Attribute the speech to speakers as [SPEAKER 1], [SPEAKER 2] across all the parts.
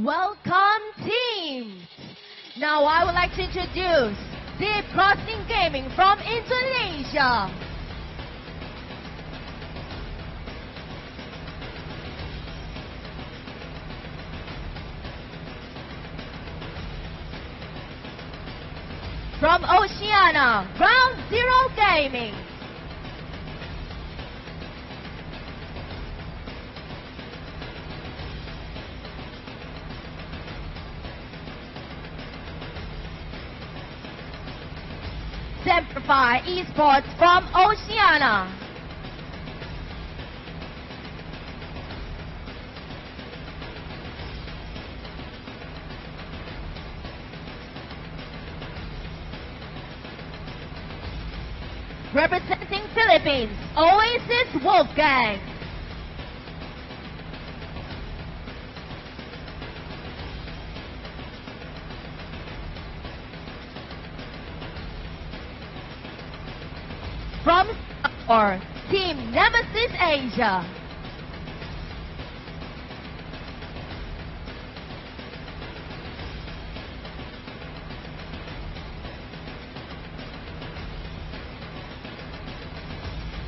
[SPEAKER 1] Welcome, teams! Now I would like to introduce Deep Crossing Gaming from Indonesia. From Oceania, Ground Zero Gaming. Semperfi Esports from Oceania. Representing Philippines, Oasis Wolfgang. From Singapore, Team Nemesis Asia.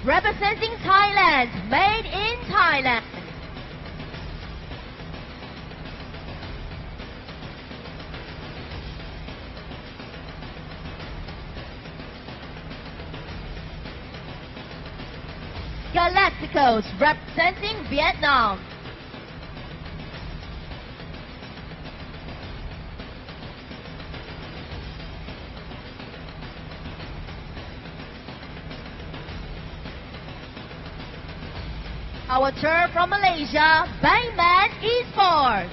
[SPEAKER 1] Representing Thailand, made in Thailand. Galacticos, representing Vietnam. Our turn from Malaysia, Bangman Esports.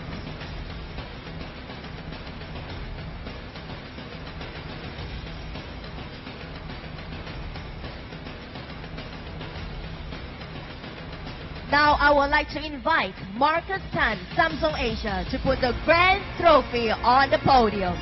[SPEAKER 1] Now I would like to invite Marcus Tan, Samsung Asia, to put the grand trophy on the podium.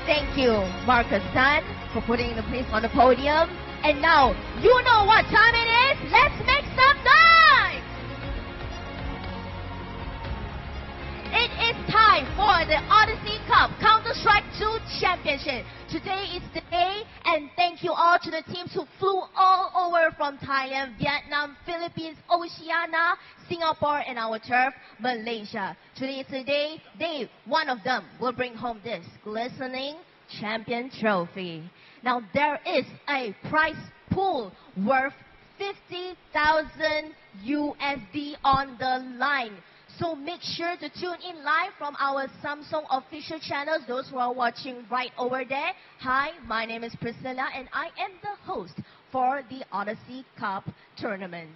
[SPEAKER 1] Thank you, Marcus Tan, for putting the place on the podium. And now, you know what time it is? Let's make some noise! It is time for the Odyssey Cup Counter-Strike 2 Championship. Today is the day, and thank you all to the teams who flew all over from Thailand, Vietnam, Philippines, Oceania, Singapore, and our turf, Malaysia. Today is the day one of them will bring home this glistening champion trophy. Now there is a prize pool worth 50,000 USD on the line. So make sure to tune in live from our Samsung official channels, those who are watching right over there. Hi, my name is Priscilla and I am the host for the Odyssey Cup tournament.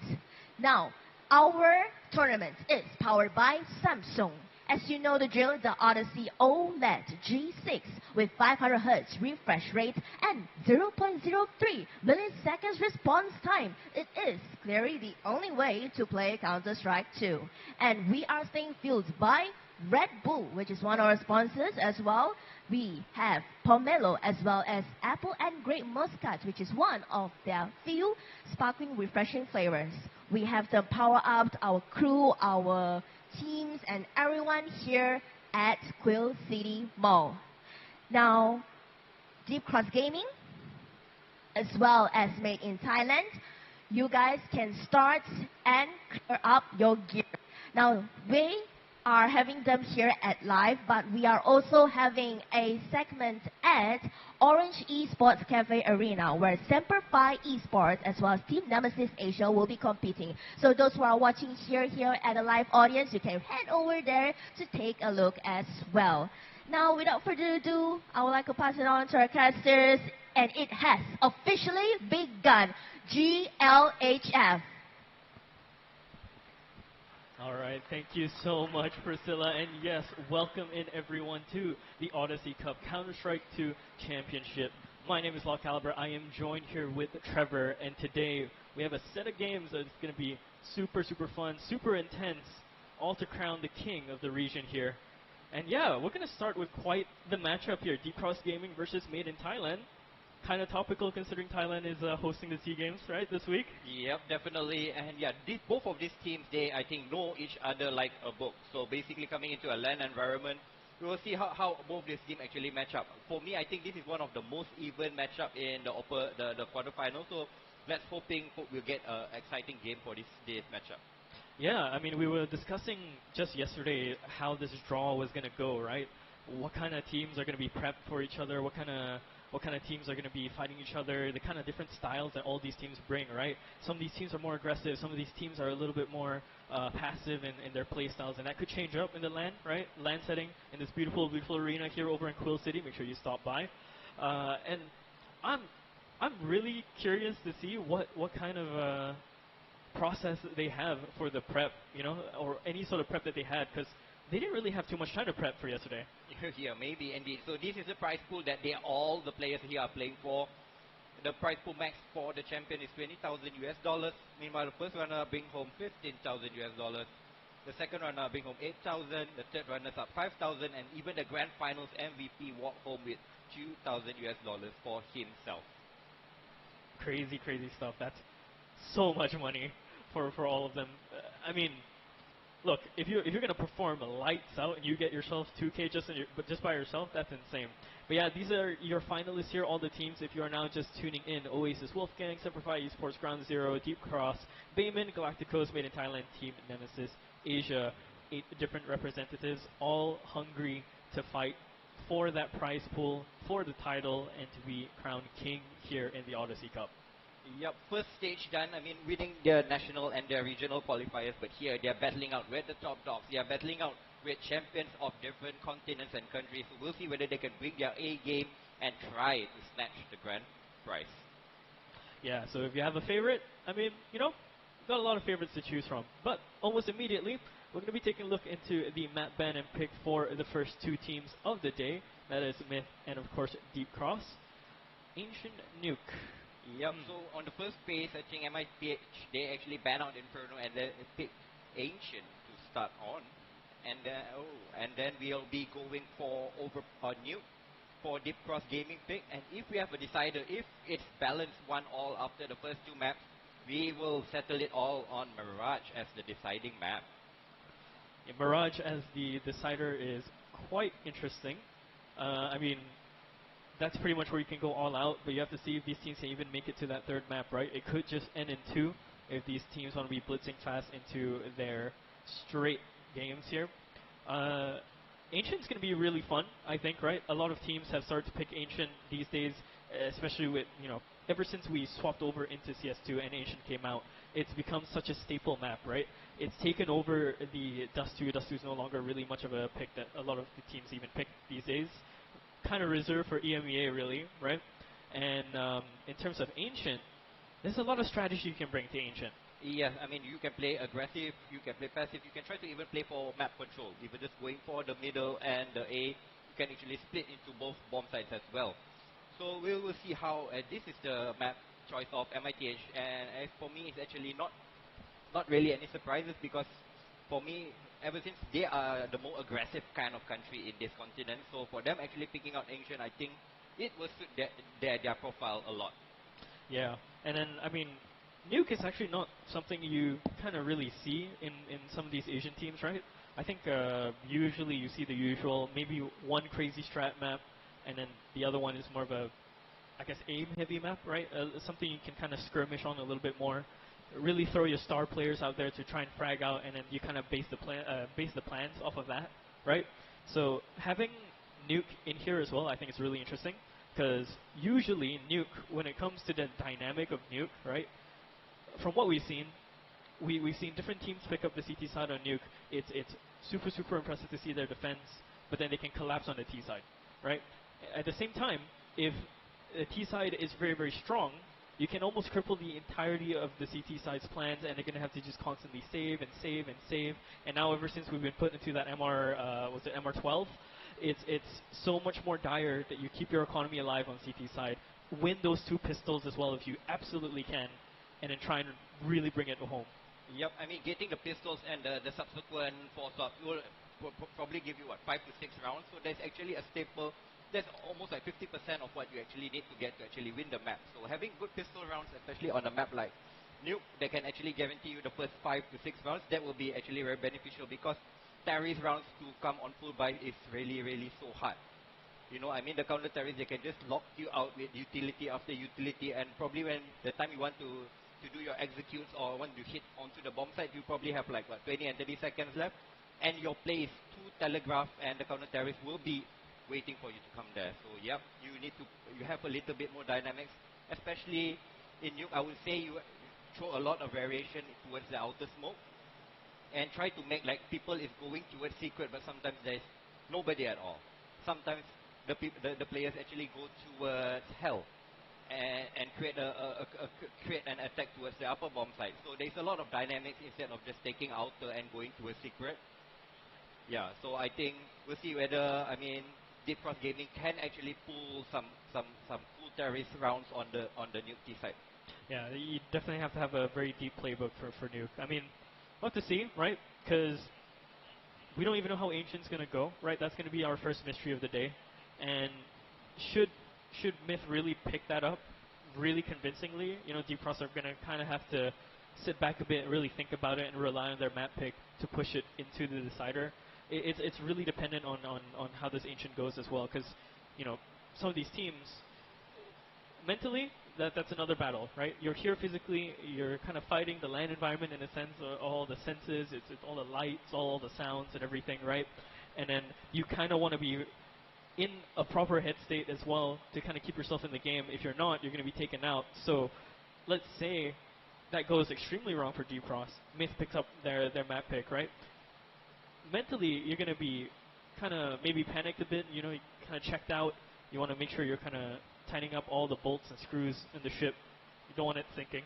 [SPEAKER 1] Now, our tournament is powered by Samsung. As you know the drill, the Odyssey OLED G6 with 500 Hz refresh rate and 0.03 milliseconds response time. It is clearly the only way to play Counter-Strike 2. And we are staying fueled by Red Bull, which is one of our sponsors as well. We have Pomelo as well as Apple and Grape Muscat, which is one of their few sparkling refreshing flavors. We have to power up our crew, our teams, and everyone here at Quill City Mall. Now, Deep Cross Gaming, as well as Made in Thailand, you guys can start and clear up your gear. Now, we are having them here at live, but we are also having a segment at Orange Esports Cafe Arena, where Semperfi Esports as well as Team Nemesis Asia will be competing. So those who are watching here at the live audience, you can head over there to take a look as well. Now, without further ado, I would like to pass it on to our casters, and it has officially begun. GLHF.
[SPEAKER 2] All right, thank you so much, Priscilla. And yes, welcome in everyone to the Odyssey Cup Counter-Strike 2 Championship My name is Law Caliber. I am joined here with Trevor, and today we have a set of games that's going to be super, super fun, super intense, all to crown the king of the region here. And yeah, we're going to start with quite the matchup here. Deep Cross Gaming versus Made in Thailand. Kind of topical considering Thailand is hosting the SEA Games, right, this week?
[SPEAKER 3] Yep, definitely. And yeah, both of these teams, they, I think, know each other like a book. So basically coming into a LAN environment, we will see how both these teams actually match up. For me, I think this is one of the most even matchup in the quarterfinal. So let's hope we'll get an exciting game for this matchup.
[SPEAKER 2] Yeah, I mean, we were discussing just yesterday how this draw was going to go, right? What kind of teams are going to be prepped for each other? What kind of teams are going to be fighting each other? The kind of different styles that all these teams bring, right? Some of these teams are more aggressive. Some of these teams are a little bit more passive in their play styles, and that could change up in the LAN, right? LAN setting in this beautiful, beautiful arena here over in Quill City. Make sure you stop by. And I'm really curious to see what kind of process they have for the prep, you know, or any sort of prep that they had, because they didn't really have too much time to prep for yesterday.
[SPEAKER 3] Yeah, maybe indeed. So this is the prize pool that all the players here are playing for. The prize pool max for the champion is $20,000 US. Meanwhile, the first runner bring home $15,000 US. The second runner bring home $8,000. The third runners up $5,000, and even the grand finals MVP walk home with $2,000 US for himself.
[SPEAKER 2] Crazy, crazy stuff. That's so much money for all of them. I mean, look, if you're gonna perform lights out and you get yourself 2K just by yourself, that's insane. But yeah, these are your finalists here. All the teams. If you are now just tuning in: Oasis, Wolfgang, Simplify Esports, Ground Zero, Deep Cross, Bayman, Galacticos, Made in Thailand, Team Nemesis, Asia. 8 different representatives, all hungry to fight for that prize pool, for the title, and to be crowned king here in the Odyssey Cup.
[SPEAKER 3] Yep, first stage done. I mean, winning their national and their regional qualifiers, but here they're battling out with the top dogs. They are battling out with champions of different continents and countries. So we'll see whether they can bring their A game and try to snatch the grand prize.
[SPEAKER 2] Yeah, so if you have a favorite, I mean, you know, got a lot of favorites to choose from. But almost immediately, we're going to be taking a look into the map ban and pick for the first 2 teams of the day. That is Myth and, of course, Deep Cross. Ancient Nuke.
[SPEAKER 3] Yep, so on the first phase, I think MITH, they actually ban out Inferno and then pick Ancient to start on. And then we'll be going for Nuke for Deep Cross Gaming pick. And if we have a decider, if it's balanced 1-all after the first 2 maps, we will settle it all on Mirage as the deciding map.
[SPEAKER 2] Yeah, Mirage as the decider is quite interesting. I mean, that's pretty much where you can go all out, but you have to see if these teams can even make it to that 3rd map, right? It could just end in 2 if these teams want to be blitzing fast into their straight games here. Ancient's going to be really fun, I think, right? A lot of teams have started to pick Ancient these days, especially with, you know, ever since we swapped over into CS2 and Ancient came out, it's become such a staple map, right? It's taken over the Dust 2. Dust 2 is no longer really much of a pick that a lot of the teams even pick these days. Kind of reserved for EMEA, really, right? And in terms of Ancient, there's a lot of strategy you can bring to Ancient.
[SPEAKER 3] Yes, I mean, you can play aggressive, you can play passive, you can try to even play for map control. Even just going for the middle and the A, you can actually split into both bomb sites as well. So we will see how this is the map choice of MITH, and for me, it's actually not really any surprises, because for me, ever since they are the more aggressive kind of country in this continent, so for them actually picking out Ancient, I think it will suit their profile a lot.
[SPEAKER 2] Yeah, and then, I mean, Nuke is actually not something you kind of really see in some of these Asian teams, right? I think usually you see the usual, maybe one crazy strat map, and then the other one is more of a, I guess, aim-heavy map, right? Something you can kind of skirmish on a little bit more. Really throw your star players out there to try and frag out, and then you kind of base the plans off of that, right? So having Nuke in here as well, I think it's really interesting, because usually Nuke, when it comes to the dynamic of Nuke, right? From what we've seen different teams pick up the CT side on Nuke. It's super, super impressive to see their defense, but then they can collapse on the T side, right? At the same time, if the T side is very, very strong, you can almost cripple the entirety of the CT side's plans, and they're going to have to just constantly save and save and save. And now, ever since we've been put into that MR12, it's so much more dire that you keep your economy alive on CT side win those 2 pistols as well if you absolutely can, and then try and really bring it home.
[SPEAKER 3] Yep, I mean, getting the pistols and the subsequent 4 swaps will probably give you, what, 5 to 6 rounds. So there's actually a staple. That's almost like 50% of what you actually need to get to actually win the map. So having good pistol rounds, especially on a map like Nuke, that can actually guarantee you the first 5 to 6 rounds, that will be actually very beneficial, because terrorist rounds to come on full buy is really, really so hard. You know, I mean, the counter terrorists, they can just lock you out with utility after utility, and probably when the time you want to do your executes or want to hit onto the bomb site, you probably have like, what, 20 and 30 seconds left, and your play is too telegraphed, and the counter terrorists will be waiting for you to come there. So yep, you have a little bit more dynamics, especially in Nuke. I would say you throw a lot of variation towards the outer smoke, and try to make like people is going towards secret, but sometimes there's nobody at all. Sometimes the players actually go towards hell and create create an attack towards the upper bomb site. So there's a lot of dynamics instead of just taking outer and going towards secret. Yeah, so I think we'll see whether, I mean, Deep Cross Gaming can actually pull some cool terrorist rounds on the Nuke T side.
[SPEAKER 2] Yeah, you definitely have to have a very deep playbook for Nuke. I mean, we'll have to see, right? Because we don't even know how Ancient's going to go, right? That's going to be our first mystery of the day. And should Myth really pick that up really convincingly, you know, Deep Cross are going to kind of have to sit back a bit and really think about it and rely on their map pick to push it into the decider. It's really dependent on how this Ancient goes as well, because, you know, some of these teams, mentally, that's another battle, right? You're here physically, you're kind of fighting the land environment in a sense, all the senses, it's all the lights, all the sounds and everything, right? And then you kind of want to be in a proper head state as well to kind of keep yourself in the game. If you're not, you're going to be taken out. So let's say that goes extremely wrong for Deep Cross. Myth picks up their map pick, right? Mentally, you're going to be kind of maybe panicked a bit, you know, kind of checked out. You want to make sure you're kind of tightening up all the bolts and screws in the ship. You don't want it sinking.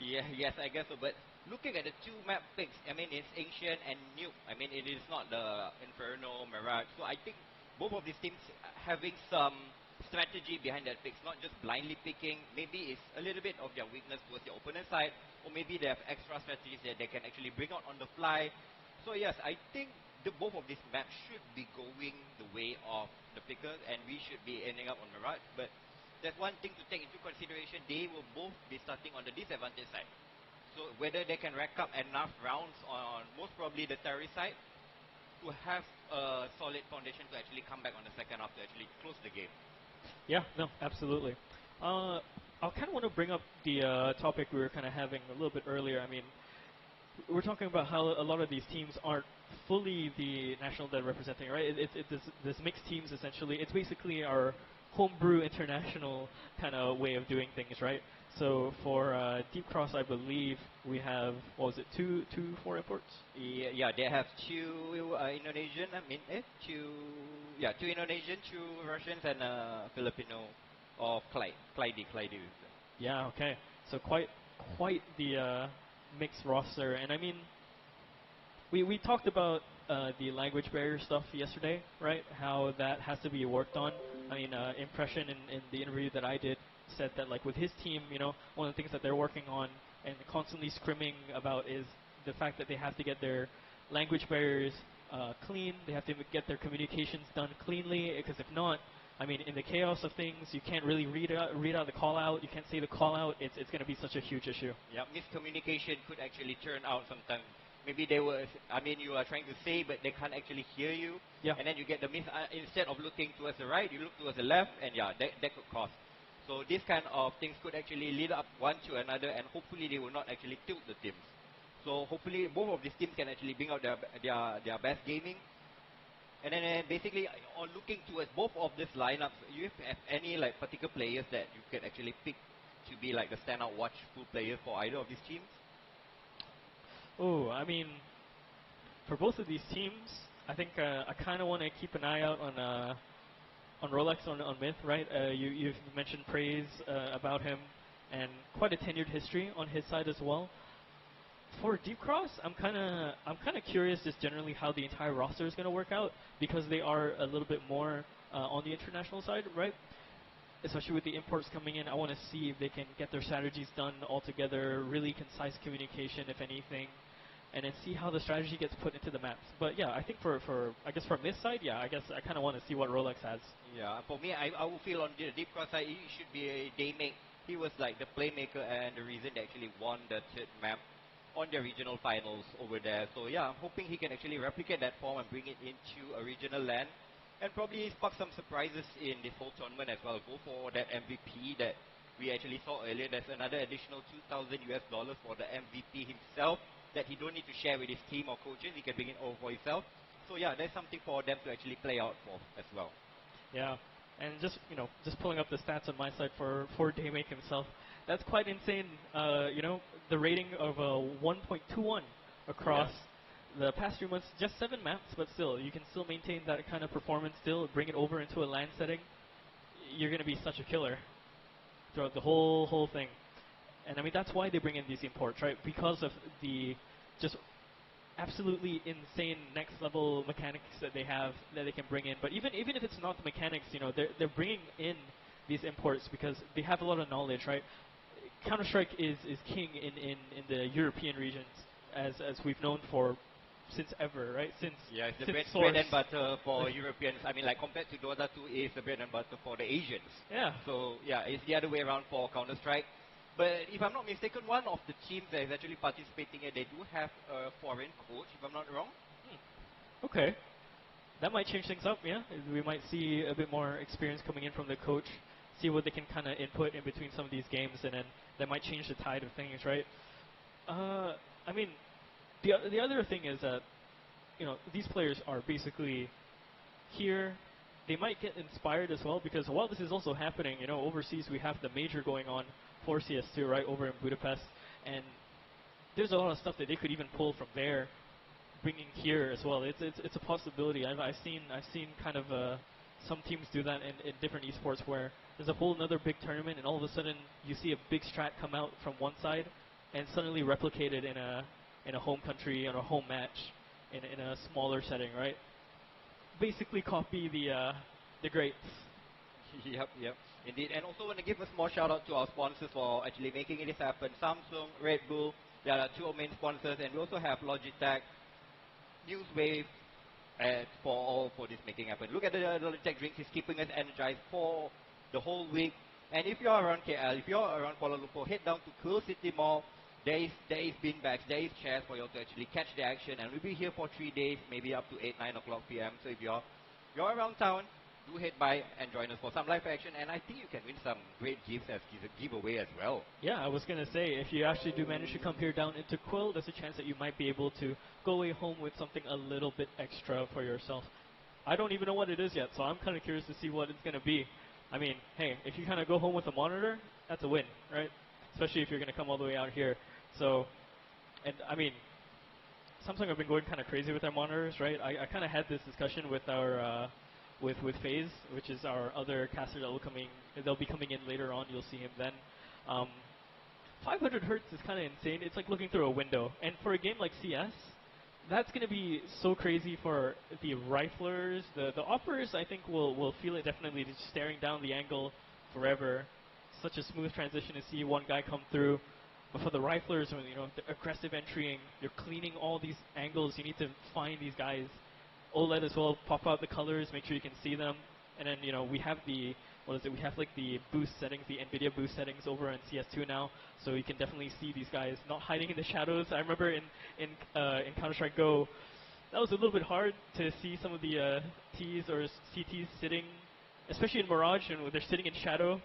[SPEAKER 3] Yeah, yes, I guess so. But looking at the 2 map picks, I mean, it's Ancient and Nuke. I mean, it is not the Inferno, Mirage. So I think both of these teams having some strategy behind that picks, not just blindly picking. Maybe it's a little bit of their weakness towards the opponent side, or maybe they have extra strategies that they can actually bring out on the fly. So yes, I think both of these maps should be going the way of the pickers, and we should be ending up on Mirage. But there's one thing to take into consideration: they will both be starting on the disadvantage side. So whether they can rack up enough rounds on most probably the terrorist side to have a solid foundation to actually come back on the second half to actually close the game.
[SPEAKER 2] Yeah, no, absolutely. I kind of want to bring up the topic we were kind of having a little bit earlier. I mean, we're talking about how a lot of these teams aren't fully the national they're representing, right? This mixed teams, essentially. It's basically our homebrew international kind of way of doing things, right? So for Deep Cross, I believe we have, what was it, two foreign imports?
[SPEAKER 3] Yeah, they have 2 Indonesian, two Indonesian, 2 Russians, and Filipino of Clyde.
[SPEAKER 2] Yeah, okay. So quite the mixed roster. And I mean, we talked about the language barrier stuff yesterday, right? How that has to be worked on. I mean, Impression in the interview that I did said that, like, with his team, you know, one of the things that they're working on and constantly scrimming about is the fact that they have to get their language barriers clean. They have to get their communications done cleanly, because if not, I mean, in the chaos of things, you can't really read out the call out. You can't say the call out. It's going to be such a huge issue.
[SPEAKER 3] Yeah, miscommunication could actually turn out sometimes. Maybe they were, I mean, you are trying to say, but they can't actually hear you.
[SPEAKER 2] Yeah.
[SPEAKER 3] And then you get the instead of looking towards the right, you look towards the left, and yeah, that could cost. So this kind of things could actually lead up one to another, and hopefully they will not actually tilt the teams. So hopefully both of these teams can actually bring out their best gaming. And then basically, on looking towards both of these lineups, you have any like particular players that you can actually pick to be like the standout watchful player for either of these teams?
[SPEAKER 2] Oh, I mean, for both of these teams, I think I kind of want to keep an eye out on Rolex on Myth, right? You've mentioned praise about him, and quite a tenured history on his side as well. For Deep Cross, I'm kind of curious just generally how the entire roster is going to work out, because they are a little bit more on the international side, right? especially with the imports coming in, I want to see if they can get their strategies done all together, really concise communication, if anything, and then see how the strategy gets put into the maps. But yeah, I think for I guess from this side, yeah, I guess I kind of want to see what Rolex has.
[SPEAKER 3] Yeah, for me, I would feel on the deep cross side, he should be a daymake. He was like the playmaker and the reason they actually won the third map on their regional finals over there. So yeah, I'm hoping he can actually replicate that form and bring it into a regional land. And probably spark some surprises in this whole tournament as well. Go for that MVP that we actually saw earlier. There's another additional $2,000 for the MVP himself that he don't need to share with his team or coaches. He can bring it over for himself. So yeah, there's something for them to actually play out for as well.
[SPEAKER 2] Yeah, and just just pulling up the stats on my side for Daymake himself, that's quite insane. The rating of 1.21 across the past 3 months, just 7 maps, but still, you can still maintain that kind of performance. Still, bring it over into a LAN setting. You're going to be such a killer throughout the whole thing. And I mean that's why they bring in these imports, right? Because of the just absolutely insane next level mechanics that they have that they can bring in. But even if it's not the mechanics, they're bringing in these imports because they have a lot of knowledge, right? Counter-Strike is king in the European regions as we've known for since ever, right?
[SPEAKER 3] It's the
[SPEAKER 2] since
[SPEAKER 3] bread and butter for Europeans. I mean, like compared to Dota 2, it's the bread and butter for the Asians.
[SPEAKER 2] Yeah.
[SPEAKER 3] So yeah, it's the other way around for Counter-Strike. But if I'm not mistaken, one of the teams that is actually participating here, they do have a foreign coach, if I'm not wrong.
[SPEAKER 2] Okay. That might change things up, yeah. We might see a bit more experience coming in from the coach, see what they can kind of input in between some of these games, and then that might change the tide of things, right? I mean, the other thing is that, these players are basically here. They might get inspired as well because while this is also happening, overseas we have the major going on for CS2, right, over in Budapest, and there's a lot of stuff that they could even pull from there, bringing here as well. It's a possibility. I've seen kind of some teams do that in different esports where there's a whole another big tournament, and all of a sudden you see a big strat come out from one side, and suddenly replicated in a home country on a home match in a smaller setting, right? Basically copy the greats.
[SPEAKER 3] Yep. Indeed. And also want to give a small shout out to our sponsors for actually making this happen. Samsung, Red Bull, they are our two main sponsors, and we also have Logitech, Newswave, for this making happen. Look at the Logitech drinks, it's keeping us energized for the whole week. And if you're around KL, if you're around Kuala Lumpur, head down to Cool City Mall. There is beanbags, there is chairs for you to actually catch the action, and we'll be here for 3 days, maybe up to 9 o'clock p.m. So if you're around town, do head by and join us for some live action, and I think you can win some great gifts as a giveaway as well.
[SPEAKER 2] Yeah, I was going to say, if you actually do manage to come here down into Quill, there's a chance that you might be able to go away home with something a little bit extra for yourself. I don't even know what it is yet, so I'm kind of curious to see what it's going to be. I mean, hey, if you kind of go home with a monitor, that's a win, right? Especially if you're going to come all the way out here. So, and I mean, Samsung have been going kind of crazy with their monitors, right? I kind of had this discussion with our with FaZe, which is our other caster they'll be coming in later on. You'll see him then. 500 hertz is kind of insane. It's like looking through a window. And for a game like CS, that's going to be so crazy for the riflers. The operators, I think, will feel it definitely, just staring down the angle forever. Such a smooth transition to see one guy come through. But for the riflers, the aggressive entrying, you're cleaning all these angles. You need to find these guys. OLED as well, pop out the colors, make sure you can see them. And then, we have we have like the boost settings, the NVIDIA boost settings over in CS2 now. So you can definitely see these guys not hiding in the shadows. I remember in Counter-Strike Go, that was a little bit hard to see some of the Ts or CTs sitting, especially in Mirage, and they're sitting in shadow.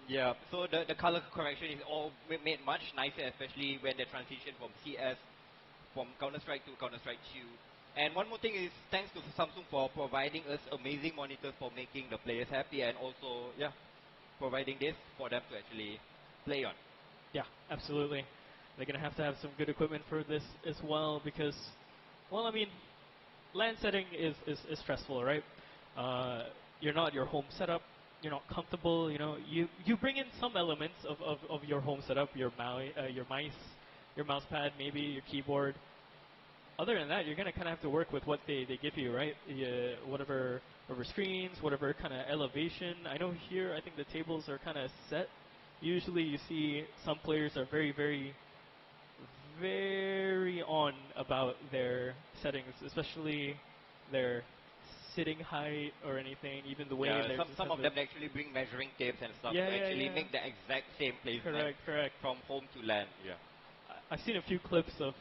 [SPEAKER 3] Yeah, so the color correction is all made much nicer, especially when they transition from Counter-Strike to Counter-Strike 2. And one more thing is, thanks to Samsung for providing us amazing monitors for making the players happy, and also, providing this for them to actually play on.
[SPEAKER 2] Yeah, absolutely. They're going to have some good equipment for this as well because, well, I mean, LAN setting is stressful, right? You're not your home setup. You're not comfortable, you bring in some elements of your home setup, your mice, your mouse pad, maybe your keyboard. other than that, you're gonna kind of have to work with what they give you, right? Whatever screens, whatever kind of elevation. I know here, I think the tables are kind of set. Usually, you see some players are very on about their settings, especially their sitting height or anything, even the way
[SPEAKER 3] Yeah, some of them actually bring measuring tapes and stuff to actually make the exact same placement
[SPEAKER 2] correct.
[SPEAKER 3] from home to land. Yeah.
[SPEAKER 2] I've seen a few clips of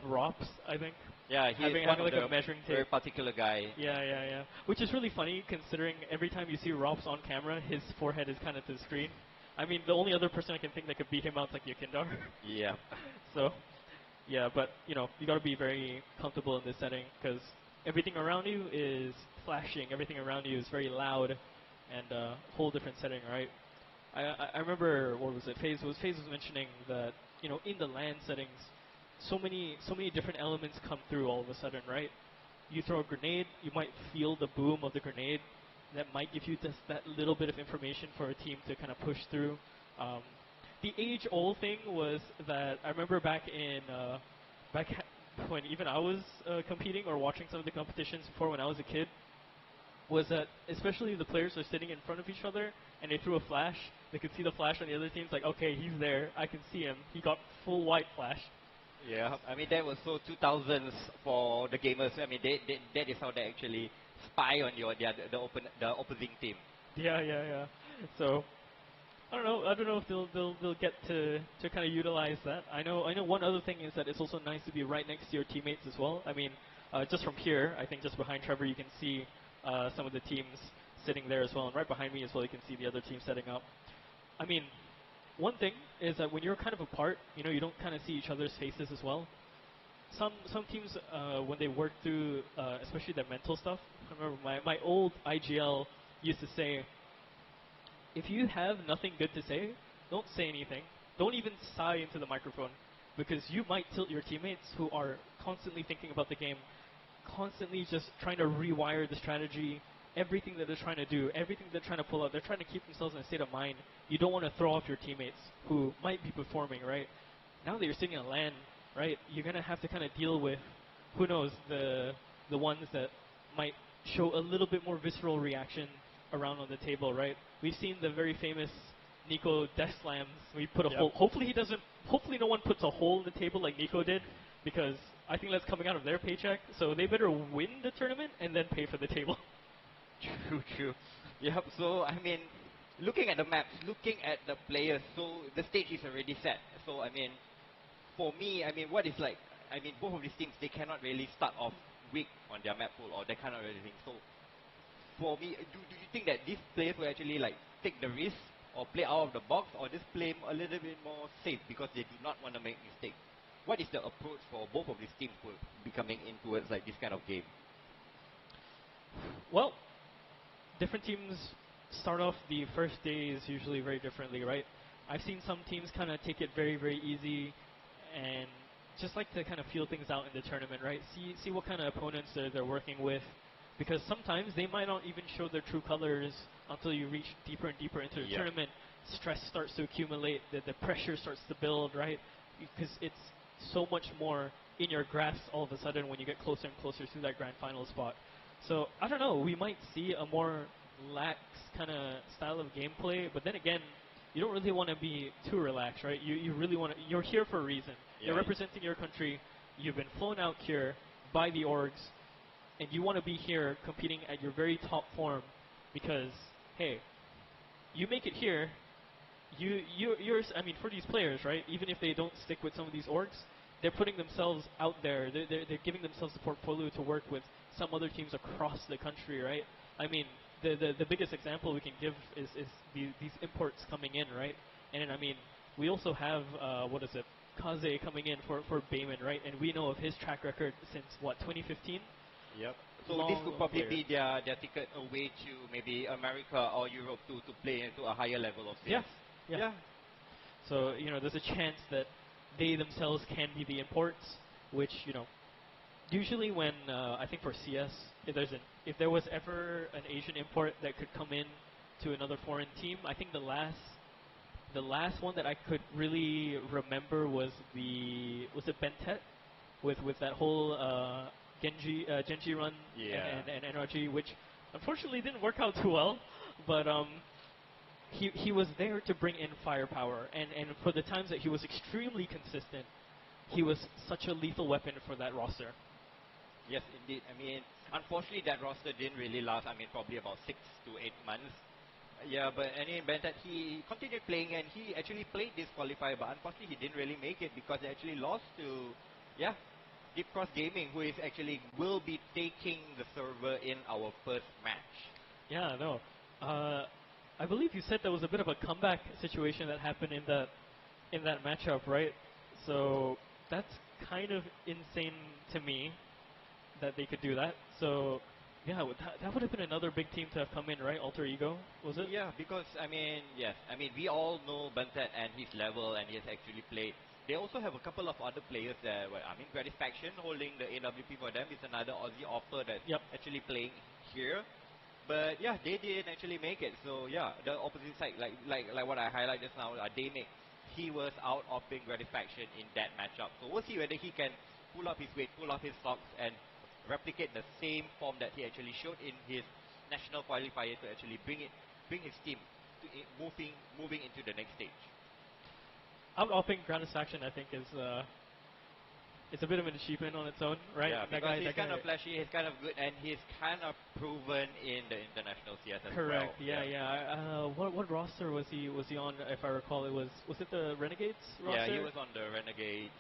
[SPEAKER 2] Rops, I think.
[SPEAKER 3] Yeah, he's
[SPEAKER 2] having
[SPEAKER 3] one
[SPEAKER 2] like
[SPEAKER 3] of
[SPEAKER 2] a
[SPEAKER 3] the
[SPEAKER 2] measuring
[SPEAKER 3] very
[SPEAKER 2] tape.
[SPEAKER 3] particular guy.
[SPEAKER 2] Yeah. Which is really funny considering every time you see Rops on camera, his forehead is kind of to the screen. I mean, the only other person I can think that could beat him out is like Yukindar.
[SPEAKER 3] Yeah.
[SPEAKER 2] So, yeah, but you got to be very comfortable in this setting because everything around you is flashing. Everything around you is very loud, and a whole different setting, right? I remember what was it? Faze was mentioning that in the LAN settings, so many different elements come through all of a sudden, right? You throw a grenade, you might feel the boom of the grenade. That might give you just that little bit of information for a team to kind of push through. The age-old thing was that I remember back when even I was competing or watching some of the competitions before when I was a kid, was that especially if the players are sitting in front of each other and they threw a flash, they could see the flash on the other team's like, okay, he's there, I can see him. He got full white flash.
[SPEAKER 3] Yeah, I mean that was so 2000s for the gamers. I mean that is how they actually spy on the opposing team.
[SPEAKER 2] Yeah. So I don't know if they'll get to kind of utilize that. I know one other thing is that it's also nice to be right next to your teammates as well. I mean, just from here, I think just behind Trevor you can see some of the teams sitting there as well, and right behind me as well you can see the other team setting up. I mean, one thing is that when you're kind of apart, you don't kind of see each other's faces as well. Some teams, when they work through, especially their mental stuff. I remember my old IGL used to say, if you have nothing good to say, don't say anything. Don't even sigh into the microphone, because you might tilt your teammates who are constantly thinking about the game, constantly just trying to rewire the strategy, everything that they're trying to do, everything they're trying to pull out. They're trying to keep themselves in a state of mind. You don't want to throw off your teammates who might be performing, right? Now that you're sitting on LAN, right, you're going to have to kind of deal with, who knows, the ones that might show a little bit more visceral reaction around on the table, right? We've seen the very famous Nico death slams. We put a hole. Hopefully no one puts a hole in the table like Nico did, because I think that's coming out of their paycheck. So they better win the tournament and then pay for the table.
[SPEAKER 3] True. Yep. So I mean, looking at the maps, looking at the players, so the stage is already set. So I mean, for me, I mean, both of these teams, they cannot really start off weak on their map pool, or they cannot really think. So for me, do you think that these players will actually like take the risk or play out of the box, or just play a little bit more safe because they do not want to make mistakes? What is the approach for both of these teams will be coming in towards like this kind of game?
[SPEAKER 2] Well, different teams start off the first days usually very differently, right? I've seen some teams kind of take it very, very easy and just like to kind of feel things out in the tournament, right? See what kind of opponents they're working with, because sometimes they might not even show their true colors until you reach deeper and deeper into the tournament. Stress starts to accumulate, the pressure starts to build, right? Because it's so much more in your grasp all of a sudden when you get closer and closer to that grand final spot. So I don't know, we might see a more lax kind of style of gameplay, but then again, you don't really want to be too relaxed, right? You really want to, you're here for a reason. You're representing your country. You've been flown out here by the orgs, and you want to be here competing at your very top form, because hey, you make it here, you're I mean, for these players, right? Even if they don't stick with some of these orgs, they're putting themselves out there. They're giving themselves the portfolio to work with some other teams across the country, right? I mean, the biggest example we can give is these imports coming in, right? And then, I mean, we also have Kaze coming in for Bayman, right? And we know of his track record since what, 2015?
[SPEAKER 3] Yep. So this could probably be their ticket away to maybe America or Europe to play into a higher level of CS.
[SPEAKER 2] Yeah. So there's a chance that they themselves can be the imports, which usually when I think for CS, if there was ever an Asian import that could come in to another foreign team, I think the last one that I could really remember was it Bentet? with that whole Genji run
[SPEAKER 3] Yeah.
[SPEAKER 2] and NRG, which unfortunately didn't work out too well. But he was there to bring in firepower, and for the times that he was extremely consistent, he was such a lethal weapon for that roster.
[SPEAKER 3] Yes, indeed. I mean, unfortunately, that roster didn't really last. I mean, probably about 6 to 8 months. Yeah, but anyway, Bentet, he continued playing and he actually played this qualifier, but unfortunately, he didn't really make it because he actually lost to, yeah, Deep Cross Gaming, who is actually will be taking the server in our first match.
[SPEAKER 2] Yeah, no. I believe you said there was a bit of a comeback situation that happened in that matchup, right? So that's kind of insane to me that they could do that. So yeah, that would have been another big team to have come in, right? Alter Ego, was it?
[SPEAKER 3] Yeah, because I mean, yes, I mean we all know Bentet and his level, and he has actually played. They also have a couple of other players that, well, I mean, Gratification holding the AWP for them is another Aussie offer that's actually playing here. But yeah, they didn't actually make it. So yeah, the opposite side, like what I highlighted just now, Damic, he was out offing Gratification in that matchup. So we'll see whether he can pull up his weight, pull up his socks, and replicate the same form that he actually showed in his national qualifier to actually bring his team to moving into the next stage.
[SPEAKER 2] Out-offing Gratification, I think, is it's a bit of an achievement on its own, right?
[SPEAKER 3] Yeah, because he's kind of flashy, he's kind of good, and he's kind of proven in the international CS as
[SPEAKER 2] correct.
[SPEAKER 3] well.
[SPEAKER 2] Yeah. What roster was he on? If I recall, was it the Renegades roster?
[SPEAKER 3] Yeah, he was on the Renegades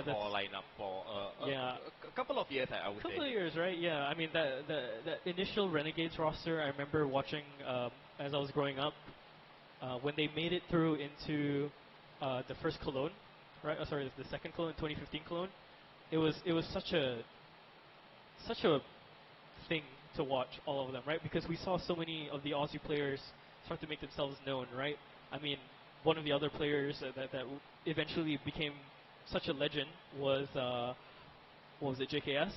[SPEAKER 3] core lineup for a couple of years, I would say.
[SPEAKER 2] A couple of years, right? Yeah. I mean, the initial Renegades roster, I remember watching as I was growing up when they made it through into the first Cologne, right? Sorry, the second Cologne, 2015 Cologne. It was such a thing to watch, all of them, right? Because we saw so many of the Aussie players start to make themselves known, right? I mean, one of the other players that eventually became such a legend was what was it, JKS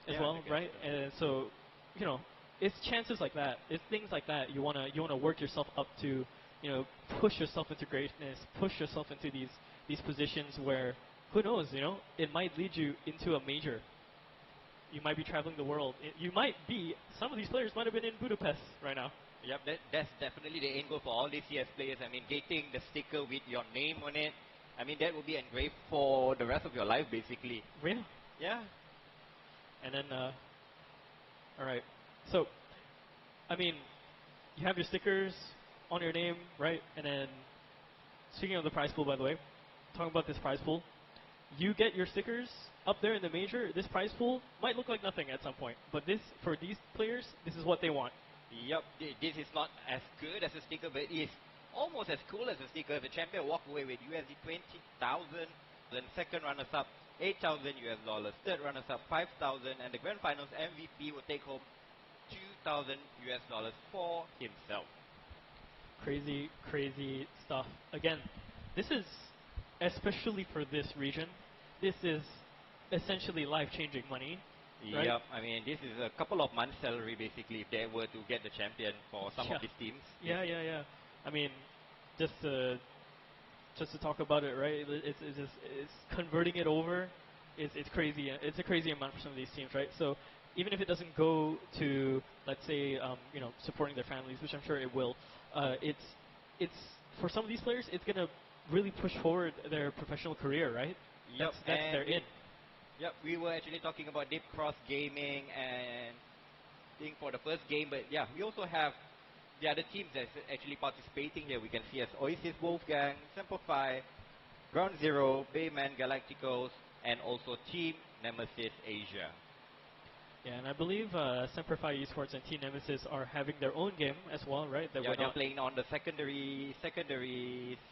[SPEAKER 2] as well,
[SPEAKER 3] JKS,
[SPEAKER 2] right? And so, you know, it's chances like that, it's things like that you wanna work yourself up to, you know, push yourself into greatness, push yourself into these positions where, who knows, you know, it might lead you into a major. You might be traveling the world. Some of these players might have been in Budapest right now.
[SPEAKER 3] Yep, that's definitely the end goal for all these CS players. I mean, getting the sticker with your name on it, I mean, that will be engraved for the rest of your life, basically.
[SPEAKER 2] Really?
[SPEAKER 3] Yeah.
[SPEAKER 2] And then, all right. So, I mean, you have your stickers on your name, right? And then, speaking of the prize pool, by the way, talking about this prize pool, you get your stickers up there in the major. This prize pool might look like nothing at some point, but for these players, this is what they want.
[SPEAKER 3] Yep, this is not as good as a sticker, but it is almost as cool as a sticker. The champion walk away with USD 20,000, then second runners up $8,000 US, third runners up 5,000, and the grand finals MVP will take home $2,000 US for himself.
[SPEAKER 2] Crazy, crazy stuff. Again, this is, especially for this region, this is essentially life-changing money. Right?
[SPEAKER 3] Yep, I mean, this is a couple of months' salary, basically, if they were to get the champion for some of these teams.
[SPEAKER 2] Yeah. I mean, just to talk about it, right? It's converting it over. It's crazy. It's a crazy amount for some of these teams, right? So even if it doesn't go to, let's say, you know, supporting their families, which I'm sure it will, it's for some of these players, it's gonna really push forward their professional career, right?
[SPEAKER 3] Yep,
[SPEAKER 2] that's their in.
[SPEAKER 3] Yep, we were actually talking about Deep Cross Gaming and thing for the first game, but yeah, we also have the other teams that's actually participating here. We can see as Oasis Wolfgang, Simplify, Ground Zero, Bayman Galacticos, and also Team Nemesis Asia.
[SPEAKER 2] Yeah, and I believe Semperfi Esports and Team Nemesis are having their own game as well, right?
[SPEAKER 3] They're playing on the secondary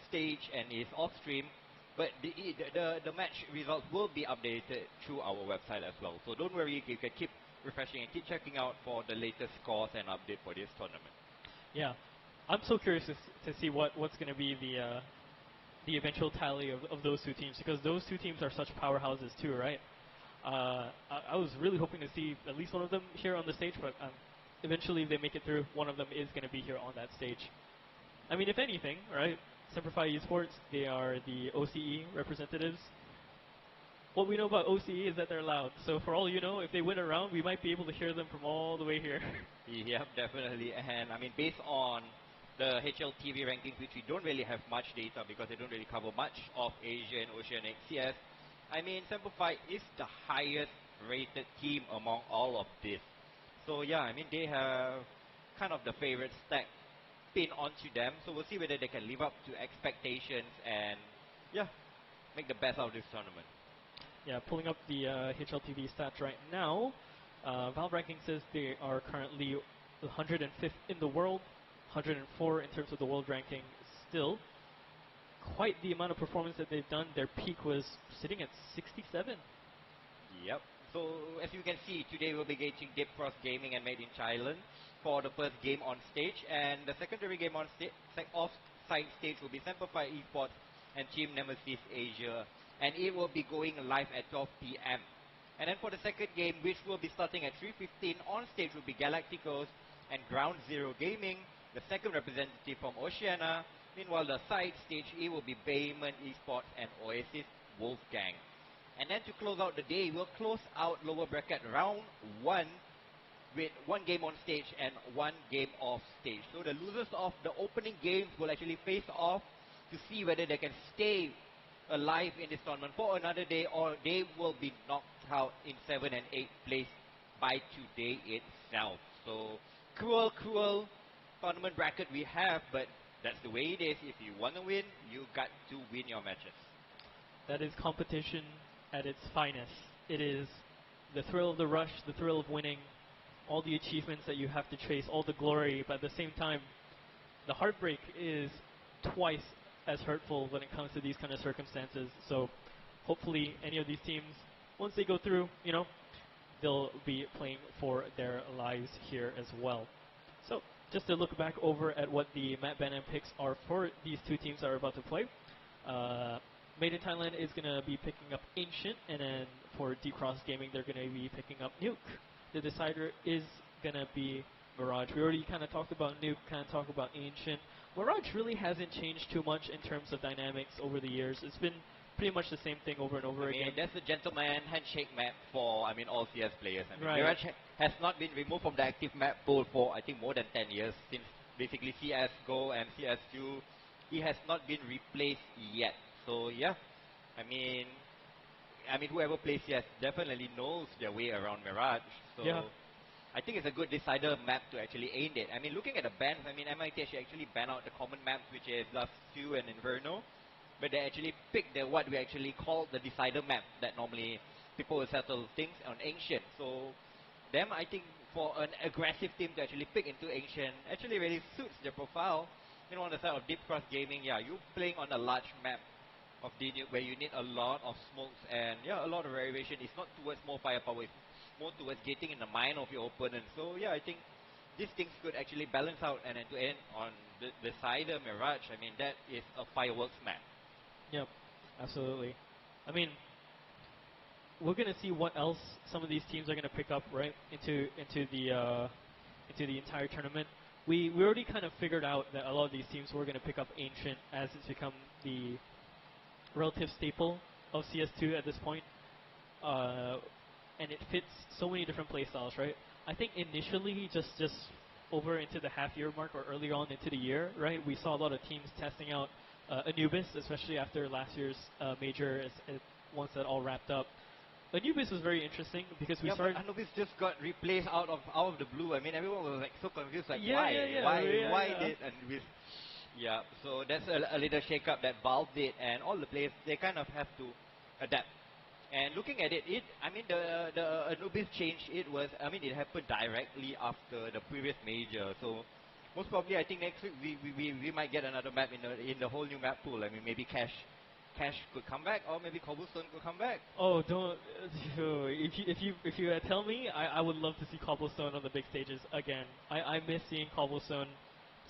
[SPEAKER 3] stage and is off stream. But the match results will be updated through our website as well. So don't worry, you can keep refreshing and keep checking out for the latest scores and update for this tournament.
[SPEAKER 2] Yeah, I'm so curious to see what's going to be the eventual tally of those two teams, because those two teams are such powerhouses too, right? I was really hoping to see at least one of them here on the stage, but eventually if they make it through, one of them is going to be here on that stage. I mean, if anything, right? Semperfi Esports, they are the OCE representatives. what we know about OCE is that they're loud. So for all you know, if they win a round, we might be able to hear them from all the way here.
[SPEAKER 3] Yep, definitely. And I mean, based on the HLTV rankings, which we don't really have much data because they don't really cover much of Asia and Oceanic CS, I mean, Semper Fi is the highest rated team among all of this. So yeah, I mean, they have kind of the favorite stack pinned onto them. So we'll see whether they can live up to expectations and yeah, make the best out of this tournament.
[SPEAKER 2] Yeah, pulling up the HLTV stats right now. Valve ranking says they are currently 105th in the world, 104 in terms of the world ranking. Still, quite the amount of performance that they've done. Their peak was sitting at 67.
[SPEAKER 3] Yep. So as you can see, today we'll be gauging Deep Cross Gaming and Made in Thailand for the first game on stage, and the secondary game on off-site stage will be Semper Fi Esports and Team Nemesis Asia, and it will be going live at 12 p.m. And then for the second game, which will be starting at 3:15 on stage, will be Galacticos and Ground Zero Gaming, the second representative from Oceania. Meanwhile, the side stage, it will be Bayman Esports and Oasis Wolfgang. And then to close out the day, we'll close out lower bracket round 1 with 1 game on stage and 1 game off stage. So the losers of the opening games will actually face off to see whether they can stay alive in this tournament for another day, or they will be knocked out in 7 and 8 place by today itself. So cruel tournament bracket we have, but that's the way it is. If you want to win, you got to win your matches.
[SPEAKER 2] That is competition at its finest. It is the thrill of the rush, the thrill of winning, all the achievements that you have to chase, all the glory, but at the same time, the heartbreak is twice as hurtful when it comes to these kind of circumstances. So hopefully any of these teams, once they go through, you know, they'll be playing for their lives here as well. So just to look back over at what the Matt Bannon picks are for these two teams that are about to play. Made in Thailand is going to be picking up Ancient, and then for Deep Cross Gaming, they're going to be picking up Nuke. The decider is going to be Mirage. We already kind of talked about Nuke, kind of talked about Ancient. Mirage really hasn't changed too much in terms of dynamics over the years. It's been pretty much the same thing over and over again.
[SPEAKER 3] That's the gentleman handshake map for, all CS players.
[SPEAKER 2] Right.
[SPEAKER 3] Mirage has not been removed from the active map pool for, I think, more than 10 years, since basically CSGO and CS2. He has not been replaced yet. So yeah, whoever plays CS definitely knows their way around Mirage. So
[SPEAKER 2] yeah.
[SPEAKER 3] I think it's a good decider map to actually aim it. Looking at the bans, MIT actually banned out the common maps, which is Last Few and Inferno, but they actually picked what we actually call the decider map, that normally people will settle things on Ancient. So them, I think, for an aggressive team to actually pick into Ancient actually really suits their profile. On the side of Deep Cross Gaming, yeah, you're playing on a large map of DNU where you need a lot of smokes and a lot of variation. It's not towards more firepower, it's more towards getting in the mind of your opponent. So yeah, I think these things could actually balance out, and then to end on the side of Mirage, that is a fireworks map.
[SPEAKER 2] Yep, absolutely. We're gonna see what else some of these teams are gonna pick up right into the entire tournament. We already kind of figured out that a lot of these teams were gonna pick up Ancient, as it's become the relative staple of CS2 at this point, and it fits so many different playstyles, right? I think initially, just over into the half-year mark or earlier on into the year, right, we saw a lot of teams testing out Anubis, especially after last year's major, once that all wrapped up. Anubis was very interesting because we started.
[SPEAKER 3] But Anubis just got replaced out of the blue. Everyone was so confused, why did Anubis? Yeah, so that's a little shake-up that Valve did, and all the players, they kind of have to adapt. And looking at it, the Anubis change, it happened directly after the previous major. So most probably, I think next week we might get another map in the whole new map pool. Maybe Cash could come back, or maybe Cobblestone could come back.
[SPEAKER 2] Oh, don't! If you tell me, I would love to see Cobblestone on the big stages again. I miss seeing Cobblestone.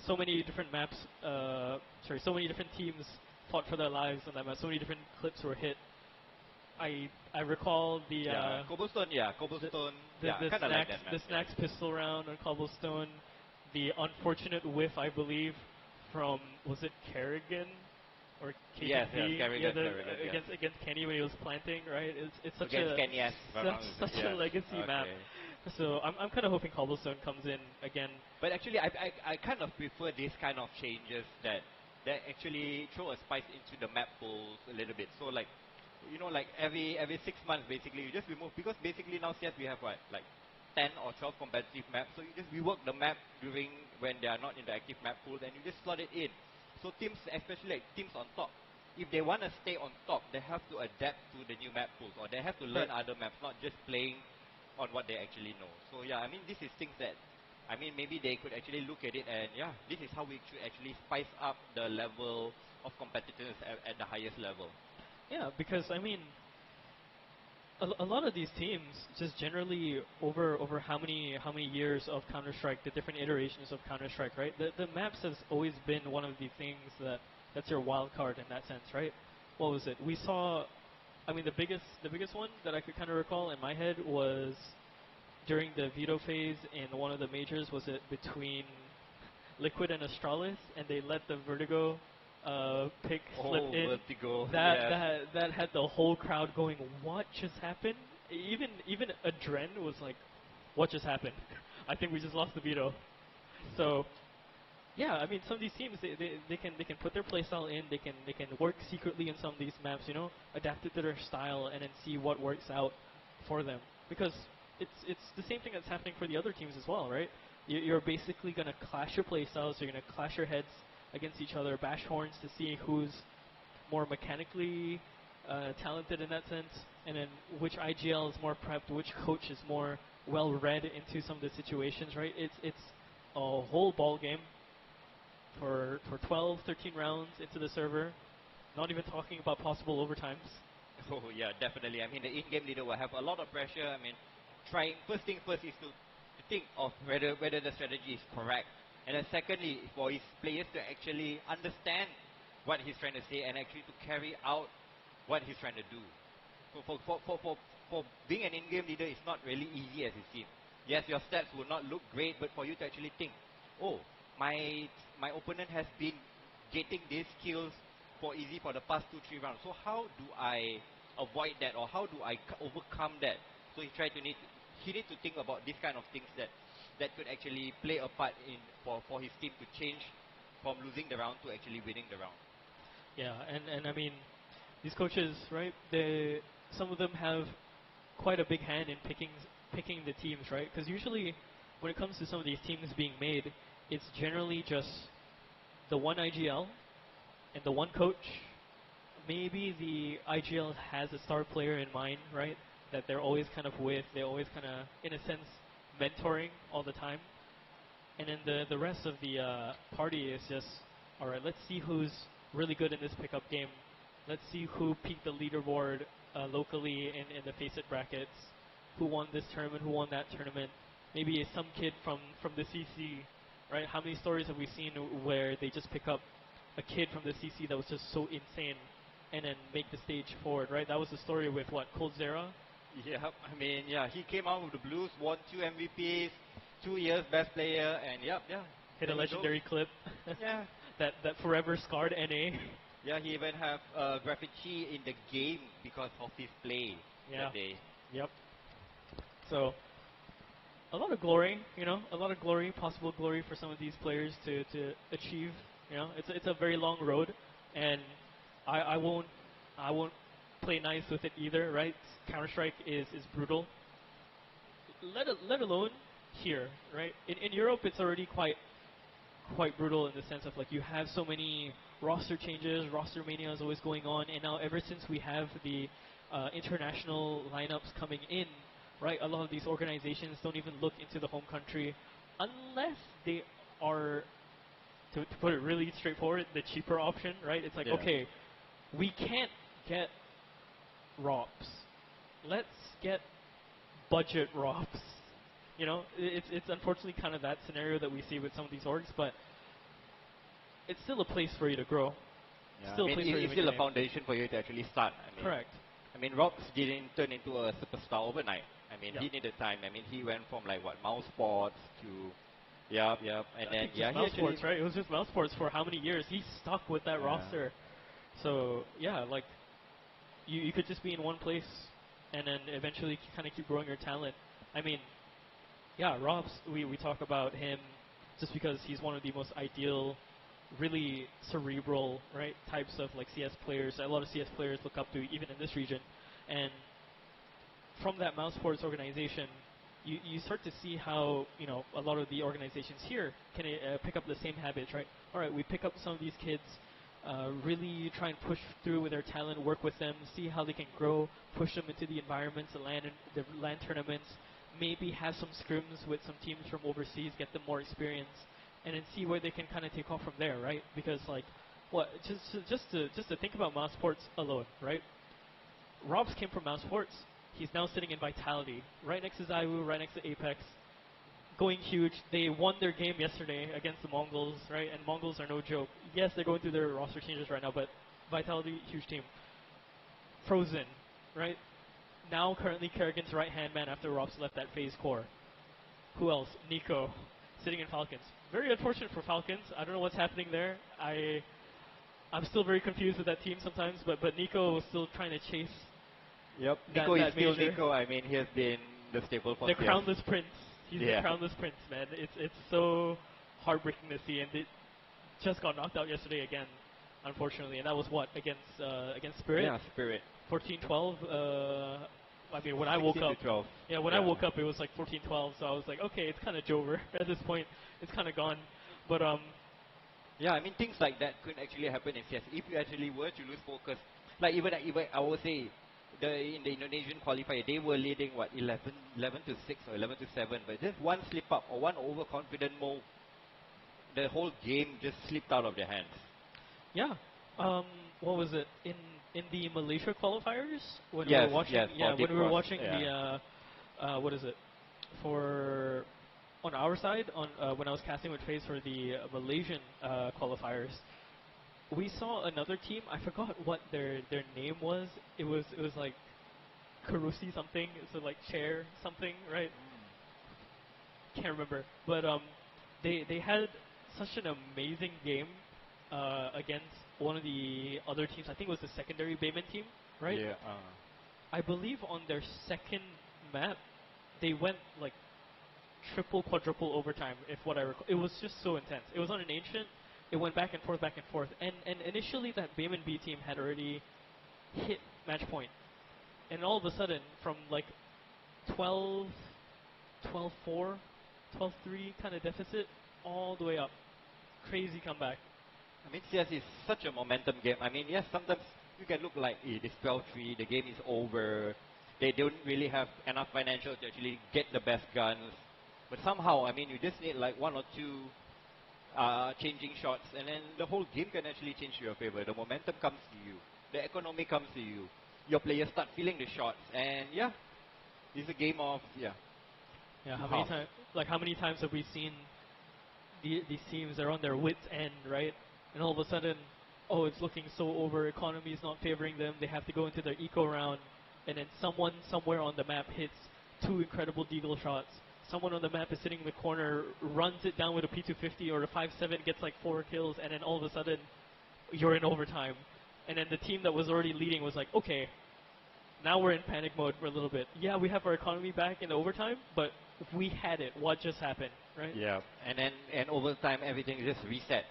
[SPEAKER 2] So many different maps, so many different teams fought for their lives on that map. So many different clips were hit. I recall the
[SPEAKER 3] Cobblestone,
[SPEAKER 2] the snacks pistol round on Cobblestone, the unfortunate whiff, I believe, from, was it Kerrigan or
[SPEAKER 3] Yes, yes,
[SPEAKER 2] KBP,
[SPEAKER 3] Kerrigan, Kerrigan, yes.
[SPEAKER 2] against Kenny when he was planting, right? It's such
[SPEAKER 3] Against
[SPEAKER 2] a
[SPEAKER 3] Kenny, yes, if I'm not
[SPEAKER 2] such
[SPEAKER 3] mistaken,
[SPEAKER 2] a
[SPEAKER 3] yes.
[SPEAKER 2] legacy map.
[SPEAKER 3] Okay.
[SPEAKER 2] So I'm kind of hoping Cobblestone comes in again.
[SPEAKER 3] But actually, I kind of prefer this kind of changes that actually throw a spice into the map pools a little bit. So like, you know, like every 6 months basically, you just remove, because basically now CS we have what, like 10 or 12 competitive maps. So you just rework the map during when they are not in the active map pool, and you just slot it in. So teams, especially like teams on top, if they want to stay on top, they have to adapt to the new map pools, or they have to learn other maps, not just playing on what they actually know. So yeah, I mean, this is things that, I mean, maybe they could actually look at it and yeah, this is how we should actually spice up the level of competitors at the highest level.
[SPEAKER 2] Yeah, because I mean, a lot of these teams just generally over how many years of Counter Strike, the different iterations of Counter Strike, right? The maps has always been one of the things that's your wild card in that sense, right? What was it? We saw, I mean, the biggest one that I could kind of recall in my head was during the veto phase in one of the majors. Was it between Liquid and Astralis, and they let the Vertigo pick slip in?
[SPEAKER 3] Vertigo.
[SPEAKER 2] That had the whole crowd going, what just happened? Even Adren was like, what just happened? I think we just lost the veto. So yeah, I mean, some of these teams they can put their playstyle in, they can work secretly in some of these maps, you know, adapt it to their style and then see what works out for them. Because it's the same thing that's happening for the other teams as well, right? You're basically gonna clash your playstyles, you're gonna clash your heads against each other, bash horns to see who's more mechanically talented in that sense, and then which IGL is more prepped, which coach is more well read into some of the situations, right? It's a whole ball game for 12, 13 rounds into the server, not even talking about possible overtimes.
[SPEAKER 3] Oh yeah, definitely. I mean, the in-game leader will have a lot of pressure. I mean, first thing first is to think of whether the strategy is correct, and then secondly, for his players to actually understand what he's trying to say and actually to carry out what he's trying to do. So for being an in-game leader, it's not really easy as it seems. Yes, your stats will not look great, but for you to actually think, oh, my opponent has been getting these kills for easy for the past 2-3 rounds. So how do I avoid that, or how do I overcome that? So he needs to think about these kind of things that could actually play a part in for his team to change from losing the round to actually winning the round.
[SPEAKER 2] Yeah, and I mean, these coaches, right? Some of them have quite a big hand in picking the teams, right? Because usually, when it comes to some of these teams being made, it's generally just the one IGL and the one coach. Maybe the IGL has a star player in mind, right? That they're always kind of with. They're always kind of, in a sense, mentoring all the time. And then the rest of the party is just, all right, let's see who's really good in this pickup game. Let's see who peaked the leaderboard locally in the Face It brackets. Who won this tournament? Who won that tournament? Maybe some kid from the CC, right? How many stories have we seen where they just pick up a kid from the CC that was just so insane and then make the stage forward, right? That was the story with what, Cold Zera?
[SPEAKER 3] Yeah, I mean, yeah, he came out with the Blues, won 2 MVPs, 2 years best player, and yeah.
[SPEAKER 2] Hit a legendary clip.
[SPEAKER 3] Yeah.
[SPEAKER 2] that forever scarred NA.
[SPEAKER 3] Yeah, he even have graffiti in the game because of his play that day.
[SPEAKER 2] Yep. So, a lot of glory, you know, possible glory for some of these players to achieve. You know, it's a very long road, and I won't play nice with it either, right? Counter-Strike is brutal. Let alone here, right? In Europe, it's already quite brutal in the sense of like you have so many roster changes, roster mania is always going on, and now ever since we have the international lineups coming in, right? A lot of these organizations don't even look into the home country unless they are, to put it really straightforward, the cheaper option, right? It's like, okay, we can't get ROPS. Let's get budget ROPS. You know, it's unfortunately kind of that scenario that we see with some of these orgs, but it's still a place for you to grow.
[SPEAKER 3] Yeah. It's still a foundation for you to actually start. I mean,
[SPEAKER 2] correct.
[SPEAKER 3] I mean, ROPS didn't turn into a superstar overnight. I mean, he needed time. I mean, he went from like mouse sports to, and then
[SPEAKER 2] mouse sports, right? It was just mouse sports for how many years? He stuck with that roster So yeah, like you could just be in one place and then eventually kind of keep growing your talent. I mean, yeah, Robs, we talk about him just because he's one of the most ideal, really cerebral, right, types of like CS players. A lot of CS players look up to, even in this region. And from that Mouse Sports organization, you start to see how, you know, a lot of the organizations here can pick up the same habits, right? All right, we pick up some of these kids, really try and push through with their talent, work with them, see how they can grow, push them into the environments, the LAN tournaments, maybe have some scrims with some teams from overseas, get them more experience, and then see where they can kind of take off from there, right? Because like, what just to think about Mouse Sports alone, right? Robs came from Mouse Sports. He's now sitting in Vitality, right next to Zaiwu, right next to Apex, going huge. They won their game yesterday against the Mongols, right? And Mongols are no joke. Yes, they're going through their roster changes right now, but Vitality, huge team. Frozen, right? Now currently Kerrigan's right-hand man after Robs left that phase core. Who else? Nico, sitting in Falcons. Very unfortunate for Falcons. I don't know what's happening there. I'm still very confused with that team sometimes, but Nico was still trying to chase.
[SPEAKER 3] Yep,
[SPEAKER 2] That
[SPEAKER 3] Nico is still
[SPEAKER 2] major.
[SPEAKER 3] Nico. I mean, he has been the staple for
[SPEAKER 2] The
[SPEAKER 3] CS.
[SPEAKER 2] crownless prince. He's the crownless prince, man. It's so heartbreaking to see, and it just got knocked out yesterday again, unfortunately. And that was what, against Spirit?
[SPEAKER 3] Yeah, Spirit.
[SPEAKER 2] 14-12. I mean, when I woke up,
[SPEAKER 3] 12.
[SPEAKER 2] yeah, when I woke up, it was like 14-12. So I was like, okay, it's kind of over at this point. It's kind of gone. But
[SPEAKER 3] yeah, I mean, things like that could actually happen in CS. If you actually were to lose focus, like even I would say, in the Indonesian qualifier, they were leading, what, 11 to 6 or 11 to 7, but just one slip up or one overconfident move, the whole game just slipped out of their hands.
[SPEAKER 2] Yeah. What was it in the Malaysia qualifiers when
[SPEAKER 3] Yes,
[SPEAKER 2] we were watching?
[SPEAKER 3] yes,
[SPEAKER 2] Yeah, when we were watching
[SPEAKER 3] yeah.
[SPEAKER 2] the what is it for on our side on when I was casting with FaZe for the Malaysian qualifiers. We saw another team. I forgot what their name was. It was like Karusi something. So like chair something, right? Can't remember. But they had such an amazing game against one of the other teams. I think it was the secondary Bayman team, right?
[SPEAKER 3] Yeah.
[SPEAKER 2] I believe on their second map, they went like triple, quadruple overtime. If what I recall, it was just so intense. It was on an ancient. It went back and forth, and initially that Bayman B team had already hit match point, and all of a sudden from like 12-4, 12-3 kind of deficit all the way up, crazy comeback.
[SPEAKER 3] I mean, CS is such a momentum game. I mean, yes, sometimes you can look like it is 12-3, the game is over. They don't really have enough financial to actually get the best guns, but somehow, I mean, you just need like one or two changing shots, and then the whole game can actually change to your favor. The momentum comes to you, the economy comes to you, your players start feeling the shots, and yeah, it's a game of
[SPEAKER 2] How many times have we seen these teams are on their wits' end, right? And all of a sudden, oh, it's looking so over. Economy is not favoring them. They have to go into their eco round, and then someone somewhere on the map hits 2 incredible deagle shots. Someone on the map is sitting in the corner, runs it down with a P250 or a 5.7, gets like 4 kills, and then all of a sudden, you're in overtime. And then the team that was already leading was like, okay, now we're in panic mode for a little bit. Yeah, we have our economy back in overtime, but if we had it, what just happened, right?
[SPEAKER 3] Yeah, and over time everything just resets.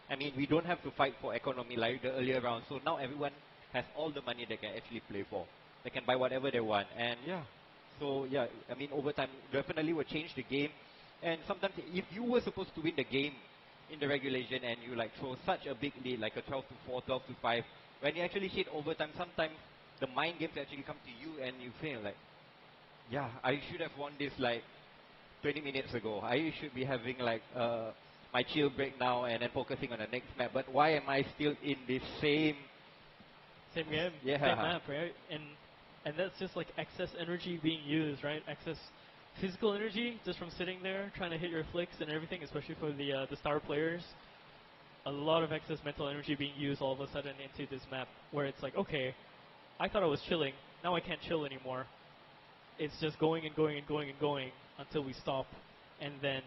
[SPEAKER 3] I mean, we don't have to fight for economy like the earlier round. So now everyone has all the money they can actually play for. They can buy whatever they want, and yeah. So yeah, I mean, overtime definitely will change the game. And sometimes if you were supposed to win the game in the regulation and you like throw such a big lead, like a 12-4, 12-5, when you actually hit overtime, sometimes the mind games actually come to you and you feel like, yeah, I should have won this like 20 minutes ago. I should be having like my chill break now and then focusing on the next map. But why am I still in this same
[SPEAKER 2] game,
[SPEAKER 3] yeah.
[SPEAKER 2] same map, right? And that's just like excess energy being used, right? Excess physical energy just from sitting there trying to hit your flicks and everything, especially for the star players. A lot of excess mental energy being used all of a sudden into this map, where it's like, okay, I thought I was chilling, now I can't chill anymore. It's just going and going and going and going until we stop, and then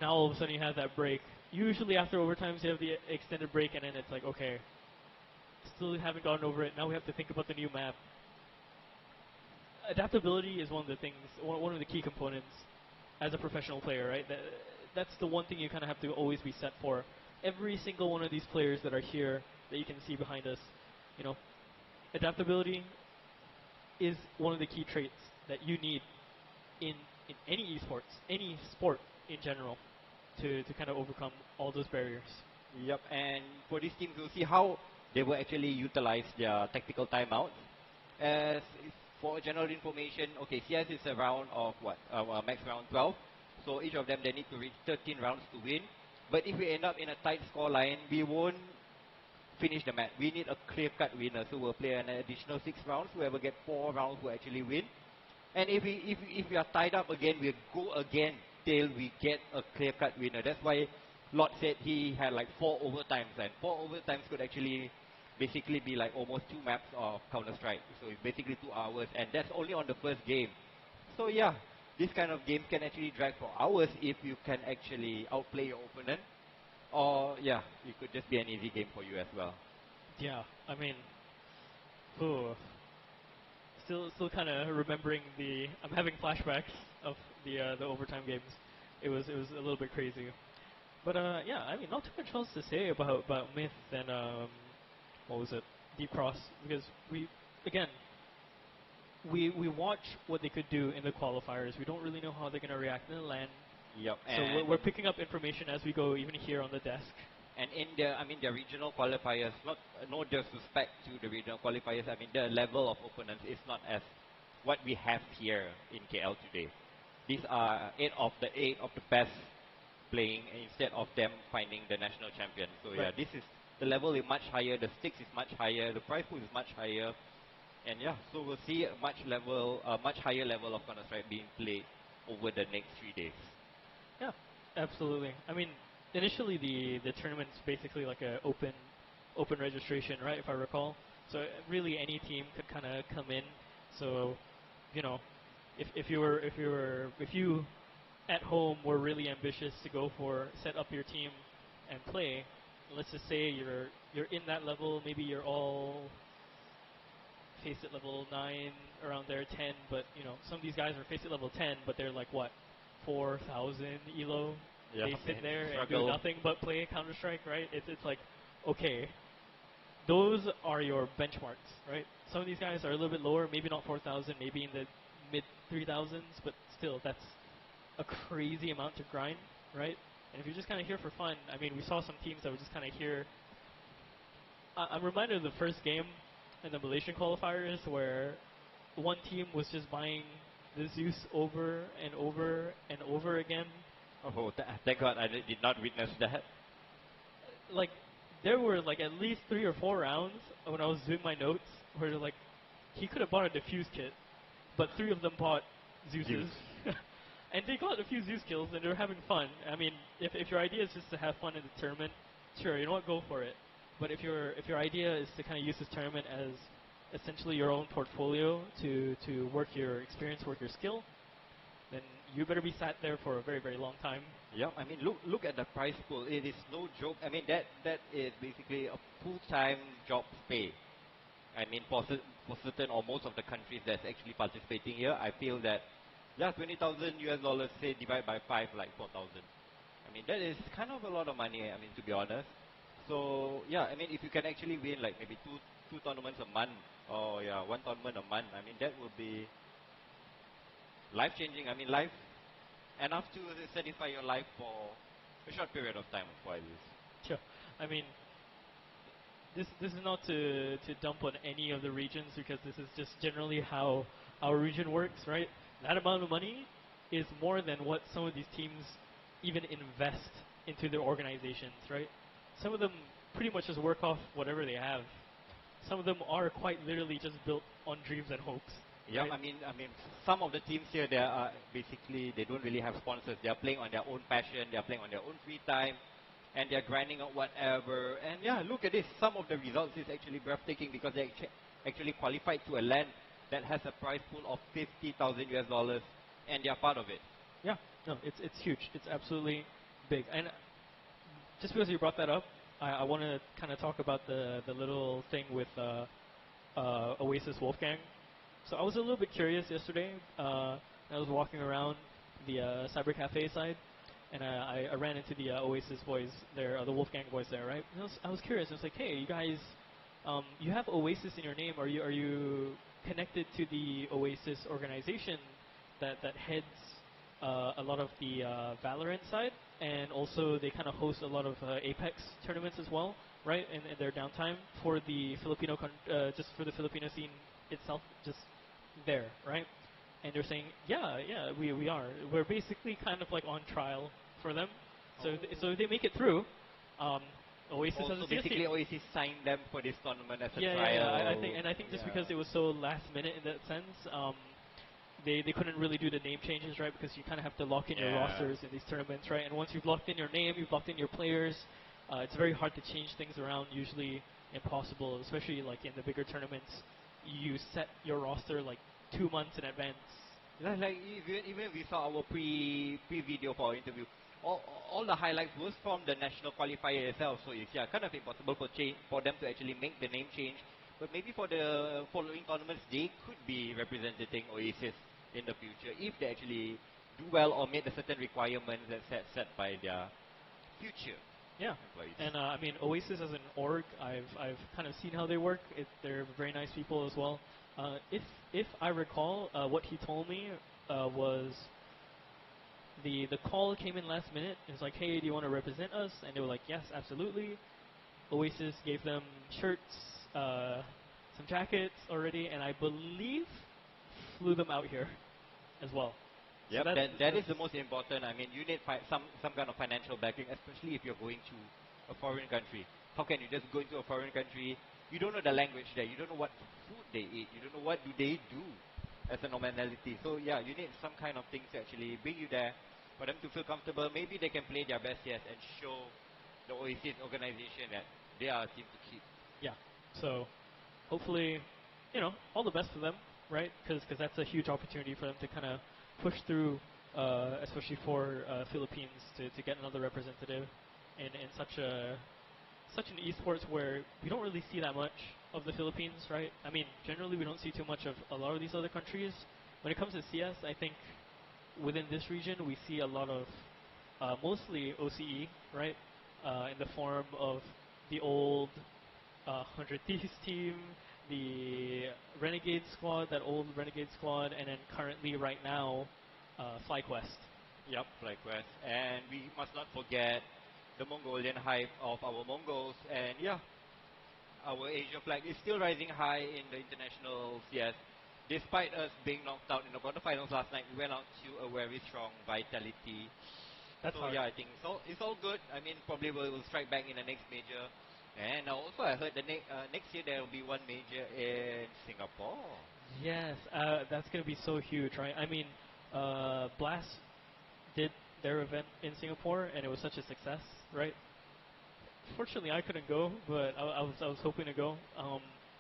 [SPEAKER 2] now all of a sudden you have that break, usually after overtimes you have the extended break, and then it's like, okay, still haven't gotten over it. Now we have to think about the new map. Adaptability is one of the things, one of the key components as a professional player, right? That's the one thing you kind of have to always be set for. Every single one of these players that are here that you can see behind us, you know, adaptability is one of the key traits that you need in any esports, any sport in general, to kind of overcome all those barriers.
[SPEAKER 3] Yep, and for these teams, we'll see how they will actually utilize their tactical timeouts. As for general information, okay, CS is a round of what? Max round 12. So each of them, they need to reach 13 rounds to win. But if we end up in a tight score line, we won't finish the match. We need a clear-cut winner. So we'll play an additional 6 rounds. Whoever gets 4 rounds will actually win. And if we are tied up again, we'll go again till we get a clear-cut winner. That's why Lord said he had like 4 overtimes. And 4 overtimes could actually basically be like almost 2 maps of Counter-Strike. So it's basically 2 hours. And that's only on the first game. So yeah, this kind of game can actually drag for hours if you can actually outplay your opponent. Or yeah, it could just be an easy game for you as well.
[SPEAKER 2] Yeah, I mean, still kind of remembering I'm having flashbacks of the overtime games. It was a little bit crazy. But yeah, I mean, not too much else to say about Myth and what was it, Deep Cross, because we watch what they could do in the qualifiers. We don't really know how they're going to react in the LAN.
[SPEAKER 3] Yep.
[SPEAKER 2] So we're picking up information as we go, even here on the desk.
[SPEAKER 3] And in the regional qualifiers, no disrespect to the regional qualifiers. I mean, the level of opponents is not as what we have here in KL today. These are 8 of the best playing instead of them finding the national champion. So yeah, this is the level is much higher. The stakes is much higher. The prize pool is much higher. And yeah, so we'll see a much higher level of Counter-Strike being played over the next 3 days.
[SPEAKER 2] Yeah, absolutely. I mean, initially the tournament's basically like a open registration, right? If I recall. So really any team could kind of come in. So, you know, if you at home were really ambitious to go for set up your team and play, let's just say you're in that level. Maybe you're all face at level 9, around there 10, but you know, some of these guys are face at level 10, but they're like what, 4,000 elo.
[SPEAKER 3] Yeah,
[SPEAKER 2] they sit there
[SPEAKER 3] struggle.
[SPEAKER 2] and do nothing but play Counter-Strike, right? It's like, okay, those are your benchmarks, right? Some of these guys are a little bit lower, maybe not 4,000, maybe in the mid 3,000s, but still, that's a crazy amount to grind, right? And if you're just kind of here for fun, I mean, we saw some teams that were just kind of here. I'm reminded of the first game in the Malaysian qualifiers where one team was just buying the Zeus over and over and over again.
[SPEAKER 3] Oh, thank God I did not witness that.
[SPEAKER 2] Like, there were like at least 3 or 4 rounds when I was doing my notes where like he could have bought a defuse kit, but 3 of them bought Zeus's. And they got a few Zeus kills and they were having fun. I mean, if your idea is just to have fun in the tournament, sure, you know what, go for it. But if your idea is to kind of use this tournament as essentially your own portfolio to work your experience, work your skill, then you better be sat there for a very, very long time.
[SPEAKER 3] Yeah, I mean, look at the prize pool. It is no joke. I mean, that is basically a full-time job pay. I mean, for certain or most of the countries that's actually participating here, I feel that, yeah, $20,000 say divide by 5, like 4,000. I mean, that is kind of a lot of money, I mean, to be honest. So, yeah, I mean, if you can actually win like maybe two tournaments a month, or yeah, 1 tournament a month, I mean, that would be life-changing. I mean, life enough to satisfy your life for a short period of time, for at least.
[SPEAKER 2] Sure. I mean, this is not to dump on any of the regions, because this is just generally how our region works, right? That amount of money is more than what some of these teams even invest into their organizations, right? Some of them pretty much just work off whatever they have. Some of them are quite literally just built on dreams and hopes.
[SPEAKER 3] Yeah,
[SPEAKER 2] right?
[SPEAKER 3] I mean, some of the teams here, they are basically, they don't really have sponsors. They are playing on their own passion. They are playing on their own free time, and they are grinding out whatever. And yeah, look at this. Some of the results is actually breathtaking because they actually qualified to a LAN that has a prize pool of $50,000, and they are part of it.
[SPEAKER 2] Yeah, no, it's huge. It's absolutely big. And just because you brought that up, I want to kind of talk about the little thing with Oasis Wolfgang. So I was a little bit curious yesterday. I was walking around the Cyber Cafe side, and I ran into the Oasis boys there, the Wolfgang boys there, right? And I was curious. I was like, hey, you guys, you have Oasis in your name. Are you connected to the Oasis organization that heads a lot of the Valorant side, and also they kind of host a lot of Apex tournaments as well, right? In their downtime for the Filipino, just for the Filipino scene itself, just there, right? And they're saying, yeah, we are. We're basically kind of like on trial for them. So so if they make it through, Oasis has a CS
[SPEAKER 3] basically
[SPEAKER 2] team.
[SPEAKER 3] Oasis signed them for this tournament as a
[SPEAKER 2] Yeah,
[SPEAKER 3] trial.
[SPEAKER 2] I think just because it was so last minute in that sense, they couldn't really do the name changes, right? Because you kind of have to lock in your rosters in these tournaments, right? And once you've locked in your name, you've locked in your players, it's very hard to change things around. Usually impossible, especially like in the bigger tournaments. You set your roster like 2 months in advance.
[SPEAKER 3] Like even we saw our pre-video for our interview, all the highlights was from the national qualifier itself. So it's kind of impossible for them to actually make the name change. But maybe for the following tournaments, they could be representing Oasis in the future if they actually do well or meet the certain requirements that set by their future.
[SPEAKER 2] Yeah,
[SPEAKER 3] employees.
[SPEAKER 2] and I mean Oasis as an org, I've kind of seen how they work. They're very nice people as well. If I recall, what he told me was the call came in last minute. It was like, hey, do you want to represent us? And they were like, yes, absolutely. Oasis gave them shirts, some jackets already, and I believe flew them out here as well.
[SPEAKER 3] Yep,
[SPEAKER 2] So
[SPEAKER 3] that is the most important. I mean, you need some kind of financial backing, especially if you're going to a foreign country. How can you just go into a foreign country? You don't know the language there. You don't know what food they eat. You don't know what do they do as a normality. So yeah, you need some kind of things to actually bring you there for them to feel comfortable. Maybe they can play their best, yes, and show the Oasis organization that they are a team to keep.
[SPEAKER 2] Yeah. So hopefully, all the best for them, right? Because that's a huge opportunity for them to kind of push through, especially for Philippines to get another representative in such an esports where we don't really see that much of the Philippines, right? I mean, generally we don't see too much of a lot of these other countries. When it comes to CS, I think within this region we see a lot of mostly OCE, right? In the form of the old 100 Thieves team, the Renegade squad, that old Renegade squad, and then currently right now, FlyQuest.
[SPEAKER 3] Yep, FlyQuest. And we must not forget the Mongolian hype of our Mongols. And yeah, our Asia flag is still rising high in the international CS. Despite us being knocked out in the quarterfinals last night, we went out to a very strong vitality.
[SPEAKER 2] That's hard.
[SPEAKER 3] Yeah, I think it's all good. I mean, probably we'll strike back in the next major. And also, I heard the next year there will be one major in Singapore.
[SPEAKER 2] Yes, that's going to be so huge, right? I mean, Blast did their event in Singapore, and it was such a success, right? Fortunately, I couldn't go, but I was hoping to go.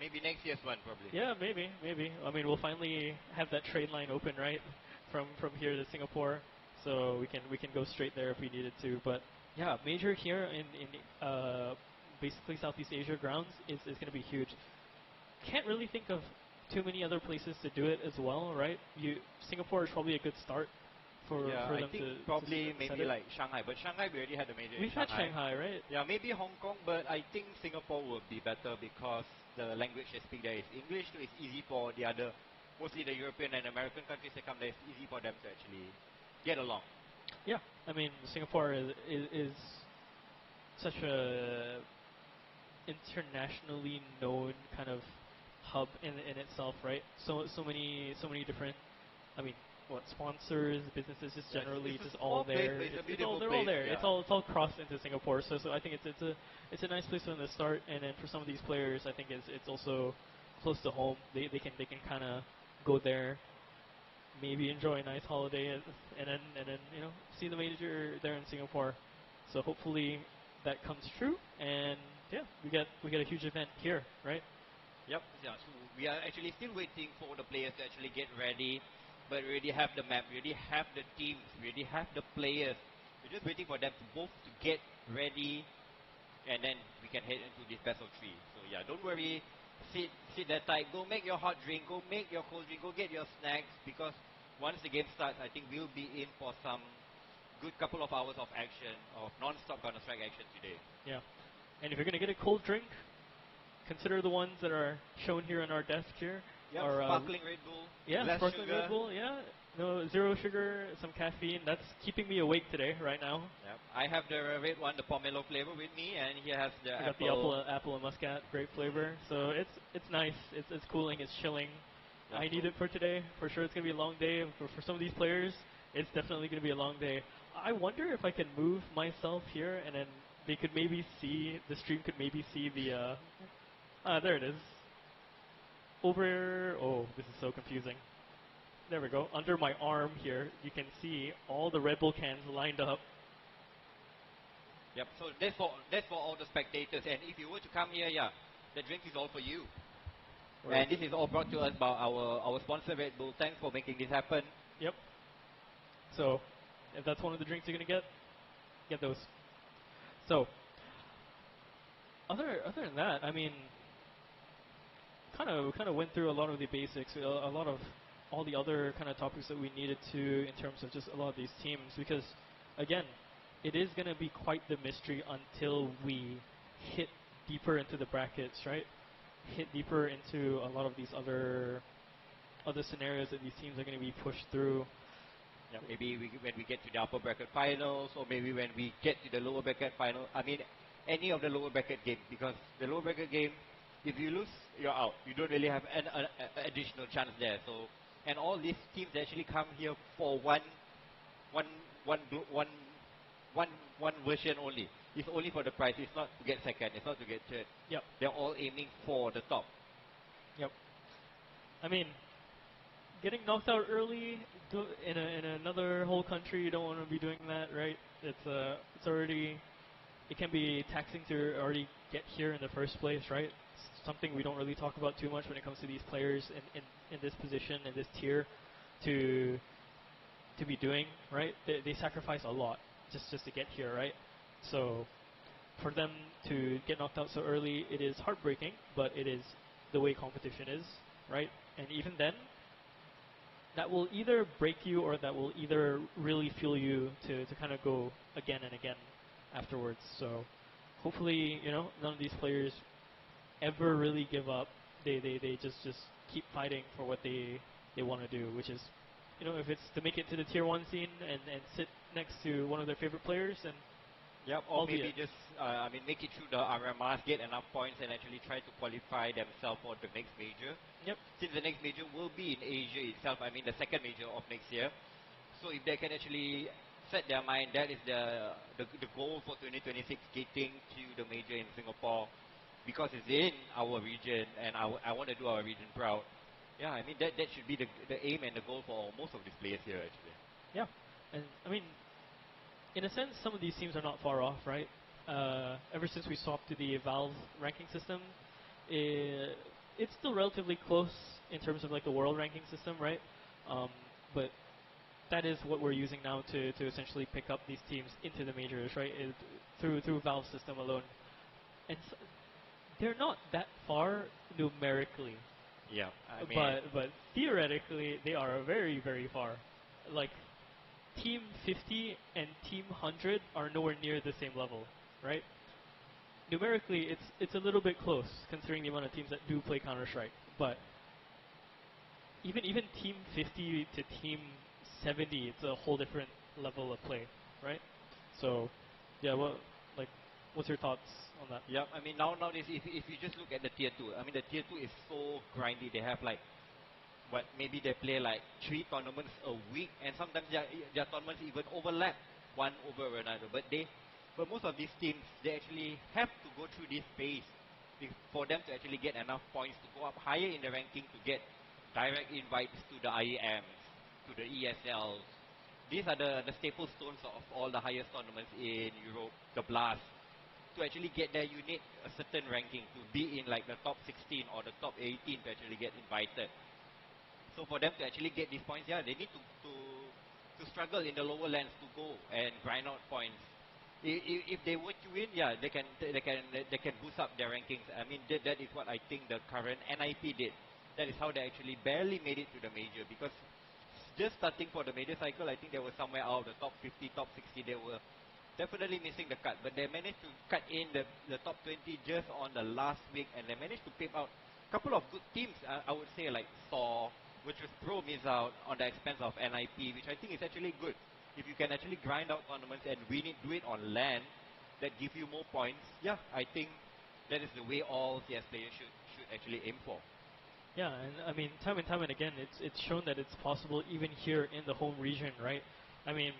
[SPEAKER 3] Maybe next year's one, probably.
[SPEAKER 2] Yeah, maybe. I mean, we'll finally have that train line open, right, from here to Singapore, so we can go straight there if we needed to. But yeah, major here in basically Southeast Asia grounds is going to be huge. Can't really think of too many other places to do it as well, right? Singapore is probably a good start for them
[SPEAKER 3] I think
[SPEAKER 2] to
[SPEAKER 3] probably maybe
[SPEAKER 2] it.
[SPEAKER 3] like Shanghai, but Shanghai we already had a major.
[SPEAKER 2] We've had Shanghai, right?
[SPEAKER 3] Yeah, maybe Hong Kong, but I think Singapore will be better because the language they speak there is English, so it's easy for the other, mostly the European and American countries that come there. It's easy for them to actually get along.
[SPEAKER 2] Yeah, I mean Singapore is such a internationally known kind of hub in itself, right? So many different, I mean, sponsors, businesses, just generally just all there. They're all there.
[SPEAKER 3] Yeah.
[SPEAKER 2] It's all crossed into Singapore. So I think it's a nice place for them to start. And then for some of these players, I think it's also close to home. They can kind of go there, maybe enjoy a nice holiday, and then see the major there in Singapore. So hopefully that comes true. And yeah, we get a huge event here, right?
[SPEAKER 3] Yep. Yeah. So we are actually still waiting for the players to actually get ready. But we already have the map, we already have the teams, we already have the players. We're just waiting for them to both to get ready, and then we can head into this best of 3. So yeah, don't worry, sit there tight, go make your hot drink, go make your cold drink, go get your snacks, because once the game starts, I think we'll be in for some good couple of hours of action, of non-stop Counter-Strike action today.
[SPEAKER 2] Yeah. And if you're going to get a cold drink, consider the ones that are shown here on our desk here.
[SPEAKER 3] Yeah,
[SPEAKER 2] Or,
[SPEAKER 3] sparkling Red Bull,
[SPEAKER 2] yeah,
[SPEAKER 3] less
[SPEAKER 2] sparkling
[SPEAKER 3] sugar.
[SPEAKER 2] Red Bull, yeah. No, zero sugar, some caffeine. That's keeping me awake today, right now.
[SPEAKER 3] Yep. I have the red one, the pomelo flavor with me, and he has the
[SPEAKER 2] I got the apple and muscat, great flavor. So it's nice. It's cooling. It's chilling.
[SPEAKER 3] Yep.
[SPEAKER 2] I need it for today. For sure, it's gonna be a long day. For some of these players, it's definitely gonna be a long day. I wonder if I can move myself here, and then they could maybe see the stream. Could maybe see the. There it is. Over. Oh, this is so confusing. There we go. Under my arm here, you can see all the Red Bull cans lined up.
[SPEAKER 3] Yep. So that's for all the spectators. And if you were to come here, yeah, the drink is all for you. Right. And this is all brought to us by our sponsor Red Bull. Thanks for making this happen.
[SPEAKER 2] Yep. So, if that's one of the drinks you're gonna get those. So, other than that, I mean, kind of went through a lot of the basics, a lot of all the other kind of topics that we needed to in terms of just a lot of these teams, because again, it is going to be quite the mystery until we hit deeper into the brackets, right? Hit deeper into a lot of these other scenarios that these teams are going to be pushed through.
[SPEAKER 3] Yeah, maybe when we get to the upper bracket finals, or maybe when we get to the lower bracket final. I mean, any of the lower bracket games, because the lower bracket game, if you lose, you're out. You don't really have an additional chance there. So, and all these teams actually come here for one version only. It's only for the prize. It's not to get second. It's not to get third.
[SPEAKER 2] Yep.
[SPEAKER 3] They're all aiming for the top.
[SPEAKER 2] Yep. I mean, getting knocked out early in another whole country, you don't want to be doing that, right? It's already, it can be taxing to already get here in the first place, right? It's something we don't really talk about too much when it comes to these players in this position, in this tier, to be doing, right? They sacrifice a lot just to get here, right? So for them to get knocked out so early, it is heartbreaking, but it is the way competition is, right? And even then, that will either break you or that will either really fuel you to kind of go again and again afterwards. So hopefully, none of these players ever really give up. They just keep fighting for what they want to do, which is, if it's to make it to the tier 1 scene and sit next to one of their favorite players, and
[SPEAKER 3] yep, or maybe just make it through the RMRs, get enough points, and actually try to qualify themselves for the next major.
[SPEAKER 2] Yep.
[SPEAKER 3] Since the next major will be in Asia itself, the second major of next year. So if they can actually set their mind, that is the goal for 2026, getting to the major in Singapore, because it's in our region, and I want to do our region proud. Yeah, that should be the aim and the goal for most of these players here, actually.
[SPEAKER 2] Yeah, and in a sense, some of these teams are not far off, right? Ever since we swapped to the Valve ranking system, it's still relatively close in terms of like the world ranking system, right? But that is what we're using now to essentially pick up these teams into the majors, right? Through Valve system alone, and they're not that far numerically.
[SPEAKER 3] Yeah,
[SPEAKER 2] but theoretically they are very, very far. Like Team 50 and Team 100 are nowhere near the same level, right? Numerically, it's a little bit close considering the amount of teams that do play Counter-Strike. But even Team 50 to Team 70, it's a whole different level of play, right? So, yeah, what's your thoughts on that?
[SPEAKER 3] Yeah, nowadays, if you just look at the tier 2, the tier 2 is so grindy. They have maybe they play 3 tournaments a week, and sometimes their tournaments even overlap one over another. But most of these teams, they actually have to go through this phase for them to actually get enough points to go up higher in the ranking, to get direct invites to the IEMs, to the ESLs. These are the staple stones of all the highest tournaments in Europe, the Blast. To actually get there, you need a certain ranking to be in the top 16 or the top 18 to actually get invited. So for them to actually get these points, yeah, they need to struggle in the lower lands to go and grind out points. If they were to win, yeah, they can boost up their rankings. I mean, that is what I think the current NIP did. That is how they actually barely made it to the major, because just starting for the major cycle, I think they were somewhere out of the top 50, top 60. They were definitely missing the cut, but they managed to cut in the top 20 just on the last week, and they managed to pimp out a couple of good teams. I would say like Saw, which was pro miss out on the expense of NIP, which I think is actually good. If you can actually grind out tournaments and win it, do it on land, that give you more points. Yeah, I think that is the way all CS players should actually aim for.
[SPEAKER 2] Yeah, and I mean, time and time and again, it's shown that it's possible even here in the home region, right? I mean,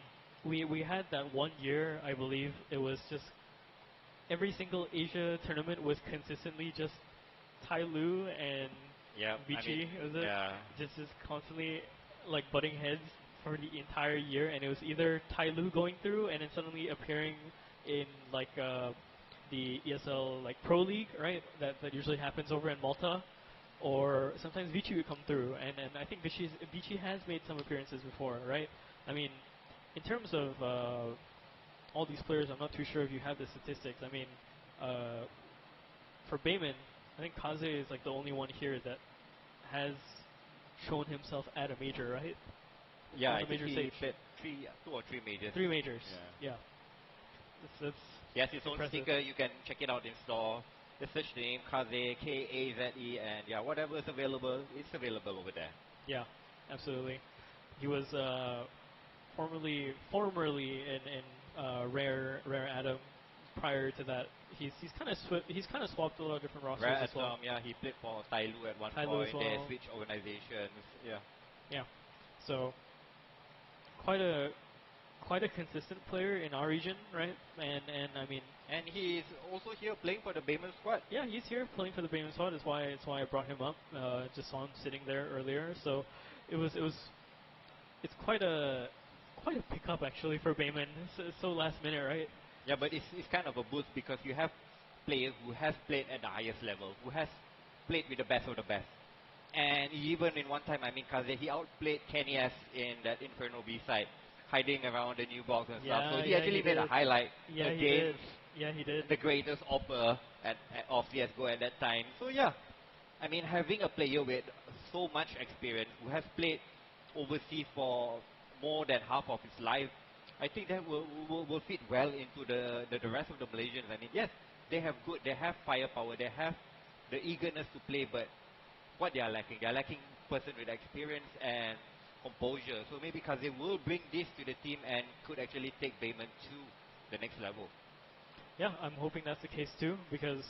[SPEAKER 2] we had that one year, I believe, it was just every single Asia tournament was consistently just Tai Lu and
[SPEAKER 3] Yeah,
[SPEAKER 2] Vichy, was it?
[SPEAKER 3] yeah.
[SPEAKER 2] Just constantly like butting heads for the entire year, and it was either Tai Lu going through and then suddenly appearing in like the ESL like Pro League, right? That usually happens over in Malta, or sometimes Vichy would come through, and I think Vichy has made some appearances before, right? I mean, in terms of all these players, I'm not too sure if you have the statistics. I mean, for Bayman, I think Kaze is like the only one here that has shown himself at a major, right?
[SPEAKER 3] Yeah,
[SPEAKER 2] On
[SPEAKER 3] I
[SPEAKER 2] the
[SPEAKER 3] think
[SPEAKER 2] major
[SPEAKER 3] he
[SPEAKER 2] stage.
[SPEAKER 3] played 2 or 3 majors.
[SPEAKER 2] 3 majors.
[SPEAKER 3] Yeah.
[SPEAKER 2] Yeah. That's
[SPEAKER 3] He has his own
[SPEAKER 2] impressive.
[SPEAKER 3] sticker. You can check it out in store. Just search the name Kaze, Kaze, and yeah, whatever is available, it's available over there.
[SPEAKER 2] Yeah, absolutely. He was formerly in Rare Atom. Prior to that, he's kind of swapped a lot of different rosters
[SPEAKER 3] Rare
[SPEAKER 2] as well.
[SPEAKER 3] Atom, yeah, he played for Tai Lu at one
[SPEAKER 2] Tai Lu
[SPEAKER 3] point.
[SPEAKER 2] as
[SPEAKER 3] They
[SPEAKER 2] well.
[SPEAKER 3] switched organizations. Yeah.
[SPEAKER 2] Yeah, so quite a consistent player in our region, right? And I mean,
[SPEAKER 3] And he's also here playing for the Bayman squad.
[SPEAKER 2] yeah, he's here playing for the Bayman squad. That's why I brought him up. Just saw him sitting there earlier, so it's quite a pickup actually for Bayman. It's so last minute, right?
[SPEAKER 3] Yeah, but it's kind of a boost because you have players who has played at the highest level, who has played with the best of the best. And even in one time, I mean, Kaze, he outplayed Kenny S in that Inferno B side, hiding around the new box and stuff. So he actually made a highlight
[SPEAKER 2] Yeah, he did.
[SPEAKER 3] against
[SPEAKER 2] Yeah, he did.
[SPEAKER 3] the greatest offer of CSGO at that time. So yeah, I mean, having a player with so much experience who has played overseas for more than half of his life, I think that will fit well into the rest of the Malaysians. I mean, yes, they have firepower, they have the eagerness to play, but what they're lacking person with experience and composure. So maybe Kaze will bring this to the team and could actually take Bayman to the next level.
[SPEAKER 2] Yeah, I'm hoping that's the case too, because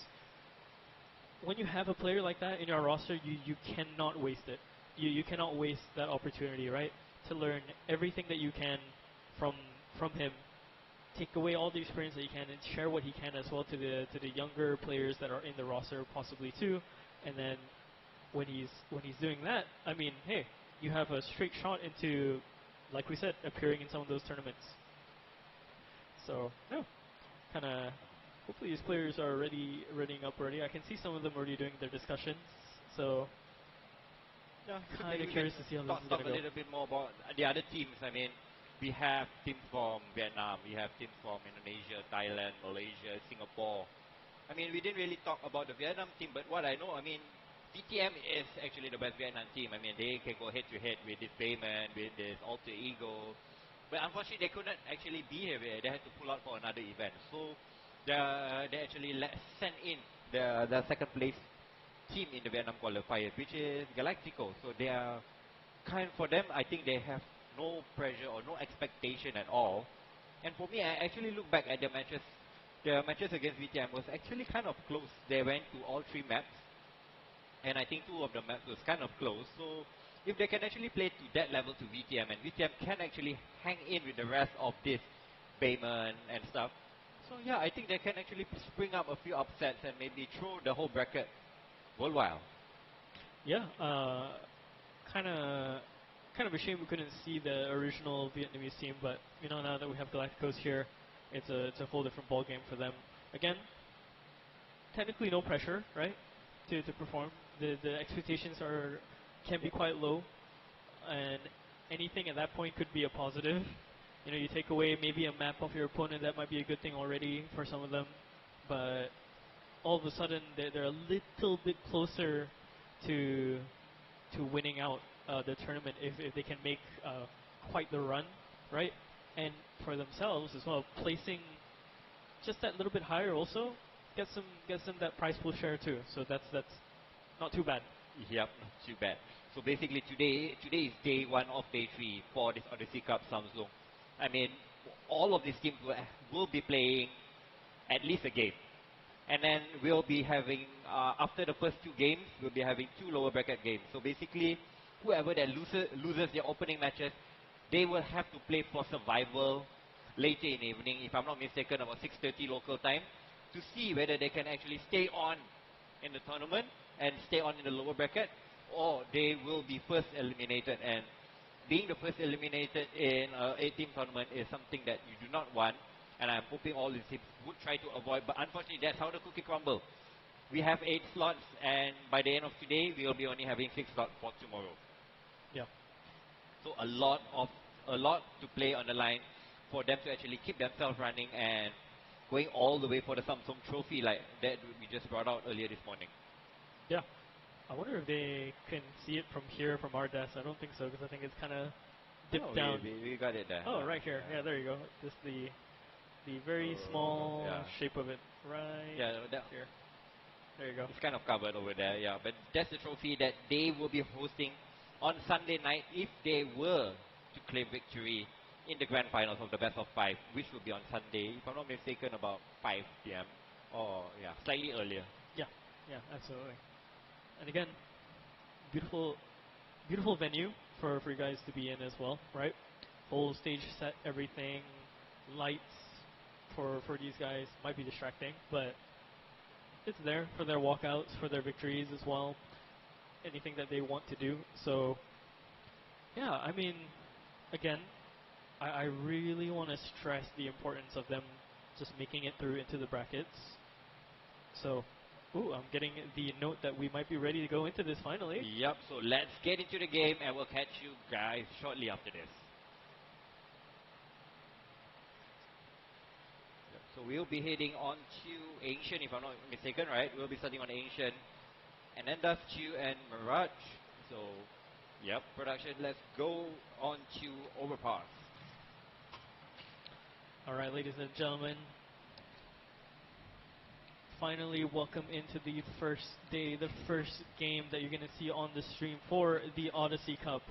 [SPEAKER 2] when you have a player like that in your roster, you cannot waste it. You cannot waste that opportunity, right? To learn everything that you can from him, take away all the experience that you can, and share what he can as well to the younger players that are in the roster possibly too. And then when he's doing that, I mean, hey, you have a straight shot into, like we said, appearing in some of those tournaments. So yeah, kind of. Hopefully these players are readying up already. I can see some of them already doing their discussions. So
[SPEAKER 3] Yeah,
[SPEAKER 2] kind of curious to see how this is
[SPEAKER 3] talk
[SPEAKER 2] going to
[SPEAKER 3] a
[SPEAKER 2] go.
[SPEAKER 3] little bit more about the other teams. I mean, we have teams from Vietnam, we have teams from Indonesia, Thailand, Malaysia, Singapore. I mean, we didn't really talk about the Vietnam team, but what I know, I mean, VTM is actually the best Vietnam team. I mean, they can go head to head with this Bayman, with this Alter Ego. But unfortunately, they couldn't actually be here. They had to pull out for another event. So they actually sent in the second place team in the Vietnam qualifiers, which is Galactico. So they are for them, I think they have no pressure or no expectation at all. And for me, I actually look back at the matches. The matches against VTM was actually kind of close. They went to all 3 maps, and I think 2 of the maps was kind of close. So if they can actually play to that level to VTM, and VTM can actually hang in with the rest of this Bayman and stuff, so yeah, I think they can actually spring up a few upsets and maybe throw the whole bracket worldwide.
[SPEAKER 2] Yeah, kind of a shame we couldn't see the original Vietnamese team, but you know, now that we have Galacticos here, it's a whole different ball game for them. Again, technically no pressure, right, to perform. The expectations can be quite low, and anything at that point could be a positive. You know, you take away maybe a map of your opponent, that might be a good thing already for some of them. But all of a sudden, they're a little bit closer to winning out the tournament if they can make quite the run, right? And for themselves as well, placing just that little bit higher also gets them that prize pool share too. So that's not too bad.
[SPEAKER 3] Yep, not too bad. So basically today is day 1 of day 3 for this Odyssey Cup Samsung. I mean, all of these teams will be playing at least a game. And then we'll be having, after the first 2 games, we'll be having 2 lower bracket games. So basically, whoever that loses their opening matches, they will have to play for survival later in the evening, if I'm not mistaken, about 6:30 local time, to see whether they can actually stay on in the tournament and stay on in the lower bracket, or they will be first eliminated. And being the first eliminated in an 8-team tournament is something that you do not want, and I'm hoping all these teams would try to avoid, but unfortunately that's how the cookie crumble. We have 8 slots, and by the end of today we will be only having 6 slots for tomorrow.
[SPEAKER 2] Yeah.
[SPEAKER 3] So a lot to play on the line for them to actually keep themselves running and going all the way for the Samsung trophy like that we just brought out earlier this morning.
[SPEAKER 2] Yeah. I wonder if they can see it from here, from our desk. I don't think so, because I think it's kind of dipped down.
[SPEAKER 3] We got it there.
[SPEAKER 2] Oh, right here. Yeah, there you go. Just the very small shape of it. Right here. There you go.
[SPEAKER 3] It's kind of covered over there, yeah. But that's the trophy that they will be hosting on Sunday night if they were to claim victory in the grand finals of the best of 5, which will be on Sunday, if I'm not mistaken, about 5 p.m. or slightly earlier.
[SPEAKER 2] Yeah, absolutely. And again, beautiful venue for you guys to be in as well, right? Full stage set, everything, lights for these guys might be distracting, but it's there for their walkouts, for their victories as well. Anything that they want to do. So, yeah, I mean, again, I really want to stress the importance of them just making it through into the brackets. So, I'm getting the note that we might be ready to go into this finally.
[SPEAKER 3] Yep, so let's get into the game and we'll catch you guys shortly after this. So we'll be heading on to Ancient, if I'm not mistaken, right? We'll be starting on Ancient. And then Dust Chew and Mirage. So, yep, production, let's go on to Overpass.
[SPEAKER 2] Alright, ladies and gentlemen. Finally, welcome into the first day, the first game that you're going to see on the stream for the Odyssey Cup.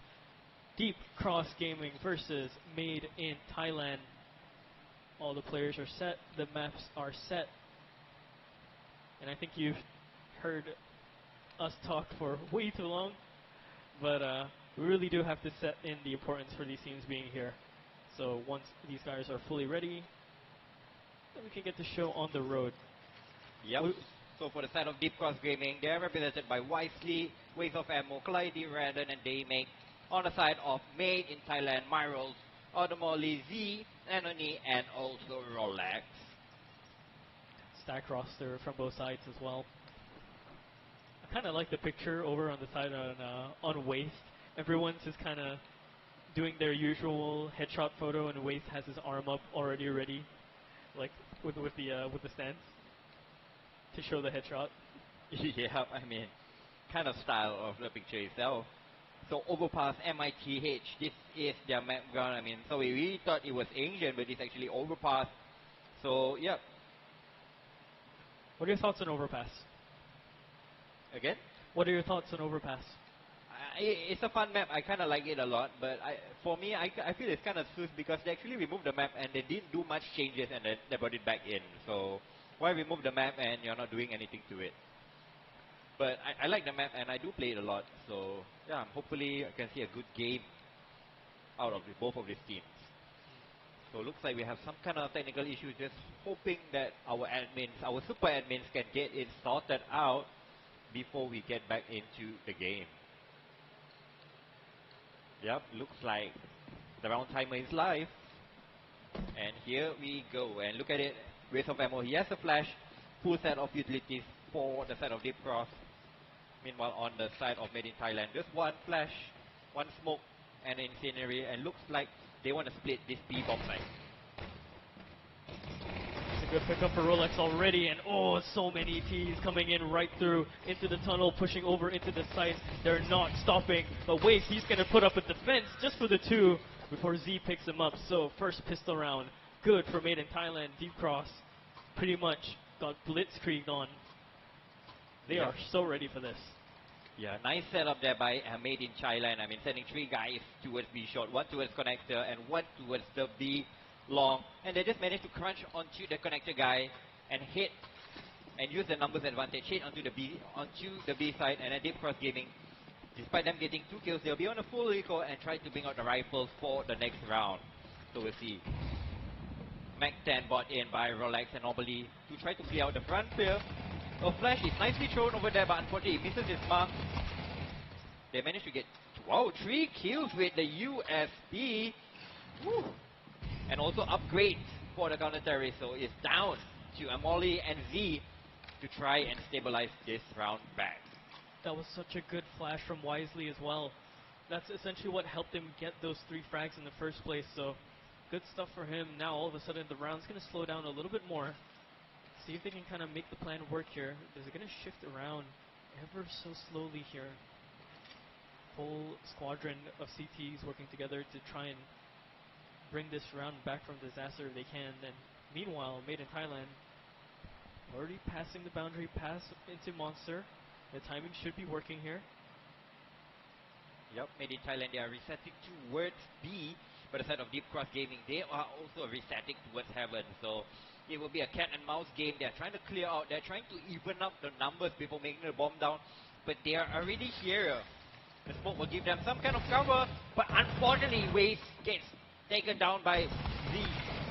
[SPEAKER 2] Deep Cross Gaming versus Made in Thailand. All the players are set, the maps are set. And I think you've heard us talk for way too long, but we really do have to set in the importance for these teams being here. So once these guys are fully ready, then we can get the show on the road.
[SPEAKER 3] Yep. So for the side of Deep Cross Gaming, they are represented by Wisely, Ways of Ammo, Clyde, Randon, and Daymake. On the side of Made in Thailand, Myrals, Automoli, Z, Anony, and also Rolex.
[SPEAKER 2] Stack roster from both sides as well. I kind of like the picture over on the side on Waste. Everyone's just kind of doing their usual headshot photo, and Waste has his arm up already ready, like with the stance to show the headshot.
[SPEAKER 3] Yeah, I mean, kind of style of the picture itself. So Overpass MITH, this is their map ground. I mean, so we really thought it was Asian, but it's actually Overpass. So, yeah.
[SPEAKER 2] What are your thoughts on Overpass?
[SPEAKER 3] Again?
[SPEAKER 2] What are your thoughts on Overpass?
[SPEAKER 3] It's a fun map. I kind of like it a lot, but for me, I feel it's kind of sus because they actually removed the map and they didn't do much changes and then they brought it back in. So why remove the map and you're not doing anything to it? But I like the map and I do play it a lot. So yeah, hopefully I can see a good game out of both of these teams. So it looks like we have some kind of technical issue. Just hoping that our admins, our super admins, can get it sorted out before we get back into the game. Yep, looks like the round timer is live. And here we go. And look at it. Waste of Ammo. He has a flash. Full set of utilities for the side of Deep Cross. Meanwhile, on the side of Made in Thailand, just one flash, one smoke, and incendiary. And looks like they want to split this B bomb site.
[SPEAKER 2] It's a good pickup for Rolex already, and oh, so many Ts coming in right through into the tunnel, pushing over into the site. They're not stopping, but wait, he's going to put up a defense just for the 2 before Z picks him up. So first pistol round, good for Made in Thailand. Deep Cross pretty much got blitzkrieged on. They are so ready for this.
[SPEAKER 3] Yeah, nice setup there by Made in Thailand. I mean, sending 3 guys towards B short, 1 towards connector, and 1 towards the B long. And they just managed to crunch onto the connector guy and hit and use the numbers advantage, hit onto the B side, and then Deep Cross Gaming, despite them getting 2 kills, they'll be on a full recall and try to bring out the rifles for the next round. So we'll see. Mac 10 bought in by Rolex and Nobly to try to clear out the front clear. A flash is nicely thrown over there, but unfortunately it misses his mark. They managed to get 3 kills with the USB. Woo. And also upgrades for the counter terrorist, so it's down to Amoli and Z to try and stabilize this round back.
[SPEAKER 2] That was such a good flash from Wisely as well. That's essentially what helped him get those 3 frags in the first place, so good stuff for him. Now all of a sudden the round's going to slow down a little bit more. See if they can kind of make the plan work here. They're going to shift around ever so slowly here. Whole squadron of CTs working together to try and bring this round back from disaster if they can. And meanwhile, Made in Thailand already passing the boundary pass into Monster. The timing should be working here.
[SPEAKER 3] Yep, Made in Thailand, they are resetting towards B. But aside of Deep Cross Gaming, they are also resetting towards Heaven. So it will be a cat and mouse game. They're trying to clear out. They're trying to even up the numbers before making the bomb down. But they are already here. The smoke will give them some kind of cover. But unfortunately, Waze gets taken down by Z.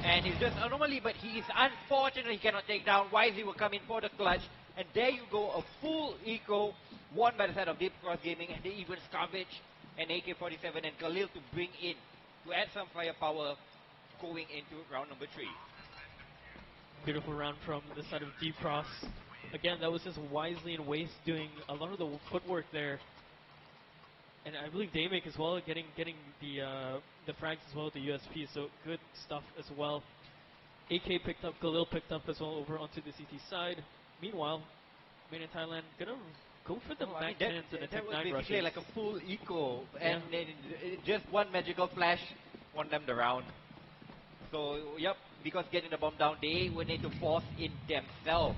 [SPEAKER 3] And he's just anomaly, but he is unfortunately cannot take down. YZ will come in for the clutch. And there you go, a full eco. Won by the side of Deep Cross Gaming. And they even Scavenge and AK-47 and Khalil to bring in, to add some firepower going into round number 3.
[SPEAKER 2] Beautiful round from the side of Deep Cross. Again, that was just Wisely and Waste doing a lot of the footwork there. And I believe Daymake as well, getting the frags as well with the USP, so good stuff as well. AK picked up, Khalil picked up as well over onto the CT side. Meanwhile, Made in Thailand gonna go for the Mac 10s and the Tech 9 rushes.
[SPEAKER 3] Basically like a full eco, and then just one magical flash won them the round. So, yep, because getting the bomb down, they will need to force in themselves.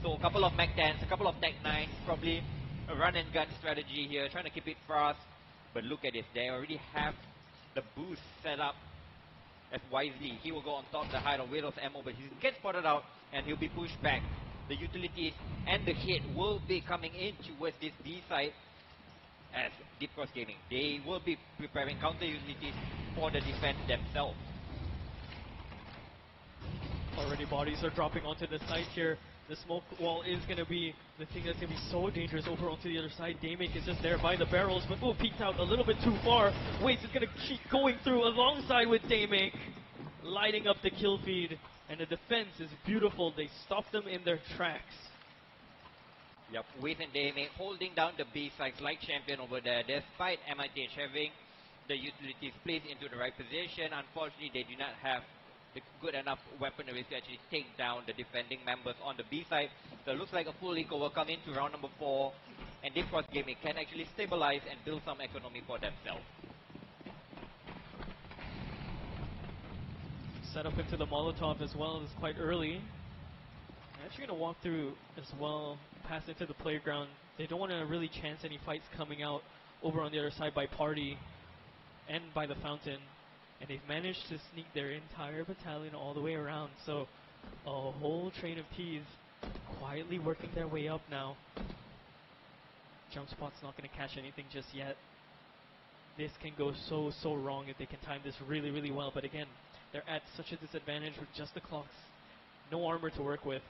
[SPEAKER 3] So, a couple of Mac 10s, a couple of Tech 9s, probably a run and gun strategy here, trying to keep it fast. But look at this, they already have the boost set up as Wisely. He will go on top the height of Widow's ammo, but he gets spotted out and he'll be pushed back. The utilities and the hit will be coming in towards this B side as Deep Cross Gaming. They will be preparing counter utilities for the defense themselves.
[SPEAKER 2] Already bodies are dropping onto the side here. The smoke wall is going to be the thing that's going to be so dangerous over onto the other side. Daymake is just there by the barrels, but peeked out a little bit too far. Waits is going to keep going through alongside with Daymake, lighting up the kill feed. And the defense is beautiful. They stop them in their tracks.
[SPEAKER 3] Yep, Waze and Daymake holding down the B sides like champion over there, despite MITH having the utilities placed into the right position. Unfortunately, they do not have the good enough weaponry to actually take down the defending members on the B side. So it looks like a full eco will come into round number 4, and Deep Cross Gaming can actually stabilize and build some economy for themselves.
[SPEAKER 2] Set up into the Molotov as well is quite early. I'm actually going to walk through as well, pass into the playground. They don't want to really chance any fights coming out over on the other side by Party and by the Fountain. And they've managed to sneak their entire battalion all the way around. So a whole train of T's quietly working their way up now. Jump spot's not going to catch anything just yet. This can go so wrong if they can time this really, really well. But again, they're at such a disadvantage with just the clocks. No armor to work with.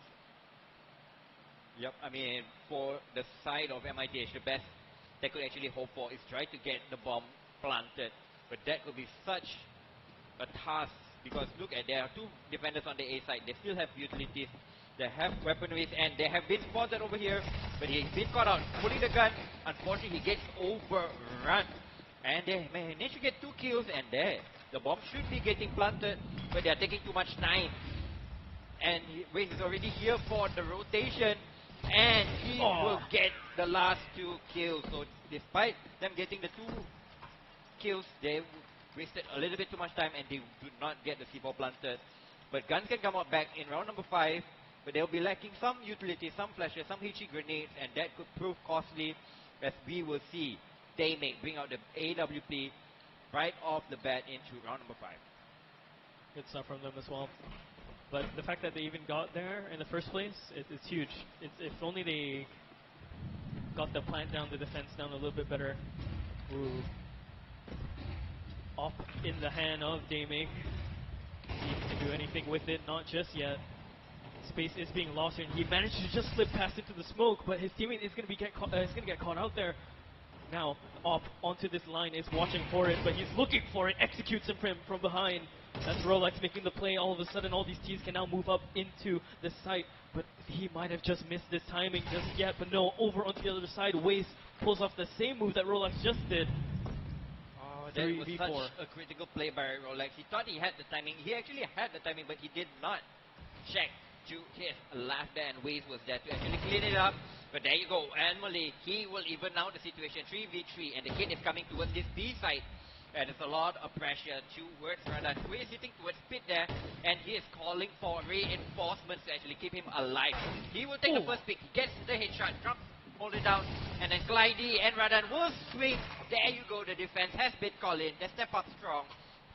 [SPEAKER 3] Yep, I mean, for the side of MITH, the best they could actually hope for is try to get the bomb planted. But that could be such a task, because look at, there are 2 defenders on the A side. They still have utilities, they have weaponries, and they have been spotted over here. But he's been caught out, pulling the gun. Unfortunately, he gets overrun. And they managed to get 2 kills, and there, The bomb should be getting planted, but they're taking too much time. And Waze is already here for the rotation, and he will get the last 2 kills. So despite them getting the 2 kills, they wasted a little bit too much time, and they do not get the C4 planted. But Guns can come out back in round number 5, but they'll be lacking some utility, some flashes, some HE grenades, and that could prove costly, as we will see Daymake bring out the AWP right off the bat into round number 5.
[SPEAKER 2] Good stuff from them as well. But the fact that they even got there in the first place, it's huge. If only they got the plant down, the defense down a little bit better. Ooh. Up in the hand of Daymake. See if he can do anything with it, not just yet. Space is being lost here, and he managed to just slip past into the smoke, but his teammate is going to get caught out there. Now, up onto this line, is watching for it, but he's looking for it, executes him from behind. That's Rolex making the play. All of a sudden, all these teams can now move up into the site, but he might have just missed this timing just yet. But no, over on the other side, Waze pulls off the same move that Rolex just did.
[SPEAKER 3] That was such a critical play by Rolex. He thought he had the timing. He actually had the timing, but he did not check to his left there, and Waze was there to actually clean it up. But there you go, and Malay, he will even out the situation, 3v3, and the hit is coming towards this B side. And there's a lot of pressure towards Radan. Waze hitting towards Pit there, and he is calling for reinforcements to actually keep him alive. He will take the first pick, he gets the headshot, drops, hold it down, and then Glidey and Radan will swing. There you go, the defense has been called in. They step up strong.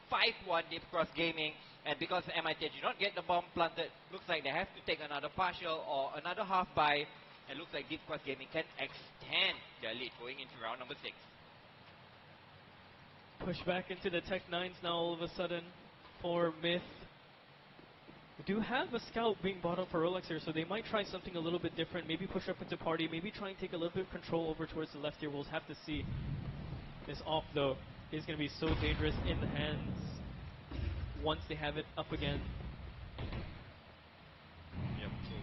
[SPEAKER 3] 5-1 Deep Cross Gaming, and because MIT did not get the bomb planted, looks like they have to take another partial or another half buy, and looks like Deep Cross Gaming can extend their lead going into round number 6.
[SPEAKER 2] Push back into the Tech 9s now all of a sudden for Myth. We do have a scout being bought up for Rolex here, so they might try something a little bit different, maybe push up into party, maybe try and take a little bit of control over towards the left here. We'll have to see. This off though is going to be so dangerous in the hands once they have it up again.
[SPEAKER 3] Yep, so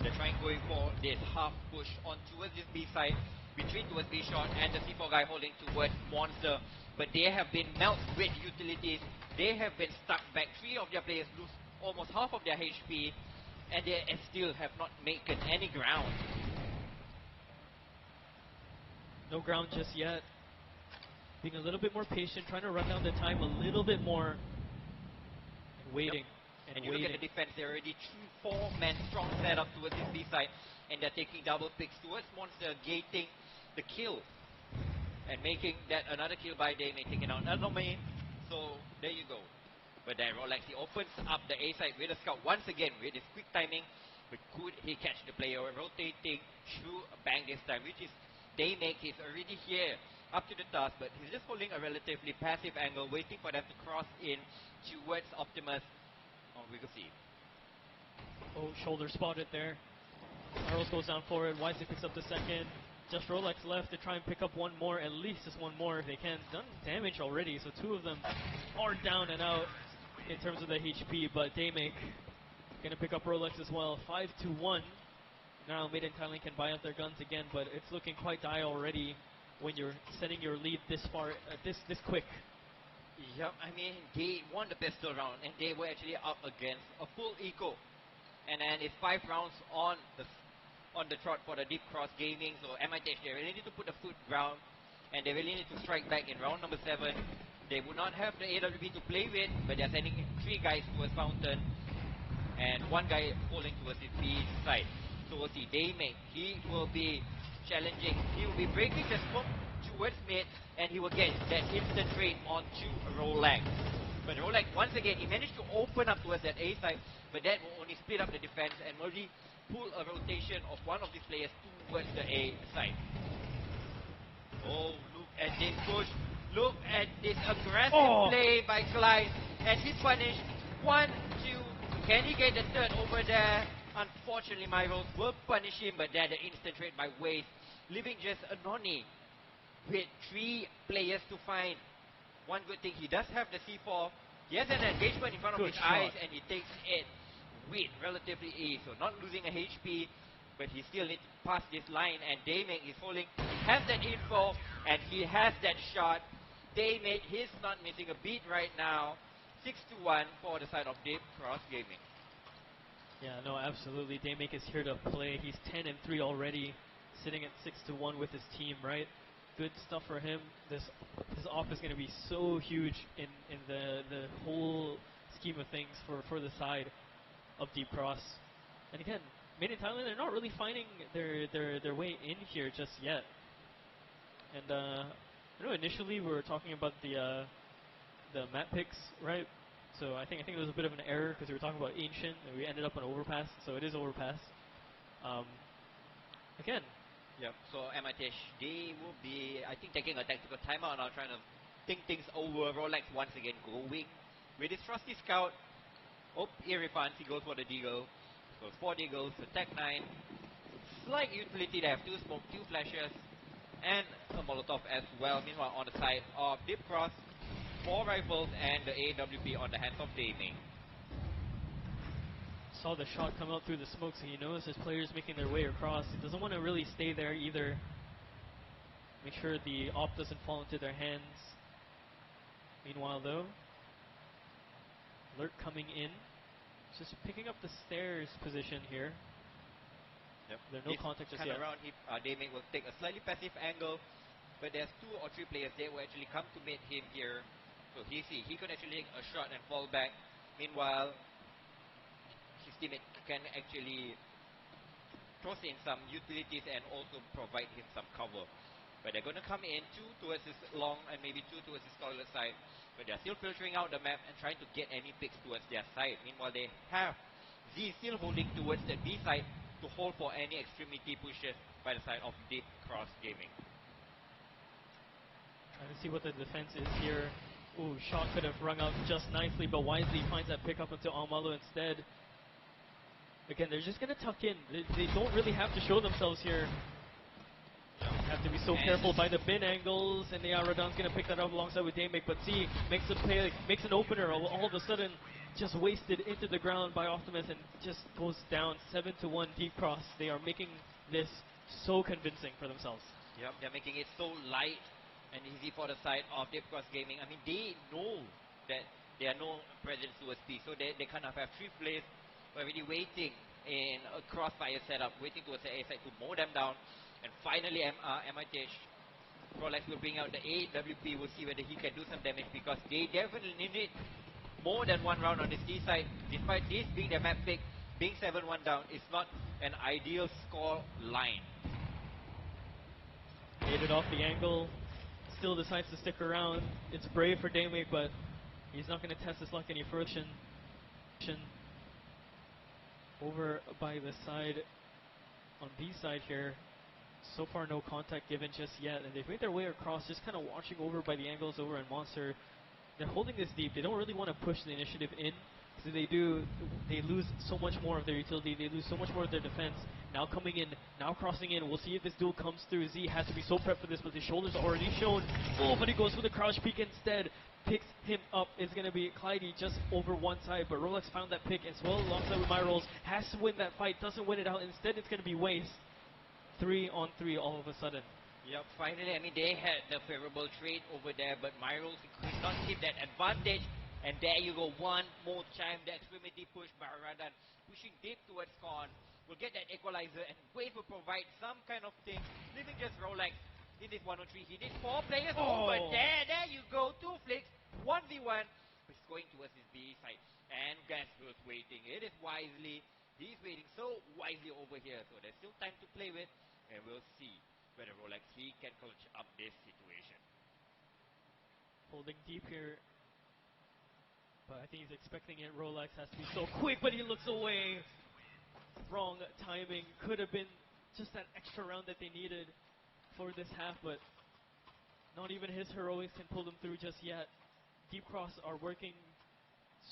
[SPEAKER 3] they're trying going for this half push on towards this B side, between towards B shot and the C4 guy holding towards Monster. But they have been melted with utilities. They have been stuck back. 3 of their players lose almost half of their HP, and they still have not made any ground.
[SPEAKER 2] No ground just yet. Being a little bit more patient, trying to run down the time a little bit more, and waiting.
[SPEAKER 3] Yep. And you look at the defense, they're already 4-man strong setup towards this B side, and they're taking double picks towards Monster, gating the kill, and making that another kill by Daymake, taking out Anome. So there you go. But then Rolex, he opens up the A side with a scout once again with his quick timing. But could he catch the player rotating through a bang this time, which is Daymake. He's already here up to the task, but he's just holding a relatively passive angle, waiting for them to cross in towards Optimus. Oh, we will see.
[SPEAKER 2] Oh, shoulder spotted there. Arrows goes down forward. Wisely picks up the second. Just Rolex left to try and pick up one more, at least just one more if they can. Done damage already, so 2 of them are down and out in terms of the HP, but Daymake gonna pick up Rolex as well. 5-1. Now Made in Thailand can buy up their guns again, but it's looking quite dire already when you're setting your lead this far, this quick.
[SPEAKER 3] Yep, I mean, they won the pistol round, and they were actually up against a full eco. And then it's 5 rounds on the trot for the Deep Cross Gaming, so MITH, they really need to put the foot ground, and they really need to strike back in round number 7. They would not have the AWP to play with, but they're sending 3 guys towards Fountain, and 1 guy pulling towards the B side. So we'll see Daymake, he will be challenging, he will be breaking the smoke towards mid, and he will get that instant trade onto Rolex. But Rolex, once again, he managed to open up towards that A side, but that will only split up the defense and only pull a rotation of one of these players towards the A side. Oh, look at this push. Look at this aggressive play by Clyde. And he's punished. 1, 2. Can he get the third over there? Unfortunately, my rolls will punish him, but then the instant trade by Waze, leaving just Anoni with 3 players to find. One good thing, he does have the C4. He has an engagement in front of his eyes, and he takes it with relatively ease. So not losing a HP, but he still needs to pass this line, and Daymake is holding. He has that info, and he has that shot. Daymate, he's not missing a beat right now. 6-1 for the side of Deep Cross Gaming.
[SPEAKER 2] Yeah, no, absolutely. Daymake is here to play. He's 10-3 already, sitting at 6-1 with his team, right? Good stuff for him. This off is going to be so huge in the whole scheme of things for the side of Deep Cross. And again, Made in Thailand, they're not really finding their way in here just yet. And I know initially we were talking about the map picks, right? So I think there was a bit of an error because we were talking about Ancient and we ended up on Overpass. So it is Overpass. Again.
[SPEAKER 3] Yep. So MITH, they will be, I think, taking a tactical timeout now, trying to think things over. Rolex once again going with his trusty scout. Oh, eerie funds. He goes for the Deagle. Goes 4 Deagles, attack 9. Slight utility. They have 2 smoke, 2 flashes, and a Molotov as well. Meanwhile, on the side of Deep Cross, 4 rifles and the AWP on the hands of Daymake.
[SPEAKER 2] Saw the shot come out through the smoke, so he knows his players making their way across. He doesn't want to really stay there either. Make sure the op doesn't fall into their hands. Meanwhile, though, Alert coming in. Just picking up the stairs position here.
[SPEAKER 3] Yep.
[SPEAKER 2] There's no contact just yet.
[SPEAKER 3] Around, Daymake will take a slightly passive angle, but there's 2 or 3 players there will actually come to meet him here. So he could actually take a shot and fall back. Meanwhile, his teammate can actually toss in some utilities and also provide him some cover. But they're going to come in 2 towards his long and maybe 2 towards his toilet side. But they're still filtering out the map and trying to get any picks towards their side. Meanwhile, they have Z still holding towards the B side to hold for any extremity pushes by the side of Deep Cross Gaming.
[SPEAKER 2] Trying to see what the defense is here. Ooh, shot could have rung out just nicely, but wisely finds that pickup into Amalu instead. Again, they're just going to tuck in. They don't really have to show themselves here. Have to be so careful by the bin angles, and Radon's going to pick that up alongside with Daymake, but Z makes an opener, all of a sudden just wasted into the ground by Optimus and just goes down 7-1 Deep Cross. They are making this so convincing for themselves.
[SPEAKER 3] Yep, they're making it so light and easy for the side of Deep Cross Gaming. I mean, they know that there are no presence towards B, so they kind of have 3 players already waiting in a crossfire setup, waiting towards the A side to mow them down. And finally, MITH, Rolex will bring out the AWP. We'll see whether he can do some damage because they definitely need more than 1 round on the C side. Despite this being their map pick, being 7-1 down is not an ideal score line.
[SPEAKER 2] Made it off the angle. Still decides to stick around. It's brave for Daymake, but he's not going to test his luck any further. Over by the side, on B side here. So far, no contact given just yet, and they've made their way across, just kind of watching over by the angles over in Monster. They're holding this deep. They don't really want to push the initiative in, so they lose so much more of their utility. They lose so much more of their defense. Now coming in, now crossing in. We'll see if this duel comes through. Z has to be so prepped for this, but his shoulders are already shown. Oh, but he goes for the crouch peek instead. Picks him up. It's going to be Clydie just over one side, but Rolex found that pick as well alongside with Myrolls. Has to win that fight, doesn't win it out. Instead, it's going to be Waste. 3-on-3 all of a sudden.
[SPEAKER 3] Yep, finally, I mean, they had the favorable trade over there, but Myrolls could not keep that advantage. And there you go, one more time, the extremity push by Radan, pushing deep towards Con. Will get that equalizer, and Wade will provide some kind of thing, leaving just Rolex in this 1-on-3. He needs 4 players over there. There you go, 2 flicks, 1v1. He's going towards his B side. And guess who's waiting? It is Wisely. He's waiting so wisely over here, so there's still time to play with, and we'll see whether Rolex he can coach up this situation.
[SPEAKER 2] Holding deep here, but I think he's expecting it. Rolex has to be so quick, but he looks away. Wrong timing. Could have been just that extra round that they needed for this half, but not even his heroics can pull them through just yet. Deep Cross are working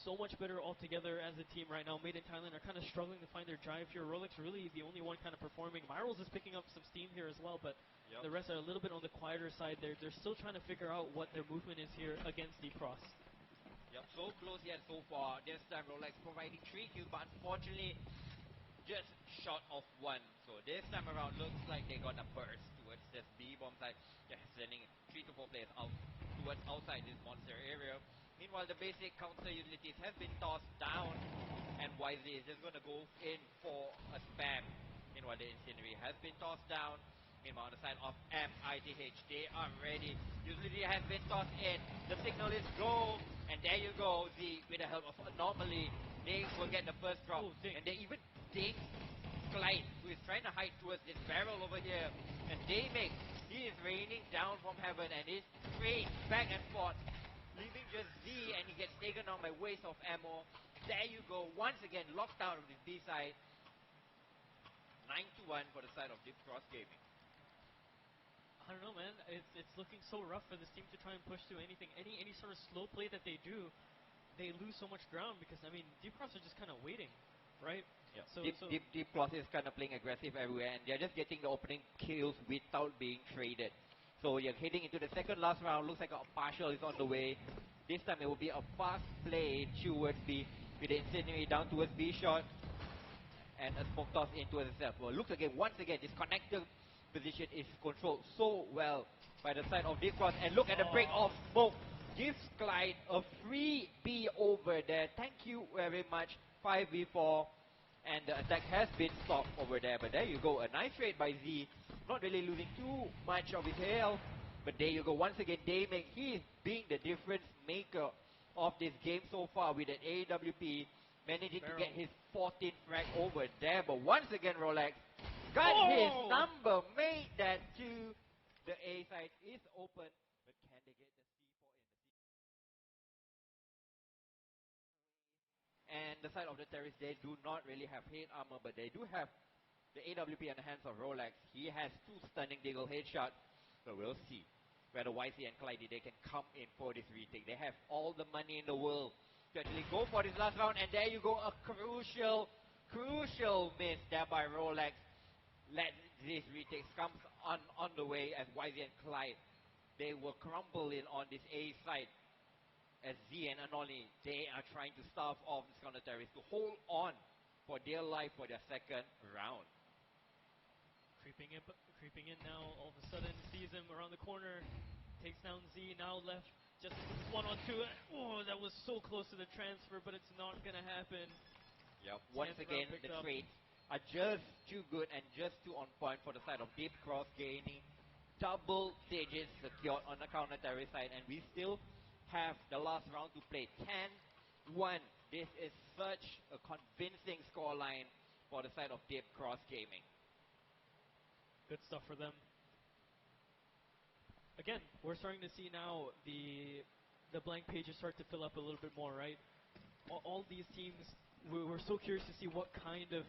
[SPEAKER 2] so much better all together as a team right now. Made in Thailand are kind of struggling to find their drive here. Rolex really the only one kind of performing. Myrolls is picking up some steam here as well, but the rest are a little bit on the quieter side. They're still trying to figure out what their movement is here against Deep Cross.
[SPEAKER 3] Yep, so close yet so far. This time Rolex providing 3 kills, but unfortunately just short of 1. So this time around, looks like they're gonna burst towards this B bomb side. They're sending 3 to 4 players out towards outside this monster area. Meanwhile, the basic counter utilities have been tossed down, and YZ is just gonna go in for a spam. Meanwhile, the incendiary has been tossed down. Meanwhile, on the side of MITH, they are ready. Utility has been tossed in. The signal is go, and there you go. Z, with the help of Anomaly, they will get the first drop.
[SPEAKER 2] Oh,
[SPEAKER 3] and they even dig Clyde, who is trying to hide towards this barrel over here. And he is raining down from heaven, and is straight back and forth, leaving just Z, and he gets taken on by waste of ammo. There you go, once again locked out of this B side. 9-1 for the side of Deep Cross Gaming.
[SPEAKER 2] I don't know, man. It's looking so rough for this team to try and push through anything. Any sort of slow play that they do, they lose so much ground because, I mean, Deep Cross are just kind of waiting, right?
[SPEAKER 3] Yeah.
[SPEAKER 2] So
[SPEAKER 3] Deep Cross is kind of playing aggressive everywhere, and they're just getting the opening kills without being traded. So you're heading into the second last round. Looks like a partial is on the way. This time it will be a fast play towards B, with the incendiary down towards B shot, and a smoke toss into itself. Well, looks again, once again, this connector position is controlled so well by the side of Deep Cross. And look at the break of smoke. Gives Clyde a free B over there. Thank you very much. 5v4. And the attack has been stopped over there. But there you go. A nice trade by Z. Not really losing too much of his health. But there you go. Once again, Daymake, he is being the difference maker of this game so far with an AWP. Managing to get his 14th frag over there. But once again, Rolex got his number, made that 2. The A side is open, but can they get the C4 in? And the side of the terrorists, they do not really have head armor, but they do have the AWP in the hands of Rolex. He has 2 stunning deagle headshots, so we'll see whether YC and Clyde, they can come in for this retake. They have all the money in the world to actually go for this last round, and there you go, a crucial miss there by Rolex. Let this retake comes on the way as YZ and Clyde, they will crumble in on this A side as Z and Anoli, they are trying to starve off this counter terrorists to hold on for dear life for their second round.
[SPEAKER 2] Creeping in now, all of a sudden sees him around the corner, takes down Z, now left just 1-on-2. Oh, that was so close to the transfer, but it's not gonna happen.
[SPEAKER 3] Yep. Once again, the trades are just too good and just too on point for the side of Deep Cross, gaining double digits secured on the counter terrorist side, and we still have the last round to play. 10-1. This is such a convincing scoreline for the side of Deep Cross Gaming.
[SPEAKER 2] Good stuff for them. Again, we're starting to see now the blank pages start to fill up a little bit more, right? All these teams, we're so curious to see what kind of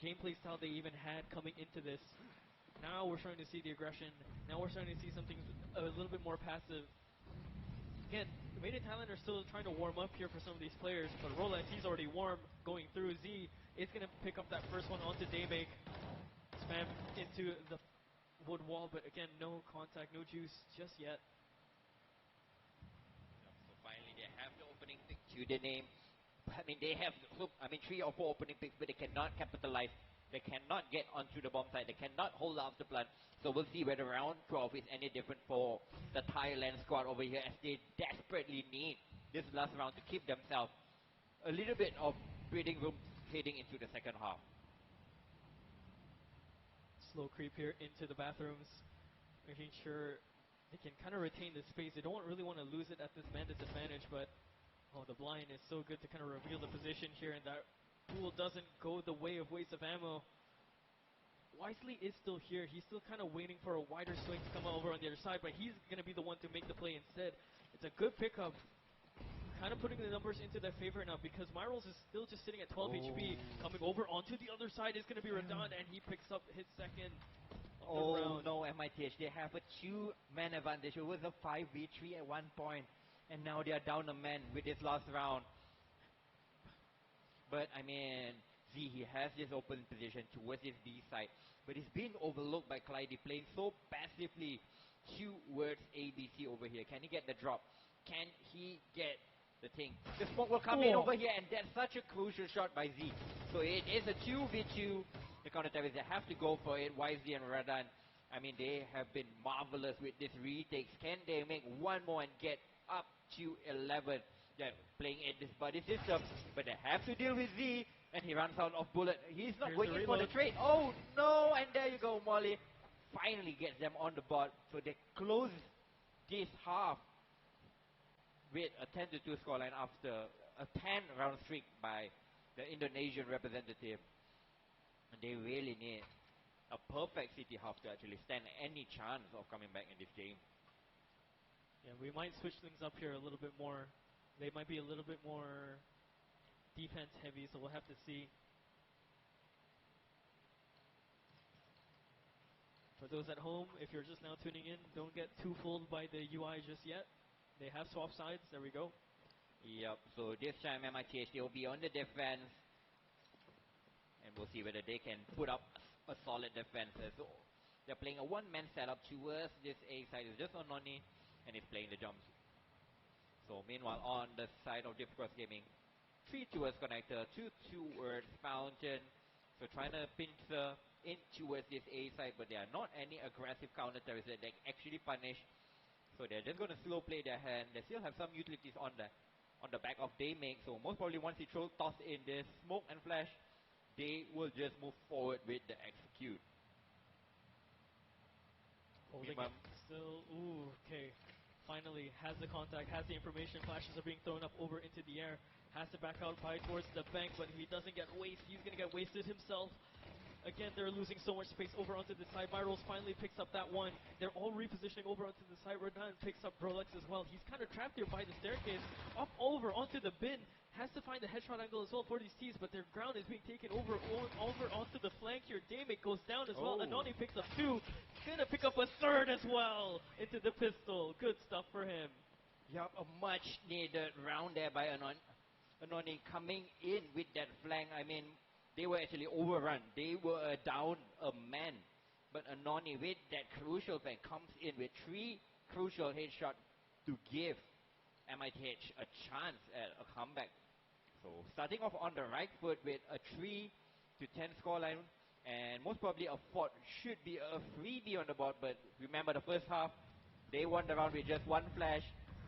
[SPEAKER 2] gameplay style they even had coming into this. Now we're starting to see the aggression. Now we're starting to see something a little bit more passive. Again, Made in Thailand are still trying to warm up here for some of these players, but Rolex, he's already warm going through. Z is going to pick up that first one onto Daymake. Spam into the wood wall, but again, no contact, no juice just yet.
[SPEAKER 3] So finally, they have the opening pick to the name. I mean, they have 3 or 4 opening picks, but they cannot capitalize. They cannot get onto the bomb site. They cannot hold out the plant. So we'll see whether round 12 is any different for the Thailand squad over here, as they desperately need this last round to keep themselves a little bit of breathing room heading into the second half.
[SPEAKER 2] Slow creep here into the bathrooms, making sure they can kind of retain the space. They don't really want to lose it at this man disadvantage, but the blind is so good to kind of reveal the position here, and that pool doesn't go the way of waste of ammo. Wisely is still here. He's still kind of waiting for a wider swing to come over on the other side, but he's going to be the one to make the play instead. It's a good pickup. Kind of putting the numbers into their favor now, because Myrals is still just sitting at 12 HP. Coming over onto the other side is going to be Radon, and he picks up his second of the round.
[SPEAKER 4] No, MITH, they have a 2-man advantage. It was a 5v3 at one point, and now they are down a man with this last round. But I mean, Z, he has this open position towards his B side, but he's being overlooked by Clyde, playing so passively towards ABC over here. Can he get the drop? Can he get the thing? The smoke will come in over here, and that's such a crucial shot by Z. So it is a 2v2. The counter terrorists, they have to go for it. Wisely and Radan, I mean, they have been marvelous with this retakes. Can they make one more and get up to 11? They're playing in this buddy system, but they have to deal with Z, and he runs out of bullet. He's not going in for the trade. Oh no, and there you go, Molly. Finally gets them on the board. So they close this half with a 10-2 scoreline after a 10-round streak by the Indonesian representative. And they really need a perfect City half to actually stand any chance of coming back in this game.
[SPEAKER 2] Yeah, we might switch things up here a little bit more. They might be a little bit more defense heavy, so we'll have to see. For those at home, if you're just now tuning in, don't get too fooled by the UI just yet. They have swap sides. There we go.
[SPEAKER 4] Yep, so this time MITH, they'll be on the defense. And we'll see whether they can put up a solid defense. So they're playing a one-man setup towards this A side. It's just Ononi, and he's playing the jumps. So meanwhile, on the side of Deep Cross Gaming, 3 towards connector, 2 towards fountain. So trying to pincer in towards this A side, but there are not any aggressive counter terrorists that they actually punish. So they're just going to slow play their hand. They still have some utilities on the back of Daymake. So most probably once he toss in this smoke and flash, they will just move forward with the execute.
[SPEAKER 2] Holding it still. Ooh, okay. Finally has the contact, has the information. Flashes are being thrown up over into the air. Has to back out by towards the bank, but he doesn't get wasted. He's going to get wasted himself. Again, they're losing so much space over onto the side. Myros finally picks up that one. They're all repositioning over onto the side. Rodan picks up Rolex as well. He's kind of trapped here by the staircase. Up over onto the bin. Has to find the headshot angle as well for these T's, but their ground is being taken over onto the flank here. Daymake goes down as well. Anoni picks up 2. Gonna pick up a 3rd as well into the pistol. Good stuff for him.
[SPEAKER 4] Yep, a much needed round there by Anoni coming in with that flank. I mean, they were actually overrun. They were down a man. But Anoni with that crucial flank comes in with 3 crucial headshots to give MITH a chance at a comeback. So starting off on the right foot with a 3-10 scoreline, and most probably a 4th should be a freebie on the board. But remember the first half, they won the round with just 1 flash.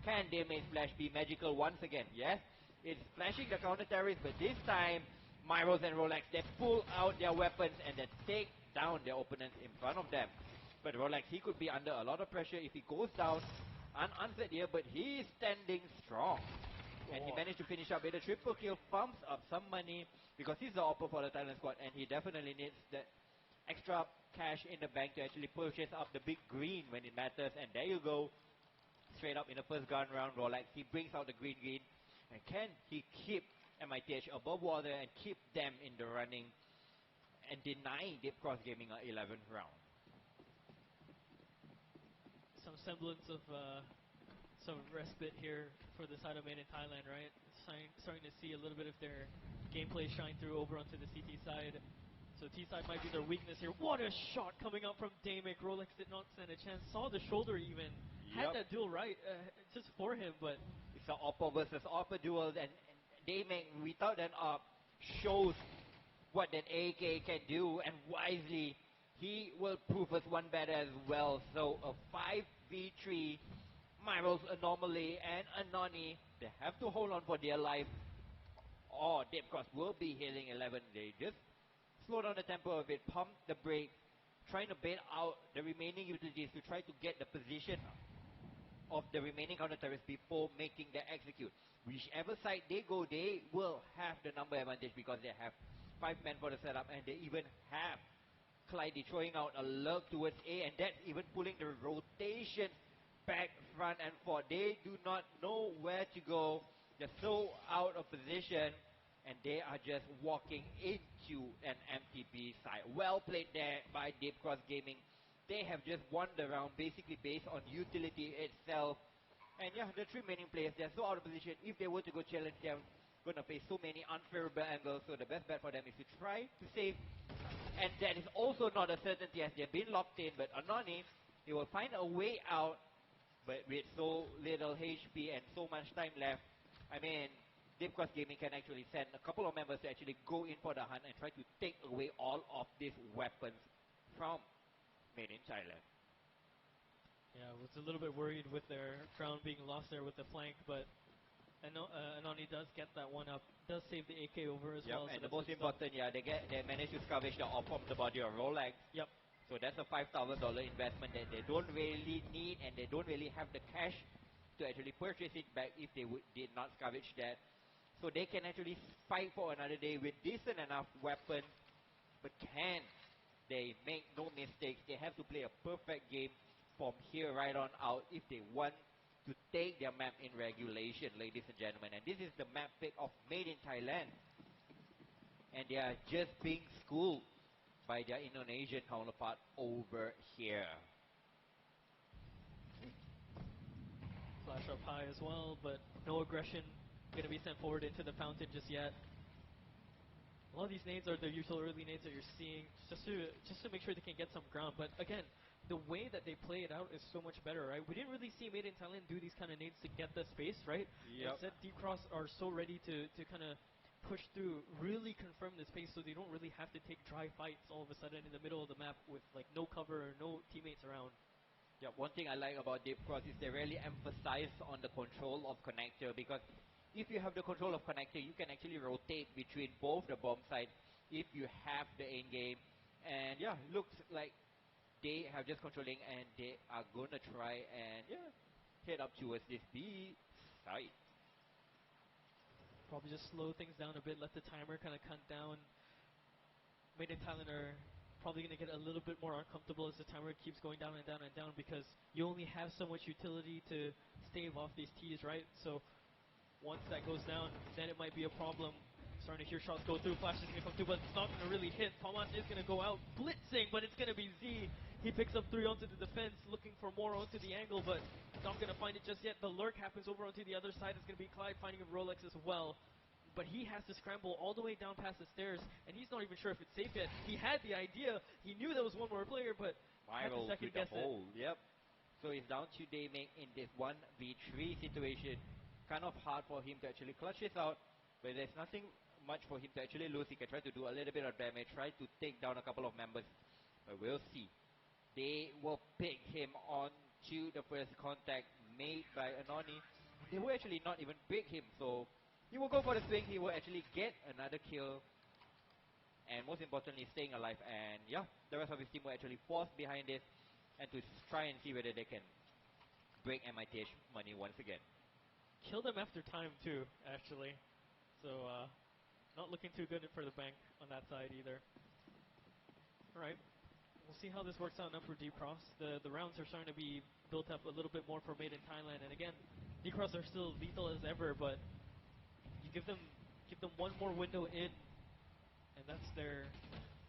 [SPEAKER 4] Can Daymake's flash be magical once again? Yes, it's flashing the counter terrorists, but this time Myros and Rolex, they pull out their weapons and they take down their opponents in front of them. But Rolex, he could be under a lot of pressure if he goes down unanswered here, but he is standing strong. And he managed to finish up with a triple kill, pumps up some money because he's the oppo for the Thailand squad, and he definitely needs that extra cash in the bank to actually purchase up the big green when it matters. And there you go, straight up in the first gun round, Rolex, he brings out the green. And can he keep MITH above water and keep them in the running and deny Deep Cross Gaming an 11th round?
[SPEAKER 2] Some semblance of some respite here for the side of main in Thailand, right? Starting to see a little bit of their gameplay shine through over onto the CT side. So T side might be their weakness here. What a shot coming up from Daymake. Rolex did not stand a chance. Saw the shoulder even. Had that duel right just for him, but
[SPEAKER 4] it's an oppo versus oppo duel, and Daymake without an op shows what that AK can do, and wisely he will prove us one better as well. So a 5v3, Myros, Anomaly, and Anoni, they have to hold on for their life, or Deep Cross will be healing 11. They just slow down the tempo a bit, pump the brake, trying to bait out the remaining utilities to try to get the position of the remaining counter terrorists before making the execute. Whichever side they go, they will have the number advantage because they have 5 men for the setup, and they even have Clyde throwing out a lurk towards A, and that's even pulling the rotation back, front, and forth. They do not know where to go. They're so out of position, and they are just walking into an empty B side. Well played there by Deep Cross Gaming. They have just won the round basically based on utility itself. And yeah, the 3 remaining players, they're so out of position. If they were to go challenge, they're going to face so many unfavorable angles. So the best bet for them is to try to save. And that is also not a certainty as they've been locked in. But Anoni, they will find a way out. But with so little HP and so much time left, I mean, Deep Cross Gaming can actually send a couple of members to actually go in for the hunt and try to take away all of these weapons from Made in Thailand.
[SPEAKER 2] Yeah, I was a little bit worried with their crown being lost there with the flank, but Anani does get that one up, does save the AK over as well.
[SPEAKER 4] And
[SPEAKER 2] so
[SPEAKER 4] the most important, they managed to scavenge the op from the body of Rolex.
[SPEAKER 2] Yep.
[SPEAKER 4] So that's a $5,000 investment that they don't really need, and they don't really have the cash to actually purchase it back if they did not scavenge that. So they can actually fight for another day with decent enough weapons, but can they make no mistakes? They have to play a perfect game from here right on out if they want to take their map in regulation, ladies and gentlemen. And this is the map pick of Made in Thailand. And they are just being schooled by their Indonesian counterpart over here.
[SPEAKER 2] Flash up high as well, but no aggression going to be sent forward into the fountain just yet. A lot of these nades are the usual early nades that you're seeing, just to make sure they can get some ground. But again, the way that they play it out is so much better, right? We didn't really see Made in Thailand do these kind of nades to get the space, right?
[SPEAKER 4] Yep.
[SPEAKER 2] Instead, Deep Cross are so ready to kind of push through, really confirm the space so they don't really have to take dry fights all of a sudden in the middle of the map with like no cover or no teammates around.
[SPEAKER 4] Yeah, one thing I like about Deep Cross is they really emphasize on the control of connector, because if you have the control of connector, you can actually rotate between both the bomb sites if you have the end game. And yeah, looks like they have just controlling, and they are gonna try and head up towards this B side.
[SPEAKER 2] Probably just slow things down a bit, let the timer kind of count down. Made in Thailand are probably going to get a little bit more uncomfortable as the timer keeps going down and down and down, because you only have so much utility to stave off these T's, right? So once that goes down, then it might be a problem. Starting to hear shots go through, Flash is going to come through, but it's not going to really hit. Palmas is going to go out, blitzing, but it's going to be Z. He picks up 3 onto the defense, looking for more onto the angle, but not going to find it just yet. The lurk happens over onto the other side. It's going to be Clyde finding a Rolex as well. But he has to scramble all the way down past the stairs, and he's not even sure if it's safe yet. He had the idea. He knew there was one more player, but had to second guess it.
[SPEAKER 4] Yep. So it's down to Dayming in this 1v3 situation. Kind of hard for him to actually clutch this out, but there's nothing much for him to actually lose. He can try to do a little bit of damage, try to take down a couple of members, but we'll see. They will pick him on to the first contact made by Anani. They will actually not even pick him, so he will go for the swing. He will actually get another kill, and most importantly, staying alive. And yeah, the rest of his team will actually force behind this and to try and see whether they can break MITH money once again.
[SPEAKER 2] Kill them after time too, actually. So not looking too good for the bank on that side either. Alright, we'll see how this works out now for Deep Cross. The rounds are starting to be built up a little bit more for Made in Thailand, and again, Deep Cross are still lethal as ever, but you give them one more window in, and that's their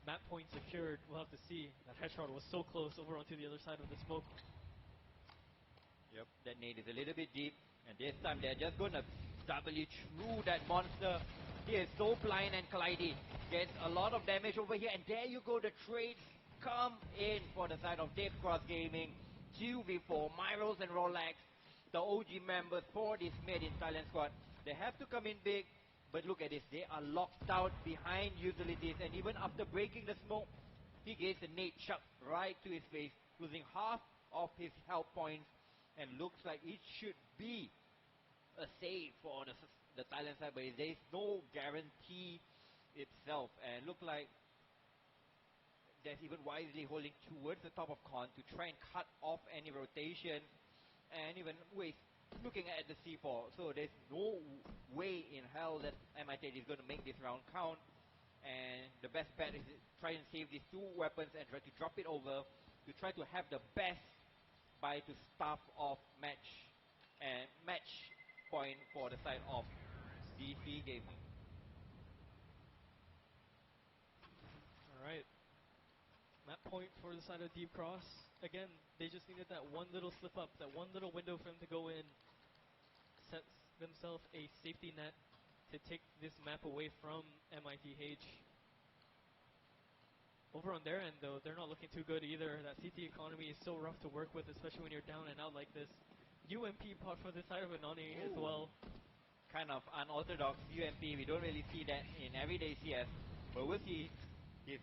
[SPEAKER 2] map point secured. We'll have to see. That headshot was so close over onto the other side of the smoke.
[SPEAKER 4] Yep, that nade is a little bit deep, and this time they're just gonna W through that monster. He is so blind, and Clyde gets a lot of damage over here, and there you go, the trades come in for the side of Deep Cross Gaming. 2v4, Myros and Rolex, the OG members for this Made in Thailand squad. They have to come in big, but look at this, they are locked out behind utilities, and even after breaking the smoke, he gets a nade shot right to his face, losing half of his health points, and looks like it should be a save for the Thailand side, but there is no guarantee itself, and look like there's even wisely holding towards the top of con to try and cut off any rotation, and even with looking at the C4, so there's no way in hell that MITH is going to make this round count, and the best bet is to try and save these 2 weapons and try to drop it over to try to have the best buy to start off match point for the side of DC Gaming.
[SPEAKER 2] Alright. Map point for the side of Deep Cross. Again, they just needed that one little slip up, that one little window for them to go in. Sets themselves a safety net to take this map away from MITH. Over on their end, though, they're not looking too good either. That CT economy is so rough to work with, especially when you're down and out like this. UMP pot for the side of Anani as well.
[SPEAKER 4] kind of unorthodox UMP. We don't really see that in everyday CS, but we'll see if...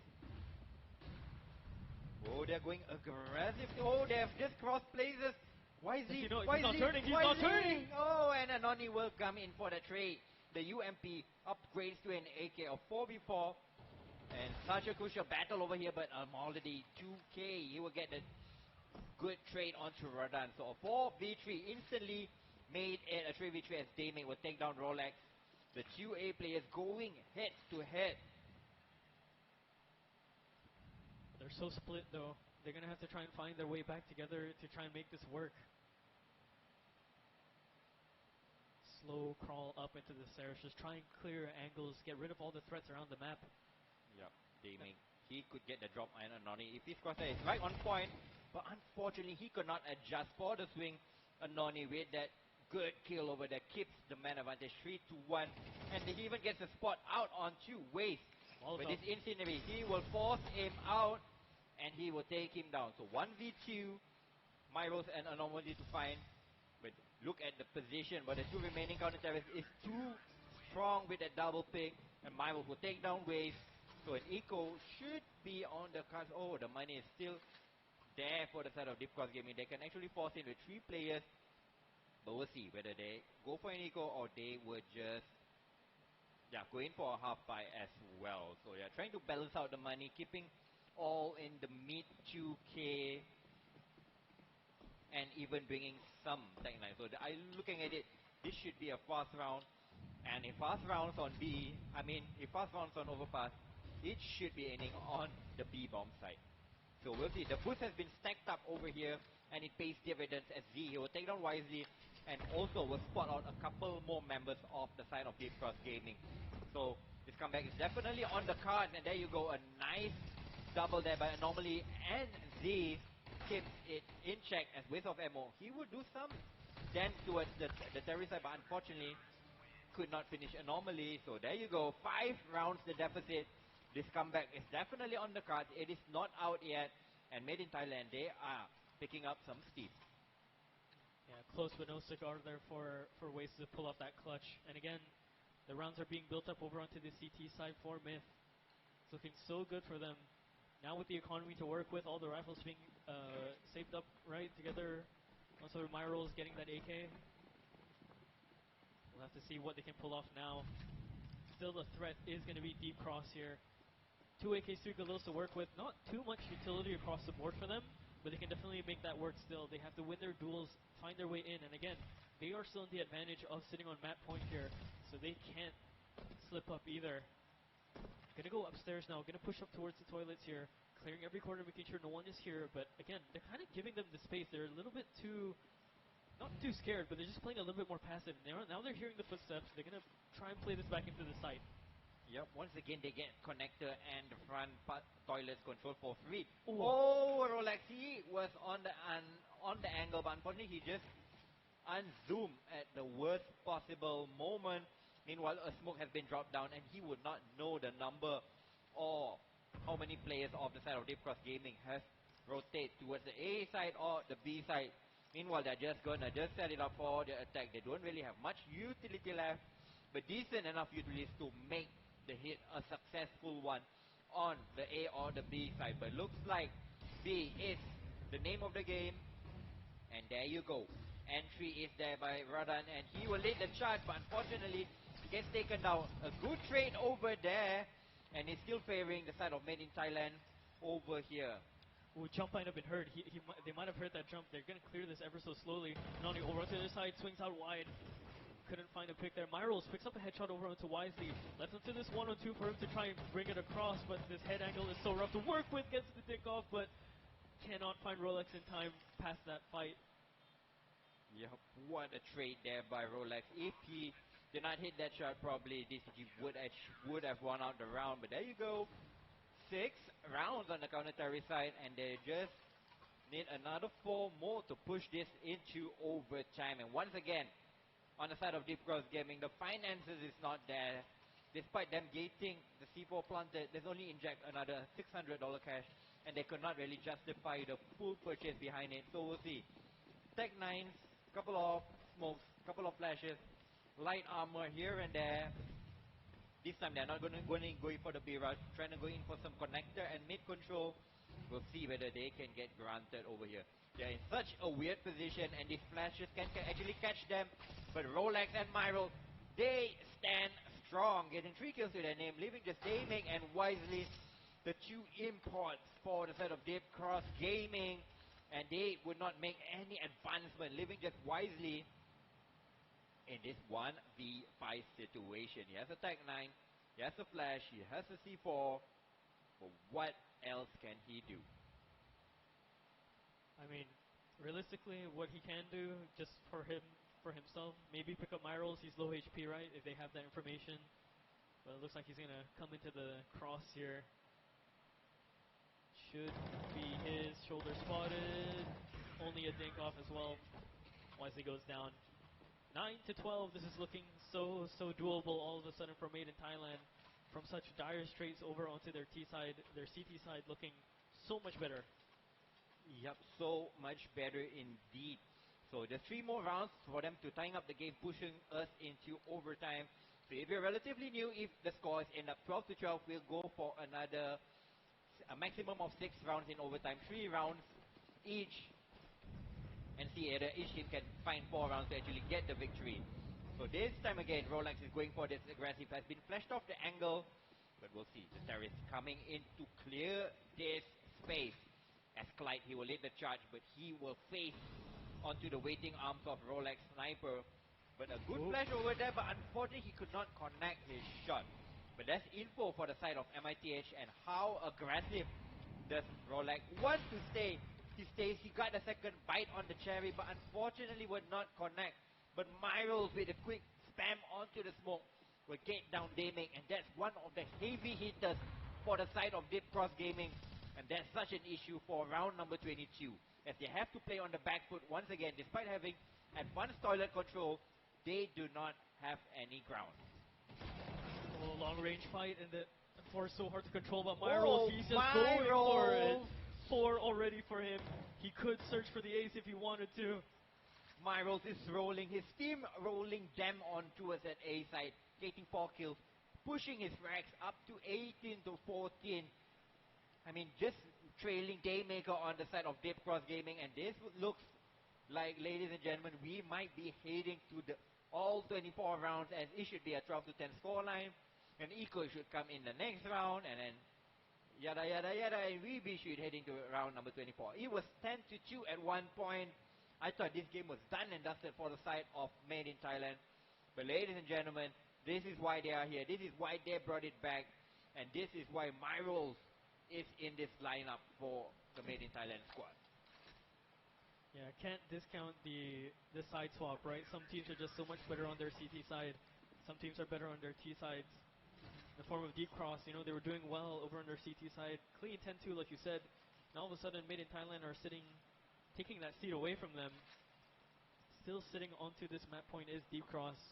[SPEAKER 4] Oh, they're going aggressive. Oh, they have just crossed places. Wisely,
[SPEAKER 2] He's not
[SPEAKER 4] wisely,
[SPEAKER 2] turning, he's
[SPEAKER 4] wisely.
[SPEAKER 2] not turning.
[SPEAKER 4] Oh, and Anoni will come in for the trade. The UMP upgrades to an AK of 4v4. And such a crucial battle over here, but already 2k. He will get a good trade onto Radan. So a 4v3 instantly made it a 3v3 as Damien will take down Rolex. The 2A players going head to head.
[SPEAKER 2] They're so split though. They're gonna have to try and find their way back together to try and make this work. Slow crawl up into the stairs, just try and clear angles, get rid of all the threats around the map.
[SPEAKER 4] Yep, Damien. He could get the drop on Anoni if his crosshair is right on point, but unfortunately he could not adjust for the swing. Anoni with that good kill over there keeps the man advantage 3-1, and he even gets a spot out on 2 ways. With this incendiary, he will force him out, and he will take him down. So 1v2, Myros and Anomaly to find. But look at the position, but the 2 remaining counter-terrorists is too strong with that double pick, and Myros will take down waves. So an eco should be on the cards. Oh, the money is still there for the side of Deep Cross Gaming. They can actually force in with 3 players, but we'll see whether they go for an eco or they would just go in for a half buy as well. So they're trying to balance out the money, keeping all in the mid 2k, and even bringing some Tech 9. So I'm looking at it, this should be a fast round, and if fast rounds on B, if fast rounds on overpass, it should be ending on the B bomb side. So we'll see. The boost has been stacked up over here, and it pays dividends as Z. He will take down Wisely, and also will spot out a couple more members of the side of Deep Cross Gaming. So this comeback is definitely on the cards, and there you go, a nice double there by Anomaly, and Z keeps it in check as waste of ammo. He would do some damage towards the terrorist side, but unfortunately could not finish Anomaly. So there you go, 5 rounds the deficit. This comeback is definitely on the cards. It is not out yet, and made in Thailand, they are picking up some steam.
[SPEAKER 2] Yeah, close but no cigar there for ways to pull off that clutch. And again, the rounds are being built up over onto the CT side for Myth. It's looking so good for them. Now with the economy to work with, all the rifles being saved up right together. Also Myro's getting that AK. We'll have to see what they can pull off now. Still the threat is going to be Deep Cross here. 2 AKs, 3 Galils to work with. Not too much utility across the board for them, but they can definitely make that work still. They have to win their duels, find their way in, and again, they are still in the advantage of sitting on map point here, so they can't slip up either. Gonna go upstairs now, gonna push up towards the toilets here, clearing every corner, making sure no one is here, but again, they're kind of giving them the space. They're a little bit too, not too scared, but they're just playing a little bit more passive. Now they're hearing the footsteps, they're gonna try and play this back into the site.
[SPEAKER 4] Yep, once again they get connector and the front toilets control for free. Ooh. Oh, Rolex, he was on the angle, but unfortunately he just unzoomed at the worst possible moment. Meanwhile, a smoke has been dropped down, and he would not know the number or how many players of the side of Deep Cross Gaming have rotated towards the A side or the B side. Meanwhile, they're just gonna set it up for the attack. They don't really have much utility left, but decent enough utilities to make the hit a successful one on the A or the B side. But looks like B is the name of the game, and there you go. Entry is there by Radan, and he will lead the charge, but unfortunately gets taken down. A good trade over there, and he's still favoring the side of Made in Thailand over here.
[SPEAKER 2] Ooh, jump might have been heard. They might have heard that jump. They're going to clear this ever so slowly. Nani over to the other side, swings out wide. Couldn't find a pick there. Myros picks up a headshot over onto Wisely. Left into this 1-on-2 for him to try and bring it across, but this head angle is so rough to work with. Gets the dick off, but cannot find Rolex in time past that fight.
[SPEAKER 4] Yep, what a trade there by Rolex. If he did not hit that shot, probably DCG would have won out the round. But there you go. 6 rounds on the counter-terrorist side, and they just need another 4 more to push this into overtime. And once again, on the side of Deep Cross Gaming, the finances is not there. Despite them gating the C4 planted, there's only inject another $600 cash, and they could not really justify the full purchase behind it. So we'll see. Tech 9s, couple of smokes, couple of flashes, light armor here and there. This time they're not going for the B rush, trying to go in for some connector and mid control. We'll see whether they can get granted over here. They're in such a weird position and these flashes can actually catch them. But Rolex and Myro, they stand strong, getting 3 kills to their name, leaving just Daming and Wisely, the 2 imports for the side of Deep Cross Gaming. And they would not make any advancement, leaving just Wisely in this 1v5 situation. He has a Tech 9, he has a flash, he has a C4, but what else can he do?
[SPEAKER 2] I mean, realistically, what he can do just for himself, maybe pick up Myros. He's low HP, right? If they have that information. But it looks like he's gonna come into the cross here. Should be his shoulder spotted. Only a dink off as well. Wisely goes down. 9-12. This is looking so doable all of a sudden for Made in Thailand. From such dire straits over onto their T side, their CT side looking so much better.
[SPEAKER 4] Yep, so much better indeed. So there's 3 more rounds for them to tying up the game, pushing us into overtime. So if you're relatively new, if the scores end up 12-12, we'll go for another a maximum of 6 rounds in overtime, 3 rounds each, and see whether each team can find 4 rounds to actually get the victory. So this time again, Rolex is going for this aggressive, has been flashed off the angle, but we'll see. The terrorist coming in to clear this space. As Clyde, he will lead the charge, but he will face onto the waiting arms of Rolex Sniper. But a good flash over there, but unfortunately he could not connect his shot. But that's info for the side of MITH and how aggressive does Rolex want to stay. He stays, he got the second bite on the cherry, but unfortunately would not connect. But Myros with a quick spam onto the smoke will get down Daming, and that's one of the heavy hitters for the side of Deep Cross Gaming. And that's such an issue for round number 22, as they have to play on the back foot once again. Despite having advanced toilet control, they do not have any ground.
[SPEAKER 2] Oh, long range fight, and the floor is so hard to control, but Myros, he's just going for it. 4 already for him. He could search for the ace if he wanted to.
[SPEAKER 4] Myros is rolling, his team rolling them on towards that A side, getting 4 kills, pushing his racks up to 18-14. I mean, just trailing Daymaker on the side of Deep Cross Gaming, and this looks like, ladies and gentlemen, we might be heading to the all 24 rounds, and it should be a 12-10 scoreline, and Eco should come in the next round, and then yada yada yada, and we should heading to round number 24. It was 10-2 at one point. I thought this game was done and dusted for the side of Made in Thailand, but ladies and gentlemen, this is why they are here. This is why they brought it back, and this is why Myros is in this lineup for the Made in Thailand squad.
[SPEAKER 2] Yeah, can't discount the side swap, right? Some teams are just so much better on their CT side. Some teams are better on their T sides. In the form of Deep Cross, you know, they were doing well over on their CT side. Clean 10-2, like you said. And all of a sudden, Made in Thailand are taking that seat away from them. Still sitting onto this map point is Deep Cross.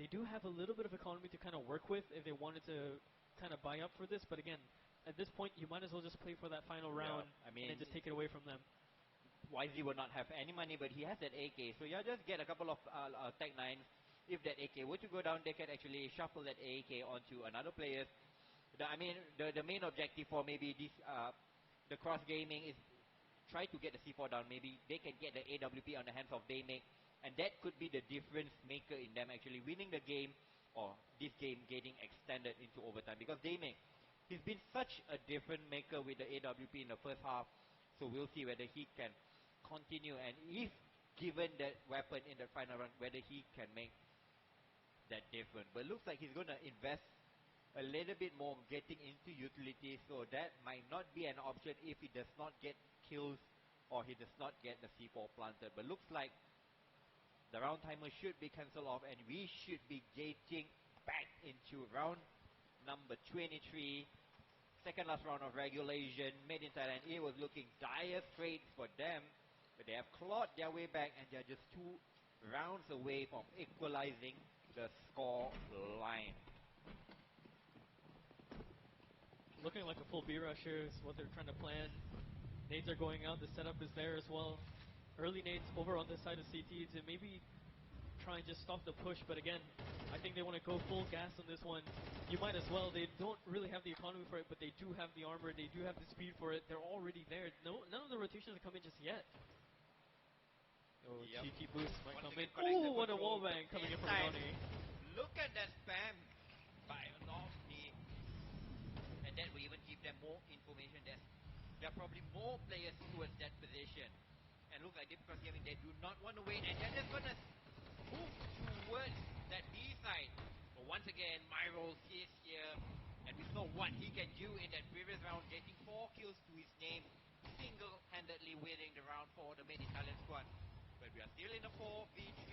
[SPEAKER 2] They do have a little bit of economy to kind of work with if they wanted to kind of buy up for this. But again, at this point, you might as well just play for that final round,
[SPEAKER 4] I mean,
[SPEAKER 2] and then just take it away from them.
[SPEAKER 4] Wisely would not have any money, but he has that AK. So yeah, just get a couple of Tech 9s. If that AK were to go down, they can actually shuffle that AK onto another player. The main objective for maybe this the cross gaming is try to get the C4 down. Maybe they can get the AWP on the hands of Daymake, and that could be the difference maker in them actually winning the game, or this game getting extended into overtime. Because Daymake, he's been such a difference maker with the AWP in the first half. So we'll see whether he can continue, and if given that weapon in the final round, whether he can make that difference. But looks like he's going to invest a little bit more getting into utility, so that might not be an option if he does not get kills or he does not get the C4 planted. But looks like the round timer should be cancelled off, and we should be getting back into round number 23. Second last round of regulation. Made in Thailand, it was looking dire straits for them, but they have clawed their way back, and they're just 2 rounds away from equalizing the score line.
[SPEAKER 2] Looking like a full B rush here is what they're trying to plan. Nades are going out, the setup is there as well. Early nades over on this side of CT to maybe try and just stop the push. But again, I think they want to go full gas on this one. You might as well. They don't really have the economy for it, but they do have the armor. They do have the speed for it. They're already there. No, none of the rotations have come in just yet. Oh,
[SPEAKER 3] Yep.
[SPEAKER 2] cheeky boost might
[SPEAKER 3] Once
[SPEAKER 2] come
[SPEAKER 3] again,
[SPEAKER 2] in.
[SPEAKER 3] connected
[SPEAKER 2] Oh, what a
[SPEAKER 3] control,
[SPEAKER 2] wallbang
[SPEAKER 3] but
[SPEAKER 2] coming in from
[SPEAKER 3] inside.
[SPEAKER 2] Noni.
[SPEAKER 3] Look at that spam by Odyssey. And that will even give them more information. There are probably more players towards that position. And look like because I mean, they do not want to wait. And they're just going to move towards that B side. But once again, Myros is here. And we saw what he can do in that previous round, getting 4 kills to his name, single-handedly winning the round for the main Italian squad. But we are still in a 4v3.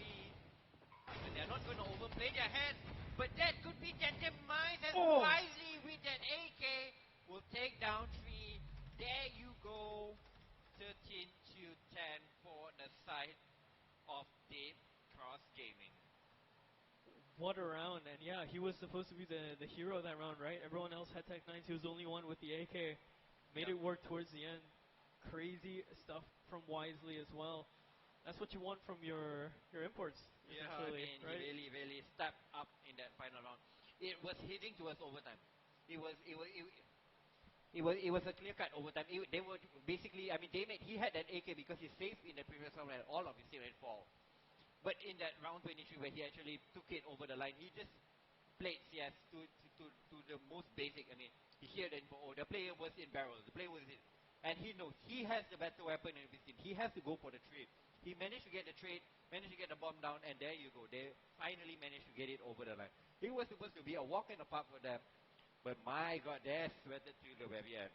[SPEAKER 3] And they're not going to overplay their hand. But that could be their demise as wisely with that AK will take down 3. There you go. 13 to 10 for the side of Deep Cross Gaming.
[SPEAKER 2] What a round. And yeah, he was supposed to be the hero of that round, right? Everyone else had Tech 9s. He was the only one with the AK. Made it work towards the end. Crazy stuff from Wisely as well. That's what you want from your imports.
[SPEAKER 3] Yeah, I mean,
[SPEAKER 2] right?
[SPEAKER 3] he really stepped up in that final round. It was heading towards overtime. It was a clear-cut overtime. They were basically, I mean, he had that AK because he saved in the previous round and all of his teammates fall. But in that round 23 where he actually took it over the line, he just played CS to the most basic. I mean, he heard the info, oh, the player was in barrels, the player was in. And he knows he has the better weapon in his team. He has to go for the trade. He managed to get the trade, managed to get the bomb down, and there you go. They finally managed to get it over the line. It was supposed to be a walk in the park for them, but my God, they sweated to the very end.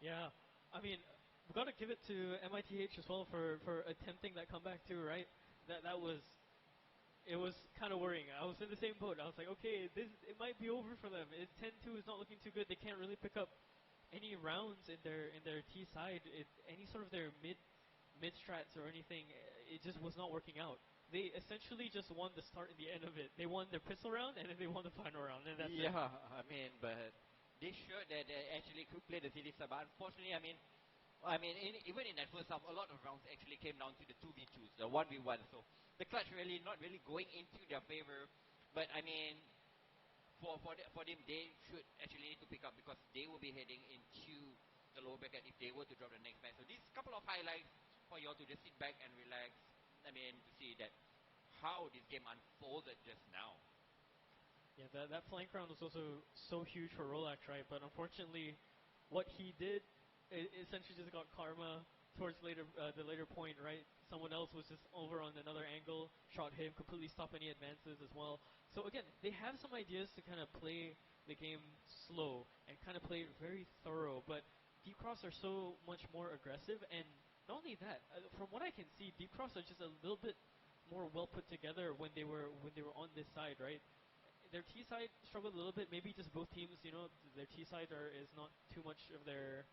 [SPEAKER 2] Yeah, I mean, we've got to give it to MITH as well for attempting that comeback too, right? It was kind of worrying. I was in the same boat. I was like, okay, it might be over for them. 10-2 is not looking too good. They can't really pick up any rounds in their T side. Any sort of their mid strats or anything, it just was not working out. They essentially just won the start and the end of it. They won their pistol round and then they won the final round, and that's it.
[SPEAKER 3] Yeah, I mean, but they showed that they actually could play the series. But unfortunately, even in that first half, a lot of rounds actually came down to the 2v2s, the 1v1. So the clutch really not really going into their favor. But I mean, for them, they should actually need to pick up because they will be heading into the lower bracket if they were to drop the next match. So these couple of highlights for you all to just sit back and relax. I mean, to see that how this game unfolded just now.
[SPEAKER 2] Yeah, that flank round was also so huge for Rolex, right? But unfortunately, what he did, it essentially just got karma towards the later point, right? Someone else was just over on another angle, shot him, completely stopped any advances as well. So again, they have some ideas to kind of play the game slow and kind of play it very thorough, but Deep Cross are so much more aggressive, and not only that, from what I can see, Deep Cross are just a little bit more well put together when they were on this side, right? Their T side struggled a little bit. Maybe just both teams, their T side is not too much of their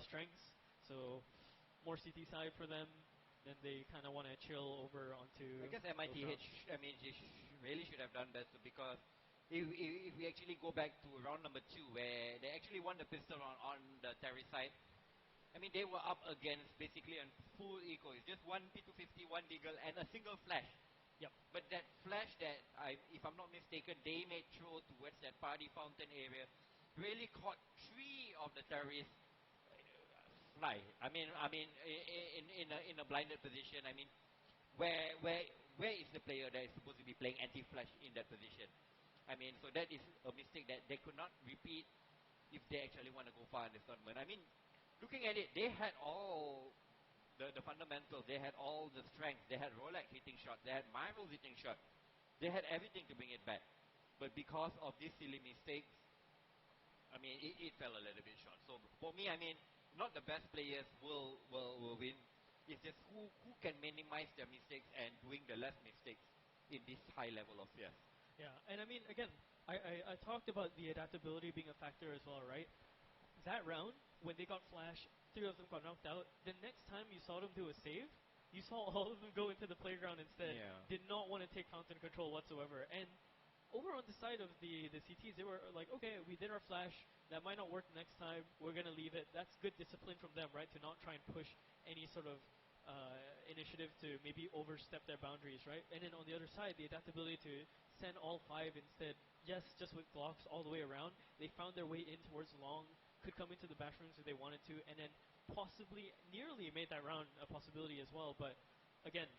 [SPEAKER 2] strengths. So more CT side for them. Then they kind of want to chill over onto.
[SPEAKER 3] I guess MITH, really should have done better because if we actually go back to round number 2 where they actually won the pistol round on the terrorist side. I mean, they were up against basically a full eco. It's just one P250, one Deagle, and a single flash.
[SPEAKER 2] Yep.
[SPEAKER 3] But that flash that, if I'm not mistaken, they may throw towards that party fountain area really caught 3 of the terrorists fly. I mean, in a blinded position. I mean, where is the player that is supposed to be playing anti-flash in that position? I mean, so that is a mistake that they could not repeat if they actually want to go far in this tournament. I mean, looking at it, they had all the fundamentals. They had all the strength. They had Rolex hitting shots. They had Myros hitting shots. They had everything to bring it back. But because of these silly mistakes, I mean, it fell a little bit short. So for me, I mean, not the best players will win. It's just who can minimize their mistakes and doing the less mistakes in this high level of CS.
[SPEAKER 2] Yeah, and I mean, again, I talked about the adaptability being a factor as well, right? That round, when they got flash, 3 of them got knocked out. The next time you saw them do a save, you saw all of them go into the playground instead.
[SPEAKER 3] Yeah.
[SPEAKER 2] Did not want to take fountain control whatsoever. And over on the side of the CTs, they were like, okay, we did our flash. That might not work next time. We're going to leave it. That's good discipline from them, right? To not try and push any sort of initiative to maybe overstep their boundaries, right? And then on the other side, the adaptability to send all 5 instead. Yes, just with blocks all the way around. They found their way in towards long, could come into the bash rooms if they wanted to, and then possibly nearly made that round a possibility as well. But again,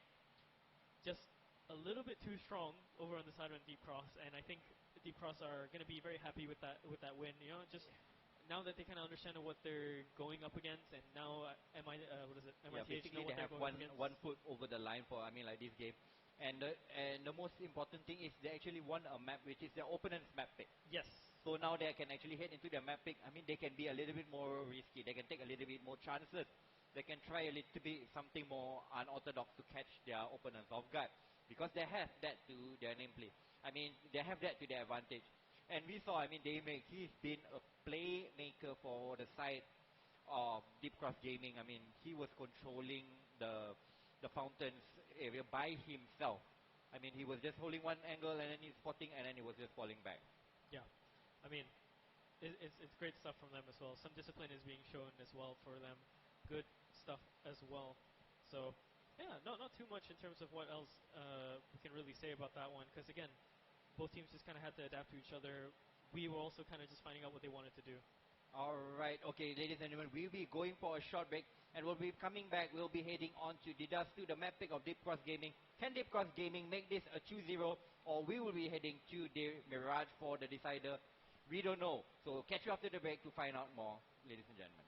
[SPEAKER 2] just a little bit too strong over on the side of Deep Cross, and I think Deep Cross are going to be very happy with that win. You know, just now that they kind of understand what they're going up against, and now MITH
[SPEAKER 3] basically
[SPEAKER 2] know what
[SPEAKER 3] they
[SPEAKER 2] they're
[SPEAKER 3] have
[SPEAKER 2] going up against.
[SPEAKER 3] one foot over the line for like this game, and the most important thing is they actually won a map which is their opponent's map pick.
[SPEAKER 2] Yes.
[SPEAKER 3] So now they can actually head into their map pick. I mean, they can be a little bit more risky. They can take a little bit more chances. They can try a little bit something more unorthodox to catch their opponents off guard, because they have that to their nameplate. I mean, they have that to their advantage. And we saw, I mean, he's been a playmaker for the side of Deep Cross Gaming. I mean, he was controlling the fountains area by himself. I mean, he was just holding one angle and then he's spotting and then he was just falling back.
[SPEAKER 2] Yeah, I mean, it's great stuff from them as well. Some discipline is being shown as well for them. Good stuff as well. So, yeah, not too much in terms of what else we can really say about that one, because again, both teams just kind of had to adapt to each other. We were also kind of just finding out what they wanted to do.
[SPEAKER 3] Alright, okay, ladies and gentlemen, we'll be going for a short break, and we'll be coming back. We'll be heading on to Didas to the map pick of Deep Cross Gaming. Can Deep Cross Gaming make this a 2-0, or we will be heading to the Mirage for the decider? We don't know. So we'll catch you after the break to find out more, ladies and gentlemen.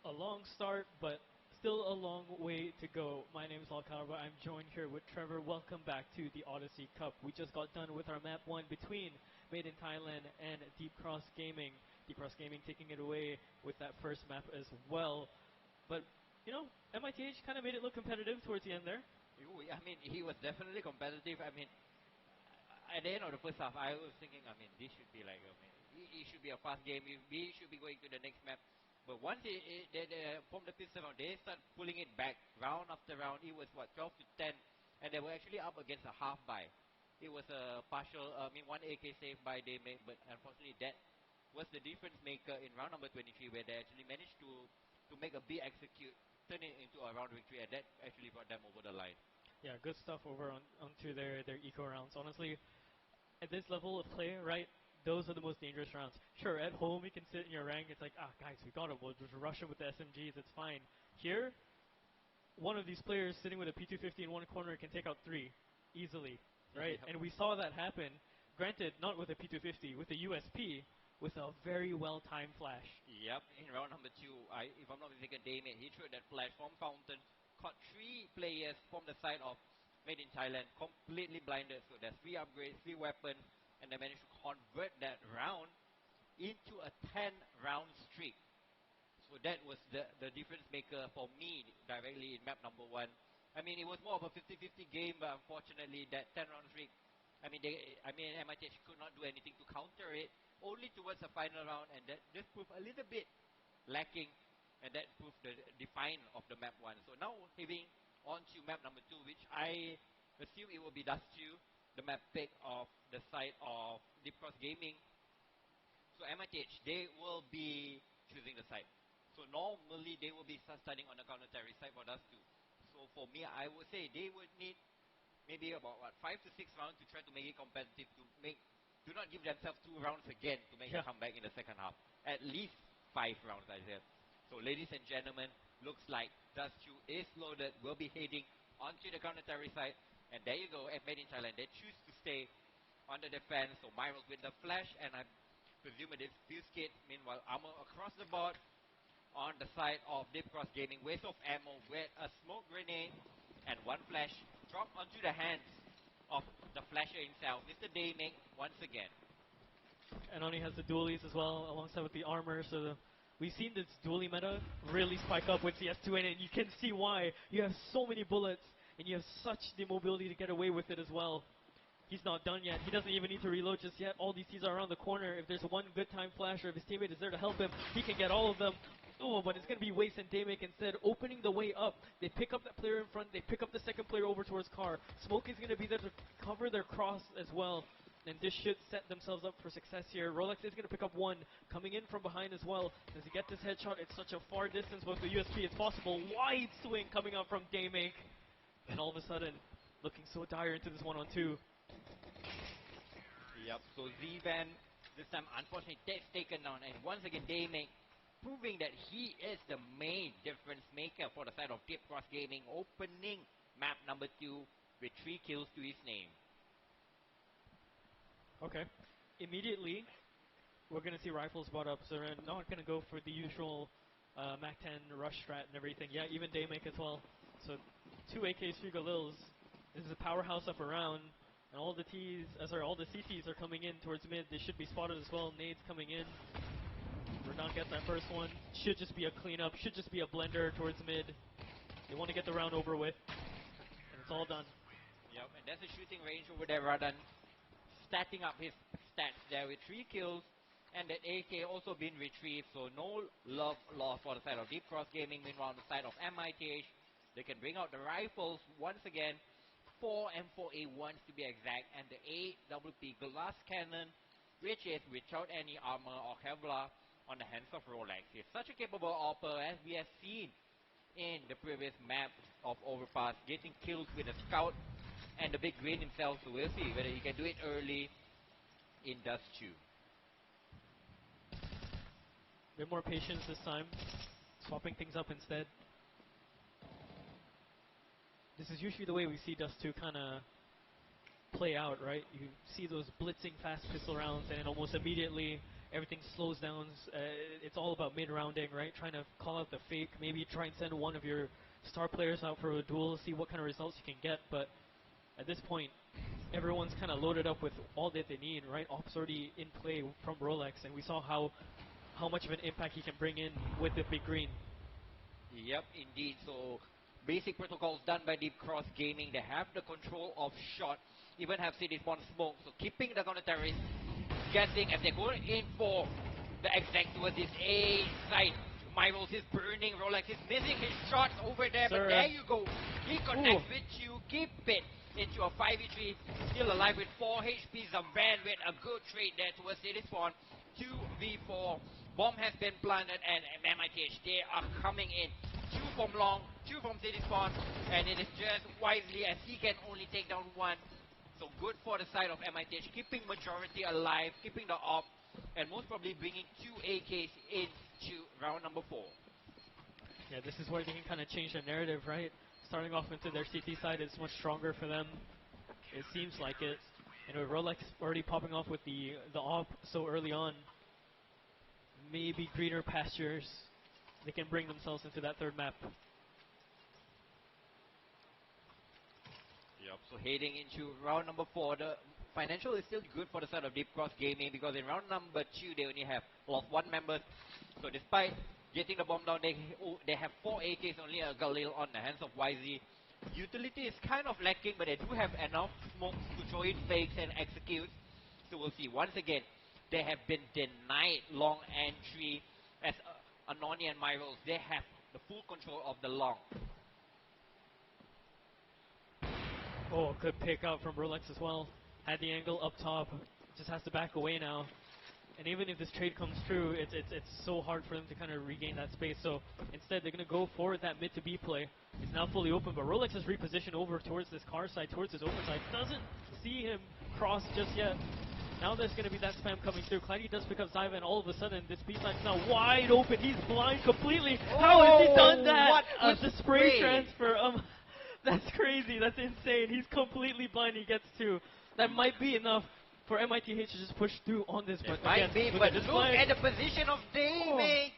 [SPEAKER 2] a long start, but still a long way to go. My name is Alcalaba. I'm joined here with Trevor. Welcome back to the Odyssey Cup. We just got done with our map 1 between Made in Thailand and Deep Cross Gaming. Deep Cross Gaming taking it away with that first map as well. But, you know, MITH kind of made it look competitive towards the end there.
[SPEAKER 4] I mean, he was definitely competitive. I mean, at the end of the first half, I was thinking, I mean, this should be like, it should be a fast game. We should be going to the next map. But once from the pistol round, they start pulling it back round after round. It was, what, 12 to 10. And they were actually up against a half buy. It was a partial, one AK save by Daymake, but unfortunately that was the difference maker in round number 23, where they actually managed to make a B execute, turn it into a round victory, and that actually brought them over the line.
[SPEAKER 2] Yeah, good stuff over onto their eco rounds. Honestly, at this level of play, right, those are the most dangerous rounds. Sure, at home you can sit in your rank, it's like, guys, we got it, we'll just rush it with the SMGs, it's fine. Here, one of these players sitting with a P250 in one corner can take out 3 easily, right?
[SPEAKER 4] Yep.
[SPEAKER 2] And we saw that happen. Granted, not with a P250, with a USP, with a very well-timed flash.
[SPEAKER 4] Yep, in round number 2, if I'm not mistaken, Daymake, he threw that flash from fountain, caught 3 players from the side of Made in Thailand, completely blinded. So there's 3 upgrades, 3 weapons, and they managed to convert that round into a 10-round streak. So that was the difference maker for me directly in map number 1. I mean, it was more of a 50-50 game, but unfortunately that 10-round streak, MITH could not do anything to counter it, only towards the final round, and that just proved a little bit lacking, and that proved the define of the map 1. So now heading on to map number 2, which I assume it will be Dust 2, the map pick of the side of Deep Cross Gaming. So MITH, they will be choosing the side. So normally they will be starting on the counter-terrorist side for Dust 2. So for me, I would say they would need maybe about 5 to 6 rounds to try to make it competitive, do not give themselves 2 rounds again to make a comeback in the second half. At least 5 rounds, I said. So ladies and gentlemen, looks like Dust 2 is loaded, will be heading onto the counter-terrorist side. And there you go, at Made in Thailand, they choose to stay on the defense. So Myros with the flash, and I presume it is Fuse Kit. Meanwhile, armor across the board on the side of Deep Cross Gaming. Waste of ammo with a smoke grenade and 1 flash dropped onto the hands of the flasher himself, Mr. Daymake, once again.
[SPEAKER 2] And Oni has the dualies as well, alongside with the armor, so we've seen this dualie meta really spike up with CS2, and you can see why. You have so many bullets, and you have such the mobility to get away with it as well. He's not done yet. He doesn't even need to reload just yet. All these T's are around the corner. If there's one good time flash, or if his teammate is there to help him, he can get all of them. Oh, but it's going to be Waste and Daymake instead, opening the way up. They pick up that player in front. They pick up the second player over towards Car. Smoke is going to be there to cover their cross as well. And this should set themselves up for success here. Rolex is going to pick up 1, coming in from behind as well. Does he get this headshot? It's such a far distance, but with the USP it's possible. Wide swing coming out from Daymake. And all of a sudden, looking so dire into this 1-on-2.
[SPEAKER 4] Yep, so Z-Van, this time unfortunately that's taken down. And once again, Daymake proving that he is the main difference maker for the side of Deep Cross Gaming, opening map number 2 with 3 kills to his name.
[SPEAKER 2] Okay. Immediately, we're going to see rifles brought up, so they're not going to go for the usual MAC-10 rush strat and everything. Yeah, even Daymake as well. So 2 AKs, 3 Galils. This is a powerhouse up around, and all the CTs are coming in towards mid. They should be spotted as well. Nades coming in. Verdun gets that first one. Should just be a cleanup. Should just be a blender towards mid. They want to get the round over with, and it's all done.
[SPEAKER 4] Yep, and that's the shooting range over there. Verdun statting up his stats there with 3 kills, and that AK also been retrieved, so no love lost for the side of Deep Cross Gaming. Meanwhile, on the side of MITH, they can bring out the rifles once again, 4 M4A1s to be exact, and the AWP glass cannon, which is without any armor or Kevlar on the hands of Rolex. He's such a capable AWPer, as we have seen in the previous map of Overpass, getting kills with a scout and the big green himself, so we'll see whether he can do it early in Dust 2.
[SPEAKER 2] A bit more patience this time, swapping things up instead. This is usually the way we see Dust 2 kind of play out, right? You see those blitzing fast pistol rounds, and almost immediately everything slows down. It's all about mid-rounding, right? Trying to call out the fake, maybe try and send one of your star players out for a duel, see what kind of results you can get. But at this point, everyone's kind of loaded up with all that they need, right? Op's already in play from Rolex, and we saw how much of an impact he can bring in with the big green.
[SPEAKER 4] Yep, indeed. So basic protocols done by Deep Cross Gaming. They have the control of shot, even have City Spawn smoke. So keeping the counter terrorists guessing as they're going in for the exact towards this A side. Myros is burning, Rolex is missing his shots over there, but there you go. He connects with you, keep it into a 5v3, still alive with 4 HP. Zavan with a good trade there towards City Spawn. 2v4. Bomb has been planted and MITH, they are coming in. 2 from long, 2 from City Spawn, and it is just wisely as he can only take down 1. So good for the side of MITH, keeping majority alive, keeping the op, and most probably bringing 2 AKs into round number 4.
[SPEAKER 2] Yeah, this is where they can kind of change the narrative, right? Starting off into their CT side is much stronger for them. It seems like it. And with Rolex already popping off with the op so early on, maybe greener pastures, they can bring themselves into that third map.
[SPEAKER 4] Yep, so heading into round number 4, the financial is still good for the side of Deep Cross Gaming because in round number 2 they only have lost 1 member. So despite getting the bomb down, they have 4 AKs, only a Galil on the hands of YZ. Utility is kind of lacking, but they do have enough smokes to throw in fakes and execute. So we'll see. Once again, they have been denied long entry as Anoni and Myros. They have the full control of the long.
[SPEAKER 2] Oh, good pick out from Rolex as well. Had the angle up top. Just has to back away now. And even if this trade comes through, it's so hard for them to kind of regain that space. So instead, they're going to go for that mid to B play. It's now fully open, but Rolex has repositioned over towards this car side, towards his open side. Doesn't see him cross just yet. Now there's going to be that spam coming through. Clyde does pick up Zyva, and all of a sudden, this B side is now wide open. He's blind completely. How has he done that?
[SPEAKER 4] What
[SPEAKER 2] the spray transfer. That's crazy. That's insane. He's completely blind. He gets 2. That might be enough for MITH to just push through on this.
[SPEAKER 4] It might be, but look at the position of Daymay.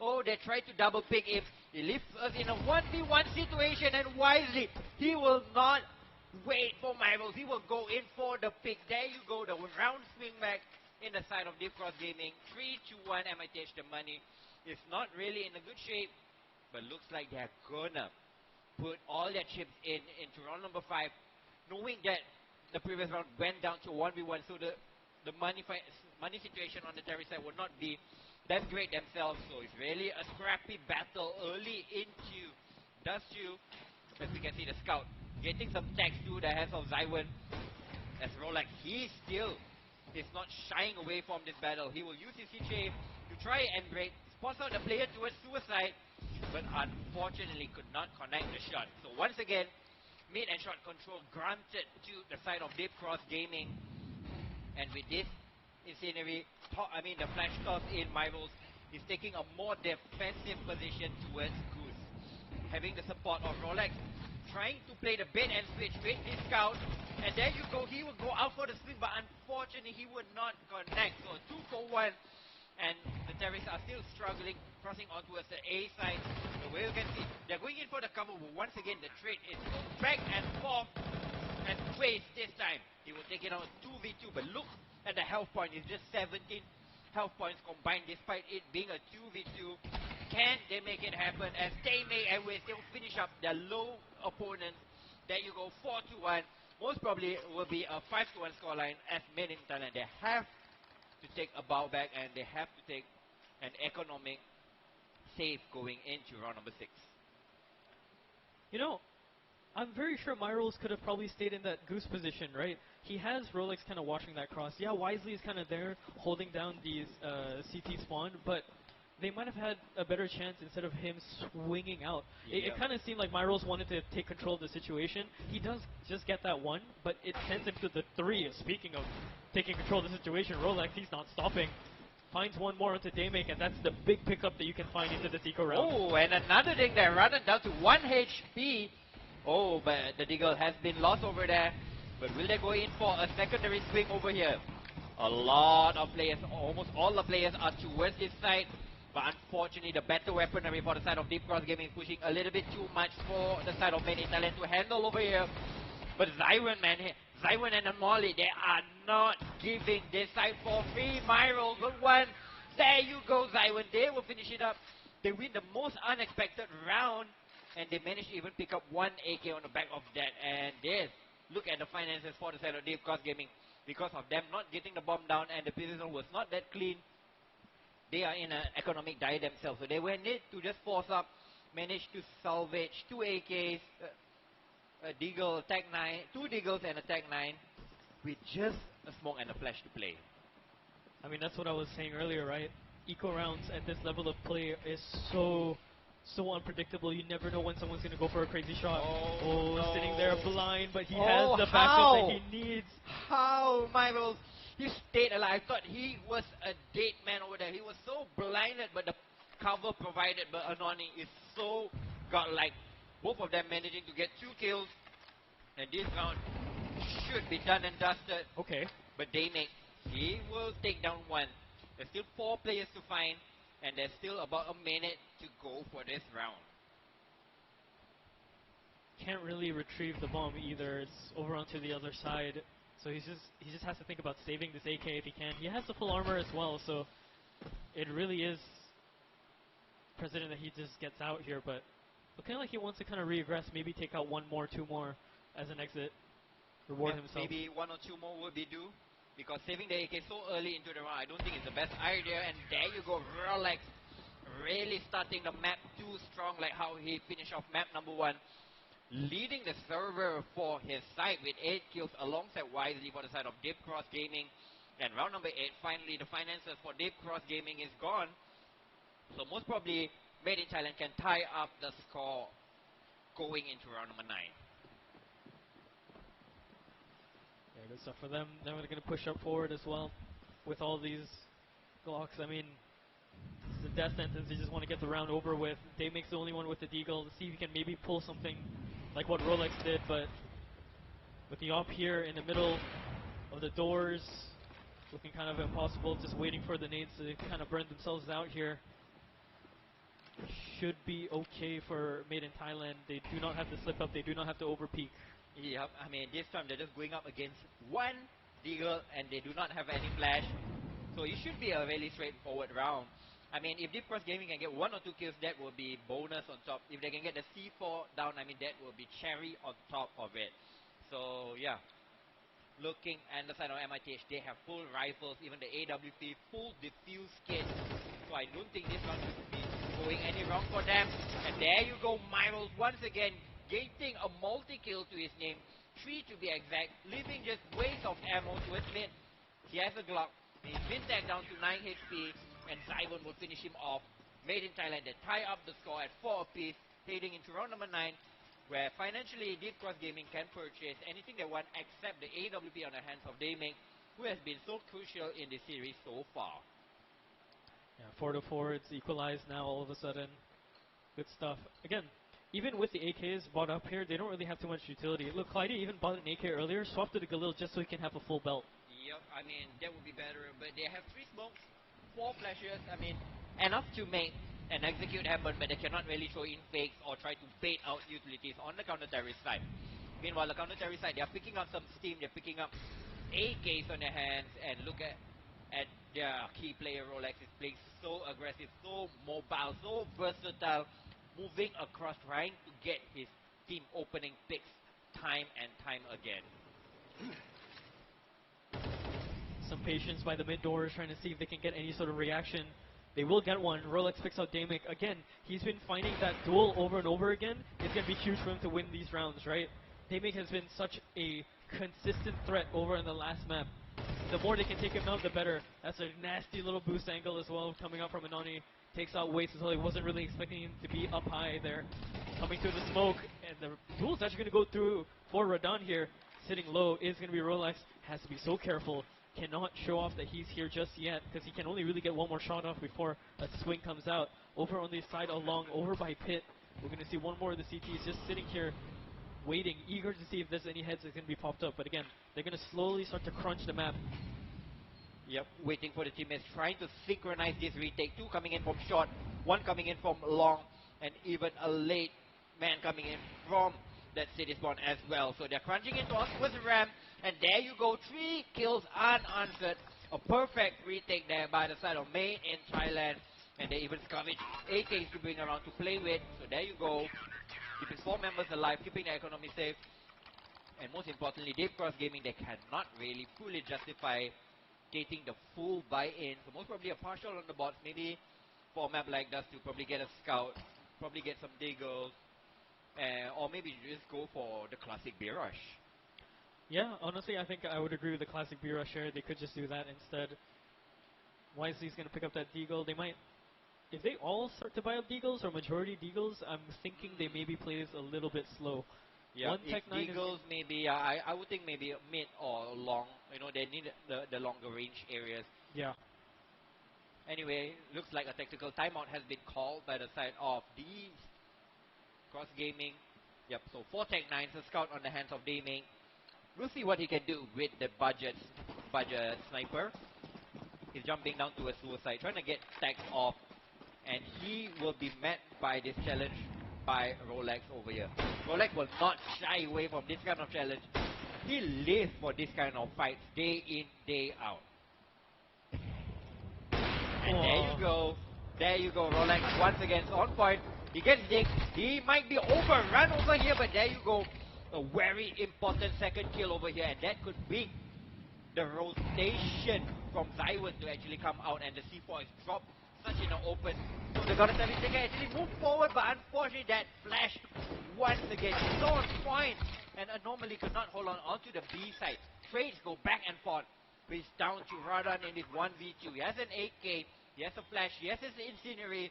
[SPEAKER 4] Oh, they tried to double pick him. He leaves us in a 1v1 situation, and wisely, he will not wait for Myros. He will go in for the pick. There you go, the round swing back in the side of Deep Cross Gaming. 3-1 MITH. The money is not really in a good shape, but looks like they're gonna put all their chips into round number 5, knowing that the previous round went down to 1v1, so the money situation on the Terry side would not be that great themselves. So it's really a scrappy battle early into Dust 2, as we can see the scout getting some tags through the hands of Zywin. As Rolex, he still is not shying away from this battle. He will use his CJ to try and break, spots out the player towards suicide, but unfortunately could not connect the shot. So once again, mid and shot control granted to the side of Deep Cross Gaming. And with this incendiary, the flash toss in Myros is taking a more defensive position towards Goose. Having the support of Rolex, trying to play the bait and switch with his scout. And there you go, he will go out for the swing, but unfortunately he would not connect. So 2 for 1. And the terrorists are still struggling, crossing on towards the A side. The way you can see, they're going in for the cover, but once again, the trade is back and forth. And Trace this time, he will take it out 2v2, but look at the health point. It's just 17 health points combined, despite it being a 2v2. Can they make it happen? As Daymay and we still finish up their low opponents. There you go, 4-1. Most probably will be a 5-1 scoreline as Made in Thailand. They have to take a bow back, and they have to take an economic save going into round number 6.
[SPEAKER 2] You know, I'm very sure Myros could have probably stayed in that Goose position, right? He has Rolex kind of watching that cross. Yeah, Wisely is kind of there holding down these CT spawn, but they might have had a better chance instead of him swinging out. It kind of seemed like Myros wanted to take control of the situation. He does just get that 1, but it sends him to the 3. Speaking of taking control of the situation, Rolex, he's not stopping. Finds 1 more onto Daymake, and that's the big pickup that you can find into this eco round.
[SPEAKER 4] Oh, and another thing, they're running down to 1 HP. Oh, but the Deagle has been lost over there. But will they go in for a secondary swing over here? A lot of players, almost all the players are towards this side. But unfortunately, the better weaponry for the side of Deep Cross Gaming is pushing a little bit too much for the side of Made in Thailand to handle over here. But Zyron, man, Zyron and Amoli, they are not giving this side for free. Myro, good one. There you go, Zyron. They will finish it up. They win the most unexpected round. And they managed to even pick up one AK on the back of that. And this, look at the finances for the side of Deep Cross Gaming. Because of them not getting the bomb down and the position was not that clean, they are in an economic dire themselves. So they will need to just force up, manage to salvage 2 AKs, a Deagle, Tag 9, 2 Deagles and a Tag 9 with just a smoke and a flash to play.
[SPEAKER 2] I mean, that's what I was saying earlier, right? Eco rounds at this level of play is so unpredictable. You never know when someone's going to go for a crazy shot. Oh, no. Sitting there blind, but he has the backup that he needs.
[SPEAKER 4] How, Michael? He stayed alive. I thought he was a dead man over there. He was so blinded, but the cover provided by Anoni is so godlike. Both of them managing to get 2 kills. And this round should be done and dusted.
[SPEAKER 2] Okay.
[SPEAKER 4] But Daymek, he will take down 1. There's still 4 players to find. And there's still about a minute to go for this round.
[SPEAKER 2] Can't really retrieve the bomb either. It's over onto the other side. So he just has to think about saving this AK if he can. He has the full armor as well, so it really is President that he just gets out here, but looking like he wants to kind of regress, maybe take out 1 more, 2 more as an exit. Reward himself.
[SPEAKER 4] Maybe 1 or 2 more would be due. Because saving the AK so early into the round, I don't think it's the best idea. And there you go, Rolex really starting the map too strong, like how he finished off map number 1. Leading the server for his side with 8 kills alongside Wisely for the side of Deep Cross Gaming. And round number 8, finally the finances for Deep Cross Gaming is gone. So most probably, Made in Thailand can tie up the score going into round number 9.
[SPEAKER 2] Yeah, good stuff for them. They're going to push up forward as well with all these Glocks. I mean, it's a death sentence. They just want to get the round over with. Daymak's the only one with the Deagle to see if he can maybe pull something like what Rolex did, but with the op here in the middle of the doors, looking kind of impossible, just waiting for the nades to kind of burn themselves out here. Should be okay for Made in Thailand. They do not have to slip up. They do not have to overpeak.
[SPEAKER 4] Yeah, I mean, this time they're just going up against 1 Deagle and they do not have any flash. So it should be a really straightforward round. I mean, if Deep Cross Gaming can get 1 or 2 kills, that will be bonus on top. If they can get the C4 down, I mean, that will be cherry on top of it. So, yeah. Looking at the side of MITH, they have full rifles, even the AWP, full diffuse kit. So I don't think this round should be going any wrong for them. And there you go, Myros once again, getting a multi-kill to his name. 3 to be exact, leaving just waste of ammo to admit he has a Glock. He's been tagged down to 9 HP. And Zyvon will finish him off. Made in Thailand, they tie up the score at 4 apiece, heading into round number 9, where financially Deep Cross Gaming can purchase anything they want except the AWP on the hands of Daymek, who has been so crucial in this series so far.
[SPEAKER 2] Yeah, 4-4, it's equalized now all of a sudden. Good stuff. Again, even with the AKs bought up here, they don't really have too much utility. Look, Clyde even bought an AK earlier, swapped to the Galil just so he can have a full belt.
[SPEAKER 4] Yep, I mean, that would be better, but they have 3 smokes. 4 flashes, I mean, enough to make and execute happen, but they cannot really throw in fakes or try to bait out utilities on the counter-terrorist side. Meanwhile, the counter-terrorist side, they are picking up some steam, they're picking up AKs on their hands, and look at their key player, Rolex, is playing so aggressive, so mobile, so versatile, moving across, trying to get his team opening picks time and time again.
[SPEAKER 2] Some patience by the mid doors, trying to see if they can get any sort of reaction. They will get one. Rolex picks out Daymek. Again, he's been finding that duel over and over again. It's going to be huge for him to win these rounds, right? Daymek has been such a consistent threat over in the last map. The more they can take him out, the better. That's a nasty little boost angle as well, coming out from Anoni. Takes out Waste as well. He wasn't really expecting him to be up high there. Coming through the smoke, and the duel's actually going to go through for Radon here. Sitting low is going to be Rolex. Has to be so careful. Cannot show off that he's here just yet, because he can only really get 1 more shot off before a swing comes out. Over on the side along, over by Pit. We're going to see 1 more of the CTs just sitting here, waiting, eager to see if there's any heads that's going to be popped up. But again, they're going to slowly start to crunch the map.
[SPEAKER 4] Yep, waiting for the teammates, trying to synchronize this retake. 2 coming in from short, 1 coming in from long, and even a late man coming in from that city spawn as well. So they're crunching into us with the ramp, and there you go, 3 kills unanswered. A perfect retake there by the side of Main in Thailand, and they even scavenge AKs to bring around to play with. So there you go, keeping 4 members alive, keeping the economy safe, and most importantly, Dave Cross Gaming, they cannot really fully justify getting the full buy-in. So most probably a partial on the bots, maybe for a map like Dust to probably get a scout, probably get some diggles, or maybe just go for the classic beer rush.
[SPEAKER 2] Yeah, honestly, I think I would agree with the classic beer rush here. They could just do that instead. Wisely's going to pick up that deagle. They might, if they all start to buy up deagles or majority deagles, I'm thinking they maybe play this a little bit slow.
[SPEAKER 4] Yeah,
[SPEAKER 2] One
[SPEAKER 4] if
[SPEAKER 2] Tech 9
[SPEAKER 4] deagles maybe, I would think maybe mid or long. You know, they need the longer range areas.
[SPEAKER 2] Yeah.
[SPEAKER 4] Anyway, looks like a tactical timeout has been called by the side of the Cross Gaming. Yep, so 4 Tech 9s, a scout on the hands of Daming. We'll see what he can do with the budget sniper. He's jumping down to a suicide, trying to get stacks off, and he will be met by this challenge by Rolex over here. Rolex will not shy away from this kind of challenge. He lives for this kind of fights day in, day out. And there you go, Rolex once again is on point. He gets digged, he might be overrun over here, but there you go. A very important second kill over here, and that could be the rotation from Zywin to actually come out, and the C4 is dropped such in the open. So they're gonna tell him they can actually move forward, but unfortunately that flash once again is so on point, and Anomaly could not hold on onto the B side. Trades go back and forth. But he's down to Radan in this 1v2. He has an 8k, he has a flash, he has his incendiary,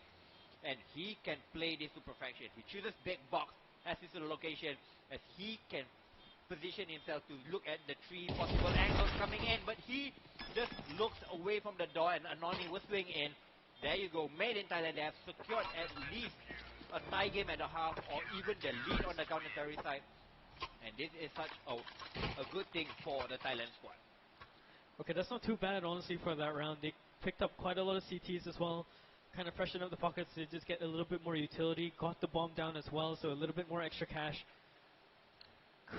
[SPEAKER 4] and he can play this to perfection. He chooses big box as his location, as he can position himself to look at the 3 possible angles coming in, but he just looks away from the door, and Anoni whistling in. There you go, Made in Thailand. They have secured at least a tie game at the half, or even the lead on the commentary side, and this is such a good thing for the Thailand squad.
[SPEAKER 2] Okay, that's not too bad, honestly, for that round. They picked up quite a lot of CTs as well, kind of freshened up the pockets to just get a little bit more utility, got the bomb down as well, so a little bit more extra cash.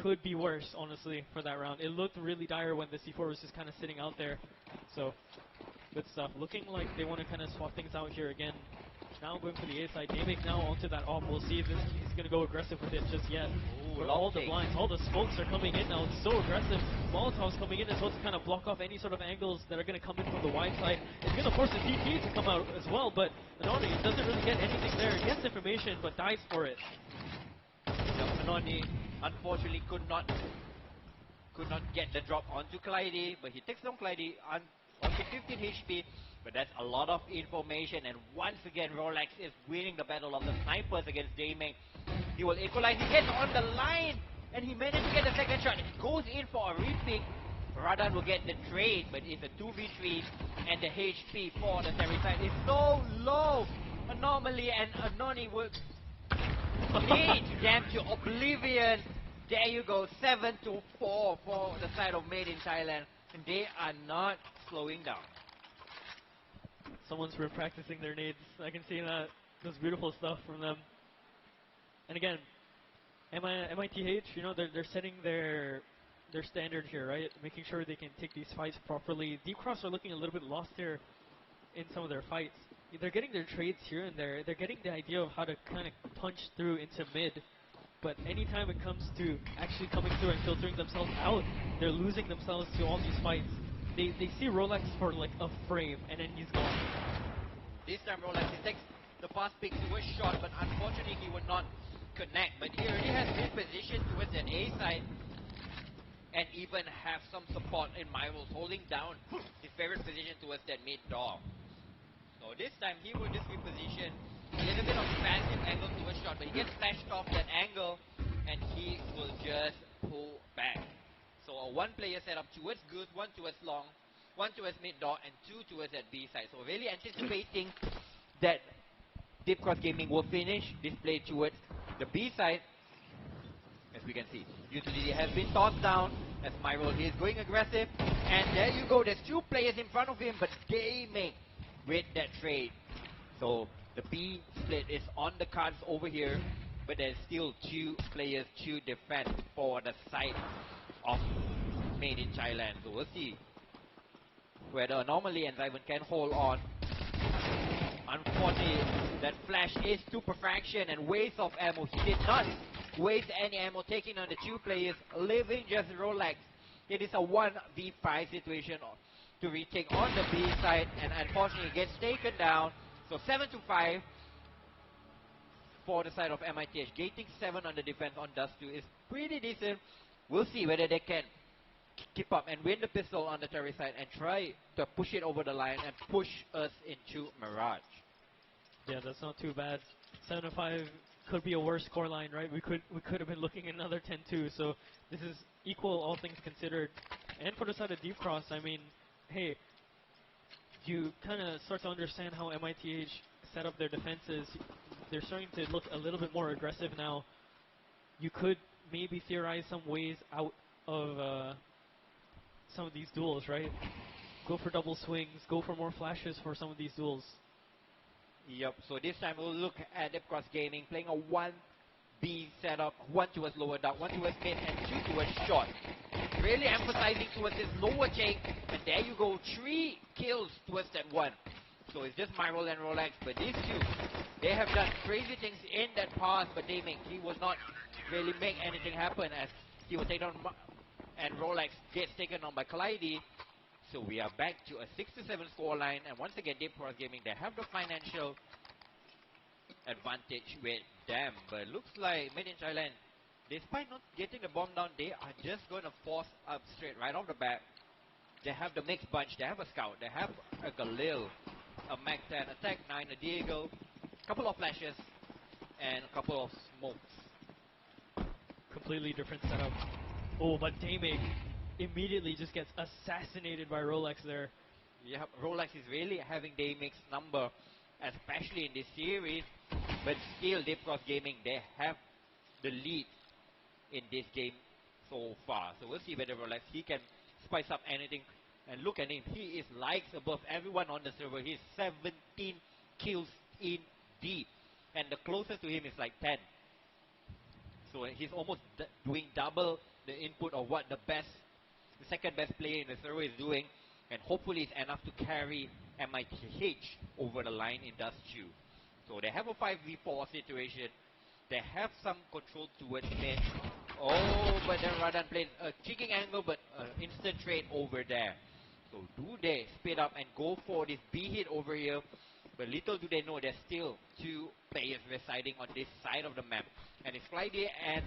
[SPEAKER 2] Could be worse, honestly, for that round. It looked really dire when the C4 was just kind of sitting out there. So, good stuff. Looking like they want to kind of swap things out here again. Now going for the A side. Daming now onto that op. We'll see if he's going to go aggressive with it just yet.
[SPEAKER 4] Ooh,
[SPEAKER 2] all the blinds, all the smokes are coming in now. It's so aggressive. Molotov's coming in as well to kind of block off any sort of angles that are going to come in from the wide side. It's going to force the CT to come out as well, but Anoni doesn't really get anything there. He gets information, but dies for it.
[SPEAKER 4] Anoni unfortunately could not get the drop onto Clyde, but he takes down Clyde onto 15 HP, but that's a lot of information, and once again Rolex is winning the battle of the snipers against Daming. He will equalize, he gets on the line, and he managed to get the second shot. He goes in for a repick. Radan will get the trade, but it's a 2v3, and the HP for the Terry side is so low. Anomaly and Anoni will need them to oblivion. There you go, 7-4 for the side of Made in Thailand, and they are not slowing down.
[SPEAKER 2] Someone's been practicing their nades. I can see that. That's beautiful stuff from them. And again, MITH, you know, they're setting their standard here, right? Making sure they can take these fights properly. Deep Cross are looking a little bit lost here in some of their fights. They're getting their trades here and there. They're getting the idea of how to kind of punch through into mid. But anytime it comes to actually coming through and filtering themselves out, they're losing themselves to all these fights. They see Rolex for like a frame, and then he's gone.
[SPEAKER 4] This time Rolex, he takes the fast pick to a shot, but unfortunately he would not connect. But he already has good position towards that A side, and even have some support in Myros holding down his favorite position towards that mid door. So this time he will just reposition a little bit of passive angle to a shot, but he gets flashed off that angle, and he will just pull back. So a 1-player setup towards Goose, 1 towards long, 1 towards mid door, and 2 towards that B side. So really anticipating that Deep Cross Gaming will finish this play towards the B side. As we can see, utility has been tossed down. as Myrol. He is going aggressive, and there you go. There's 2 players in front of him, but gaming with that trade. So the B split is on the cards over here, but there's still 2 players to defend for the side of Made in Thailand. So we'll see whether Anomaly and Zyvan can hold on. Unfortunately, that flash is to perfection and waste of ammo. He did not waste any ammo taking on the 2 players, leaving just Rolex. It is a 1v5 situation to retake on the B side, and unfortunately gets taken down. So 7-5 for the side of MITH. Gating 7 on the defense on Dust 2 is pretty decent. We'll see whether they can keep up and win the pistol on the terrorist side and try to push it over the line and push us into Mirage.
[SPEAKER 2] Yeah, that's not too bad. 7-5 could be a worse score line, right? We could have been looking at another 10-2. So this is equal, all things considered. And for the side of Deep Cross, I mean, hey, you kind of start to understand how MITH set up their defenses. They're starting to look a little bit more aggressive now. You could maybe theorize some ways out of some of these duels, right? Go for double swings, go for more flashes for some of these duels.
[SPEAKER 4] Yep, so this time we'll look at Deep Cross Gaming playing a 1B setup, 1 towards lower dark, 1 towards mid, and 2 towards short. Really emphasizing towards this lower take, and there you go, 3 kills towards that 1. So it's just Myrol and Rolex, but these 2, they have done crazy things in that pass, but he will not really make anything happen as he will take on, and Rolex gets taken on by Kaleido. So we are back to a 6-7 scoreline, and once again, Deep Cross Gaming, they have the financial advantage with them. But looks like Made in Thailand, despite not getting the bomb down, they are just going to force up straight right off the bat. They have the mixed bunch, they have a Scout, they have a Galil, a Mac 10, a Tech 9, a Diego, a couple of flashes, and a couple of smokes.
[SPEAKER 2] Completely different setup. Oh, but Damig immediately just gets assassinated by Rolex there.
[SPEAKER 4] Yeah, Rolex is really having Damig's number, especially in this series. But still, Deep Cross Gaming, they have the lead in this game so far. So we'll see whether Rolex, he can spice up anything. And look at him, he is likes above everyone on the server. He's 17 kills in D. And the closest to him is like 10. So he's almost doing double the input of what the second best player in the server is doing, and hopefully it's enough to carry MITH over the line in Dust 2. So they have a 5v4 situation. They have some control towards mid. Oh, but then Radan played a kicking angle, but instant trade over there. So do they speed up and go for this B hit over here? But little do they know there's still 2 players residing on this side of the map. And it's Kaleido and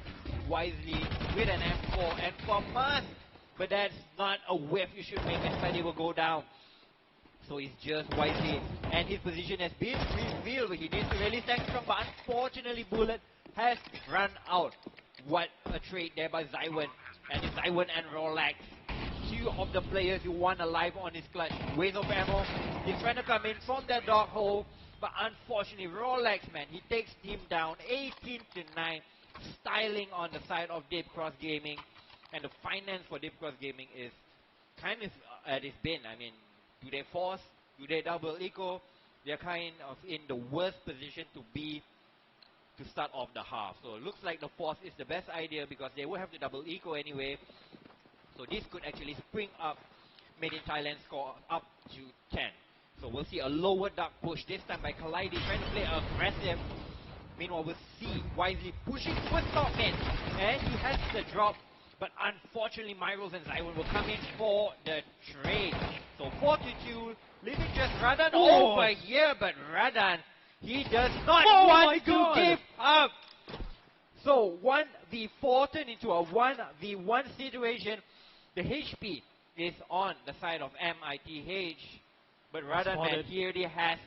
[SPEAKER 4] Wisely with an M4 and for Must. But that's not a whiff you should make, and Kaleido will go down. So it's just Wisely, and his position has been revealed. He needs to release that strong, but unfortunately Bullet has run out. What a trade there by Zywan. And it's Zywan and Rolex, 2 of the players you want alive on his clutch. Waste of ammo. He's trying to come in from that dark hole, but unfortunately Rolex, man, he takes him down 18-9, styling on the side of Deep Cross Gaming. And the finance for Deep Cross Gaming is kind of at its bin. I mean, do they force? Do they double eco? They're kind of in the worst position to be to start off the half. So it looks like the force is the best idea because they will have to double eco anyway. So this could actually spring up Made in Thailand score up to 10. So we'll see a lower dark push this time by Kaleido, trying to play aggressive. Meanwhile, we'll see Wisely pushing towards top mid, and he has the drop. But unfortunately, Myros and Zywan will come in for the trade. So 4-2, leaving just Radan over here. But Radan, he does not want to give up. So 1v4 turned into a 1v1 situation. The HP is on the side of MITH. But Radan, man, he already has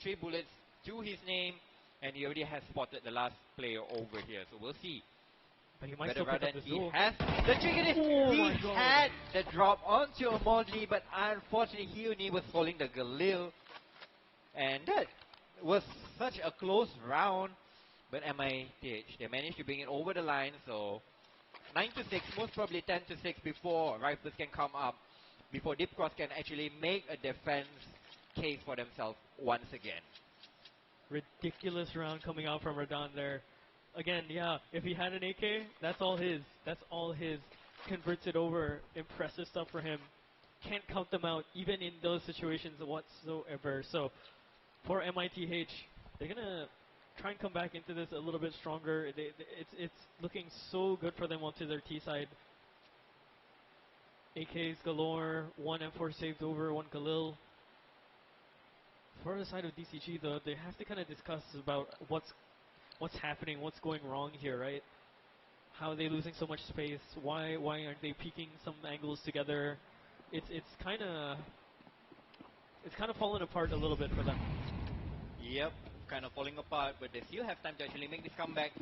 [SPEAKER 4] 3 bullets to his name. And he already has spotted the last player over here. So we'll see.
[SPEAKER 2] But he might still pick up the
[SPEAKER 4] he has the trigger. He had the drop onto a Modley, but unfortunately Hyuni was holding the Galil. And that was such a close round. But MITH, they managed to bring it over the line. So 9 to 6, most probably 10 to 6 before Rifles can come up, before Deep Cross can actually make a defense case for themselves once again.
[SPEAKER 2] Ridiculous round coming out from Radon there. Again, yeah, if he had an AK, that's all his. That's all his. Converts it over. Impressive stuff for him. Can't count them out, even in those situations whatsoever. So, for MITH, they're going to try and come back into this a little bit stronger. It's looking so good for them onto their T side. AKs galore, one M4 saved over, one Khalil. For the side of DCG, though, they have to kind of discuss about what's happening, what's going wrong here, right? How are they losing so much space? Why aren't they peeking some angles together? It's kind of falling apart a little bit for them.
[SPEAKER 4] Yep, kind of falling apart, but they still have time to actually make this comeback.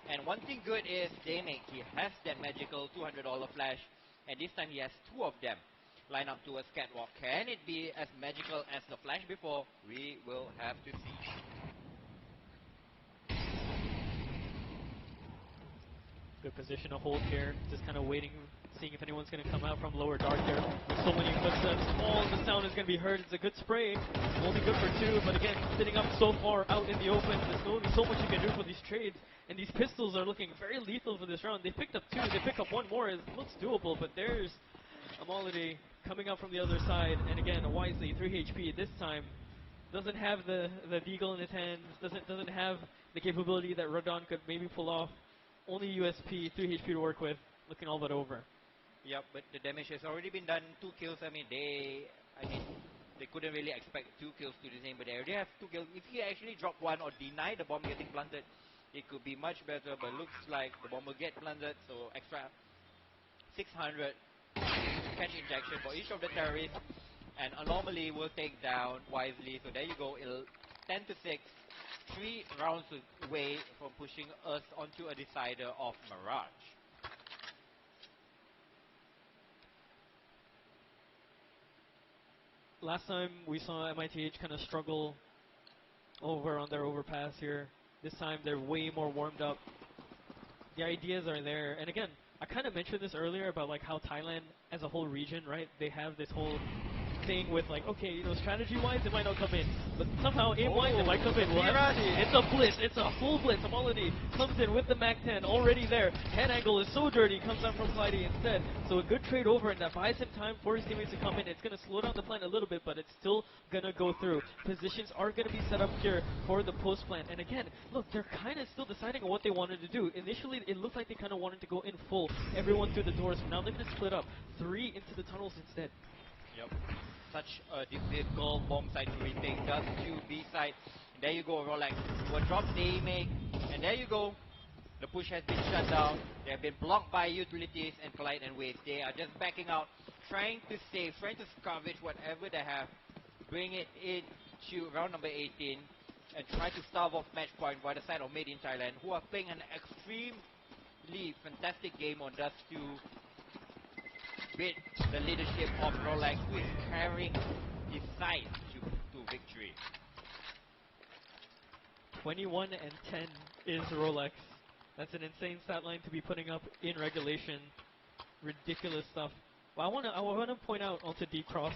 [SPEAKER 4] And one thing good is Damic, he has that magical $200 flash, and this time he has two of them line up to a catwalk. Can it be as magical as the flash before? We will have to see.
[SPEAKER 2] Good position to hold here, just kind of waiting, seeing if anyone's going to come out from lower dark there. With so many footsteps, all the sound is going to be heard. It's a good spray, only good for two, but again, sitting up so far out in the open, there's only so much you can do for these trades, and these pistols are looking very lethal for this round. They picked up two, they pick up one more, it looks doable, but there's Amality coming out from the other side, and again, Wisely, 3 HP this time, doesn't have the deagle in his hands, doesn't have the capability that Radon could maybe pull off. Only USP, 3 HP to work with, looking all but over.
[SPEAKER 4] Yep, but the damage has already been done. 2 kills. They couldn't really expect 2 kills to the same, but they already have 2 kills. If he actually drop one or deny the bomb getting planted, it could be much better. But looks like the bomb will get planted, so extra 600 catch injection for each of the terrorists, and Anomaly will take down Wisely. So there you go, 10 to 6. 3 rounds away from pushing us onto a decider of Mirage.
[SPEAKER 2] Last time we saw MITH kind of struggle over on their overpass here. This time they're way more warmed up. The ideas are there. And again, I kind of mentioned this earlier about like how Thailand as a whole region, right, they have this whole thing with like, okay, you know, strategy-wise it might not come in, but somehow aim-wise it might come in. It's a blitz, it's a full blitz. Amality comes in with the MAC-10 already there. Head angle is so dirty, comes out from Clyde instead. So a good trade over, and that buys him time for his teammates to come in. It's going to slow down the plan a little bit, but it's still going to go through. Positions are going to be set up here for the post plant. And again, look, they're kind of still deciding on what they wanted to do. Initially, it looked like they kind of wanted to go in full, everyone through the doors. Now they're going to split up 3 into the tunnels instead.
[SPEAKER 4] Yep. Such a difficult bomb side to retake. Just to B side. And there you go, Rolex. Will drop Damic. And there you go. The push has been shut down. They have been blocked by utilities and Collide and Waves. They are just backing out, trying to save, trying to scavenge whatever they have. Bring it into round number 18 and try to starve off match point by the side of Made in Thailand, who are playing an extremely fantastic game on Dust 2 with the leadership of Rolex, who is carrying his side to victory.
[SPEAKER 2] 21 and 10 is Rolex. That's an insane stat line to be putting up in regulation. Ridiculous stuff. Well, I want to point out onto D-Cross.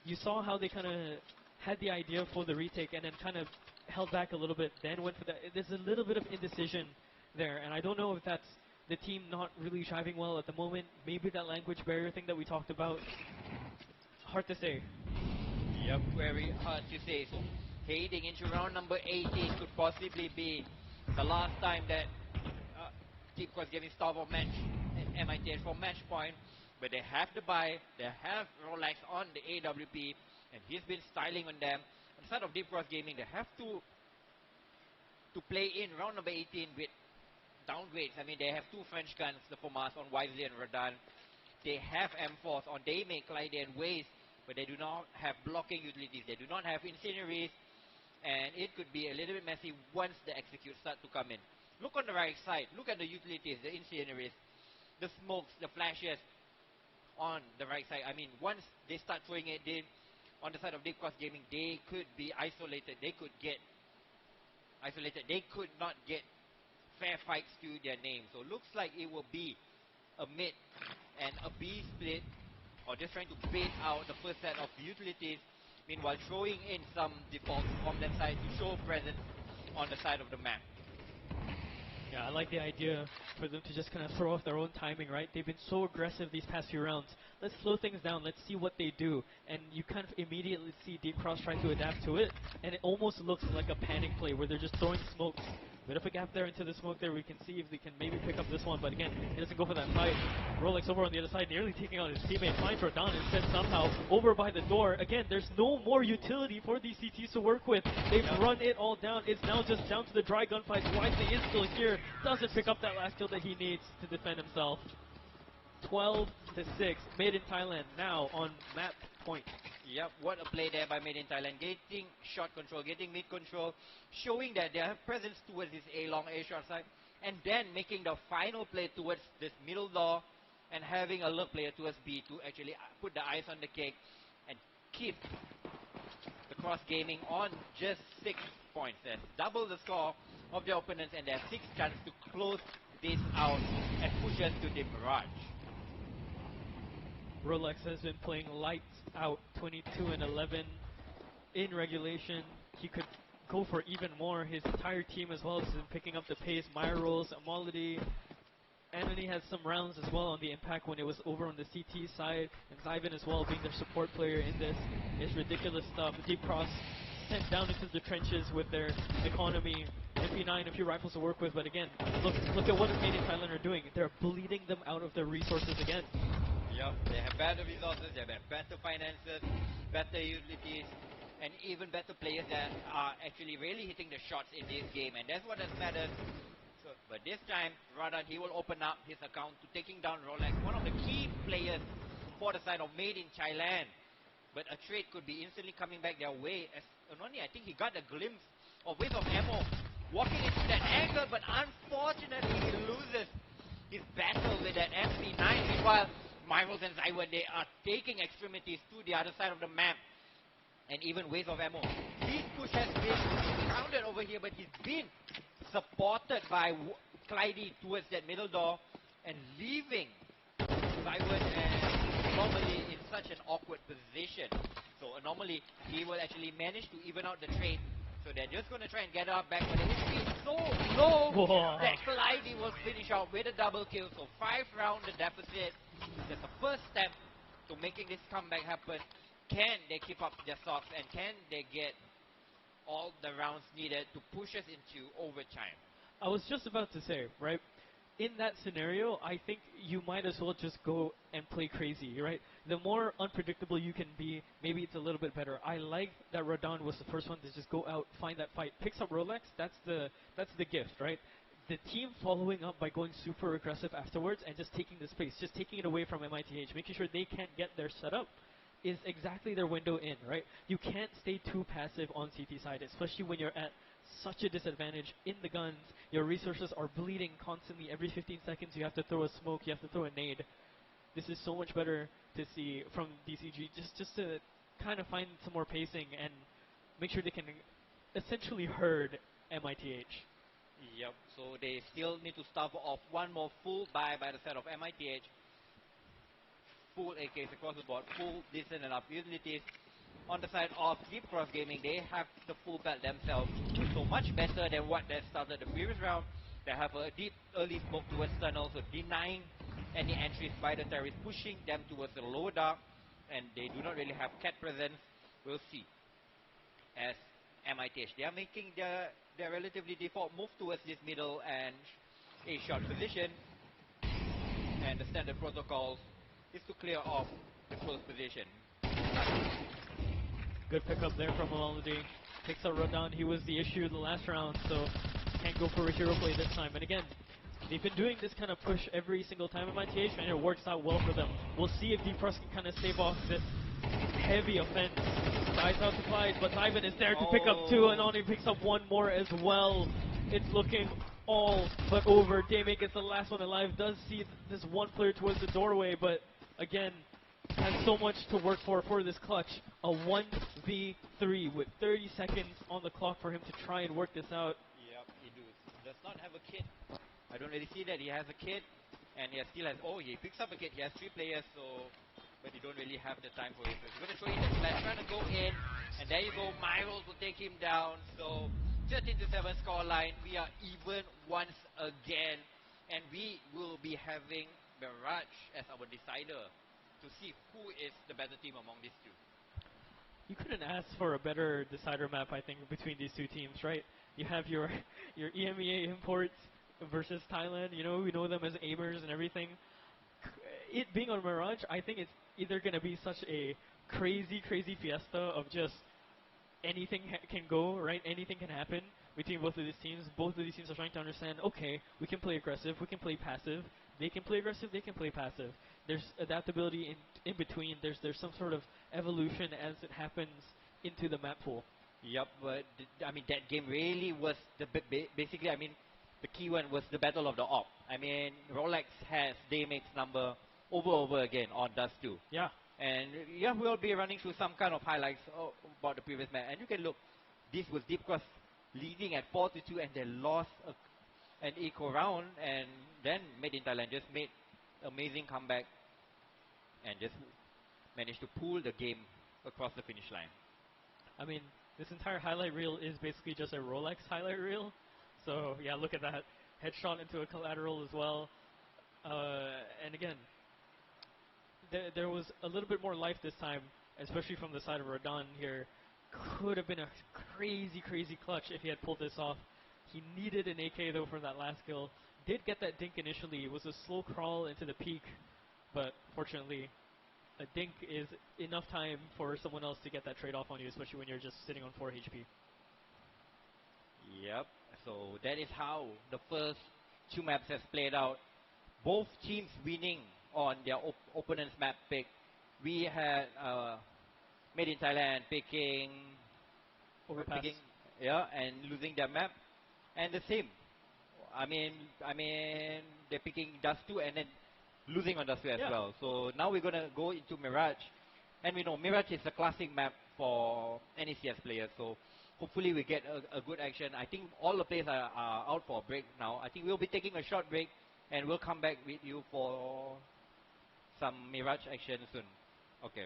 [SPEAKER 2] You saw how they kind of had the idea for the retake and then kind of held back a little bit, then went for that. There's a little bit of indecision there, and I don't know if that's the team not really driving well at the moment. Maybe that language barrier thing that we talked about. Hard to say.
[SPEAKER 4] Yep, very hard to say. So heading into round number 18 could possibly be the last time that Deep was getting starved of match MITH for match point. But they have the buy, they have Rolex on the AWP, and he's been styling on them. On the side of Deep Cross Gaming, they have to play in round number 18 with downgrades. I mean, they have 2 French guns, the FOMAS on Wisely and Radan. They have M4s on Damic, Clyde and Waze, but they do not have blocking utilities. They do not have incendiaries, and it could be a little bit messy once the executes start to come in. Look on the right side. Look at the utilities, the incendiaries, the smokes, the flashes on the right side. I mean, once they start throwing it in on the side of Deep Cross Gaming, they could be isolated. They could get isolated. They could not get fair fights to their name. So looks like it will be a mid and a B split, or just trying to bait out the first set of utilities, meanwhile throwing in some defaults from that side to show presence on the side of the map.
[SPEAKER 2] Yeah, I like the idea for them to just kind of throw off their own timing, right? They've been so aggressive these past few rounds. Let's slow things down. Let's see what they do. And you kind of immediately see Deep Cross try to adapt to it. And it almost looks like a panic play where they're just throwing smokes. Bit of a gap there into the smoke there. We can see if they can maybe pick up this one. But again, he doesn't go for that fight. Rolex over on the other side, nearly taking out his teammate. Finds Rodan instead somehow over by the door. Again, there's no more utility for these CTs to work with. They've run it all down. It's now just down to the dry gunfight. Wisely is still here. Doesn't pick up that last kill that he needs to defend himself. 12-6. Made in Thailand now on map point.
[SPEAKER 4] Yep, what a play there by Made in Thailand. Getting shot control, getting mid control, showing that they have presence towards this A long A short side, and then making the final play towards this middle door and having a look player towards B to actually put the ice on the cake and keep the Cross Gaming on just 6 points. That's double the score of the opponents, and their 6th chance to close this out and push us to the Mirage.
[SPEAKER 2] Rolex has been playing lights out, 22-11 in regulation. He could go for even more. His entire team as well has been picking up the pace. Myros, Amality, Anthony has some rounds as well on the impact when it was over on the CT side. And Zyvan as well being their support player in this. It's ridiculous stuff. Deep Cross sent down into the trenches with their economy. MP9, a few rifles to work with, but again, look at what Made in Thailand are doing. They're bleeding them out of their resources again.
[SPEAKER 4] Yep, they have better resources, they have better finances, better utilities, and even better players that are actually really hitting the shots in this game, and that's what has mattered. So, but this time, Radan, he will open up his account to taking down Rolex, one of the key players for the side of Made in Thailand. But a trade could be instantly coming back their way, as only I think he got a glimpse of Wave of Ammo walking into that angle, but unfortunately he loses his battle with that MP9. Meanwhile, Myros and Zywan, they are taking extremities to the other side of the map. And even Waves of Ammo. His push has been grounded over here, but he's been supported by Clyde towards that middle door and leaving Zywan and Anomaly in such an awkward position. So Anomaly, he will actually manage to even out the trade. So they're just going to try and get up back, but it is so low that Clyde will finish out with a double kill. So 5-round the deficit. That's the first step to making this comeback happen. Can they keep up their socks, and can they get all the rounds needed to push us into overtime?
[SPEAKER 2] I was just about to say, right? In that scenario, I think you might as well just go and play crazy, right? The more unpredictable you can be, maybe it's a little bit better. I like that Rodan was the first one to just go out, find that fight, picks up Rolex. That's the gift, right? The team following up by going super aggressive afterwards and just taking the space, just taking it away from MITH, making sure they can't get their setup is exactly their window in, right? You can't stay too passive on CT side, especially when you're at such a disadvantage in the guns. Your resources are bleeding constantly. Every 15 seconds you have to throw a smoke, you have to throw a nade. This is so much better to see from DCG, just to kind of find some more pacing and make sure they can essentially herd MITH.
[SPEAKER 4] Yep, so they still need to start off one more full buy by the side of MITH. Full AKs across the board, full decent enough utilities. On the side of Deep Cross Gaming, they have the full belt themselves. So much better than what they started the previous round. They have a deep early smoke towards tunnel, so denying any entries by the terrorists, pushing them towards the lower dark, and they do not really have cat presence. We'll see. As MITH, they are making their relatively default move towards this middle and a short position, and the standard protocols is to clear off the close position.
[SPEAKER 2] Good pickup there from Amality. Picks up Rodan. He was the issue the last round, so can't go for a hero play this time. And again, they've been doing this kind of push every single time at MITH, and it works out well for them. We'll see if Deep Cross can kind of stave off this heavy offense. Tries out to Clyde, but Ivan is there to pick up 2, and only picks up 1 more as well. It's looking all but over. Daymake is the last one alive. Does see this one player towards the doorway, but again, has so much to work for this clutch. A 1v3 with 30 seconds on the clock for him to try and work this out.
[SPEAKER 4] Yep, he does not have a kit. I don't really see that he has a kit.
[SPEAKER 3] And he still has, oh, he picks up again. He has 3 players, so, but you don't really have the time for it. So he's going to throw in the flash, trying to go in. And there you go, Myros will take him down. So 13-7 scoreline. We are even once again. And we will be having Mirage as our decider to see who is the better team among these two.
[SPEAKER 2] You couldn't ask for a better decider map, I think, between these two teams, right? You have your EMEA imports versus Thailand. You know, we know them as aimers and everything. It being on Mirage, I think it's either going to be such a crazy fiesta of just anything can go, right? Anything can happen between both of these teams. Both of these teams are trying to understand, okay, we can play aggressive, we can play passive. They can play aggressive, they can play passive. There's adaptability in between. There's some sort of evolution as it happens into the map pool.
[SPEAKER 3] Yep, but I mean that game really was basically. I mean, the key one was the battle of the op. I mean, Rolex has Daymake's number over again on Dust 2.
[SPEAKER 2] Yeah.
[SPEAKER 3] And yeah, we'll be running through some kind of highlights about the previous match. And you can look, this was Deep Cross leading at 4-2, and they lost an eco round, and then Made in Thailand just made amazing comeback and just managed to pull the game across the finish line.
[SPEAKER 2] I mean, this entire highlight reel is basically just a Rolex highlight reel. So yeah, look at that. Headshot into a collateral as well. And again, there was a little bit more life this time, especially from the side of Radon here. Could have been a crazy clutch if he had pulled this off. He needed an AK though for that last kill. Did get that dink initially. It was a slow crawl into the peak, but fortunately, a dink is enough time for someone else to get that trade off on you, especially when you're just sitting on 4 HP.
[SPEAKER 3] Yep, so that is how the first 2 maps has played out. Both teams winning on their opponent's map pick. We had Made in Thailand picking
[SPEAKER 2] Overpass.
[SPEAKER 3] And losing their map, and the same. I mean they're picking Dust 2 and then losing on Dust 2 as well. So now we're gonna go into Mirage, and we know Mirage is a classic map for NECS players. So hopefully we get a good action. I think all the players are out for a break now. I think we'll be taking a short break, and we'll come back with you for some Mirage action soon. Okay.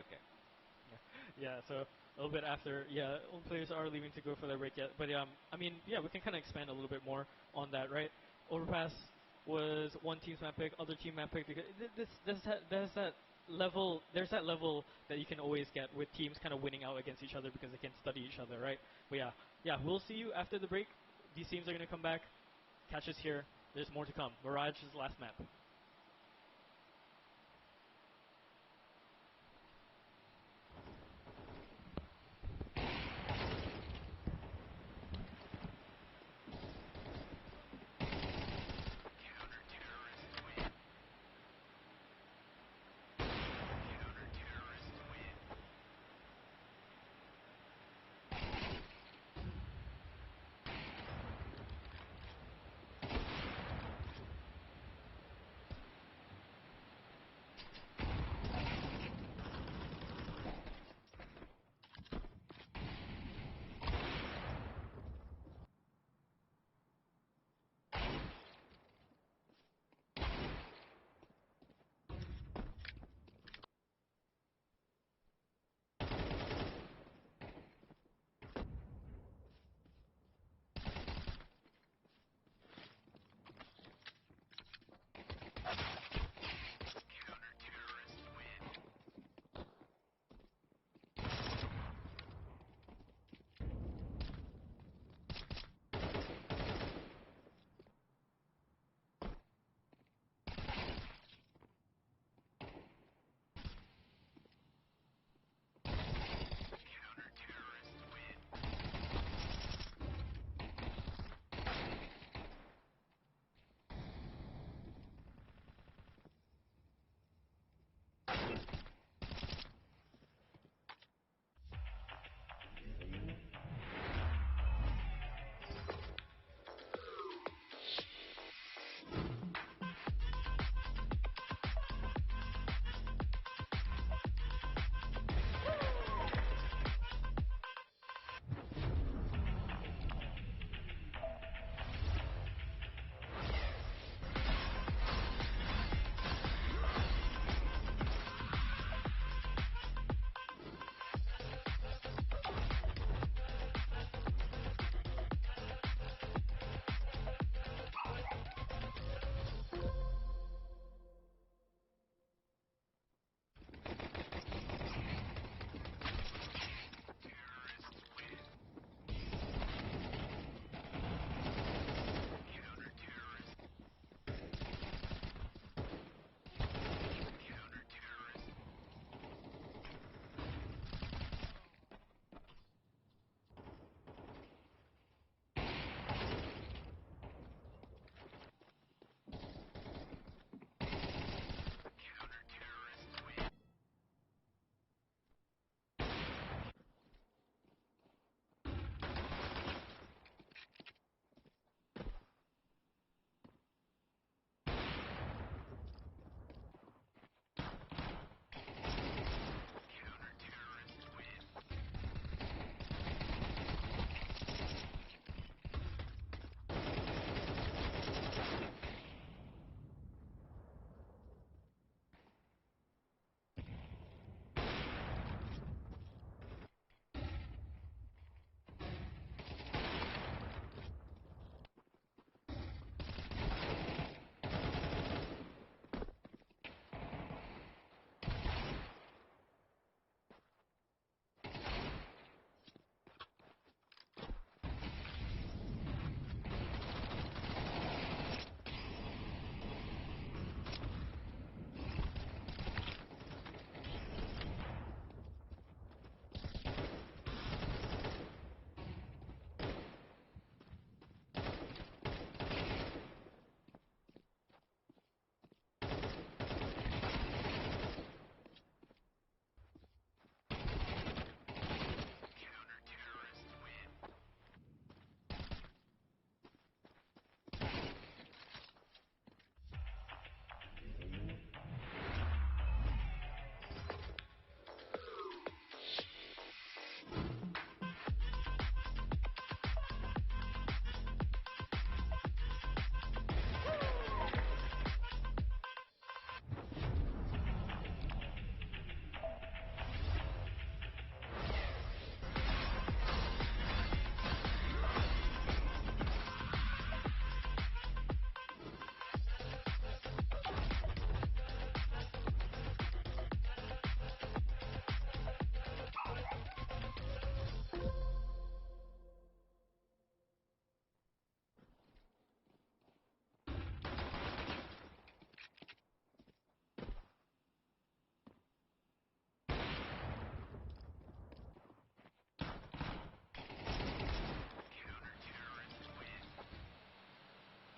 [SPEAKER 2] Yeah, so a little bit after, all players are leaving to go for their break yet. But I mean, we can kind of expand a little bit more on that, right? Overpass was one team's map pick, other team map pick. Because there's that level that you can always get with teams kind of winning out against each other because they can study each other, right? But yeah, we'll see you after the break. These teams are going to come back. Catch us here. There's more to come. Mirage's last map.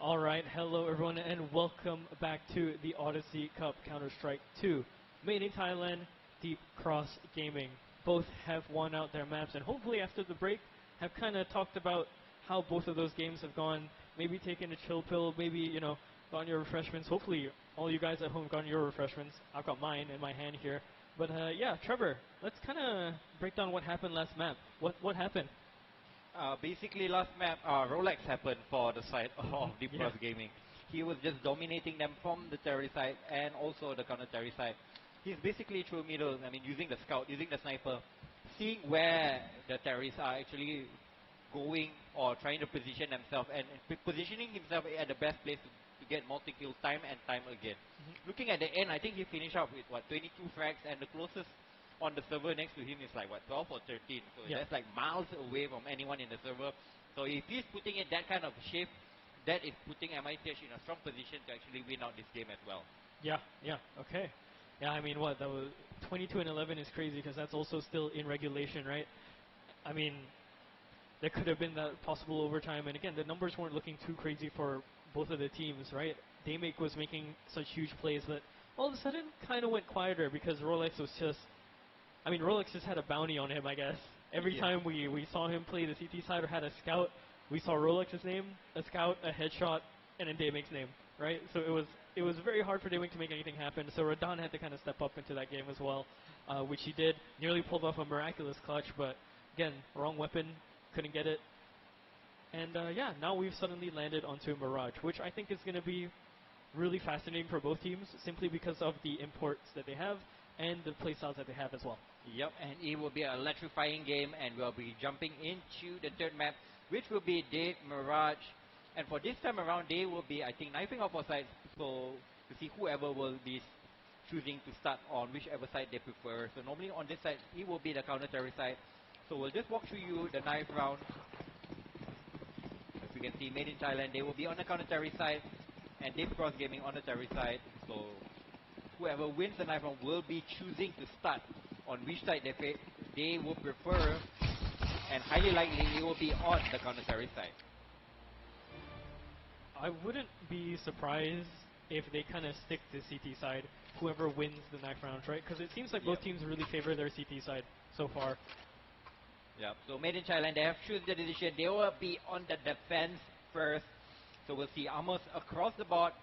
[SPEAKER 2] All right, hello everyone, and welcome back to the Odyssey Cup Counter-Strike 2. Made in Thailand, Deep Cross Gaming. Both have won out their maps, and hopefully after the break, have kind of talked about how both of those games have gone. Maybe taken a chill pill, maybe, you know, gotten your refreshments. Hopefully all you guys at home gotten your refreshments. I've got mine in my hand here. But yeah, Trevor, let's kind of break down what happened last map. What happened?
[SPEAKER 3] Basically, last map, Rolex happened for the side of Deep Cross Gaming. He was just dominating them from the terrorist side and also the counter-terrorist side. He's basically through middle, I mean, using the scout, using the sniper, seeing where the terrorists are actually going or trying to position themselves and positioning himself at the best place to get multi-kill time and time again. Looking at the end, I think he finished up with, 22 frags, and the closest on the server next to him is like 12 or 13, so that's like miles away from anyone in the server. So if he's putting in that kind of shift, that is putting MITH in a strong position to actually win out this game as well.
[SPEAKER 2] Okay. Yeah, I mean, that was 22 and 11 is crazy because that's also still in regulation, right? I mean, there could have been that possible overtime, and again, the numbers weren't looking too crazy for both of the teams, right? Daymake was making such huge plays, but all of a sudden kind of went quieter because Rolex was just, I mean, Rolex just had a bounty on him, I guess. Every time we saw him play the CT side or had a scout, we saw Rolex's name, a scout, a headshot, and then Daymake's name, right? So it was very hard for Daymake to make anything happen. So Radan had to kind of step up into that game as well, which he did. Nearly pulled off a miraculous clutch, but again, wrong weapon, couldn't get it. And yeah, now we've suddenly landed onto Mirage, which I think is going to be really fascinating for both teams, simply because of the imports that they have and the playstyles that they have as well.
[SPEAKER 3] Yep, and it will be an electrifying game, and we'll be jumping into the third map, which will be Date Mirage. And for this time around, they will be, I think, knifing off our sides, so to see whoever will be choosing to start on whichever side they prefer. So normally on this side, it will be the counter-terrorist side. So we'll just walk through you the knife round. As you can see, Made in Thailand, they will be on the counter-terrorist side, and Deep Cross Gaming on the terrorist side. So whoever wins the knife round will be choosing to start on which side they will prefer, and highly likely it will be on the counter-terrorist side.
[SPEAKER 2] I wouldn't be surprised if they kind of stick to CT side, whoever wins the knife rounds, right? Because it seems like both teams really favor their CT side so far.
[SPEAKER 3] Yeah, so Made in Thailand, they have chosen the decision. They will be on the defense first. So we'll see armors across the board.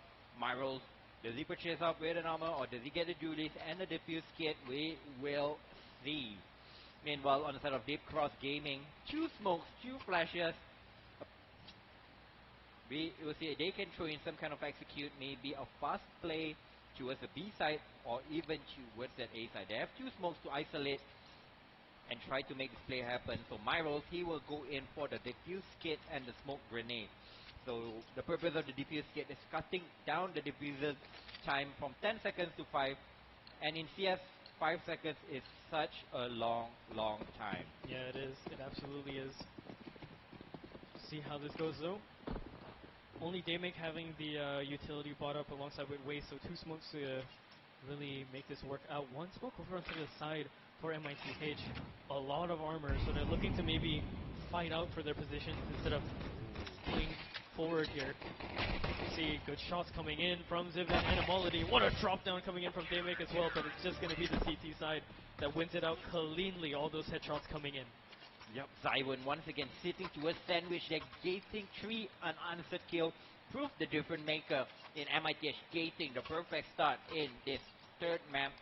[SPEAKER 3] Myros, does he purchase up with an armor, or does he get a duelist and a diffuse kit? We will see. Meanwhile, on the side of Deep Cross Gaming, 2 smokes, 2 flashes. We will see they can throw in some kind of execute, maybe a fast play towards the B side or even towards that A side. They have 2 smokes to isolate and try to make this play happen. So Myros, he will go in for the diffuse kit and the smoke grenade. So the purpose of the diffuse kit is cutting down the diffuser time from 10 seconds to 5. And in CS, 5 seconds is such a long time.
[SPEAKER 2] Yeah, it is. It absolutely is. See how this goes though. Only Daymake having the utility bought up alongside with Waste, so 2 smokes to really make this work out. 1 smoke over onto the side for MITH. A lot of armor, so they're looking to maybe fight out for their positions instead of pulling forward here. See good shots coming in from Ziv and Animality. What a drop down coming in from Daymake as well, but it's just going to be the CT side that wins it out cleanly. All those headshots coming in.
[SPEAKER 3] Yep, Zywin once again sitting towards Sandwich. They're gating 3 unanswered kills. Proof the difference maker in MITH, gating the perfect start in this third map.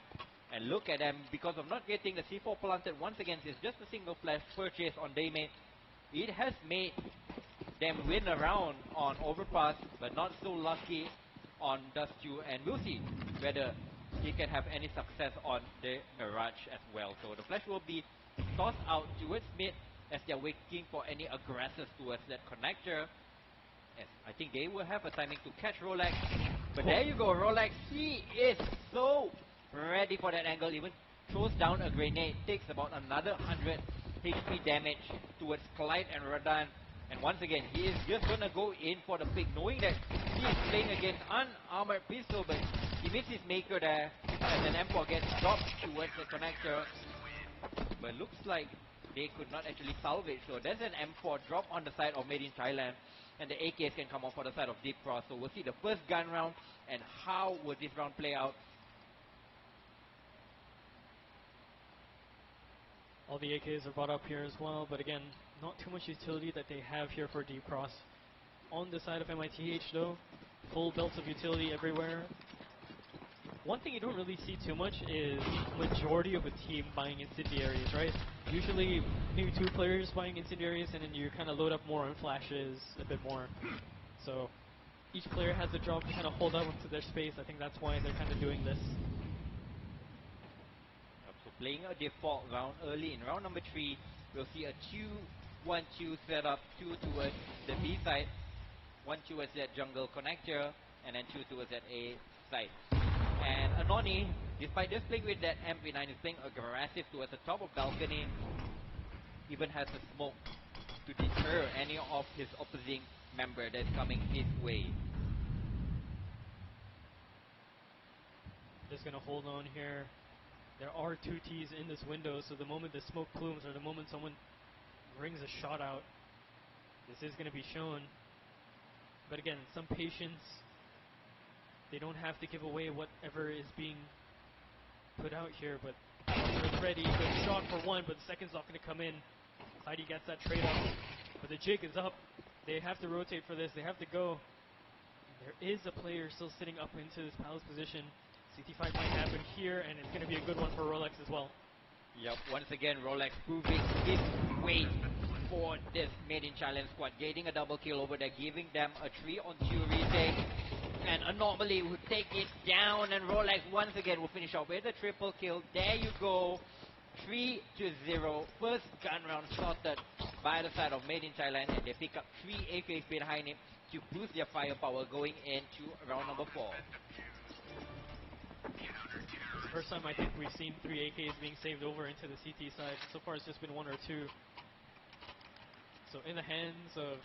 [SPEAKER 3] And look at them, because of not getting the C4 planted once again, it's just a single flash purchase on Daymake. It has made them win a round on Overpass, but not so lucky on Dust 2. And we'll see whether he can have any success on the Mirage as well. So the flash will be tossed out towards mid as they're waiting for any aggressors towards that connector. Yes, I think they will have a timing to catch Rolex. But there you go, Rolex. He is so ready for that angle. Even throws down a grenade. Takes about another 100 HP damage towards Clyde and Radan. And once again, he is just going to go in for the pick, knowing that he is playing against unarmored pistol, but he missed his maker there. And then M4 gets dropped towards the connector. But looks like they could not actually salvage. So there's an M4 drop on the side of Made in Thailand.
[SPEAKER 4] and the AKs can come off for the side of Deep Cross. So we'll see the first gun round and how will this round play out.
[SPEAKER 2] All the AKs are brought up here as well, but again, not too much utility that they have here for Deep Cross. On the side of MITH though, full belts of utility everywhere. One thing you don't really see too much is majority of a team buying incendiaries, right? Usually maybe 2 players buying incendiaries and then you kind of load up more on flashes a bit more. So each player has a job to kind of hold up to their space. I think that's why they're kind of doing this.
[SPEAKER 4] So playing a default round early in round number 3, we'll see a 2-1-2 setup, 2 towards the B side, 1 towards that jungle connector, and then 2 towards that A side. And Anoni, despite just playing with that MP9, is playing aggressive towards the top of balcony, even has a smoke to deter any of his opposing member that's coming his way.
[SPEAKER 2] Just gonna hold on here. There are 2 Ts in this window, so the moment the smoke plumes or the moment someone brings a shot out, this is gonna be shown. But again, some patience. They don't have to give away whatever is being put out here, but they're ready. Good shot for 1, but the second's not going to come in. Heidi gets that trade up, but the jig is up. They have to rotate for this. They have to go. There is a player still sitting up into this palace position. CT fight might happen here, and it's going to be a good one for Rolex as well.
[SPEAKER 4] Yep, once again, Rolex proving his weight for this maiden challenge squad, getting a double kill over there, giving them a 3-on-2 retake. And Anomaly will take it down, and Rolex once again will finish off with a triple kill. There you go, 3-0. First gun round sorted by the side of Made in Thailand, and they pick up 3 AKs behind him to boost their firepower going into round number 4.
[SPEAKER 2] First time I think we've seen 3 AKs being saved over into the CT side. So far it's just been 1 or 2. So in the hands of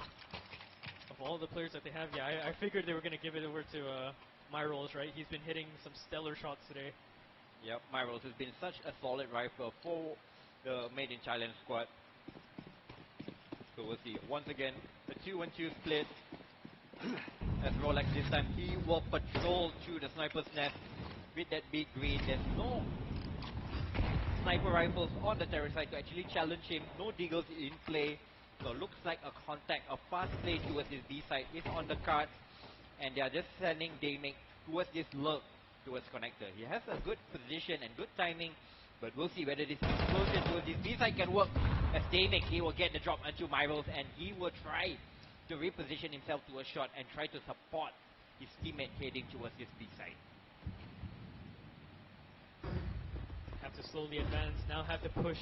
[SPEAKER 2] all the players that they have, yeah, I figured they were going to give it over to Myrols, right? He's been hitting some stellar shots today.
[SPEAKER 4] Yep, Myrols has been such a solid rifle for the Made in Thailand squad. So we'll see. Once again, the 2-1-2 split. As Rolex this time, he will patrol through the sniper's nest with that big green. There's no sniper rifles on the terrace side to actually challenge him. No diggles in play. So looks like a contact, a fast play towards his B side is on the cards, and they are just sending Daming towards this lurk towards connector. He has a good position and good timing, but we'll see whether this explosion towards his B side can work. As Daming, he will get the drop onto Myrols, and he will try to reposition himself to a shot and try to support his teammate heading towards his B side.
[SPEAKER 2] Have to slowly advance, now have to push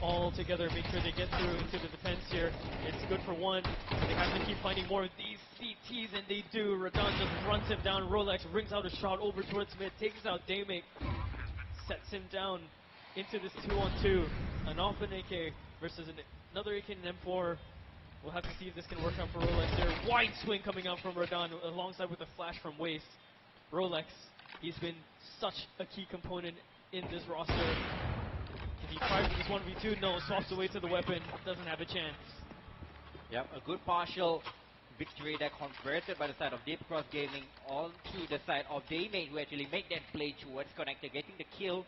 [SPEAKER 2] all together, make sure they get through into the defense here. It's good for 1, but they have to keep finding more of these CTs, and they do. Radon just runs him down. Rolex rings out a shot over towards mid, takes out Damake, sets him down into this 2-on-2. An off an AK versus another AK and M4. We'll have to see if this can work out for Rolex there. Wide swing coming out from Radon alongside with a flash from Waste. Rolex, he's been such a key component in this roster. Can he try for this 1v2? No, swaps away to the weapon, doesn't have a chance.
[SPEAKER 4] Yep, a good partial victory that converted by the side of Deep Cross Gaming onto the side of Daymate, who actually make that play towards connector, getting the kill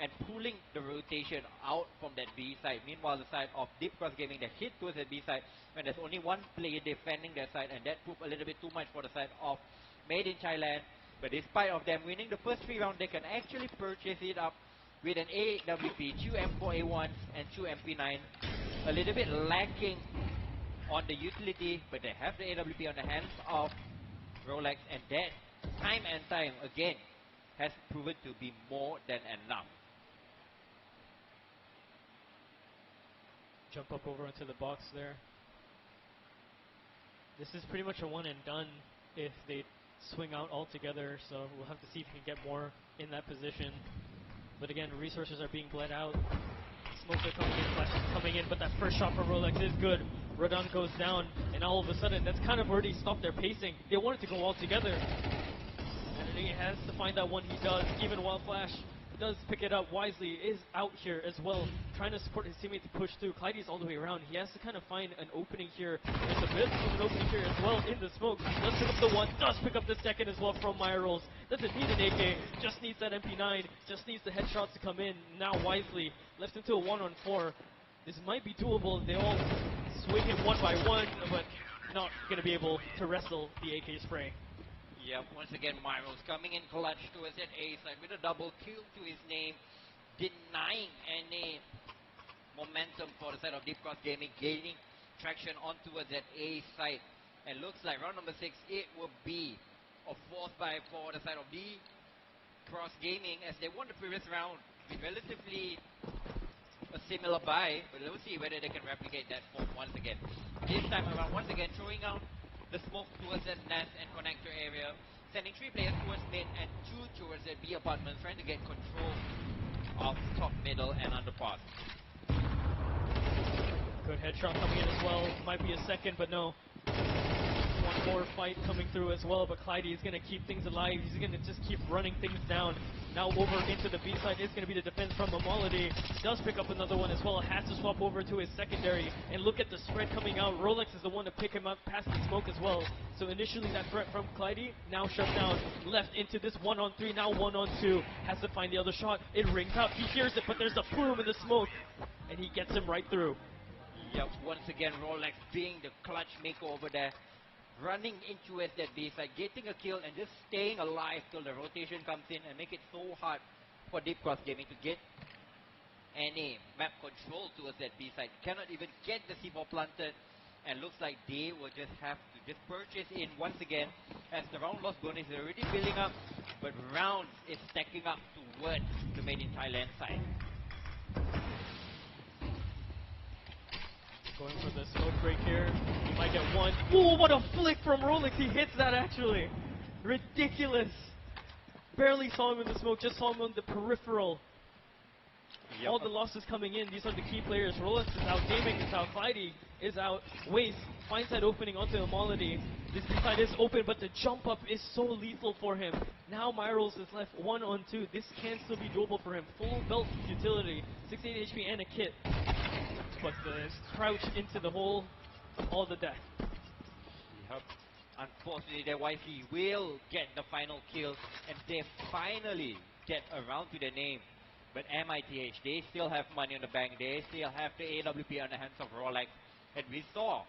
[SPEAKER 4] and pulling the rotation out from that B side. Meanwhile, the side of Deep Cross Gaming, that hit towards the B side when there's only 1 player defending their side, and that proved a little bit too much for the side of Made in Thailand. But despite of them winning the first 3 rounds, they can actually purchase it up with an AWP, 2 M4A1s and 2 MP9. A little bit lacking on the utility, but they have the AWP on the hands of Rolex, and that time and time again has proven to be more than enough.
[SPEAKER 2] Jump up over into the box there. This is pretty much a one and done if they swing out altogether, so we'll have to see if we can get more in that position. But again, resources are being bled out. Smokes are coming in, flashes coming in, but that first shot from Rolex is good. Rodon goes down, and all of a sudden, that's kind of already stopped their pacing. They wanted to go all together. And he has to find that one, he does. Even while Flash does pick it up. Wisely is out here as well, trying to support his teammate to push through. Clyde's all the way around. He has to kind of find an opening here. There's a bit of an opening here as well in the smoke. Does pick up the one, does pick up the second as well from Myrals. Doesn't need an AK, just needs that MP9, just needs the headshots to come in. Now Wisely left into a 1-on-4. This might be doable. They all swing him one by one, but not going to be able to wrestle the AK spray.
[SPEAKER 3] Yep, once again, Myros coming in clutch towards that A side with a double kill to his name, denying any momentum for the side of Deep Cross Gaming, gaining traction on towards that A side. And looks like round number 6, it will be a fourth buy for the side of Deep Cross Gaming, as they won the previous round with relatively a similar buy, but let's see whether they can replicate that form once again. This time around, once again, throwing out the smoke towards that nest and connector area, sending 3 players towards mid and 2 towards that B apartment, trying to get control of top, middle, and underpass.
[SPEAKER 2] Good headshot coming in as well. Might be a second, but no. One more fight coming through as well, but Clyde is going to keep things alive. He's going to just keep running things down. Now over into the B side is going to be the defense from Mamality. Does pick up another one as well. Has to swap over to his secondary. And look at the spread coming out. Rolex is the one to pick him up past the smoke as well. So initially that threat from Clyde, now shut down. Left into this 1-on-3, now 1-on-2. Has to find the other shot. It rings out. He hears it, but there's a plume in the smoke. And he gets him right through.
[SPEAKER 3] Yep, once again, Rolex being the clutch maker over there. Running into that B side, getting a kill and just staying alive till the rotation comes in and make it so hard for Deep Cross Gaming to get any map control towards that B side. Cannot even get the C4 planted, and looks like they will just have to just purchase in once again, as the round loss bonus is already building up, but rounds is stacking up towards the Made in Thailand side.
[SPEAKER 2] Going for the smoke break here. He might get one. Ooh, what a flick from Rolex. He hits that actually. Ridiculous. Barely saw him in the smoke, just saw him on the peripheral. Yep. All the losses coming in, these are the key players. Rolex is out, Gaming is out, Clyde is out. Waste finds that opening onto Amality. This side is open, but the jump up is so lethal for him. Now Myrals is left 1-on-2. This can still be doable for him. Full belt utility, 68 HP and a kit. But the crouch into the hole, all the death.
[SPEAKER 3] Yep. Unfortunately, their wifey will get the final kill, and they finally get around to the name. But MITH, they still have money in the bank. They still have the AWP on the hands of Rolex. And we saw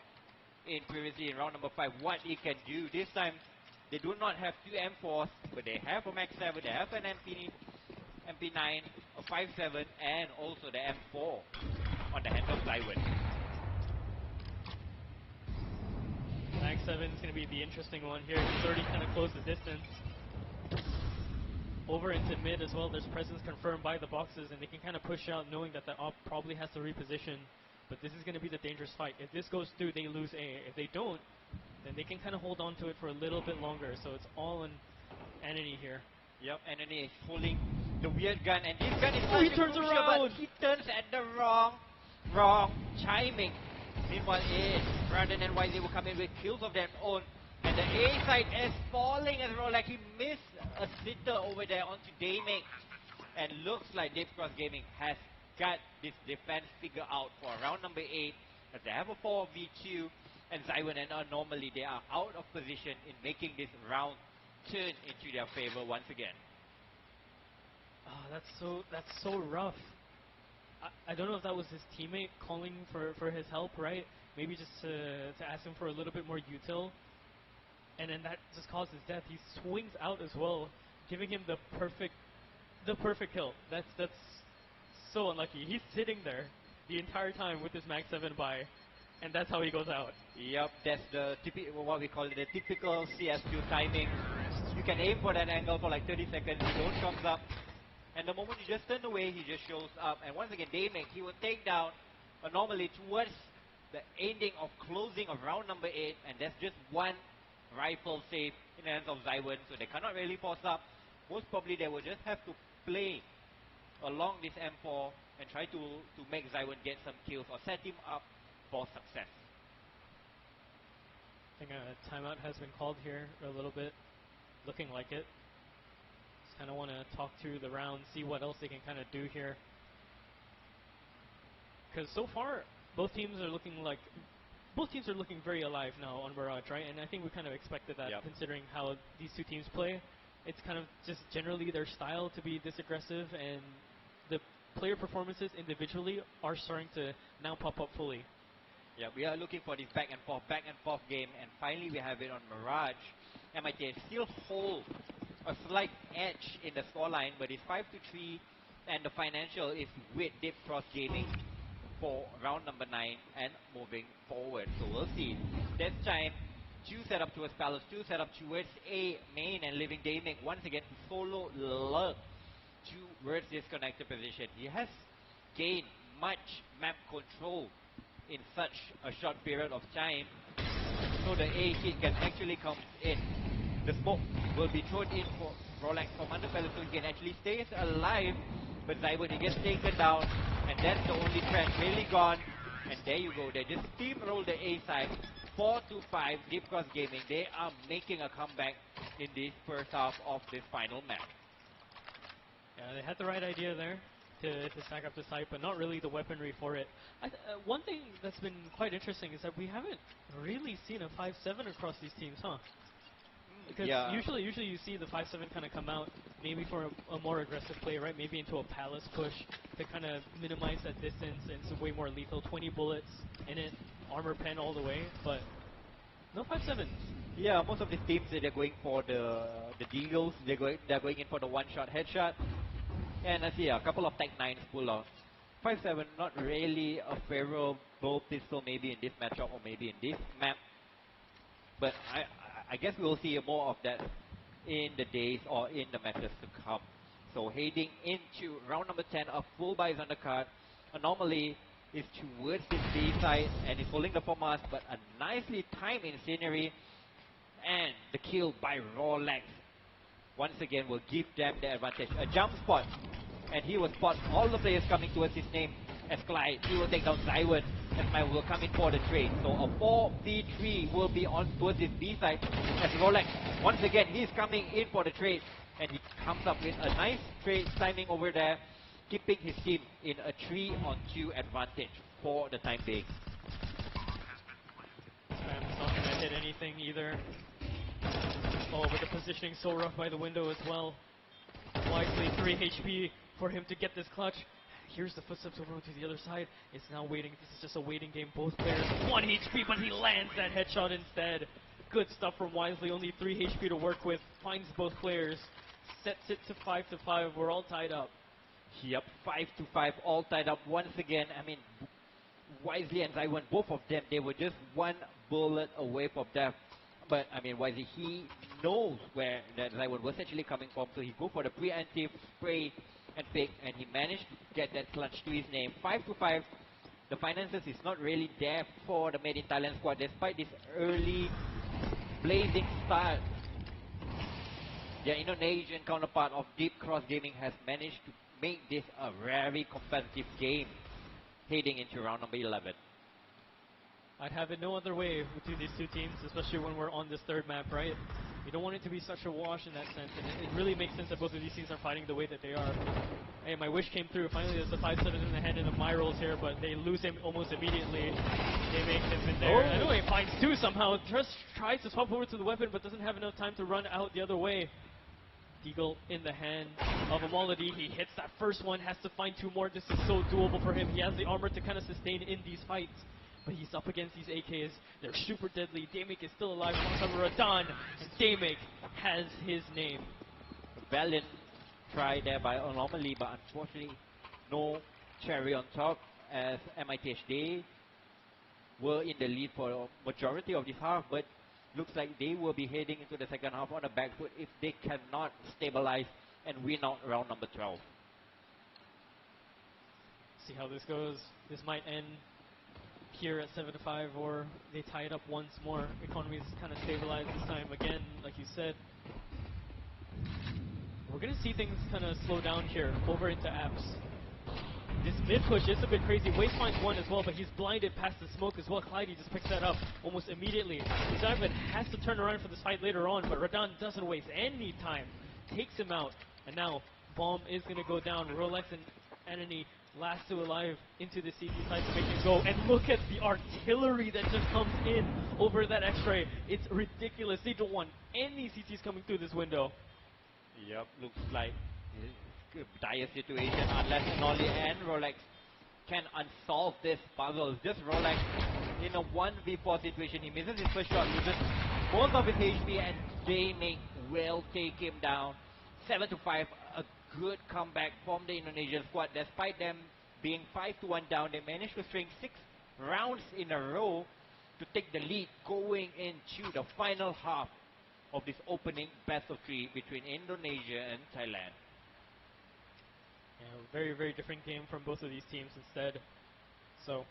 [SPEAKER 3] previously in round number 5 what it can do. This time, they do not have 2 M4s, but they have a Max 7, they have an MP9, a 5.7, and also the M4 on the hands of Taiwan.
[SPEAKER 2] Max 7 is going to be the interesting one here. He's already kind of closed the distance. Over into mid as well, there's presence confirmed by the boxes, and they can kind of push out knowing that the op probably has to reposition. But this is going to be the dangerous fight. If this goes through, they lose A. If they don't, then they can kind of hold on to it for a little bit longer. So it's all on Anony here.
[SPEAKER 3] Yep, Anony is pulling the weird gun, and this gun is
[SPEAKER 2] he turns around,
[SPEAKER 3] but he turns at the wrong timing. Meanwhile, Brandon and Wisely will come in with kills of their own, and the A side is falling as well. Like he missed a sitter over there onto Daming, and looks like Deep Cross Gaming has got this defense figured out for round number 8, as they have a 4v2, and Zywin and normally they are out of position in making this round turn into their favor once again.
[SPEAKER 2] Oh, that's so rough. I don't know if that was his teammate calling for his help, right? Maybe just to ask him for a little bit more util. And then that just caused his death. He swings out as well, giving him the perfect kill. That's so unlucky. He's sitting there the entire time with his Max 7 buy, and that's how he goes out.
[SPEAKER 3] Yep, that's the what we call the typical CS2 timing. You can aim for that angle for like 30 seconds, he don't comes up, and the moment you just turn away, he just shows up. And once again, Daming, he will take down normally towards the ending of closing of round number 8, and that's just one rifle save in the hands of Zywin, so they cannot really force up. Most probably they will just have to play along this M4 and try to make Zywin get some kills or set him up for success.
[SPEAKER 2] I think a timeout has been called here a little bit, looking like it. It's kind of want to talk through the round, see what else they can kind of do here. Because so far, both teams are looking very alive now on Mirage, right? And I think we kind of expected that, considering how these two teams play. It's kind of just generally their style to be this aggressive, and the player performances individually are starting to now pop up fully.
[SPEAKER 4] Yeah, we are looking for this back and forth game, and finally we have it on Mirage. MIT still hold a slight edge in the scoreline, but it's 5-3, and the financial is with Deep Cross Gaming for round number 9 and moving forward. So we'll see. This time, 2 set up towards Palace, 2 set up towards A main, and Living Gaming once again to solo lurk towards this connected position. He has gained much map control in such a short period of time, so the A hit can actually come in. The smoke will be thrown in for Rolex from under Palace, so he can actually stay alive, but Zywin, he gets taken down, and that's the only threat really gone. And there you go, they just steamroll the A side, 4-5, Deep Cross Gaming. They are making a comeback in this first half of this final match.
[SPEAKER 2] Yeah, they had the right idea there to stack up the site, but not really the weaponry for it. One thing that's been quite interesting is that we haven't really seen a 5-7 across these teams, huh? Because usually you see the 5-7 kind of come out maybe for a more aggressive play, right? Maybe into a Palace push to kind of minimize that distance, and it's way more lethal. 20 bullets in it, armor pen all the way, but no 5-7.
[SPEAKER 4] Yeah, most of these teams, they're going for the deagles. They're going in for the one-shot headshot. And I see a couple of Tech 9s pull out. 5-7, not really a favorable pistol maybe in this matchup or maybe in this map. But I guess we will see more of that in the days or in the matches to come. So heading into round number 10, a full buy is on the card. Anomaly is towards this B side and is holding the FOMAS, but a nicely timed incendiary, and the kill by Rolex once again will give them the advantage. A jump spot, and he will spot all the players coming towards his name as Clyde. He will take down Zywin, and Clyde will come in for the trade. So a 4v3 will be on towards his B side as Rolex, once again, he's coming in for the trade, and he comes up with a nice trade timing over there, keeping his team in a 3-on-2 advantage for the time being.
[SPEAKER 2] Spam's not going to hit anything either. Oh, but the positioning so rough by the window as well. Wisely 3 HP for him to get this clutch. Here's the footsteps over to the other side. It's now waiting. This is just a waiting game. Both players 1 HP, but he lands that headshot instead. Good stuff from Wisely. Only 3 HP to work with. Finds both players. Sets it to 5-5. We're all tied up.
[SPEAKER 4] Yep, 5-5, all tied up once again. I mean, Wisely and Zywin, both of them, they were just 1 bullet away from death. But I mean, Wisely, he knows where that Zywin was actually coming from, so he go for the preemptive spray and pick, and he managed to get that clutch to his name. 5-5. The finances is not really there for the Made in Thailand squad, despite this early blazing start. Their Indonesian counterpart of Deep Cross Gaming has managed to make this a very competitive game heading into round number 11.
[SPEAKER 2] I'd have it no other way between these two teams, especially when we're on this third map, right? You don't want it to be such a wash in that sense, and it really makes sense that both of these teams are fighting the way that they are. Hey, my wish came through. Finally, there's the 5-7 in the hand of my rolls here, but they lose him almost immediately. They make him in there. I know he finds 2 somehow. Just tries to swap over to the weapon, but doesn't have enough time to run out the other way. Deagle in the hand of Amaladi. He hits that first one, has to find 2 more. This is so doable for him. He has the armor to kind of sustain in these fights. But he's up against these AKs. They're super deadly. Damik is still alive alongside Radan. And Damik has his name.
[SPEAKER 4] Valiant try there by Anomaly, but unfortunately no cherry on top, as MITHD were in the lead for a majority of this half, but looks like they will be heading into the second half on the back foot if they cannot stabilize and win out round number 12.
[SPEAKER 2] See how this goes. This might end here at 7-5, or they tie it up once more. Economy's kind of stabilized this time again, like you said. We're going to see things kind of slow down here over into apps. This mid push is a bit crazy. Waste finds 1 as well, but he's blinded past the smoke as well. Clyde just picks that up almost immediately. Zywin has to turn around for this fight later on, but Radan doesn't waste any time. Takes him out And now, bomb is going to go down. Rolex and Enemy last two alive into the CT side to make it go. And look at the artillery that just comes in over that X-ray. It's ridiculous. They don't want any CTs coming through this window.
[SPEAKER 4] Yep, looks like a dire situation unless Nolly and Rolex can unsolve this puzzle. Just Rolex in a 1v4 situation. He misses his first shot, loses most of his HP, and Daming will take him down. 7-5, a good comeback from the Indonesian squad. Despite them being 5-1 down, they managed to string 6 rounds in a row to take the lead going into the final half of this opening best of 3 between Indonesia and Thailand.
[SPEAKER 2] Yeah, very, very different game from both of these teams instead. So,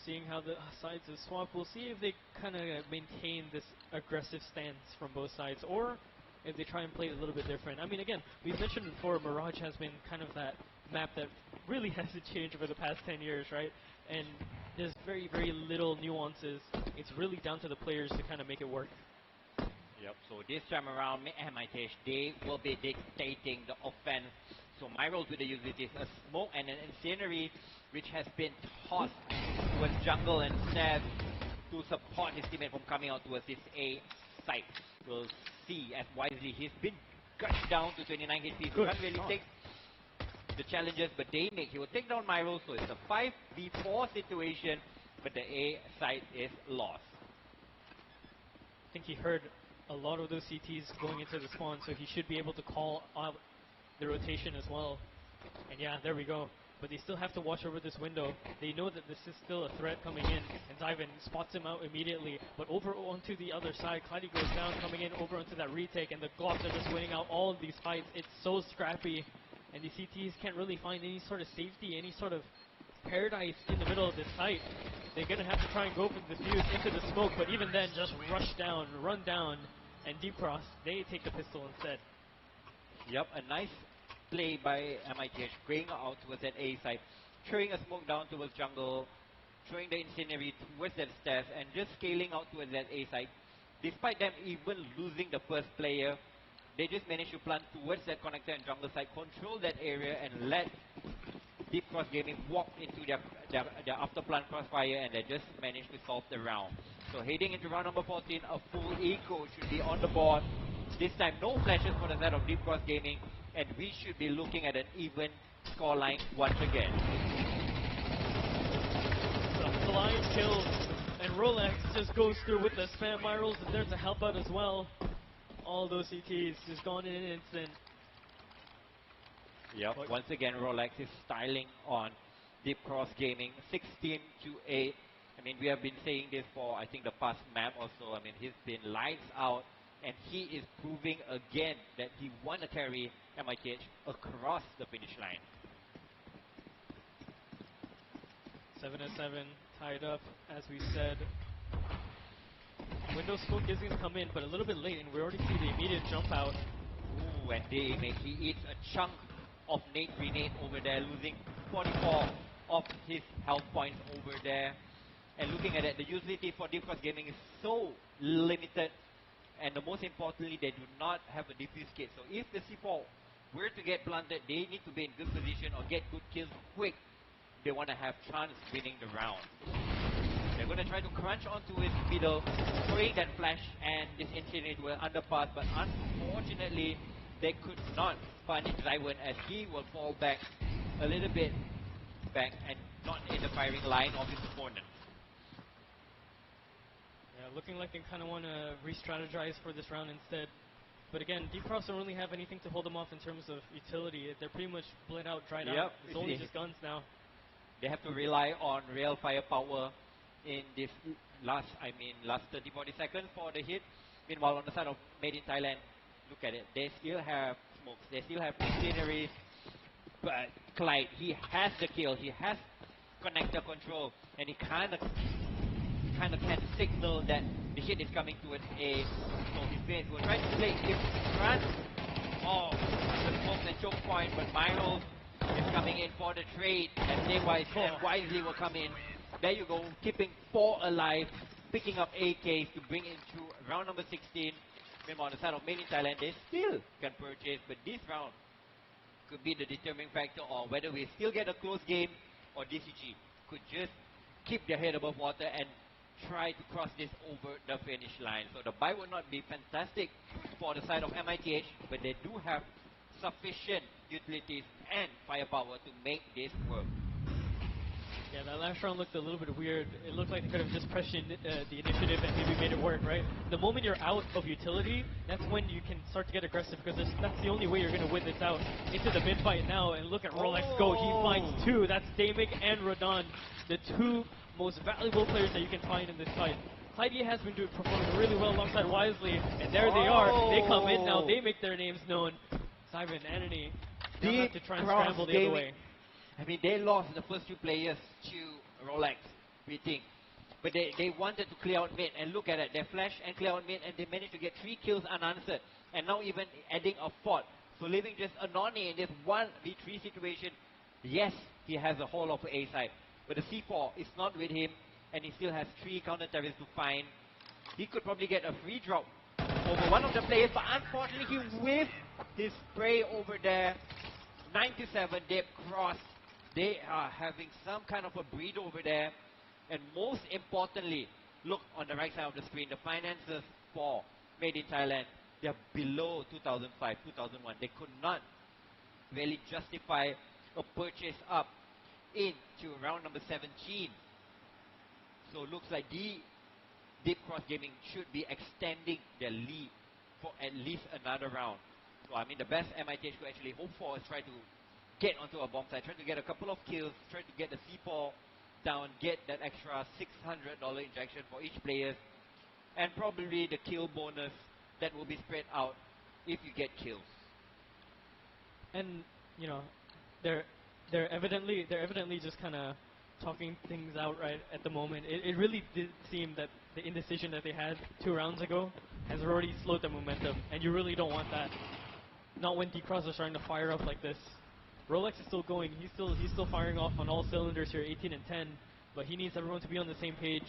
[SPEAKER 2] seeing how the sides have swapped, we'll see if they kind of maintain this aggressive stance from both sides, or if they try and play it a little bit different. I mean, again, we've mentioned before, Mirage has been kind of that map that really hasn't changed over the past 10 years, right? And there's very, very little nuances. It's really down to the players to kind of make it work.
[SPEAKER 4] Yep, so this time around, MITH, they will be dictating the offense. So my role with the utility is a smoke and an incendiary, which has been tossed towards jungle and Seb to support his teammate from coming out towards this A site. We'll see as wisely he's been gushed down to 29 HP, so can't really take the challenges, but he will take down Myro, so it's a 5v4 situation, but the A site is lost.
[SPEAKER 2] I think he heard a lot of those CTs going into the spawn, so he should be able to call out the rotation as well. And yeah, there we go. But they still have to watch over this window. They know that this is still a threat coming in, and Zyvan spots him out immediately. But over onto the other side, Clyde goes down, coming in over onto that retake, and the Glocks are just winning out all of these fights. It's so scrappy, and the CTs can't really find any sort of safety, any sort of paradise in the middle of this site. They're going to have to try and go for the defuse into the smoke, but even then, just rush down, run down, and deep cross. They take the pistol instead.
[SPEAKER 4] Yep, a nice play by MITH, going out towards that A side, throwing a smoke down towards jungle, throwing the incendiary towards that stairs, and just scaling out towards that A side. Despite them even losing the first player, they just managed to plant towards that connector and jungle side, control that area, and let Deep Cross Gaming walk into their after plant crossfire, and they just managed to solve the round. So heading into round number 14, a full eco should be on the board. This time, no flashes for the side of Deep Cross Gaming, and we should be looking at an even scoreline once again.
[SPEAKER 2] The blind kill, and Rolex just goes through with the spam Myrals, and there's a help out as well. All those CTs just gone in an instant.
[SPEAKER 4] Yep, once again, Rolex is styling on Deep Cross Gaming, 16-8. I mean, we have been saying this for, I think, the past map or so. I mean, he's been lights out, and he is proving again that he won to carry MITH across the finish line.
[SPEAKER 2] 7-7, tied up, as we said. Window smoke is going to come in, but a little bit late, and we already see the immediate jump out.
[SPEAKER 4] Ooh, and he eats a chunk of nade grenade over there, losing 44 of his health points over there. And looking at it, the utility for Deep Cross Gaming is so limited, and the most importantly, they do not have a defuse kit. So if the C4 were to get planted, they need to be in good position or get good kills quick. They want to have chance winning the round. They're going to try to crunch onto his middle, throwing that flash and this incendiary to an underpass, but unfortunately, they could not punish Zywan as he will fall back a little bit back and not in the firing line of his opponent.
[SPEAKER 2] Yeah, looking like they kind of want to re-strategize for this round instead. But again, Deep Cross don't really have anything to hold them off in terms of utility. They're pretty much bled out, dried out. It's only just guns now.
[SPEAKER 4] They have to rely on real firepower in this last 30-40 seconds for the hit. Meanwhile, on the side of Made in Thailand, look at it. They still have smokes. They still have incendiaries. But Clyde, he has the kill. He has connector control, and he kind of can signal that the hit is coming towards A. So his base will try to play in front of the smokes and choke point, but Myro is coming in for the trade, and they wisely will come in. There you go, keeping 4 alive, picking up AKs to bring into round number 16. Meanwhile, on the side of Made in Thailand, they still can purchase, but this round could be the determining factor on whether we still get a close game or DCG could just keep their head above water and try to cross this over the finish line. So the buy would not be fantastic for the side of MITH, but they do have sufficient utilities and firepower to make this work.
[SPEAKER 2] Yeah, that last round looked a little bit weird. It looked like they could have just pressed the initiative and maybe made it work, right? The moment you're out of utility, that's when you can start to get aggressive because that's the only way you're going to win this out. Into the mid fight now, and look at Rolex go. He finds two. That's Damic and Rodon, the two most valuable players that you can find in this fight. Clyde has been performing really well alongside Wisely, and there they are. They come in now. They make their names known. Simon, Anthony, now have to try and scramble the other way.
[SPEAKER 4] I mean, they lost the first two players to Rolex, we think. But they wanted to clear out mid, and look at it. They flashed and clear out mid, and they managed to get 3 kills unanswered. And now even adding a fourth. So leaving just Anoni in this 1v3 situation. Yes, he has the whole of the A side, but the C4 is not with him, and he still has 3 counter terrorists to find. He could probably get a free drop over one of the players, but unfortunately he whiffed his spray over there. 9-7, they've crossed. They are having some kind of a breed over there. And most importantly, look on the right side of the screen, the finances for Made in Thailand, they're below 2005, 2001. They could not really justify a purchase up into round number 17. So it looks like Deep Cross Gaming should be extending their lead for at least another round. So I mean, the best MITH could actually hope for is try to get onto a bomb site, try to get a couple of kills, try to get the C4 down, get that extra $600 injection for each player, and probably the kill bonus that will be spread out if you get kills.
[SPEAKER 2] And you know, they're evidently just kind of talking things out right at the moment. It really did seem that the indecision that they had 2 rounds ago has already slowed the momentum, and you really don't want that. Not when D-Cross are starting to fire up like this. Rolex is still going. He's still firing off on all cylinders here, 18 and 10. But he needs everyone to be on the same page.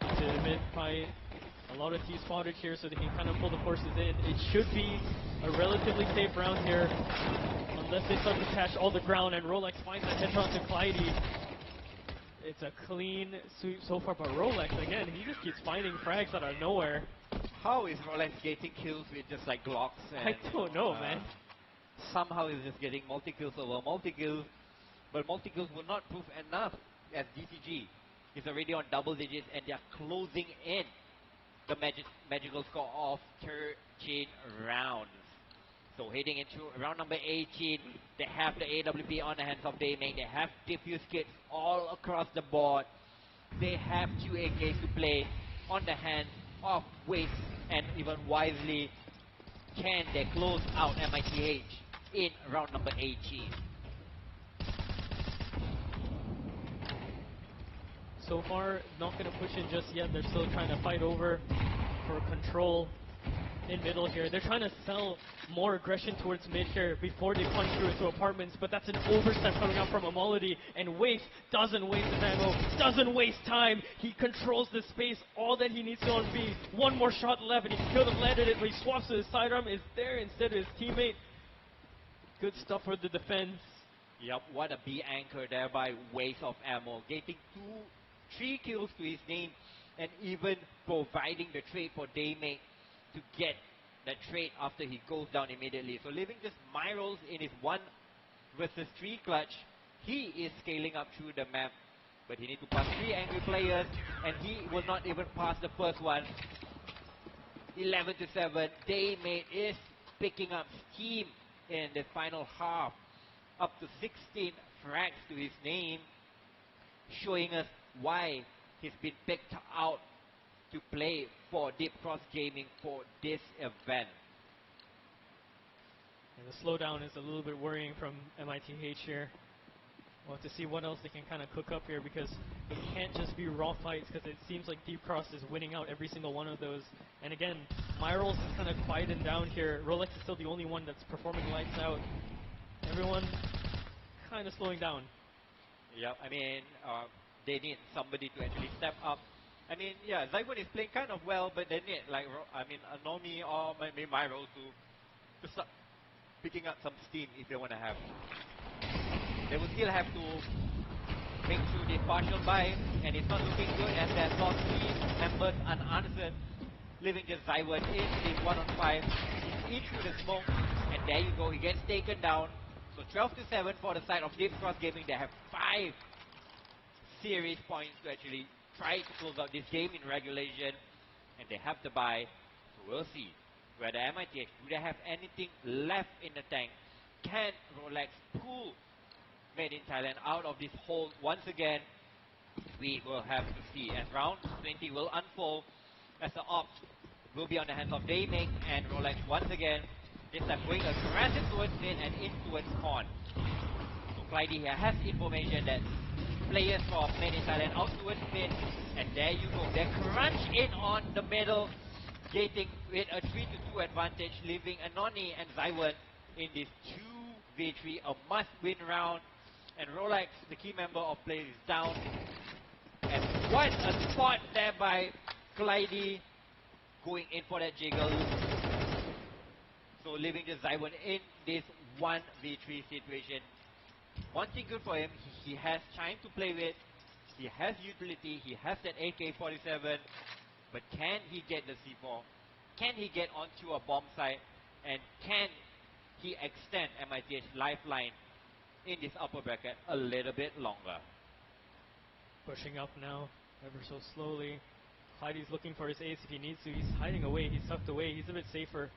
[SPEAKER 2] To mid fight, a lot of T spotted here, so they can kind of pull the forces in. It should be a relatively safe round here, unless they start to catch all the ground. And Rolex finds that headshot to Clyde. It's a clean sweep so far, but Rolex again, he just keeps finding frags out of nowhere.
[SPEAKER 4] How is Rolex getting kills with just like Glocks? And,
[SPEAKER 2] I don't know, man.
[SPEAKER 4] Somehow he's just getting multi-kills over multi-kills, but multi-kills will not prove enough as DCG is already on double digits and they are closing in the magical score of 13 rounds. So heading into round number 18, they have the AWP on the hands of Daming, they have diffuse kits all across the board, they have 2 AKs to play on the hands of Waste and even Wisely. Can they close out MITH in round number 18?
[SPEAKER 2] So far, not going to push in just yet. They're still trying to fight over for control in middle here. They're trying to sell more aggression towards mid here before they punch through into apartments, but that's an overstep coming out from Amality, and Waste doesn't waste his ammo, doesn't waste time. He controls the space, all that he needs to on B. One more shot left, and he could have landed it, but he swaps to his sidearm, is there instead of his teammate. Good stuff for the defense.
[SPEAKER 4] Yep, what a B anchor there by Waste of Ammo, getting 3 kills to his name, and even providing the trade for Daymate to get that trade after he goes down immediately. So leaving just Myros in his 1 versus 3 clutch, he is scaling up through the map, but he needs to pass 3 angry players, and he will not even pass the first one. 11-7, Daymate is picking up steam in the final half, up to 16 frags to his name, showing us why he's been picked out to play for Deep Cross Gaming for this event.
[SPEAKER 2] And the slowdown is a little bit worrying from MITH here. We'll have to see what else they can kind of cook up here, because it can't just be raw fights, because it seems like Deep Cross is winning out every single one of those. And again, Myrals is kind of quieting down here. Rolex is still the only one that's performing lights out. Everyone kind of slowing down.
[SPEAKER 4] Yep, I mean, they need somebody to actually step up
[SPEAKER 3] I mean, yeah, Zygon is playing kind of well, but they need like Anomi or maybe Myro to start picking up some steam if they want to have. They will still have to make through this partial buy, and it's not looking good as there's lost 3 members unanswered, leaving just Zygon in this 1-on-5. He's in through the smoke, and there you go, he gets taken down. So 12-7 for the side of Deep Cross Gaming. They have 5 series points to actually try to close out this game in regulation, and they have the buy. So we'll see whether MITH, do they have anything left in the tank? Can Rolex pull Made in Thailand out of this hole once again? We will have to see as round 20 will unfold, as the ops will be on the hands of Dayming and Rolex once again. This time going aggressive towards mid and in towards con. So Clyde here has information that players from Made in Thailand out towards mid, and there you go. They crunch in on the middle, gating with a 3-2 advantage, leaving Anoni and Zywan in this 2v3, a must-win round. And Rolex, the key member of players, is down. And what a spot there by Clyde, going in for that jiggle. So leaving the Zywan in this 1v3 situation. One thing good for him, he has time to play with, he has utility, he has that AK-47, but can he get the C4? Can he get onto a bomb site? And can he extend MITH's lifeline in this upper bracket a little bit longer?
[SPEAKER 2] Pushing up now, ever so slowly. Clyde's looking for his ace if he needs to. He's hiding away, he's tucked away, he's a bit safer.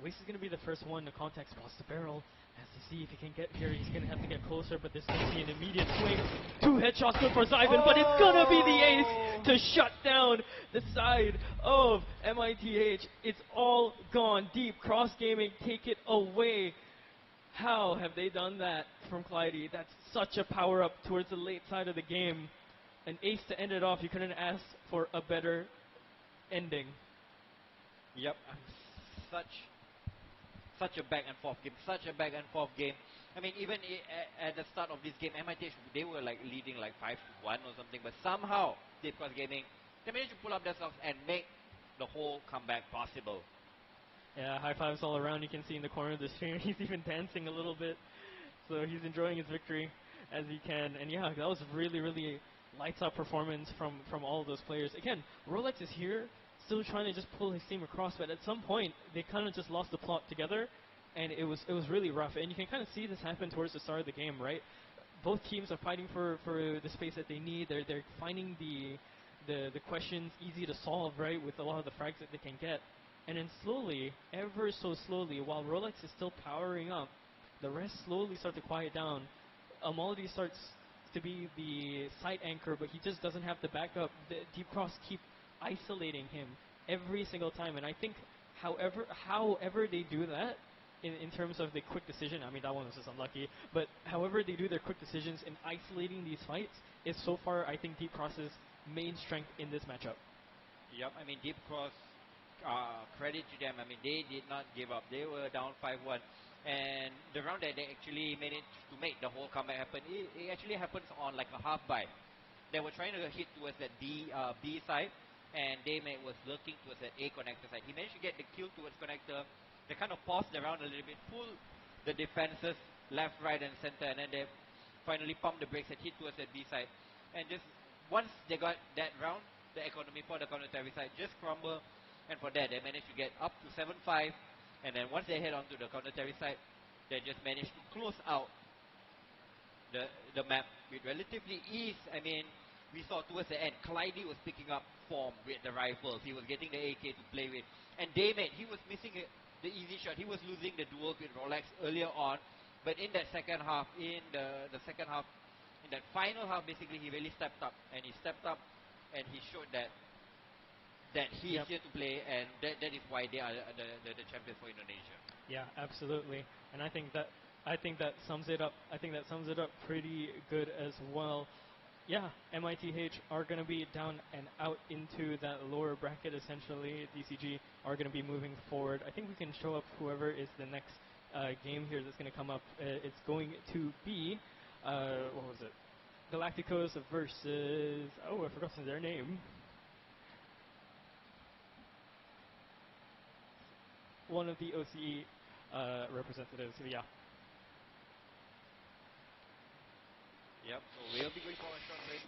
[SPEAKER 2] Waste is going to be the first one to contact spots the barrel. Has to see if he can get here. He's going to have to get closer, but there's going to be an immediate swing. 2 headshots good for Zyvan, but it's going to be the ace to shut down the side of MITH. It's all gone. Deep Cross Gaming, take it away. How have they done that from Clyde? That's such a power up towards the late side of the game. An ace to end it off. You couldn't ask for a better ending.
[SPEAKER 3] Yep, such a back and forth game. I mean, even at the start of this game, MITH, they were like leading like 5-1 or something, but somehow Deep Cross Gaming, they managed to pull up themselves and make the whole comeback possible.
[SPEAKER 2] Yeah, high fives all around. You can see in the corner of the screen, he's even dancing a little bit. So he's enjoying his victory as he can. And yeah, that was really, really lights out performance from all of those players. Again, Rolex is here, still trying to just pull his team across, but at some point they kind of just lost the plot together, and it was really rough. And you can kind of see this happen towards the start of the game, right? Both teams are fighting for the space that they need. They're finding the questions easy to solve, right, with a lot of the frags that they can get. And then slowly, ever so slowly, while Rolex is still powering up, the rest slowly start to quiet down. Amaldi starts to be the side anchor, but he just doesn't have the backup. The Deep Cross keep isolating him every single time, and I think however they do that in terms of the quick decision, I mean that one was just unlucky, but however they do their quick decisions in isolating these fights is so far I think Deep Cross's main strength in this matchup.
[SPEAKER 3] Yep, I mean Deep Cross, credit to them, I mean they did not give up. They were down 5-1, and the round that they actually managed to make the whole comeback happen, it actually happens on like a half buy. They were trying to hit towards that B side, and Daymate was looking towards that A connector side. He managed to get the kill towards connector. They kind of paused around a little bit, pulled the defenses left, right, and center, and then they finally pumped the brakes and hit towards that B side. And just once they got that round, the economy for the counter-terry side just crumbled, and for that they managed to get up to 7-5. And then once they head onto the counter-terry side, they just managed to close out the map with relatively ease. I mean, we saw towards the end, Clyde was picking up form with the rifles. He was getting the AK to play with. And Daymate, he was missing the easy shot. He was losing the duels with Rolex earlier on. But in that second half, in that final half, basically, he really stepped up. And he stepped up and he showed that he is here to play, and that is why they are the champions for Indonesia.
[SPEAKER 2] Yeah, absolutely. And I think that sums it up. I think that sums it up pretty good as well. Yeah, MITH are going to be down and out into that lower bracket essentially. DCG are going to be moving forward. I think we can show up whoever is the next game here that's going to come up. It's going to be, what was it? Galacticos versus, oh, I forgot their name. one of the OCE representatives. So yeah.
[SPEAKER 3] Yep, so we'll be going for a short break.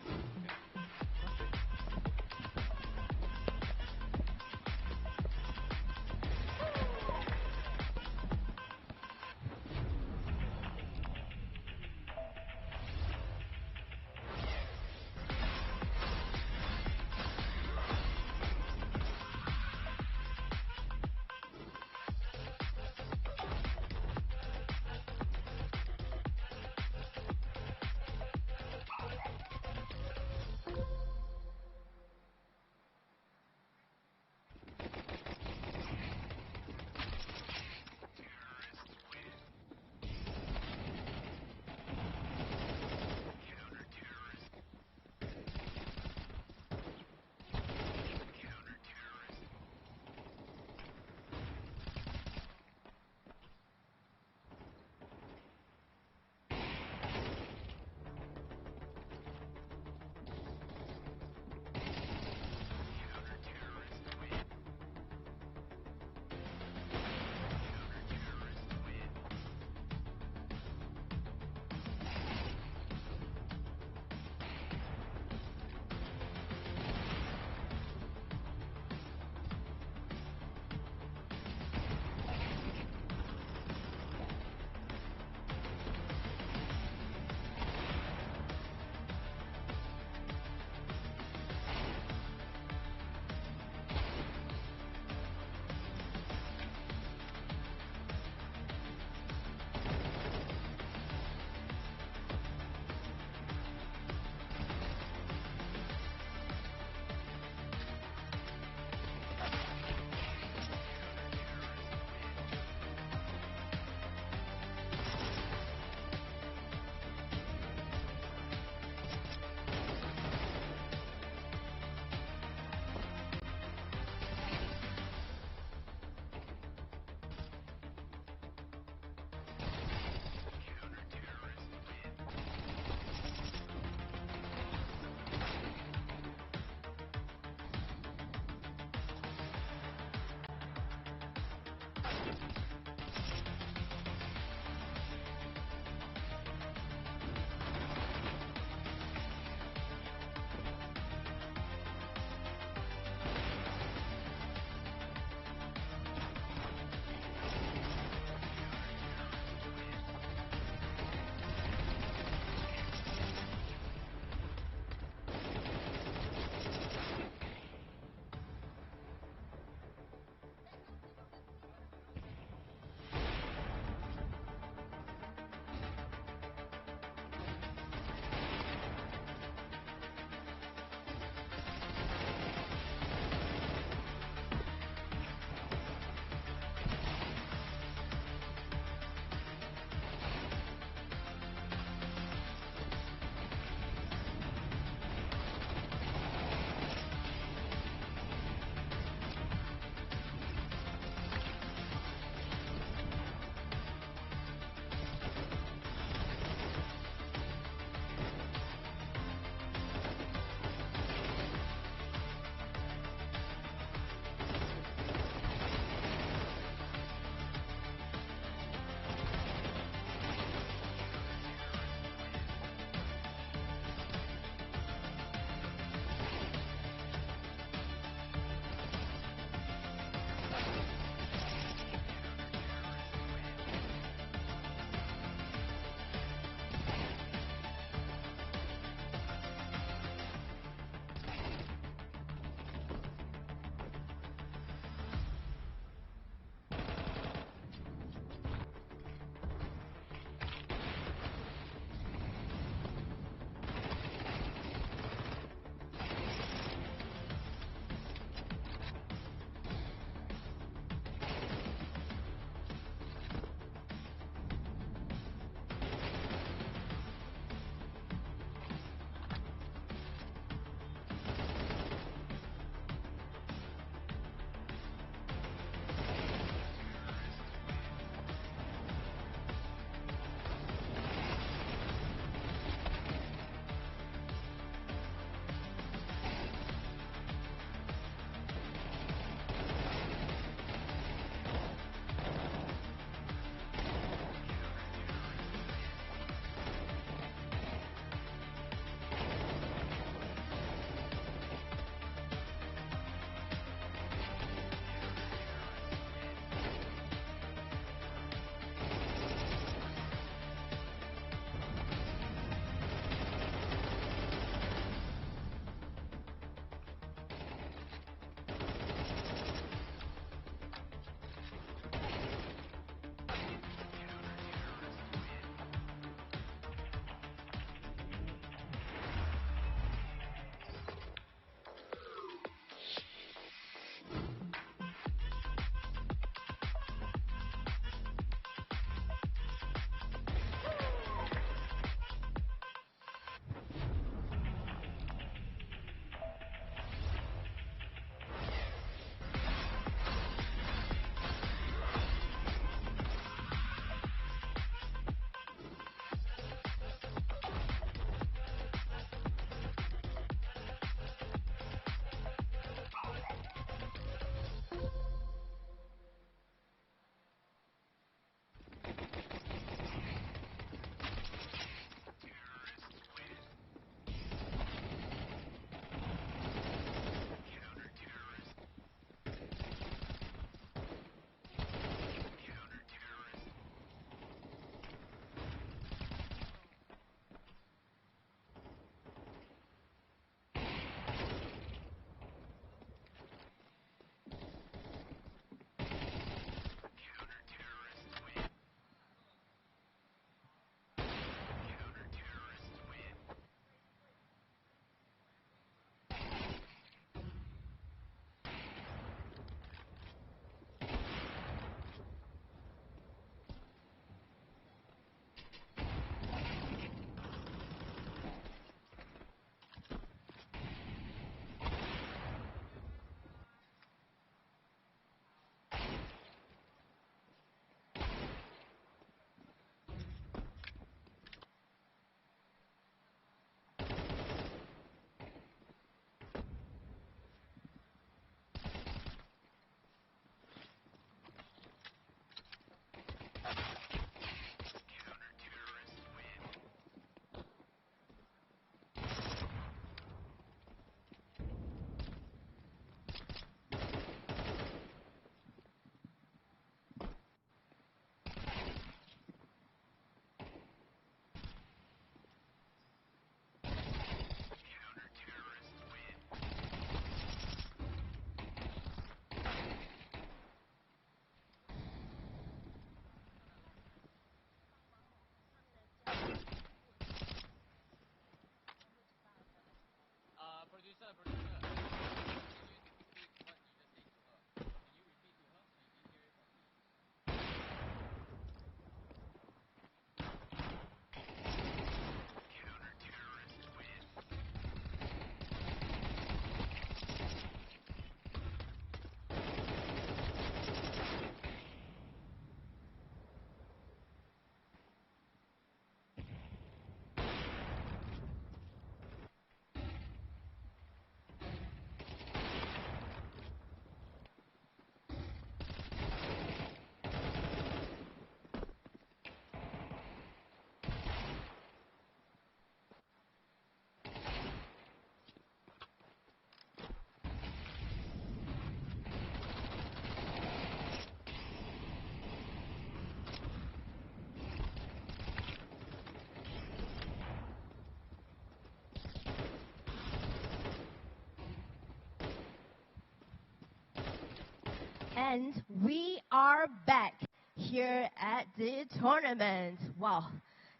[SPEAKER 1] And we are back here at the tournament. Wow,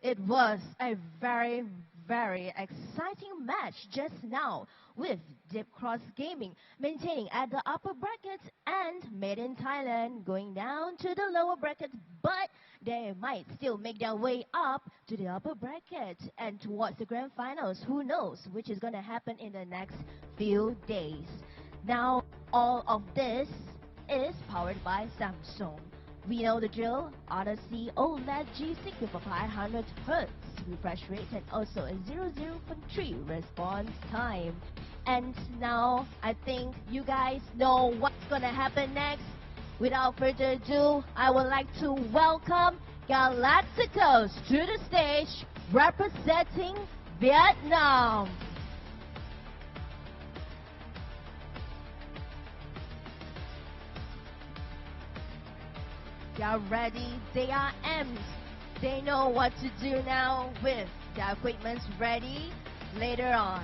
[SPEAKER 1] it was a very, very exciting match just now with Deep Cross Gaming maintaining at the upper brackets and Made in Thailand going down to the lower brackets, but they might still make their way up to the upper bracket and towards the grand finals. Who knows which is going to happen in the next few days. Now, all of this is powered by Samsung. We know the drill, Odyssey OLED G60 for 500 Hz refresh rate and also a 0.3 response time. And now I think you guys know what's gonna happen next. Without further ado, I would like to welcome Galacticos to the stage representing Vietnam. They are ready, they are amped. They know what to do now with their equipment ready later on.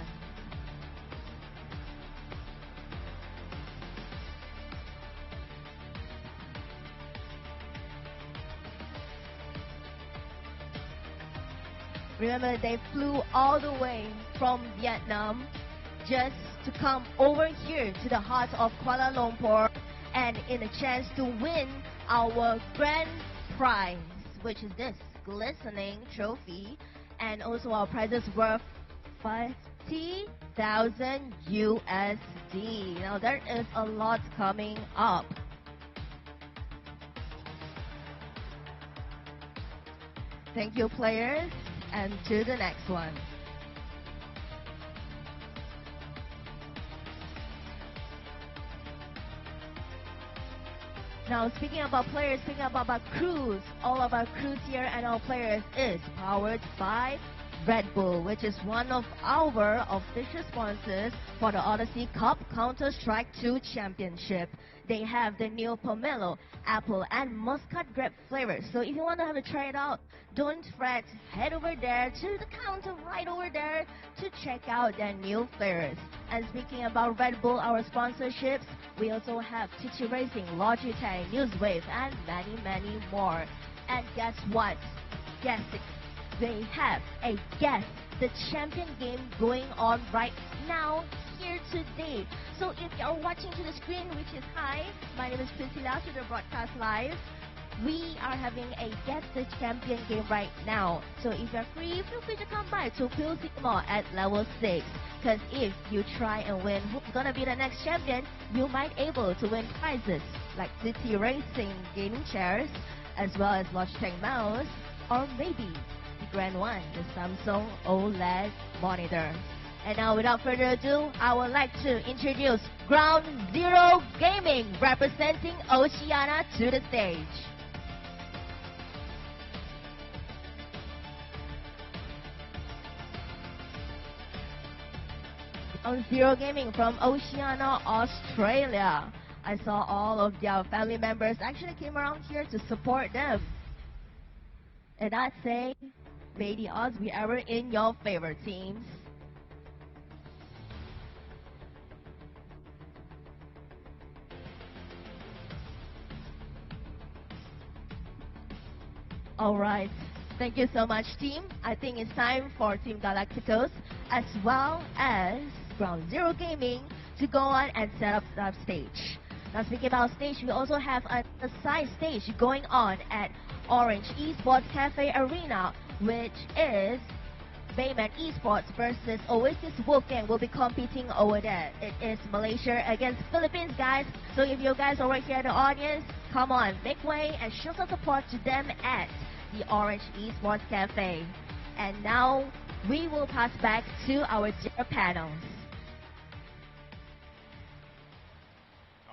[SPEAKER 1] Remember, they flew all the way from Vietnam just to come over here to the heart of Kuala Lumpur and in a chance to win our grand prize, which is this glistening trophy, and also our prizes worth 50,000 USD. Now there is a lot coming up. Thank you, players, and to the next one. Now, speaking about players, speaking about crews, all of our crews here and our players is powered by Red Bull, which is one of our official sponsors for the Odyssey Cup Counter-Strike 2 Championship. They have the new pomelo, apple, and muscat grape flavors. So if you want to have a try it out, don't fret. Head over there to the counter right over there to check out their new flavors. And speaking about Red Bull, our sponsorships, we also have TT Racing, Logitech, Newswave, and many, many more. And guess what? Guess it. They have a Guess the Champion game going on right now here today. So if you're watching to the screen, which is hi, my name is Priscilla to the broadcast live. We are having a Guess the Champion game right now. So if you're free, feel free to come by to Pilsy Mall at level 6. Because if you try and win who's gonna be the next champion, you might able to win prizes like TT Racing gaming chairs, as well as Logitech mouse, or maybe Grand One, the Samsung OLED monitor. And now, without further ado, I would like to introduce Ground Zero Gaming, representing Oceania, to the stage. Ground Zero Gaming from Oceania, Australia. I saw all of their family members actually came around here to support them. And I'd say, may the odds be ever in your favor, teams. Alright, thank you so much, team. I think it's time for Team Galacticos as well as Ground Zero Gaming to go on and set up the stage. Now, speaking about stage, we also have a side stage going on at Orange Esports Cafe Arena, which is Bayman Esports versus Oasis Wolfgang will be competing over there. It is Malaysia against Philippines, guys. So if you guys are right here in the audience, come on, make way and show some support to them at the Orange Esports Cafe. And now we will pass back to our dear panels.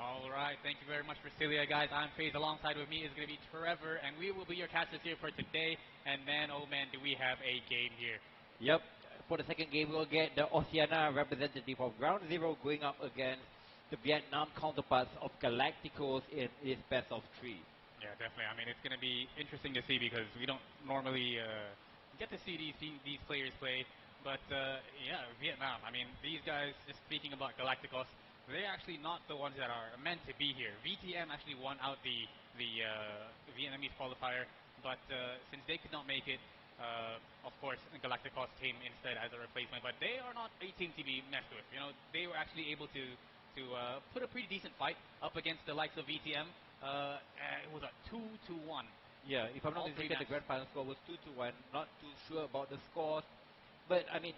[SPEAKER 5] Alright, thank you very much, Priscilla. Guys, I'm Faith. Alongside with me is going to be Trevor, and we will be your casters here for today. And man, oh man, do we have a game here.
[SPEAKER 4] Yep. For the second game, we'll get the Oceania representative of Ground Zero going up against the Vietnam counterparts of Galacticos in this best of 3.
[SPEAKER 5] Yeah, definitely. I mean, it's going to be interesting to see because we don't normally get to see these players play. But yeah, Vietnam. I mean, these guys, just speaking about Galacticos, they're actually not the ones that are meant to be here. VTM actually won out the Vietnamese qualifier, but since they could not make it, of course, Galacticos came instead as a replacement. But they are not a team to be messed with. You know, they were actually able to put a pretty decent fight up against the likes of VTM. It was a 2-1.
[SPEAKER 3] Yeah, if I'm not mistaken, the grand final score was 2-1. Not too sure about the scores, but I mean,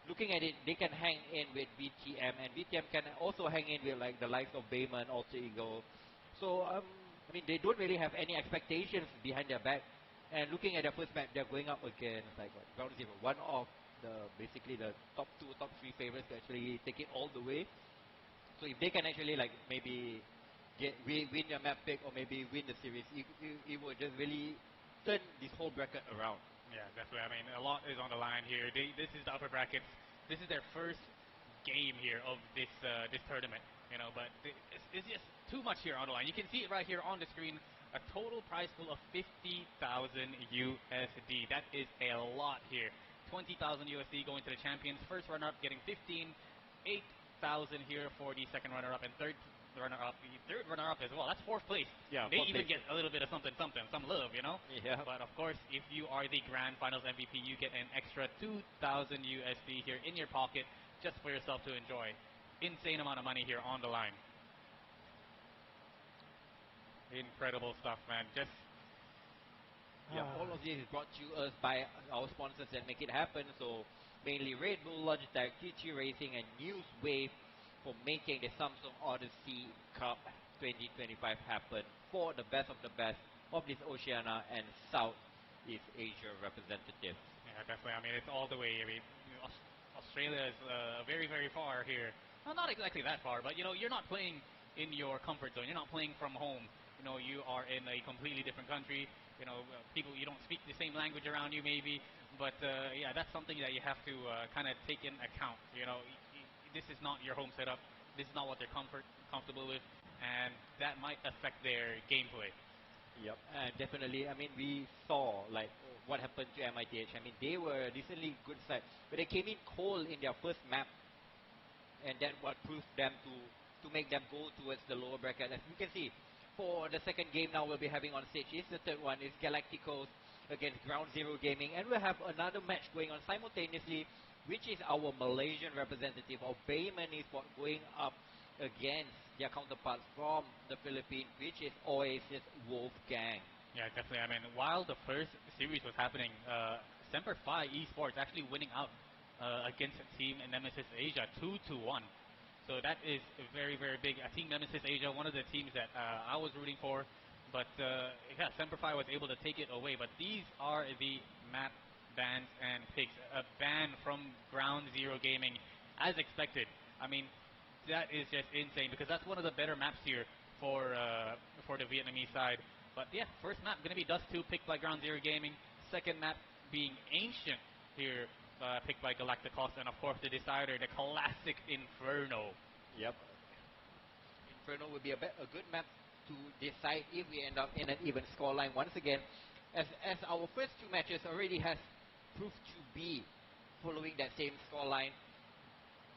[SPEAKER 3] looking at it, they can hang in with VTM, and VTM can also hang in with like the likes of Bayman, Alter Ego. So I mean, they don't really have any expectations behind their back. And looking at their first match, they're going up against like Ground Zero, one of the basically the top 2, top 3 favorites to actually take it all the way. So if they can actually like maybe win your map pick or maybe win the series, it would just really turn this whole bracket around.
[SPEAKER 5] Yeah, definitely. I mean, a lot is on the line here. This is the upper brackets. This is their first game here of this this tournament, you know. But it's just too much here on the line. You can see it right here on the screen. A total prize pool of 50,000 USD. That is a lot here. 20,000 USD going to the champions. First runner-up getting 15, 8,000 here for the second runner-up, and third runner-up, the third runner-up as well. That's fourth place.
[SPEAKER 3] Yeah,
[SPEAKER 5] they even get a little bit of something, some love, you know.
[SPEAKER 3] Yeah.
[SPEAKER 5] But of course, if you are the grand finals MVP, you get an extra 2,000 USD here in your pocket just for yourself to enjoy. Insane amount of money here on the line. Incredible stuff, man. Just
[SPEAKER 3] all of this is brought to us by our sponsors that make it happen. So mainly Red Bull, Logitech, TG Racing, and Newswave for making the Samsung Odyssey Cup 2025 happen for the best of the best of this Oceania and Southeast Asia representatives.
[SPEAKER 5] Yeah, definitely. I mean, it's all the way. I mean, Australia is very, very far here. Well, not exactly that far, but you know, you're not playing in your comfort zone. You're not playing from home. You know, you are in a completely different country. You know, people, you don't speak the same language around you maybe, but yeah, that's something that you have to kind of take in account. You know, this is not your home setup. This is not what they're comfortable with, and that might affect their gameplay.
[SPEAKER 3] Yep, definitely. I mean, we saw like what happened to MITH. I mean, they were decently good side, but they came in cold in their first map, and that what proved them to make them go towards the lower bracket. As you can see, for the second game now we'll be having on stage is the third one is Galacticos against Ground Zero Gaming, and we'll have another match going on simultaneously, which is our Malaysian representative of Bayman Esports going up against their counterparts from the Philippines, which is Oasis Wolfgang.
[SPEAKER 5] Yeah, definitely. I mean, while the first series was happening, Semper Fi Esports actually winning out against Team Nemesis Asia 2-1. So that is very, very big. Team Nemesis Asia, one of the teams that I was rooting for, but yeah, Semper Fi was able to take it away. But these are the map bans and picks. A ban from Ground Zero Gaming, as expected. I mean, that is just insane because that's one of the better maps here for the Vietnamese side. But yeah, first map going to be Dust 2 picked by Ground Zero Gaming. Second map being Ancient here, picked by Galacticos, and of course the decider, the classic Inferno.
[SPEAKER 3] Yep. Inferno would be a good map to decide if we end up in an even scoreline once again, as our first two matches already has proved to be following that same scoreline,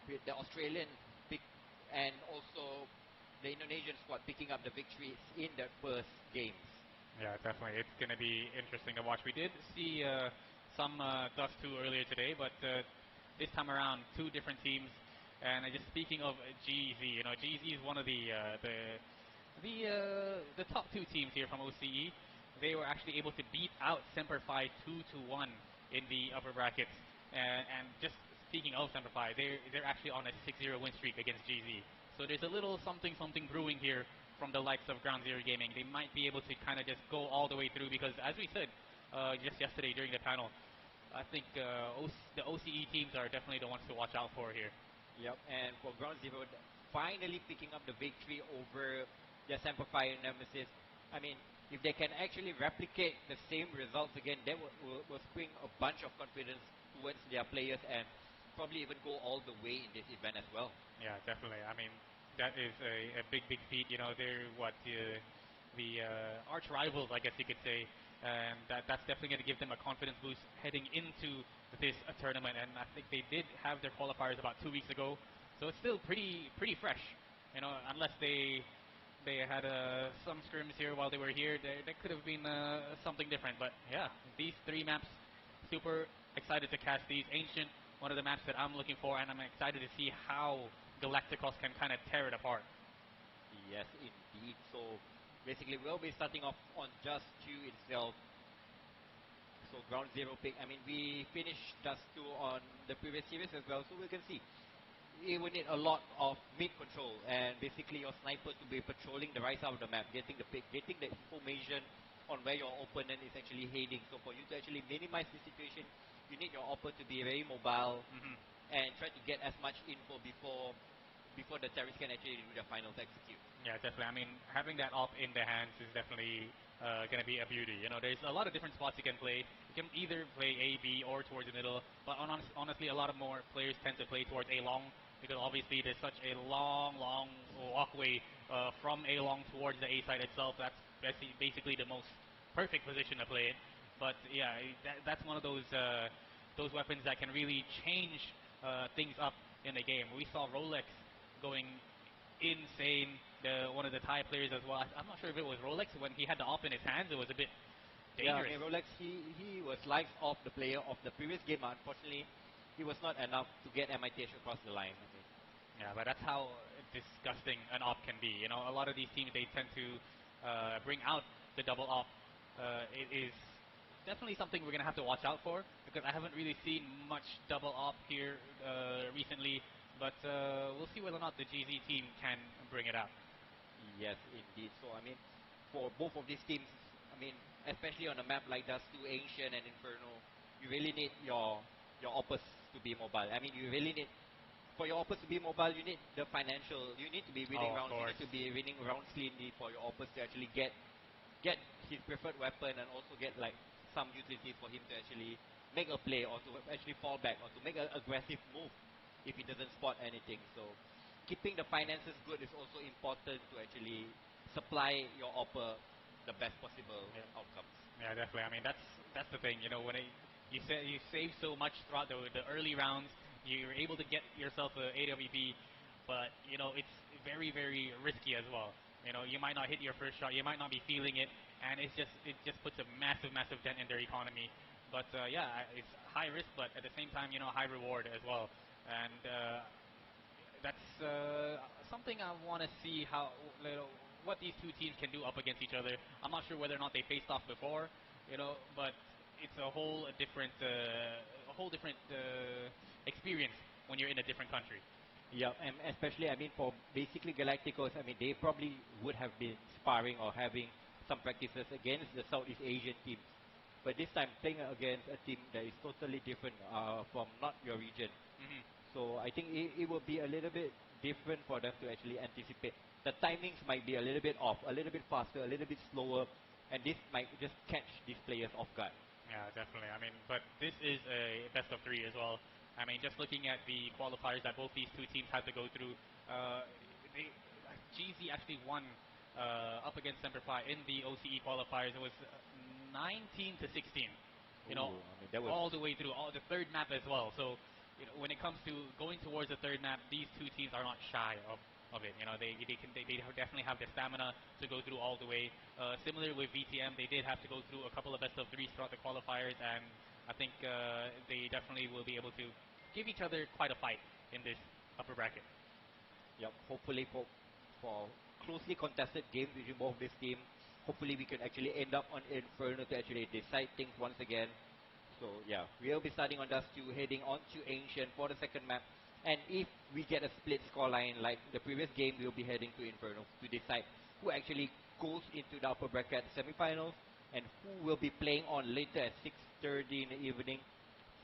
[SPEAKER 3] with the Australian pick and also the Indonesian squad picking up the victories in their first games.
[SPEAKER 5] Yeah, definitely. It's going to be interesting to watch. We did see some Dust 2 earlier today, but this time around, two different teams. And just speaking of GZ, you know, GZ is one of the top two teams here from OCE. They were actually able to beat out Semper Fi 2-1 in the upper brackets. And just speaking of Semper Fi, they're actually on a 6-0 win streak against GZ. So there's a little something brewing here from the likes of Ground Zero Gaming. They might be able to kind of just go all the way through because, as we said just yesterday during the panel, I think the OCE teams are definitely the ones to watch out for here.
[SPEAKER 3] Yep, and for Ground Zero finally picking up the victory over their Semper Fi Nemesis. I mean, if they can actually replicate the same results again, that will spring a bunch of confidence towards their players and probably even go all the way in this event as well.
[SPEAKER 5] Yeah, definitely. I mean, that is a big feat. You know, they're the arch rivals, I guess you could say, and that's definitely going to give them a confidence boost heading into this tournament. And I think they did have their qualifiers about 2 weeks ago, So it's still pretty fresh, you know, unless they had some scrims here while they were here. There could have been something different, but yeah, these 3 maps, super excited to cast these. Ancient, one of the maps that I'm looking for, and I'm excited to see how Galacticos can kind of tear it apart.
[SPEAKER 3] Yes, indeed. So basically, we'll be starting off on Just 2 itself. So ground 0 pick. I mean, we finished Dust 2 on the previous series as well, so we can see it will need a lot of mid control and basically your sniper to be patrolling the right side of the map, getting the pick, getting the information on where your opponent is actually heading. So for you to actually minimize the situation, you need your opponent to be very mobile and try to get as much info before the terrorists can actually do their final execute.
[SPEAKER 5] Yeah, definitely. I mean, having that op in their hands is definitely going to be a beauty. You know, there's a lot of different spots you can play. You can either play A, B, or towards the middle. But honestly, a lot of more players tend to play towards A long because obviously there's such a long walkway from A long towards the A side itself. That's basically the most perfect position to play it. But yeah, that's one of those weapons that can really change things up in the game. We saw Rolex going insane. One of the Thai players as well. I'm not sure if it was Rolex when he had the op in his hands. It was a bit dangerous.
[SPEAKER 3] Yeah, I mean, Rolex, he was lives off the player of the previous game. Unfortunately, he was not enough to get MITH across the line. I think.
[SPEAKER 5] Yeah, but that's how disgusting an op can be. You know, a lot of these teams, they tend to bring out the double op. It is definitely something we're going to have to watch out for because I haven't really seen much double op here recently. But we'll see whether or not the GZ team can bring it out.
[SPEAKER 3] Yes, indeed. So, I mean, for both of these teams, I mean, especially on a map like Dust 2, Ancient and Inferno, you really need your oppers to be mobile. I mean, you really need, for your oppers to be mobile, you need the financial, you need to be winning rounds, you need to be winning rounds cleanly for your oppers to actually get his preferred weapon and also get like some utilities for him to actually make a play or to actually fall back or to make an aggressive move if he doesn't spot anything. So keeping the finances good is also important to actually supply your opper the best possible outcomes.
[SPEAKER 5] Yeah, definitely. I mean, that's the thing. You know, when you save so much throughout the early rounds, you're able to get yourself a AWP, but you know it's very risky as well. You know, you might not hit your first shot, you might not be feeling it, and it just puts a massive dent in their economy. But yeah, it's high risk, but at the same time, you know, high reward as well. And that's something I want to see how what these two teams can do up against each other. I'm not sure whether or not they faced off before, you know, but it's a whole different experience when you're in a different country.
[SPEAKER 3] Yeah, and especially, I mean, for basically Galacticos, I mean, they probably would have been sparring or having some practices against the Southeast Asian teams. But this time, playing against a team that is totally different from not your region. So I think it will be a little bit different for them to actually anticipate. The timings might be a little bit off, a little bit faster, a little bit slower, and this might just catch these players off guard.
[SPEAKER 5] Yeah, definitely. I mean, but this is a best of 3 as well. I mean, just looking at the qualifiers that both these two teams had to go through, GZ actually won up against Semperfi in the OCE qualifiers. It was 19 to 16. You know,
[SPEAKER 3] I mean, that was
[SPEAKER 5] all the way through, all the third map as well. So, you know, when it comes to going towards the third map, these two teams are not shy of it. You know, they definitely have the stamina to go through all the way. Similar with VTM, they did have to go through a couple of best of 3s throughout the qualifiers, and I think they definitely will be able to give each other quite a fight in this upper bracket.
[SPEAKER 3] Yep, hopefully for closely contested games between both of these teams, hopefully we can actually end up on Inferno to actually decide things once again. So yeah, we'll be starting on Dust 2, heading on to Ancient for the second map. And if we get a split scoreline like the previous game, we'll be heading to Inferno to decide who actually goes into the upper bracket semifinals and who will be playing on later at 6:30 in the evening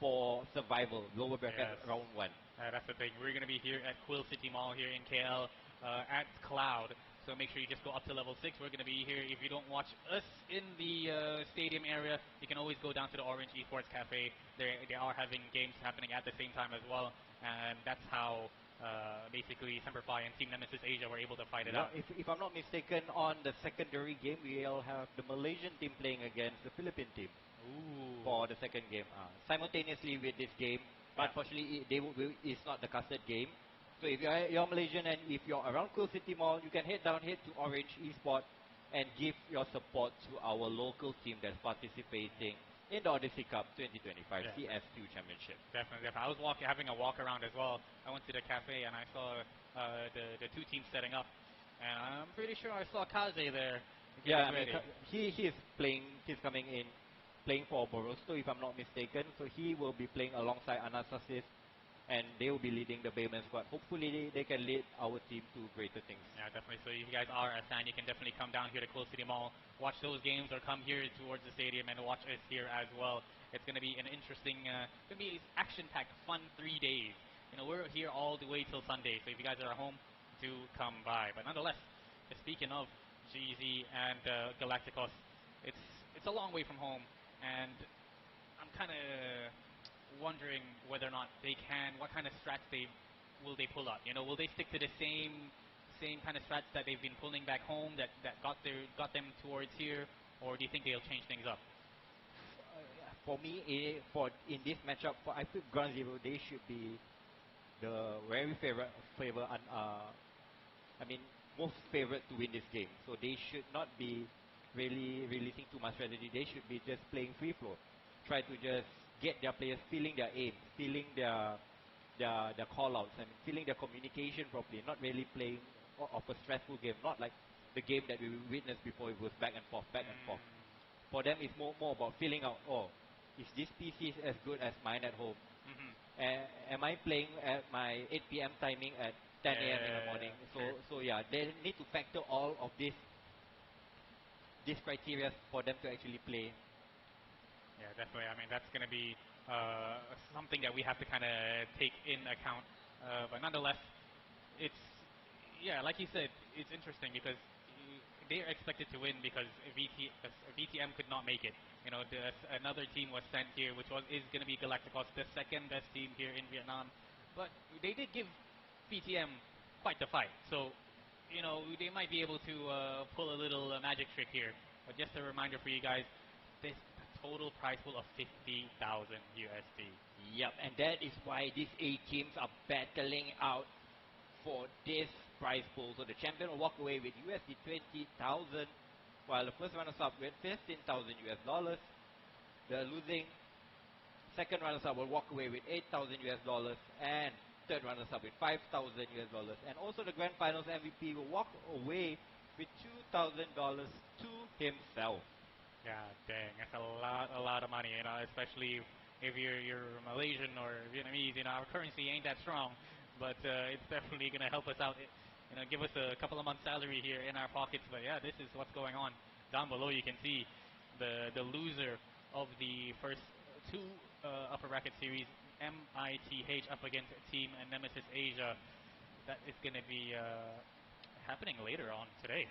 [SPEAKER 3] for survival, lower bracket round 1.
[SPEAKER 5] That's the thing. We're going to be here at Quill City Mall here in KL at Cloud. So make sure you just go up to level 6. We're going to be here. If you don't watch us in the stadium area, you can always go down to the Orange Esports Cafe. They are having games happening at the same time as well. And that's how basically Semperfi and Team Nemesis Asia were able to fight it out.
[SPEAKER 3] If I'm not mistaken, on the secondary game, we'll have the Malaysian team playing against the Philippine team. For the second game. Simultaneously with this game, unfortunately, it's not the casted game. So if you're Malaysian and if you're around Cool City Mall, you can head to Orange Esport and give your support to our local team that's participating in the Odyssey Cup 2025
[SPEAKER 5] Yeah.
[SPEAKER 3] CS2 Championship.
[SPEAKER 5] Definitely. I was having a walk around as well. I went to the cafe and I saw the two teams setting up, and I'm pretty sure I saw Kaze there.
[SPEAKER 3] Yeah, I
[SPEAKER 5] getting
[SPEAKER 3] mean,
[SPEAKER 5] ready.
[SPEAKER 3] he is playing. He's coming in, playing for Borosto, if I'm not mistaken. So he will be playing alongside Anastasis, and they will be leading the Bayman squad. Hopefully, they can lead our team to greater things.
[SPEAKER 5] Yeah, definitely. So if you guys are a fan, you can definitely come down here to Cool City Mall, watch those games, or come here towards the stadium and watch us here as well. It's going to be an interesting, going to be action-packed, fun 3 days. You know, we're here all the way till Sunday, so if you guys are at home, do come by. But nonetheless, speaking of GZ and Galacticos, it's a long way from home, and I'm kind of wondering whether or not they can, what kind of strats will they pull up? You know, will they stick to the same kind of strats that they've been pulling back home that got them towards here, or do you think they'll change things up?
[SPEAKER 3] For me, in this matchup, I think Ground Zero, they should be the very most favorite to win this game. So they should not be really releasing too much strategy. They should be just playing free flow. Try to just get their players feeling their aim, feeling their call outs, and feeling their communication properly. Not really playing of a stressful game. Not like the game that we witnessed before. It was back and forth, back and forth. For them, it's more about feeling out. Oh, is this PC as good as mine at home? Am I playing at my 8 p.m. timing at 10 a.m. in the morning? So yeah, they need to factor all of these criteria for them to actually play.
[SPEAKER 5] Yeah, definitely. I mean, that's going to be something that we have to kind of take in account. But nonetheless, it's, yeah, like you said, it's interesting because they're expected to win because VTM could not make it. You know, another team was sent here, which is going to be Galacticos, the second best team here in Vietnam. But they did give VTM quite the fight. So, you know, they might be able to pull a little magic trick here. But just a reminder for you guys, this total prize pool of 50,000 USD.
[SPEAKER 3] Yep, and that is why these 8 teams are battling out for this prize pool. So the champion will walk away with USD 20,000, while the first runners-up with 15,000 US dollars. The losing second runners-up will walk away with 8,000 US dollars, and third runners-up with 5,000 US dollars. And also the grand finals MVP will walk away with $2,000 to himself.
[SPEAKER 5] Yeah, dang, that's a lot of money, you know, especially if you're Malaysian or Vietnamese. You know, our currency ain't that strong, but it's definitely gonna help us out. You know, give us a couple of months' salary here in our pockets. But yeah, this is what's going on. Down below, you can see the loser of the first 2 upper bracket series, MITH up against Team Nemesis Asia. That is gonna be happening later on today.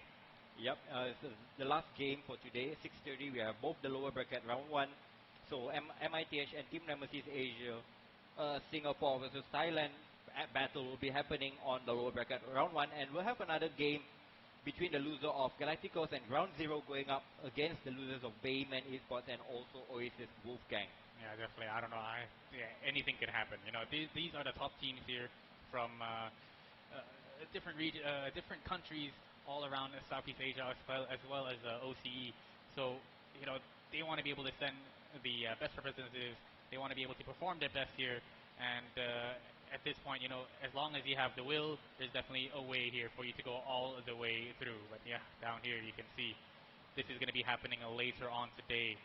[SPEAKER 3] Yep, so the last game for today, 6:30, we have both the lower bracket round 1. So MITH and Team Nemesis Asia, Singapore versus Thailand battle will be happening on the lower bracket round 1, and we'll have another game between the loser of Galacticos and Ground Zero going up against the losers of Bayman Esports and also Oasis Wolfgang.
[SPEAKER 5] Yeah, definitely. I don't know. Anything can happen. You know, these are the top teams here from different different countries all around Southeast Asia, as well as OCE. So, you know, they want to be able to send the best representatives. They want to be able to perform their best here. And at this point, you know, as long as you have the will, there's definitely a way here for you to go all the way through. But yeah, down here you can see this is going to be happening later on today.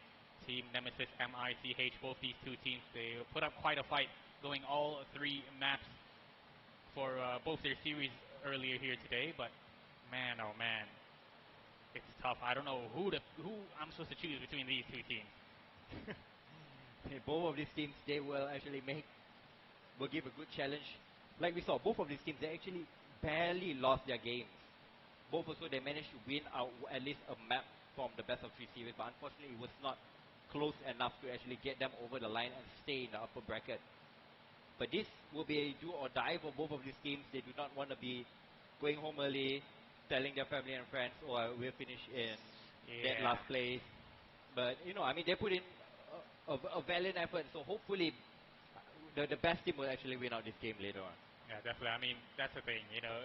[SPEAKER 5] Team Nemesis, MITH, both these 2 teams, they put up quite a fight, going all 3 maps for both their series earlier here today. But man, oh man, it's tough. I don't know who I'm supposed to choose between these 2 teams.
[SPEAKER 3] Both of these teams, they will actually will give a good challenge. Like we saw, both of these teams, they actually barely lost their games. Both also, they managed to win out at least a map from the best of 3 series, but unfortunately it was not close enough to actually get them over the line and stay in the upper bracket. But this will be a do or die for both of these teams. They do not want to be going home early, telling their family and friends, oh, we'll finish in that last place. But, you know, I mean, they put in a valiant effort, so hopefully the best team will actually win out this game later on.
[SPEAKER 5] Yeah, definitely. I mean, that's the thing. You know,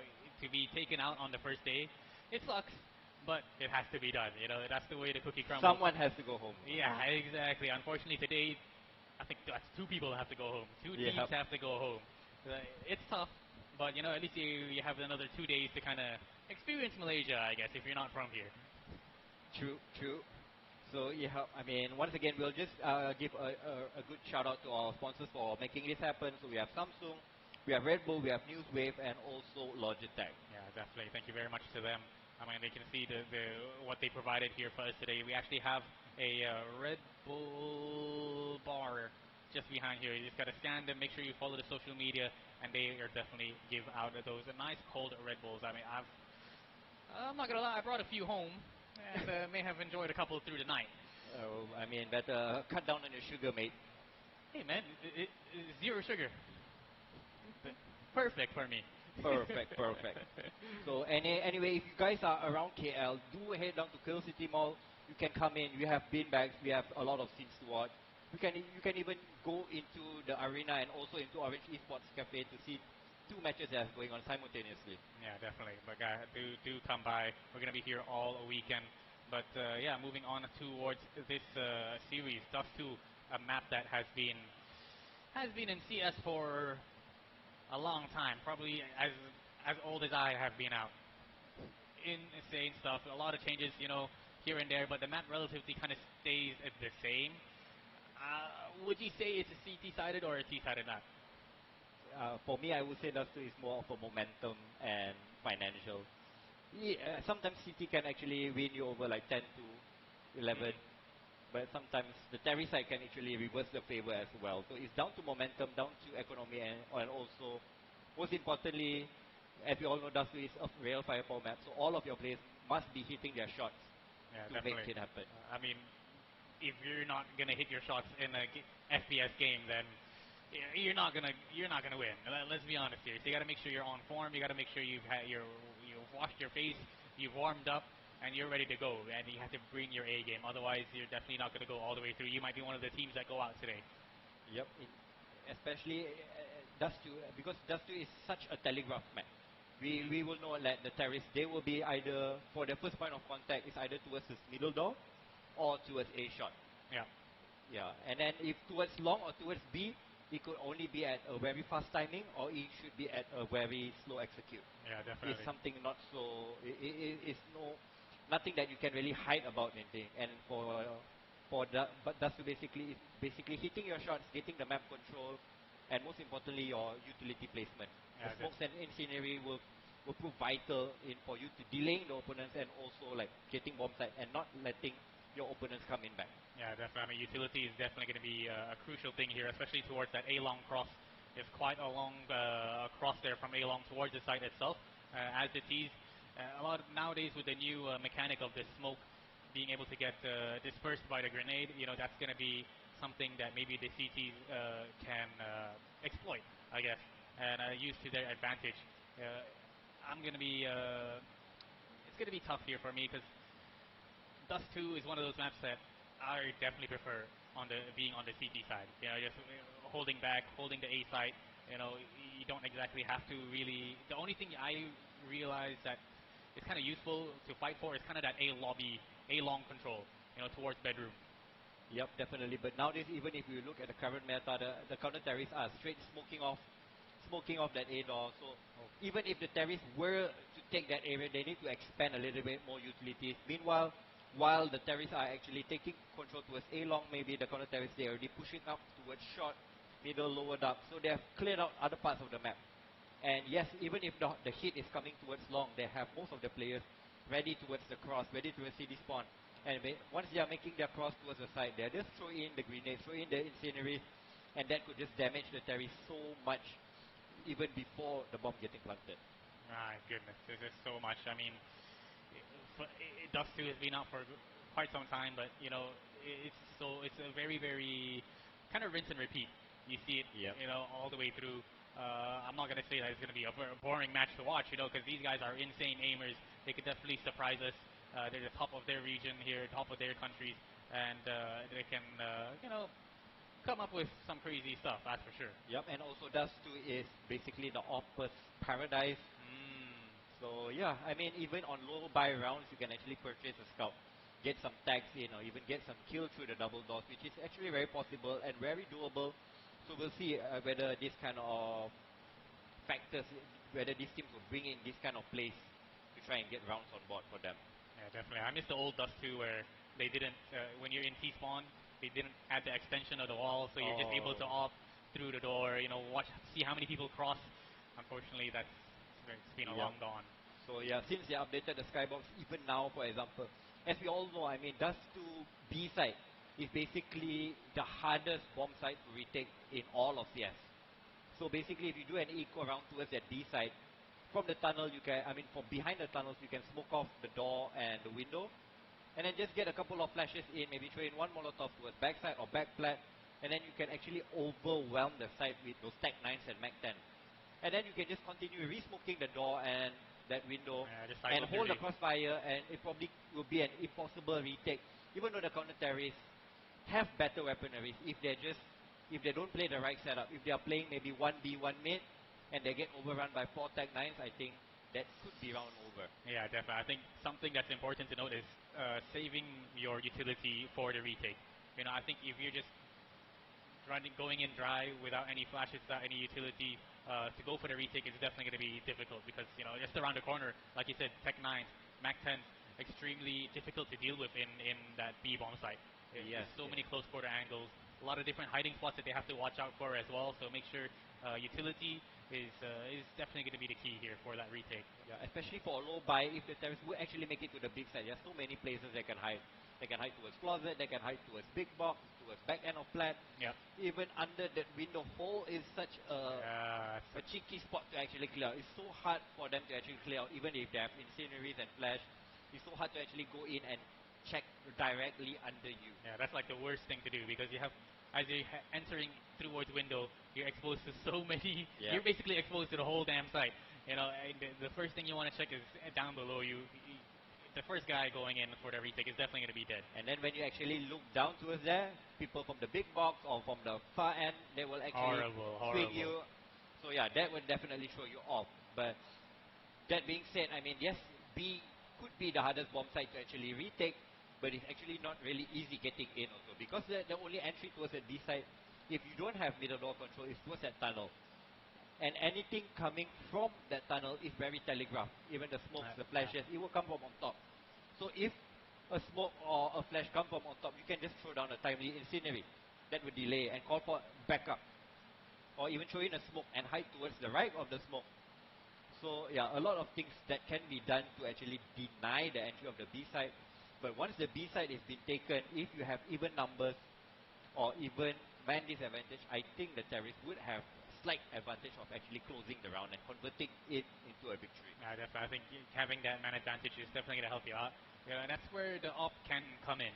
[SPEAKER 5] to be taken out on the first day, it sucks, but it has to be done. You know, that's the way the cookie crumbles.
[SPEAKER 3] Someone has to go home.
[SPEAKER 5] Yeah, exactly. Unfortunately, today, I think that's two people have to go home. Two
[SPEAKER 3] Yep.
[SPEAKER 5] teams have to go home. It's tough, but you know, at least you have another 2 days to kind of experience Malaysia, I guess, if you're not from here.
[SPEAKER 3] True, true. So yeah, I mean, once again, we'll just give a good shout out to our sponsors for making this happen. So we have Samsung, we have Red Bull, we have Newswave, and also Logitech.
[SPEAKER 5] Yeah, definitely. Thank you very much to them. I mean, they can see what they provided here for us today. We actually have a Red Bull bar just behind here. You just got to scan them, make sure you follow the social media, and they are definitely give out those nice cold Red Bulls. I mean, I'm not going to lie, I brought a few home and may have enjoyed a couple through the night.
[SPEAKER 3] Oh, I mean, better cut down on your sugar, mate.
[SPEAKER 5] Hey, man, zero sugar. Perfect for me.
[SPEAKER 3] Perfect, perfect. So anyway, if you guys are around KL, do head down to KL City Mall. You can come in. We have beanbags. We have a lot of scenes to watch. You can even go into the arena and also into Orange Esports Cafe to see two matches that are going on simultaneously.
[SPEAKER 5] Yeah, definitely. But do come by. We're gonna be here all weekend. But yeah, moving on towards this series, Dust 2, a map that has been in CS for a long time, probably as old as I have been out. Insane stuff. A lot of changes, you know, here and there, but the map relatively kind of stays at the same. Would you say it's a CT-sided or a T-sided map?
[SPEAKER 3] For me, I would say Dust 2 is more of a momentum and financial. Yeah, sometimes City can actually win you over like 10 to 11, but sometimes the Terry side can actually reverse the favor as well. So it's down to momentum, down to economy, and also, most importantly, as we all know, Dust 2 is a real firepower map, so all of your players must be hitting their shots to
[SPEAKER 5] definitely
[SPEAKER 3] make it happen.
[SPEAKER 5] I mean, if you're not gonna hit your shots in a FPS game, then you're not gonna win. Let's be honest here. So you got to make sure you're on form. You got to make sure you've washed your face, you've warmed up, and you're ready to go. And you have to bring your A game. Otherwise, you're definitely not gonna go all the way through. You might be one of the teams that go out today.
[SPEAKER 3] Yep. Especially Dust 2, because Dust 2 is such a telegraph map. We will know that the terrorists, they will be either, for the first point of contact, is either towards this middle door or towards A shot.
[SPEAKER 5] Yeah.
[SPEAKER 3] Yeah. And then if towards long or towards B, it could only be at a very fast timing, or it should be at a very slow execute.
[SPEAKER 5] Yeah, definitely.
[SPEAKER 3] It's something not so. It's nothing that you can really hide about anything. And but that's basically hitting your shots, getting the map control, and most importantly your utility placement.
[SPEAKER 5] Yeah,
[SPEAKER 3] the smokes and incendiary will prove vital for you to delaying the opponents and also like getting bomb site and not letting your opponents come in back.
[SPEAKER 5] Yeah, definitely. I mean, utility is definitely going to be a crucial thing here, especially towards that A-long cross. There's quite a long cross there from A-long towards the site itself. As it is, a lot nowadays with the new mechanic of the smoke being able to get dispersed by the grenade, you know, that's going to be something that maybe the CTs can exploit, I guess, and use to their advantage. It's going to be tough here for me because Dust 2 is one of those maps that I definitely prefer being on the CT side. You know, just holding back, holding the A side. You know, you don't exactly have to really. The only thing I realize that is kind of useful to fight for is kind of that A lobby, A long control. You know, towards bedroom.
[SPEAKER 3] Yep, definitely. But nowadays, even if you look at the current meta, the counter terrorists are straight smoking off that A door. So even if the terrorists were to take that area, they need to expand a little bit more utilities. Meanwhile, while the terrorists are actually taking control towards A long, maybe the counter terrorists, they are already pushing up towards short, middle, lower dark. So they have cleared out other parts of the map. And yes, even if the hit is coming towards long, they have most of the players ready towards the cross, ready towards CD spawn. And once they are making their cross towards the side, they just throw in the grenades, throw in the incendiaries, and that could just damage the terrorists so much even before the bomb getting planted.
[SPEAKER 5] My goodness, there's just so much. I mean, Dust 2 has been out for quite some time, but you know, it's a very, very kind of rinse and repeat. You see it, you know, all the way through. I'm not gonna say that it's gonna be a boring match to watch, you know, because these guys are insane aimers. They could definitely surprise us. They're the top of their region here, top of their countries, and they can, you know, come up with some crazy stuff, that's for sure.
[SPEAKER 3] Yep, and also Dust 2 is basically the Opus paradise. So yeah, I mean, even on low buy rounds, you can actually purchase a scout, get some tags in, or even get some kill through the double doors, which is actually very possible and very doable. So we'll see whether this kind of factors, whether these teams will bring in this kind of plays to try and get rounds on board for them.
[SPEAKER 5] Yeah, definitely. I miss the old Dust 2 where they didn't, when you're in T-spawn, they didn't add the extension of the wall, so you're just able to opt through the door, watch, see how many people cross. Unfortunately, it's been a long gone.
[SPEAKER 3] So yeah, since they updated the skybox, even now, for example, as we all know, I mean, Dust 2 B side is basically the hardest bomb site to retake in all of CS. So basically, if you do an eco round towards that D side, from the tunnel, from behind the tunnels, you can smoke off the door and the window, and then just get a couple of flashes in, maybe throw in one Molotov towards backside or back plat, and then you can actually overwhelm the site with those Tech 9s and Mac 10. And then you can just continue re-smoking the door and that window and hold the crossfire, and it probably will be an impossible retake, even though the counter-terrorists have better weaponry if they don't play the right setup. If they are playing maybe 1B, 1 mid, and they get overrun by 4 Tech 9s, I think that could be round over.
[SPEAKER 5] Yeah, definitely. I think something that's important to note is saving your utility for the retake. I think if you're just going in dry without any flashes, without any utility, to go for the retake is definitely going to be difficult because, just around the corner, like you said, Tech 9s, Mac 10s, extremely difficult to deal with in that B bomb site. There's so many close quarter angles, a lot of different hiding spots that they have to watch out for as well, so make sure utility is definitely going to be the key here for that retake.
[SPEAKER 3] Yeah, especially for a low buy, if the terrorists will actually make it to the big side, there's so many places they can hide. They can hide towards closet, they can hide towards big box, towards back end of plat.
[SPEAKER 5] Yep.
[SPEAKER 3] Even under that window hole is such a cheeky spot to actually clear out. It's so hard for them to actually clear out, even if they have incendiaries and flash. It's so hard to actually go in and check directly under you.
[SPEAKER 5] Yeah, that's like the worst thing to do because you have, as you're entering towards window, you're exposed to so many. You're basically exposed to the whole damn site. And the first thing you want to check is down below you. The first guy going in for the retake is definitely going to be dead.
[SPEAKER 3] And then when you actually look down towards there, people from the big box or from the far end, they will actually swing you. So yeah, that would definitely throw you off. But that being said, I mean, yes, B could be the hardest bomb site to actually retake, but it's actually not really easy getting in also. Because the only entry towards the D side, if you don't have middle door control, is towards that tunnel. And anything coming from that tunnel is very telegraphed. Even the smokes, the flashes, it will come from on top. So if a smoke or a flash come from on top, you can just throw down a timely incendiary. That would delay and call for backup. Or even throw in a smoke and hide towards the right of the smoke. So yeah, a lot of things that can be done to actually deny the entry of the B side. But once the B side has been taken, if you have even numbers or even man disadvantage, I think the terrorists would have slight advantage of actually closing the round and converting it into a victory.
[SPEAKER 5] Yeah, definitely. I think having that man advantage is definitely going to help you out. And that's where the op can come in.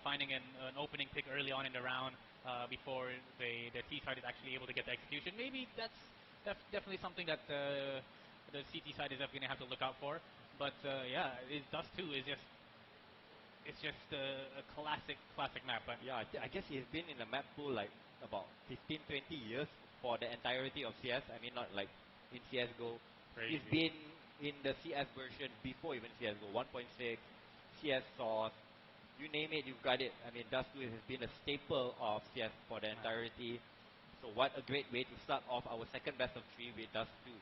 [SPEAKER 5] Finding an opening pick early on in the round before the T side is actually able to get the execution. Maybe that's definitely something that the CT side is definitely going to have to look out for. But yeah, Dust 2 is just a classic map. But
[SPEAKER 3] yeah, I guess he's been in the map pool like about 15, 20 years for the entirety of CS. I mean, not like in CSGO.
[SPEAKER 5] Crazy.
[SPEAKER 3] He's been in the CS version before even CSGO, 1.6, CS Source, you name it, you've got it. I mean, Dust 2 has been a staple of CS for the entirety. So what a great way to start off our second best of 3 with Dust 2,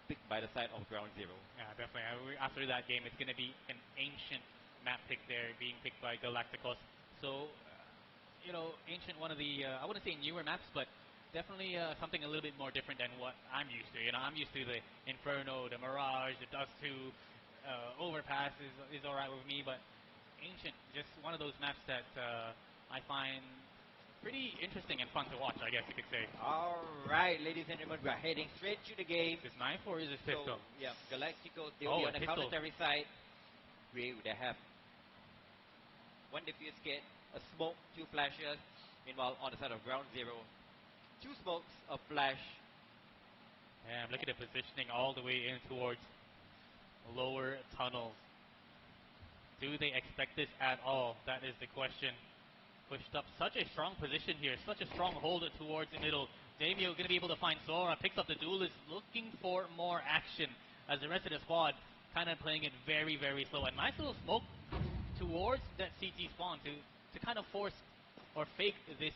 [SPEAKER 3] picked by the side of Ground Zero.
[SPEAKER 5] Yeah, definitely. After that game, it's going to be an ancient map pick there, being picked by Galacticos. So, ancient, one of the, I wouldn't say newer maps, but definitely something a little bit more different than what I'm used to. I'm used to the Inferno, the Mirage, the Dust 2, Overpass is alright with me, but Ancient, just one of those maps that I find pretty interesting and fun to watch, I guess you could say.
[SPEAKER 3] Alright, ladies and gentlemen, we are heading straight to the game.
[SPEAKER 5] Is this knife or is this pistol?
[SPEAKER 3] So, yeah, Galacticos, they'll be on the counter-terrorist side. They have one defuse kit, a smoke, 2 flashes. Meanwhile, on the side of Ground Zero, 2 smokes, a flash.
[SPEAKER 5] And look at the positioning all the way in towards lower tunnels. Do they expect this at all? That is the question. Pushed up such a strong position here, such a strong hold towards the middle. Damio going to be able to find Sora, picks up the duelist, looking for more action as the rest of the squad kind of playing it very, very slow. A nice little smoke towards that CT spawn to kind of force or fake this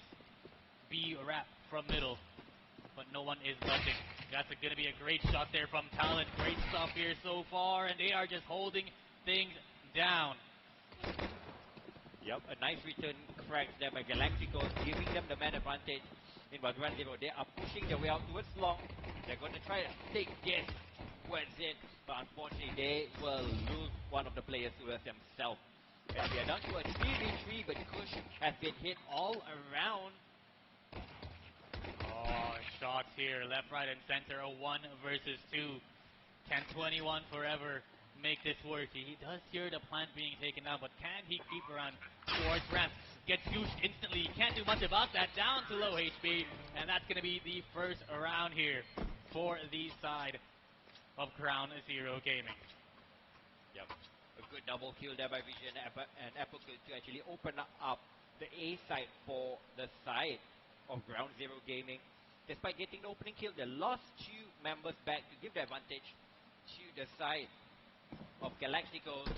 [SPEAKER 5] B wrap from middle. But no one is budging. That's going to be a great shot there from Talent. Great stuff here so far, and they are just holding things down.
[SPEAKER 4] Yep, a nice return cracks there by Galacticos, giving them the man advantage in Ground Zero. They are pushing their way out towards long. They're going to try to take this towards it, but unfortunately they will lose one of the players towards themselves. And they are down to a 3v3, but Kush has been hit all around.
[SPEAKER 5] Oh, shots here, left, right, and center. A 1 versus 2. Can 21 forever make this work? He does hear the plant being taken down, but can he creep around towards ramp? Gets goosed instantly. Can't do much about that. Down to low HP, and that's going to be the first round here for the side of Ground Zero Gaming.
[SPEAKER 4] Yep, a good double kill there by Vision and Apple to actually open up the A side for the side of Ground Zero Gaming. Despite getting the opening kill, they lost 2 members back to give the advantage to the side of Galacticos.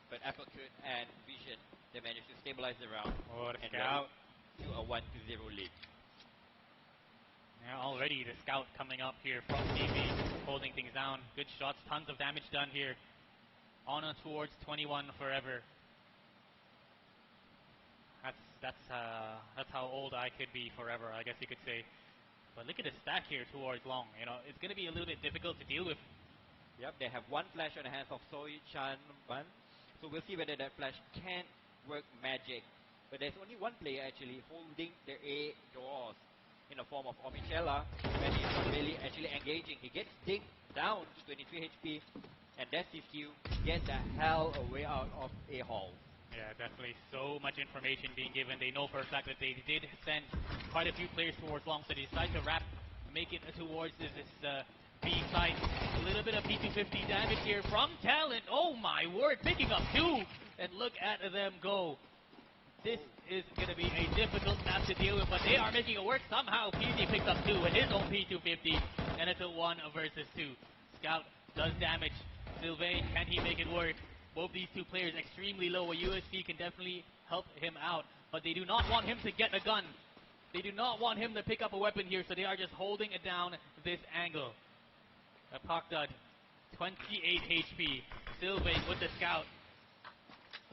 [SPEAKER 4] But Uppercut and Vision, they managed to stabilize the round and
[SPEAKER 5] Scout
[SPEAKER 4] to a 1-0 lead.
[SPEAKER 5] Yeah, already the Scout coming up here from TV, holding things down. Good shots, tons of damage done here. On towards 21 forever. That's how old I could be forever, I guess you could say. But look at the stack here towards long. You know, it's going to be a little bit difficult to deal with.
[SPEAKER 4] Yep, they have 1 flash on the hands of Soi Chan Ban. So we'll see whether that flash can work magic. But there's only 1 player actually holding the A doors in the form of Omichela, and he's not really actually engaging. He gets dinged down to 23 HP, and that's his cue. Get the hell away out of A hall.
[SPEAKER 5] Yeah, definitely so much information being given. They know for a fact that they did send quite a few players towards long, so they decide to wrap, make it towards this B site. A little bit of P250 damage here from Talent. Oh my word, picking up 2, and look at them go. This is going to be a difficult map to deal with, but they are making it work somehow. PZ picks up 2 with his own P250, and it's a 1 versus 2. Scout does damage. Sylvain, can he make it work? Both these 2 players extremely low. A USP can definitely help him out, but they do not want him to get a gun. They do not want him to pick up a weapon here, so they are just holding it down this angle. Apokdud, 28 HP. Sylvain with the Scout.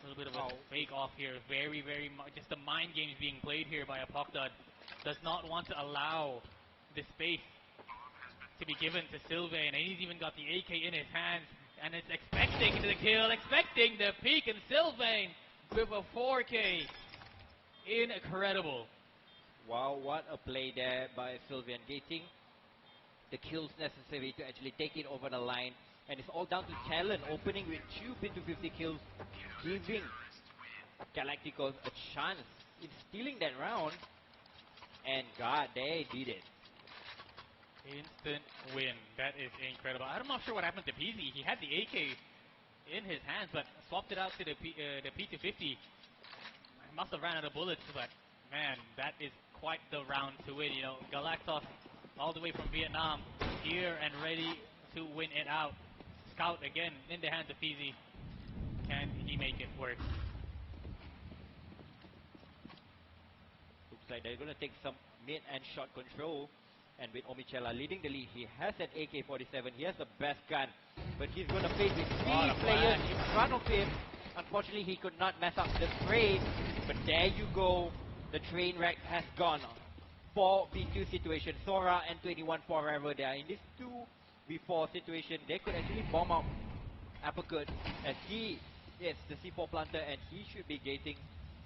[SPEAKER 5] A little bit of a fake off here. Very, very much just the mind games being played here by Apokdud. Does not want to allow the space to be given to Sylvain, and he's even got the AK in his hands. And it's expecting the kill, expecting the peek, and Sylvain with a 4K. Incredible.
[SPEAKER 4] Wow, what a play there by Sylvain, getting the kills necessary to actually take it over the line. And it's all down to Talent, opening with 2 P250 kills, giving Galacticos a chance in stealing that round. And God, they did it.
[SPEAKER 5] Instant win. That is incredible. I'm not sure what happened to PZ. He had the AK in his hands, but swapped it out to the P250. Must have ran out of bullets, but man, that is quite the round to win. You know, Galactos, all the way from Vietnam, here and ready to win it out. Scout again in the hands of PZ. Can he make it work?
[SPEAKER 4] Looks like they're going to take some mid and shot control. And with Omichela leading the lead, he has an AK-47. He has the best gun, but he's going to face with 3 players in front of him. Unfortunately, he could not mess up the frame. But there you go. The train wreck has gone. 4v2 situation. Sora and 21 forever. They are in this 2v4 situation. They could actually bomb out Uppercut, as he is the C4 planter and he should be gating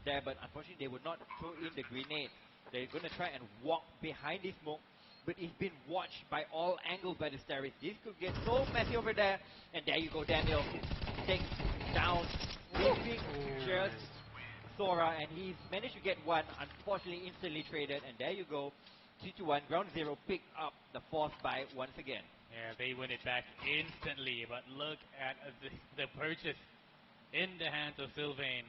[SPEAKER 4] there. But unfortunately, they would not throw in the grenade. They're going to try and walk behind this smoke. But it's been watched by all angles by the Starries. This could get so messy over there. And there you go, Daniel. Takes down, leaving just Sora. And he's managed to get 1. Unfortunately, instantly traded. And there you go. 2-1. Ground Zero picked up the 4th buy once again.
[SPEAKER 5] Yeah, they win it back instantly. But look at the purchase in the hands of Sylvain.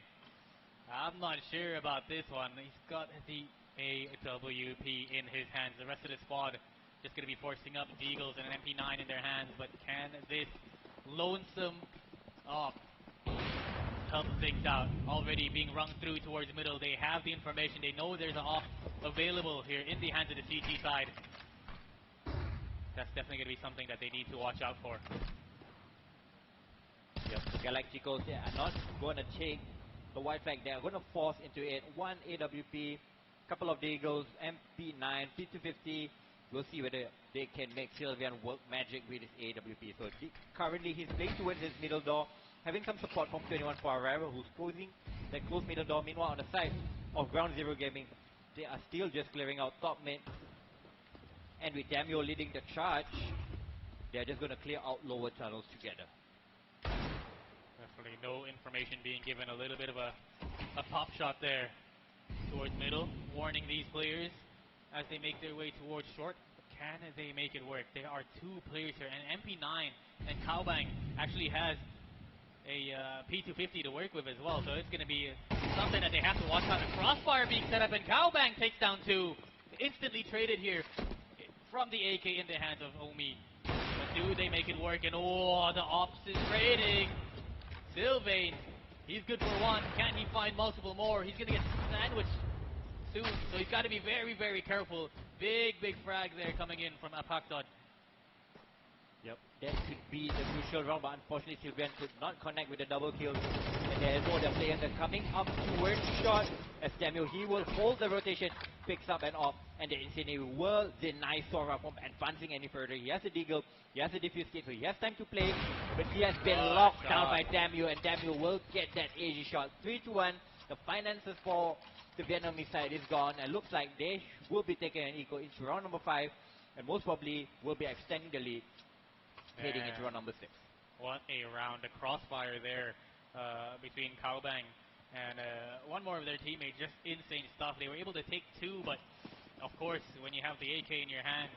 [SPEAKER 5] I'm not sure about this one. He's got the AWP in his hands. The rest of the squad just going to be forcing up Deagles and an MP9 in their hands. But can this lonesome help things out? Already being rung through towards middle. They have the information. They know there's an off available here in the hands of the CT side. That's definitely going to be something that they need to watch out for.
[SPEAKER 4] Yep, Galacticos, they are not going to take the white flag. They are going to force into it. One AWP, couple of Deagles, MP9, P250. We'll see whether they can make Sylvian work magic with his AWP. So currently he's playing towards his middle door, having some support from 21 for Arrera, who's closing that close middle door. Meanwhile, on the side of Ground Zero Gaming, they are still just clearing out top mid. And with Damio leading the charge, they're just going to clear out lower tunnels together.
[SPEAKER 5] Definitely no information being given. A little bit of a pop shot there towards middle, warning these players as they make their way towards short. Can they make it work? There are two players here, and MP9 and Kaobang actually has a P250 to work with as well, so it's going to be something that they have to watch out. A crossfire being set up, and Kaobang takes down two. Instantly traded here from the AK in the hands of Omi. But do they make it work? And oh, the ops is trading. Sylvain, he's good for one. Can he find multiple more? He's going to get sandwiched soon, so he's got to be very, very careful. Big frag there coming in from Apakdod.
[SPEAKER 4] Yep, that could be the crucial round, but unfortunately Sylvain could not connect with the double kill. And there is no other player coming up towards shot. As Samuel, he will hold the rotation, picks up and off, and the Incendiary will deny Sora from advancing any further. He has a Deagle, he has a defuse kit, so he has time to play, but he has been locked down by Damio, and Damio will get that AG shot. 3-1, the finances for the Vietnamese side is gone, and looks like they will be taking an eco into round number 5, and most probably will be extending the lead heading into round number 6.
[SPEAKER 5] What a round. The crossfire there between Kaobang and one more of their teammates. Just insane stuff. They were able to take two, but of course, when you have the AK in your hands,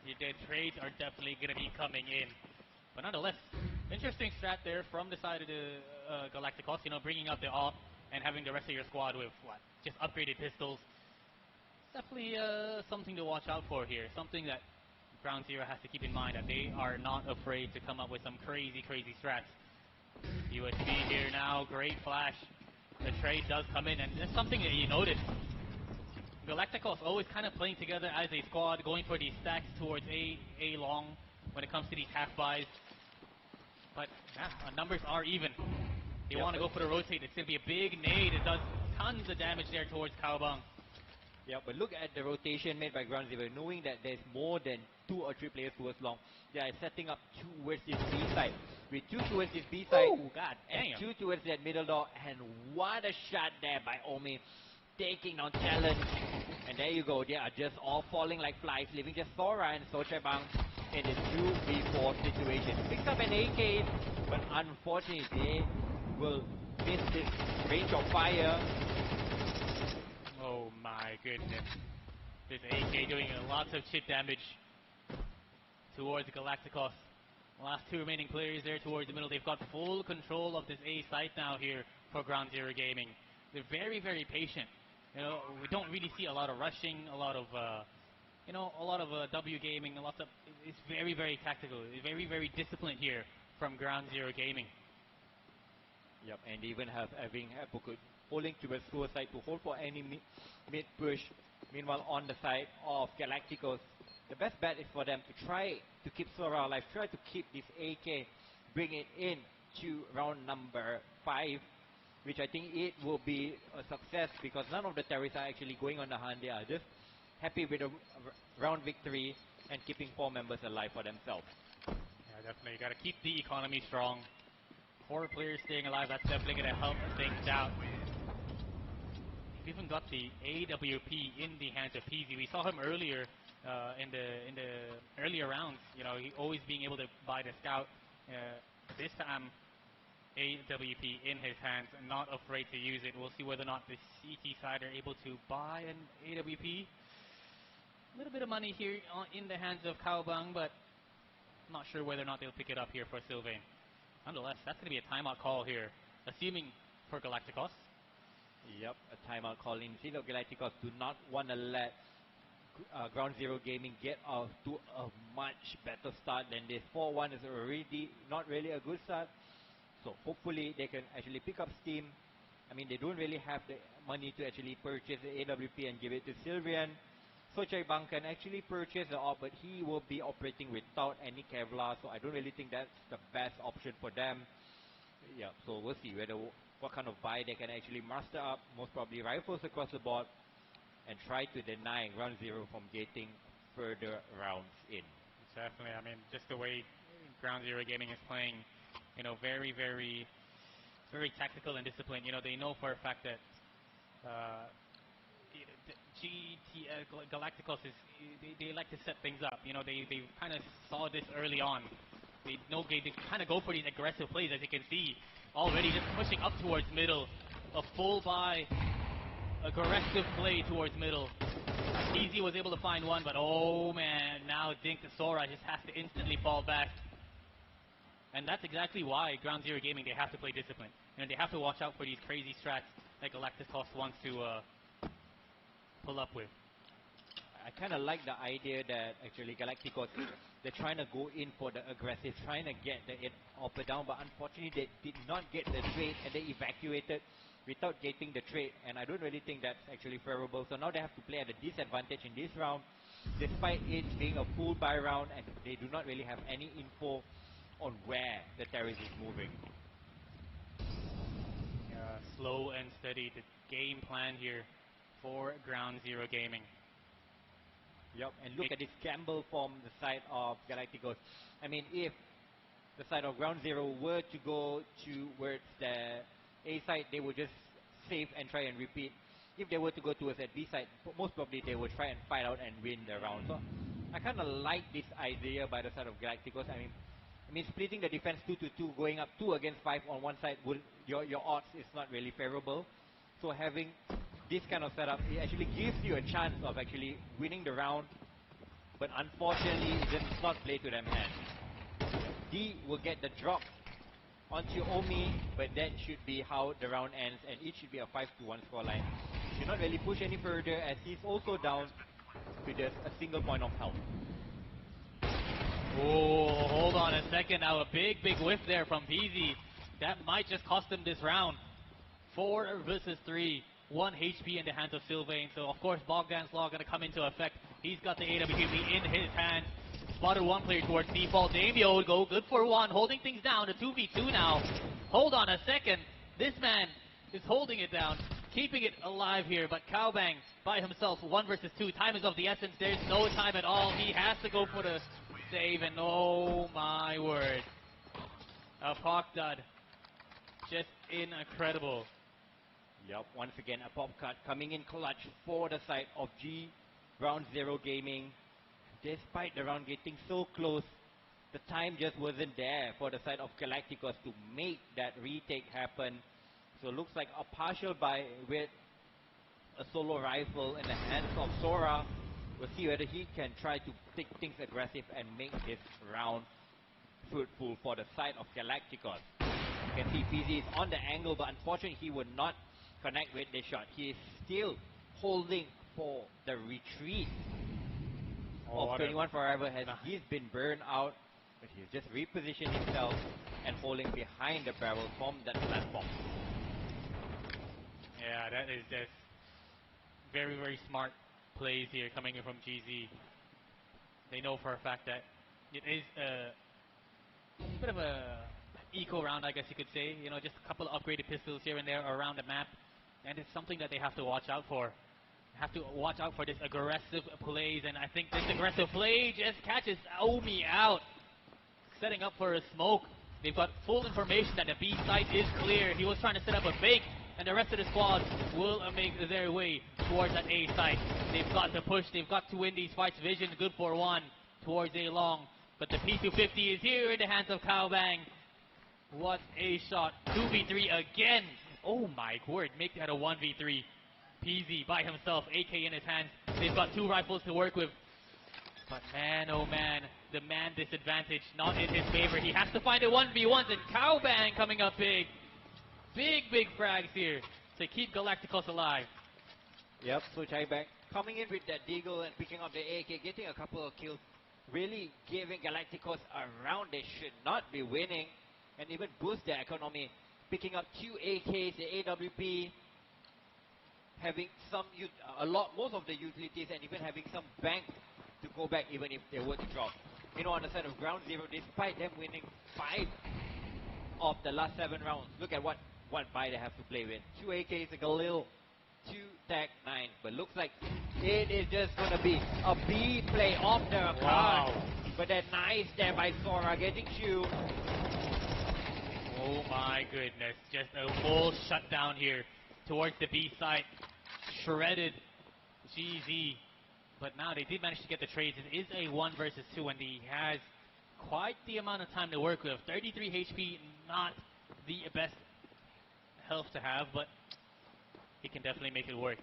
[SPEAKER 5] the trades are definitely going to be coming in. But nonetheless, interesting strat there from the side of the Galacticos, you know, bringing up the AWP and having the rest of your squad with, just upgraded pistols. Definitely something to watch out for here. Something that Ground Zero has to keep in mind, that they are not afraid to come up with some crazy strats. USB here now, great flash. The trade does come in, and there's something that you notice. Galacticos always kind of playing together as a squad, going for these stacks towards A long when it comes to these half buys. But numbers are even. They want to go for the rotate. It's going to be a big nade. It does tons of damage there towards Kaobang.
[SPEAKER 4] Yeah, but look at the rotation made by Ground Zero, knowing that there's more than 2 or 3 players towards long. They are setting up towards this B side. With 2 towards this B side, and 2 towards that middle door, and what a shot there by Omi, taking down Challenge. And there you go, they are just all falling like flies, leaving just Sora and Sochebang in a 2v4 situation. Picks up an AK, but unfortunately they will miss this range of fire.
[SPEAKER 5] Oh my goodness. This AK doing lots of chip damage towards Galacticos. Last 2 remaining players there towards the middle. They've got full control of this A site now here for Ground Zero Gaming. They're very, very patient. You know, we don't really see a lot of rushing, a lot of, W gaming, it's very, very tactical. It's very, very disciplined here from Ground Zero Gaming.
[SPEAKER 4] Yep, and they even having Apokut holding to the suicide to hold for any mid push. Meanwhile, on the side of Galacticos, the best bet is for them to try to keep Sora alive, try to keep this AK, bring it in to round number 5, which I think it will be a success because none of the terrorists are actually going on the hunt. They are just happy with a round victory and keeping 4 members alive for themselves.
[SPEAKER 5] Yeah, definitely. You got to keep the economy strong. 4 players staying alive, that's definitely going to help things out. We've even got the AWP in the hands of PZ. We saw him earlier in the earlier rounds. You know, he always being able to buy the scout. This time, AWP in his hands, not afraid to use it. We'll see whether or not the CT side are able to buy an AWP. A little bit of money here in the hands of Kaobang, but I'm not sure whether or not they'll pick it up here for Sylvain. Nonetheless, that's going to be a timeout call here, assuming for Galacticos.
[SPEAKER 4] Yep, a timeout call in. Seems like Galacticos do not want to let Ground Zero Gaming get off to a much better start than this. 4-1 is already not really a good start. So hopefully they can actually pick up steam. I mean, they don't really have the money to actually purchase the AWP and give it to Sylvian. So Bang can actually purchase the op, but he will be operating without any Kevlar, so I don't really think that's the best option for them. Yeah, so we'll see what kind of buy they can actually muster up. Most probably rifles across the board and try to deny Ground Zero from getting further rounds in.
[SPEAKER 5] Definitely. I mean, just the way Ground Zero Gaming is playing, you know, very, very, very tactical and disciplined. You know, they know for a fact that Galacticos they like to set things up. You know, they kind of saw this early on. They kind of go for these aggressive plays, as you can see already, just pushing up towards middle. A full buy, aggressive play towards middle. Easy was able to find one, but oh man, now Dink to Sora just has to instantly fall back. And that's exactly why Ground Zero Gaming, they have to play discipline. You know, they have to watch out for these crazy strats that Galacticos wants to pull up with.
[SPEAKER 4] I kind of like the idea that actually Galacticos, they're trying to go in for the aggressive, trying to get the upper down, but unfortunately they did not get the trade and they evacuated without getting the trade, and I don't really think that's actually favorable. So now they have to play at a disadvantage in this round, despite it being a full buy round, and they do not really have any info on where the terrorist is moving.
[SPEAKER 5] Slow and steady, the game plan here for Ground Zero Gaming.
[SPEAKER 4] Yep, and look at this gamble from the side of Galacticos. I mean, if the side of Ground Zero were to go towards the A side, they would just save and try and repeat. If they were to go towards the B side, most probably they would try and fight out and win the round. So I kind of like this idea by the side of Galacticos. I mean, splitting the defense 2-2, going up 2 against 5 on one side, your odds is not really favorable. So having this kind of setup, it actually gives you a chance of actually winning the round, but unfortunately it does not play to them hands. D will get the drop onto Omi, but that should be how the round ends, and it should be a 5-1 scoreline. Should not really push any further, as he's also down to just a single point of health.
[SPEAKER 5] Oh, hold on a second now. A big whiff there from PZ. That might just cost him this round. 4 versus 3. 1 HP in the hands of Sylvain. So, of course, Bogdan's Law going to come into effect. He's got the AWP in his hands. Spotted one player towards default. Damio would go good for one. Holding things down to 2v2 now. Hold on a second. This man is holding it down. Keeping it alive here. But Cowbang by himself. 1 versus 2. Time is of the essence. There's no time at all. He has to go for the save. And oh my word. A Pop Dud. Just incredible.
[SPEAKER 4] Yep, once again a pop cut coming in clutch for the side of Ground Zero Gaming. Despite the round getting so close, the time just wasn't there for the side of Galacticos to make that retake happen. So looks like a partial buy with a solo rifle in the hands of Sora. We'll see whether he can try to take things aggressive and make this round fruitful for the side of Galacticos. You can see PZ is on the angle, but unfortunately he would not connect with the shot. He is still holding for the retreat of 21 Forever, as he's been burned out, but he's just repositioned himself and holding behind the barrel from that platform.
[SPEAKER 5] Yeah, that is just very smart plays here coming in from GZ. They know for a fact that it is a bit of a eco round, I guess you could say. You know, just a couple of upgraded pistols here and there around the map. And it's something that they have to watch out for. Have to watch out for this aggressive plays, and I think this aggressive play just catches Omi out. Setting up for a smoke. They've got full information that the B site is clear. He was trying to set up a fake, and the rest of the squad will make their way towards that A site. They've got to push, they've got to win these fights. Vision good for 1 towards A long, but the P250 is here in the hands of Cowbang. What a shot. 2v3 again. Oh my word, make that a 1v3. PZ by himself, AK in his hands. They've got 2 rifles to work with. But man, oh man, the man disadvantage not in his favor. He has to find a 1v1s, and Cowbang coming up big. Big frags here. to keep Galacticos alive.
[SPEAKER 4] Yep, so Chaibang coming in with that Deagle and picking up the AK, getting a couple of kills, really giving Galacticos a round they should not be winning, and even boost their economy. Picking up 2 AKs, the AWP, having most of the utilities, and even having some bank to go back even if they were to drop. On the side of ground zero, despite them winning 5 of the last 7 rounds, look at what buy they have to play with. 2 AKs, a Galil, 2 Tag 9, but looks like it is just gonna be a B play off the card.
[SPEAKER 5] Wow.
[SPEAKER 4] But that nice there by Sora getting Shu.
[SPEAKER 5] Oh my goodness, just a full shutdown here towards the B side. Shredded GZ. But now they did manage to get the trades. It is a 1 versus 2, and he has quite the amount of time to work with. 33 HP, not the best health to have, but he can definitely make it work.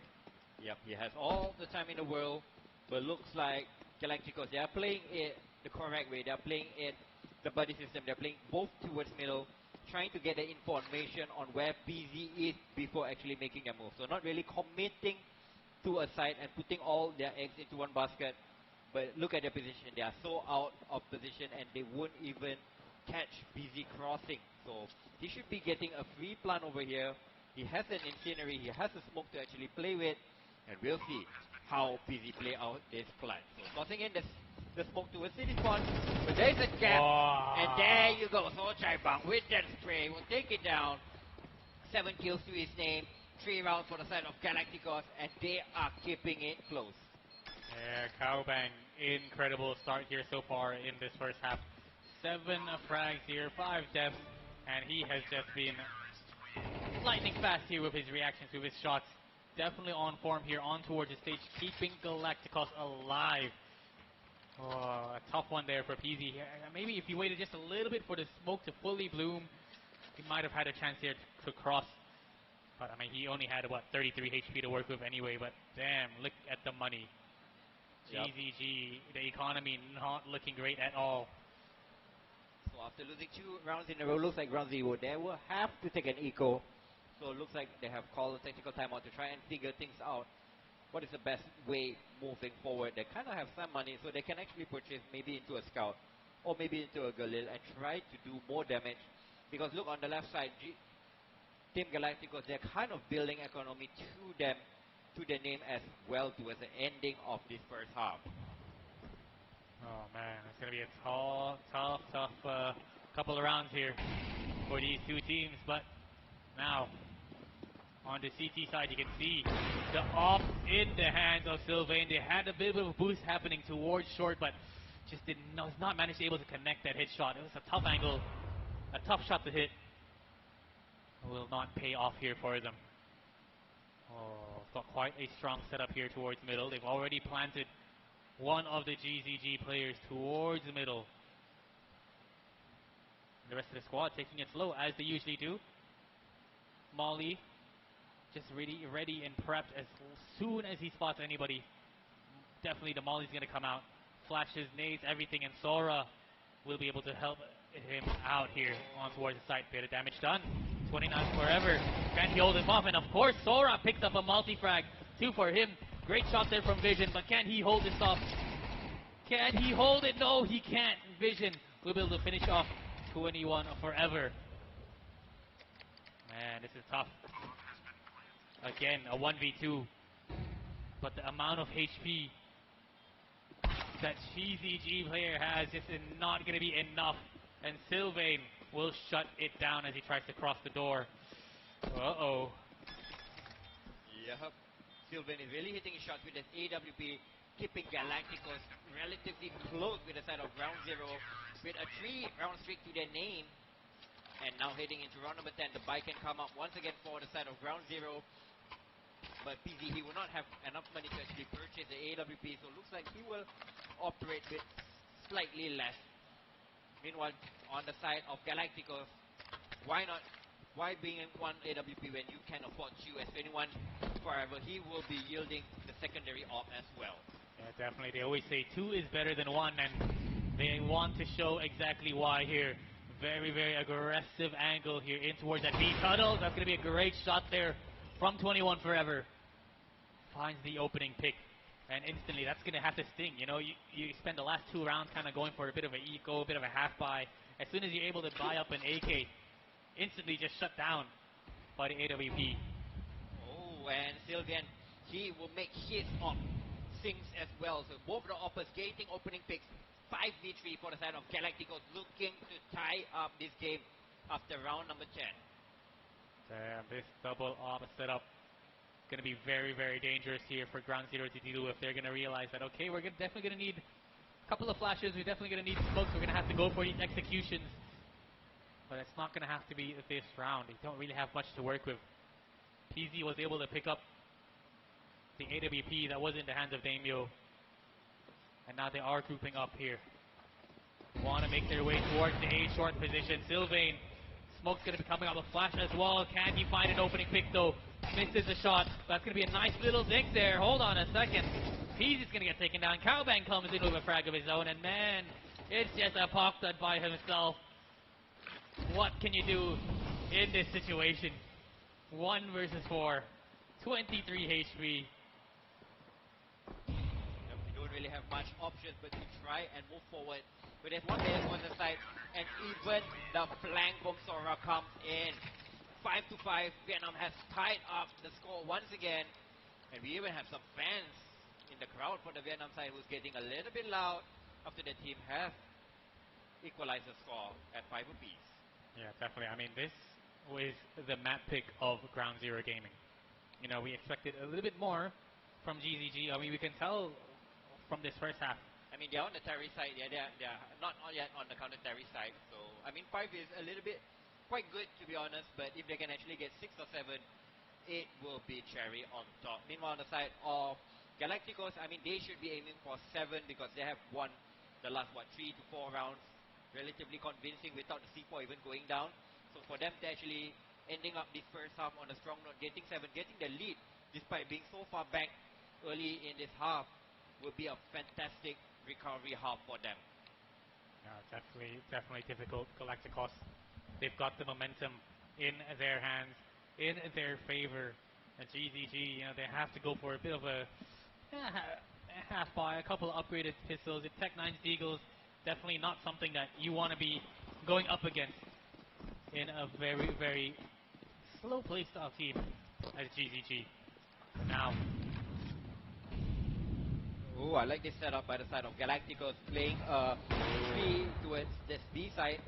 [SPEAKER 4] Yep, he has all the time in the world, but looks like Galacticos, they are playing it the correct way. They are playing it the buddy system. They're playing both towards middle, trying to get the information on where PZ is before actually making a move. So not really committing to a side and putting all their eggs into one basket. But look at their position. They are so out of position and they won't even catch PZ crossing. So he should be getting a free plant over here. He has an incendiary. He has a smoke to actually play with. And we'll see how PZ play out this plant. So tossing in the smoke towards City Spawn. But there's a gap.
[SPEAKER 5] Wow.
[SPEAKER 4] And there you go. So Chaibang with that spray will take it down. 7 kills to his name. 3 rounds for the side of Galacticos. And they are keeping it close.
[SPEAKER 5] Yeah, Cowbang, incredible start here so far in this first half. 7 frags here, 5 deaths. And he has just been lightning fast here with his reactions, with his shots. Definitely on form here, on towards the stage, keeping Galacticos alive. Oh, a tough one there for PZ. Maybe if he waited just a little bit for the smoke to fully bloom, he might have had a chance here to cross. But I mean, he only had, 33 HP to work with anyway. But damn, look at the money.
[SPEAKER 4] Yep.
[SPEAKER 5] GZG, the economy not looking great at all.
[SPEAKER 4] So after losing 2 rounds in a row, looks like round 0, they will have to take an eco. So it looks like they have called a technical timeout to try and figure things out. What is the best way moving forward? They kind of have some money, so they can actually purchase maybe into a scout or maybe into a Galil and try to do more damage. Because look on the left side, Team Galacticos, they're kind of building economy to them, to their name as well towards the ending of this first half.
[SPEAKER 5] Oh man, it's going to be a tough couple of rounds here for these two teams. But now, on the CT side, you can see the off in the hands of Sylvain. They had a bit of a boost happening towards short, but just was not managed to able to connect that hit shot. It was a tough angle, a tough shot to hit. Will not pay off here for them. Oh, got quite a strong setup here towards middle. They've already planted one of the GZG players towards the middle. The rest of the squad taking it slow as they usually do. Molly just really ready and prepped as soon as he spots anybody. Definitely the Molly's going to come out. Flashes, nades, everything, and Sora will be able to help him out here on towards the site. Bit of damage done. 29 forever. Can he hold him off? And of course, Sora picks up a multi-frag. 2 for him. Great shot there from Vision, but can he hold this off? Can he hold it? No, he can't. Vision will be able to finish off 21 forever. Man, this is tough. Again, a 1v2. But the amount of HP that GZG player has just is not going to be enough. And Sylvain will shut it down as he tries to cross the door. Uh-oh.
[SPEAKER 4] Yep. Sylvain is really hitting his shots with his AWP, keeping Galacticos relatively close with the side of round 0, with a 3-round streak to their name. And now heading into round number 10, the buy can come up once again for the side of round 0. But PZ, he will not have enough money to actually purchase the AWP, so it looks like he will operate with slightly less. Meanwhile, on the side of Galacticos, why not? Why bring in one AWP when you can afford 2 as 21 forever? He will be yielding the secondary op as well.
[SPEAKER 5] Yeah, definitely. They always say 2 is better than 1, and they want to show exactly why here. Very, very aggressive angle here in towards that B tunnel. That's going to be a great shot there from 21 Forever finds the opening pick. And instantly, that's going to have to sting. You know, you spend the last 2 rounds kind of going for a bit of an eco, a bit of a half buy. As soon as you're able to buy up an AK, instantly just shut down by the AWP.
[SPEAKER 4] Oh, and Sylvian, he will make his op sinks as well. So both the oppers getting opening picks. 5v3 for the side of Galacticos, looking to tie up this game after round number 10.
[SPEAKER 5] Damn, this double op setup going to be very, very dangerous here for Ground Zero to deal with. They're going to realize that, okay, we're definitely going to need a couple of flashes. We're definitely going to need smokes. We're going to have to go for these executions. But it's not going to have to be this round. They don't really have much to work with. PZ was able to pick up the AWP that was in the hands of Daimyo. And now they are grouping up here. Want to make their way towards the A short position. Sylvain, smoke's going to be coming up with flash as well. Can he find an opening pick though? Misses the shot. That's going to be a nice little dink there. Hold on a second. PZ's going to get taken down. Cowbang comes in with a frag of his own. And man, it's just a pop that by himself. What can you do in this situation? 1 versus 4. 23 HP.
[SPEAKER 4] We don't really have much options but to try and move forward. But there's one player on the side, and even the flank from Sora comes in. 5-5. Vietnam has tied up the score once again. And we even have some fans in the crowd for the Vietnam side who's getting a little bit loud after the team has equalized the score at 5 apiece.
[SPEAKER 5] Yeah, definitely. I mean, this was the map pick of Ground Zero Gaming. You know, we expected a little bit more from GZG. I mean, we can tell from this first half.
[SPEAKER 4] I mean, they're on the Terry side. They're not yet on the counter Terry side. So, I mean, 5 is a little bit quite good, to be honest. But if they can actually get 6 or 7, it will be cherry on top. Meanwhile, on the side of Galacticos, I mean, they should be aiming for 7 because they have won the last, 3 to 4 rounds relatively convincing without the C4 even going down. So, for them to actually ending up this first half on a strong note, getting 7, getting the lead despite being so far back early in this half will be a fantastic recovery half for them.
[SPEAKER 5] Yeah, definitely difficult. Galacticos, they've got the momentum in their hands, in their favor. And GZG, you know, they have to go for a bit of a half buy, a couple of upgraded pistols. Tech 9's Deagles, definitely not something that you want to be going up against in a very, very slow playstyle team as GZG. Now,
[SPEAKER 4] oh, I like this setup by the side of Galacticos, playing 3 towards this B side,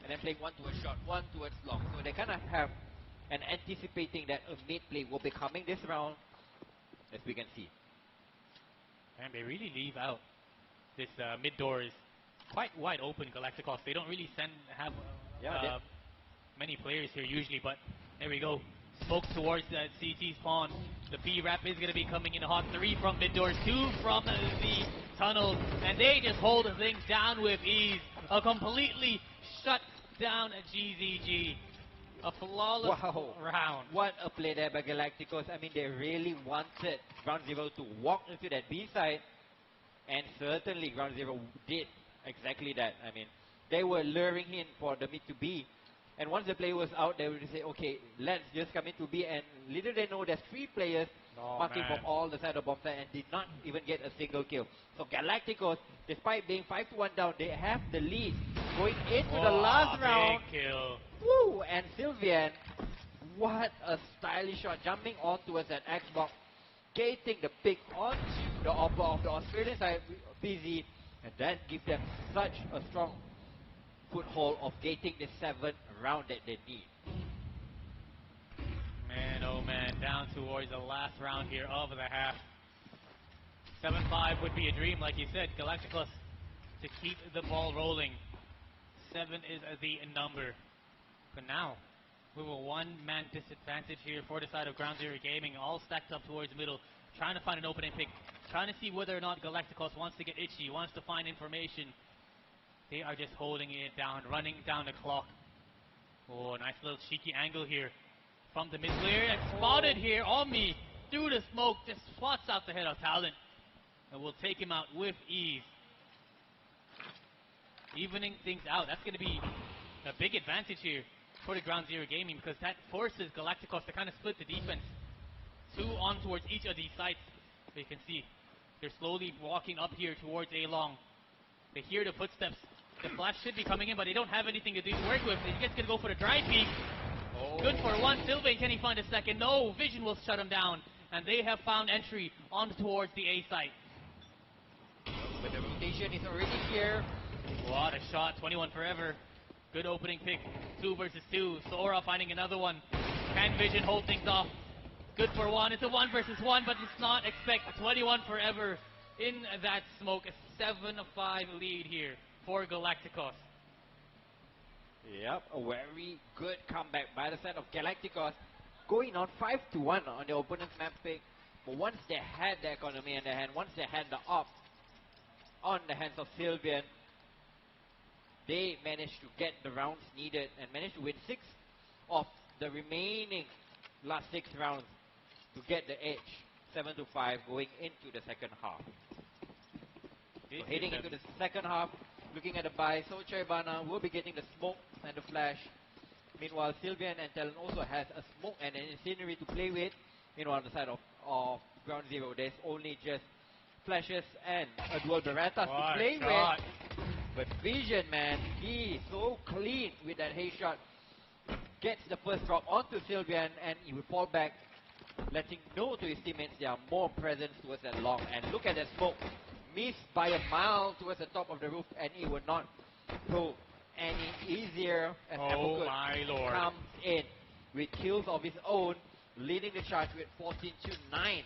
[SPEAKER 4] and then playing 1 towards short, 1 towards long. So they kind of have an anticipating that a mid play will be coming this round, as we can see.
[SPEAKER 5] And they really leave out this mid door is quite wide open. Galacticos, they don't really have many players here usually, but there we go. Smoke towards that CT spawn. The B-Rap is going to be coming in hot. 3 from mid doors, 2 from the tunnels, and they just hold things down with ease. A completely shut down GZG. A flawless round.
[SPEAKER 4] What a play there by Galacticos. I mean, they really wanted Ground Zero to walk into that B side, and certainly Ground Zero did exactly that. I mean, they were luring in for the mid to B. And once the play was out, they would say, okay, let's just come into B. And little they know there's 3 players marking from all the side of bomb side and did not even get a single kill. So Galacticos, despite being 5-1 down, they have the lead going into the last round.
[SPEAKER 5] Big kill.
[SPEAKER 4] Woo! And Sylvian, what a stylish shot, jumping on towards that Xbox, gating the pick onto the offer of the Australian side, PZ, and that gives them such a strong foothold of gating the 7th round that they need.
[SPEAKER 5] Man, oh man, down towards the last round here of the half. 7-5 would be a dream, like you said. Galacticos to keep the ball rolling. 7 is the number. But now, we have a 1-man disadvantage here for the side of Ground Zero Gaming, all stacked up towards the middle, trying to find an opening pick, trying to see whether or not Galacticos wants to get itchy, wants to find information. They are just holding it down, running down the clock. Oh, nice little cheeky angle here from the mid player. And spotted here on me through the smoke. Just spots out the head of Talent. And we'll take him out with ease. Evening things out. That's going to be a big advantage here for the Ground Zero Gaming because that forces Galacticos to kind of split the defense. 2 on towards each of these sites. You can see they're slowly walking up here towards A long. They hear the footsteps. The flash should be coming in, but they don't have anything to do to work with. He's just gonna go for the dry peek. Good for one. Sylvain, can he find a second? No, Vision will shut him down. And they have found entry on towards the A site.
[SPEAKER 4] But the rotation is already here.
[SPEAKER 5] What a shot, 21 forever. Good opening pick, 2 versus 2. Sora finding another one. Can Vision hold things off? Good for one. It's a 1 versus 1, but let's not expect 21 forever in that smoke. A 7-5 lead here for Galacticos.
[SPEAKER 4] Yep, a very good comeback by the side of Galacticos. Going on 5-1 on the opponent's map pick. But once they had the economy in their hand, once they had the op on the hands of Sylvian, they managed to get the rounds needed and managed to win 6 of the remaining last 6 rounds to get the edge. 7-5 going into the second half. So heading into the second half, looking at the buy, Socha Ibana will be getting the smoke and the flash. Meanwhile, Sylvian and Talon also has a smoke and an incendiary to play with. Meanwhile, on the side of Ground Zero, there's only just flashes and a dual Berettas to play with. But Vision, man, he is so clean with that haze shot. Gets the first drop onto Sylvian and he will fall back, letting know to his teammates there are more presence towards that long. And look at that smoke. Missed by a mile towards the top of the roof and it would not go any easier as Applecut comes in with kills of his own, leading the charge with 14-9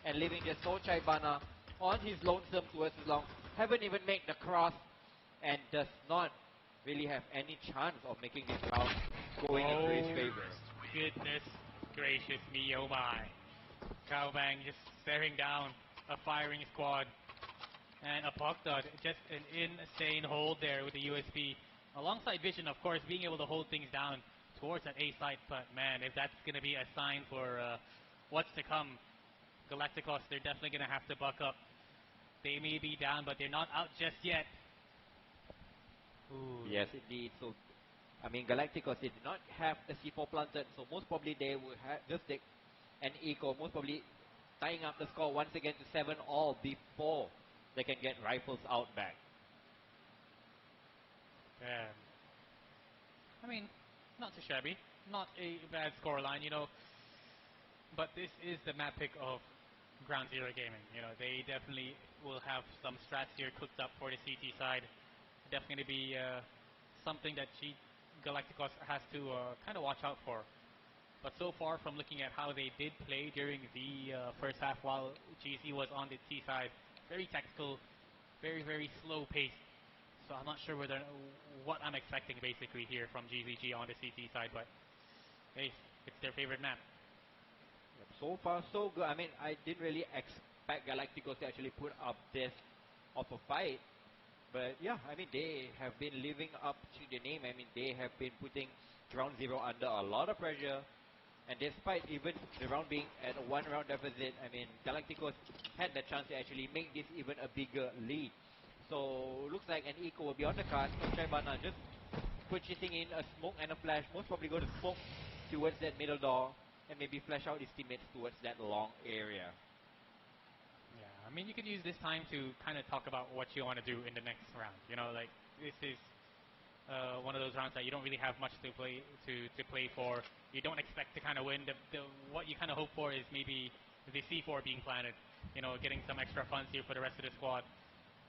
[SPEAKER 4] and leaving just Socha Ibana on his lonesome towards his long. Haven't even made the cross and does not really have any chance of making this round going into his favor.
[SPEAKER 5] Goodness gracious me, oh my. Kaobang just staring down a firing squad. And Apocdot, just an insane hold there with the USB. Alongside Vision, of course, being able to hold things down towards that A site. But man, if that's going to be a sign for what's to come, Galacticos, they're definitely going to have to buck up. They may be down, but they're not out just yet. Ooh.
[SPEAKER 4] Yes, indeed. So, I mean, Galacticos, they did not have the C4 planted, so most probably they would just take an eco, most probably tying up the score once again to 7-all before they can get rifles out back.
[SPEAKER 5] Yeah. I mean, not too shabby. Not a bad scoreline, you know. But this is the map pick of Ground Zero Gaming. You know, they definitely will have some strats here cooked up for the CT side. Definitely going to be something that Galacticos has to kind of watch out for. But so far, from looking at how they did play during the first half while GZ was on the T side, very tactical, very, very slow paced. So I'm not sure what I'm expecting basically here from GZG on the CT side, but hey, it's their favorite map.
[SPEAKER 4] Yep, so far so good. I mean, I didn't really expect Galacticos to actually put up this of a fight. But yeah, I mean, they have been living up to the name. I mean, they have been putting Ground Zero under a lot of pressure. And despite even the round being at a 1-round deficit, I mean, Galacticos had the chance to actually make this even a bigger lead. So, looks like an eco will be on the card. Socha Ibana just purchasing in a smoke and a flash. Most probably go to smoke towards that middle door and maybe flash out his teammates towards that long area.
[SPEAKER 5] Yeah, I mean, you could use this time to kind of talk about what you want to do in the next round. You know, like, this is one of those rounds that you don't really have much to play for. You don't expect to kind of win. What you kind of hope for is maybe the C4 being planted. You know, getting some extra funds here for the rest of the squad.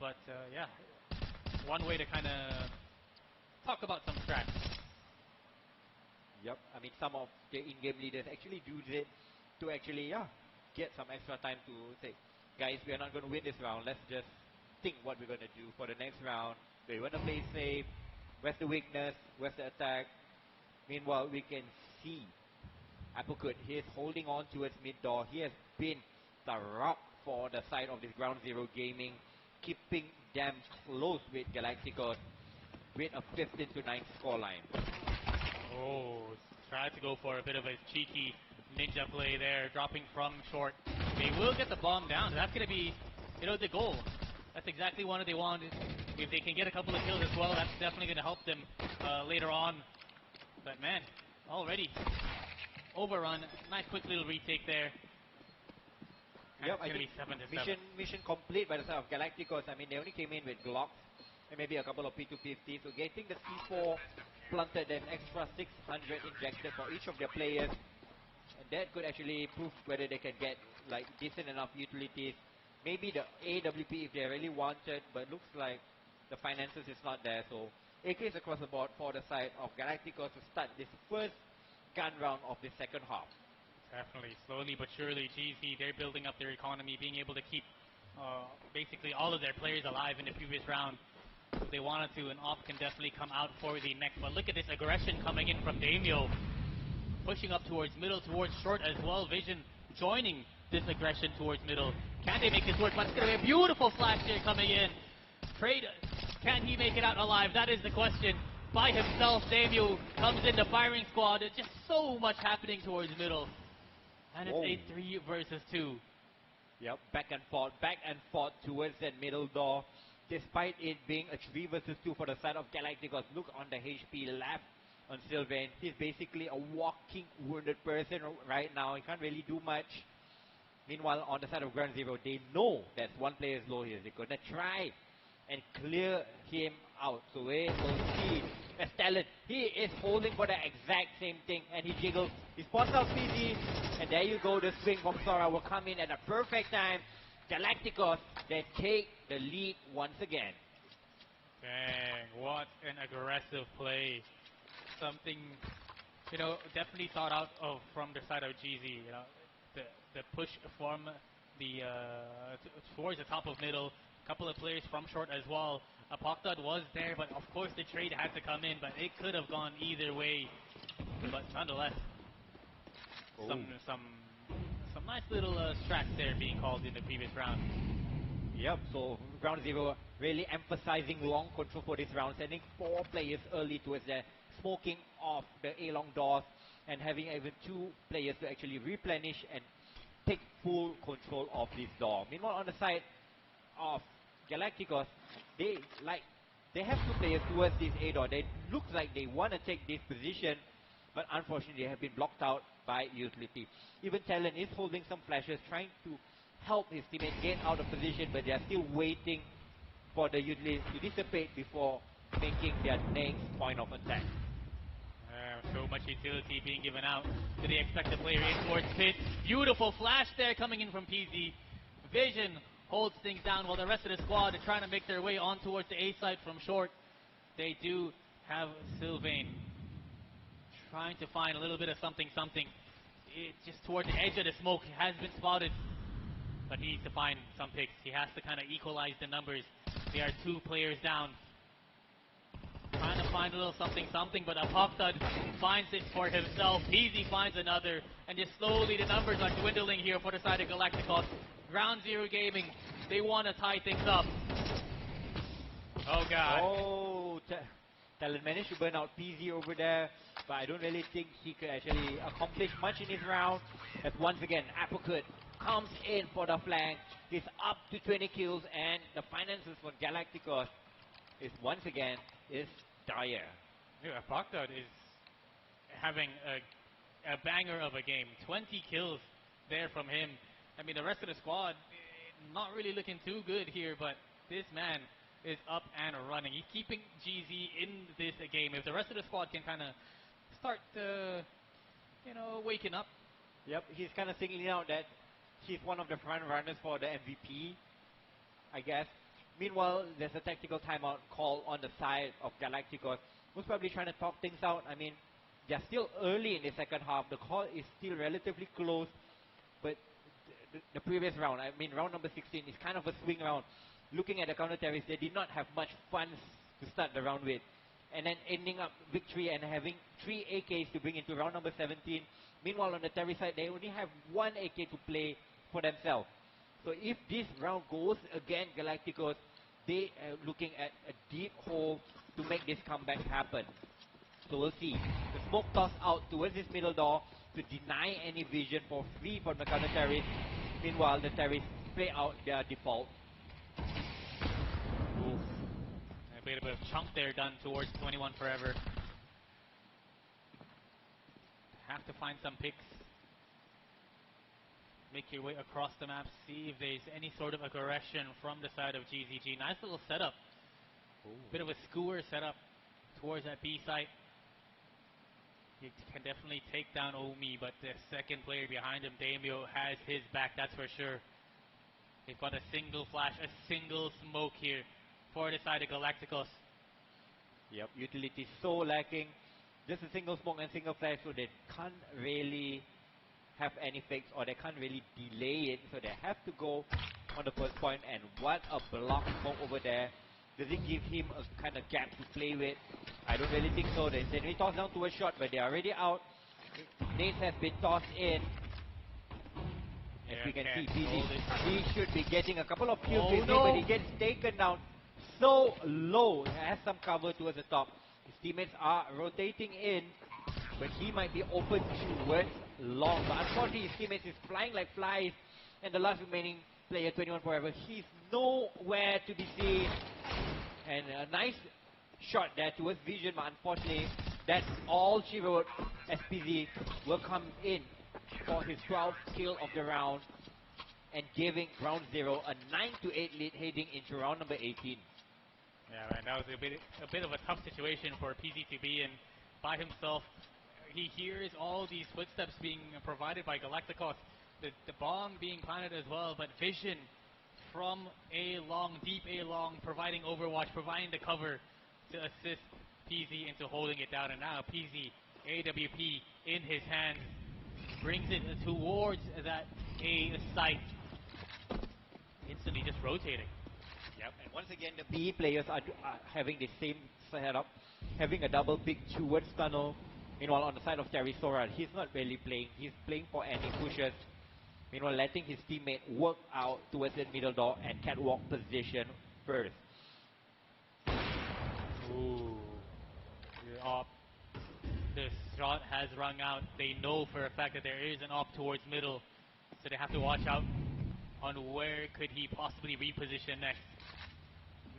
[SPEAKER 5] But yeah, one way to kind of talk about some strats.
[SPEAKER 4] Yep, I mean, some of the in-game leaders actually do it to actually, get some extra time to say, guys, we are not going to win this round. Let's just think what we're going to do for the next round. Do we want to play safe? Where's the weakness? Where's the attack? Meanwhile, we can see Applecut. He is holding on towards mid door. He has been the rock for the side of this Ground Zero Gaming, keeping them close with Galacticos with a 15-9 scoreline.
[SPEAKER 5] Oh, tried to go for a bit of a cheeky ninja play there, dropping from short. They will get the bomb down. That's going to be, you know, the goal. That's exactly what they want. If they can get a couple of kills as well, that's definitely going to help them later on. But man, already overrun. Nice quick little retake there.
[SPEAKER 3] Yep,
[SPEAKER 5] It's
[SPEAKER 3] I
[SPEAKER 5] going to
[SPEAKER 3] think
[SPEAKER 5] be 7 to 7.
[SPEAKER 3] mission complete by the side of Galacticos. I mean, they only came in with Glocks and maybe a couple of P250. So getting the C4 planted, an extra 600 injected for each of their players. And that could actually prove whether they can get like decent enough utilities. Maybe the AWP if they really wanted, but looks like the finances is not there. So AKs across the board for the side of Galacticos to start this first gun round of the second half.
[SPEAKER 5] Definitely, slowly but surely, GZ, they're building up their economy, being able to keep basically all of their players alive in the previous round. If they wanted to, and Op can definitely come out for the next. But look at this aggression coming in from Damio, pushing up towards middle, towards short as well. Vision joining this aggression towards middle. Can they make this work? But it's going to be a beautiful flash here coming in. Trade, can he make it out alive? That is the question. By himself, Damio comes in the firing squad. It's just so much happening towards middle. And it's a 3 versus 2.
[SPEAKER 3] Yep, back and forth towards that middle door. Despite it being a 3 versus 2 for the side of Galacticos, look on the HP left on Sylvain. He's basically a walking wounded person right now. He can't really do much. Meanwhile, on the side of Ground Zero, they know that one player is low here. They're going to try and clear him out. So we will see as talent. He is holding for the exact same thing, and he jiggles. He spots out PZ, and there you go. The swing from Sora will come in at a perfect time. Galacticos, they take the lead once again.
[SPEAKER 5] Dang, what an aggressive play. Something, definitely thought out of from the side of GZ. The push from the towards the top of middle. A couple of players from short as well. Apoctod was there, but of course the trade had to come in, but it could have gone either way. But nonetheless, some nice little strats there being called in the previous round.
[SPEAKER 3] Yep, so Ground Zero really emphasizing long control for this round, sending 4 players early towards the smoking off the A-long doors and having even 2 players to actually replenish and take full control of this door. Meanwhile, on the side of Galacticos, they have 2 players towards this A door. They look like they want to take this position, but unfortunately they have been blocked out by utility. Even Talon is holding some flashes, trying to help his teammates get out of position, but they are still waiting for the utility to dissipate before making their next point of attack.
[SPEAKER 5] So much utility being given out to the expected player in towards pit. Beautiful flash there coming in from PZ. Vision holds things down while the rest of the squad are trying to make their way on towards the A side from short. They do have Sylvain trying to find a little bit of something. It's just towards the edge of the smoke. He has been spotted, but he needs to find some picks. He has to kind of equalize the numbers. They are 2 players down. Trying to find a little something, but Apoctod finds it for himself. PZ finds another, and just slowly the numbers are dwindling here for the side of Galacticos. Ground Zero Gaming, they want to tie things up. Oh God.
[SPEAKER 3] Oh, Talon managed to burn out PZ over there, but I don't really think he could actually accomplish much in this round. As once again, Apricot comes in for the flank. He's up to 20 kills, and the finances for Galacticos is once again dire.
[SPEAKER 5] Yeah, Apoctod is having a banger of a game. 20 kills there from him. I mean, the rest of the squad not really looking too good here, but this man is up and running. He's keeping GZ in this game. If the rest of the squad can kind of start, waking up.
[SPEAKER 3] Yep, he's kind of singling out that he's one of the front runners for the MVP, I guess. Meanwhile, there's a tactical timeout call on the side of Galacticos, who's probably trying to talk things out. I mean, they're still early in the second half. The call is still relatively close, but the previous round, I mean, round number 16 is kind of a swing round. Looking at the counter terrorists, they did not have much funds to start the round with. And then ending up victory and having 3 AKs to bring into round number 17. Meanwhile, on the terrorist side, they only have 1 AK to play for themselves. So if this round goes against Galacticos, they are looking at a deep hole to make this comeback happen. So we'll see. The smoke toss out towards this middle door to deny any vision for free from the counter terrorists. Meanwhile, the terrorists play out their default.
[SPEAKER 5] Oof. A bit of a chunk there done towards 21 Forever. Have to find some picks. make your way across the map, see if there's any sort of aggression from the side of GZG. Nice little setup. Bit of a skewer setup towards that B site. He can definitely take down Omi, but the second player behind him, Damio, has his back, that's for sure. They've got a single flash, a single smoke here for the side of Galacticos.
[SPEAKER 4] Yep, utility so lacking. Just a single smoke and single flash, so they can't really have any fix, or they can't really delay it, so they have to go on the first point. And what a block smoke over there. Does it give him a kind of gap to play with? I don't really think so. They toss down to a shot, but they are already out. Nades has been tossed in. As we can see, he should be getting a couple of kills with him, but he gets taken down so low. He has some cover towards the top. His teammates are rotating in, but he might be open towards long. But unfortunately, his teammates is flying like flies. And the last remaining player, 21 Forever, he's nowhere to be seen. And a nice shot there towards Vision, but unfortunately, that's all she wrote. SPZ will come in for his 12th kill of the round and giving Ground Zero a 9-8 lead heading into round number 18.
[SPEAKER 5] Yeah, man, that was a bit of a tough situation for PZ to be in by himself. He hears all these footsteps being provided by Galacticos, the bomb being planted as well, but Vision from A long, deep A long, providing overwatch, providing the cover to assist PZ into holding it down. And now PZ, AWP in his hands, brings it towards that A site, instantly just rotating.
[SPEAKER 4] Yep, and once again the B players are having the same setup, having a double pick towards tunnel. Meanwhile, on the side of Terry Sora, he's not really playing. He's playing for any pushes. Meanwhile, letting his teammate work out towards the middle door and catwalk position first.
[SPEAKER 5] Ooh. You're up. The shot has rung out. They know for a fact that there is an op towards middle, so they have to watch out on where could he possibly reposition next.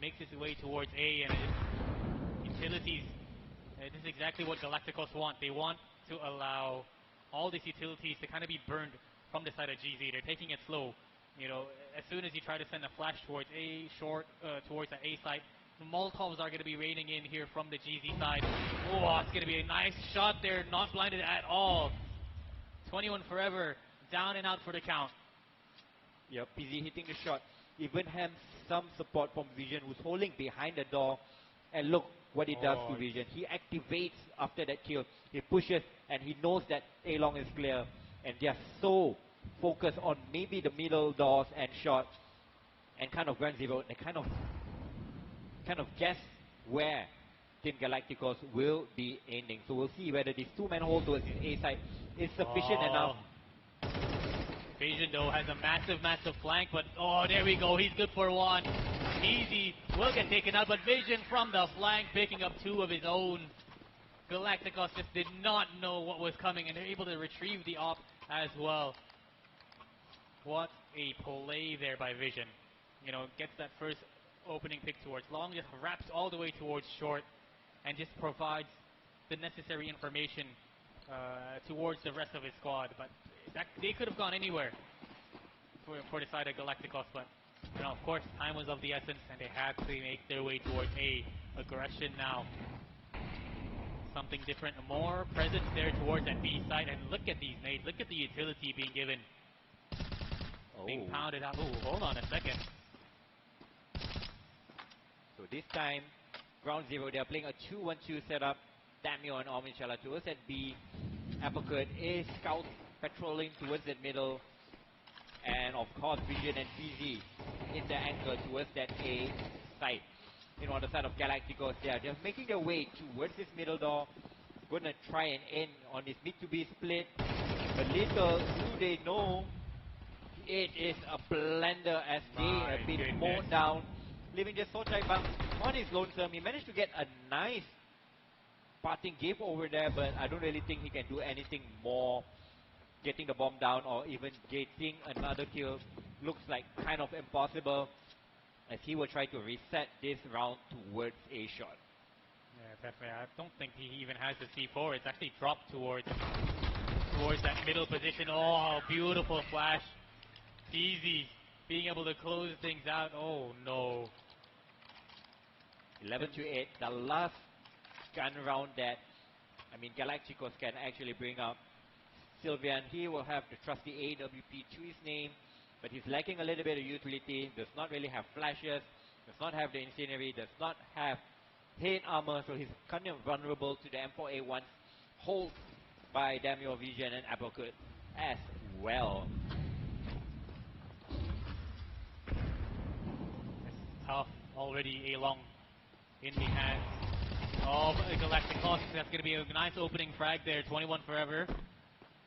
[SPEAKER 5] Makes his way towards A, and utilities. This is exactly what Galacticos want. They want to allow all these utilities to kind of be burned from the side of GZ. They're taking it slow. You know, as soon as you try to send a flash towards A, short towards the A side, the Molotovs are going to be raining in here from the GZ side. Oh, it's going to be a nice shot there, not blinded at all. 21 Forever, down and out for the count.
[SPEAKER 4] Yep, PZ hitting the shot. Even has some support from Vision, who's holding behind the door. And look what he does to Vision. He activates after that kill. He pushes, and he knows that A-long is clear. And they are so focused on maybe the middle doors and shot. And kind of Ground Zero, they kind of guess where Team Galacticos will be aiming. So we'll see whether this two-man hold towards his A side is sufficient enough.
[SPEAKER 5] Vision though has a massive flank, but oh, there we go, he's good for one. Easy, will get taken out, but Vision from the flank picking up two of his own. Galacticos just did not know what was coming, and they're able to retrieve the op as well. What a play there by Vision. You know, gets that first opening pick towards long, just wraps all the way towards short, and just provides the necessary information towards the rest of his squad. But they could have gone anywhere for the side of Galacticos, but you know, of course, time was of the essence, and they had to make their way towards A. Aggression now. Something different, more presence there towards that B side, and look at these nades, look at the utility being given. Being pounded out. Oh, hold on a second.
[SPEAKER 4] So this time, Ground Zero, they are playing a 2-1-2 setup. Damio and Ominchala towards that B. Apricot is scout patrolling towards that middle. And of course, Vision and PZ in the anchor towards that A side. You know, on the side of Galacticos, they are just making their way towards this middle door. Gonna try and end on this mid-to-B split. But little do they know, it is a blender as they have been mowed down. Leaving just Sochai Bang on his lonesome. He managed to get a nice parting gift over there, but I don't really think he can do anything more. Getting the bomb down or even getting another kill looks like kind of impossible, as he will try to reset this round towards A shot.
[SPEAKER 5] Yeah, definitely. I don't think he even has the C4. It's actually dropped towards that middle position. Oh, beautiful flash Easy being able to close things out. Oh no.
[SPEAKER 4] 11 to 8. The last gun round that, I mean, Galacticos can actually bring up. Sylvian, he will have the trusty AWP to his name, but he's lacking a little bit of utility, does not really have flashes, does not have the incendiary, does not have head armor, so he's kind of vulnerable to the M4A1 hold by Damio Vision and Applecut as well.
[SPEAKER 5] It's tough. Already A-Long in the hands of Galacticos. That's going to be a nice opening frag there. 21 forever.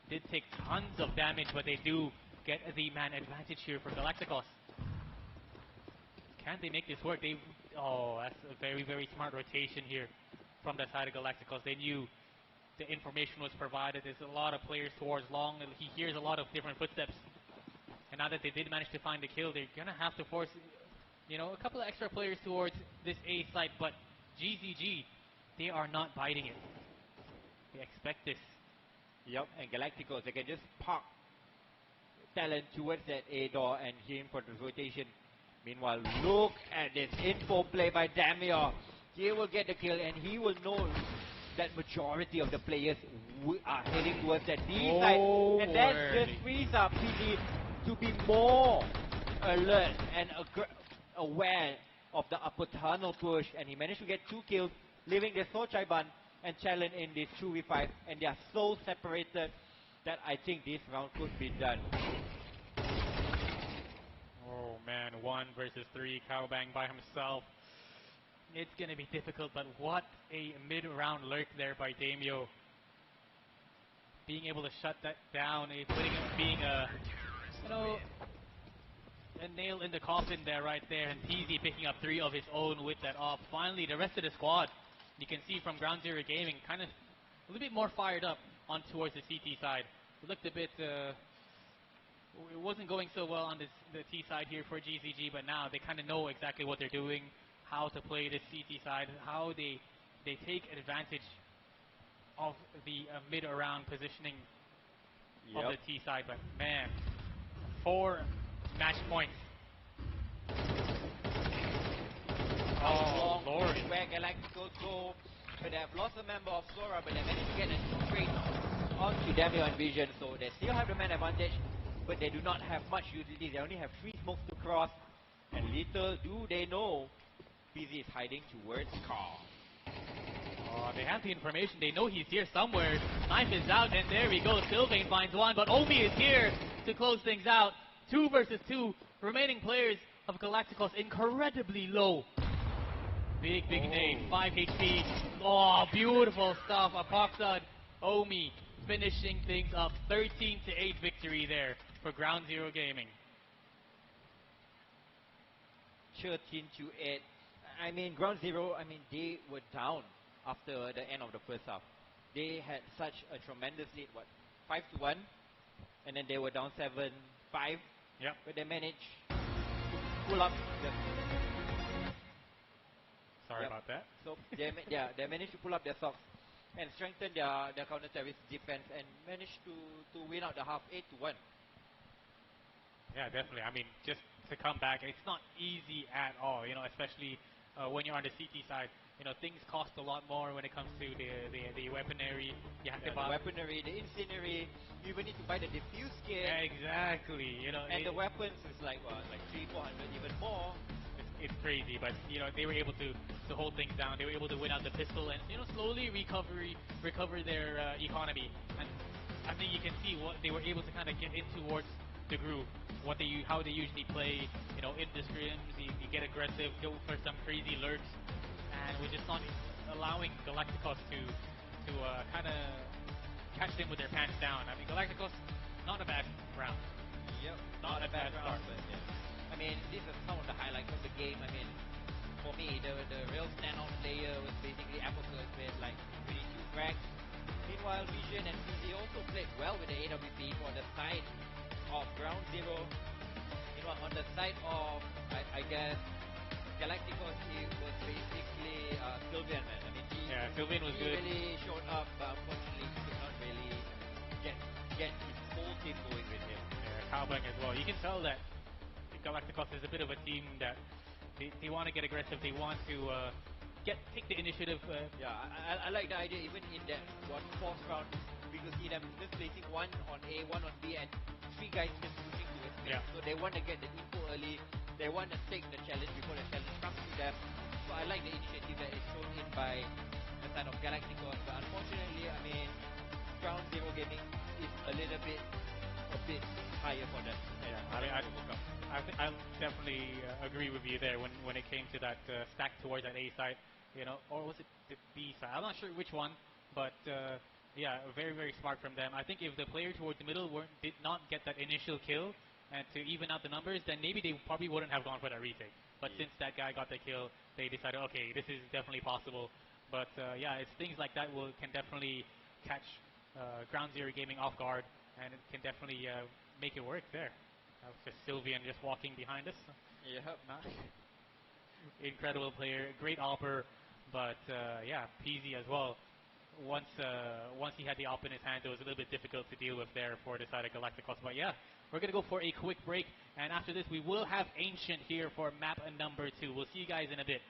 [SPEAKER 5] Did take tons of damage, but they do get the man advantage here for Galacticos. Can they make this work? Oh, that's a very, very smart rotation here from the side of Galacticos. They knew the information was provided. There's a lot of players towards Long. He hears a lot of different footsteps. And now that they did manage to find the kill, they're going to have to force, you know, a couple of extra players towards this A site. But GZG, they are not biting it. They expect this.
[SPEAKER 4] Yep, and Galacticos, they can just park talent towards that A door and him for the rotation. Meanwhile, look at this info play by Damio. He will get the kill and he will know that majority of the players are heading towards that D side. And that just frees up PD to be more alert and aware of the upper tunnel push. And he managed to get 2 kills, leaving the So Chaiban and Challenge in this 2v5. And they are so separated that I think this round could be done.
[SPEAKER 5] Oh man, 1 versus 3, Cowbang by himself. It's going to be difficult, but what a mid-round lurk there by Damio. Being able to shut that down, being a, you know, a nail in the coffin there, right there, and TZ picking up 3 of his own with that off. Finally, the rest of the squad, you can see from Ground Zero Gaming, kind of a little bit more fired up on towards the CT side. It looked a bit, it wasn't going so well on the T side here for GZG, but now they kind of know exactly what they're doing, how to play this CT side, how they take advantage of the mid-around positioning of the T side. But man, 4 match points.
[SPEAKER 4] Oh, Lord. Where Galacticos go, but they have lost a member of Sora, but they managed to get a straight onto Damio and Vision, so they still have the man advantage, but they do not have much utility. They only have 3 smokes to cross, and little do they know, PZ is hiding towards Car.
[SPEAKER 5] Oh, they have the information. They know he's here somewhere. Knife is out, and there we go. Sylvain finds 1, but Omi is here to close things out. 2 versus 2. Remaining players of Galacticos incredibly low. Big nade. 5 HP. Oh, beautiful stuff. Apoxod, Omi finishing things up. 13 to 8 victory there for Ground Zero Gaming.
[SPEAKER 4] 13 to 8. I mean, Ground Zero, I mean, they were down after the end of the first half. They had such a tremendous lead, 5-1, and then they were down 7-5.
[SPEAKER 5] Yep.
[SPEAKER 4] But they managed to pull up the...
[SPEAKER 5] Sorry about that.
[SPEAKER 4] So they managed to pull up their socks and strengthen their counter-terrorist defense and managed to win out the half 8-1.
[SPEAKER 5] Yeah, definitely. I mean, just to come back, it's not easy at all, you know, especially when you're on the CT side. You know, things cost a lot more when it comes to the weaponry. You have to buy
[SPEAKER 4] the weaponry, the incendiary. You even need to buy the diffuse kit.
[SPEAKER 5] Yeah, exactly. You know,
[SPEAKER 4] and the weapons is like 300-400, even more.
[SPEAKER 5] It's crazy, but you know they were able to hold things down. They were able to win out the pistol and slowly recover their economy. And I think you can see what they were able to kind of get in towards the groove. How they usually play. You know, in the scrims, you get aggressive, go for some crazy lurks, and we're just not allowing Galacticos to kind of catch them with their pants down. I mean, Galacticos, not a bad round.
[SPEAKER 4] Yep,
[SPEAKER 5] not a bad start.
[SPEAKER 4] But, yeah. I mean, these are some of the highlights of the game. I mean, for me, the real standout player was basically Applecut with like 22 frags. Meanwhile, Vision and PZ also played well with the AWP for the side of Ground Zero. Meanwhile, on the side of, I guess, Galacticos, it was basically Sylvian, man. I mean,
[SPEAKER 5] Sylvian was good.
[SPEAKER 4] He really showed up, but unfortunately, he could not really get his whole team going with him.
[SPEAKER 5] Yeah, Cowbang as well. You can tell that Galacticos is a bit of a team that they want to get aggressive. They want to take the initiative.
[SPEAKER 3] Yeah, I like the idea even in that fourth round. We could see them just placing one on A, one on B, and three guys just pushing to a space.
[SPEAKER 5] Yeah.
[SPEAKER 3] So they want to get the info early. They want to take the challenge before the challenge comes to them. So I like the initiative that is shown in by the side of Galacticos. But unfortunately, I mean, Ground Zero Gaming is a bit higher for them.
[SPEAKER 5] Yeah, I definitely agree with you there when it came to that stack towards that A side, or was it the B side? I'm not sure which one, but yeah, very, very smart from them. I think if the player towards the middle did not get that initial kill and to even out the numbers, then maybe they probably wouldn't have gone for that retake. But since that guy got the kill, they decided, okay, this is definitely possible. But yeah, it's things like that can definitely catch Ground Zero Gaming off guard, and it can definitely make it work there. Just Sylvian just walking behind us.
[SPEAKER 3] Yeah.
[SPEAKER 5] Incredible player, great AWPer, but yeah, Peasy as well. Once he had the AWP in his hand, it was a little bit difficult to deal with there for the side of Galacticos. But yeah, we're going to go for a quick break, and after this we will have Ancient here for map number 2. We'll see you guys in a bit.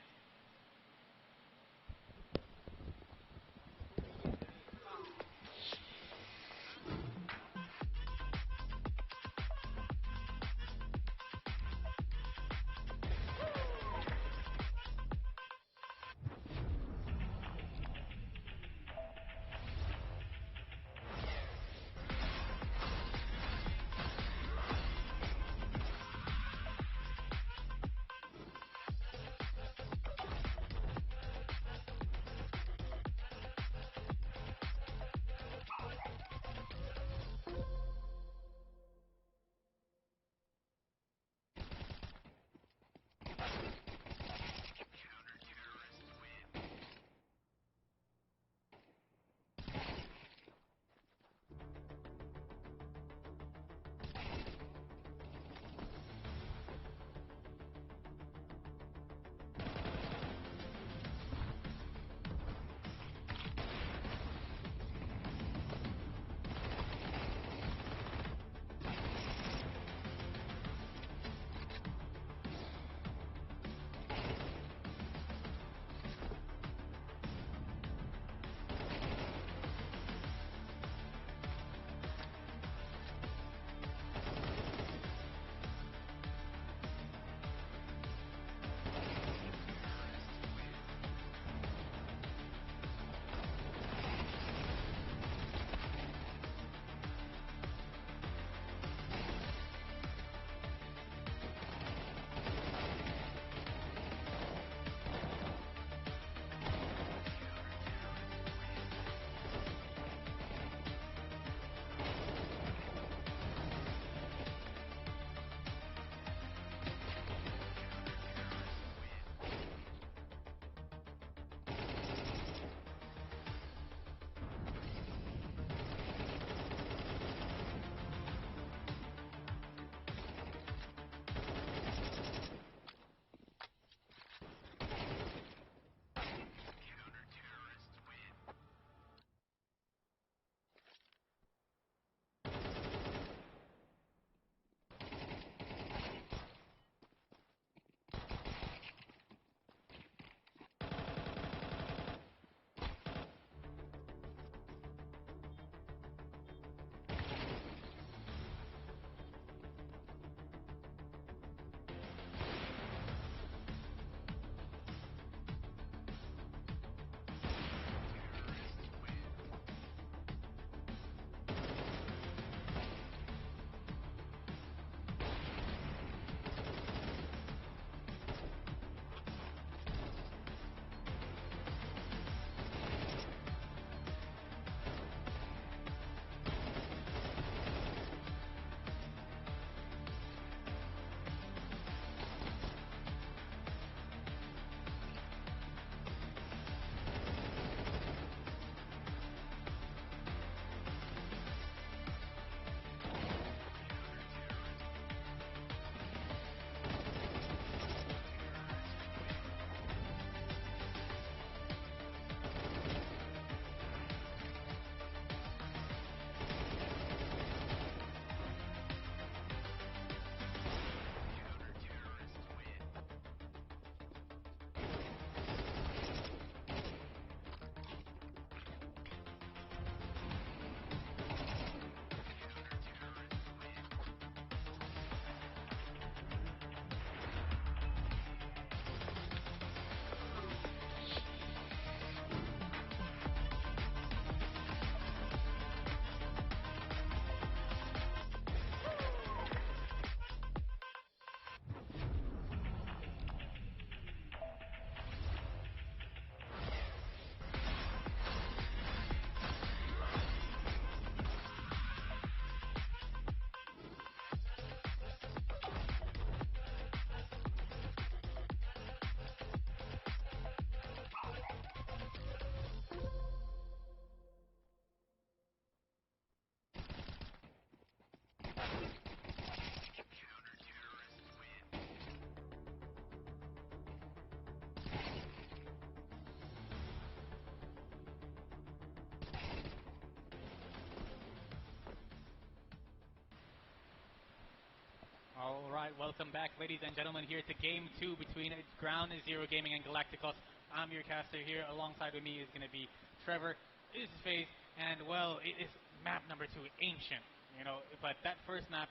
[SPEAKER 5] Alright, welcome back, ladies and gentlemen, here to Game 2 between Ground Zero Gaming and Galacticos. I'm your caster here. Alongside with me is going to be Trevor, this is FaZe, and well, it is map number 2, Ancient. You know, but that first map,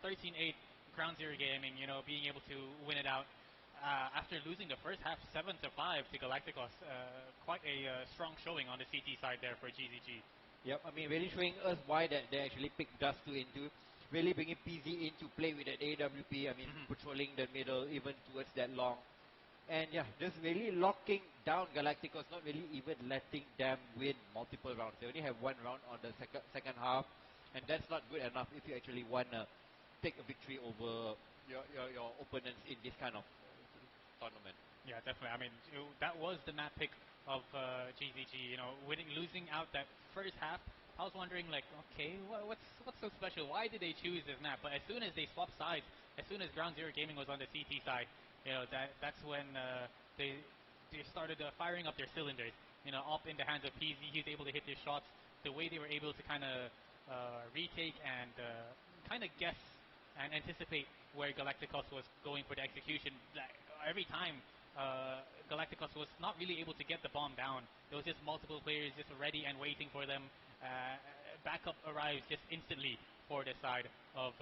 [SPEAKER 5] 13-8, Ground Zero Gaming, you know, being able to win it out after losing the first half 7-5 to Galacticos. Quite a strong showing on the CT side there for GZG.
[SPEAKER 4] Yep, I mean, really showing us why that they actually picked Dust2 into, really bringing PZ in to play with that AWP, I mean, patrolling the middle, even towards that long. And yeah, just really locking down Galacticos, not really even letting them win multiple rounds. They only have one round on the second half, and that's not good enough if you actually want to take a victory over your opponents in this kind of tournament.
[SPEAKER 5] Yeah, definitely. I mean, that was the map pick of GZG. You know, losing out that first half. I was wondering, like, okay, what's so special? Why did they choose this map? But as soon as they swapped sides, as soon as Ground Zero Gaming was on the CT side, you know, that's when they started firing up their cylinders. You know, up in the hands of PZ, he was able to hit his shots. The way they were able to kind of retake and kind of guess and anticipate where Galacticos was going for the execution. Every time Galacticos was not really able to get the bomb down. There was just multiple players just ready and waiting for them. Backup arrives just instantly for the side of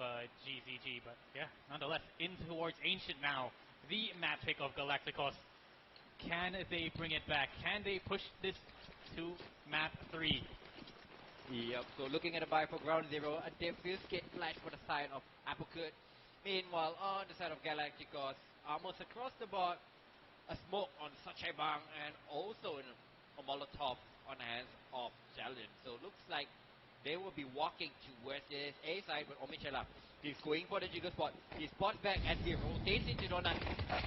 [SPEAKER 5] GZG. But yeah, nonetheless, in towards Ancient now. The map pick of Galacticos. Can they bring it back? Can they push this to map 3?
[SPEAKER 4] Yep, so looking at the buy for Ground Zero, a defuse kit flash for the side of Apokut. Meanwhile, on the side of Galacticos, almost across the board, a smoke on Sachebang and also a Molotov on the hands of Jalen. So looks like they will be walking towards this A side with Omichela. He's going for the jigger spot. He spots back as he rotates into Donut.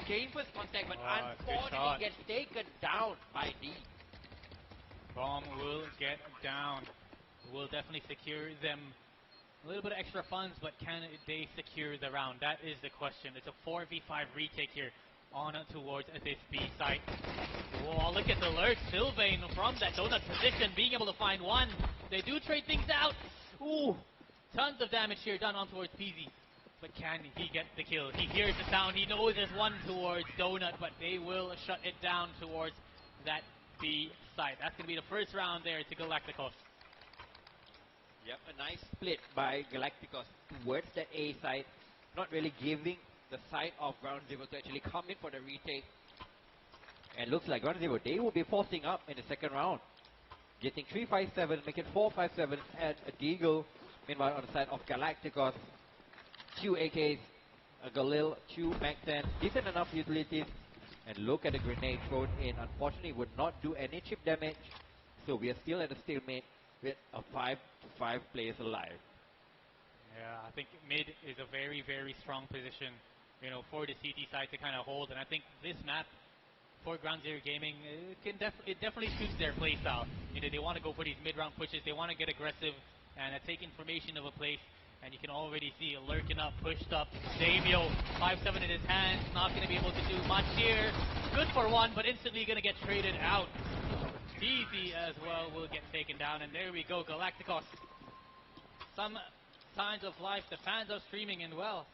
[SPEAKER 4] Gain first contact, but unfortunately gets taken down by D.
[SPEAKER 5] Bomb will get down. Will definitely secure them a little bit of extra funds, but can they secure the round? That is the question. It's a 4v5 retake here on towards this B site. Whoa, look at the lurch. Sylvain from that donut position being able to find one. They do trade things out. Ooh, tons of damage here done on towards PZ. But can he get the kill? He hears the sound. He knows there's one towards Donut, but they will shut it down towards that B site. That's going to be the first round there to Galacticos.
[SPEAKER 4] Yep, a nice split by Galacticos towards the A side, not really giving the side of Ground Zero to actually come in for the retake. And looks like Ground Zero, they will be forcing up in the second round. Getting 3-5-7, making 4-5-7 and a Deagle. Meanwhile, on the side of Galacticos, 2 AKs, a Galil, 2 Mac 10, decent enough utilities. And look at the grenade thrown in. Unfortunately, would not do any chip damage. So we are still at a stalemate with a 5-5 players alive.
[SPEAKER 5] Yeah, I think mid is a very, very strong position, you know, for the CT side to kind of hold. And I think this map for Ground Zero Gaming, it definitely suits their play style. You know, they want to go for these mid-round pushes. They want to get aggressive and take information of a place. And you can already see lurking up, pushed up. Damio, 5-7 in his hands, not going to be able to do much here. Good for one, but instantly going to get traded out. DZ as well will get taken down, and there we go, Galacticos. Some signs of life, the fans are streaming, and well,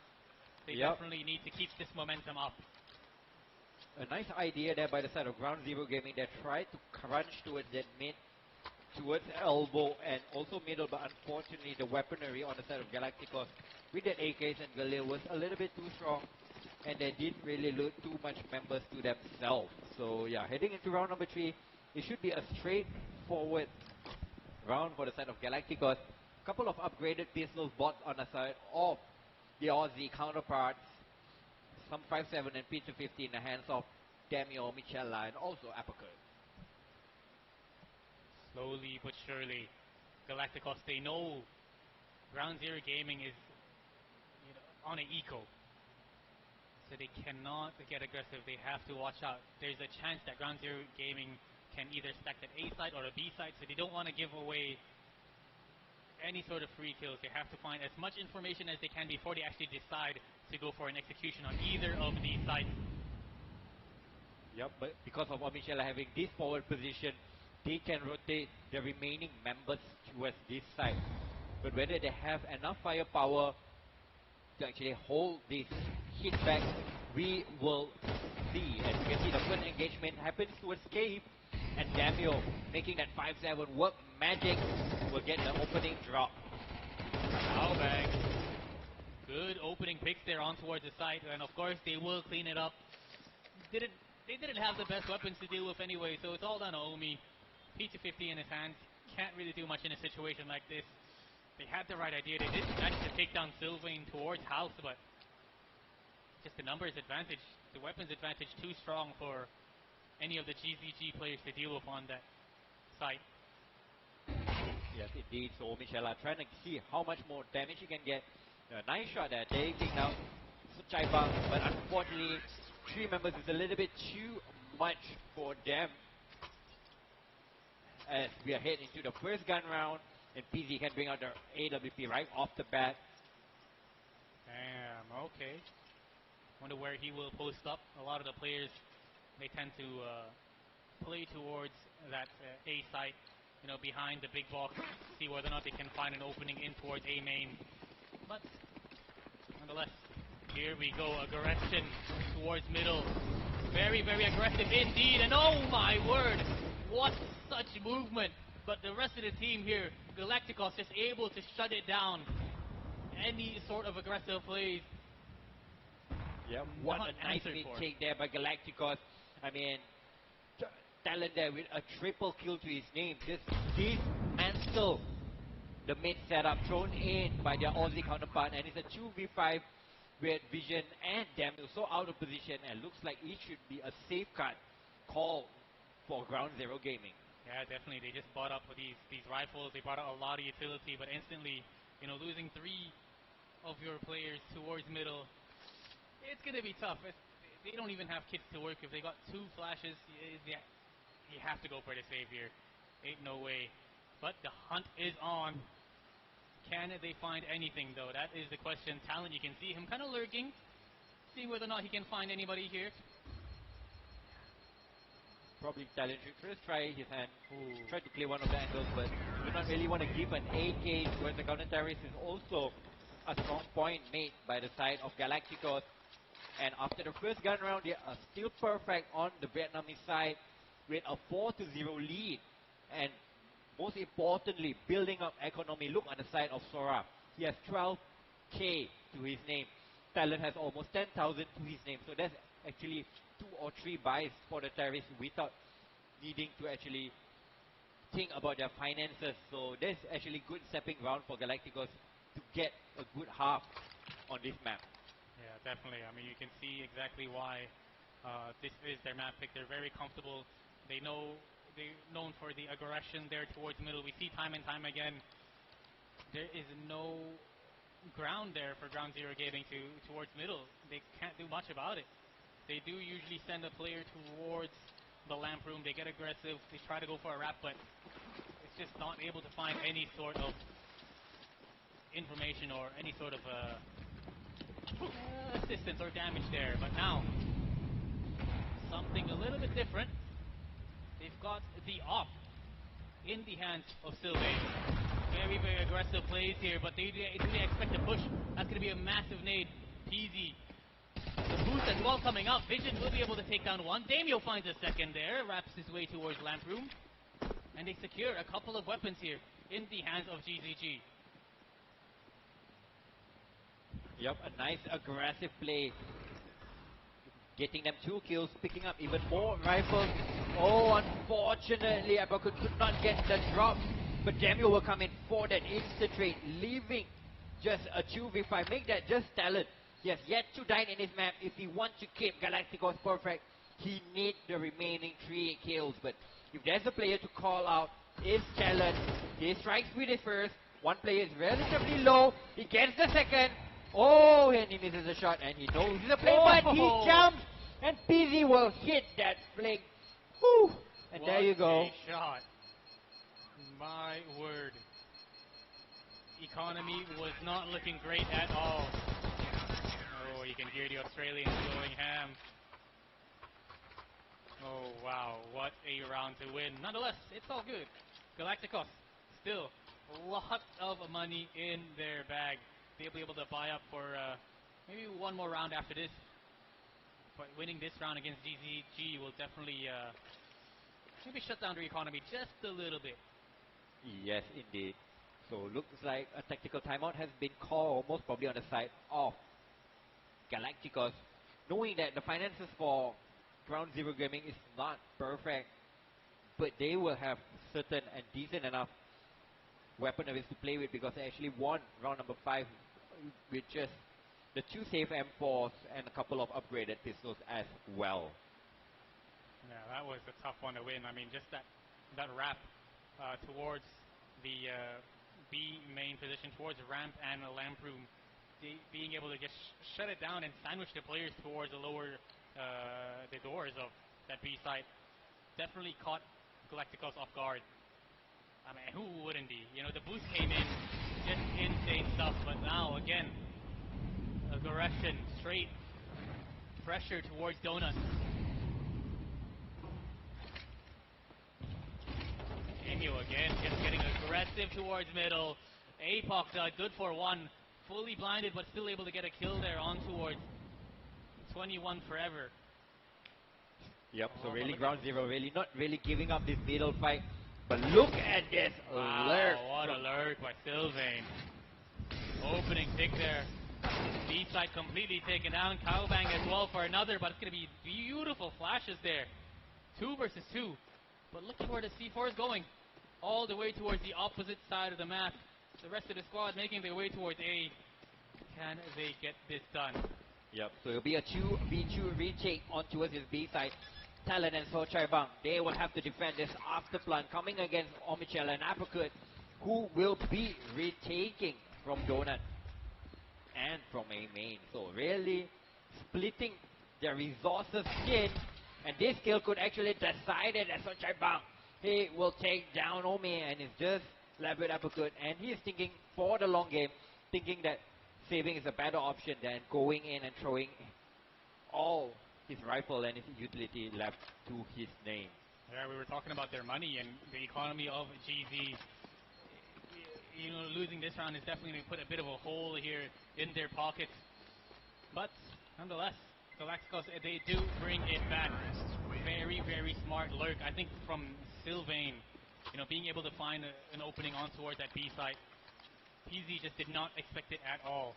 [SPEAKER 5] they definitely need to keep this momentum up.
[SPEAKER 4] A nice idea there by the side of Ground Zero Gaming that tried to crunch towards that mid, towards elbow, and also middle, but unfortunately the weaponry on the side of Galacticos with that AKs and Galil was a little bit too strong, and they didn't really load too much members to themselves. So yeah, heading into round number 3, it should be a straightforward round for the side of Galacticos. A couple of upgraded pistols bought on the side of the Aussie counterparts. Some 5-7 and P250 in the hands of Damio, Michela, and also Apokut.
[SPEAKER 5] Slowly but surely, Galacticos, they know Ground Zero Gaming is, you know, on an eco. So they cannot get aggressive. They have to watch out. There's a chance that Ground Zero Gaming can either stack that A side or a B side, so they don't want to give away any sort of free kills. They have to find as much information as they can before they actually decide to go for an execution on either of these sides.
[SPEAKER 4] Yep, but because of Michela having this forward position, they can rotate the remaining members towards this side. But whether they have enough firepower to actually hold this hit back, we will see. As you can see, the first engagement happens towards Cave, and Daniel making that 5-7 work magic will get the opening drop.
[SPEAKER 5] Bag. Good opening picks there on towards the side, and of course they will clean it up. They didn't have the best weapons to deal with anyway, so it's all down to Omi. P250 in his hands, can't really do much in a situation like this. They had the right idea. They did manage to take down Sylvain towards House, but just the numbers advantage, the weapons advantage too strong for any of the GZG players to deal with on that side.
[SPEAKER 4] Yes, indeed. So Michela trying to see how much more damage he can get. A nice shot there, taking down Chaiba, but unfortunately, 3 members is a little bit too much for them. As we are heading into the first gun round, and PZ can bring out the AWP right off the bat.
[SPEAKER 5] Damn, okay. Wonder where he will post up. A lot of the players, they tend to play towards that A site, you know, behind the big box, see whether or not they can find an opening in towards A main. But nonetheless, here we go, aggression towards middle. Very, very aggressive indeed, and oh my word, what such movement. But the rest of the team here, Galacticos, just able to shut it down. Any sort of aggressive plays.
[SPEAKER 4] Yeah, what a nice mid-take there by Galacticos. I mean, talent there with a triple kill to his name. Just dismantle the mid setup thrown in by their Aussie counterpart, and it's a 2v5 with Vision and Daniel so out of position, and looks like it should be a safe card call for Ground Zero Gaming.
[SPEAKER 5] Yeah, definitely. They just bought up these rifles. They brought out a lot of utility, but instantly, you know, losing 3 of your players towards middle, it's going to be tough. They don't even have kits to work. If they got 2 flashes, you have to go for the save here. Ain't no way. But the hunt is on. Can they find anything, though? That is the question. Talent, you can see him kind of lurking, seeing whether or not he can find anybody here.
[SPEAKER 4] Probably Talent should first try his hand. Try to play one of the angles, but do not really want to give an AK towards the counter terrorist. Is also a strong point made by the side of Galacticos. And after the first gun round, they are still perfect on the Vietnamese side with a 4-0 lead. And most importantly, building up economy. Look on the side of Sora. He has 12k to his name. Talent has almost 10,000 to his name. So that's actually 2 or 3 buys for the terrorists without needing to actually think about their finances. So that's actually good stepping ground for Galacticos to get a good half on this map.
[SPEAKER 5] Yeah, definitely. I mean, you can see exactly why this is their map pick. They're very comfortable. They're known for the aggression there towards middle. We see time and time again, there is no ground there for Ground Zero Gaming towards middle. They can't do much about it. They do usually send a player towards the lamp room. They get aggressive. They try to go for a wrap, but it's just not able to find any sort of information or any sort of assistance or damage there. But now, something a little bit different. They've got the op in the hands of Sylvain. Very, very aggressive plays here, but they expect a push. That's going to be a massive nade. Peasy. The boost as well coming up. Vision will be able to take down one. Damio finds a second there, wraps his way towards Lamp Room. And they secure a couple of weapons here in the hands of GZG.
[SPEAKER 4] Yep, a nice aggressive play. Getting them 2 kills, picking up even more rifles. Oh, unfortunately, Abaku could not get the drop. But Damio will come in for that instant trade, leaving just a 2v5. Make that just Talent. He has yet to dine in his map. If he wants to keep Galacticos perfect, he needs the remaining 3 kills. But if there's a player to call out, it's Talent. He strikes with it first. One player is relatively low. He gets the second. Oh, and he misses a shot, and he knows he's a play, but he jumps, and PZ will hit that flick. Whew. And
[SPEAKER 5] what
[SPEAKER 4] there you go.
[SPEAKER 5] A shot. My word. Economy was not looking great at all. Oh, you can hear the Australians going ham. Oh, wow. What a round to win. Nonetheless, it's all good. Galacticos, still a lot of money in their bag. They'll be able to buy up for maybe one more round after this. But winning this round against GZG will definitely maybe shut down their economy just a little bit.
[SPEAKER 4] Yes, indeed. So looks like a tactical timeout has been called, most probably on the side of Galacticos, knowing that the finances for Ground Zero Gaming is not perfect, but they will have certain and decent enough weaponaries to play with, because they actually won round number 5 with just the 2 safe M4s and a couple of upgraded pistols as well.
[SPEAKER 5] Yeah, that was a tough one to win. I mean, just that wrap towards the B main position, towards ramp and a lamp room, being able to just shut it down and sandwich the players towards the lower the doors of that B site, definitely caught Galacticos off guard. I mean, who wouldn't be? You know, the boost came in, just insane stuff. But now again, aggression, straight pressure towards Donut. Emio again, just getting aggressive towards middle. Apoc good for 1, fully blinded, but still able to get a kill there on towards 21 forever.
[SPEAKER 4] Yep, so really Ground Zero really not really giving up this middle fight. But look at this lurk.
[SPEAKER 5] What a lurk by Sylvain. Opening pick there. B side completely taken down. Cowbang as well for another, but it's going to be beautiful flashes there. 2 versus 2. But look at where the C4 is going. All the way towards the opposite side of the map. The rest of the squad making their way towards A. Can they get this done?
[SPEAKER 4] Yep, so it'll be a 2v2 retake on towards his B side. Talon and So Chai Bang, they will have to defend this after plant coming against Omichel and Apricot, who will be retaking from Donut and from A main. So really splitting their resources in, and this kill could actually decide it as So Chai Bang. He will take down Omi and is just left with Apricot, and he is thinking for the long game, thinking that saving is a better option than going in and throwing all his rifle and his utility left to his name.
[SPEAKER 5] Yeah, we were talking about their money and the economy of GZ. You know, losing this round is definitely going to put a bit of a hole here in their pockets. But nonetheless, Galacticos, they do bring it back. Very, very smart lurk, I think, from Sylvain. You know, being able to find an opening on towards that B site. PZ just did not expect it at all.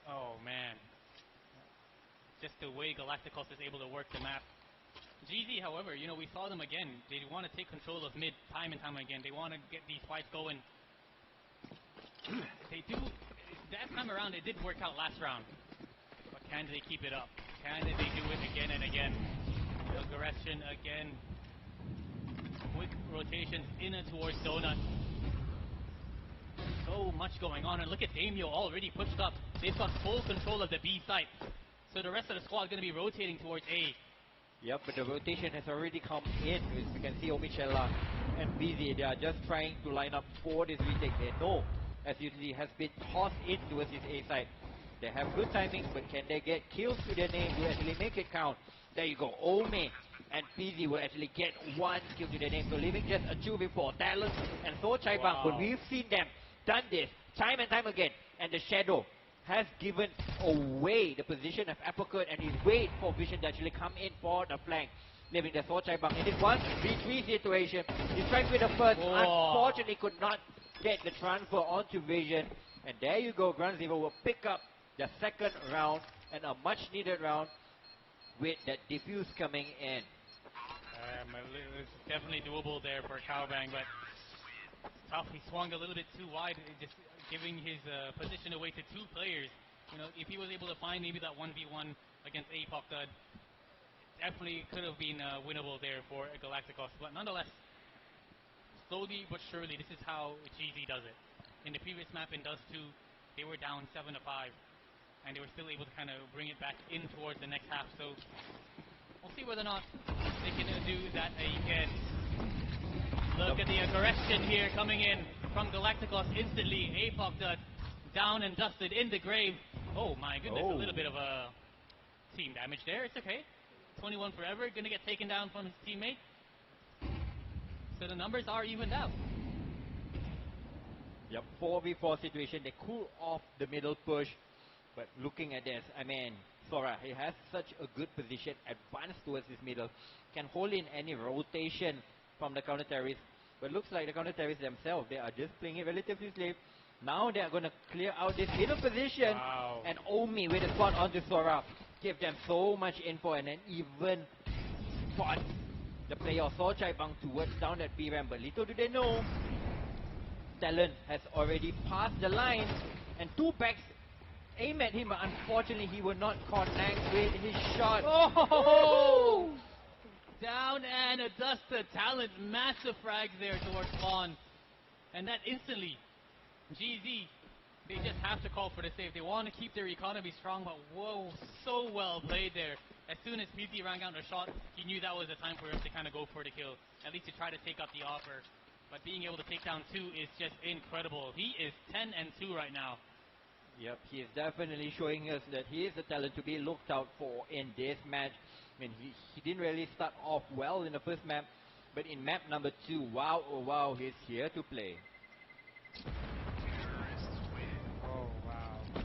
[SPEAKER 5] Oh man. Just the way Galacticos is able to work the map. GZ, however, you know, we saw them again. They want to take control of mid time and time again. They want to get these fights going. They do. That time around, it did work out last round. But can they keep it up? Can they do it again and again? Aggression again. Quick rotations in and towards Donut. So much going on, and look at Damio already pushed up. They've got full control of the B site. So the rest of the squad is going to be rotating towards A.
[SPEAKER 4] Yep, but the rotation has already come in. We can see Omichella and BZ, they are just trying to line up for this retake. They know, as usually has been tossed in towards this A side. They have good timing, but can they get kills to their name to actually make it count? There you go, Ome and PZ will actually get 1 kill to their name, so leaving just a 2v4. Talon and So Chai Bang, but we've seen them done this time and time again, and the Shadow has given away the position of Apricot, and he's wait for Vision to actually come in for the flank, leaving the So Chai Bang in this 1v3 situation. He strikes with the first, unfortunately could not get the transfer onto Vision, and there you go, Ground Zero will pick up the second round, and a much needed round with that defuse coming in.
[SPEAKER 5] It's definitely doable there for Cowbang, but tough. He swung a little bit too wide, just giving his position away to 2 players. You know, if he was able to find maybe that 1v1 against Apoc, definitely could have been winnable there for Galacticos. But nonetheless, slowly but surely, this is how GZ does it. In the previous map in Dust 2, they were down 7-5, and they were still able to kind of bring it back in towards the next half. So we'll see whether or not they can do that again. Look at the aggression here coming in from Galacticos instantly. Apoc down and dusted in the grave. Oh my goodness, a little bit of a team damage there. It's okay. 21 forever, gonna get taken down from his teammate. So the numbers are evened out.
[SPEAKER 4] Yep, 4v4 situation. They cool off the middle push, But looking at this, I mean, Sora, he has such a good position, advanced towards his middle, can hold in any rotation from the counter-terrorists. But looks like the counter-terrorists themselves, they are just playing it relatively safe. Now they are going to clear out this middle position.
[SPEAKER 5] Wow.
[SPEAKER 4] And Omi with a spot onto Sora gave them so much info and then even spot the player of Sol Chai Bang towards down that B ramp. But little do they know, Talon has already passed the line and two backs aim at him, but unfortunately he will not connect with his shot.
[SPEAKER 5] Oh! Down and a duster. Talent, massive frags there towards Spawn. And that instantly, GZ, they just have to call for the save. They want to keep their economy strong, but whoa, so well played there. As soon as PT ran down the shot, he knew that was the time for him to kind of go for the kill, at least to try to take up the offer. But being able to take down two is just incredible. He is 10-2 right now.
[SPEAKER 4] Yep, he is definitely showing us that he is a talent to be looked out for in this match. I mean, he didn't really start off well in the first map, but in map number 2, wow, oh wow, he's here to play.
[SPEAKER 5] Oh, wow.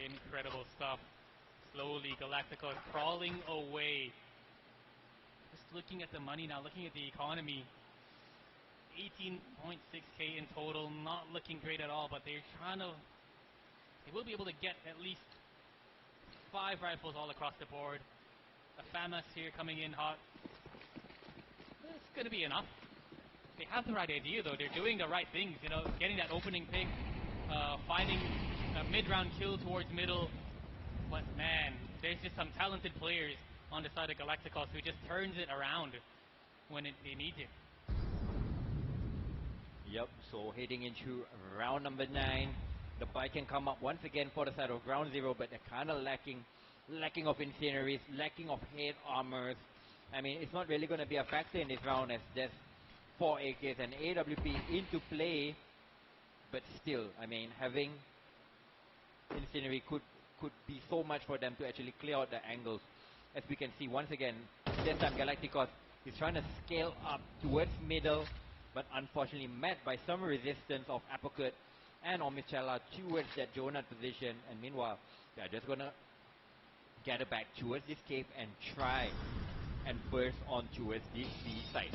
[SPEAKER 5] Incredible stuff. Slowly, Galactica is crawling away. Just looking at the money now, looking at the economy. 18.6k in total, not looking great at all, but they're trying to... They will be able to get at least 5 rifles all across the board. A FAMAS here coming in hot. It's going to be enough. They have the right idea though, they're doing the right things, you know, getting that opening pick, finding a mid-round kill towards middle. But man, there's just some talented players on the side of Galacticos who just turns it around when they need to.
[SPEAKER 4] Yep, so heading into round number 9, the bike can come up once again for the side of ground 0, but they're kind of lacking of incendiaries, lacking of head armors. I mean, it's not really going to be a factor in this round as there's 4 AKs and AWP into play, but still, I mean, having incendiary could be so much for them to actually clear out the angles. As we can see once again, this time Galacticos is trying to scale up towards middle, but unfortunately met by some resistance of Apricot and Omichella towards that donut position. And meanwhile, they're just gonna gather back towards this cave and try and burst on towards this B site.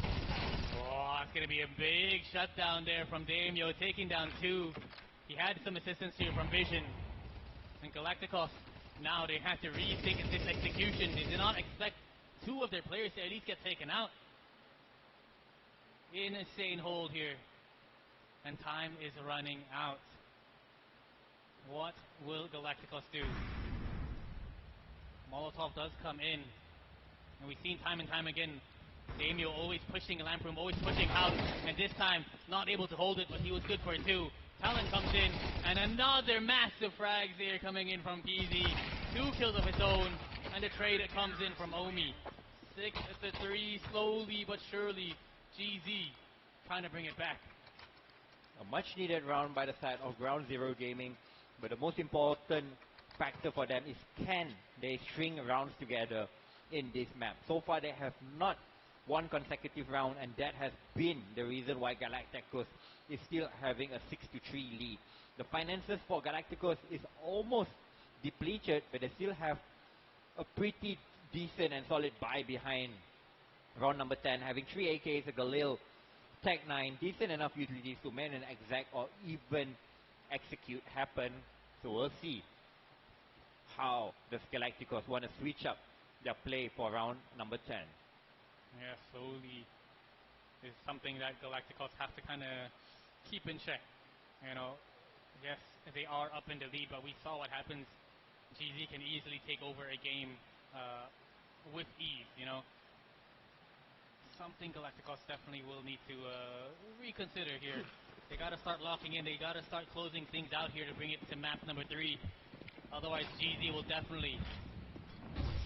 [SPEAKER 5] Oh, it's gonna be a big shutdown there from Damio, taking down 2. He had some assistance here from Vision. And Galacticos, now they have to rethink this execution. They did not expect 2 of their players to at least get taken out. Insane hold here. And time is running out. What will Galacticos do? Molotov does come in. And we've seen time and time again, Damio always pushing Lamproom, always pushing out. And this time, not able to hold it, but he was good for 2. Talon comes in, and another massive frags here coming in from PZ. 2 kills of his own, and the trade that comes in from Omi. 6-3, slowly but surely. GZ trying to bring it back.
[SPEAKER 4] A much needed round by the side of Ground Zero Gaming, but the most important factor for them is can they string rounds together in this map. So far they have not won consecutive round, and that has been the reason why Galacticos is still having a 6-3 lead. The finances for Galacticos is almost depleted, but they still have a pretty decent and solid buy behind round number 10, having 3 AKs, a Galil, Tech 9, decent enough utilities to make an exact or even execute happen. So we'll see how the Galacticos want to switch up their play for round number 10.
[SPEAKER 5] Yeah, slowly is something that Galacticos have to kind of keep in check. You know, yes, they are up in the lead, but we saw what happens. GZ can easily take over a game with ease, you know. Something Galacticos definitely will need to reconsider here. They got to start locking in. They got to start closing things out here to bring it to map number 3. Otherwise, GZ will definitely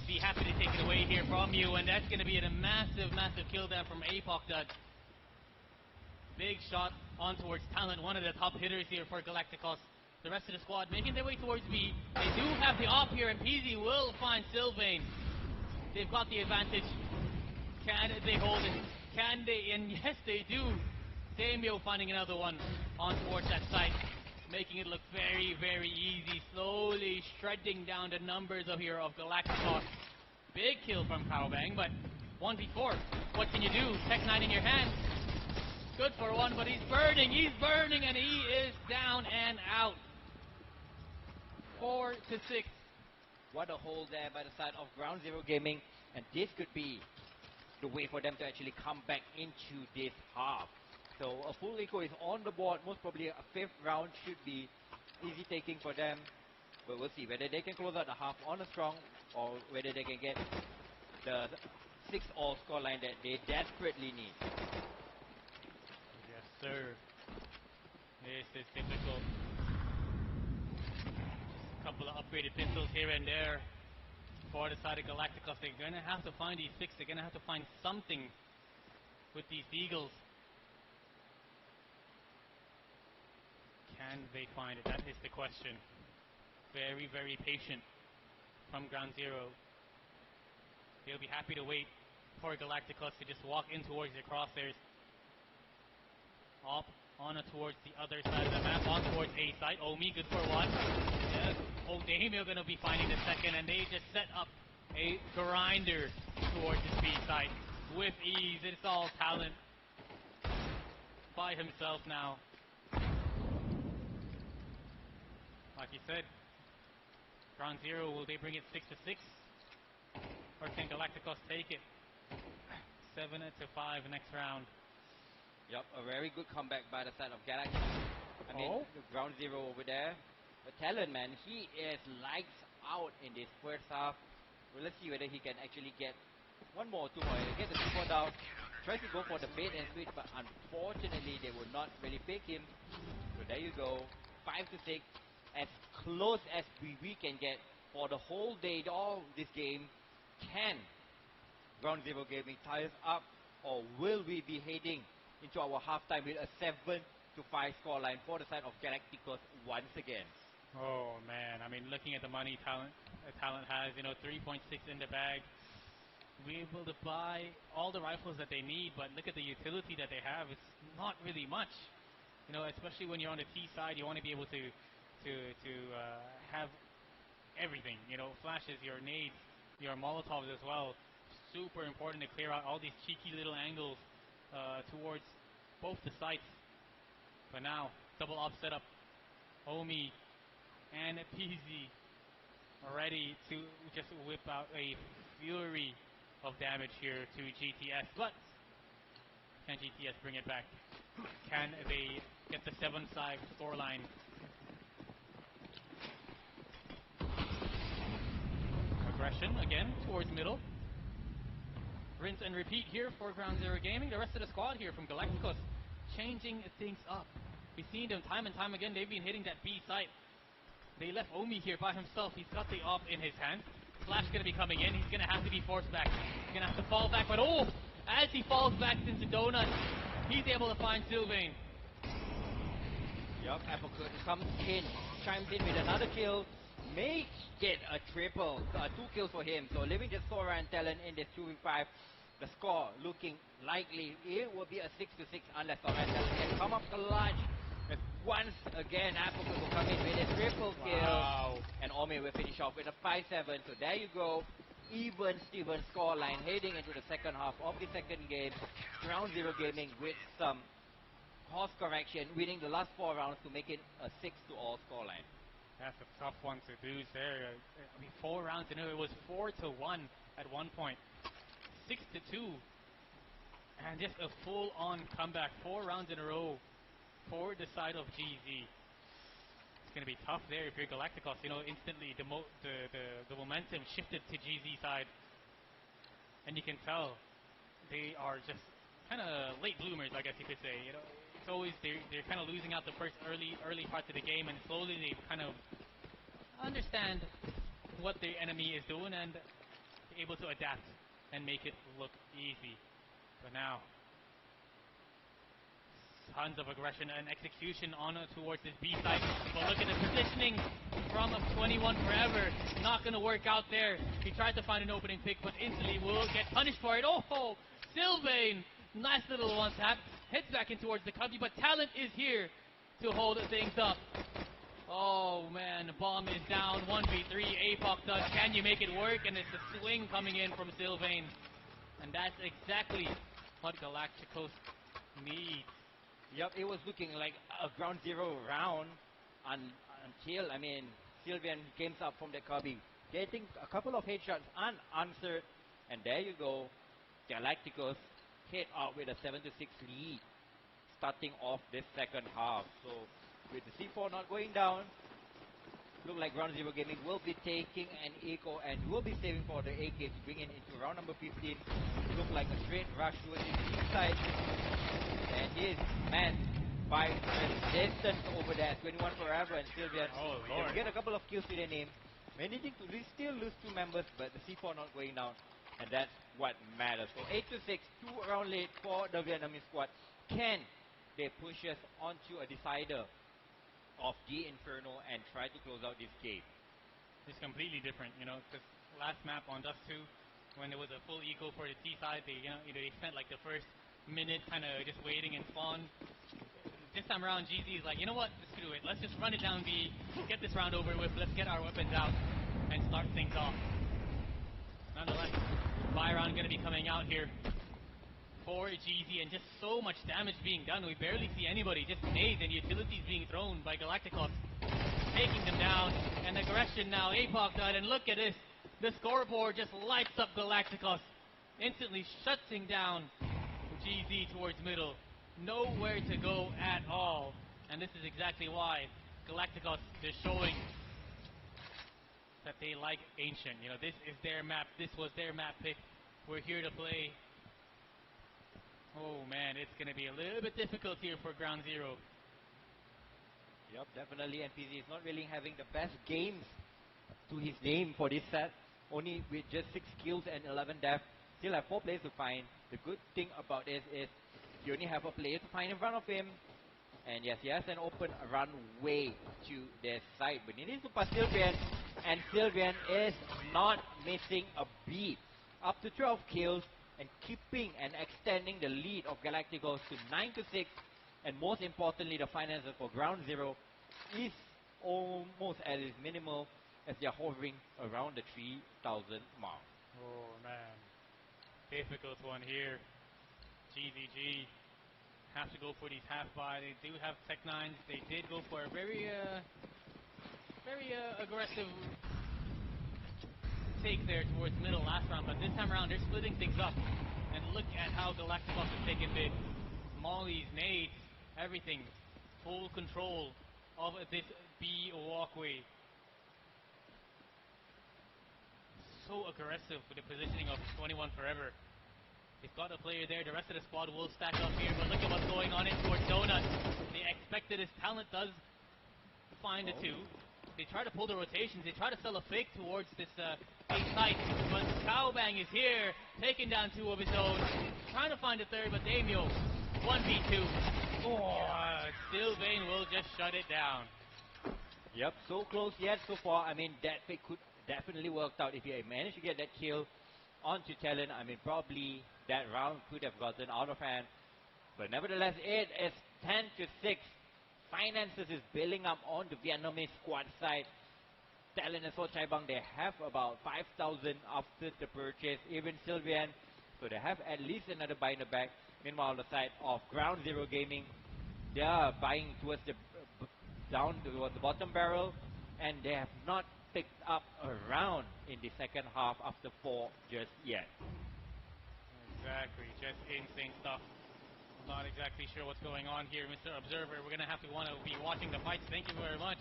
[SPEAKER 5] be happy to take it away here from you, and that's going to be a massive, massive kill down from Apoc Dud. Big shot on towards Talent, one of the top hitters here for Galacticos. The rest of the squad making their way towards B. They do have the op here, and PZ will find Sylvain. They've got the advantage. Can they hold it? Can they? And yes, they do. Damio finding another one on towards that site. making it look very, very easy. Slowly shredding down the numbers of here of Galacticos. Big kill from Powerbang, but 1v4. What can you do? Tech 9 in your hand. Good for one, but he's burning, and he is down and out. 4 to 6.
[SPEAKER 4] What a hold there by the side of Ground Zero Gaming, and this could be the way for them to actually come back into this half. So a full eco is on the board. Most probably a 5th round should be easy taking for them. But we'll see whether they can close out the half on a strong or whether they can get the 6-all scoreline that they desperately need.
[SPEAKER 5] Yes, sir. This is difficult. Just a couple of upgraded pistols here and there for the side of Galacticos. They're going to have to find these 6. They're going to have to find something with these Eagles. Can they find it? That is the question. Very, very patient from Ground Zero. They'll be happy to wait for Galacticos to just walk in towards their crosshairs. Up, on towards the other side of the map, on towards A side. Omi, good for one. Yes. O'Damio going to be finding the second, and they just set up a grinder towards his B side with ease. It's all talent by himself now. Like you said, Ground Zero, will they bring it 6 to 6? Or can Galacticos take it? 7 to 5 next round.
[SPEAKER 4] Yep, a very good comeback by the side of Galaxy. I mean, Ground Zero over there. But Talon, man, he is lights out in this first half. Well, let's see whether he can actually get 1 more or 2 more. Get the 2 down. Tries to go for the bait and switch, but unfortunately, they will not really pick him. So there you go. 5 to 6. As close as we can get for the whole day of this game. Can Ground Zero Gaming tie us up, or will we be heading into our halftime with a 7 to 5 scoreline for the side of Galacticos once again?
[SPEAKER 5] Oh man, I mean, looking at the money Talent has, 3.6 in the bag. We're able to buy all the rifles that they need, but look at the utility that they have. It's not really much, especially when you're on the T side. You want to be able to have everything, flashes, your nades, your Molotovs as well. Super important to clear out all these cheeky little angles towards both the sites. But now, double op setup. Omi and PZ are ready to just whip out a fury of damage here to GTS. But can GTS bring it back? Can they get the 7-side scoreline? Aggression again towards middle. Rinse and repeat here for Ground Zero Gaming. The rest of the squad here from Galacticos changing things up. We've seen them time and time again. They've been hitting that B site. They left Omi here by himself. He's got the op in his hand. Flash going to be coming in. He's going to have to be forced back. He's going to have to fall back. But as he falls back into Donut, he's able to find Sylvain.
[SPEAKER 4] Yup, Applecurtain comes in, chimes in with another kill. May get a triple, 2 kills for him. So leaving just Sora and Talon in this 2v5. The score looking likely it will be a 6 to 6 unless Sora and Talon can come up clutch. But once again, Applecurtain will come in with a triple kill. And Omi will finish off with a 5-7. So there you go. Even Steven scoreline heading into the second half of the second game. Ground Zero Gaming with some course correction, winning the last 4 rounds to make it a 6-all scoreline.
[SPEAKER 5] That's a tough one to do there. I mean, 4 rounds in a row. It was 4 to 1 at one point. 6 to 2. And just a full-on comeback. 4 rounds in a row for the side of GZ. It's going to be tough there if you're Galacticos. Instantly the momentum shifted to GZ side. And you can tell they are just kind of late bloomers, I guess you could say. It's always they're kind of losing out the first early parts of the game, and slowly they kind of understand what the enemy is doing and able to adapt and make it look easy. But now, tons of aggression and execution on towards this B side. But look at the positioning from 21 Forever. Not going to work out there. He tried to find an opening pick, but instantly will get punished for it. Oh, Sylvain! Nice little one tap. Heads back in towards the cubby, but Talent is here. to hold things up. Oh man, the bomb is down. 1v3. Apoc does. Can you make it work? And it's a swing coming in from Sylvain. And that's exactly what Galacticos needs.
[SPEAKER 4] Yep, it was looking like a ground zero round until, I mean, Sylvain came up from the Kirby, getting a couple of headshots unanswered. And there you go. Galacticos hit out with a 7-6 lead starting off this second half. So with the C4 not going down, look like Ground Zero Gaming will be taking an eco and will be saving for the AK to bring in into round number 15. Look like a straight rush towards the east side. And he is manned by Resistance over there. 21 forever and Sylvain.
[SPEAKER 5] Oh lord.
[SPEAKER 4] Get a couple of kills to their name. Managing to still lose 2 members, but the C4 not going down. And that's what matters. So 8-6, 2 round late for the Vietnamese squad. Can they push us onto a decider of the Inferno and try to close out this game?
[SPEAKER 5] It's completely different, you know, because last map on Dust 2, when there was a full eco for the T side, they, they spent like the first minute kind of just waiting and spawn. This time around, GZ is like, you know what, let's do it. Let's just run it down B, get this round over with, let's get our weapons out and start things off. Nonetheless, Byron going to be coming out here for GZ, and just so much damage being done. We barely see anybody, just nades and utilities being thrown by Galacticos, taking them down. And aggression now, Apoc died, and look at this. The scoreboard just lights up Galacticos, instantly shutting down GZ towards middle. Nowhere to go at all. And this is exactly why Galacticos is showing that they like Ancient. You know, this is their map. This was their map pick. We're here to play. Oh man, it's going to be a little bit difficult here for Ground Zero.
[SPEAKER 4] Yep, definitely. NPZ is not really having the best games to his name for this set. Only with just 6 kills and 11 deaths. Still have 4 players to find. The good thing about this is you only have a player to find in front of him. And yes, he has an open runway to their side. But he needs to pass Sylvain. And Sylvain is not missing a beat. Up to 12 kills and keeping and extending the lead of Galacticos to 9-6. And most importantly, the finances for Ground Zero is almost at its minimal as they are hovering around the 3,000 mark.
[SPEAKER 5] Oh man, difficult one here. GVG have to go for these half buy. They do have Tech 9s. They did go for a very aggressive take there towards middle last round, but this time around they're splitting things up. And look at how Galacticos has taken this. Mollies, nades, everything. Full control of this B walkway. So aggressive with the positioning of 21 Forever. They've got a player there. The rest of the squad will stack up here, but look at what's going on in towards Donut. They expected his talent does find the 2. They try to pull the rotations. They try to sell a fake towards this A site, but Cowbang is here, taking down 2 of his own. Trying to find a 3rd, but Damio, 1v2. Oh, Sylvain will just shut it down.
[SPEAKER 4] Yep, so close yet so far. I mean, that fake could definitely worked out if he managed to get that kill onto Talon. I mean, probably that round could have gotten out of hand. But nevertheless, it is 10-6. Finances is building up on the Vietnamese squad side. Talon and So Chai Bang, they have about 5,000 after the purchase. Even Sylvain, so they have at least another buy in the back. Meanwhile, on the side of Ground Zero Gaming, they are buying towards the down towards the bottom barrel, and they have not picked up a round in the second half after 4 just yet.
[SPEAKER 5] Exactly, just insane stuff. Not exactly sure what's going on here, Mr. Observer. We're gonna have to be watching the fights. Thank you very much.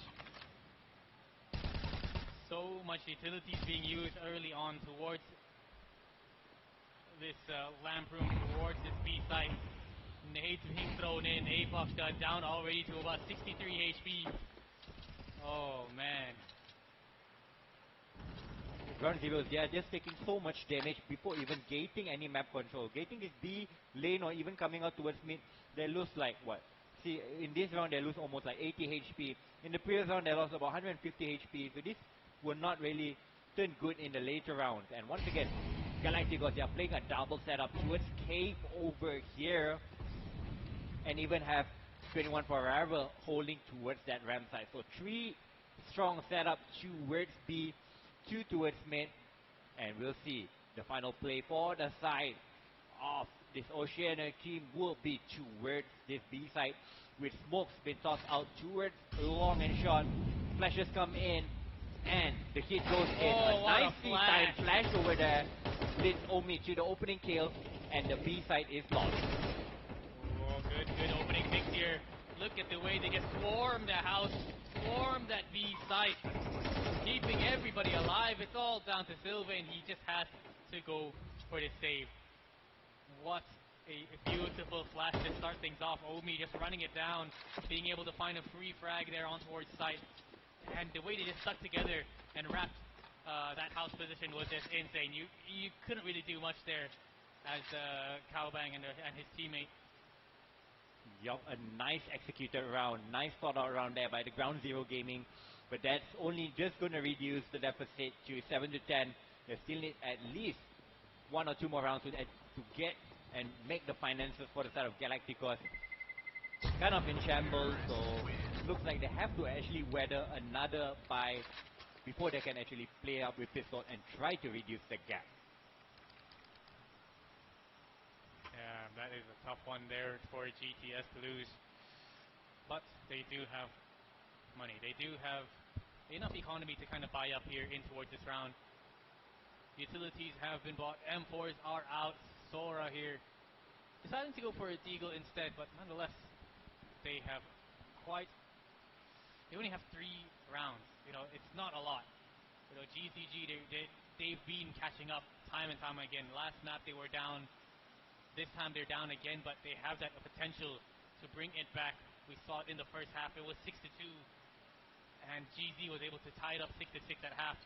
[SPEAKER 5] So much utilities being used early on towards this lamp room, towards this B site. Nades being thrown in. Apoc down already to about 63 HP. Oh man.
[SPEAKER 4] Ground Zeroes, they are just taking so much damage before even gating any map control. Gating this B lane or even coming out towards mid, they lose like what? See, in this round they lose almost like 80 HP. In the previous round they lost about 150 HP. So this will not really turn good in the later rounds. And once again, Galacticos, they are playing a double setup towards Cave over here. And even have 21 for Arrival holding towards that ramp side. So 3 strong setup towards B, 2 towards mid, and we'll see the final play for the side of this Oceania team will be towards this B side, with smokes being tossed out towards long and short. Flashes come in, and the hit goes in.
[SPEAKER 5] Oh,
[SPEAKER 4] A
[SPEAKER 5] what a
[SPEAKER 4] nicely timed flash over there leads Omi to the opening kill, and the B side is lost.
[SPEAKER 5] Oh, good opening picks here. Look at the way they just swarm the house, swarm that B site, keeping everybody alive. It's all down to Sylvain. He just has to go for the save. What a beautiful flash to start things off. Omi just running it down, being able to find a free frag there on towards site. And the way they just stuck together and wrapped that house position was just insane. You couldn't really do much there as Cowbang and his teammate.
[SPEAKER 4] Yup, a nice executed round, nice thought out round there by the Ground Zero Gaming, but that's only just going to reduce the deficit to 7 to 10. They still need at least 1 or 2 more rounds to get and make the finances for the side of Galacticos kind of in shambles. So looks like they have to actually weather another bye before they can actually play up with pistol and try to reduce the gap.
[SPEAKER 5] Yeah, that is a tough one there for GTS to lose. But they do have money. They do have enough economy to kind of buy up here in towards this round. Utilities have been bought. M4s are out. Sora here deciding to go for a Deagle instead, but nonetheless, they only have 3 rounds. You know, it's not a lot. You know, GCG, they've been catching up time and time again. Last map they were down. This time they're down again, but they have that potential to bring it back. We saw it in the first half. It was 6-2, and GZ was able to tie it up 6-6 at half.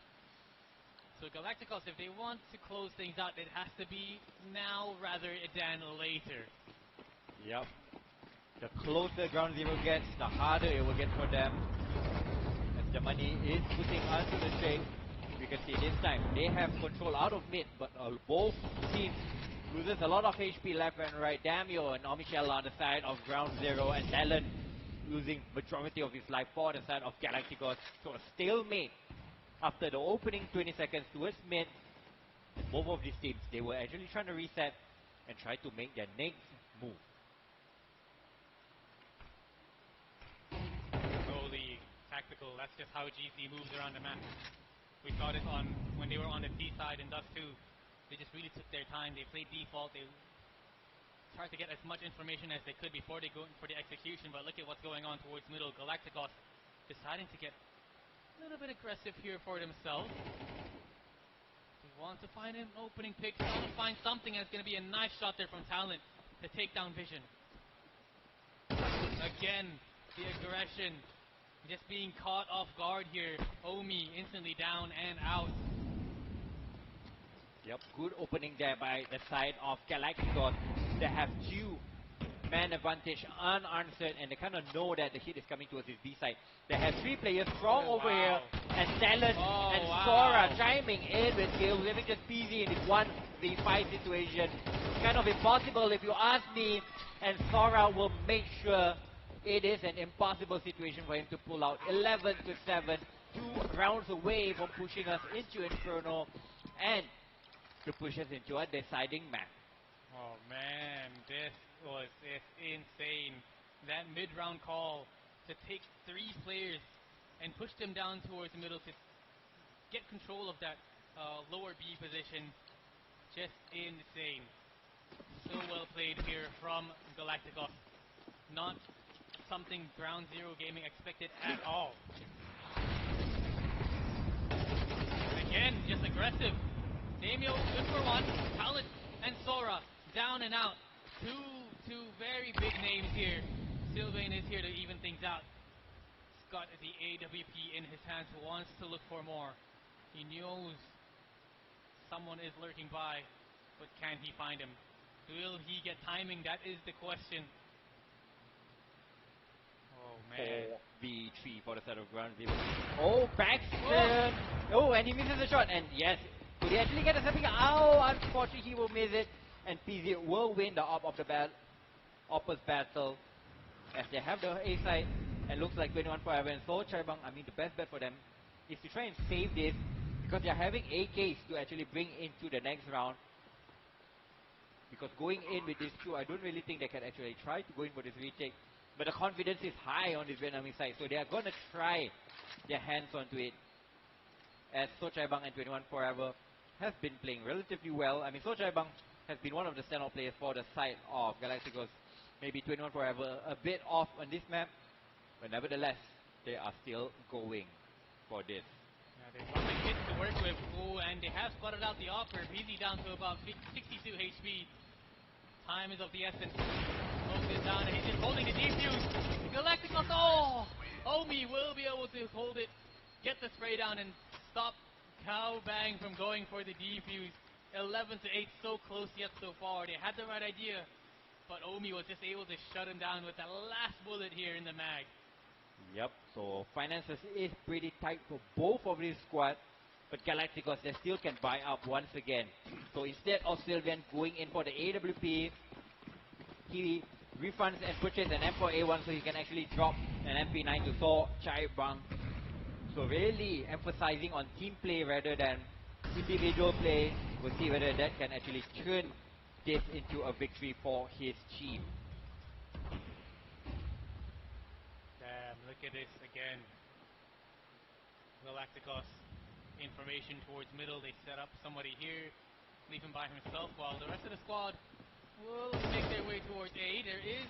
[SPEAKER 5] So Galacticos, if they want to close things out, it has to be now rather than later.
[SPEAKER 4] Yep. The closer Ground Zero gets, the harder it will get for them. As the money is putting onto the string, we can see this time they have control out of mid, but both teams loses a lot of HP left and right. Damio and Omichelle on the side of Ground Zero, and Talon losing majority of his life for the side of Galacticos. So a stalemate after the opening 20 seconds towards mid. Both of these teams, they were actually trying to reset and try to make their next move.
[SPEAKER 5] Slowly tactical, that's just how GC moves around the map. We saw this when they were on the C side in Dust 2. They just really took their time. They played default. They tried to get as much information as they could before they go for the execution. But look at what's going on towards middle. Galacticos deciding to get a little bit aggressive here for themselves. They want to find an opening pick. Trying to find something that's going to be a nice shot there from Talent to take down Vision. Again, the aggression. Just being caught off guard here. Omi instantly down and out.
[SPEAKER 4] Yep, good opening there by the side of Galacticos. They have 2-man advantage unanswered, and they kind of know that the hit is coming towards his B side. They have 3 players strong over here, and Talon and Sora chiming in with kills, leaving just PZ in this 1v5 situation. It's kind of impossible if you ask me, and Sora will make sure it is an impossible situation for him to pull out. 11-7, 2 rounds away from pushing us into Inferno, and to push us into a deciding match.
[SPEAKER 5] Oh man, this was insane. That mid-round call to take 3 players and push them down towards the middle to get control of that lower B position. Just insane. So well played here from Galacticos. Not something Ground Zero Gaming expected at all. Again, just aggressive. Damio good for 1. Talent and Sora down and out. Two very big names here. Sylvain is here to even things out. He's got the AWP in his hands, wants to look for more. He knows someone is lurking by, but can he find him? Will he get timing? That is the question. Oh man.
[SPEAKER 4] 4v3 for the side of Ground Zero. Oh, Braxton! Oh, and he misses the shot, and yes, could he actually get a stepping? Oh, unfortunately he will miss it, and PZ will win the Opus battle. as they have the A side, and looks like 21 Forever and Soul Chaibang, I mean, the best bet for them is to try and save this, because they're having AKs to actually bring into the next round. Because going in with these two, I don't really think they can actually try to go in for this retake. But the confidence is high on this Vietnamese side, so they are going to try their hands onto it. As So Chaibang and 21 Forever have been playing relatively well. I mean, So Chaibang has been one of the standout players for the side of Galacticos. Maybe 21 Forever a bit off on this map, but nevertheless, they are still going for this.
[SPEAKER 5] Yeah, they've got the kits to work with. Oh, and they have spotted out the offer. Breezy down to about 62 HP. Time is of the essence. Smoke is down, and he's just holding the defuse. Galacticos, oh! Omi will be able to hold it, get the spray down, and stop Cow Bang from going for the defuse. 11 to 8, so close yet so far. They had the right idea, but Omi was just able to shut him down with the last bullet here in the mag.
[SPEAKER 4] Yep, so finances is pretty tight for both of these squads, but Galacticos, they still can buy up once again. So instead of Sylvian going in for the AWP, he refunds and purchases an M4A1 so he can actually drop an MP9 to So Chaibang. So really emphasizing on team play rather than individual play. We'll see whether that can actually turn this into a victory for his team.
[SPEAKER 5] Damn, look at this again. Galacticos, information towards middle. They set up somebody here, leave him by himself while the rest of the squad will make their way towards A. There is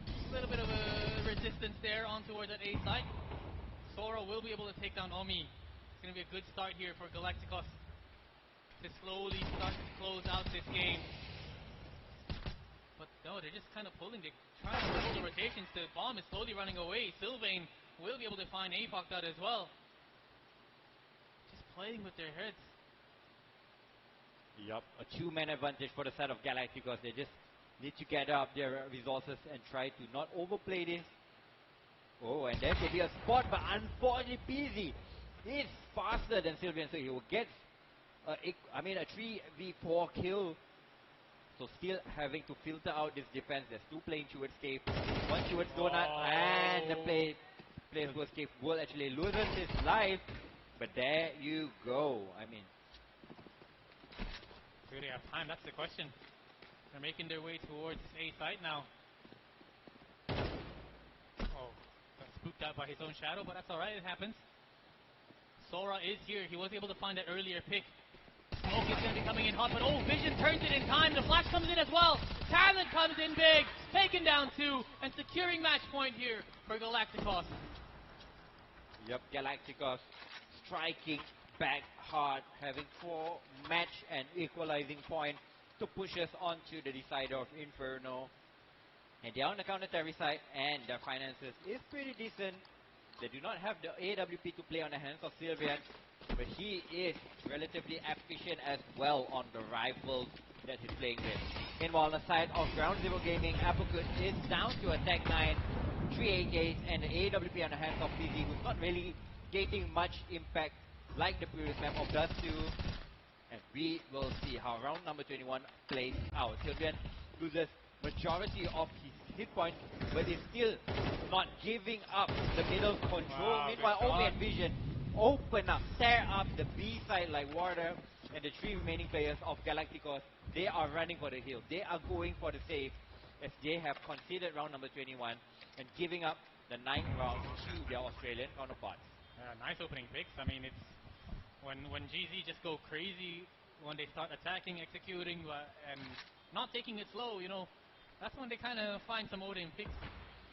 [SPEAKER 5] a little bit of a resistance there on towards that A side. Sora will be able to take down Omi. It's going to be a good start here for Galacticos to slowly start to close out this game. But no, they're just kind of pulling. They're trying to pull the rotations. The bomb is slowly running away. Sylvain will be able to find APOC out as well. Just playing with their heads.
[SPEAKER 4] Yup, a two-man advantage for the side of Galacticos. They just need to gather up their resources and try to not overplay this. Oh, and there could be a spot, but unfortunately PZ is faster than Sylvian, so he will get a 3v4 kill. So still having to filter out this defense. There's two playing towards Cave, one towards Donut, and the player towards Cave will actually lose his life. But there you go. I mean,
[SPEAKER 5] do they have time? That's the question. They're making their way towards A side now. Oh, got spooked out by his own shadow, but that's alright, it happens. Sora is here. He was able to find that earlier pick. Smoke is going to be coming in hot, but oh, Vision turns it in time. The flash comes in as well. Talent comes in big, taking down 2 and securing match point here for Galacticos.
[SPEAKER 4] Yep, Galacticos striking back hard, having 4 match and equalizing point to push us onto the decider of Inferno. And they're on the counter-terry side, and their finances is pretty decent. They do not have the AWP to play on the hands of Sylvian, but he is relatively efficient as well on the rifles that he's playing with. Meanwhile, on the side of Ground Zero Gaming, Applecut is down to a Tech 9, 3 AKs, and the AWP on the hands of PZ, who's not really getting much impact like the previous map of Dust 2. And we will see how round number 21 plays out. Sylvian loses majority of his hit points, but is still not giving up the middle control.
[SPEAKER 5] Wow,
[SPEAKER 4] meanwhile, Omi and Vision open up, tear up the B side like water, and the 3 remaining players of Galacticos, they are running for the hill. They are going for the save, as they have conceded round number 21 and giving up the 9th round to their Australian counterparts.
[SPEAKER 5] Nice opening picks. I mean, it's when GZ just go crazy when they start attacking, executing, and not taking it slow, you know, that's when they kind of find some opening picks.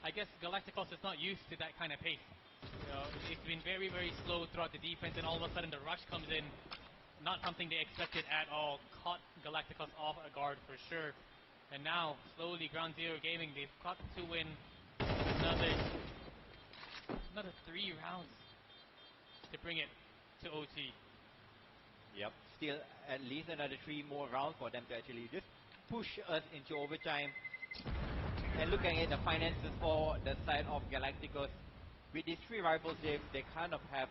[SPEAKER 5] I guess Galacticos is not used to that kind of pace. You know, it's been very, very slow throughout the defense, and all of a sudden the rush comes in. Not something they expected at all. Caught Galacticos off a guard for sure. And now, slowly, Ground Zero Gaming, they've got to win another 3 rounds to bring it to OT.
[SPEAKER 4] Yep, still at least another 3 more rounds for them to actually just push us into overtime. And looking at the finances for the side of Galacticos, with these 3 rifles, they kind of have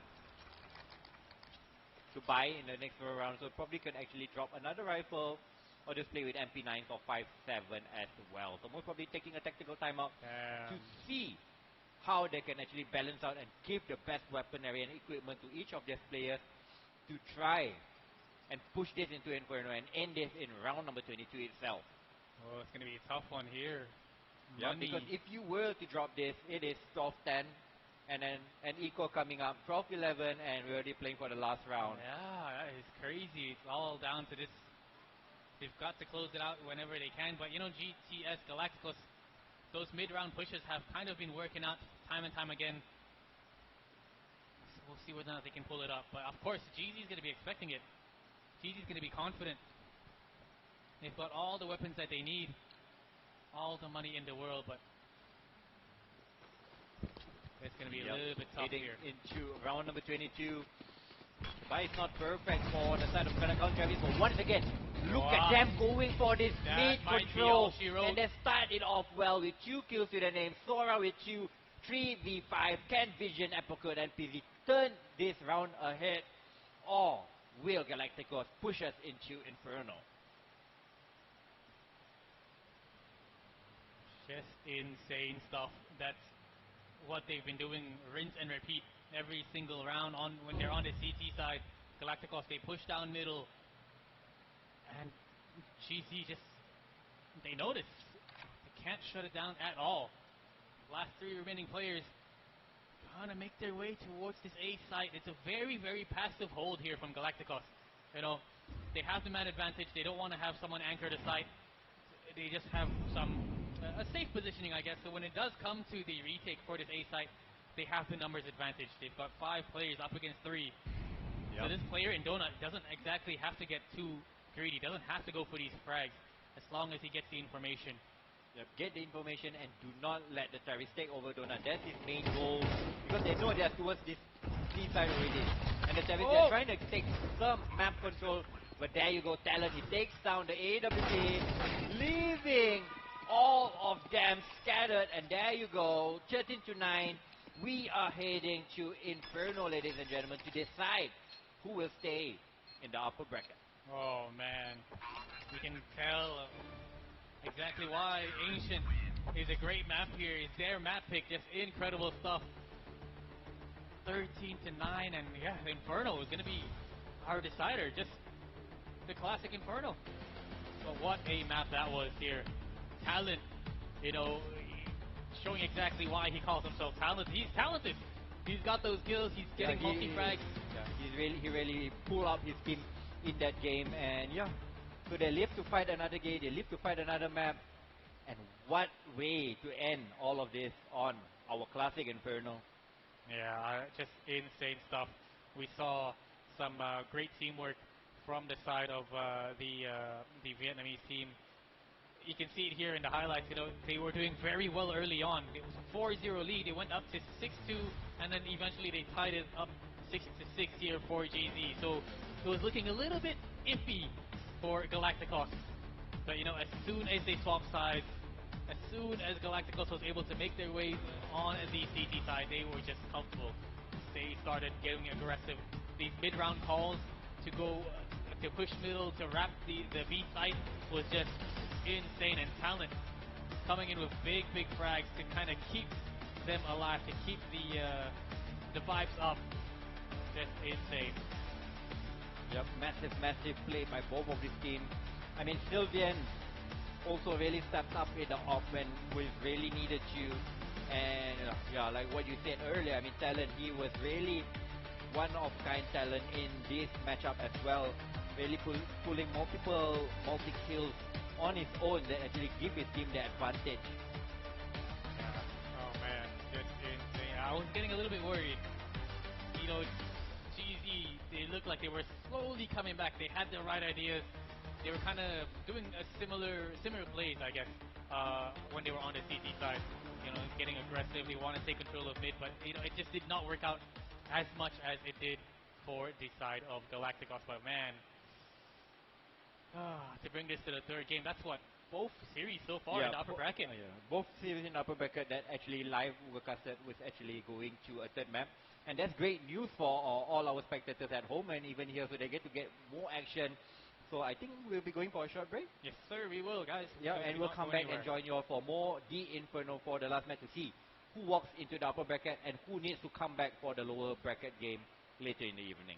[SPEAKER 4] to buy in the next 4 rounds, so probably can actually drop another rifle
[SPEAKER 3] or just play with MP9s or 5-7 as well. So most probably taking a tactical timeout to see how they can actually balance out and give the best weaponry and equipment to each of their players to try and push this into Inferno and end this in round number 22 itself.
[SPEAKER 5] Oh, it's going to be a tough one here.
[SPEAKER 3] Yeah, because if you were to drop this, it is 12-10, and then an eco coming up, 12-11, and we're already playing for the last round.
[SPEAKER 5] Yeah, that is crazy. It's all down to this. They've got to close it out whenever they can. But, you know, GTS Galacticos, those mid-round pushes have kind of been working out time and time again. So we'll see whether or not they can pull it up. But, of course, GZ's going to be expecting it. GZ's going to be confident. They've got all the weapons that they need, all the money in the world, but it's going to be a little bit tough
[SPEAKER 3] Heading
[SPEAKER 5] here.
[SPEAKER 3] into round number 22. But it's not perfect for the side of Galacticos Travis, but once again, look at them going for this mid control, and they start it off well with 2 kills to the name. Sora with 2, 3v5, can Vision, Apricot, and PV turn this round ahead, or will Galacticos push us into Inferno?
[SPEAKER 5] Just insane stuff. That's what they've been doing, rinse and repeat every single round on when they're on the CT side. Galacticos, they push down middle, and GC just, they notice. They can't shut it down at all. Last 3 remaining players trying to make their way towards this A site. It's a very, very passive hold here from Galacticos. You know, they have the man advantage. They don't want to have someone anchor the site. They just have some a safe positioning, I guess. So when it does come to the retake for this A site, they have the numbers advantage. They've got 5 players up against 3. So this player in Donut doesn't exactly have to get too greedy. Doesn't have to go for these frags as long as he gets the information.
[SPEAKER 3] Get the information and do not let the terrorists take over Donut. That's his main goal, because they know they're towards this C side already. And the terrorists are trying to take some map control. But there you go, Talon. He takes down the AWP, leaving all of them scattered. And there you go, 13-9. We are heading to Inferno, ladies and gentlemen, to decide who will stay in the upper bracket.
[SPEAKER 5] Oh man, we can tell exactly why Ancient is a great map here. It's their map pick, just incredible stuff. 13-9, and yeah, Inferno is going to be our decider. Just the classic Inferno. But what a map that was here. Talent, you know, showing exactly why he calls himself talented. He's talented. He's got those skills. He's getting multi-frags.
[SPEAKER 3] He really pulled out his team in that game, and so they live to fight another game. They live to fight another map. And what way to end all of this on our classic Inferno?
[SPEAKER 5] Yeah, just insane stuff. We saw some great teamwork from the side of the Vietnamese team. You can see it here in the highlights. You know, they were doing very well early on. It was a 4-0 lead. They went up to 6-2, and then eventually they tied it up 6-6 here for GZ. So it was looking a little bit iffy for Galacticos. But you know, as soon as they swapped sides, as soon as Galacticos was able to make their way on the CT side, they were just comfortable. They started getting aggressive. These mid-round calls to go to push middle, to wrap the B site was just insane. And Talent coming in with big frags to kind of keep them alive, to keep the vibes up. Just insane.
[SPEAKER 3] Yep, massive play by both of these teams. I mean, Sylvian also really stepped up in the off when was really needed to. And like what you said earlier, I mean, Talent, he was really one-of-kind talent in this matchup as well. Really pulling multiple multi-kills on his own that actually give his team the advantage.
[SPEAKER 5] Yeah. Oh man, just insane. I was getting a little bit worried. You know, GZ, they looked like they were slowly coming back. They had the right ideas. They were kind of doing a similar plays, I guess, when they were on the CT side. You know, getting aggressive. They want to take control of mid, but you know, it just did not work out as much as it did for the side of Galacticos. But man, to bring this to the third game, that's what both series so far in the upper bracket.
[SPEAKER 3] Both series in the upper bracket that actually live webcasted was actually going to a third map. And that's great news for all our spectators at home and even here, so they get to get more action So I think we'll be going for a short break.
[SPEAKER 5] Yes, sir, we will, guys.
[SPEAKER 3] Yeah,
[SPEAKER 5] So
[SPEAKER 3] and
[SPEAKER 5] do
[SPEAKER 3] we'll
[SPEAKER 5] not
[SPEAKER 3] come
[SPEAKER 5] go
[SPEAKER 3] back
[SPEAKER 5] anywhere.
[SPEAKER 3] and join you all for more The Inferno for the last match to see who walks into the upper bracket and who needs to come back for the lower bracket game later in the evening.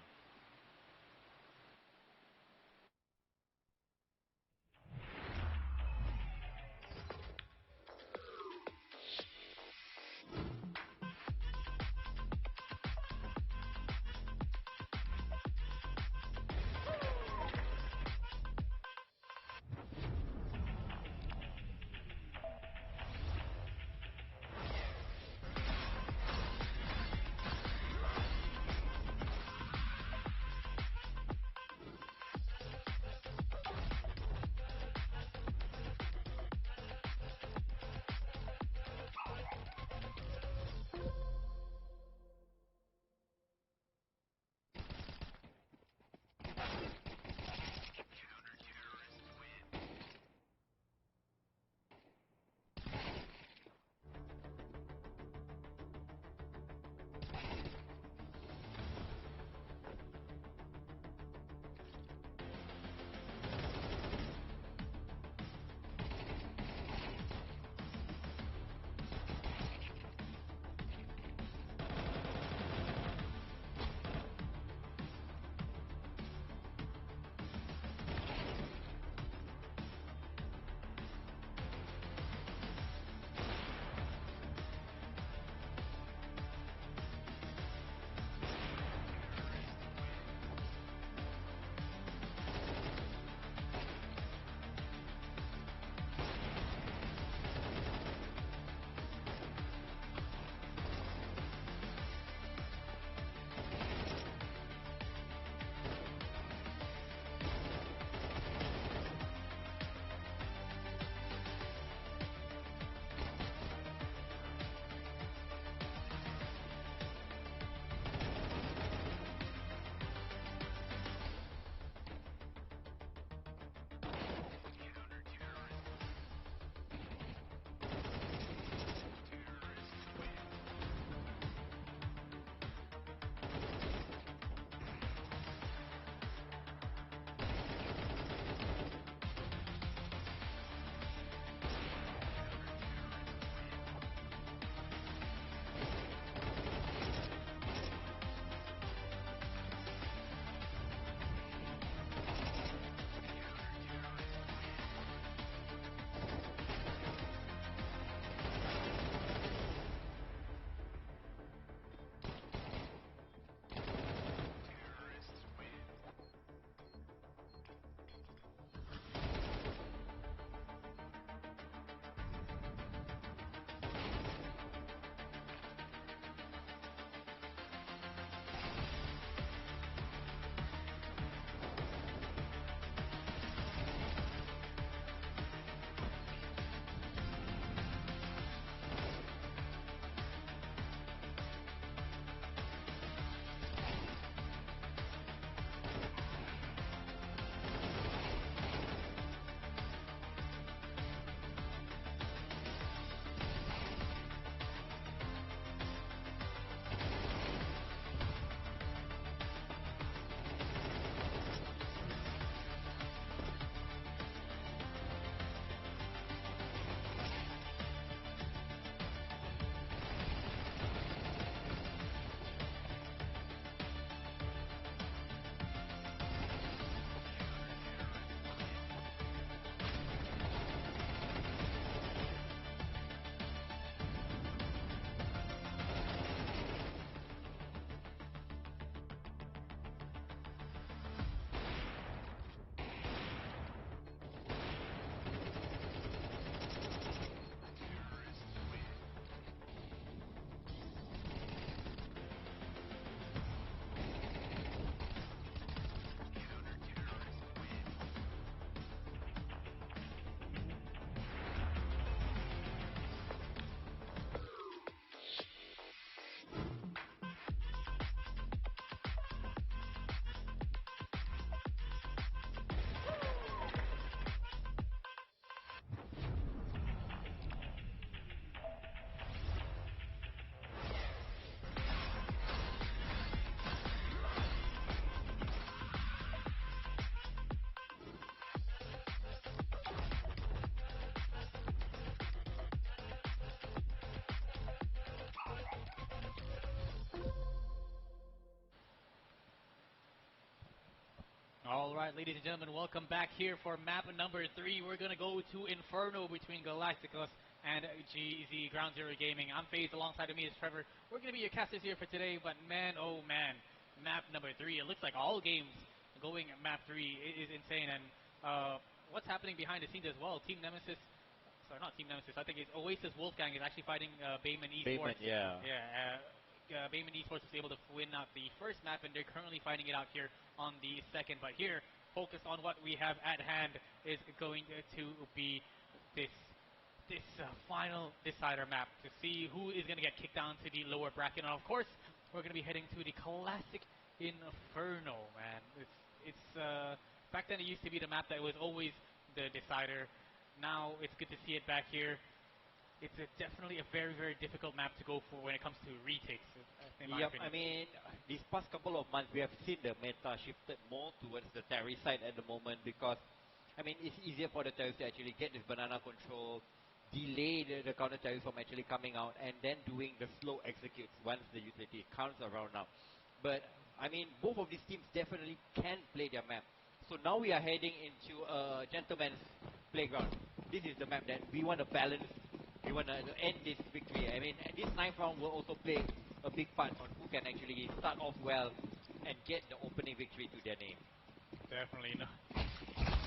[SPEAKER 5] All right, ladies and gentlemen, welcome back here for map number 3. We're going to go to Inferno between Galacticos and GZ Ground Zero Gaming. I'm FaZe, alongside of me is Trevor. We're going to be your casters here for today, but man, oh man, map number 3. It looks like all games going map 3 is insane, and what's happening behind the scenes as well. Team Nemesis, sorry, not Team Nemesis, I think it's Oasis Wolfgang is actually fighting Bayman Esports.
[SPEAKER 3] Bayman, yeah.
[SPEAKER 5] Yeah, Bayman Esports was able to win out the first map, and they're currently fighting it out here on the second. But here, focused on what we have at hand, is going to be this final decider map to see who is going to get kicked down to the lower bracket. And of course, we're going to be heading to the classic Inferno, man. It's back then it used to be the map that was always the decider. Now it's good to see it back here. It's definitely a very, very difficult map to go for when it comes to retakes.
[SPEAKER 3] Yep, I mean, these past couple of months we have seen the meta shifted more towards the Terry side at the moment because, I mean, it's easier for the Terry to actually get this banana control, delay the counter Terry from actually coming out, and then doing the slow executes once the utility comes around now. But, I mean, both of these teams definitely can play their map. So now we are heading into a gentleman's playground. This is the map that we want to balance. We want to end this victory. I mean, this 9th round will also play a big part on who can actually start off well and get the opening victory to their name.
[SPEAKER 5] Definitely not.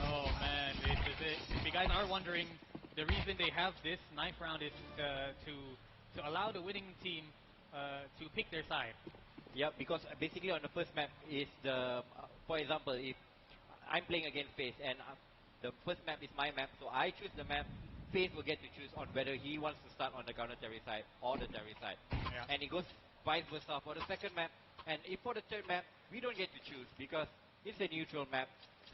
[SPEAKER 5] Oh man, if you guys are wondering, the reason they have this 9th round is to allow the winning team to pick their side.
[SPEAKER 3] Yeah, because basically on the first map is the, for example, if I'm playing against FaZe and the first map is my map, so I choose the map. FaZe will get to choose on whether he wants to start on the counter Terry side or the Terry side.
[SPEAKER 5] Yeah.
[SPEAKER 3] And it goes vice versa for the second map. And if for the third map, we don't get to choose because it's a neutral map.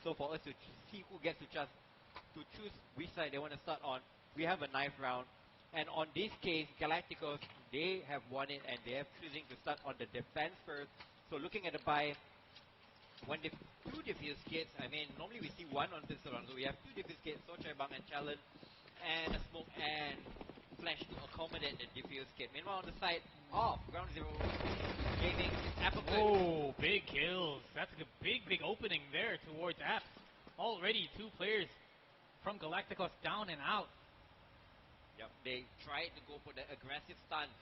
[SPEAKER 3] So for us to see who gets to choose which side they want to start on, we have a 9th round. And on this case, Galacticos, they have won it and they are choosing to start on the defense first. So looking at the buy, two diffuse kits. I mean, normally we see one on pistol round, so we have two diffuse kits, Sochai Bang and Challenge, and a smoke and flash to accommodate the diffuse kit. Meanwhile, on the side of Ground Zero Gaming, Apple.
[SPEAKER 5] Oh, big kills. That's a big opening there towards Apps. Already 2 players from Galacticos down and out.
[SPEAKER 3] Yep, they tried to go for the aggressive stance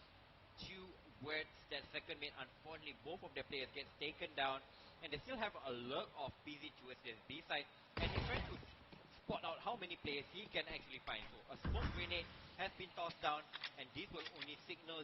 [SPEAKER 3] towards that second mid. Unfortunately, both of their players get taken down, and they still have a lot of PZ towards the B side, and he's trying to spot out how many players he can actually find. So a smoke grenade has been tossed down, and this will only signal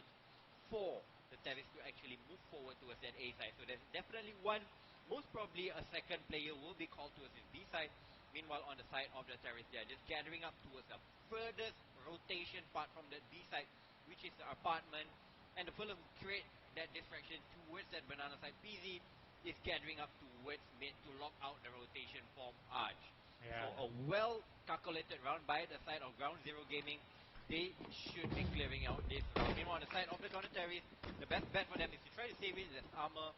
[SPEAKER 3] for the terrorists to actually move forward towards that A side. So there's definitely one, most probably a second player will be called towards his B side. Meanwhile, on the side of the terrorists, they are just gathering up towards the furthest rotation part from the B side, which is the apartment. And the fella who create that distraction towards that banana side, PZ, is gathering up towards mid to lock out the rotation from Arch.
[SPEAKER 5] Yeah.
[SPEAKER 3] So a well-calculated round by the side of Ground Zero Gaming. They should be clearing out this round. Meanwhile, on the side of the counter terrorists, the best bet for them is to try to save his armor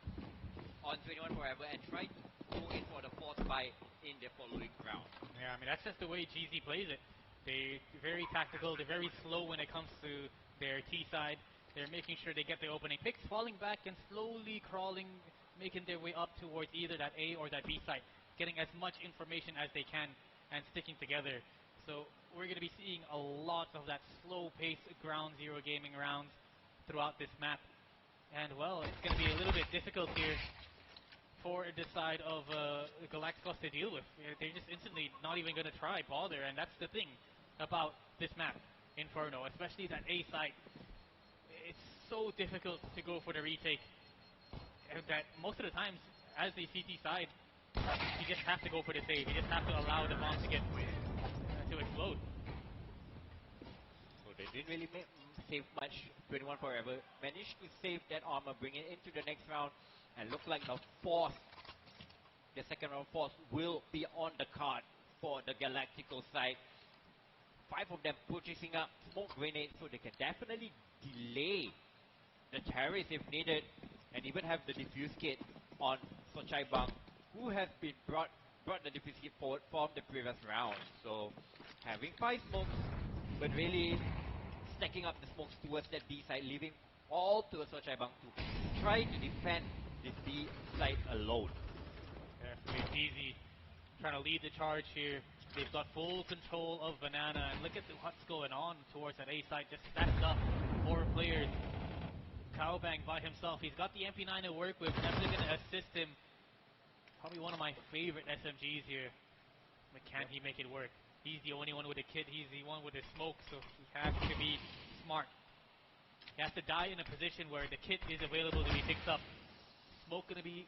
[SPEAKER 3] on 21 Forever and try to go in for the 4th buy in the following round.
[SPEAKER 5] Yeah, I mean, that's just the way GZ plays it. They're very tactical, they're very slow when it comes to their T side. They're making sure they get the opening picks, falling back and slowly crawling, making their way up towards either that A or that B side, getting as much information as they can and sticking together. So we're going to be seeing a lot of that slow-paced Ground Zero Gaming rounds throughout this map. And well, it's going to be a little bit difficult here for the side of Galacticos to deal with. They're just instantly not even going to try bother, and that's the thing about this map, Inferno, especially that A side. It's so difficult to go for the retake that most of the times, as the CT side, you just have to go for the save. You just have to allow the bomb to get to explode.
[SPEAKER 3] So they didn't really save much. 21 Forever managed to save that armor, bring it into the next round, and look like the second round force will be on the card for the Galactical side. 5 of them purchasing up smoke grenades, so they can definitely delay the terrorists if needed, and even have the defuse kit on Sochai Bang, who has been brought the defuse kit forward from the previous round. So having 5 smokes, but really stacking up the smokes towards that B side, leaving all to Sochai Bang to try to defend this B side alone.
[SPEAKER 5] Definitely easy. trying to lead the charge here. They've got full control of Banana, and look at what's going on towards that A side. Just stacked up 4 players. Cowbang by himself. He's got the MP9 to work with. Definitely going to assist him. Probably one of my favorite SMGs here. But can he make it work? He's the only one with a kit. He's the one with the smoke, so he has to be smart. He has to die in a position where the kit is available to be picked up. Smoke going to be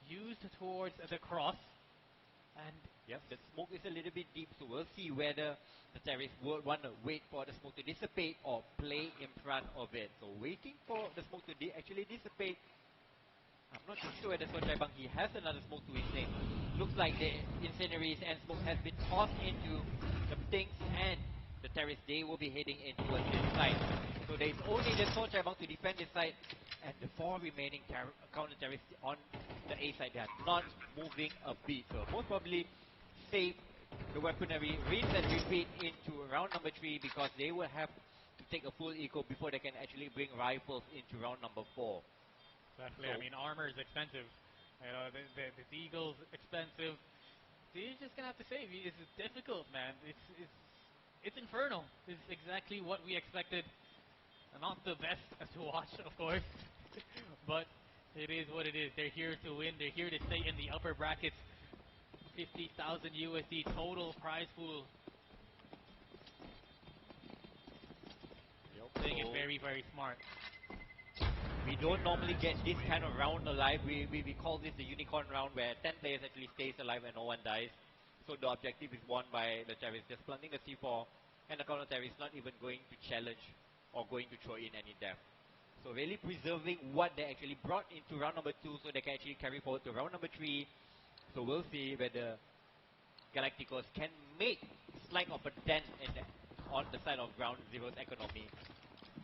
[SPEAKER 5] used towards the cross. And
[SPEAKER 4] yep, the smoke is a little bit deep, so we'll see whether the terrorists will want to wait for the smoke to dissipate or play in front of it. So waiting for the smoke to actually dissipate. I'm not too sure whether Sochaibang he has another smoke to his name. Looks like the incendiaries and smoke has been tossed into the things, and the terrorists, they will be heading in towards this side. So there's only the Sochaibang to defend this side, and the 4 remaining counter-terrorists on the A side, they are not moving a beat. So most probably save the weaponry, rinse and repeat into round number 3, because they will have to take a full eco before they can actually bring rifles into round number 4.
[SPEAKER 5] Exactly. So, I mean, armor is expensive. You know, the Eagle's expensive. So you're just gonna have to save. It's difficult, man. It's infernal. It's exactly what we expected. Not the best to watch, of course, but it is what it is. They're here to win. They're here to stay in the upper brackets. 50,000 USD total prize pool. Playing it very, very smart.
[SPEAKER 4] We don't normally get this kind of round alive. We call this the unicorn round, where 10 players actually stays alive and no one dies. So the objective is won by the terrorists, just planting the C4, and the counter terrorist not even going to challenge or going to throw in any death. So really preserving what they actually brought into round number 2, so they can actually carry forward to round number 3. So we'll see whether Galacticos can make slight of a dent on the side of Ground Zero's economy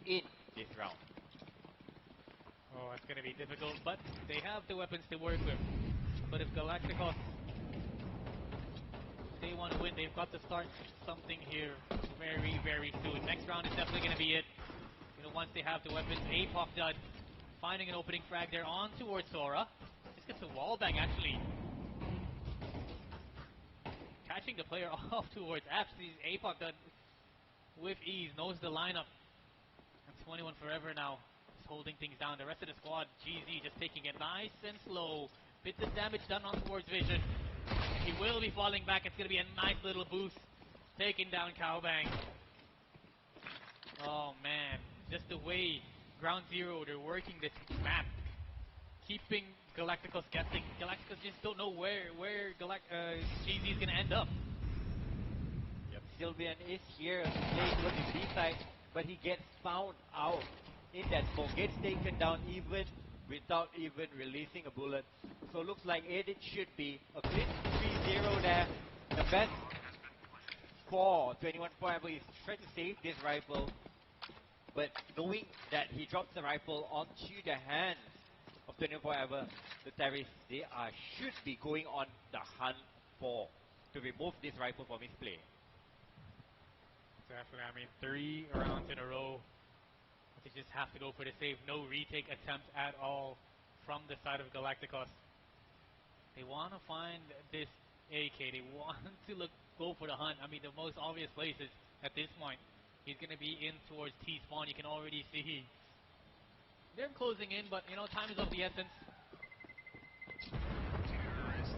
[SPEAKER 4] in this round.
[SPEAKER 5] Oh, it's going to be difficult, but they have the weapons to work with. But if Galacticos, they want to win, they've got to start something here very, very soon. Next round is definitely going to be it. You know, once they have the weapons, APOC done, finding an opening frag there on towards Sora. This gets a wall bang, actually. Catching the player off towards Apps. APOC done with ease, knows the lineup. And 21 Forever now is holding things down. The rest of the squad, GZ, just taking it nice and slow. Bits of damage done on towards Vision. He will be falling back. It's going to be a nice little boost. Taking down Cowbang. Oh man, just the way Ground Zero, they're working this map. Keeping Galacticos guessing. Galacticos just don't know where GZ is going to end up.
[SPEAKER 4] Yep. Sylvian is here playing with the B side, but he gets found out in that smoke. Gets taken down even without even releasing a bullet. So looks like it should be a clean 3-0 there. The best for 21 Forever is trying to save this rifle, but knowing that he drops the rifle onto the hands of 21 Forever, the terrorists, they should be going on the hunt to remove this rifle from his play.
[SPEAKER 5] Definitely, I mean, 3 rounds in a row. They just have to go for the save. No retake attempt at all from the side of Galacticos. They want to find this AK. They want to go for the hunt. I mean, the most obvious place is, at this point, he's going to be in towards T-spawn. You can already see they're closing in, but, you know, time is of the essence.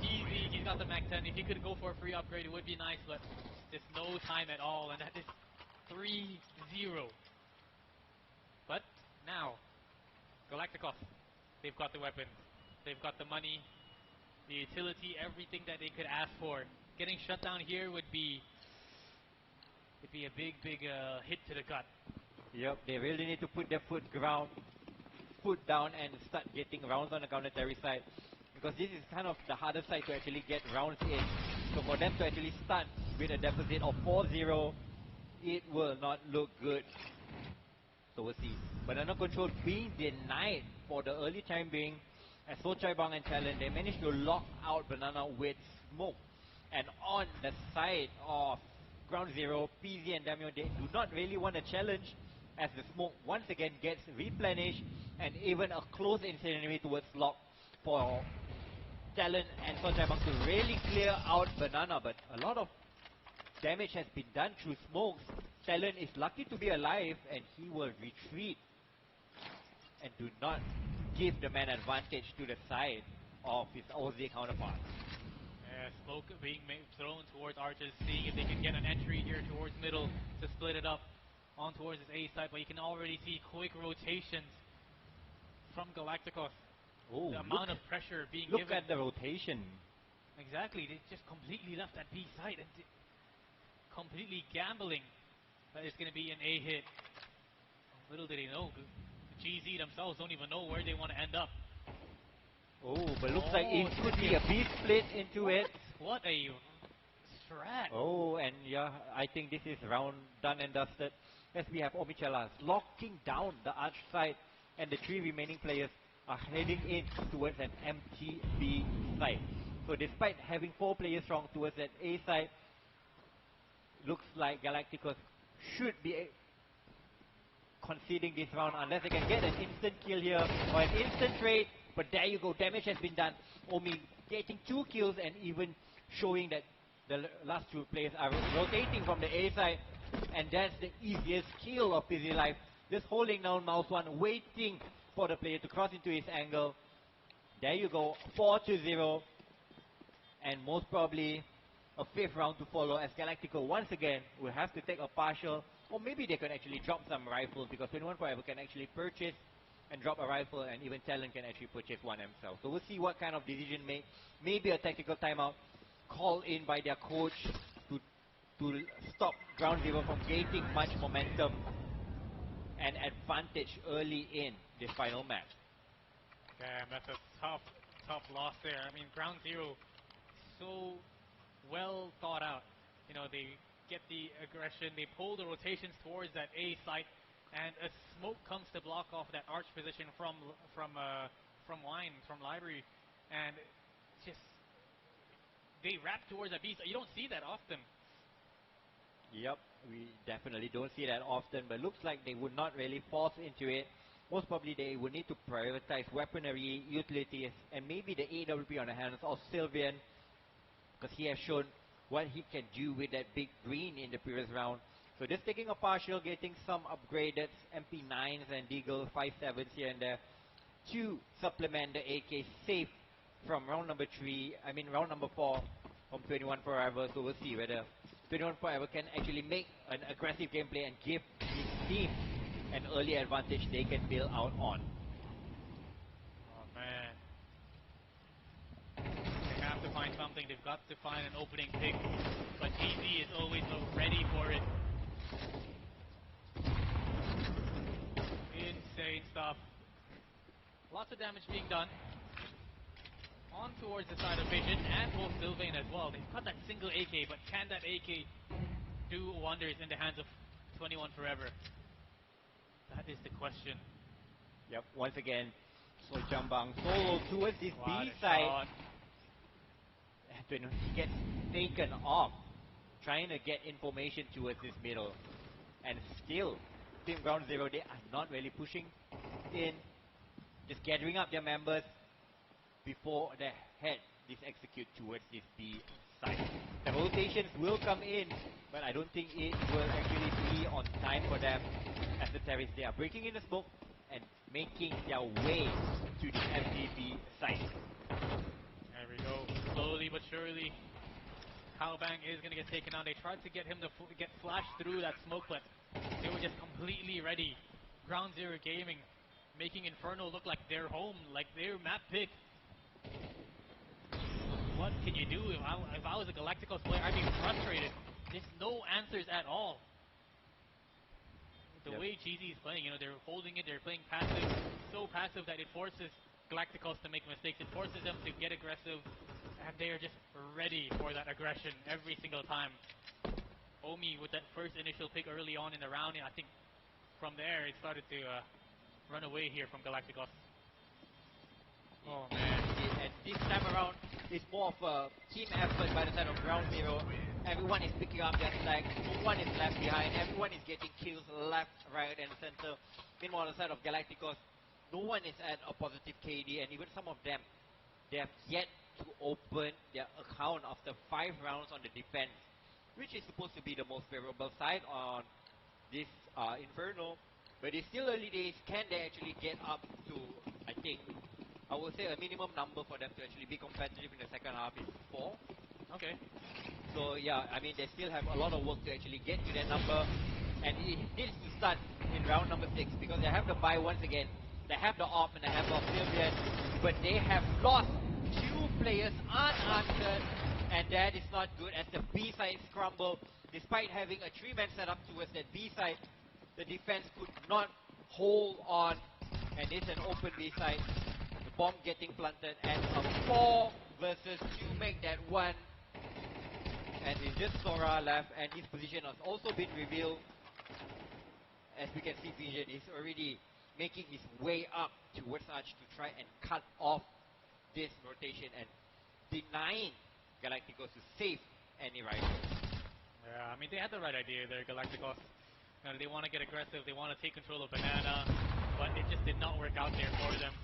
[SPEAKER 5] Easy, he's got the Mac 10. If he could go for a free upgrade, it would be nice, but there's no time at all, and that is 3-0. But now, Galacticos, they've got the weapons, they've got the money, the utility, everything that they could ask for. Getting shut down here would be a big hit to the gut.
[SPEAKER 4] Yep, they really need to put their foot down and start getting rounds on the counter-terrorist side, because this is kind of the harder side to actually get rounds in. So for them to actually start with a deficit of 4-0, it will not look good. So we'll see. Banana control being denied for the early time being, as Sochaibang and Talon, they managed to lock out Banana with smoke. And on the side of Ground Zero, PZ and Damio, they do not really want to challenge, as the smoke once again gets replenished, and even a close incendiary towards lock for Talon and Sojaibang to really clear out Banana, but a lot of damage has been done through smokes. Talon is lucky to be alive, and he will retreat and do not give the man advantage to the side of his Aussie counterpart.
[SPEAKER 5] Smoke being thrown towards Archers, seeing if they can get an entry here towards middle to split it up on towards his A side, but you can already see quick rotations from Galacticos.
[SPEAKER 4] Oh,
[SPEAKER 5] the amount of pressure being
[SPEAKER 4] look
[SPEAKER 5] given.
[SPEAKER 4] at the rotation.
[SPEAKER 5] Exactly, they just completely left that B side and completely gambling that it's going to be an A hit. Little did they know, GZ themselves don't even know where they want to end up.
[SPEAKER 4] Oh, but looks like it could be a B split into it.
[SPEAKER 5] What a strat.
[SPEAKER 4] Oh, and yeah, I think this is round done and dusted. As we have Omichelas locking down the arch side, and the 3 remaining players are heading in towards an empty B side. So despite having 4 players strong towards that A side, looks like Galacticos should be conceding this round unless they can get an instant kill here or an instant trade. But there you go, damage has been done. Omi getting 2 kills and even showing that the last 2 players are rotating from the A side. And that's the easiest kill of Busy Life. Just holding down mouse 1, waiting for the player to cross into his angle. There you go, 4-0. And most probably a 5th round to follow as Galactico once again will have to take a partial, or maybe they can actually drop some rifles because 21 Forever can actually purchase and drop a rifle, and even Talon can actually purchase one himself. So we'll see what kind of decision made. Maybe a tactical timeout called in by their coach to stop Ground Zero from gaining much momentum and advantage early in this final match.
[SPEAKER 5] Damn, that's a tough loss there. I mean, Ground Zero, so well thought out. You know, they get the aggression, they pull the rotations towards that A site, and a smoke comes to block off that arch position from Library, and just they wrap towards that B site. You don't see that often.
[SPEAKER 4] Yep, we definitely don't see that often, but looks like they would not really force into it. Most probably they would need to prioritize weaponry, utilities, and maybe the AWP on the hands of Sylvian, because he has shown what he can do with that big green in the previous round. So just taking a partial, getting some upgraded MP9s and Deagle 5.7s here and there to supplement the AK safe from round number 4 from 21 Forever. So we'll see whether 21 Forever can actually make an aggressive gameplay and give his team an early advantage they can build out on.
[SPEAKER 5] Oh man. They have to find something. They've got to find an opening pick. But GZ is always ready for it. Insane stuff. Lots of damage being done. On towards the side of Vision and both Sylvain as well. They've got that single AK, but can that AK do wonders in the hands of 21 Forever? That is the question.
[SPEAKER 4] Yep, once again, Sojaibang solo towards this
[SPEAKER 5] What
[SPEAKER 4] B
[SPEAKER 5] a
[SPEAKER 4] side.
[SPEAKER 5] shot.
[SPEAKER 4] He gets taken off, trying to get information towards this middle. And still, Team Ground Zero, they are not really pushing in, just gathering up their members before they head this execute towards this B side. The rotations will come in, but I don't think it will actually be on time for them, as the terrorists, they are breaking in the smoke and making their way to the MTB site.
[SPEAKER 5] There we go. Slowly but surely, Kaobang is going to get taken out. They tried to get him to get flashed through that smoke, but they were just completely ready. Ground Zero Gaming making Inferno look like their home, like their map pick. What can you do? If I was a Galacticos player, I'd be frustrated. There's no answers at all. The way GZ is playing, you know, they're holding it, they're playing passive, so passive that it forces Galacticos to make mistakes. It forces them to get aggressive, and they are just ready for that aggression every single time. Omi with that first initial pick early on in the round, and I think from there it started to run away here from Galacticos. Oh man.
[SPEAKER 4] And this time around, it's more of a team effort by the side of Ground Zero. Everyone is picking up their slack, no one is left behind, everyone is getting kills left, right and center. Meanwhile on the side of Galacticos, no one is at a positive KD, and even some of them, they have yet
[SPEAKER 3] to open their account after 5 rounds on the defense, which is supposed to be the most favorable side on this Inferno. But it's still early days. Can they actually get up to, I think, I would say a minimum number for them to actually be competitive in the second half is 4.
[SPEAKER 5] Okay.
[SPEAKER 3] So yeah, I mean, they still have a lot of work to actually get to that number. And it needs to start in round number 6 because they have the bye once again. They have the op and they have the Sylvian, but they have lost 2 players unanswered, and that is not good as the B side scramble. Despite having a 3-man setup towards that B side, the defense could not hold on, and it's an open B side. The bomb getting planted, and a 4 versus 2 make that 1. And it's just Sora left, and his position has also been revealed. As we can see, Vision is already making his way up towards Arch to try and cut off this rotation and denying Galacticos to save any rifles.
[SPEAKER 5] Yeah, I mean, they had the right idea there, Galacticos. You know, they want to get aggressive, they want to take control of Banana, but it just did not work out there for them.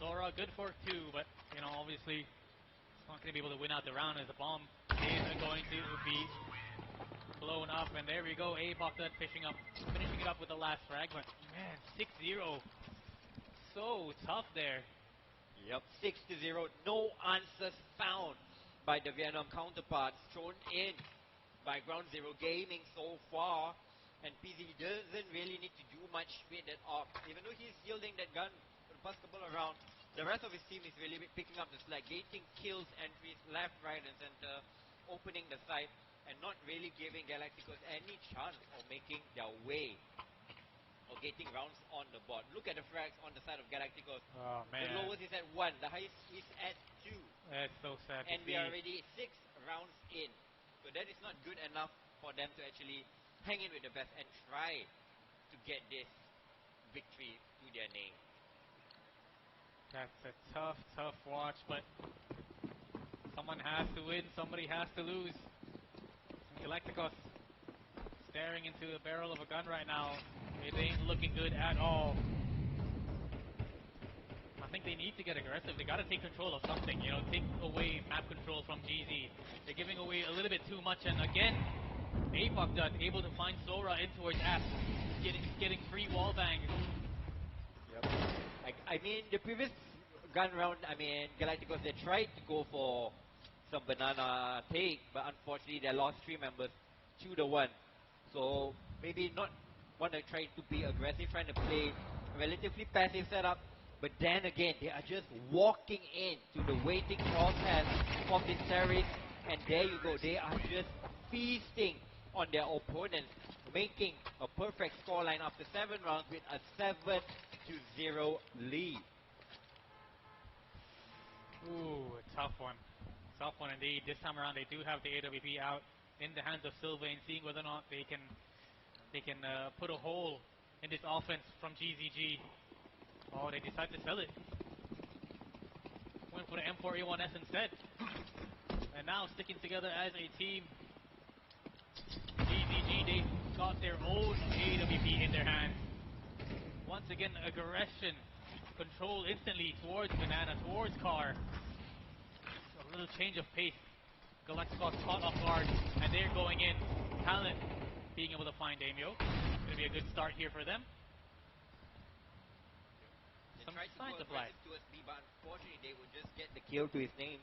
[SPEAKER 5] Sora, good for 2, but, you know, obviously, it's not going to be able to win out the round as the bomb is going to be blown up, and there we go, Apokdud finishing it up with the last fragment. Man, 6-0. So tough there.
[SPEAKER 3] Yep, 6-0. No answers found by the Vietnam counterparts, thrown in by Ground Zero Gaming so far. And PZ doesn't really need to do much with that op. Even though he's yielding that gun for the past couple of rounds, the rest of his team is really picking up the slack, getting kills, entries left, right, and center, opening the site, and not really giving Galacticos any chance of making their way or getting rounds on the board. Look at the frags on the side of Galacticos.
[SPEAKER 5] Oh, man.
[SPEAKER 3] The lowest is at 1, the highest is at 2.
[SPEAKER 5] That's so sad
[SPEAKER 3] And
[SPEAKER 5] to
[SPEAKER 3] we
[SPEAKER 5] see.
[SPEAKER 3] are already 6 rounds in. So that is not good enough for them to actually hang in with the best and try to get this victory to their name.
[SPEAKER 5] That's a tough, tough watch, but someone has to win, somebody has to lose. And Galacticos staring into the barrel of a gun right now. It ain't looking good at all. I think they need to get aggressive. They got to take control of something, you know, take away map control from GZ. They're giving away a little bit too much, and again, Apokdud able to find Sora in towards App, getting free wall bangs.
[SPEAKER 3] Yep. I mean, the previous gun round, I mean, Galacticos, they tried to go for some banana take, but unfortunately they lost 3 members 2-1. So maybe not want to try to be aggressive, trying to play a relatively passive setup. But then again, they are just walking into the waiting crosshairs of the terrorists, and there you go, they are just feasting on their opponents, making a perfect scoreline after 7 rounds with a 7-0 lead.
[SPEAKER 5] Ooh, a tough one. Tough one indeed. This time around, they do have the AWP out in the hands of Sylvain, seeing whether or not they can put a hole in this offense from GZG. Oh, they decide to sell it. Went for the M4A1S instead. And now sticking together as a team. GZG, they got their own AWP in their hands. Once again, aggression. Control instantly towards Banana, towards Car. A little change of pace. Galacticos caught off guard, and they're going in. Talent being able to find Damio. Going to be a good start here for them.
[SPEAKER 3] They
[SPEAKER 5] Some
[SPEAKER 3] tried to
[SPEAKER 5] signs
[SPEAKER 3] go
[SPEAKER 5] of life.
[SPEAKER 3] aggressive towards B, but unfortunately they would just get the kill to his name.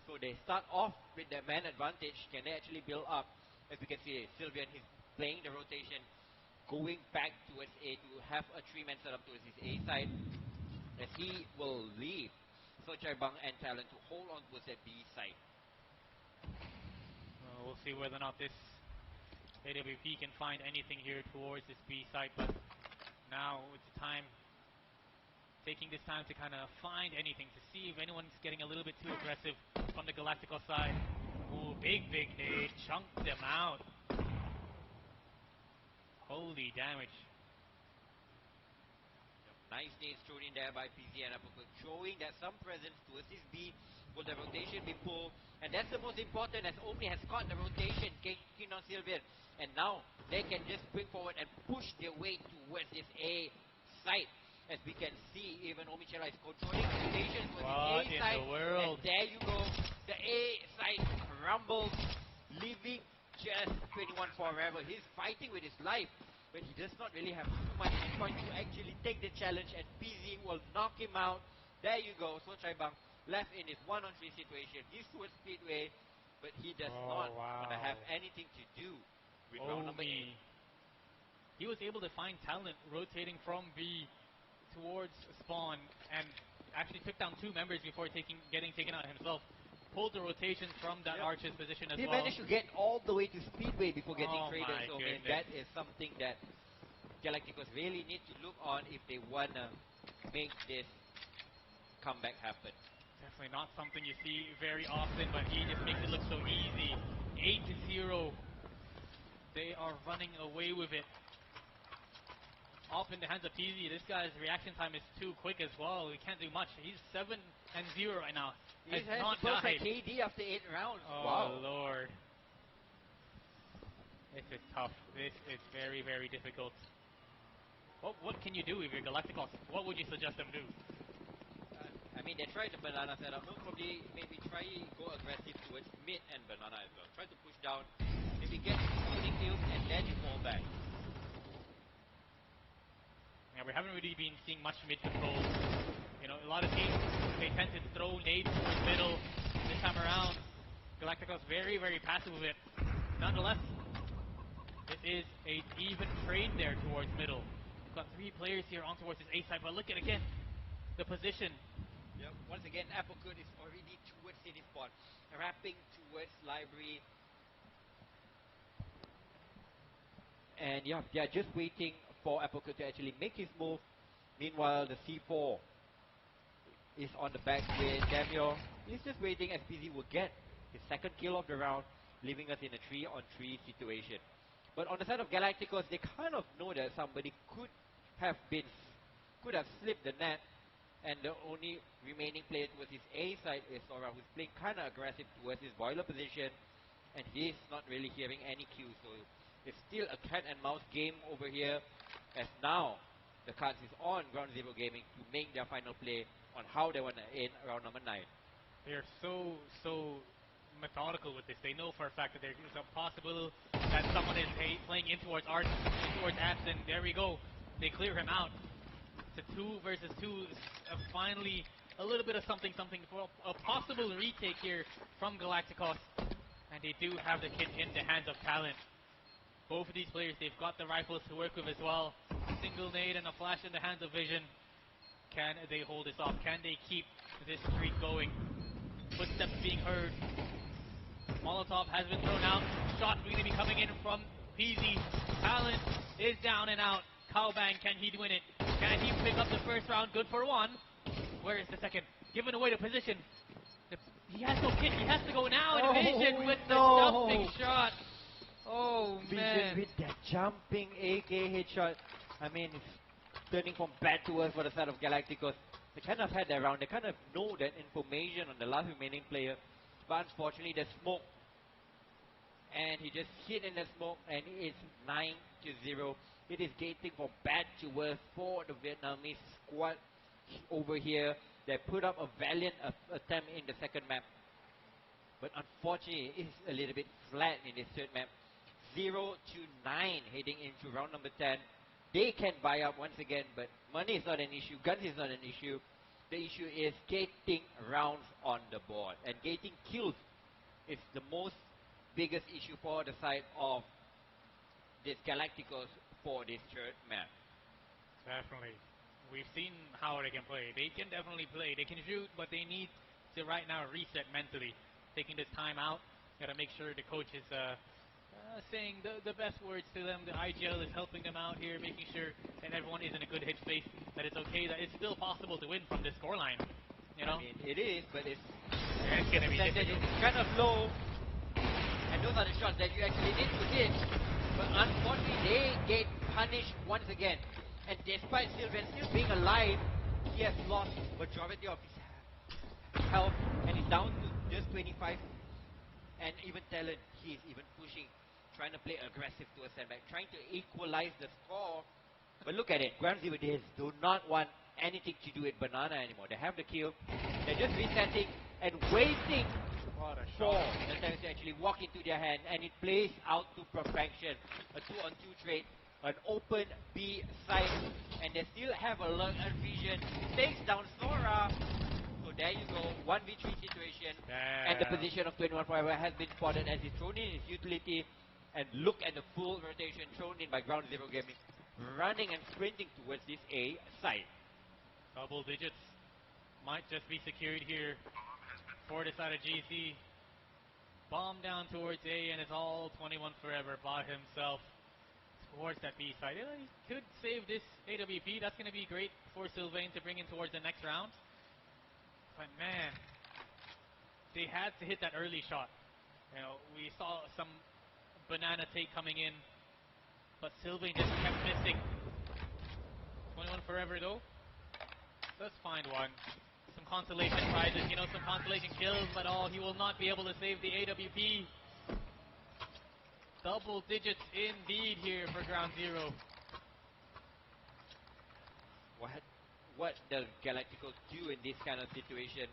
[SPEAKER 3] So they start off with their man advantage. Can they actually build up? As we can see, Sylvian, he's playing the rotation, going back towards A to have a 3-man setup towards his A side, as he will leave Sochai Bang and Talent to hold on towards that B side.
[SPEAKER 5] We'll see whether or not this AWP can find anything here towards this B site, but now it's time, taking this time to kind of find anything, to see if anyone's getting a little bit too aggressive from the Galacticos side. Ooh, big nade, chunked them out. Holy damage.
[SPEAKER 3] Nice nades thrown in there by PZ and Apokdud, showing that some presence towards his B. Will the rotation be pulled? And that's the most important, as Omni has caught the rotation, kicking on Sylvian. And now they can just bring forward and push their way towards this A site.
[SPEAKER 4] As we can see, even Omichela is controlling the rotations with
[SPEAKER 5] What
[SPEAKER 4] the A
[SPEAKER 5] in
[SPEAKER 4] side.
[SPEAKER 5] the world?
[SPEAKER 4] And there you go. The A side rumbles, leaving just 21 forever. He's fighting with his life, but he does not really have too much choice to actually take the challenge, and PZ will knock him out. There you go. So Chaibang left in his 1-on-3 situation. He's towards Speedway, but he does not want to have anything to do with round number 8.
[SPEAKER 5] He was able to find talent rotating from B towards spawn and actually took down 2 members before getting taken out himself. Pulled the rotation from that Archer's position as
[SPEAKER 4] He
[SPEAKER 5] well.
[SPEAKER 4] managed to get all the way to Speedway before getting traded.
[SPEAKER 5] My
[SPEAKER 4] So man,
[SPEAKER 5] goodness.
[SPEAKER 4] that is something that Galacticos really need to look on if they want to make this comeback happen.
[SPEAKER 5] Definitely not something you see very often, but he just makes it look so easy. 8-0. They are running away with it. Off in the hands of PZ. This guy's reaction time is too quick as well. He can't do much. He's 7-0 right now.
[SPEAKER 4] He
[SPEAKER 5] Has
[SPEAKER 4] has
[SPEAKER 5] not
[SPEAKER 4] to push like
[SPEAKER 5] died.
[SPEAKER 4] KD after 8 rounds.
[SPEAKER 5] Oh,
[SPEAKER 4] Wow.
[SPEAKER 5] Lord. This is tough. This is very, very difficult. What can you do if you're Galacticos? What would you suggest them do?
[SPEAKER 4] I mean, they tried the banana setup. Most probably, maybe try go aggressive towards mid and banana as well. Try to push down, maybe get opening kills, and then you fall back.
[SPEAKER 5] Yeah, we haven't really been seeing much mid control. You know, a lot of teams, they tend to throw nades towards middle. This time around, Galacticos very, very passive with it. Nonetheless, it is an even trade there towards middle. We've got 3 players here on towards this A side, but look at again the position.
[SPEAKER 4] Yep. Once again, Applecoot is already towards city spawn, wrapping towards library. And yeah, they are just waiting for Applecoot to actually make his move. Meanwhile, the C4 is on the back with Damio. He's just waiting as PZ will get his 2nd kill of the round, leaving us in a 3-on-3 situation. But on the side of Galacticos, they kind of know that somebody could have slipped the net, and the only remaining player towards his A side is Sora, who's playing kind of aggressive towards his boiler position, and he's not really hearing any cues. So it's still a cat and mouse game over here, as now the cards is on Ground Zero Gaming to make their final play on how they want to end round number 9.
[SPEAKER 5] They're so methodical with this. They know for a fact that there is a possibility that someone is playing in towards Art, in towards Abs, and there we go. They clear him out. It's a 2 versus 2. Finally, a little bit of something for a possible retake here from Galacticos. And they do have the kit in the hands of Talent. Both of these players, they've got the rifles to work with as well. Single nade and a flash in the hands of Vision. Can they hold this off? Can they keep this streak going? Footsteps being heard. Molotov has been thrown out. Shots going to be coming in from PZ. Talent is down and out. Cowbang, can he win it? Can he pick up the first round? Good for 1. Where is the second? Giving away the position. He has no kit. He has to go now. And Vision with the jumping shot. Oh, man.
[SPEAKER 4] Vision with that jumping AK headshot. I mean, it's turning from bad to worse for the side of Galacticos. They kind of had that round. They kind of know that information on the last remaining player. But unfortunately, the smoke. And he just hit in the smoke, and it's 9-0. It is gating from bad to worse for the Vietnamese squad over here. They put up a valiant attempt in the second map. But unfortunately, it's a little bit flat in this third map. 0-9 heading into round number 10. They can buy up once again, but money is not an issue. Guns is not an issue. The issue is gating rounds on the board. And gating kills is the most biggest issue for the side of this Galacticos for this third map.
[SPEAKER 5] Definitely. We've seen how they can play. They can definitely play. They can shoot, but they need to right now reset mentally. Taking this time out, gotta make sure the coach is saying the best words to them. The IGL is helping them out here, making sure that everyone is in a good headspace, that it's okay, that it's still possible to win from this scoreline. You know?
[SPEAKER 4] I mean, it is, but it's
[SPEAKER 5] gonna be difficult.
[SPEAKER 4] it's kind of low. And those are the shots that you actually need to hit. But unfortunately, they get punished once again. And despite Sylvan still being alive, he has lost majority of his health and is down to just 25. And even Talent, he is even pushing, trying to play aggressive to a sandbag, trying to equalize the score. But look at it, Ground Zero do not want anything to do with Banana anymore. They have the kill. They're just resetting and waiting
[SPEAKER 5] What a
[SPEAKER 4] for
[SPEAKER 5] shot.
[SPEAKER 4] the time to actually walk into their hand, and it plays out to perfection. A 2-on-2 trade, an open B side, and they still have alert and vision. Takes down Sora. So there you go, 1v3 situation, and the position of 21 Forever has been spotted as he's thrown in his utility. And look at the full rotation thrown in by Ground Zero Gaming, running and sprinting towards this A side.
[SPEAKER 5] Double digits might just be secured here for the side of GC. Bomb down towards A, and it's all 21 Forever by himself towards that B side. Yeah, he could save this AWP. That's going to be great for Sylvain to bring in towards the next round. But man, they had to hit that early shot. You know, we saw some banana take coming in, but Sylvain just kept missing. 21 Forever though does find one. Some consolation prizes, you know, some consolation kills, but he will not be able to save the AWP. Double digits indeed here for Ground Zero.
[SPEAKER 4] What does Galacticos do in this kind of situation?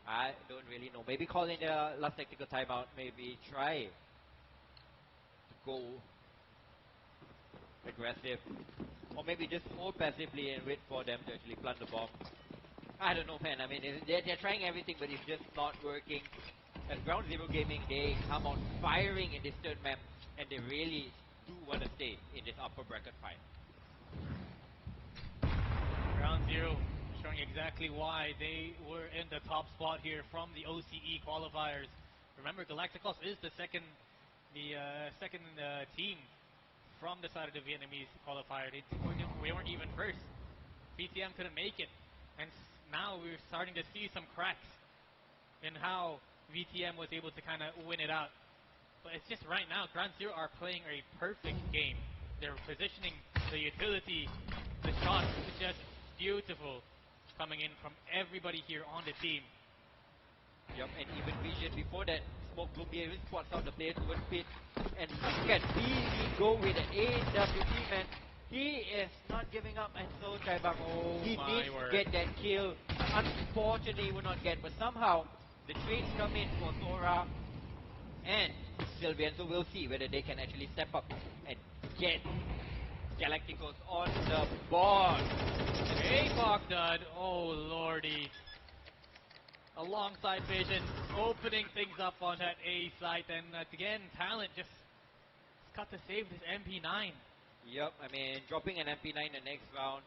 [SPEAKER 4] I don't really know. Maybe call in the last tactical timeout. Maybe try to go aggressive, or maybe just hold passively and wait for them to actually plant the bomb. I don't know, man. I mean, they're trying everything, but it's just not working. As Ground Zero Gaming, they come out firing in this third map, and they really do want to stay in this upper bracket fight.
[SPEAKER 5] Ground Zero showing exactly why they were in the top spot here from the OCE qualifiers. Remember, Galacticos is the second team from the side of the Vietnamese qualifier. We weren't even first. VTM couldn't make it, and now we're starting to see some cracks in how VTM was able to kind of win it out. But it's just right now, Ground Zero are playing a perfect game. They're positioning the utility, the shots, just beautiful coming in from everybody here on the team.
[SPEAKER 4] Yep, and even Vision before that, Smoke Bloom here spots out the player towards pit, and look at BZ go with an AWP, man. He is not giving up, and so Chaibang, he needs to get that kill. Unfortunately, he will not get, but somehow the trades come in for Sora and Sylvian, so we'll see whether they can actually step up and get Galacticos on the board.
[SPEAKER 5] Hey, Bogdad, oh lordy. Alongside Vision, opening things up on that A site, and again, Talent just got to save this MP9.
[SPEAKER 4] Yep, I mean, dropping an MP9 in the next round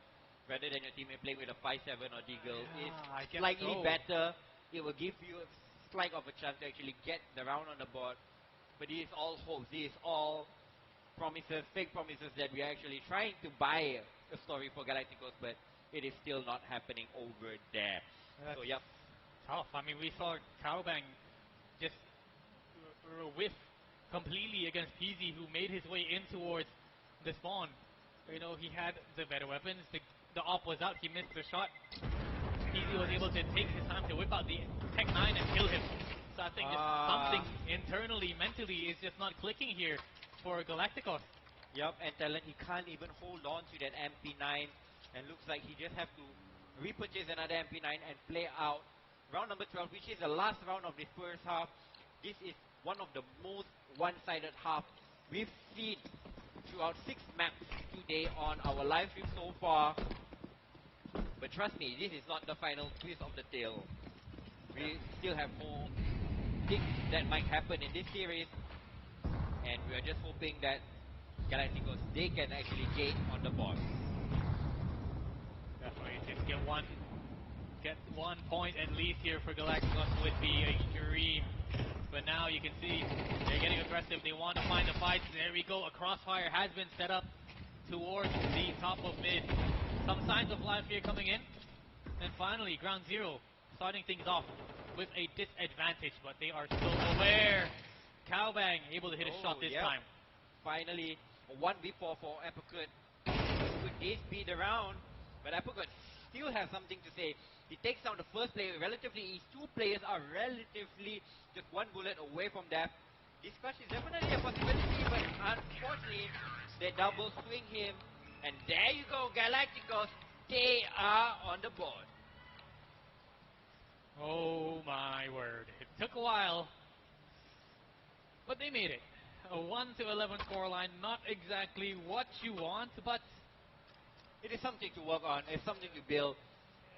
[SPEAKER 4] rather than your teammate playing with a 5-7 or Deagle is slightly better. It will give you a slight of a chance to actually get the round on the board. But it is all hopes, it is all promises, fake promises that we are actually trying to buy a story for Galacticos, but it is still not happening over there. So, yep.
[SPEAKER 5] Tough. I mean, we saw Cowbang just whiff completely against PZ, who made his way in towards the spawn. You know, he had the better weapons. The op was out. He missed the shot. PZ was able to take his time to whip out the Tech 9 and kill him. So I think just something internally, mentally is just not clicking here for Galacticos.
[SPEAKER 4] Yep, and Talent, he can't even hold on to that MP9, and looks like he just have to repurchase another MP9 and play out round number 12, which is the last round of this first half. This is one of the most one-sided half we've seen throughout 6 maps today on our live stream so far. But trust me, this is not the final twist of the tail. We still have more things that might happen in this series, and we are just hoping that Galacticos, they can actually gain on the board.
[SPEAKER 5] Definitely, just get one point at least here for Galacticos would be a dream. But now you can see they're getting aggressive. They want to find the fights. There we go. A crossfire has been set up towards the top of mid. Some signs of life here coming in. And finally, Ground Zero starting things off with a disadvantage, but they are so aware. Cowbang able to hit a shot this time.
[SPEAKER 4] Finally, a 1v4 for Apricot. Could this be the round? But Apricot still has something to say. He takes down the first player relatively easy. 2 players are relatively just 1 bullet away from death. This crush is definitely a possibility, but unfortunately, they double swing him. And there you go, Galacticos they are on the board.
[SPEAKER 5] Oh my word. It took a while, but they made it. A 1-11 scoreline, not exactly what you want, but
[SPEAKER 4] It is something to work on. It's something to build.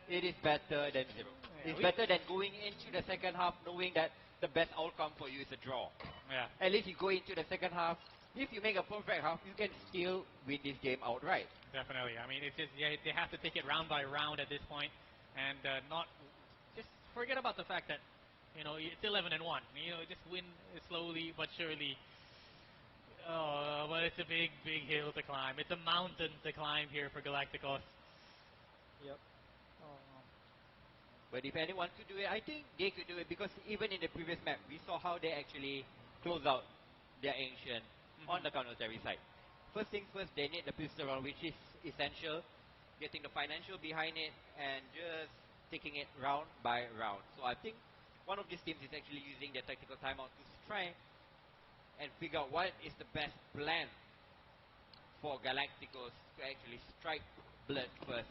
[SPEAKER 4] It is better than zero.
[SPEAKER 5] Yeah,
[SPEAKER 4] It's better than going into the second half knowing that the best outcome for you is a draw.
[SPEAKER 5] yeah,
[SPEAKER 4] At least you go into the second half. If you make a perfect half, you can still win this game outright.
[SPEAKER 5] definitely. I mean, it's just, yeah, they have to take it round by round at this point, and not just forget about the fact that, you know, it's 11-1. You know, just win slowly but surely. Oh, but it's a big, big hill to climb. It's a mountain to climb here for Galacticos.
[SPEAKER 2] Yep.
[SPEAKER 4] But if anyone could do it, I think they could do it because even in the previous map, we saw how they actually close out their ancient on the counter-terry side. First things first, they need the pistol round, which is essential. Getting the financial behind it and just taking it round by round. So I think one of these teams is actually using their tactical timeout to try and figure out what is the best plan for Galacticos to actually strike blood first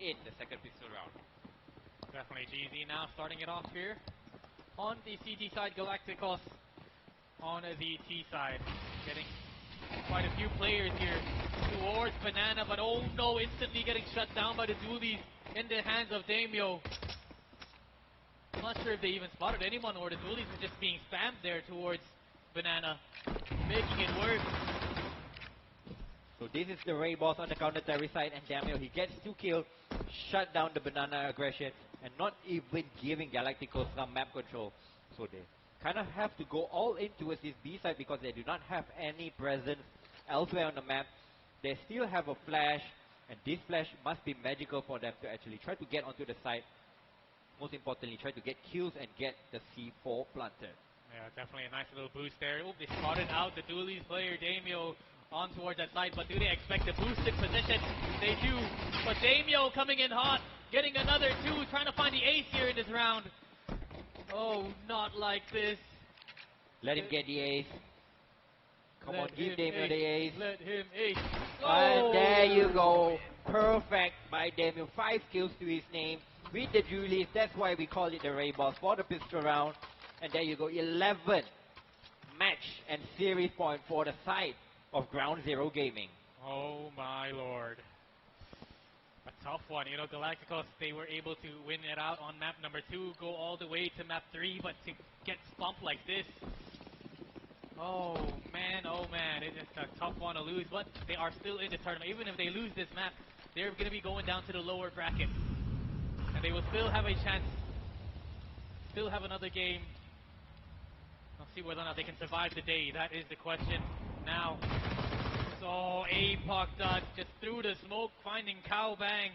[SPEAKER 4] in the second pistol round.
[SPEAKER 5] Definitely GZ now starting it off here. On the CT side, Galacticos on the T side. Getting quite a few players here towards Banana, but oh no, instantly getting shut down by the Doolies in the hands of Damio. I'm not sure if they even spotted anyone or the Doolies were just being spammed there towards Banana, making it work.
[SPEAKER 4] So this is the Ray boss on the counter-terry side, and Damiel, he gets 2 kills, shut down the banana aggression, and not even giving Galacticos some map control. So they kind of have to go all in towards this B side because they do not have any presence elsewhere on the map. They still have a flash, and this flash must be magical for them to actually try to get onto the side. Most importantly, try to get kills and get the C4 planted.
[SPEAKER 5] Yeah, definitely a nice little boost there. Oh, they spotted out the Doolies player, Damio, on towards that side, but do they expect a boosted position? They do, but Damio coming in hot, getting another 2, trying to find the ace here in this round. Oh, not like this.
[SPEAKER 4] Let him get the ace. Come on, give Damio the ace.
[SPEAKER 5] Let him ace.
[SPEAKER 4] And there you go. Perfect by Damio. 5 kills to his name. With the Julius, that's why we call it the Ray Boss for the pistol round. And there you go, 11 match and series point for the side of Ground Zero Gaming.
[SPEAKER 5] Oh my lord. A tough one. You know, Galacticos, they were able to win it out on map number 2, go all the way to map 3, but to get stumped like this. Oh man, it is a tough one to lose, but they are still in the tournament. Even if they lose this map, they're going to be going down to the lower bracket. And they will still have a chance, still have another game. Let's see whether or not they can survive the day. That is the question now. So APOC dodge just through the smoke, finding Cow Bang.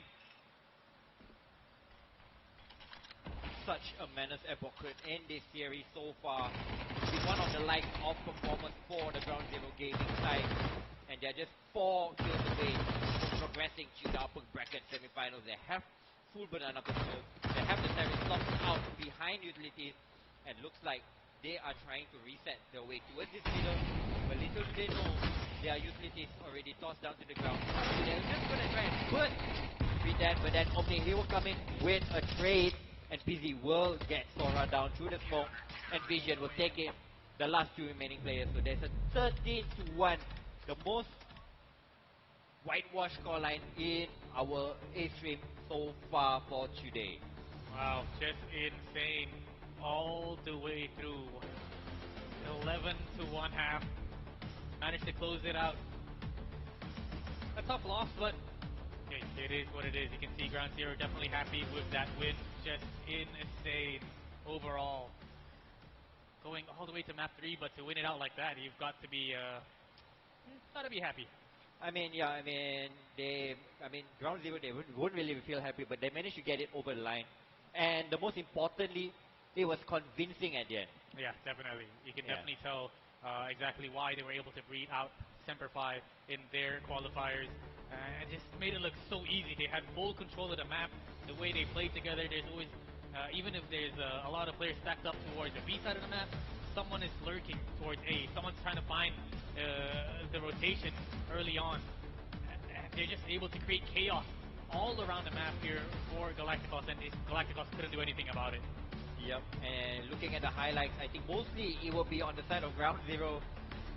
[SPEAKER 4] Such a menace Epoch in this series so far. It's been one of the lights of performance for the Ground Zero Gaming side. And they're just 4 kills away from progressing to the upper bracket semifinals. They have full banana control. They have the terrorist locked out behind utilities. And looks like they are trying to reset their way towards this middle. But little do they know, their utilities already tossed down to the ground. So they're just going to try and burn with that. But then, okay, he will come in with a trade. And PZ will get Sora down through the smoke. And Vision will take it. The last 2 remaining players. So there's a 13-1. The most whitewash scoreline in our A-stream so far for today.
[SPEAKER 5] Wow, just insane. All the way through. 11 to 1 half. Managed to close it out. A tough loss, but okay, it is what it is. You can see Ground Zero definitely happy with that win. Just insane overall. Going all the way to map 3, but to win it out like that, you've got to be happy.
[SPEAKER 4] Ground Zero, they wouldn't really feel happy, but they managed to get it over the line. And the most importantly, it was convincing at the end.
[SPEAKER 5] Yeah, definitely. You can definitely tell exactly why they were able to beat out Semper Fi in their qualifiers. And just made it look so easy. They had full control of the map. The way they played together, there's always, even if there's a lot of players stacked up towards the B side of the map, someone is lurking towards A. Someone's trying to find the rotation early on. And they're just able to create chaos all around the map here for Galacticos, and Galacticos couldn't do anything about it.
[SPEAKER 4] Yep, and looking at the highlights, I think mostly it will be on the side of Ground Zero,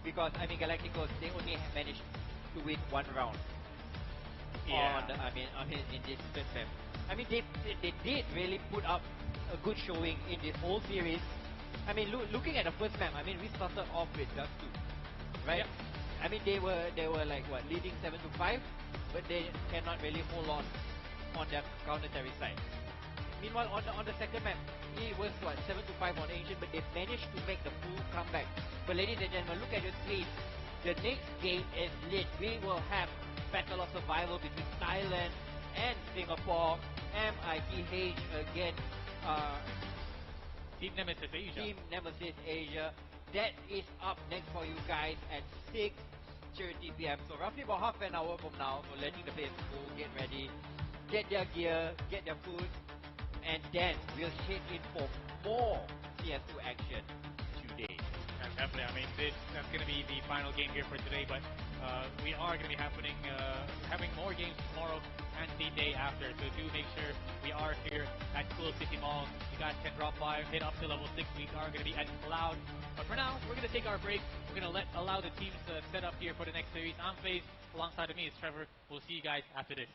[SPEAKER 4] because I mean Galacticos, they only managed to win one round.
[SPEAKER 5] Yeah.
[SPEAKER 4] In this first map. I mean, they did really put up a good showing in this whole series. I mean, looking at the first map, I mean, we started off with just 2, right?
[SPEAKER 5] Yep.
[SPEAKER 4] I mean, they were like what, leading 7-5, but they cannot really hold on their counter-terry side. Meanwhile, on the second map, it was what, 7-5 on Ancient, but they managed to make the full comeback. But ladies and gentlemen, look at your screen. The next game is lit. We will have Battle of Survival between Thailand and Singapore. MITH against
[SPEAKER 5] Team Nemesis Asia.
[SPEAKER 4] Team Nemesis Asia. That is up next for you guys at 6:30 p.m. So roughly about half an hour from now. So letting the players go, get ready, get their gear, get their food, and then we'll head in for more CS2 action today.
[SPEAKER 5] Definitely. I mean, that's going to be the final game here for today, but we are going to be having more games tomorrow and the day after. So do make sure we are here at Cool City Mall. You guys can drop by, hit up to level 6. We are going to be at Cloud. But for now, we're going to take our break. We're going to allow the teams set up here for the next series. I'm FaZe. Alongside of me is Trevor. We'll see you guys after this.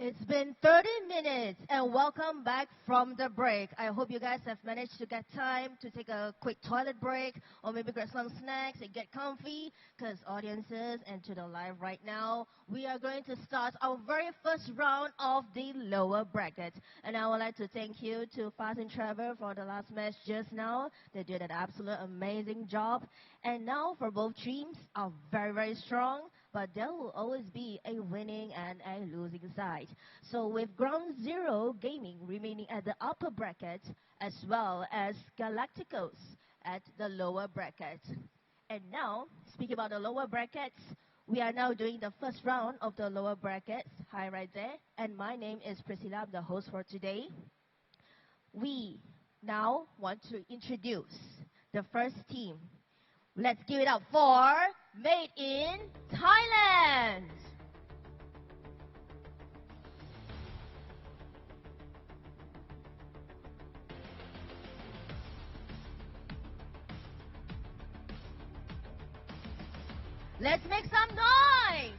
[SPEAKER 1] It's been 30 minutes and welcome back from the break. I hope you guys have managed to get time to take a quick toilet break or maybe grab some snacks and get comfy because audiences enter the live right now. We are going to start our very first round of the lower bracket. And I would like to thank you to Fast and Trevor for the last match just now. They did an absolute amazing job. And now for both teams are very, very strong. But there will always be a winning and a losing side. So with Ground Zero Gaming remaining at the upper bracket, as well as Galacticos at the lower bracket. And now, speaking about the lower brackets, we are now doing the first round of the lower brackets. Hi, right there. And my name is Priscilla, I'm the host for today. We now want to introduce the first team. Let's give it up for Made in Thailand. Let's make some noise.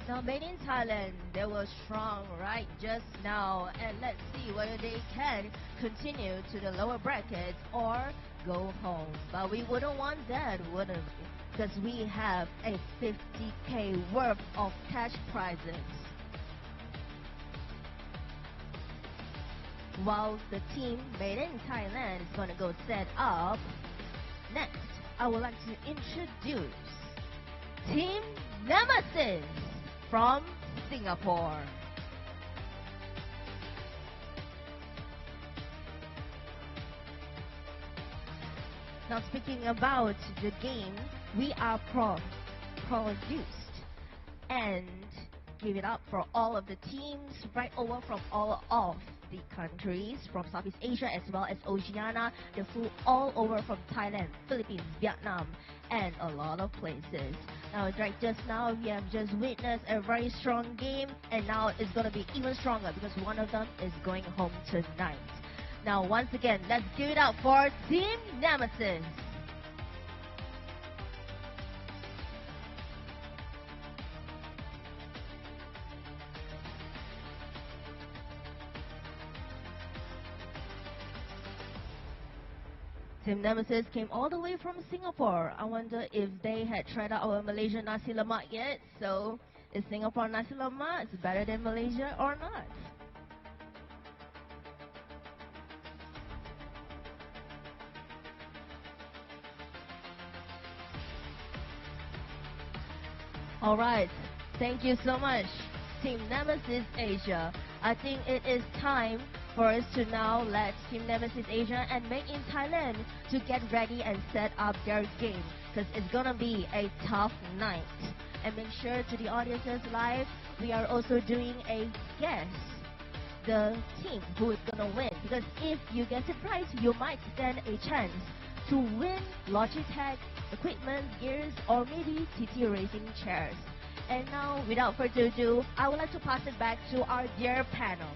[SPEAKER 1] Now, Made in Thailand, they were strong right just now. And let's see whether they can continue to the lower brackets or go home. But we wouldn't want that, wouldn't we? Because we have a 50K worth of cash prizes. While the team Made in Thailand is going to go set up, next, I would like to introduce Team Nemesis from Singapore. Now speaking about the game, we are produced and give it up for all of the teams right over from all of the countries from Southeast Asia as well as Oceania. They flew all over from Thailand, Philippines, Vietnam, and a lot of places. Now, right just now, we have just witnessed a very strong game, and now it's going to be even stronger because one of them is going home tonight. Now, once again, let's give it up for Team Nemesis. Team Nemesis came all the way from Singapore. I wonder if they had tried out our Malaysian nasi lemak yet. So, is Singapore nasi lemak better than Malaysia or not? Alright, thank you so much, Team Nemesis Asia. I think it is time for us to now let Team Nemesis Asia and Made in Thailand to get ready and set up their game, because it's gonna be a tough night. And make sure to the audiences live, we are also doing a guess the team who is gonna win, because if you guess it right, you might stand a chance to win Logitech equipment, gears, or maybe TT racing chairs. And now, without further ado, I would like to pass it back to our dear panel.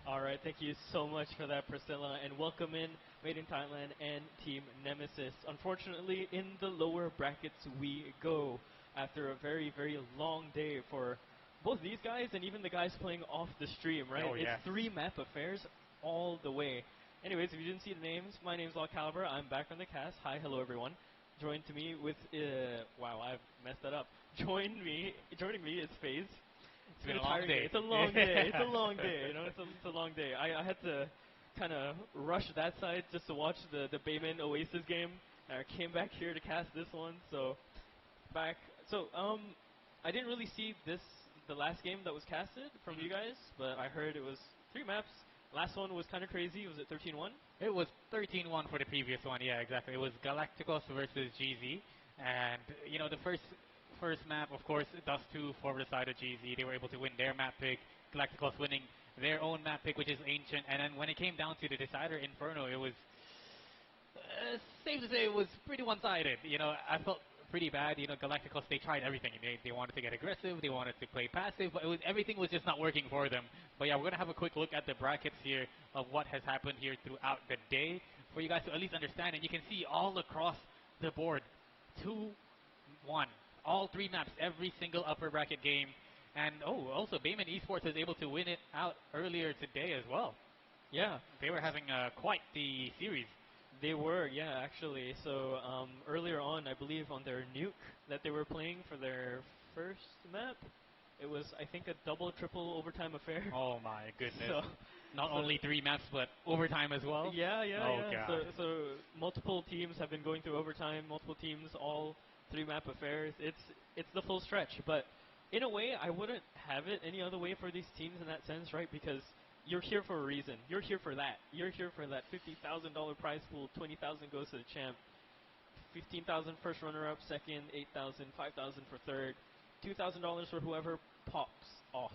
[SPEAKER 2] All right, thank you so much for that, Priscilla, and welcome in Made in Thailand and Team Nemesis. Unfortunately, in the lower brackets we go after a very, very long day for both these guys and even the guys playing off the stream, right?
[SPEAKER 5] Oh, yeah.
[SPEAKER 2] It's 3 map affairs all the way. Anyways, if you didn't see the names, my name's Law Caliber. I'm back from the cast. Hi, hello everyone. Joined to me with, wow, I've messed that up. Joining me is FaZe.
[SPEAKER 5] It's been a long day.
[SPEAKER 2] It's a long day. It's a long day. You know, it's a long day. I had to kind of rush that side just to watch the Bayman Oasis game. I came back here to cast this one. So back. So I didn't really see the last game that was casted from you guys, but I heard it was 3 maps. Last one was kind of crazy. Was it 13-1?
[SPEAKER 5] It was 13-1 for the previous one. Yeah, exactly. It was Galacticos versus GZ, and you know the first map, of course, Dust 2 for the side of GZ. They were able to win their map pick. Galacticos winning their own map pick, which is Ancient. And then when it came down to the decider Inferno, it was safe to say it was pretty one-sided. You know, I felt pretty bad. You know, Galacticos, they tried everything. They wanted to get aggressive. They wanted to play passive, but everything was just not working for them. But yeah, we're going to have a quick look at the brackets here of what has happened here throughout the day for you guys to at least understand, and you can see all across the board, 2-1, all 3 maps, every single upper bracket game, and also Bayman Esports was able to win it out earlier today as well.
[SPEAKER 2] Yeah,
[SPEAKER 5] They were having quite the series.
[SPEAKER 2] they were, yeah, actually. So earlier on, I believe on their nuke that they were playing for their first map, it was, I think, a double, triple overtime affair.
[SPEAKER 5] Oh my goodness.
[SPEAKER 2] So,
[SPEAKER 5] Not
[SPEAKER 2] so-
[SPEAKER 5] only 3 maps, but overtime as well?
[SPEAKER 2] Yeah, yeah,
[SPEAKER 5] Oh,
[SPEAKER 2] yeah.
[SPEAKER 5] God.
[SPEAKER 2] So multiple teams have been going through overtime. Multiple teams, all 3 map affairs. It's the full stretch. But in a way, I wouldn't have it any other way for these teams in that sense, right? Because you're here for a reason. You're here for that. You're here for that $50,000 prize pool. 20,000 goes to the champ. 15,000 first runner-up, second, 8,000, 5,000 for third, $2,000 for whoever pops off.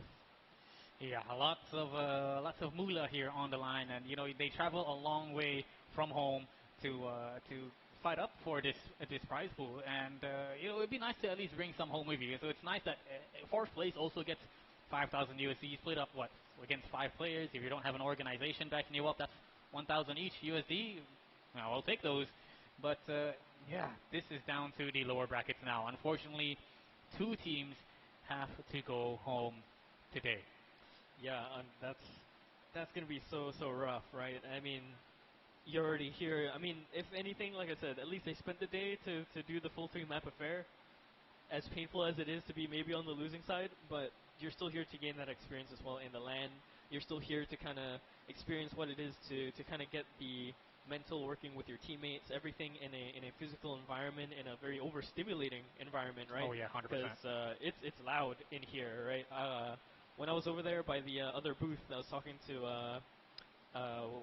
[SPEAKER 5] Yeah, lots of moolah here on the line, and they travel a long way from home to fight up for this prize pool, and it'd be nice to at least bring some home with you. So it's nice that fourth place also gets 5,000 USD split up against 5 players. If you don't have an organization backing you up, that's 1,000 each USD. Now I'll take those, but yeah, this is down to the lower brackets now. Unfortunately, 2 teams have to go home today.
[SPEAKER 2] Yeah, that's gonna be so rough, right? I mean, you're already here. I mean, if anything, like I said, at least they spent the day to do the full 3 map affair. As painful as it is to be maybe on the losing side, but you're still here to gain that experience as well in the LAN. You're still here to kind of experience what it is to kind of get the mental working with your teammates, everything in a physical environment, in a very overstimulating environment, right?
[SPEAKER 5] Oh, yeah, 100%.
[SPEAKER 2] Because it's loud in here, right? When I was over there by the other booth, I was talking to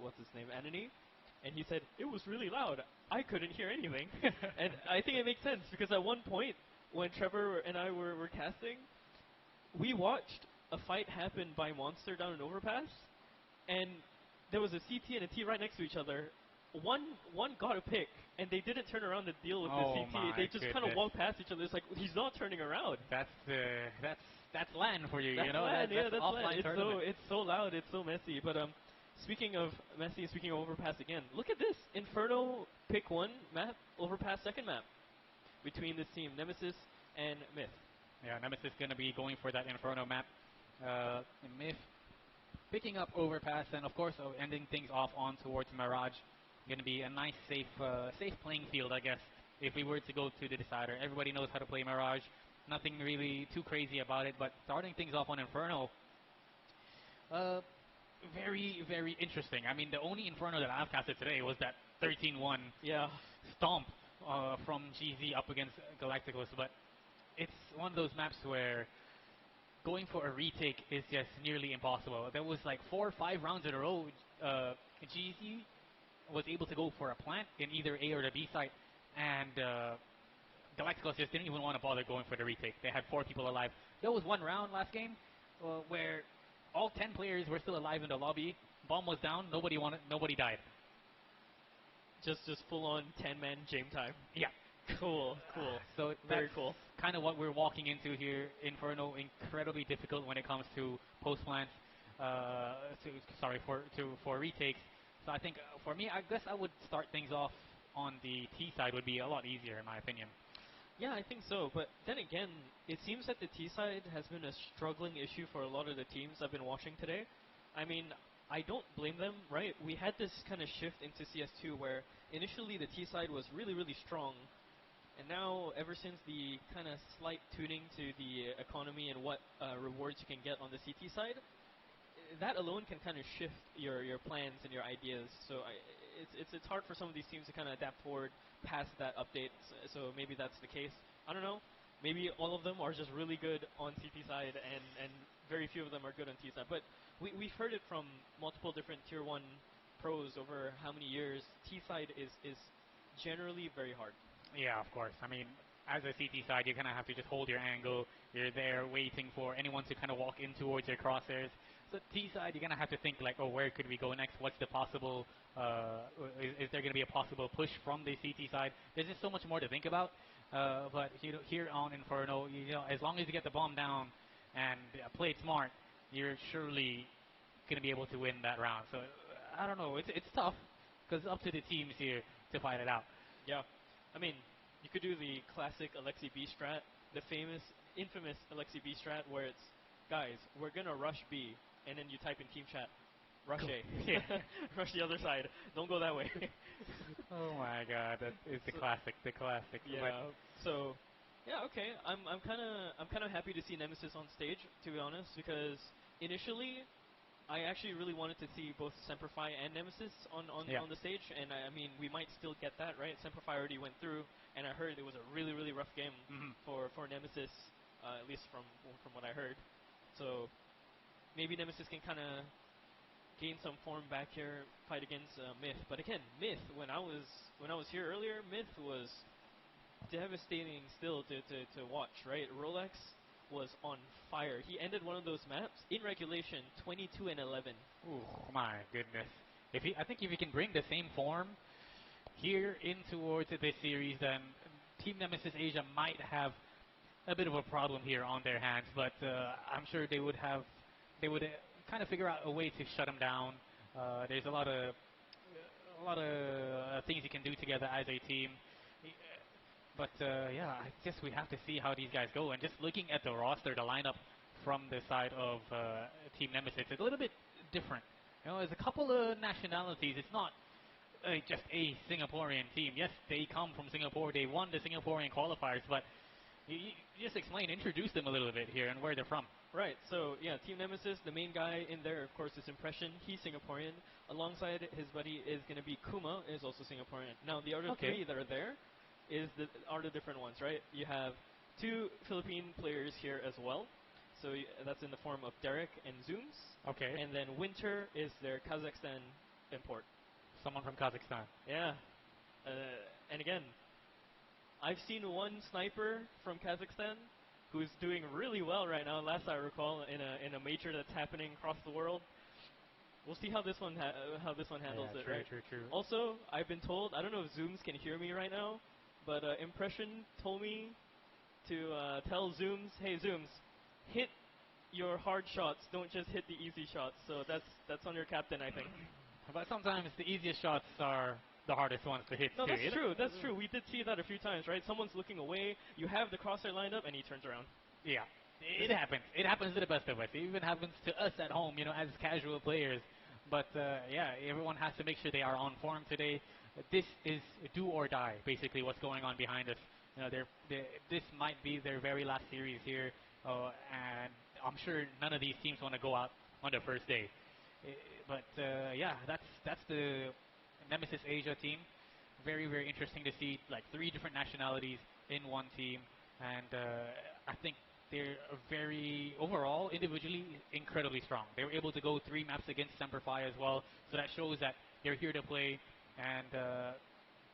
[SPEAKER 2] what's his name, Anthony, and he said it was really loud. I couldn't hear anything, and I think it makes sense because at one point when Trevor and I were casting, we watched a fight happen by Monster down an overpass, and there was a CT and a T right next to each other. One got a pick, and they didn't turn around to deal with
[SPEAKER 5] Oh,
[SPEAKER 2] the CT.
[SPEAKER 5] my
[SPEAKER 2] They just kind of
[SPEAKER 5] goodness.
[SPEAKER 2] walked past each other. It's like he's not turning around.
[SPEAKER 5] That's LAN for you.
[SPEAKER 2] That's
[SPEAKER 5] That's
[SPEAKER 2] that's
[SPEAKER 5] offline
[SPEAKER 2] land.
[SPEAKER 5] tournament.
[SPEAKER 2] It's so loud. It's so messy. But speaking of messy, speaking of overpass again, look at this Inferno pick 1 map, overpass 2nd map between this team, Nemesis and Myth.
[SPEAKER 5] Yeah, Nemesis going to be going for that Inferno map. Myth picking up Overpass, and of course ending things off on towards Mirage. Going to be a nice, safe playing field, I guess, if we were to go to the decider. Everybody knows how to play Mirage. Nothing really too crazy about it, but starting things off on Inferno, very, very interesting. I mean, the only Inferno that I've casted today was that 13-1
[SPEAKER 2] Yeah.
[SPEAKER 5] stomp from GZ up against Galacticos, but it's one of those maps where going for a retake is just nearly impossible. There was like 4 or 5 rounds in a row. GZ was able to go for a plant in either A or the B site, and Galacticos just didn't even want to bother going for the retake. They had 4 people alive. There was one round last game where all 10 players were still alive in the lobby. Bomb was down. Nobody died.
[SPEAKER 2] Just full on 10-man game time.
[SPEAKER 5] Yeah.
[SPEAKER 2] Cool.
[SPEAKER 5] So
[SPEAKER 2] Very
[SPEAKER 5] that's
[SPEAKER 2] cool.
[SPEAKER 5] kind of what we're walking into here. Inferno, incredibly difficult when it comes to post plants. For retakes. So I think for me, I guess I would start things off on the T side. Would be a lot easier in my opinion.
[SPEAKER 2] Yeah, I think so. But then again, it seems that the T side has been a struggling issue for a lot of the teams I've been watching today. I mean, I don't blame them, right? We had this kind of shift into CS2 where initially the T side was really, really strong. And now, ever since the kind of slight tuning to the economy and what rewards you can get on the CT side, that alone can kind of shift your plans and your ideas. So it's hard for some of these teams to kind of adapt forward past that update. So maybe that's the case. I don't know. Maybe all of them are just really good on CT side and very few of them are good on T side. But we've heard it from multiple different Tier 1 pros over how many years. T side is generally very hard.
[SPEAKER 5] Yeah, of course. I mean, as a CT side, you kind of have to just hold your angle. You're there waiting for anyone to kind of walk in towards your crosshairs. So T side, you're going to have to think like, oh, where could we go next? What's the possible, is there going to be a possible push from the CT side? There's just so much more to think about. But here on Inferno, as long as you get the bomb down and play it smart, you're surely going to be able to win that round. So I don't know. It's tough. because it's up to the teams here to fight it out.
[SPEAKER 2] Yeah. I mean, you could do the classic Alexi B strat, the infamous Alexi B strat, where it's, guys, we're gonna rush B, and then you type in team chat, rush A.
[SPEAKER 5] Yeah.
[SPEAKER 2] Rush the other side. Don't go that way.
[SPEAKER 5] Oh my God, that is the classic.
[SPEAKER 2] Yeah. So, yeah, okay. I'm kind of happy to see Nemesis on stage, to be honest, because initially I actually really wanted to see both Semperfi and Nemesis on the stage, and I mean, we might still get that, right? Semperfi already went through, and I heard it was a really, really rough game for Nemesis, at least from what I heard. So maybe Nemesis can kind of gain some form back here, fight against Myth. But again, Myth, when I was here earlier, Myth was devastating still to watch, right? Rolex was on fire. He ended one of those maps in regulation 22-11.
[SPEAKER 5] Ooh, my goodness. I think if he can bring the same form here in towards this series, then Team Nemesis Asia might have a bit of a problem here on their hands. But I'm sure they would kind of figure out a way to shut him down. There's a lot of things you can do together as a team. But yeah, I guess we have to see how these guys go. And just looking at the roster, the lineup from the side of Team Nemesis, it's a little bit different. You know, there's a couple of nationalities. It's not just a Singaporean team. Yes, they come from Singapore. They won the Singaporean qualifiers. But you just introduce them a little bit here and where they're from.
[SPEAKER 2] Right, so yeah, Team Nemesis, the main guy in there, of course, is Impression. He's Singaporean. Alongside his buddy is going to be Kuma, is also Singaporean. Now, the other three that are there are the different ones, right? You have 2 Philippine players here as well. So that's in the form of Derek and Zooms.
[SPEAKER 5] Okay.
[SPEAKER 2] And then Winter is their Kazakhstan import.
[SPEAKER 5] Someone from Kazakhstan.
[SPEAKER 2] Yeah. And again, I've seen one sniper from Kazakhstan who's doing really well right now, last I recall, in a major that's happening across the world. We'll see how this one handles it, right?
[SPEAKER 5] True.
[SPEAKER 2] Also, I've been told, I don't know if Zooms can hear me right now, but Impression told me to tell Zooms, hey Zooms, hit your hard shots, don't just hit the easy shots. So that's on your captain, I think.
[SPEAKER 5] But sometimes the easiest shots are the hardest ones to hit.
[SPEAKER 2] No, that's true. That's true. We did see that a few times, right? Someone's looking away, you have the crosshair lined up, and he turns around.
[SPEAKER 5] Yeah, it happens. It happens to the best of us. It even happens to us at home, as casual players. But yeah, everyone has to make sure they are on form today. This is do or die, basically, what's going on behind us. This might be their very last series here, and I'm sure none of these teams want to go out on the first day. But yeah, that's the Nemesis Asia team. Very, very interesting to see, like 3 different nationalities in one team, and I think they're very, overall, individually, incredibly strong. They were able to go 3 maps against Semperfi as well, so that shows that they're here to play, and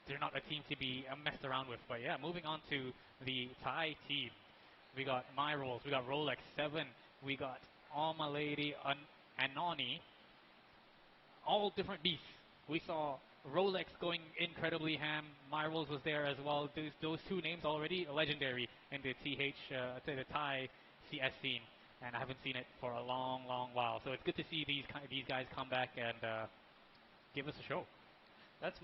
[SPEAKER 5] they're not a team to be messed around with. But yeah, moving on to the Thai team. We got My Rolls, we got Rolex 7, we got Alma Lady, Anoni, all different beasts. We saw Rolex going incredibly ham. My Rolls was there as well. Those 2 names already legendary in the the Thai CS scene, and I haven't seen it for a long, long while. So it's good to see these guys come back and give us a show.
[SPEAKER 2] That's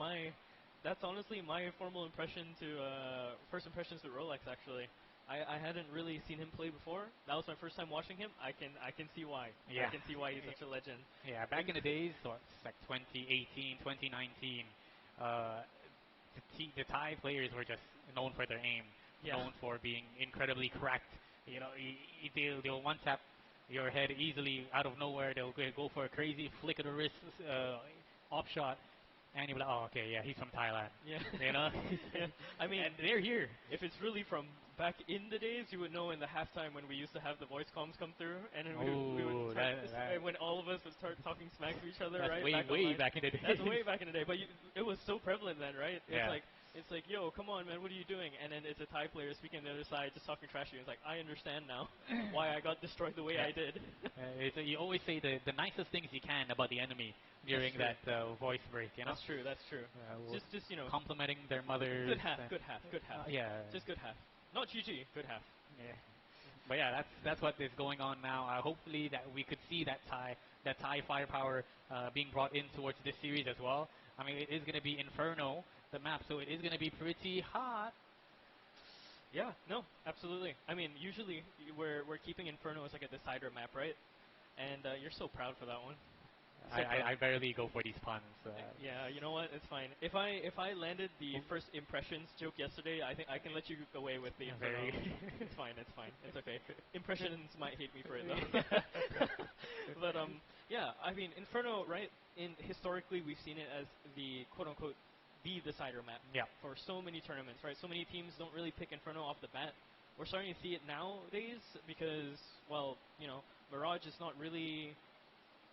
[SPEAKER 2] honestly my formal impression first impressions with Rolex. Actually, I hadn't really seen him play before. That was my first time watching him. I can see why.
[SPEAKER 5] Yeah.
[SPEAKER 2] I can see why he's such a legend.
[SPEAKER 5] Yeah, back in the days, so it's like 2018, 2019, the Thai players were just known for their aim, known for being incredibly cracked. They'll one-tap your head easily out of nowhere. They'll go for a crazy flick of the wrist op shot. And you're like, oh, okay, yeah, he's from Thailand.
[SPEAKER 2] Yeah.
[SPEAKER 5] Yeah.
[SPEAKER 2] I mean,
[SPEAKER 5] and they're here.
[SPEAKER 2] If it's really from back in the days, you would know in the halftime when we used to have the voice comms come through, and then we would start, when all of us would start talking smack to each other,
[SPEAKER 5] that's
[SPEAKER 2] right?
[SPEAKER 5] Way back in the day.
[SPEAKER 2] That's way back in the day, but it was so prevalent then, right?
[SPEAKER 5] Yeah.
[SPEAKER 2] It's like, yo, come on, man, what are you doing? And then it's a Thai player speaking on the other side, just talking trash to you. It's like, I understand now why I got destroyed the way I did.
[SPEAKER 5] You always say the nicest things you can about the enemy during that voice break,
[SPEAKER 2] That's true, that's true. Just
[SPEAKER 5] complimenting their mothers.
[SPEAKER 2] Good half.
[SPEAKER 5] Yeah.
[SPEAKER 2] Just good half. Not GG, good half.
[SPEAKER 5] Yeah. But yeah, that's what is going on now. Hopefully that we could see that Thai firepower being brought in towards this series as well. I mean, it is going to be Inferno, the map, so it is going to be pretty hot.
[SPEAKER 2] Yeah, no, absolutely. I mean, usually we're keeping Inferno as like a decider map, right? And you're so proud for that one.
[SPEAKER 5] I barely go for these puns.
[SPEAKER 2] Yeah, you know what? It's fine. If I landed the first impressions joke yesterday, I think I can let you away with the Inferno. It's fine. It's fine. It's okay. Impressions might hate me for it though. But yeah. I mean, Inferno, right? Historically, we've seen it as the quote unquote the decider map.
[SPEAKER 5] Yeah.
[SPEAKER 2] For so many tournaments, right? So many teams don't really pick Inferno off the bat. We're starting to see it nowadays because, well, you know, Mirage is not really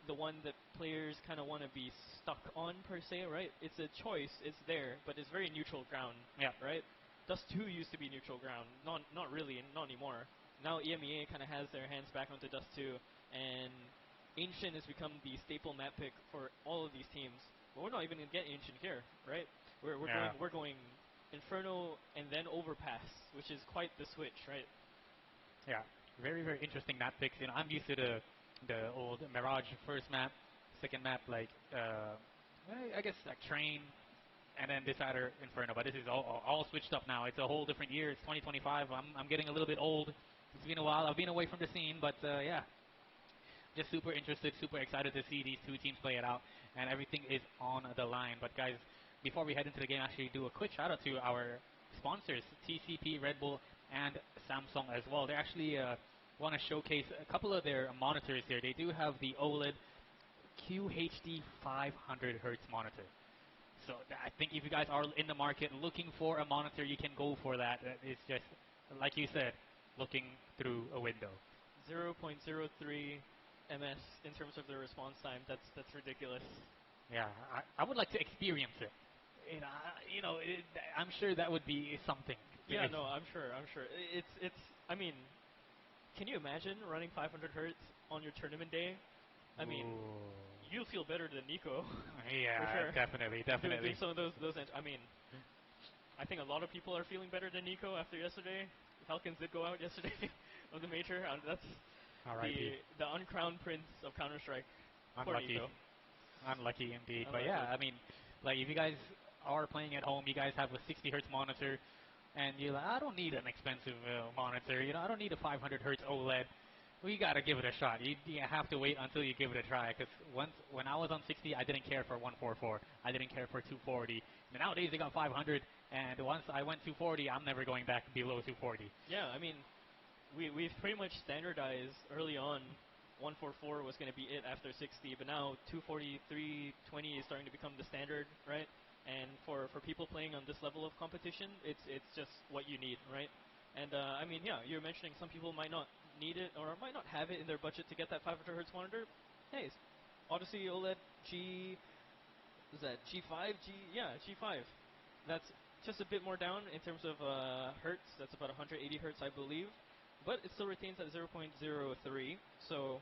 [SPEAKER 2] the one that players kind of want to be stuck on per se, right? It's a choice, it's there, but it's very neutral ground,
[SPEAKER 5] yeah,
[SPEAKER 2] right? Dust 2 used to be neutral ground, not really, not anymore. Now EMEA kind of has their hands back onto Dust 2, and Ancient has become the staple map pick for all of these teams. But we're not even going to get Ancient here, right? We're going Inferno and then Overpass, which is quite the switch, right?
[SPEAKER 5] Yeah, very, very interesting map picks. You know, I'm used to the old Mirage first map, second map like I guess like Train, and then Decider Inferno. But this is all switched up now. It's a whole different year. It's 2025. I'm getting a little bit old. It's been a while. I've been away from the scene, but yeah, just super interested, super excited to see these two teams play it out, and everything is on the line. But guys, before we head into the game, actually do a quick shout out to our sponsors, TCP, Red Bull, and Samsung as well. They actually want to showcase a couple of their monitors here. They do have the OLED QHD 500 Hertz monitor. So I think if you guys are in the market looking for a monitor, you can go for that. It's just, like you said, looking through a window.
[SPEAKER 2] 0.03 ms in terms of the response time. That's ridiculous.
[SPEAKER 5] Yeah, I would like to experience it. You know, I'm sure that would be something.
[SPEAKER 2] Yeah, no, I'm sure. It's. I mean, can you imagine running 500 hertz on your tournament day? I mean, you'll feel better than Nico.
[SPEAKER 5] Yeah,
[SPEAKER 2] for sure.
[SPEAKER 5] definitely.
[SPEAKER 2] Doing some of those. I mean, I think a lot of people are feeling better than Nico after yesterday. Falcons did go out yesterday of the major. That's the uncrowned prince of Counter-Strike.
[SPEAKER 5] Unlucky. Unlucky indeed. But yeah, I mean, like if you guys are playing at home, you guys have a 60 hertz monitor, and you're like, I don't need an expensive monitor. You know, I don't need a 500 hertz OLED. Well, you gotta give it a shot. You have to wait until you give it a try. Because when I was on 60, I didn't care for 144. I didn't care for 240. And nowadays they got 500, and once I went 240, I'm never going back below 240.
[SPEAKER 2] Yeah, I mean, we've pretty much standardized early on. 144 was going to be it after 60, but now 240, 320 is starting to become the standard, right? And for people playing on this level of competition, it's just what you need, right? And I mean, yeah, you're mentioning some people might not need it or might not have it in their budget to get that 500 hertz monitor. Hey, Odyssey OLED G5? G5. That's just a bit more down in terms of hertz. That's about 180 hertz, I believe. But it still retains at 0.03, so...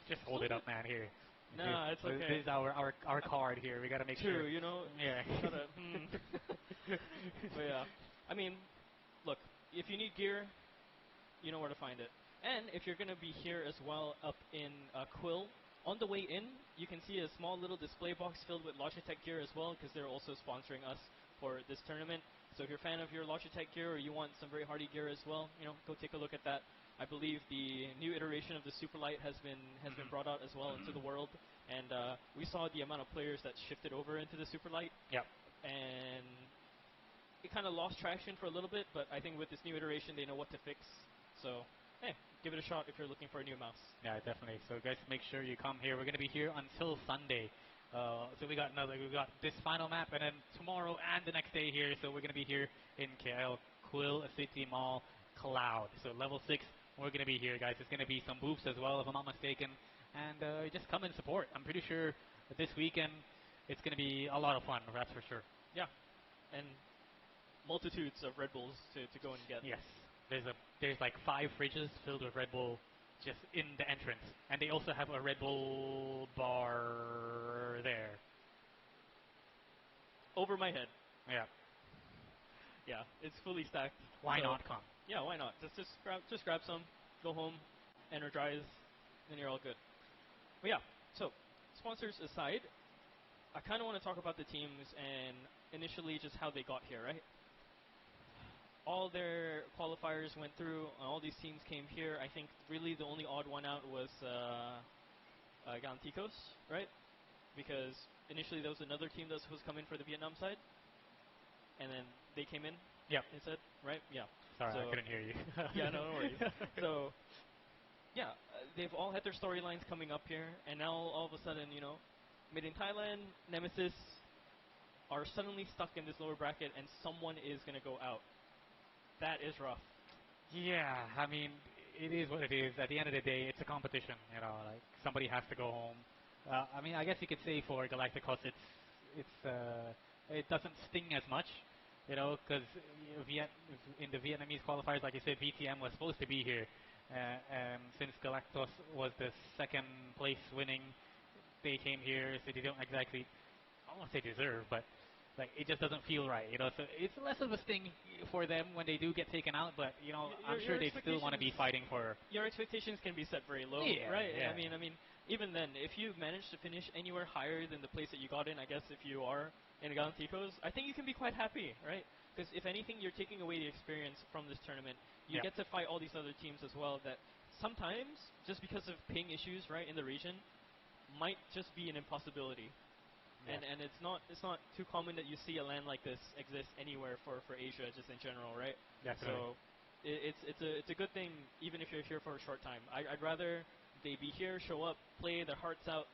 [SPEAKER 5] Just hold it up, man, here.
[SPEAKER 2] Nah, it's okay.
[SPEAKER 5] This is our card here. We gotta make sure.
[SPEAKER 2] You know?
[SPEAKER 5] Yeah.
[SPEAKER 2] But yeah. I mean, look, if you need gear, you know where to find it. And if you're going to be here as well up in Quill, on the way in, you can see a small little display box filled with Logitech gear as well, because they're also sponsoring us for this tournament. So if you're a fan of your Logitech gear or you want some very hardy gear as well, you know, go take a look at that. I believe the new iteration of the Superlight has been brought out as well into the world, and we saw the amount of players that shifted over into the Superlight.
[SPEAKER 5] Yep.
[SPEAKER 2] And it kind of lost traction for a little bit, but I think with this new iteration, they know what to fix. So, hey, give it a shot if you're looking for a new mouse.
[SPEAKER 5] Yeah, definitely. So guys, make sure you come here. We're going to be here until Sunday. So we got this final map, and then tomorrow and the next day here. So we're going to be here in KL, Quill City Mall, Cloud. So level 6, we're going to be here, guys. There's going to be some booths as well, if I'm not mistaken. And just come and support. I'm pretty sure that this weekend it's going to be a lot of fun, that's for sure.
[SPEAKER 2] Yeah, and multitudes of Red Bulls to go and get.
[SPEAKER 5] Yes, there's like 5 fridges filled with Red Bull just in the entrance, and they also have a Red Bull bar there.
[SPEAKER 2] Over my head.
[SPEAKER 5] Yeah.
[SPEAKER 2] Yeah, it's fully stacked.
[SPEAKER 5] Why not come?
[SPEAKER 2] Yeah, why not? Just grab some, go home, energize, then you're all good. But yeah, so sponsors aside, I kind of want to talk about the teams and initially just how they got here, right? All their qualifiers went through. All these teams came here. I think really the only odd one out was Galanticos, right? Because initially there was another team that was supposed to come in for the Vietnam side, and then they came in.
[SPEAKER 5] Yep.
[SPEAKER 2] Instead, right? Yeah.
[SPEAKER 5] Sorry,
[SPEAKER 2] So
[SPEAKER 5] I couldn't hear you.
[SPEAKER 2] yeah, no worries. So, yeah, they've all had their storylines coming up here, and now all of a sudden, made in Thailand, Nemesis are suddenly stuck in this lower bracket, and someone is going to go out. That is rough.
[SPEAKER 5] Yeah, I mean, it is what it is. At the end of the day, it's a competition. Like somebody has to go home. I mean, I guess you could say for Galacticos, it doesn't sting as much, because in the Vietnamese qualifiers, like you said, VTM was supposed to be here, and since Galacticos was the second place winning, they came here, so they don't exactly, I won't say deserve, but like it just doesn't feel right, So it's less of a sting for them when they do get taken out, but I'm sure they still want to be fighting for.
[SPEAKER 2] Your expectations can be set very low,
[SPEAKER 5] Yeah,
[SPEAKER 2] right?
[SPEAKER 5] yeah.
[SPEAKER 2] I mean, even then, if you manage to finish anywhere higher than the place that you got in, I guess if you are in Galanticos, I think you can be quite happy, right? Because if anything, you're taking away the experience from this tournament. You get to fight all these other teams as well that sometimes, just because of ping issues, right, in the region, might just be an impossibility.
[SPEAKER 5] Yeah.
[SPEAKER 2] And it's not too common that you see a land like this exist anywhere for Asia, just in general, right?
[SPEAKER 5] Definitely.
[SPEAKER 2] So it's a good thing, even if you're here for a short time. I'd rather they be here, show up, play their hearts out,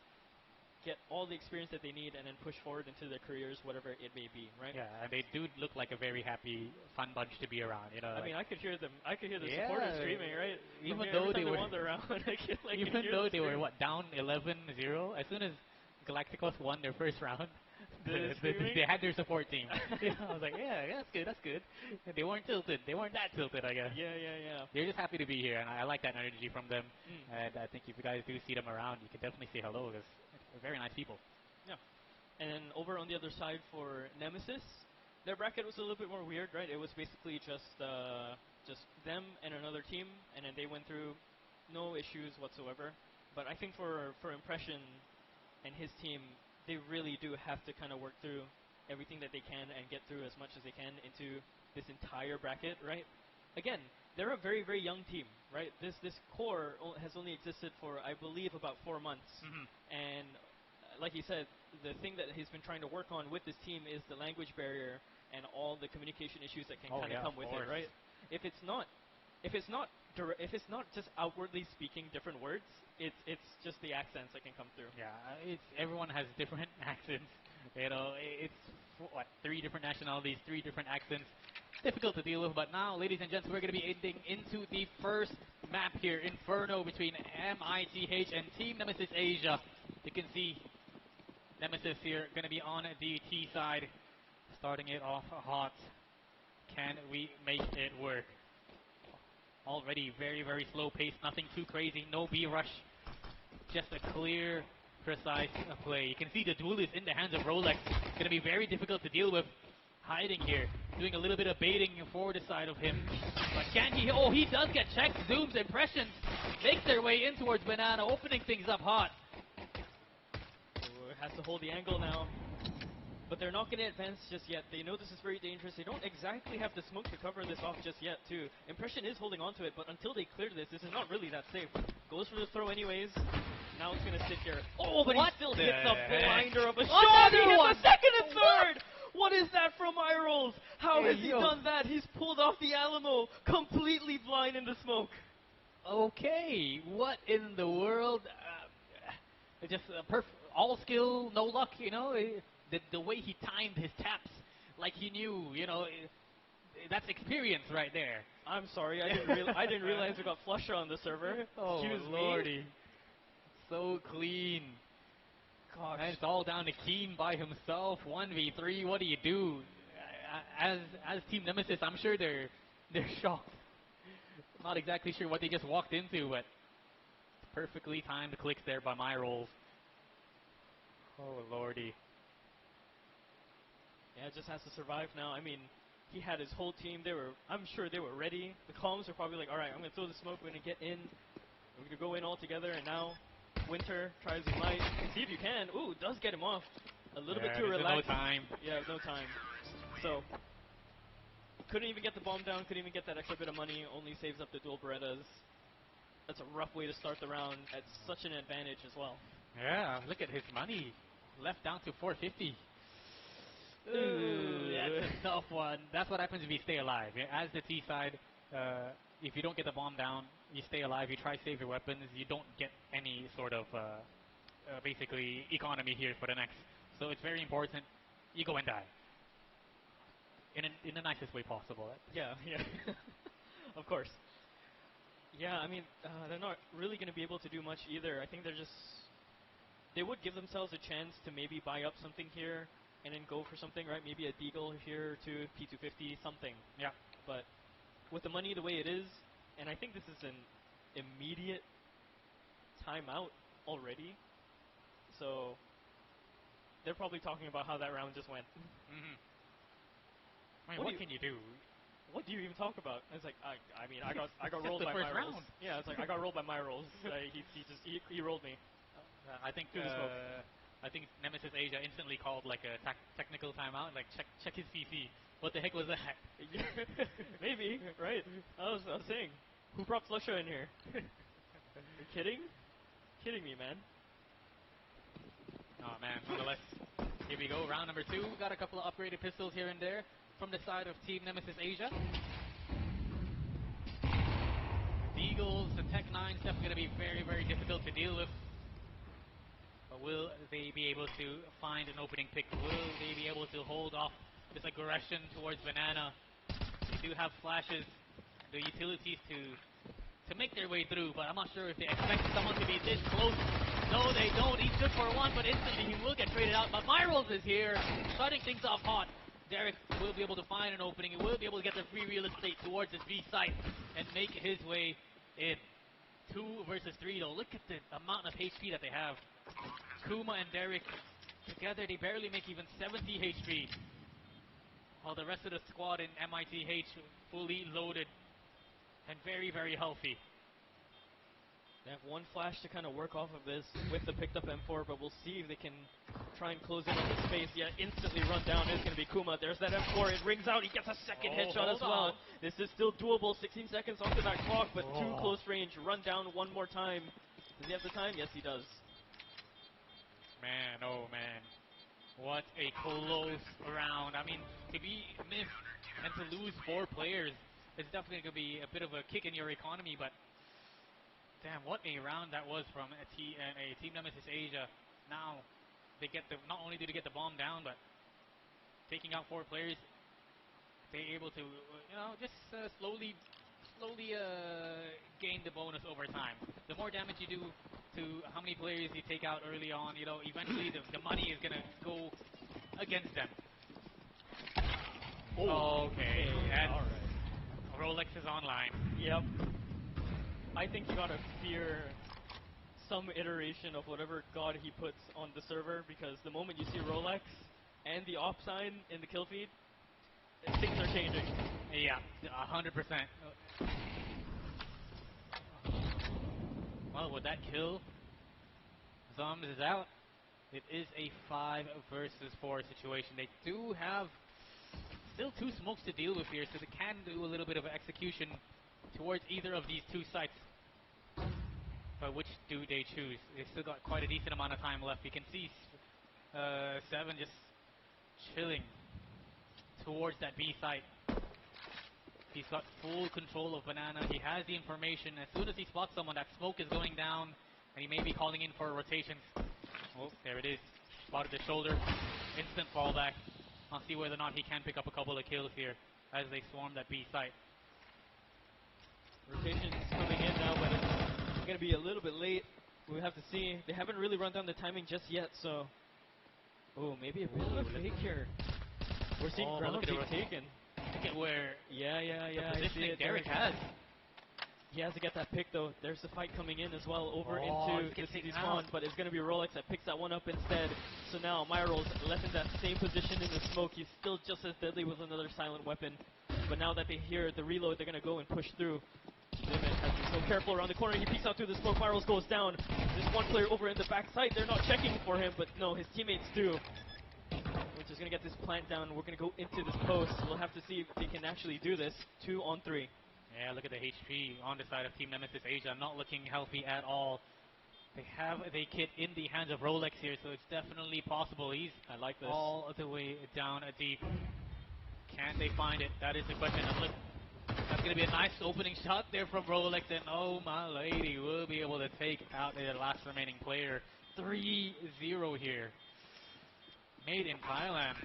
[SPEAKER 2] get all the experience that they need, and then push forward into their careers, whatever it may be, right?
[SPEAKER 5] Yeah, and they do look like a very happy, fun bunch to be around.
[SPEAKER 2] I mean, I could hear them. I could hear the
[SPEAKER 5] Yeah,
[SPEAKER 2] supporters screaming, right?
[SPEAKER 5] even
[SPEAKER 2] Here,
[SPEAKER 5] though
[SPEAKER 2] every time
[SPEAKER 5] they were
[SPEAKER 2] wander around, I could, like,
[SPEAKER 5] even
[SPEAKER 2] hear
[SPEAKER 5] though
[SPEAKER 2] them
[SPEAKER 5] they were
[SPEAKER 2] scream.
[SPEAKER 5] down 11-0, as soon as Galacticos won their first round,
[SPEAKER 2] They
[SPEAKER 5] had their support team. I was like, yeah, that's good. They weren't tilted. They weren't that tilted, I guess.
[SPEAKER 2] Yeah.
[SPEAKER 5] They're just happy to be here, and I like that energy from them.
[SPEAKER 2] Mm.
[SPEAKER 5] And I think if you guys do see them around, you can definitely say hello, because they're very nice people.
[SPEAKER 2] Yeah. And then over on the other side for Nemesis, their bracket was a little bit more weird, right? It was basically just them and another team, and then they went through no issues whatsoever. But I think for Impression and his team, they really do have to kind of work through everything that they can and get through as much as they can into this entire bracket, right? Again, they're a very, very young team, right? This core has only existed for, I believe, about 4 months.
[SPEAKER 5] Mm-hmm.
[SPEAKER 2] And like he said, the thing that he's been trying to work on with this team is the language barrier and all the communication issues that can kind of come with it, right? If it's not just outwardly speaking different words, it's just the accents that can come through.
[SPEAKER 5] Yeah, everyone has different accents. It's 3 different nationalities, 3 different accents. Difficult to deal with, but now, ladies and gents, we're going to be ending into the first map here, Inferno, between MITH and Team Nemesis Asia. You can see Nemesis here going to be on the T side, starting it off hot. Can we make it work? Already very, very slow pace, nothing too crazy, no B rush, just a clear, precise play. You can see the duelist in the hands of Rolex. Going to be very difficult to deal with. Hiding here, doing a little bit of baiting for the side of him. But can he? Oh, he does get checked. Zoom's Impressions make their way in towards Banana, opening things up hot.
[SPEAKER 2] Has to hold the angle now. But they're not going to advance just yet. They know this is very dangerous. They don't exactly have the smoke to cover this off just yet, too. Impression is holding on to it, but until they clear this is not really that safe. Goes for the throw anyways. Now it's going to sit here. Oh, but he still hits a blinder of a shot. He hits a second and third! What is that from Irolls? How has he done that? He's pulled off the Alamo, completely blind in the smoke.
[SPEAKER 5] Okay, what in the world? Just all skill, no luck, The way he timed his taps, like he knew, that's experience right there.
[SPEAKER 2] I'm sorry, I didn't realize we got Flusher on the server.
[SPEAKER 5] Oh,
[SPEAKER 2] Excuse
[SPEAKER 5] lordy.
[SPEAKER 2] me.
[SPEAKER 5] So clean.
[SPEAKER 2] Gosh.
[SPEAKER 5] And it's all down to Keen by himself. 1v3. What do you do? As Team Nemesis, I'm sure they're shocked. Not exactly sure what they just walked into, but perfectly timed clicks there by my rolls. Oh lordy.
[SPEAKER 2] Yeah, just has to survive now. I mean, he had his whole team. I'm sure they were ready. The columns were probably like, all right, I'm going to throw the smoke. We're going to get in. We're going to go in all together. And now Winter tries his might. See if you can. Ooh, does get him off. a little bit too
[SPEAKER 5] there's
[SPEAKER 2] relaxed.
[SPEAKER 5] no time.
[SPEAKER 2] Yeah, no time. So couldn't even get the bomb down. Couldn't even get that extra bit of money. Only saves up the dual Berettas. That's a rough way to start the round at such an advantage as well.
[SPEAKER 5] Yeah, look at his money. Left down to 450.
[SPEAKER 2] Ooh,
[SPEAKER 5] That's a tough one. That's what happens if you stay alive. As the T side, if you don't get the bomb down, you stay alive, you try to save your weapons, you don't get any sort of basically economy here for the next. So it's very important you go and die. In the nicest way possible.
[SPEAKER 2] Yeah, yeah. Of course. Yeah, I mean, they're not really going to be able to do much either. I think they would give themselves a chance to maybe buy up something here and then go for something, right? Maybe a Deagle here to P250, something.
[SPEAKER 5] Yeah.
[SPEAKER 2] But with the money the way it is, and I think this is an immediate timeout already, so they're probably talking about how that round just went.
[SPEAKER 5] Mm-hmm. I mean, what can you do?
[SPEAKER 2] What do you even talk about? It's like I mean I got rolled by my rolls.
[SPEAKER 5] Round.
[SPEAKER 2] Yeah, it's like I got rolled by my rolls. He rolled me.
[SPEAKER 5] I think Nemesis Asia instantly called like a technical timeout. Like check his CC. What the heck was that?
[SPEAKER 2] Maybe right. I was saying, who brought Flusha in here? You kidding? Kidding me, man.
[SPEAKER 5] Oh man. Nonetheless, here we go. Round number 2. Got a couple of upgraded pistols here and there from the side of Team Nemesis Asia. The Eagles, the Tech 9's definitely going to be very, very difficult to deal with. But will they be able to find an opening pick? Will they be able to hold off this aggression towards Banana? They do have flashes, the utilities to make their way through, but I'm not sure if they expect someone to be this close. No, they don't. He stood for one, but instantly he will get traded out. But Myrals is here, starting things off hot. Derek will be able to find an opening. He will be able to get the free real estate towards his B site and make his way in. 2 versus 3 though. Look at the amount of HP that they have. Kuma and Derek together, they barely make even 70 HP. While the rest of the squad in MITH fully loaded and very, very healthy.
[SPEAKER 2] They have one flash to kind of work off of this with the picked up M4, but we'll see if they can try and close in on the space. Yeah, instantly run down is going to be Kuma. There's that M4. It rings out. He gets a second headshot as well. This is still doable. 16 seconds onto that clock, but too close range. Run down one more time. Does he have the time? Yes, he does.
[SPEAKER 5] Man, oh man. What a close round. I mean, to be missed and to lose 4 players is definitely going to be a bit of a kick in your economy, but damn, what a round that was from a Team Nemesis Asia. Now, they get not only do they get the bomb down, but taking out 4 players, they're able to, just slowly gain the bonus over time. The more damage you do to how many players you take out early on, eventually the money is going to go against them.
[SPEAKER 2] Oh,
[SPEAKER 5] okay. And
[SPEAKER 2] all right.
[SPEAKER 5] Rolex is online.
[SPEAKER 2] Yep. I think you gotta fear some iteration of whatever god he puts on the server, because the moment you see Rolex and the op sign in the kill feed, things are changing.
[SPEAKER 5] Yeah, 100%. Well, with that kill, Zombs is out. It is a 5 versus 4 situation. They do have still 2 smokes to deal with here, so they can do a little bit of execution towards either of these 2 sites. But which do they choose? They've still got quite a decent amount of time left. You can see 7 just chilling towards that B site. He's got full control of Banana. He has the information. As soon as he spots someone, that smoke is going down, and he may be calling in for rotations. Oh, there it is. Spotted the shoulder. Instant fallback. I'll see whether or not he can pick up a couple of kills here as they swarm that B site.
[SPEAKER 2] Rotation's coming in now, but it's going to be a little bit late. We'll have to see. They haven't really run down the timing just yet, so... Oh, maybe a bit of a fake here. We're seeing ground being taken.
[SPEAKER 5] Look at where
[SPEAKER 2] the
[SPEAKER 5] positioning Derek has.
[SPEAKER 2] He has to get that pick, though. There's the fight coming in as well over into the city spawn, but it's going to be Rolex that picks that one up instead. So now Myrals left in that same position in the smoke. He's still just as deadly with another silent weapon. But now that they hear the reload, they're going to go and push through. Limit has to be so careful around the corner. He peeks out through the smoke. Myrals goes down. There's one player over in the backside. They're not checking for him, but no, his teammates do. Just gonna get this plant down. We're gonna go into this post. We'll have to see if they can actually do this. 2 on 3.
[SPEAKER 5] Yeah, look at the HP on the side of Team Nemesis Asia, not looking healthy at all. They have the kit in the hands of Rolex here, so it's definitely possible. He's
[SPEAKER 2] I like this.
[SPEAKER 5] all the way down deep. Can they find it? That is the question. And look, that's going to be a nice opening shot there from Rolex, and oh my lady, will be able to take out the last remaining player. 3-0 here. Made in Thailand.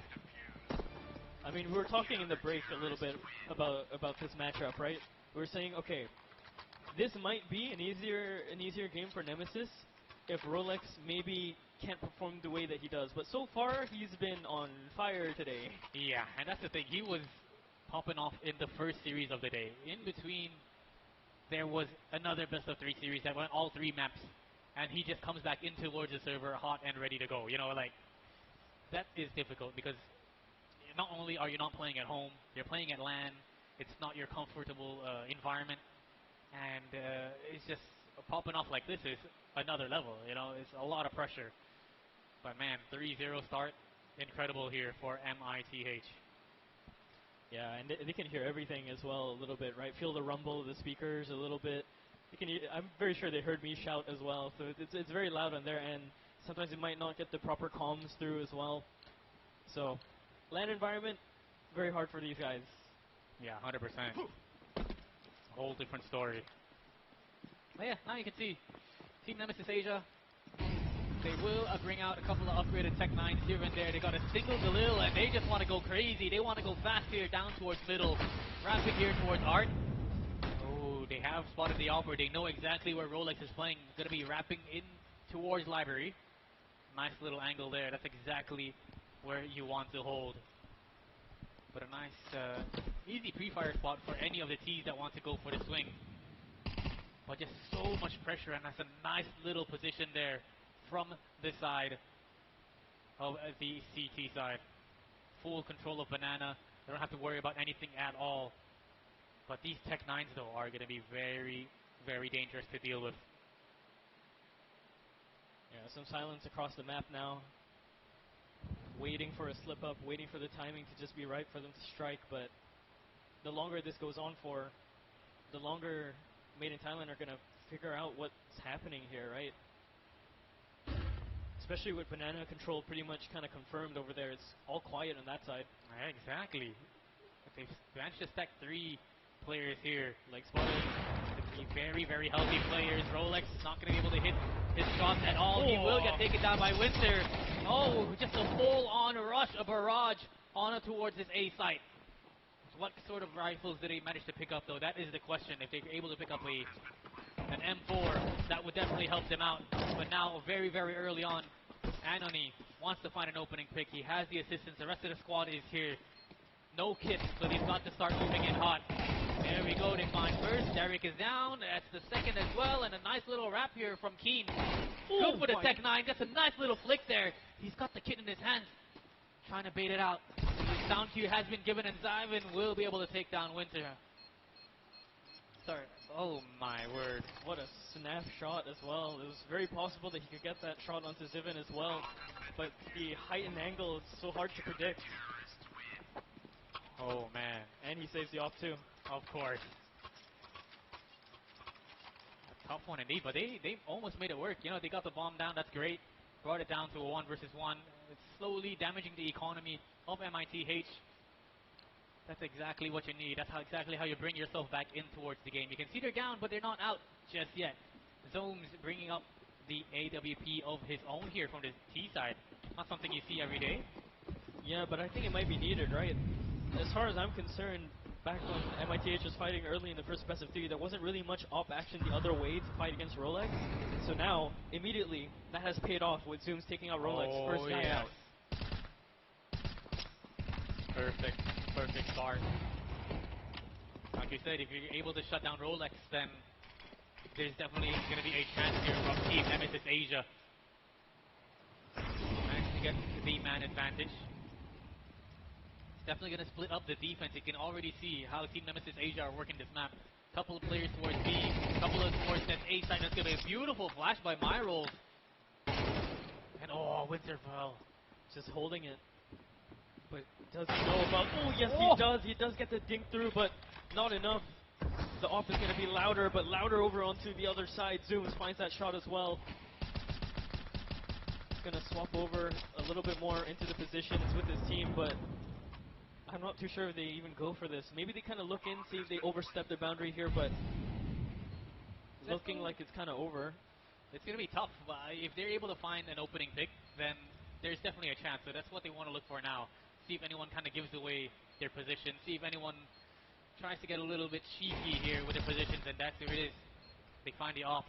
[SPEAKER 2] I mean, we were talking in the break a little bit about this matchup, right? We were saying, okay, this might be an easier game for Nemesis if Rolex maybe can't perform the way that he does. But so far, he's been on fire today.
[SPEAKER 5] Yeah, and that's the thing. He was popping off in the first series of the day. In between, there was another best of 3 series that went all 3 maps, and he just comes back in towards the server hot and ready to go. You know, like, that is difficult because not only are you not playing at home, you're playing at LAN. It's not your comfortable environment, and it's just popping off like this is another level. You know, it's a lot of pressure. But man, 3-0 start, incredible here for MITH.
[SPEAKER 2] Yeah, and they can hear everything as well a little bit, right? Feel the rumble of the speakers a little bit. I'm very sure they heard me shout as well, so it's very loud on their end. Sometimes it might not get the proper comms through as well. So, LAN environment, very hard for these guys.
[SPEAKER 5] Yeah, 100%. Whole different story. But yeah, now you can see Team Nemesis Asia. They will bring out a couple of upgraded Tech 9s here and there. They got a single Galil, and they just want to go crazy. They want to go fast here down towards middle. Rapid here towards Art. Oh, they have spotted the Alper. They know exactly where Rolex is playing. Going to be wrapping in towards Library. Nice little angle there. That's exactly where you want to hold. But a nice, easy pre-fire spot for any of the Ts that want to go for the swing. But just so much pressure, and that's a nice little position there from the side of the CT side. Full control of Banana. They don't have to worry about anything at all. But these Tech 9s, though, are going to be very, very dangerous to deal with.
[SPEAKER 2] Yeah, some silence across the map now. Waiting for a slip up, waiting for the timing to just be right for them to strike. But the longer this goes on for, the longer Made in Thailand are going to figure out what's happening here, right? Especially with Banana control pretty much kind of confirmed over there. It's all quiet on that side.
[SPEAKER 5] Yeah, exactly. They've managed to stack 3 players here.
[SPEAKER 2] Like spotted.
[SPEAKER 5] Very, very healthy players. Rolex is not going to be able to hit his shots at all. He will get taken down by Winter. Oh, just a full-on rush, a barrage on towards his A site. What sort of rifles did he manage to pick up, though? That is the question. If they're able to pick up an M4, that would definitely help them out. But now, very, very early on, Anony wants to find an opening pick. He has the assistance. The rest of the squad is here. No kit, so they've got to start moving in hot. There we go. They find first. Derek is down. That's the second as well. And a nice little wrap here from Keen. Good for the Tech 9. That's a nice little flick there. He's got the kit in his hands. Trying to bait it out. The down cue has been given, and Zyvin will be able to take down Winter. Sorry. Oh my word.
[SPEAKER 2] What a snap shot as well. It was very possible that he could get that shot onto Zivin as well. But the height and angle is so hard to predict.
[SPEAKER 5] Oh man.
[SPEAKER 2] And he saves the off too.
[SPEAKER 5] Of course. A tough one indeed, but they almost made it work. You know, they got the bomb down, that's great. Brought it down to a 1 versus 1. It's slowly damaging the economy of MITH. That's exactly what you need. That's exactly how you bring yourself back in towards the game. You can see they're down, but they're not out just yet. Zomes bringing up the AWP of his own here from the T side. Not something you see every day.
[SPEAKER 2] Yeah, but I think it might be needed, right? As far as I'm concerned, back when MITH was fighting early in the first best of 3, there wasn't really much op action the other way to fight against Rolex. So now, immediately, that has paid off with Zooms taking out Rolex first guy out.
[SPEAKER 5] Perfect start. Like you said, if you're able to shut down Rolex, then there's definitely going to be a chance here from Team Nemesis Asia. Managed to get the man advantage. It's definitely going to split up the defense. You can already see how Team Nemesis Asia are working this map. Couple of players towards B, couple of towards that A side. That's going to be a beautiful flash by Myrolls. And oh, Winter fell.
[SPEAKER 2] Just holding it. But does he know about... Oh, yes, he does. He does get the dink through, but not enough. The off is going to be louder, but louder over onto the other side. Zooms finds that shot as well. He's going to swap over a little bit more into the positions with his team, but I'm not too sure if they even go for this. Maybe they kind of look in, see if they overstep their boundary here, but looking like it's kind of over.
[SPEAKER 5] It's going to be tough. If they're able to find an opening pick, then there's definitely a chance. So that's what they want to look for now. See if anyone kind of gives away their position. See if anyone tries to get a little bit cheeky here with their positions, and that's where it is. They find the off.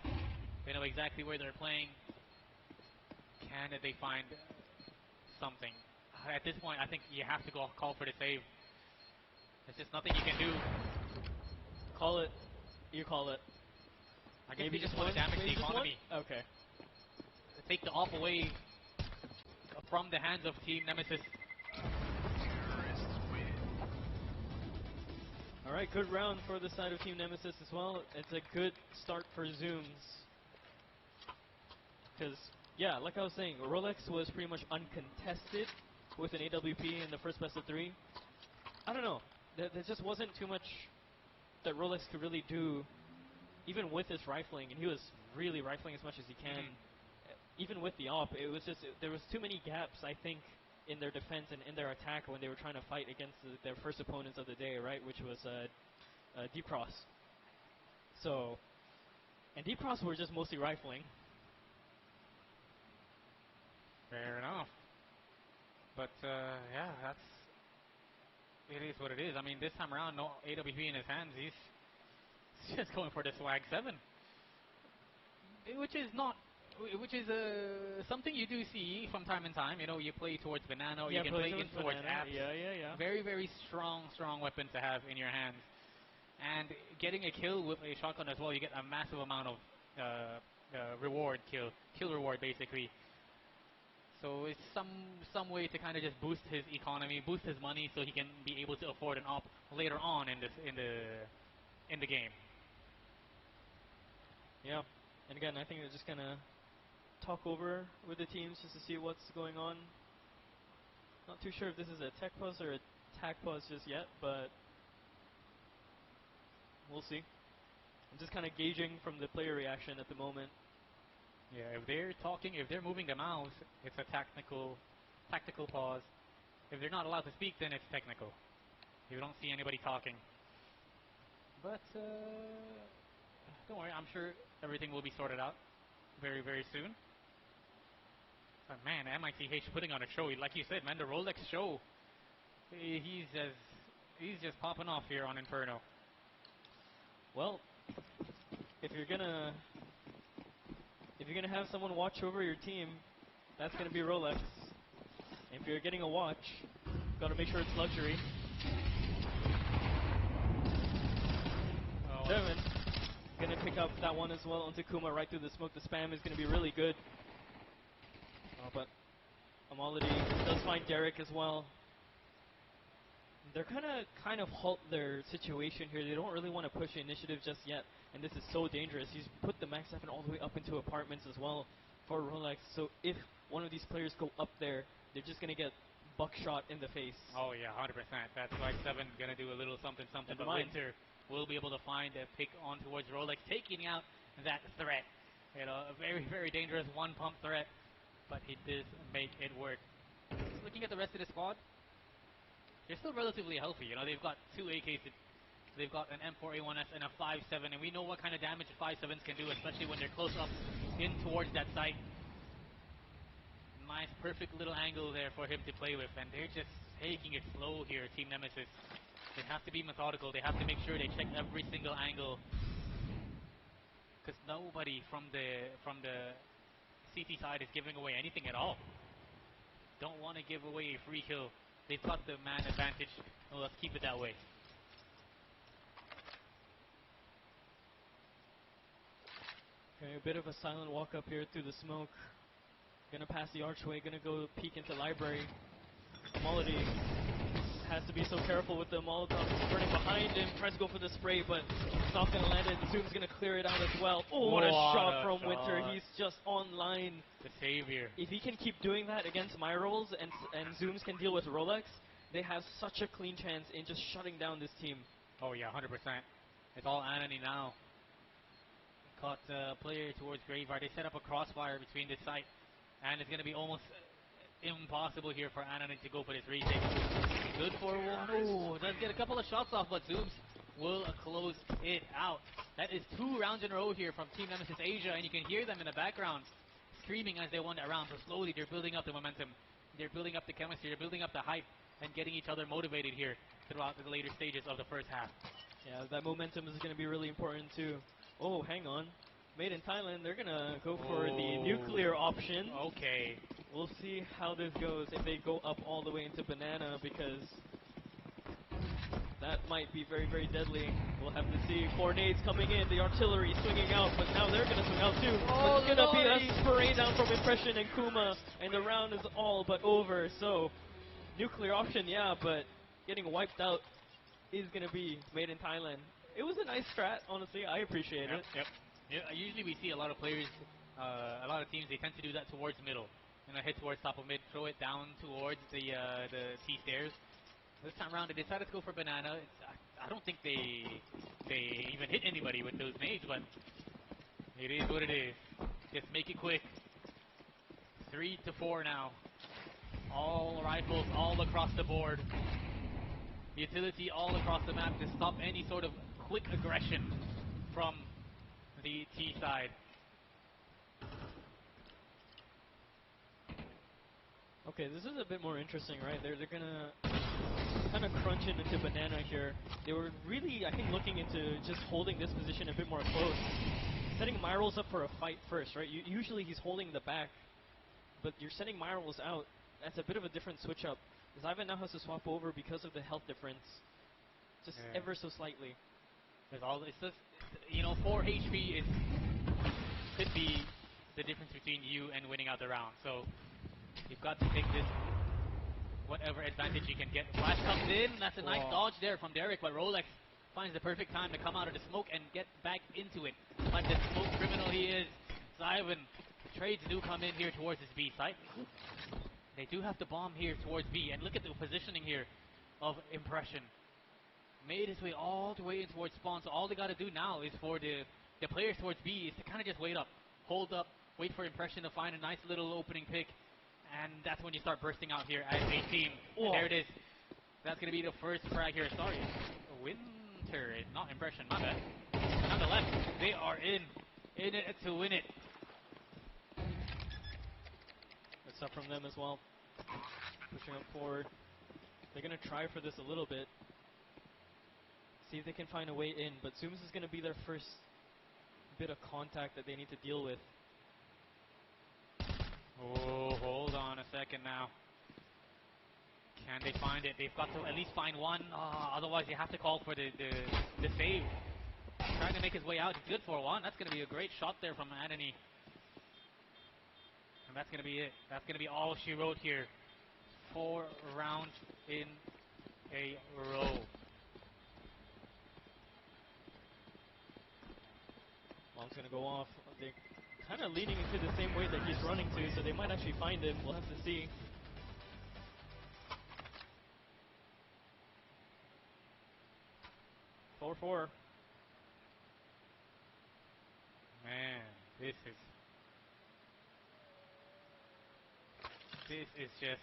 [SPEAKER 5] They know exactly where they're playing. Can they find something? At this point, I think you have to go call for the save. There's just nothing you can do.
[SPEAKER 2] Call it. You call it.
[SPEAKER 5] I guess maybe they just want to damage the economy.
[SPEAKER 2] Okay.
[SPEAKER 5] Take the off away from the hands of Team Nemesis.
[SPEAKER 2] All right, good round for the side of Team Nemesis as well. It's a good start for Zooms. Because, yeah, like I was saying, Rolex was pretty much uncontested with an AWP in the first best of 3. I don't know. There just wasn't too much that Rolex could really do, even with his rifling, and he was really rifling as much as he can. Even with the op, it was just, there was too many gaps, I think, in their defense and in their attack when they were trying to fight against their first opponents of the day, right, which was Deep Cross. So, and Deep Cross were just mostly rifling.
[SPEAKER 5] Fair enough. But, yeah, it is what it is. I mean, this time around, no AWP in his hands. He's just going for the swag 7. Which is something you do see from time to time. You know, you play towards banana, or you can play in towards apps.
[SPEAKER 2] Yeah.
[SPEAKER 5] Very, very strong weapon to have in your hands. And getting a kill with a shotgun as well, you get a massive amount of reward, kill reward basically. So it's some way to kind of just boost his economy, boost his money, so he can be able to afford an op later on in the game.
[SPEAKER 2] Yeah, and again, I think they're just gonna talk over with the teams just to see what's going on. Not too sure if this is a tech pause or a tac pause just yet, but we'll see. I'm just kind of gauging from the player reaction at the moment.
[SPEAKER 5] Yeah, if they're talking, if they're moving their mouths, it's a tactical pause. If they're not allowed to speak, then it's technical. You don't see anybody talking. But don't worry, I'm sure everything will be sorted out very, very soon. But man, MITH putting on a show. Like you said, man, the Rolex show. He's just popping off here on Inferno.
[SPEAKER 2] Well, if you're gonna have someone watch over your team, that's gonna be Rolex. If you're getting a watch, gotta make sure it's luxury. Devin gonna pick up that one as well onto Kuma right through the smoke. The spam is gonna be really good. But Amality does find Derek as well. They're kind of halt their situation here. They don't really want to push the initiative just yet, and this is so dangerous. He's put the max weapon all the way up into apartments as well for Rolex. So if one of these players go up there, they're just gonna get buckshot in the face.
[SPEAKER 5] Oh yeah, 100%. That's like 7 gonna do a little something. But Winter will be able to find a pick on towards Rolex, taking out that threat. You know, a very, very dangerous one pump threat, but he does make it work. Looking at the rest of the squad, they're still relatively healthy. You know, they've got 2 AKs. They've got an M4A1S and a 5.7, and we know what kind of damage 5.7s can do, especially when they're close up in towards that site. Nice, perfect little angle there for him to play with, and they're just taking it slow here, Team Nemesis. They have to be methodical. They have to make sure they check every single angle, because nobody from the CT side is giving away anything at all. Don't want to give away a free kill. They've got the man advantage. Well, let's keep it that way.
[SPEAKER 2] Okay, a bit of a silent walk up here through the smoke. Gonna pass the archway, gonna go peek into library. Malady has to be so careful with the Molotov burning behind him. Tries to go for the spray, but it's not gonna land it. Zoom's gonna clear it out as well. Oh, what a shot from Winter. He's just online.
[SPEAKER 5] The savior.
[SPEAKER 2] If he can keep doing that against my rolls and Zooms can deal with Rolex, they have such a clean chance in just shutting down this team.
[SPEAKER 5] Oh yeah, 100%. It's all Anani now. Caught player towards Graveyard. They set up a crossfire between this site, and it's going to be almost impossible here for Anani to go for this retake. Good for one. Oh, does get a couple of shots off, but Zooms will close it out. That is 2 rounds in a row here from Team Nemesis Asia, and you can hear them in the background screaming as they won that round. So slowly they're building up the momentum. They're building up the chemistry. They're building up the hype and getting each other motivated here throughout the later stages of the first half.
[SPEAKER 2] Yeah, that momentum is going to be really important too. Oh, hang on. Made in Thailand, they're going to go for the nuclear option.
[SPEAKER 5] Okay.
[SPEAKER 2] We'll see how this goes if they go up all the way into Banana, because that might be very, very deadly. We'll have to see. 4 nades coming in, the artillery swinging out, but now they're going to swing out too. It's going to be a spray down from Impression and Kuma, and the round is all but over. So, nuclear option, yeah, but getting wiped out is going to be Made in Thailand. It was a nice strat, honestly. I appreciate it.
[SPEAKER 5] Yep. Yeah, usually we see a lot of players, a lot of teams, they tend to do that towards middle. Hit towards top of mid, throw it down towards the T stairs. This time around, they decided to go for Banana. I don't think they even hit anybody with those nades, but it is what it is. Just make it quick. 3 to 4 now. All rifles, all across the board. Utility all across the map to stop any sort of quick aggression from the T side.
[SPEAKER 2] Okay, this is a bit more interesting, right? They're gonna kind of crunch in into Banana here. They were really, I think, looking into just holding this position a bit more close. Setting Myrals up for a fight first, right? Usually he's holding the back, but you're sending Myrals out. That's a bit of a different switch up. Zyvan now has to swap over because of the health difference, just ever so slightly.
[SPEAKER 5] It's just, 4 HP could be the difference between you and winning out the round. So you've got to take this, whatever advantage you can get. Flash comes in. That's a nice dodge there from Derek, but Rolex finds the perfect time to come out of the smoke and get back into it. Like the smoke criminal he is, Zyvan, trades do come in here towards his B site. They do have to bomb here towards B, and look at the positioning here of Impression. Made his way all the way in towards spawn, so all they got to do now is for the players towards B is to kind of just wait up, hold up, wait for Impression to find a nice little opening pick, and that's when you start bursting out here as a team. There it is. That's going to be the first frag here. Sorry, Winter, not Impression, my bad. Nonetheless, they are in it to win it.
[SPEAKER 2] That's up from them as well. Pushing up forward. They're going to try for this a little bit. See if they can find a way in, but Zooms is going to be their first bit of contact that they need to deal with.
[SPEAKER 5] Oh, hold on a second now. Can they find it? They've got to at least find one. Otherwise, you have to call for the save. Trying to make his way out. He's good for one. That's going to be a great shot there from Anani. And that's going to be it. That's going to be all she wrote here. 4 rounds in a row.
[SPEAKER 2] Bomb's going to go off. They're kind of leaning into the same way that he's running to, so they might actually find him. We'll have to see. Four.
[SPEAKER 5] Man, this is just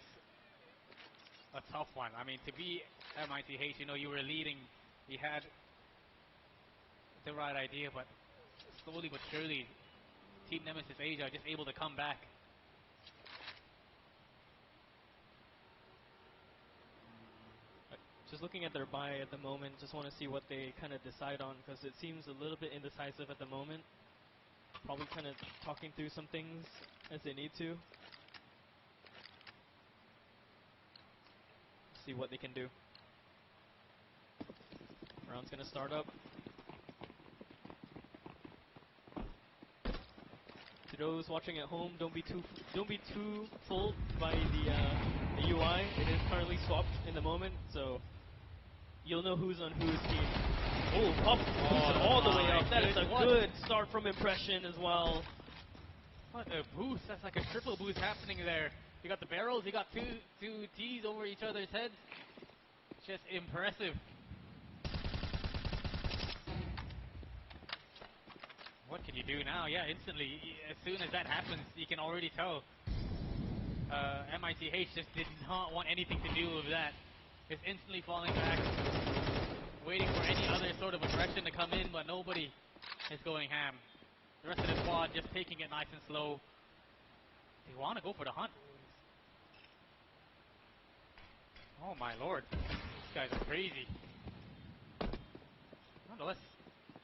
[SPEAKER 5] a tough one. I mean, to be MITH, you were leading, you had the right idea, but slowly but surely, Team Nemesis Asia are just able to come back.
[SPEAKER 2] Just looking at their buy at the moment, just want to see what they kind of decide on, because it seems a little bit indecisive at the moment. Probably kind of talking through some things as they need to. See what they can do. Round's going to start up. To those watching at home, don't be too fooled by the UI. It is currently swapped in the moment, so you'll know who's on whose team. Oh, pop all the way up. That is a good start from Impression as well.
[SPEAKER 5] What a boost. That's like a triple boost happening there. He got the barrels. He got two T's over each other's heads. Just impressive. What can you do now? Yeah, instantly. As soon as that happens, you can already tell. MITH just did not want anything to do with that. It's instantly falling back, waiting for any other sort of aggression to come in, but nobody is going ham. The rest of the squad just taking it nice and slow. They want to go for the hunt. Oh my lord, these guys are crazy. Nonetheless,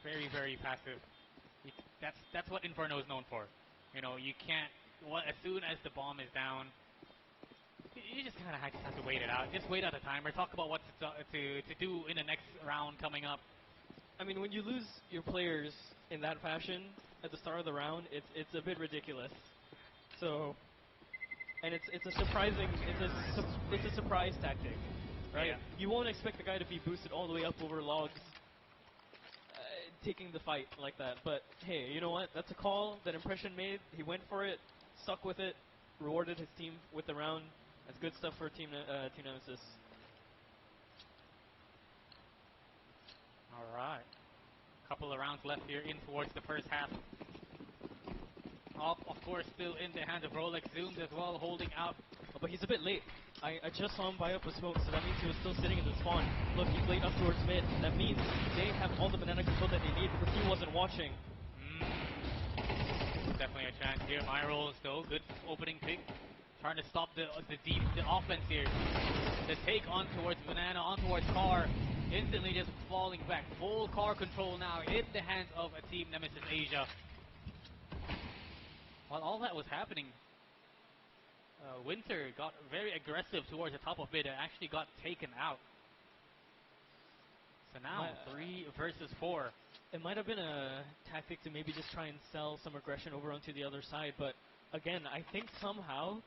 [SPEAKER 5] very, very passive. That's what Inferno is known for. You know, you can't. As soon as the bomb is down, you just kind of have to wait it out. Just wait out the timer. Talk about what to do in the next round coming up.
[SPEAKER 2] I mean, when you lose your players in that fashion at the start of the round, it's a bit ridiculous. So, and it's a surprising, it's a surprise tactic, right?
[SPEAKER 5] Yeah.
[SPEAKER 2] You won't expect the guy to be boosted all the way up over logs, taking the fight like that. But hey, you know what? That's a call that Impression made. He went for it, stuck with it, rewarded his team with the round. That's good stuff for Team Nemesis.
[SPEAKER 5] All right. Couple of rounds left here in towards the first half. Of course, still in the hands of Rolex. Zoomed as well, holding out.
[SPEAKER 2] Oh, but he's a bit late. I just saw him buy up a smoke, so that means he was still sitting in the spawn. Look, he's late up towards mid. That means they have all the banana control that they need because he wasn't watching.
[SPEAKER 5] Definitely a chance here. My rolls though, good opening pick. Trying to stop the offense here. The take on towards Banana, on towards Car. Instantly just falling back. Full car control now in the hands of a Team Nemesis Asia. While all that was happening, Winter got very aggressive towards the top of mid and actually got taken out. So now 3 versus 4.
[SPEAKER 2] It might have been a tactic to maybe just try and sell some aggression over onto the other side, but again, I think somehow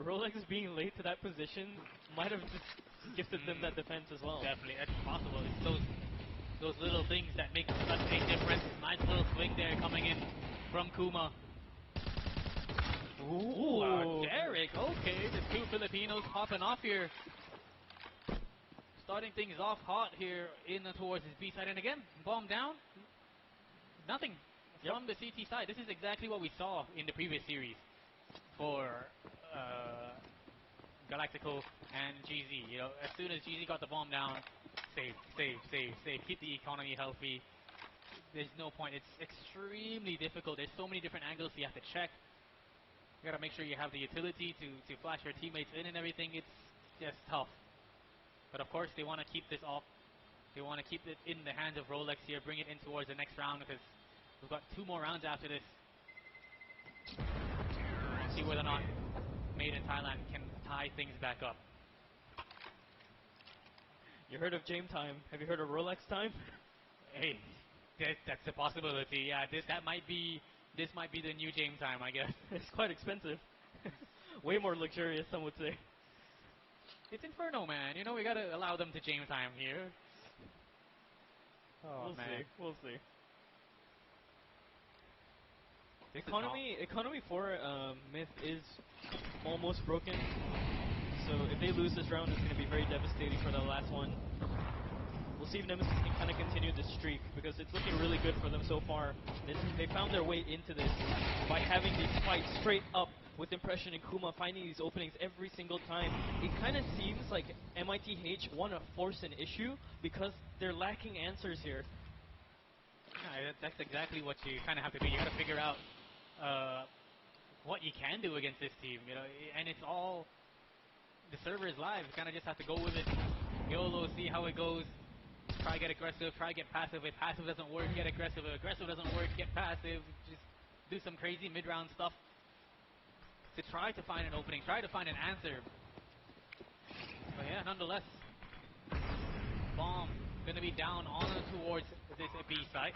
[SPEAKER 2] Rolex being late to that position might have just gifted them that defense as well.
[SPEAKER 5] Definitely, that's possible. It's those little things that make such a difference. Nice little swing there coming in from Kuma. Ooh, Derek. Okay, the 2 Filipinos popping off here. Starting things off hot here in towards his B side. And again, bomb down. Nothing from the CT side. This is exactly what we saw in the previous series for Galactical and GZ. You know, as soon as GZ got the bomb down, save. Keep the economy healthy. There's no point. It's extremely difficult. There's so many different angles you have to check. You gotta make sure you have the utility to flash your teammates in and everything. It's just tough. But of course, they want to keep this off. They want to keep it in the hands of Rolex here, bring it in towards the next round because we've got 2 more rounds after this. Let's see whether or not Made in Thailand can tie things back up.
[SPEAKER 2] You heard of James time. Have you heard of Rolex time?
[SPEAKER 5] Hey, that's a possibility. Yeah, this might be the new James time, I guess.
[SPEAKER 2] It's quite expensive. Way more luxurious, some would say.
[SPEAKER 5] It's Inferno, man. You know, we gotta allow them to James time here. Oh, man.
[SPEAKER 2] We'll see. Economy 4 myth is almost broken. So if they lose this round, it's going to be very devastating for the last one. We'll see if Nemesis can kind of continue this streak because it's looking really good for them so far. They found their way into this by having these fights straight up with Impression and Kuma, finding these openings every single time. It kind of seems like MITH want to force an issue because they're lacking answers here.
[SPEAKER 5] Yeah, that's exactly what you kind of have to do. You got to figure out what you can do against this team, you know. And it's all the server is live. You kind of just have to go with it. YOLO, see how it goes. Try get aggressive. Try get passive. If passive doesn't work, get aggressive. If aggressive doesn't work, get passive. Just do some crazy mid-round stuff to try to find an opening. Try to find an answer. But yeah, nonetheless, bomb gonna be down on towards this B site.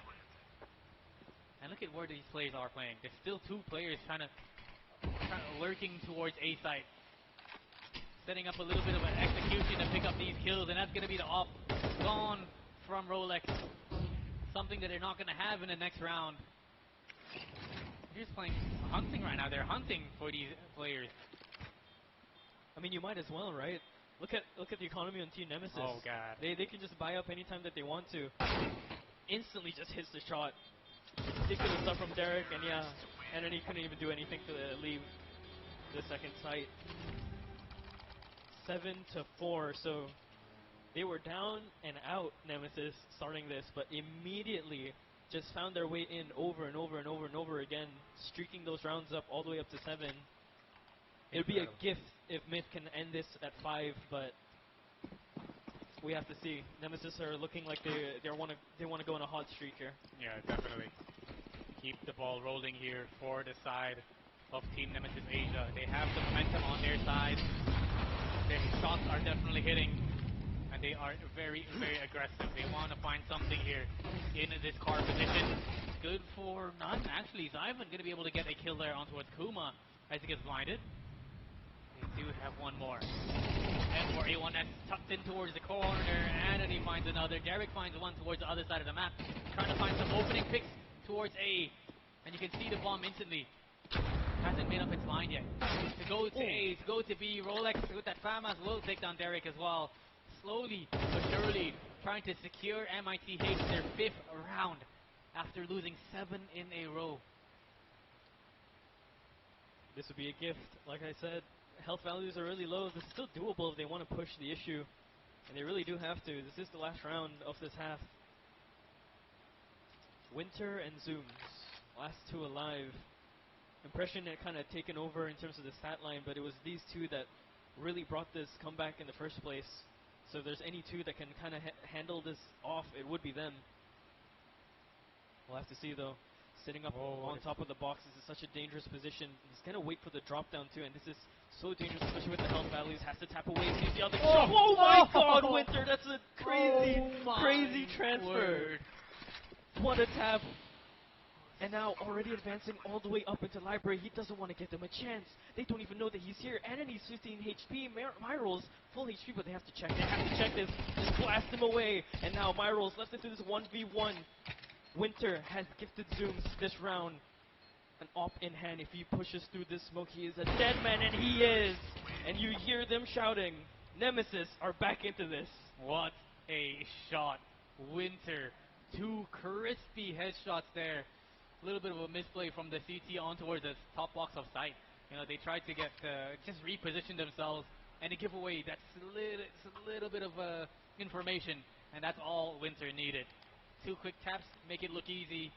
[SPEAKER 5] And look at where these players are playing. There's still 2 players trying to lurking towards A site, setting up a little bit of an execution to pick up these kills, and that's gonna be the off gone from Rolex. Something that they're not gonna have in the next round. They're just playing hunting right now. They're hunting for these players.
[SPEAKER 2] I mean, you might as well, right? Look at the economy on Team Nemesis.
[SPEAKER 5] Oh god.
[SPEAKER 2] They can just buy up anytime that they want to. Instantly just hits the shot. Ridiculous stuff from Derek, and yeah, and then he couldn't even do anything to leave the second site. 7-4, so they were down and out, Nemesis, starting this, but immediately just found their way in over and over and over and over again, streaking those rounds up all the way up to 7. It would be a gift if Myth can end this at 5, but we have to see. Nemesis are looking like they want to go on a hot streak here.
[SPEAKER 5] Yeah, definitely. Keep the ball rolling here for the side of Team Nemesis Asia. They have the momentum on their side. Their shots are definitely hitting, and they are very, very aggressive. They want to find something here in this car position. Good for none, actually. Zyvan going to be able to get a kill there on towards Kuma as he gets blinded. They do have one more. M4A1S tucked in towards the corner, and then he finds another. Derek finds one towards the other side of the map, trying to find some opening picks towards A, and you can see the bomb instantly. Hasn't made up its mind yet. To go to A, to go to B, Rolex with that FAMAS will take down Derek as well. Slowly but surely trying to secure MITH their 5th round after losing 7 in a row.
[SPEAKER 2] This would be a gift, like I said. Health values are really low. This is still doable if they want to push the issue, and they really do have to. This is the last round of this half. Winter and Zooms, last two alive. Impression had kind of taken over in terms of the stat line, but it was these two that really brought this comeback in the first place. So if there's any two that can kind of handle this off, it would be them. We'll have to see, though. Sitting up on top of the box, this is such a dangerous position. He's going to wait for the drop down, too, and this is so dangerous, especially with the health values. Has to tap away, sees the other shot. Oh my god, Winter, that's a crazy transfer.
[SPEAKER 5] Word.
[SPEAKER 2] What a tap. And now already advancing all the way up into library. He doesn't want to give them a chance. They don't even know that he's here. And then he's 15 HP. Myrol's full HP, but they have to check. They have to check this. Just blast him away. And now Myrol's left into this 1v1. Winter has gifted Zooms this round. An op in hand. If he pushes through this smoke, he is a dead man, and he is. And you hear them shouting, Nemesis are back into this.
[SPEAKER 5] What a shot. Winter. 2 crispy headshots there. A little bit of a misplay from the CT on towards the top box of sight. You know, they tried to get just reposition themselves and to give away that little bit of information, and that's all Winter needed. 2 quick taps make it look easy.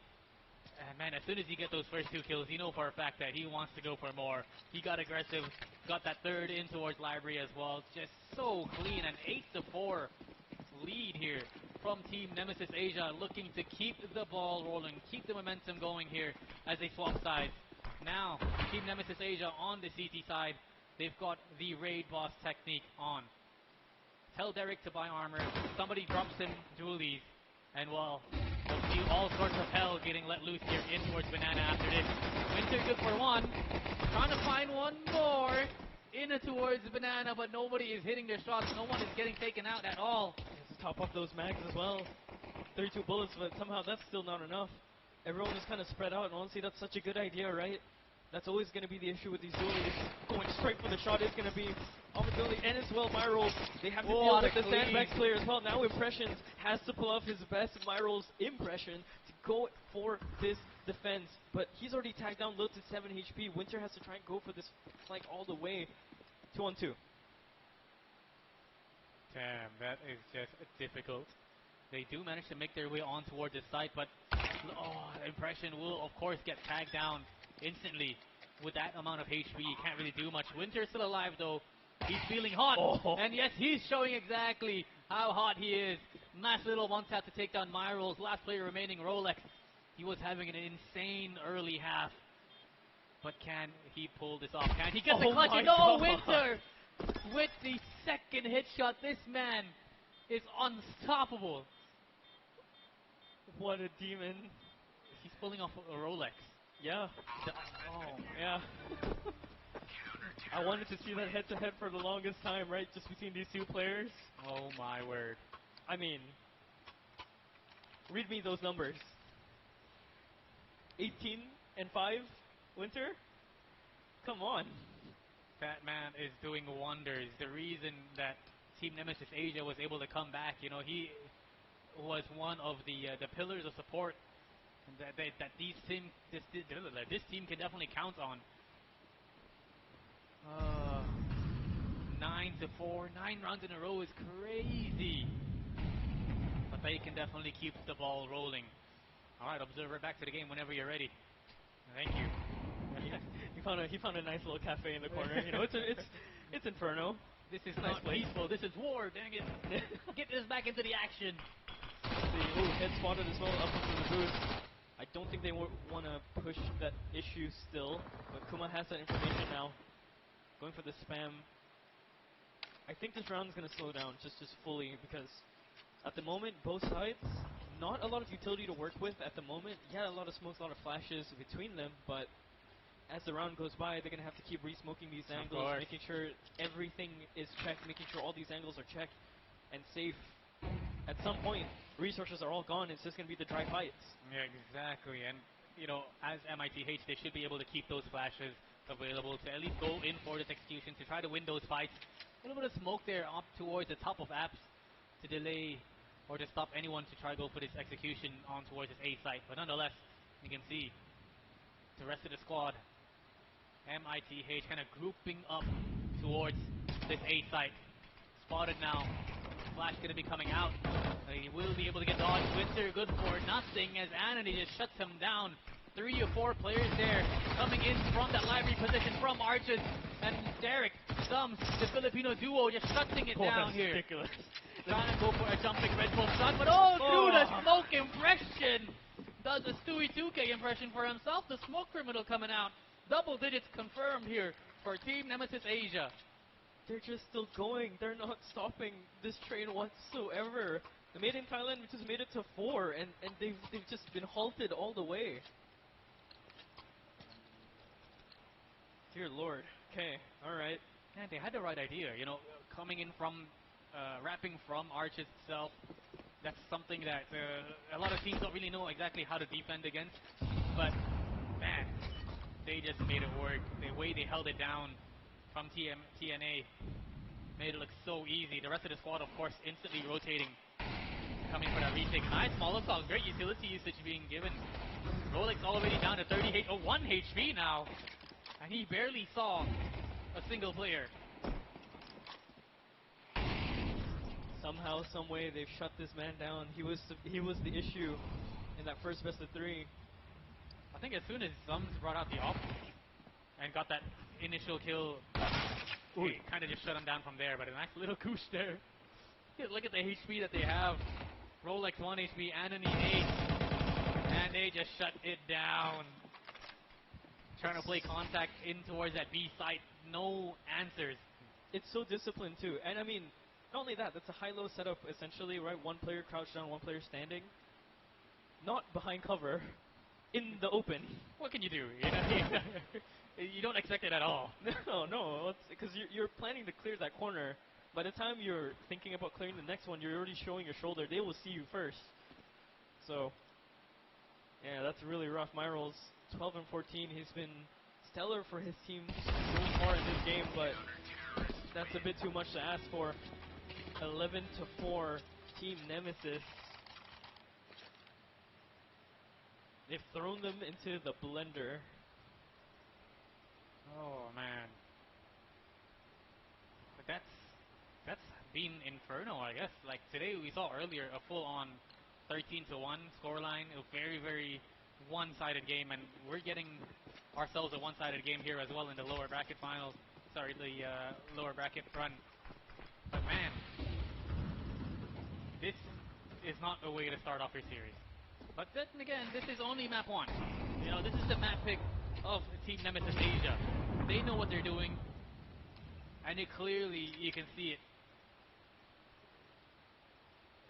[SPEAKER 5] And man, as soon as you get those first 2 kills, you know for a fact that he wants to go for more. He got aggressive, got that 3rd in towards library as well. Just so clean, an 8-4 lead here from Team Nemesis Asia, looking to keep the ball rolling, keep the momentum going here as they swap sides. Now, Team Nemesis Asia on the CT side, they've got the raid boss technique on. Tell Derek to buy armor, somebody drops him dualies, and well, we'll see all sorts of hell getting let loose here in towards Banana after this. Winter good for 1, trying to find one more in towards Banana, but nobody is hitting their shots, no one is getting taken out at all.
[SPEAKER 2] Top off those mags as well. 32 bullets, but somehow that's still not enough. Everyone is kind of spread out, and honestly, that's such a good idea, right? That's always going to be the issue with these dualies. Going straight for the shot is going to be opportunity, and as well, Myrol's. They have to deal with the Sandbags player as well. Now Impressions has to pull off his best Myrol's impression to go for this defense, but he's already tagged down low to 7 HP. Winter has to try and go for this flank all the way. 2-on-2.
[SPEAKER 5] Damn, that is just difficult. They do manage to make their way on toward this site, but Impression will, of course, get tagged down instantly. With that amount of HP, you can't really do much. Winter's still alive, though. He's feeling hot. And yes, he's showing exactly how hot he is. Nice little one-tap to take down Myrol's. Last player remaining, Rolex. He was having an insane early half. But can he pull this off? Can he get the clutch? No, Winter! With the 2nd headshot, this man is unstoppable.
[SPEAKER 2] What a demon.
[SPEAKER 5] He's pulling off a Rolex.
[SPEAKER 2] Yeah. Yeah. I wanted to see that head-to-head for the longest time, right? Just between these 2 players.
[SPEAKER 5] Oh my word.
[SPEAKER 2] I mean, read me those numbers. 18 and 5, Winter? Come on.
[SPEAKER 5] That man is doing wonders. The reason that Team Nemesis Asia was able to come back, you know, he was one of the pillars of support that this team can definitely count on. 9-4, 9 rounds in a row is crazy, but they can definitely keep the ball rolling. All right, Observer, back to the game whenever you're ready. Thank you.
[SPEAKER 2] He found a nice little cafe in the corner. You know, it's Inferno.
[SPEAKER 5] This is
[SPEAKER 2] Nice
[SPEAKER 5] not
[SPEAKER 2] place.
[SPEAKER 5] peaceful. This is war. Dang it! Get this back into the action.
[SPEAKER 2] The head spotted as well up into the booth. I don't think they want to push that issue still, but Kuma has that information now. Going for the spam. I think this round is going to slow down just fully because at the moment both sides not a lot of utility to work with at the moment. Yeah, a lot of smokes, a lot of flashes between them, but as the round goes by, they're going to have to keep re-smoking these angles, making sure everything is checked, making sure all these angles are checked and safe. At some point, resources are all gone. It's just going to be the dry fights.
[SPEAKER 5] Yeah, exactly. And, you know, as MITH, they should be able to keep those flashes available to at least go in for this execution, to try to win those fights. A little bit of smoke there up towards the top of apps to delay or to stop anyone to try to go for this execution on towards this A site. But nonetheless, you can see the rest of the squad, MITH, kind of grouping up towards this A site. Spotted now. Flash going to be coming out. He will be able to get dodged. Winter good for nothing as Anony just shuts him down. 3 or 4 players there coming in from that library position from Arches. And Derek Sums, the Filipino duo, just shutting it down here.
[SPEAKER 2] Ridiculous.
[SPEAKER 5] Trying to go for a jumping Red Bull shot, but through the smoke impression. Does a Stewie 2K impression for himself. The smoke criminal coming out. Double digits confirmed here for Team Nemesis Asia.
[SPEAKER 2] They're just still going. They're not stopping this train whatsoever. The Made in Thailand just made it to 4, and they've just been halted all the way. Dear Lord. Okay, all right.
[SPEAKER 5] Yeah, they had the right idea. You know, coming in from, wrapping from Arch itself. That's something that a lot of teams don't really know exactly how to defend against. But, man, they just made it work. The way they held it down from TNA made it look so easy. The rest of the squad, of course, instantly rotating, coming for that retake. Nice Molotov, great utility usage being given. Rolex already down to 1 HP now, and he barely saw a single player.
[SPEAKER 2] Somehow, some way, they've shut this man down. He was the issue in that first best of 3.
[SPEAKER 5] I think as soon as Sums brought out the op and got that initial kill, he kind of just shut him down from there. But a nice little koosh there. Look at the HP that they have. Rolex 1 HP, Anony 8, and they just shut it down. Trying to play contact in towards that B site, no answers.
[SPEAKER 2] It's so disciplined too, and I mean, not only that, that's a high-low setup essentially, right? 1 player crouched down, 1 player standing, not behind cover, in the open.
[SPEAKER 5] What can you do? You know, you don't expect it at all.
[SPEAKER 2] No, because you're planning to clear that corner. By the time you're thinking about clearing the next one, you're already showing your shoulder. They will see you first. So, yeah, that's really rough. Myrol's 12 and 14. He's been stellar for his team so far in this game, but that's a bit too much to ask for. 11-4, Team Nemesis. They've thrown them into the blender.
[SPEAKER 5] Oh man, but that's been Inferno, I guess. Like today, we saw earlier a full-on 13-1 scoreline, a very, very one-sided game, and we're getting ourselves a one-sided game here as well in the lower bracket finals. Sorry, the lower bracket run. But man, this is not a way to start off your series. But then again, this is only map 1. You know, this is the map pick of Team Nemesis Asia. They know what they're doing, and you can see it.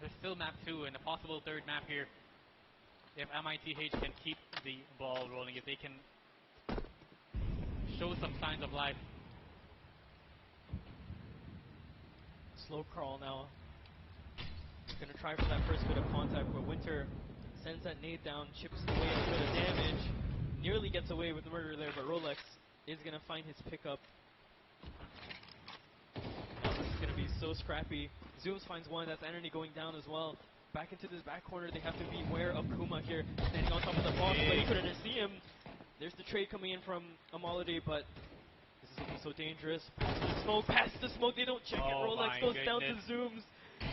[SPEAKER 5] There's still map 2 and a possible 3rd map here. If MITH can keep the ball rolling, if they can show some signs of life.
[SPEAKER 2] Slow crawl now. Gonna try for that first bit of contact where Winter sends that nade down, chips away a bit of damage, nearly gets away with the murder there, but Rolex is gonna find his pickup. so scrappy. Zooms finds one. That's Anthony going down as well. Back into this back corner. They have to be aware of Kuma here. Standing on top of the boss, but he couldn't see him. There's the trade coming in from Amalade, but this is looking so dangerous. Past the smoke. They don't check it. Rolex goes down to Zooms.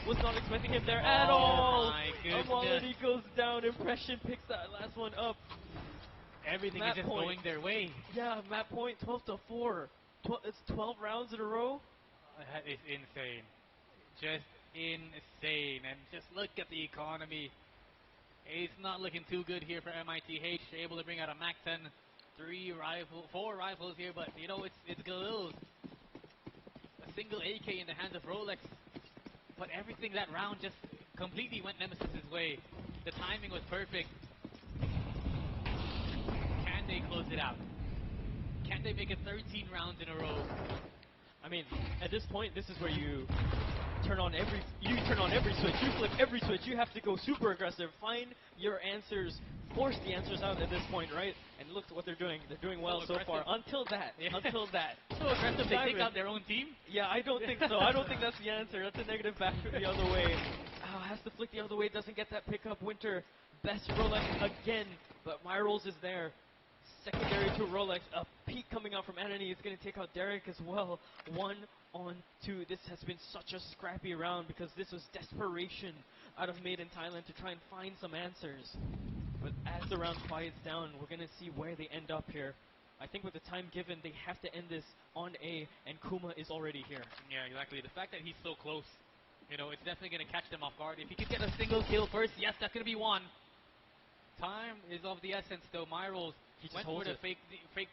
[SPEAKER 2] Was not expecting him there at all. Amalade goes down. Impression picks that last one up.
[SPEAKER 5] Everything
[SPEAKER 2] Map
[SPEAKER 5] is just
[SPEAKER 2] point.
[SPEAKER 5] going their way.
[SPEAKER 2] Yeah, map point 12-4. It's 12 rounds in a row.
[SPEAKER 5] That is insane. Just insane. And just look at the economy. It's not looking too good here for MITH. They're able to bring out a MAC-10, 4 rifles here, but you know, it's Galil's. A single AK in the hands of Rolex. But everything that round just completely went Nemesis's way. The timing was perfect. Can they close it out? Can they make it 13 rounds in a row?
[SPEAKER 2] I mean, at this point, this is where you turn on every switch, you flip every switch. You have to go super aggressive, find your answers, force the answers out at this point, right? And look at what they're doing. They're doing well so far. Until that.
[SPEAKER 5] So aggressive they take out their own team?
[SPEAKER 2] Yeah, I don't think so. I don't think that's the answer. That's a negative back the other way. Has to flick the other way. Doesn't get that pickup. Winter, best Rolex again, but Myrolls is there. Secondary to Rolex. A peek coming out from Anthony. It's going to take out Derek as well. 1-on-2. This has been such a scrappy round because this was desperation out of Made in Thailand to try and find some answers. But as the round quiets down, we're going to see where they end up here. I think with the time given, they have to end this on A, and Kuma is already here.
[SPEAKER 5] Yeah, exactly. The fact that he's so close, you know, it's definitely going to catch them off guard. If he could get a single kill first, yes, that's going to be one. Time is of the essence, though. Myrolls went for the fake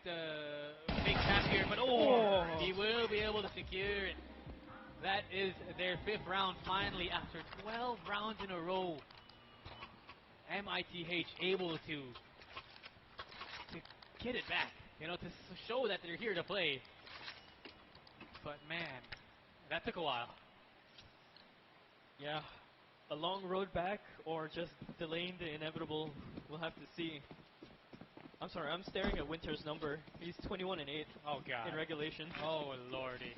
[SPEAKER 5] tap here, but he will be able to secure it. That is their 5th round finally after 12 rounds in a row. MITH able to get it back, you know, to show that they're here to play. But man, that took a while.
[SPEAKER 2] Yeah, a long road back or just delaying the inevitable, we'll have to see. I'm sorry, I'm staring at Winter's number. He's 21-8.
[SPEAKER 5] Oh god.
[SPEAKER 2] In regulation.
[SPEAKER 5] Oh lordy.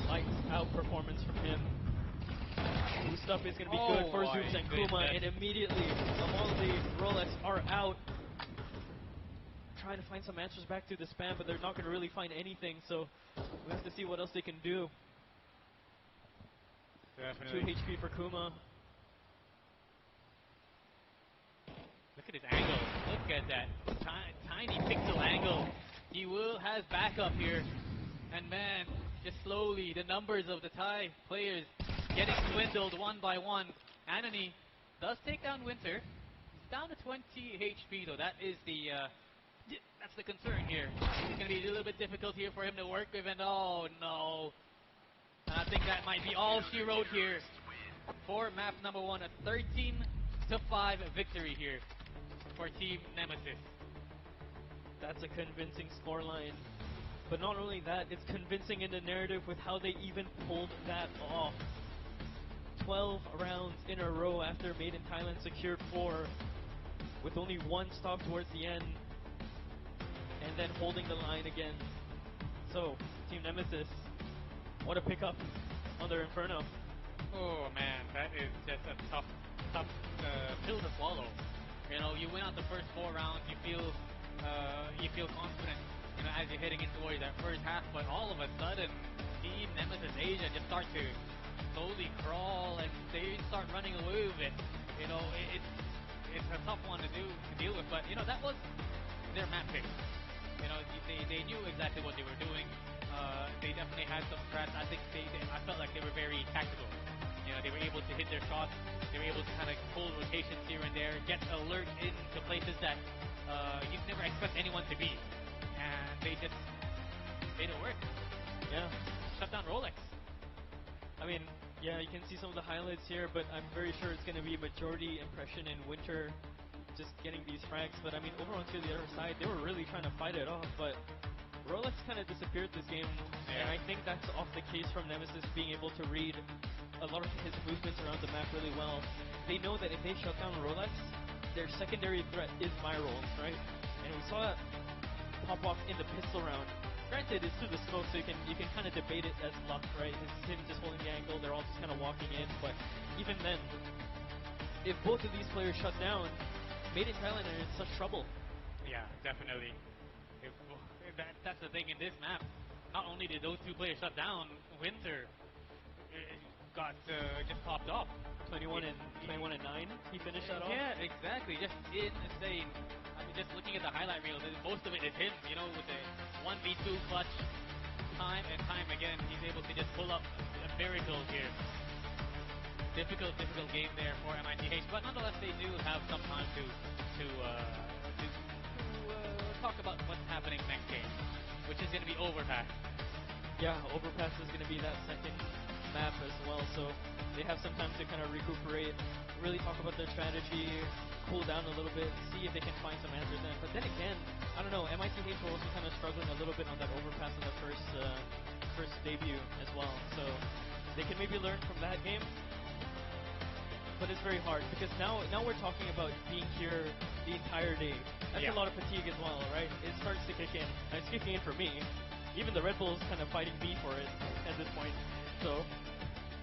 [SPEAKER 2] Lights out performance from him. Boost up is going to be good for Zooms and Kuma, and immediately Amalade, Rolex are out. Trying to find some answers back to the spam, but they're not going to really find anything, so we have to see what else they can do.
[SPEAKER 5] Definitely.
[SPEAKER 2] 2 HP for Kuma.
[SPEAKER 5] Look at his angle. Look at that tiny pixel angle. He has backup here. And man, just slowly, the numbers of the Thai players getting dwindled one by one. Anthony does take down Winter. He's down to 20 HP though. That is that's the concern here. It's going to be a little bit difficult here for him to work with, and oh no. And I think that might be all she wrote here for map number 1. A 13-5 victory here for Team Nemesis.
[SPEAKER 2] That's a convincing scoreline. But not only that, it's convincing in the narrative with how they even pulled that off. 12 rounds in a row after Made in Thailand secured 4, with only 1 stop towards the end, and then holding the line again. So, Team Nemesis, what a pickup on their Inferno.
[SPEAKER 5] Oh man, that is just a tough pill to swallow. You know, you win out the first 4 rounds, you feel confident, you know, as you're heading in towards that first half, but all of a sudden, Team Nemesis Asia just start to slowly crawl and they start running away with it. You know, it's a tough one to deal with, but you know, that was their map pick. You know, they knew exactly what they were doing. They definitely had some strats. I think I felt like they were very tactical. You know, they were able to hit their shots. They were able to kind of pull rotations here and there, get alert into places that you'd never expect anyone to be. And they just made it work.
[SPEAKER 2] Yeah.
[SPEAKER 5] Shut down Rolex.
[SPEAKER 2] I mean, yeah, you can see some of the highlights here, but I'm very sure it's going to be majority Impression and Winter just getting these frags. But I mean, over onto the other side, they were really trying to fight it off, but Rolex kind of disappeared this game, and I think that's off the case from Nemesis being able to read a lot of his movements around the map really well. They know that if they shut down Rolex, their secondary threat is Myrolls, right? And we saw it pop off in the pistol round. Granted, it's through the smoke, so you can kind of debate it as luck, right? It's him just holding the angle. They're all just kind of walking in, but even then, if both of these players shut down, Made in Thailand are in such trouble.
[SPEAKER 5] Yeah, definitely. That's the thing in this map. Not only did those two players shut down, Winter got just popped off.
[SPEAKER 2] 21 and 9. He finished that off.
[SPEAKER 5] Yeah, exactly. Just insane. I mean, just looking at the highlight reel, most of it is him. You know, with the 1v2 clutch, time and time again, he's able to just pull up a miracle here. Difficult game there for MITH, but nonetheless, they do have some time to talk about what's happening next game, which is going to be Overpass.
[SPEAKER 2] Yeah, Overpass is going to be that second map as well, so they have some time to kind of recuperate, really talk about their strategy, cool down a little bit, see if they can find some answers then. But then again, I don't know, MITH were also kind of struggling a little bit on that Overpass in the first debut as well, so they can maybe learn from that game. But it's very hard because now we're talking about being here the entire day. That's a lot of fatigue as well, right? It starts to kick in. And it's kicking in for me. Even the Red Bull's kind of fighting me for it at this point. So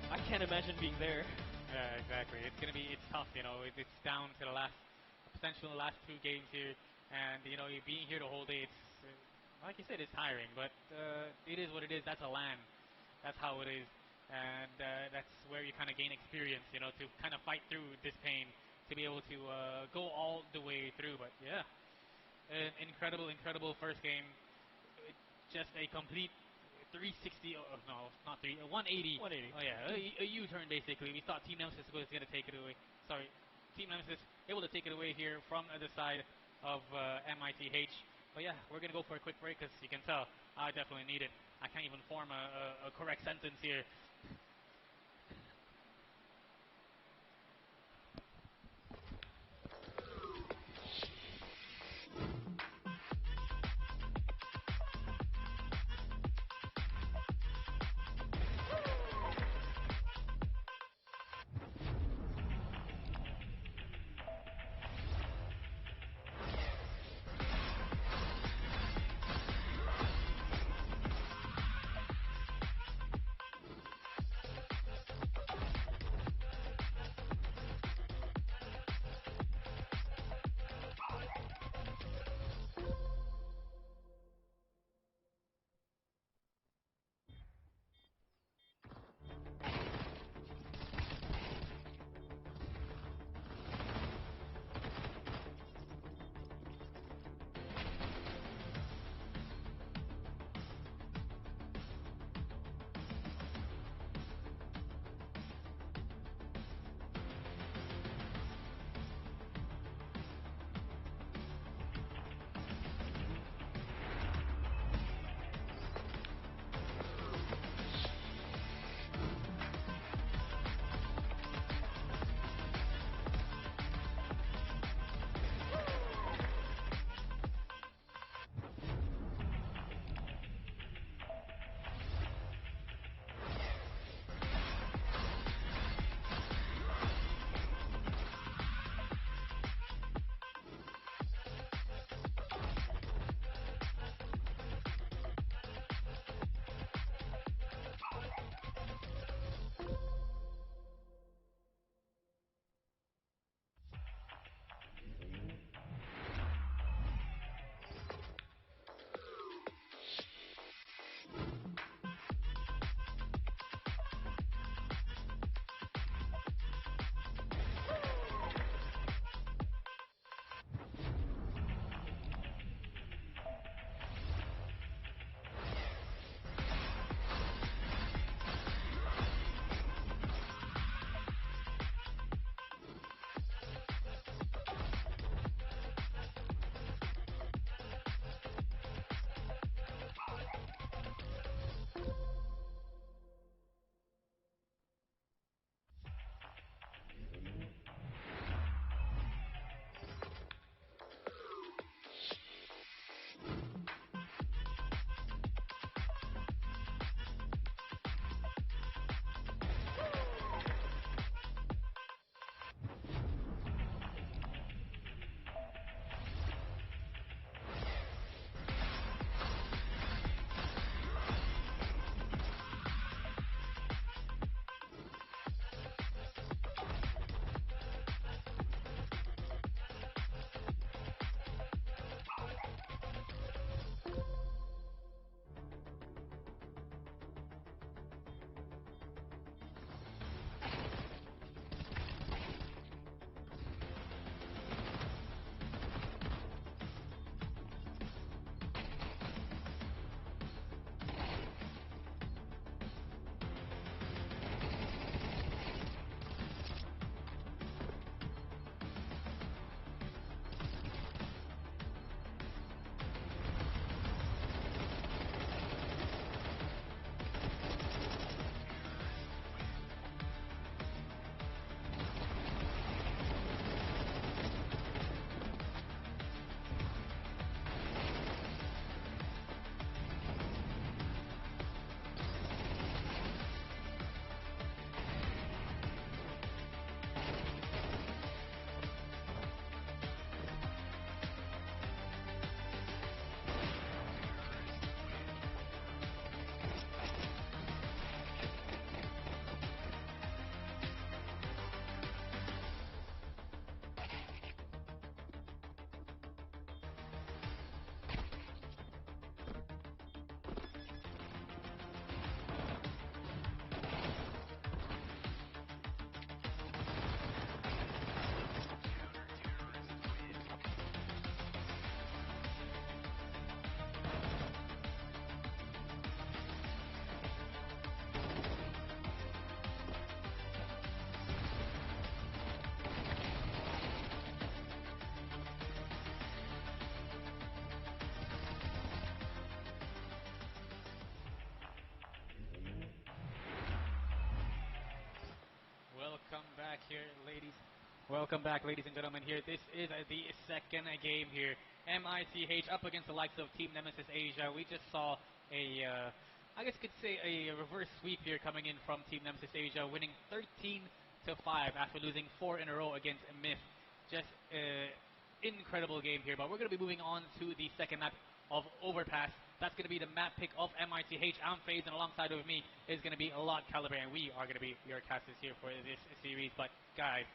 [SPEAKER 2] I can't imagine being there.
[SPEAKER 5] Yeah, exactly. It's tough, you know. It's down to the potential last two games here, and you know, you being here the whole day. It's like you said, it's tiring, but it is what it is. That's a LAN. That's how it is. And that's where you kind of gain experience, you know, to kind of fight through this pain, to be able to go all the way through. But yeah, an incredible first game. Just a complete 360, no, not 180.
[SPEAKER 2] 180.
[SPEAKER 5] Oh yeah, a U-turn basically. We thought Team Nemesis was going to take it away. Sorry, Team Nemesis able to take it away here from the side of MITH. But yeah, we're going to go for a quick break because you can tell I definitely need it. I can't even form a correct sentence here. back here, ladies. Welcome back, ladies and gentlemen. Here, this is the second game here. MITH up against the likes of Team Nemesis Asia. We just saw a, I guess you could say a reverse sweep here coming in from Team Nemesis Asia, winning 13-5 after losing 4 in a row against Myth. Just incredible game here. But we're going to be moving on to the second map of Overpass. That's going to be the map pick of MITH. I'm FaZe, and alongside of me is going to be a lot Caliber, and we are going to be your casters here for this series. But guys,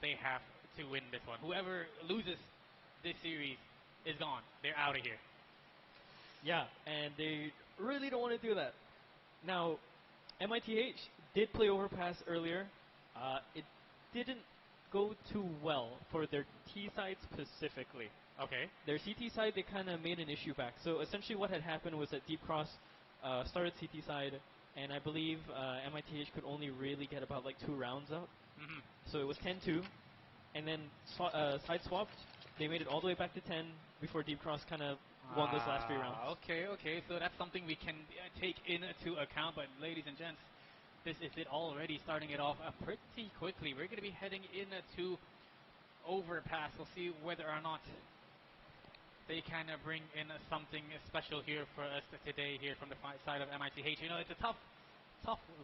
[SPEAKER 5] they have to win this one. Whoever loses this series is gone. They're out of here.
[SPEAKER 2] Yeah, and they really don't want to do that. Now, MITH did play Overpass earlier. It didn't go too well for their T side specifically.
[SPEAKER 5] Okay.
[SPEAKER 2] Their CT side, they kind of made an issue back. So essentially what had happened was that Deep Cross started CT side, and I believe MITH could only really get about like 2 rounds out.
[SPEAKER 5] Mm-hmm.
[SPEAKER 2] So it was 10-2, and then side swapped. They made it all the way back to 10 before Deep Cross kind of won those last 3 rounds.
[SPEAKER 5] Okay. So that's something we can take into account. But ladies and gents, this is it already, starting it off pretty quickly. We're going to be heading into Overpass. We'll see whether or not they can bring in something special here for us today here from the side of MITH. You know, it's a tough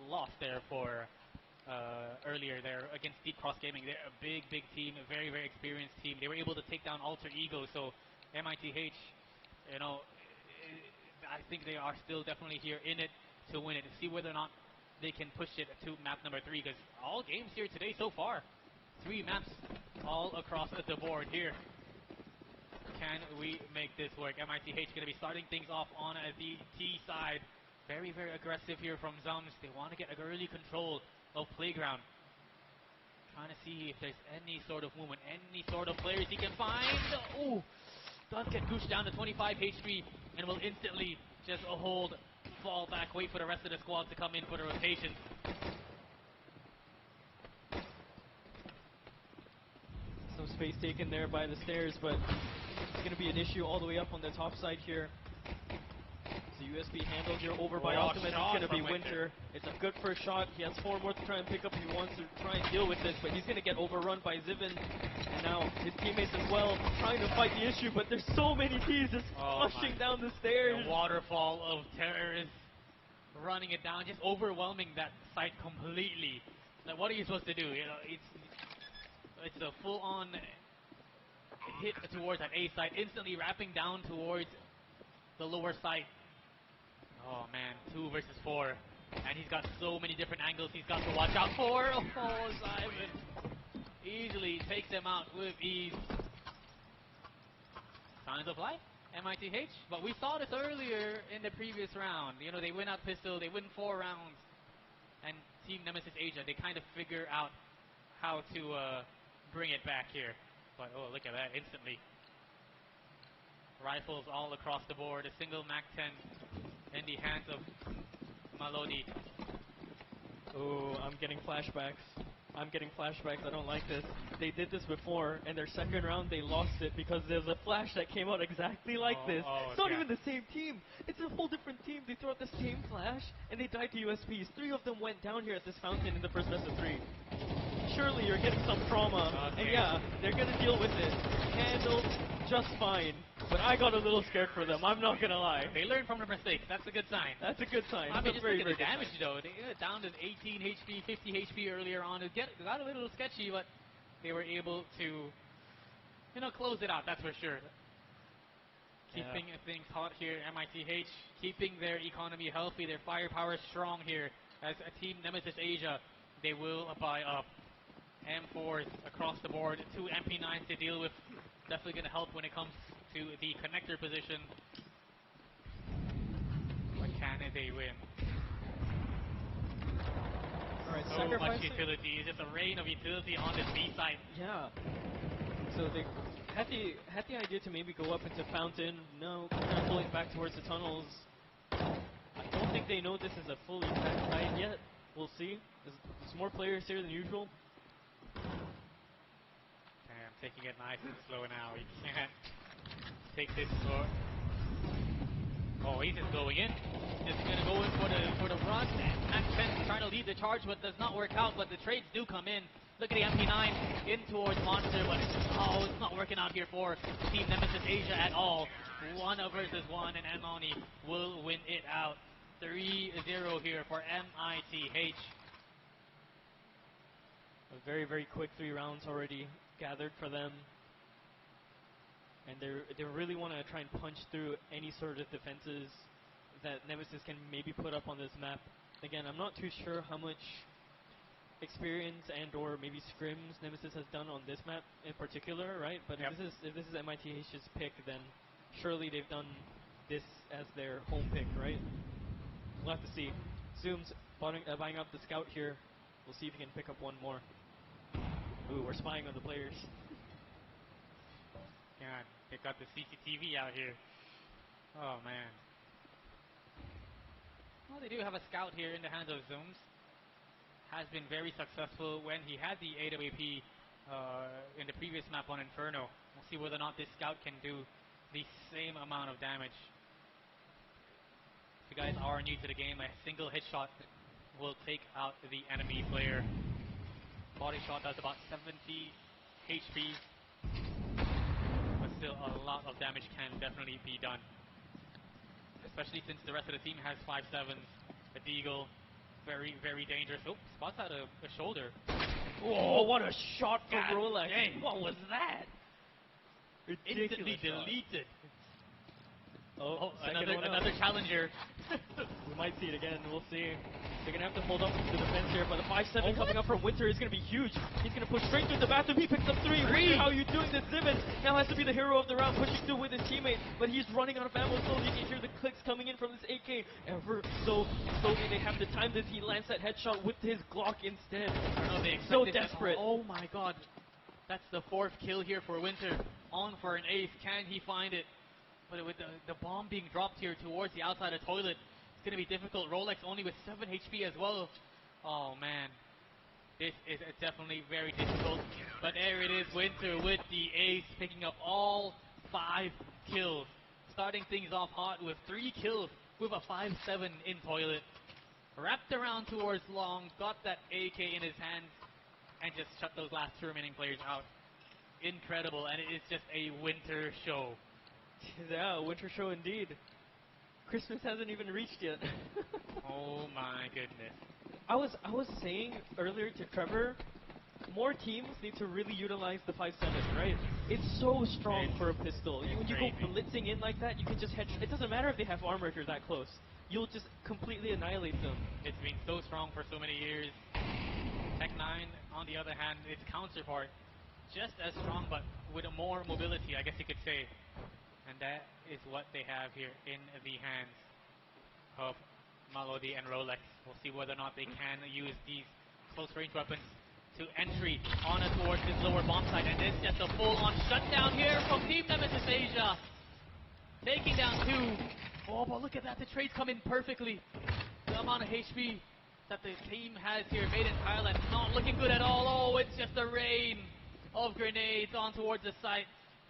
[SPEAKER 5] loss there for earlier there against Deep Cross Gaming. They're a big team, a very experienced team. They were able to take down Alter Ego. So MITH, you know, I think they are still definitely here in it to win it, to see whether or not they can push it to map number 3, because all games here today so far, 3 maps all across the board here. Can we make this work? MITH going to be starting things off on the T side. Very aggressive here from Zums. They want to get early control of Playground. Trying to see if there's any sort of movement, any sort of players he can find. Ooh, does get pushed down to 25 HP and will instantly just hold, fall back, wait for the rest of the squad to come in for the rotation.
[SPEAKER 2] Some space taken there by the stairs, but it's going to be an issue all the way up on the top side here. The USB handle here over by Optimus. It's going to be Winter. It's a good first shot. He has 4 more to try and pick up. He wants to try and deal with this, but he's going to get overrun by Zivin. And now his teammates as well trying to fight the issue, but there's so many Ts just rushing down the stairs.
[SPEAKER 5] A waterfall of terrorists running it down, just overwhelming that site completely. Like, what are you supposed to do? You know, it's a full-on hit towards that A site, instantly wrapping down towards the lower site. Oh man, 2 versus 4. And he's got so many different angles he's got to watch out for. Oh, Simon easily takes him out with ease. Signs of life, MITH. But we saw this earlier in the previous round. You know, they win out pistol, they win 4 rounds. And Team Nemesis Asia, they kind of figure out how to bring it back here. But oh, look at that, instantly. Rifles all across the board. A single MAC-10 in the hands of Malodi.
[SPEAKER 2] Oh, I'm getting flashbacks. I don't like this. They did this before, and their second round they lost it because there's a flash that came out exactly like this. It's not even the same team. It's a whole different team. They throw out the same flash, and they died to USPs. 3 of them went down here at this fountain in the first best of 3. Surely you're getting some trauma, and yeah, they're gonna deal with it. Handled just fine, but I got a little scared for them. I'm not gonna lie.
[SPEAKER 5] They learned from their mistakes. That's a good sign.
[SPEAKER 2] That's a good sign.
[SPEAKER 5] I mean, just
[SPEAKER 2] very,
[SPEAKER 5] look at the
[SPEAKER 2] very
[SPEAKER 5] damage though. They down to 18 HP, 50 HP earlier on. It got a little sketchy, but they were able to, you know, close it out. That's for sure. Keeping things hot here, MITH, keeping their economy healthy, their firepower strong here. As a Team Nemesis Asia, they will buy up M4s across the board, 2 MP9s to deal with. Definitely going to help when it comes to the connector position. But can they win?
[SPEAKER 2] Alright,
[SPEAKER 5] so much utility. It's just a rain of utility on this B side.
[SPEAKER 2] Yeah. So they had the idea to maybe go up into Fountain. No, kind of pulling back towards the tunnels. I don't think they know this is a fully packed side yet. We'll see. There's more players here than usual.
[SPEAKER 5] Damn, taking it nice and slow now. He can't take this slow. Oh, he's just going in. Just going to go in for the run. And MAC-10 trying to lead the charge, but does not work out. But the trades do come in. Look at the MP9 in towards Monster, but it's not working out here for Team Nemesis Asia at all. 1 versus 1, and Emoni will win it out. 3-0 here for MITH.
[SPEAKER 2] A very, very quick 3 rounds already gathered for them. And they really want to try and punch through any sort of defenses that Nemesis can maybe put up on this map. Again, I'm not too sure how much experience and or maybe scrims Nemesis has done on this map in particular, right? But
[SPEAKER 5] Yep.
[SPEAKER 2] if this is MITH's pick, then surely they've done this as their home pick, right? We'll have to see. Zoom's buying up the scout here. We'll see if he can pick up one more. Ooh, we're spying on the players.
[SPEAKER 5] God, they got the CCTV out here. Oh, man. Well, they do have a scout here in the hands of Zooms. Has been very successful when he had the AWP in the previous map on Inferno. We'll see whether or not this scout can do the same amount of damage. If you guys are new to the game, a single headshot will take out the enemy player. Body shot does about 70 HP. But still, a lot of damage can definitely be done. Especially since the rest of the team has 5.7s. A Deagle, very, very dangerous. Oh, spots out a shoulder.
[SPEAKER 2] Oh, what a shot from
[SPEAKER 5] God
[SPEAKER 2] Rolex.
[SPEAKER 5] dang.
[SPEAKER 2] What was that?
[SPEAKER 5] Instantly
[SPEAKER 2] Ridiculous shot.
[SPEAKER 5] deleted.
[SPEAKER 2] Oh,
[SPEAKER 5] Another challenger.
[SPEAKER 2] We might see it again. We'll see. They're going to have to hold up the defense here, but the 5-7 coming up from Winter is going to be huge. He's going to push straight through the bathroom. He picks up 3. Winter, how are you doing this? Ziven now has to be the hero of the round, pushing through with his teammate, but he's running out of ammo slowly. You can hear the clicks coming in from this AK. Ever so slowly, they have to time this. He lands that headshot with his Glock instead.
[SPEAKER 5] I know they
[SPEAKER 2] So
[SPEAKER 5] expected that.
[SPEAKER 2] desperate.
[SPEAKER 5] Oh my god. That's the 4th kill here for Winter. On for an ace. Can he find it? But with the bomb being dropped here towards the outside of toilet, it's going to be difficult. Rolex only with 7 HP as well. Oh man. This is definitely very difficult. But there it is, Winter with the ace, picking up all 5 kills. Starting things off hot with 3 kills with a 5-7 in toilet. Wrapped around towards long, got that AK in his hands, and just shut those last 2 remaining players out. Incredible, and it is just a Winter show.
[SPEAKER 2] Yeah, Winter show indeed. Christmas hasn't even reached yet.
[SPEAKER 5] Oh my goodness.
[SPEAKER 2] I was saying earlier to Trevor, more teams need to really utilize the 5.7, right? It's so strong for a pistol. When you go blitzing in like that, you can just headshot. It doesn't matter if they have armor if you're that close. You'll just completely annihilate them.
[SPEAKER 5] It's been so strong for so many years. Tech 9, on the other hand, its counterpart, just as strong but with a more mobility, I guess you could say. And that is what they have here in the hands of Melody and Rolex. We'll see whether or not they can use these close range weapons to entry on and towards this lower bomb site. And it's just a full-on shutdown here from Team Nemesis Asia. Taking down 2. Oh, but look at that. The trades come in perfectly. The amount of HP that the team has here made in Thailand not looking good at all. Oh, it's just a rain of grenades on towards the site.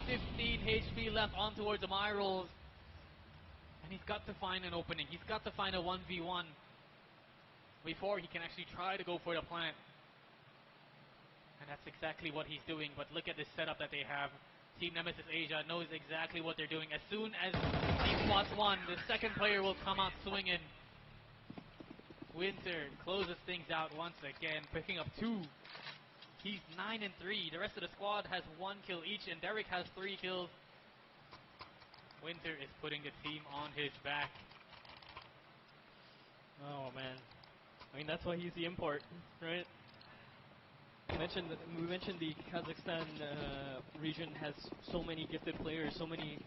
[SPEAKER 5] 15 HP left on towards the Myrals. And he's got to find an opening. He's got to find a 1v1 before he can actually try to go for the plant. And that's exactly what he's doing. But look at this setup that they have. Team Nemesis Asia knows exactly what they're doing. As soon as he spots 1, the second player will come out swinging. Winter closes things out once again, picking up 2. He's 9-3. The rest of the squad has 1 kill each, and Derek has 3 kills. Winter is putting the team on his back.
[SPEAKER 2] Oh man, I mean that's why he's the import, right? We mentioned the Kazakhstan region has so many gifted players, so many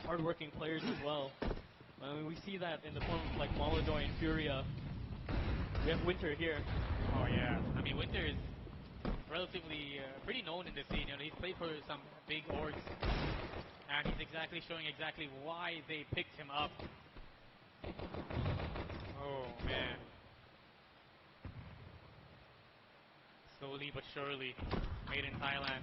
[SPEAKER 2] hardworking players as well. I mean we see that in the form of like Molodor and Furia. We have Winter here.
[SPEAKER 5] Oh yeah, I mean Winter is relatively pretty known in the scene. You know, he's played for some big orgs, and he's showing exactly why they picked him up. Oh man, slowly but surely, made in Thailand,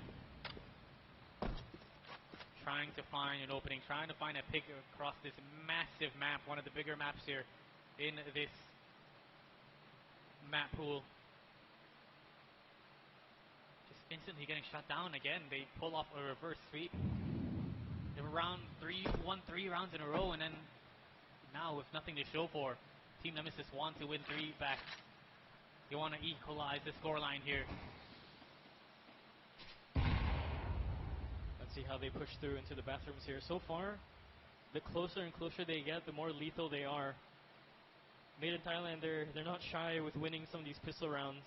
[SPEAKER 5] trying to find an opening, trying to find a pick across this massive map, one of the bigger maps here in this map pool. instantly getting shut down again. They pull off a reverse sweep. They were won 3 rounds in a row, and then now with nothing to show for, Team Nemesis want to win 3 back. They want to equalize the scoreline here.
[SPEAKER 2] Let's see how they push through into the bathrooms here. So far, the closer and closer they get, the more lethal they are. Made in Thailand, they're not shy with winning some of these pistol rounds.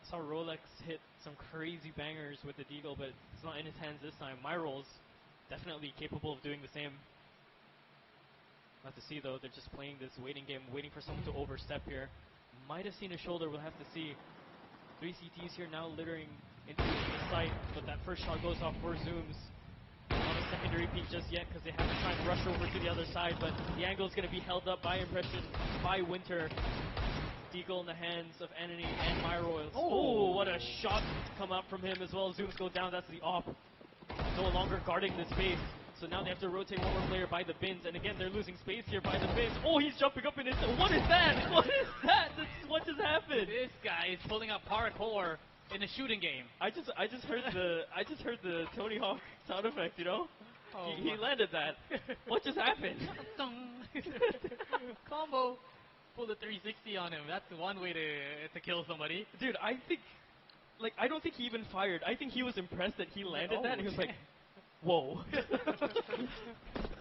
[SPEAKER 2] I saw Rolex hit some crazy bangers with the Deagle, but it's not in his hands this time. Myrol's definitely capable of doing the same. We'll have to see though, they're just playing this waiting game, waiting for someone to overstep here. Might have seen a shoulder, we'll have to see. 3 CTs here now littering into the site, but that first shot goes off for Zooms. Not a secondary peek just yet because they have to try and rush over to the other side, but the angle is going to be held up by Impression, by Winter. Deagle in the hands of Enemy and Myroils. Oh, what a shot come out from him as well. Zooms go down, that's the op. No longer guarding the space. So now they have to rotate one more player by the bins, and again they're losing space here by the bins. Oh, he's jumping up in his. What is that? What is that? What just happened?
[SPEAKER 5] This guy is pulling up parkour in a shooting game.
[SPEAKER 2] I just heard the Tony Hawk sound effect. You know,
[SPEAKER 5] Oh,
[SPEAKER 2] he landed that. What just happened?
[SPEAKER 5] Combo. Pull the 360 on him. That's one way to kill somebody.
[SPEAKER 2] Dude, I think, like, I don't think he even fired. I think he was impressed that he landed that. And he was like, whoa.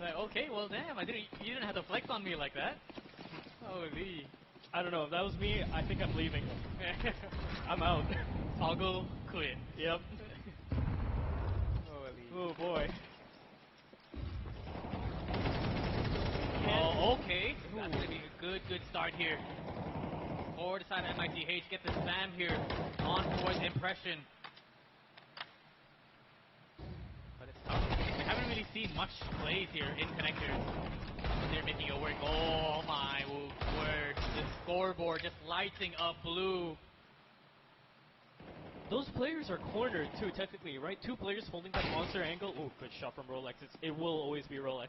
[SPEAKER 5] Like, okay, well, damn, you didn't have to flex on me like that. Holy.
[SPEAKER 2] I don't know. If that was me, I think I'm leaving. I'm out.
[SPEAKER 5] Toggle quit.
[SPEAKER 2] Yep.
[SPEAKER 5] Holy.
[SPEAKER 2] Oh boy.
[SPEAKER 5] Oh, okay. That's going to be a good start here. Forward side MITH, get the spam here on towards Impression. But it's tough. We haven't really seen much plays here in connectors. They're making it work. Oh my word. The scoreboard just lighting up blue.
[SPEAKER 2] Those players are cornered too, technically, right? 2 players holding that monster angle. Oh, good shot from Rolex. It will always be Rolex.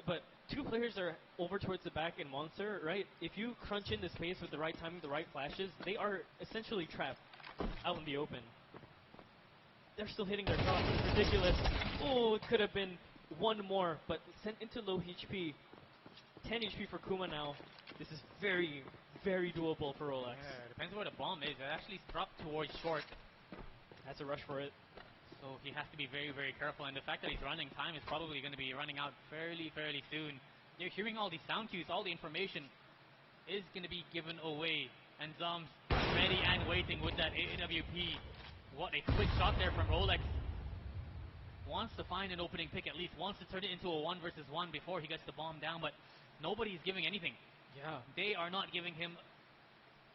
[SPEAKER 2] But 2 players are over towards the back in Monster, right? If you crunch in the space with the right timing, the right flashes, they are essentially trapped out in the open. They're still hitting their shots. It's ridiculous. Oh, it could have been one more, but sent into low HP. 10 HP for Kuma now. This is very, very doable for Rolex.
[SPEAKER 5] Yeah, depends where the bomb is. It actually dropped towards short.
[SPEAKER 2] Has to rush for it.
[SPEAKER 5] So he has to be very, very careful. And the fact that he's running, time is probably going to be running out fairly soon. You're hearing all these sound cues, all the information is going to be given away. And Zombs ready and waiting with that AWP. What a quick shot there from Rolex. Wants to find an opening pick at least. Wants to turn it into a 1 versus 1 before he gets the bomb down. But nobody's giving anything.
[SPEAKER 2] Yeah.
[SPEAKER 5] They are not giving him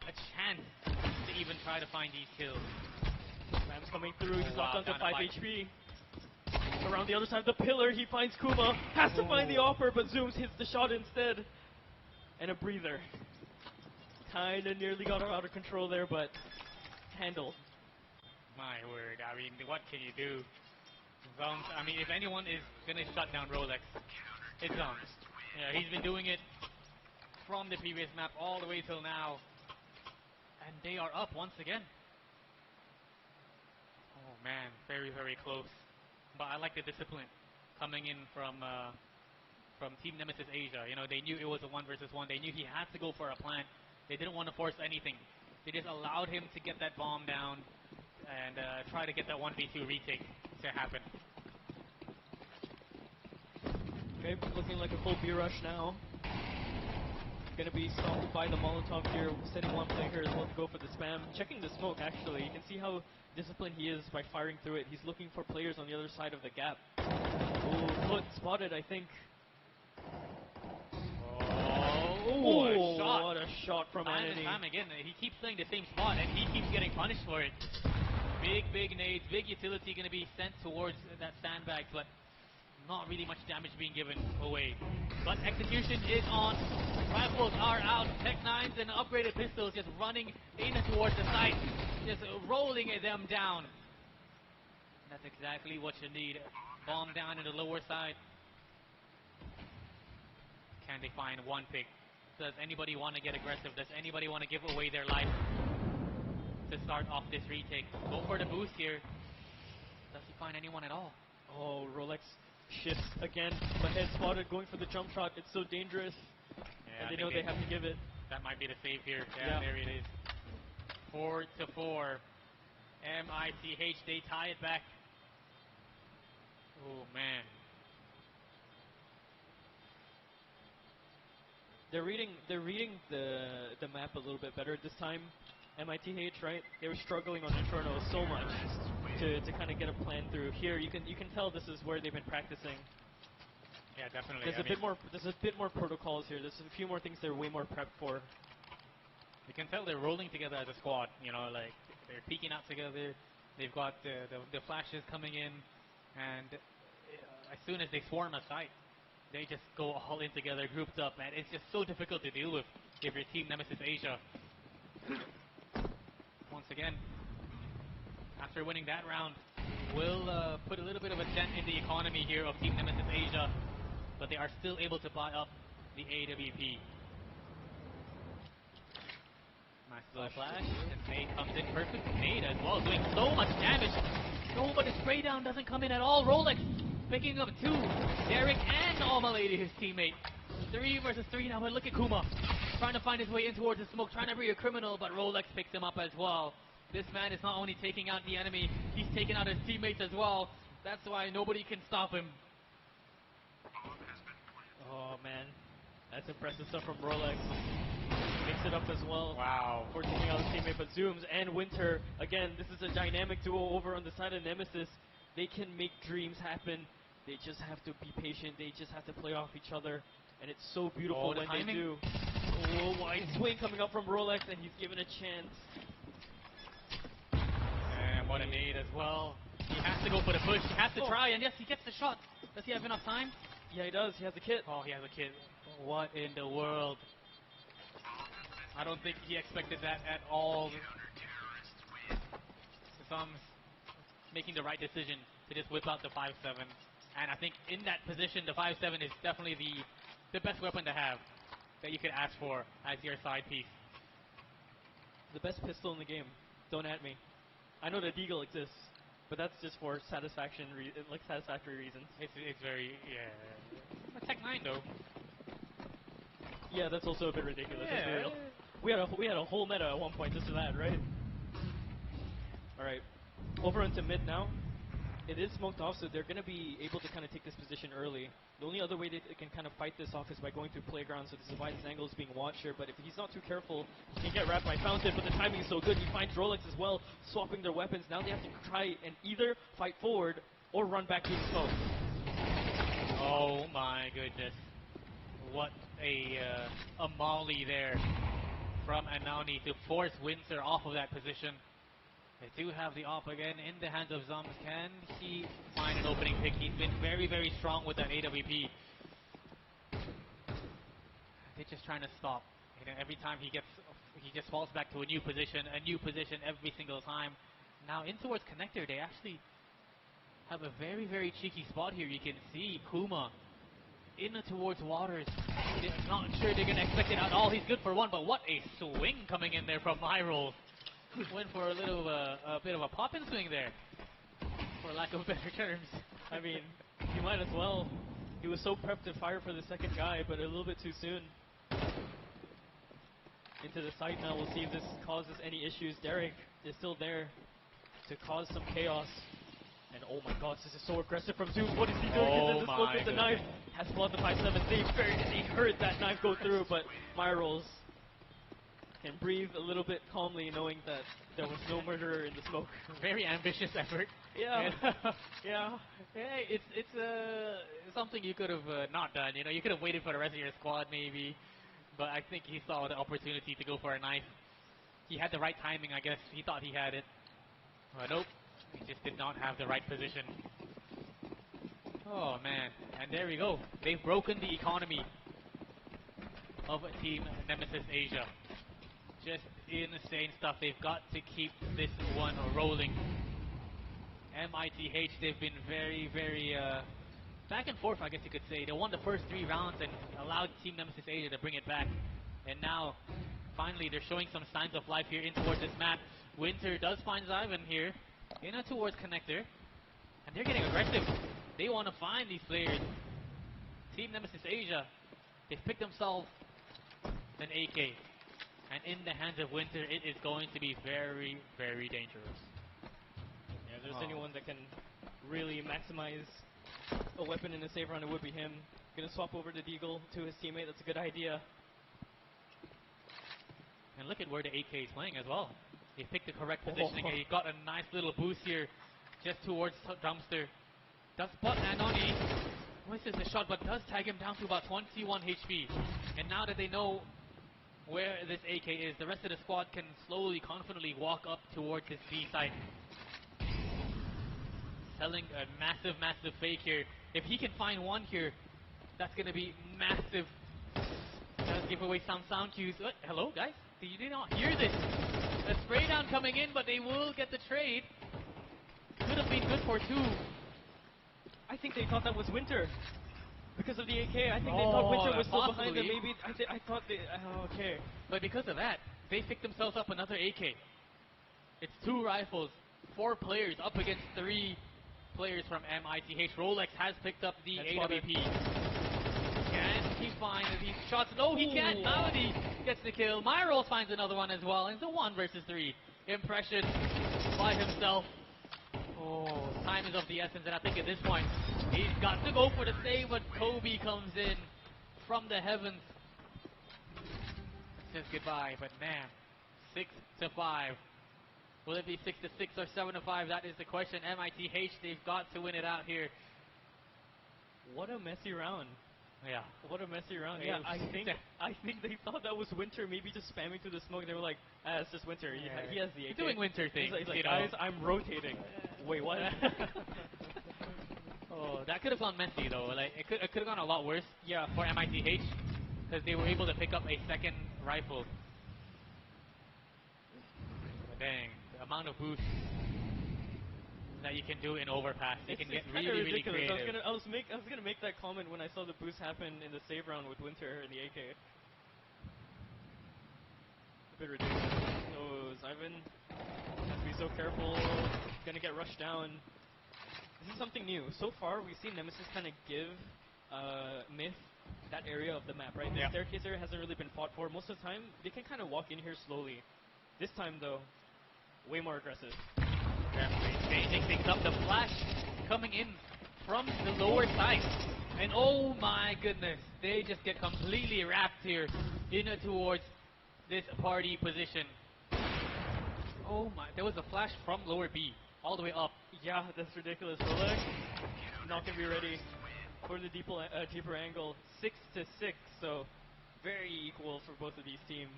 [SPEAKER 5] a chance to even try to find these kills.
[SPEAKER 2] Spam's coming through. He's locked onto
[SPEAKER 5] down
[SPEAKER 2] 5
[SPEAKER 5] to 5.
[SPEAKER 2] HP. Around the other side of the pillar, he finds Kuma. Has to find the offer, but Zooms hits the shot instead. And a breather. Kinda nearly got her out of control there, but handled.
[SPEAKER 5] My word, I mean, what can you do? Zombs, I mean, if anyone is gonna shut down Rolex, it's Zombs. Yeah, he's been doing it from the previous map all the way till now. And they are up once again. Oh man, very, very close. But I like the discipline coming in from Team Nemesis Asia. You know, they knew it was a 1 versus 1. They knew he had to go for a plant. They didn't want to force anything. They just allowed him to get that bomb down and try to get that 1v2 retake to happen.
[SPEAKER 2] Okay, looking like a full B rush now. Gonna be stopped by the Molotov here, sending one player here as well to go for the spam. Checking the smoke actually, you can see how disciplined he is by firing through it. He's looking for players on the other side of the gap. Oh, foot spotted, I think.
[SPEAKER 5] Oh, what a shot.
[SPEAKER 2] What a shot from
[SPEAKER 5] Time
[SPEAKER 2] Anony.
[SPEAKER 5] and time again, he keeps playing the same spot and he keeps getting punished for it. Big nades, big utility going to be sent towards that sandbag, but not really much damage being given away. But execution is on. Rifles are out. Tech 9s and upgraded pistols just running in towards the site, just rolling them down. That's exactly what you need. Bomb down in the lower side. Can they find one pick? Does anybody want to get aggressive? Does anybody want to give away their life? to start off this retake. Go for the boost here. Does he find anyone at all?
[SPEAKER 2] Oh, Rolex shifts again, but head spotted, going for the jump shot. It's so dangerous,
[SPEAKER 5] Yeah,
[SPEAKER 2] and they know they have to give it.
[SPEAKER 5] That might be the save here.
[SPEAKER 2] Yeah.
[SPEAKER 5] There it is. 4-4. MITH, they tie it back. Oh, man.
[SPEAKER 2] They're reading the map a little bit better this time. MITH, right? They were struggling on Inferno so much to kind of get a plan through. Here you can tell this is where they've been practicing.
[SPEAKER 5] Yeah, definitely.
[SPEAKER 2] There's a bit more protocols here. There's a few more things they're way more prepped for.
[SPEAKER 5] You can tell they're rolling together as a squad. You know, like they're peeking out together. They've got the flashes coming in, and as soon as they swarm a site, they just go all in together, grouped up, man. It's just so difficult to deal with if you're Team Nemesis Asia. Once again, after winning that round, will put a little bit of a dent in the economy here of Team Nemesis Asia, but they are still able to buy up the AWP. Nice little flash, and nade comes in perfect. Nade as well, doing so much damage. No, but the spray down doesn't come in at all. Rolex picking up 2. Derek and Almalady, his teammate. 3 versus 3 now, but look at Kuma. Trying to find his way in towards the smoke, trying to be a criminal, but Rolex picks him up as well. This man is not only taking out the enemy, he's taking out his teammates as well. That's why nobody can stop him.
[SPEAKER 2] Oh man, that's impressive stuff from Rolex. Mix it up as well.
[SPEAKER 5] Wow.
[SPEAKER 2] For taking out his teammate, but Zooms and Winter, again, this is a dynamic duo over on the side of Nemesis. They can make dreams happen. They just have to be patient. They just have to play off each other. And it's so beautiful when they do. Oh, wide swing coming up from Rolex, and he's given a chance.
[SPEAKER 5] And what a nade as well. He has to go for the push. He has to try, and yes, he gets the shot. Does he have enough time?
[SPEAKER 2] Yeah, he does. He has the kit.
[SPEAKER 5] Oh, he has a kit. What in the world? I don't think he expected that at all. Sums making the right decision to just whip out the 5-7. And I think in that position, the 5-7 is definitely the best weapon to have that you could ask for as your side piece.
[SPEAKER 2] The best pistol in the game. Don't at me. I know that Deagle exists, but that's just for satisfactory reasons.
[SPEAKER 5] It's very, yeah. A Tech 9 though.
[SPEAKER 2] Yeah, that's also a bit ridiculous.
[SPEAKER 5] Yeah.
[SPEAKER 2] Let's be real. We had a whole meta at one point just for that, right? All right, over into mid now. It is smoked off, so they're going to be able to kind of take this position early. The only other way they can kind of fight this off is by going through playground, so this is why this angle is being watched here. But if he's not too careful, he can get wrapped by Fountain, but the timing is so good. He finds Rolex as well, swapping their weapons. Now they have to try and either fight forward or run back through the smoke.
[SPEAKER 5] Oh my goodness. What a molly there from Anauni to force Windsor off of that position. They do have the op again in the hands of Zums. Can he find an opening pick? He's been very, very strong with that AWP. They're just trying to stop. You know, every time he just falls back to a new position every single time. Now in towards connector, they actually have a very, very cheeky spot here. You can see Kuma in towards waters. They're not sure they're gonna expect it at all. He's good for one, but what a swing coming in there from Myroll. Went for a bit of a pop-in swing there, for lack of better terms.
[SPEAKER 2] I mean, he might as well. He was so prepped to fire for the second guy, but a little bit too soon. Into the site now. We'll see if this causes any issues. Derek is still there to cause some chaos. And oh my gosh, this is so aggressive from Zeus. What is he doing?
[SPEAKER 5] Oh
[SPEAKER 2] This smoke with the knife. Has blocked the 5-7. They heard that knife go through, but Myrolls can breathe a little bit calmly knowing that there was no murderer in the smoke.
[SPEAKER 5] Very ambitious effort.
[SPEAKER 2] Yeah. Yeah.
[SPEAKER 5] Hey, it's something you could have not done. You know, you could have waited for the rest of your squad maybe, but I think he saw the opportunity to go for a knife. He had the right timing, I guess. He thought he had it. But nope, he just did not have the right position. Oh man, and there we go. They've broken the economy of Team Nemesis Asia. Just insane stuff. They've got to keep this one rolling. MITH, they've been very, very back and forth, I guess you could say. They won the first 3 rounds and allowed Team Nemesis Asia to bring it back. And now, finally, they're showing some signs of life here in towards this map. Winter does find Zyvan here in a towards connector, and they're getting aggressive. They want to find these players. Team Nemesis Asia, they've picked themselves an AK, and in the hands of Winter, it is going to be very, very dangerous.
[SPEAKER 2] Yeah, if there's anyone that can really maximize a weapon in a save round, it would be him. Gonna swap over the Deagle to his teammate. That's a good idea.
[SPEAKER 5] And look at where the AK is playing as well. He picked the correct positioning, and he got a nice little boost here, just towards Dumpster. Does spot Nanoni. Misses the shot, but does tag him down to about 21 HP. And now that they know where this AK is, the rest of the squad can slowly, confidently walk up towards this B site. Selling a massive, massive fake here. If he can find one here, that's going to be massive. Does give away some sound cues. Hello, guys? You did not hear this. A spray down coming in, but they will get the trade. Could have been good for two.
[SPEAKER 2] I think they thought that was Winter. Because of the AK, I think they thought Winter was still behind them. Maybe, I thought they, okay.
[SPEAKER 5] But because of that, they picked themselves up another AK. It's 2 rifles, 4 players up against 3 players from MITH. Rolex has picked up the AWP. Can he find these shots? No, he can't. Malady gets the kill. Myros finds another one as well. It's a 1 versus 3. Impression by himself. Oh, time is of the essence, and I think at this point, he's got to go for the save, but Kobe comes in from the heavens. Says goodbye, but man, 6-5. Will it be 6-6 or 7-5? That is the question. MITH, they've got to win it out here.
[SPEAKER 2] What a messy round.
[SPEAKER 5] Yeah.
[SPEAKER 2] What a messy round. Yeah, I think they thought that was Winter, maybe just spamming through the smoke. They were like, it's just Winter. He has the AK.
[SPEAKER 5] Doing Winter things.
[SPEAKER 2] He's like guys, I'm rotating. Wait, what?
[SPEAKER 5] Oh, that could have gone messy though. Like it could have gone a lot worse.
[SPEAKER 2] Yeah.
[SPEAKER 5] For MITH, because they were able to pick up a second rifle. But dang, the amount of boost that you can do in overpass, you can get really, really creative.
[SPEAKER 2] I was gonna make that comment when I saw the boost happen in the save round with Winter and the AK. A bit ridiculous. So Zyvan has to be so careful. Gonna get rushed down. This is something new. So far, we've seen Nemesis kind of give Myth that area of the map, right? The staircase area hasn't really been fought for. Most of the time, they can kind of walk in here slowly. This time, though, way more aggressive.
[SPEAKER 5] Definitely changing things up. The flash coming in from the lower side. And oh my goodness, they just get completely wrapped here in towards this party position. Oh my, there was a flash from lower B all the way up.
[SPEAKER 2] Yeah, that's ridiculous. Rolex not going to be ready for the deeper angle. 6-6, so very equal for both of these teams.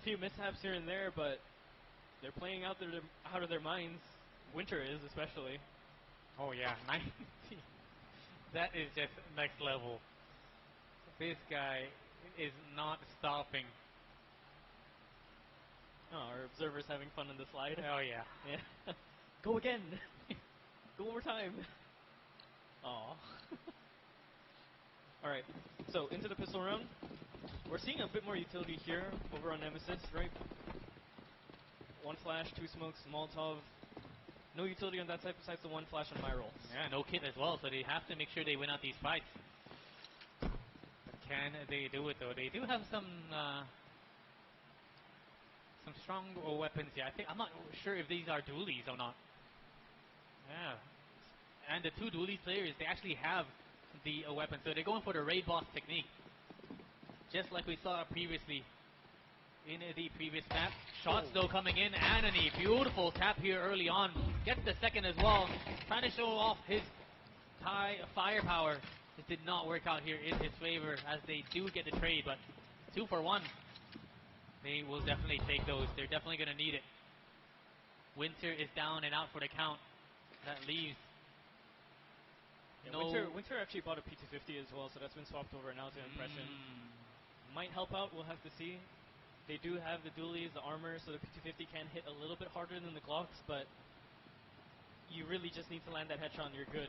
[SPEAKER 2] A few mishaps here and there, but they're playing out of their minds. Winter is, especially.
[SPEAKER 5] Oh yeah, 90. That is just next level. This guy is not stopping.
[SPEAKER 2] Oh, our observer's having fun in the slide.
[SPEAKER 5] Oh yeah.
[SPEAKER 2] Yeah. Go again. Go one more time. Aw. Alright, so into the pistol round. We're seeing a bit more utility here over on Nemesis, right? 1 flash, 2 smokes, Molotov. No utility on that side besides the 1 flash on my roll.
[SPEAKER 5] Yeah, no kit as well, so they have to make sure they win out these fights. But can they do it though? They do have some strong weapons here. I'm not sure if these are dualies or not. Yeah. And the 2 dually players, they actually have the weapon, so they're going for the raid boss technique. Just like we saw previously in the previous map. Shots though coming in. Anony, beautiful tap here early on. Gets the second as well. Trying to show off his high firepower. It did not work out here in his favor as they do get the trade, but 2 for 1. They will definitely take those. They're definitely going to need it. Winter is down and out for the count. That leaves.
[SPEAKER 2] Yeah, Winter actually bought a P250 as well, so that's been swapped over now to Impression. Might help out, we'll have to see. They do have the dualies, the armor, so the P250 can hit a little bit harder than the Glocks, but you really just need to land that headshot and you're good.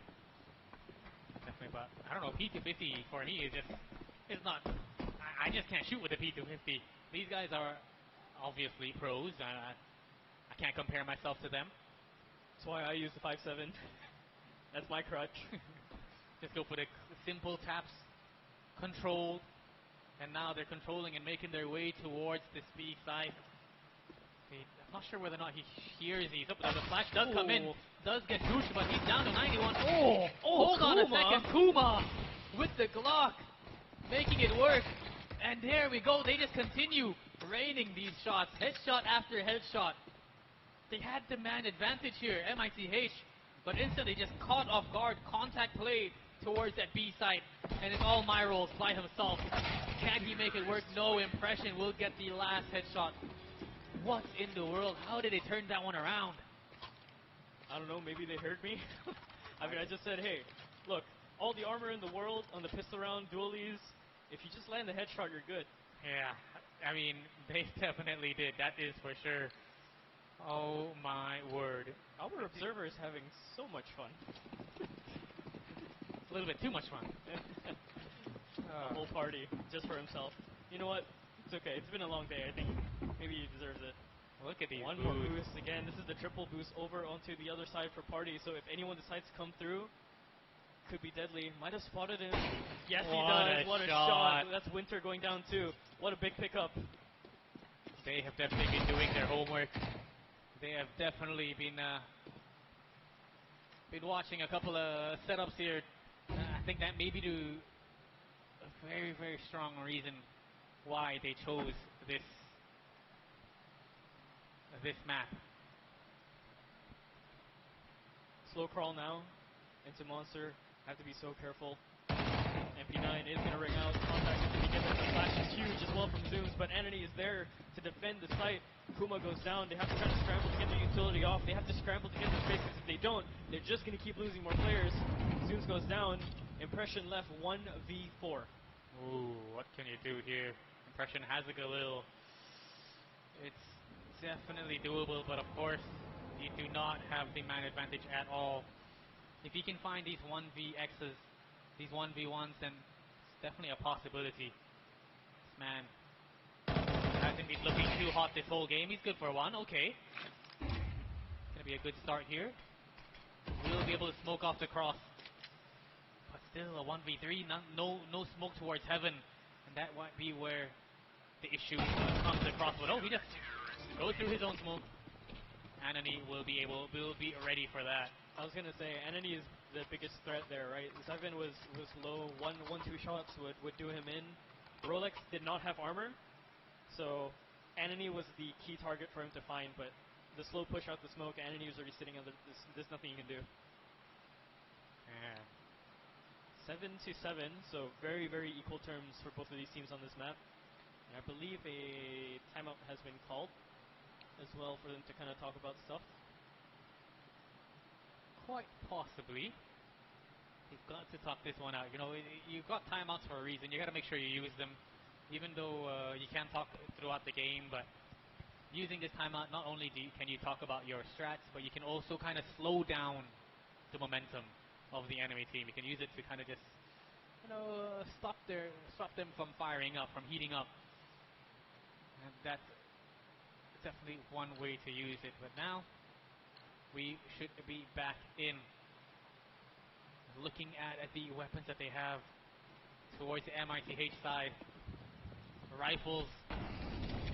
[SPEAKER 5] Definitely, but I don't know, P250 for me is just, it's not, I just can't shoot with the P250. These guys are obviously pros. can't compare myself to them.
[SPEAKER 2] That's why I use the 5-7. That's my crutch.
[SPEAKER 5] Just go for the simple taps, controlled, and now they're controlling and making their way towards this B side. I'm not sure whether or not he hears these. Oh, the flash does come in, does get goosed, but he's down to 91. Hold on a second. Kuma with the Glock, making it work. And there we go. They just continue raining these shots, headshot after headshot. They had the man advantage here, MITH, but instantly just caught off guard. Contact play towards that B site, and it's all my rolls by himself. Can he make it work? No. Impression will get the last headshot. What in the world? How did they turn that one around?
[SPEAKER 2] I don't know, maybe they heard me. I mean, I just said, hey, look, all the armor in the world on the pistol round dualies, if you just land the headshot, you're good.
[SPEAKER 5] Yeah, I mean, they definitely did. That is for sure. Oh my word.
[SPEAKER 2] Our observer is having so much fun.
[SPEAKER 5] It's a little bit too much fun.
[SPEAKER 2] A whole party just for himself. You know what? It's okay. It's been a long day. I think maybe he deserves it.
[SPEAKER 5] Look at these
[SPEAKER 2] One more boost. Again, this is the triple boost over onto the other side for Party. So if anyone decides to come through, could be deadly. Might have spotted him. Yes, he does. What a shot. That's Winter going down too. What a big pickup.
[SPEAKER 5] They have definitely been doing their homework. They have definitely been watching a couple of setups here. I think that may be a very, very strong reason why they chose this map.
[SPEAKER 2] Slow crawl now into Monster. Have to be so careful. MP9 is going to ring out. Contact is going to get there. The flash is huge as well from Zooms, but Enemy is there to defend the site. Kuma goes down. They have to try to scramble to get their utility off. They have to scramble to get their space, because if they don't, they're just going to keep losing more players. Zooms goes down. Impression left 1v4.
[SPEAKER 5] Ooh, what can you do here? Impression has a little. It's definitely doable, but of course, you do not have the man advantage at all. If you can find these 1vx's, these 1v1s, then it's definitely a possibility. This man hasn't been looking too hot this whole game. He's good for one. Okay. Gonna be a good start here. We'll be able to smoke off the cross. But still a 1v3, no smoke towards heaven. And that might be where the issue comes across. But oh, he just goes through his own smoke. Anani will be ready for that.
[SPEAKER 2] I was gonna say Anani is the biggest threat there, right? Seven was low. One, two shots would do him in. Rolex did not have armor, so Anani was the key target for him to find. But the slow push out the smoke, Anani was already sitting on there's nothing you can do.
[SPEAKER 5] Yeah.
[SPEAKER 2] 7-7, so very, very equal terms for both of these teams on this map. And I believe a timeout has been called as well for them to kind of talk about stuff.
[SPEAKER 5] Quite possibly. You've got to talk this one out. You know, you've got timeouts for a reason. You got to make sure you use them, even though you can talk throughout the game. But using this timeout, not only can you talk about your strats, but you can also kind of slow down the momentum of the enemy team. You can use it to kind of just, you know, stop them from firing up, from heating up. And that's definitely one way to use it. But now we should be back in. Looking at the weapons that they have towards the MITH side. Rifles,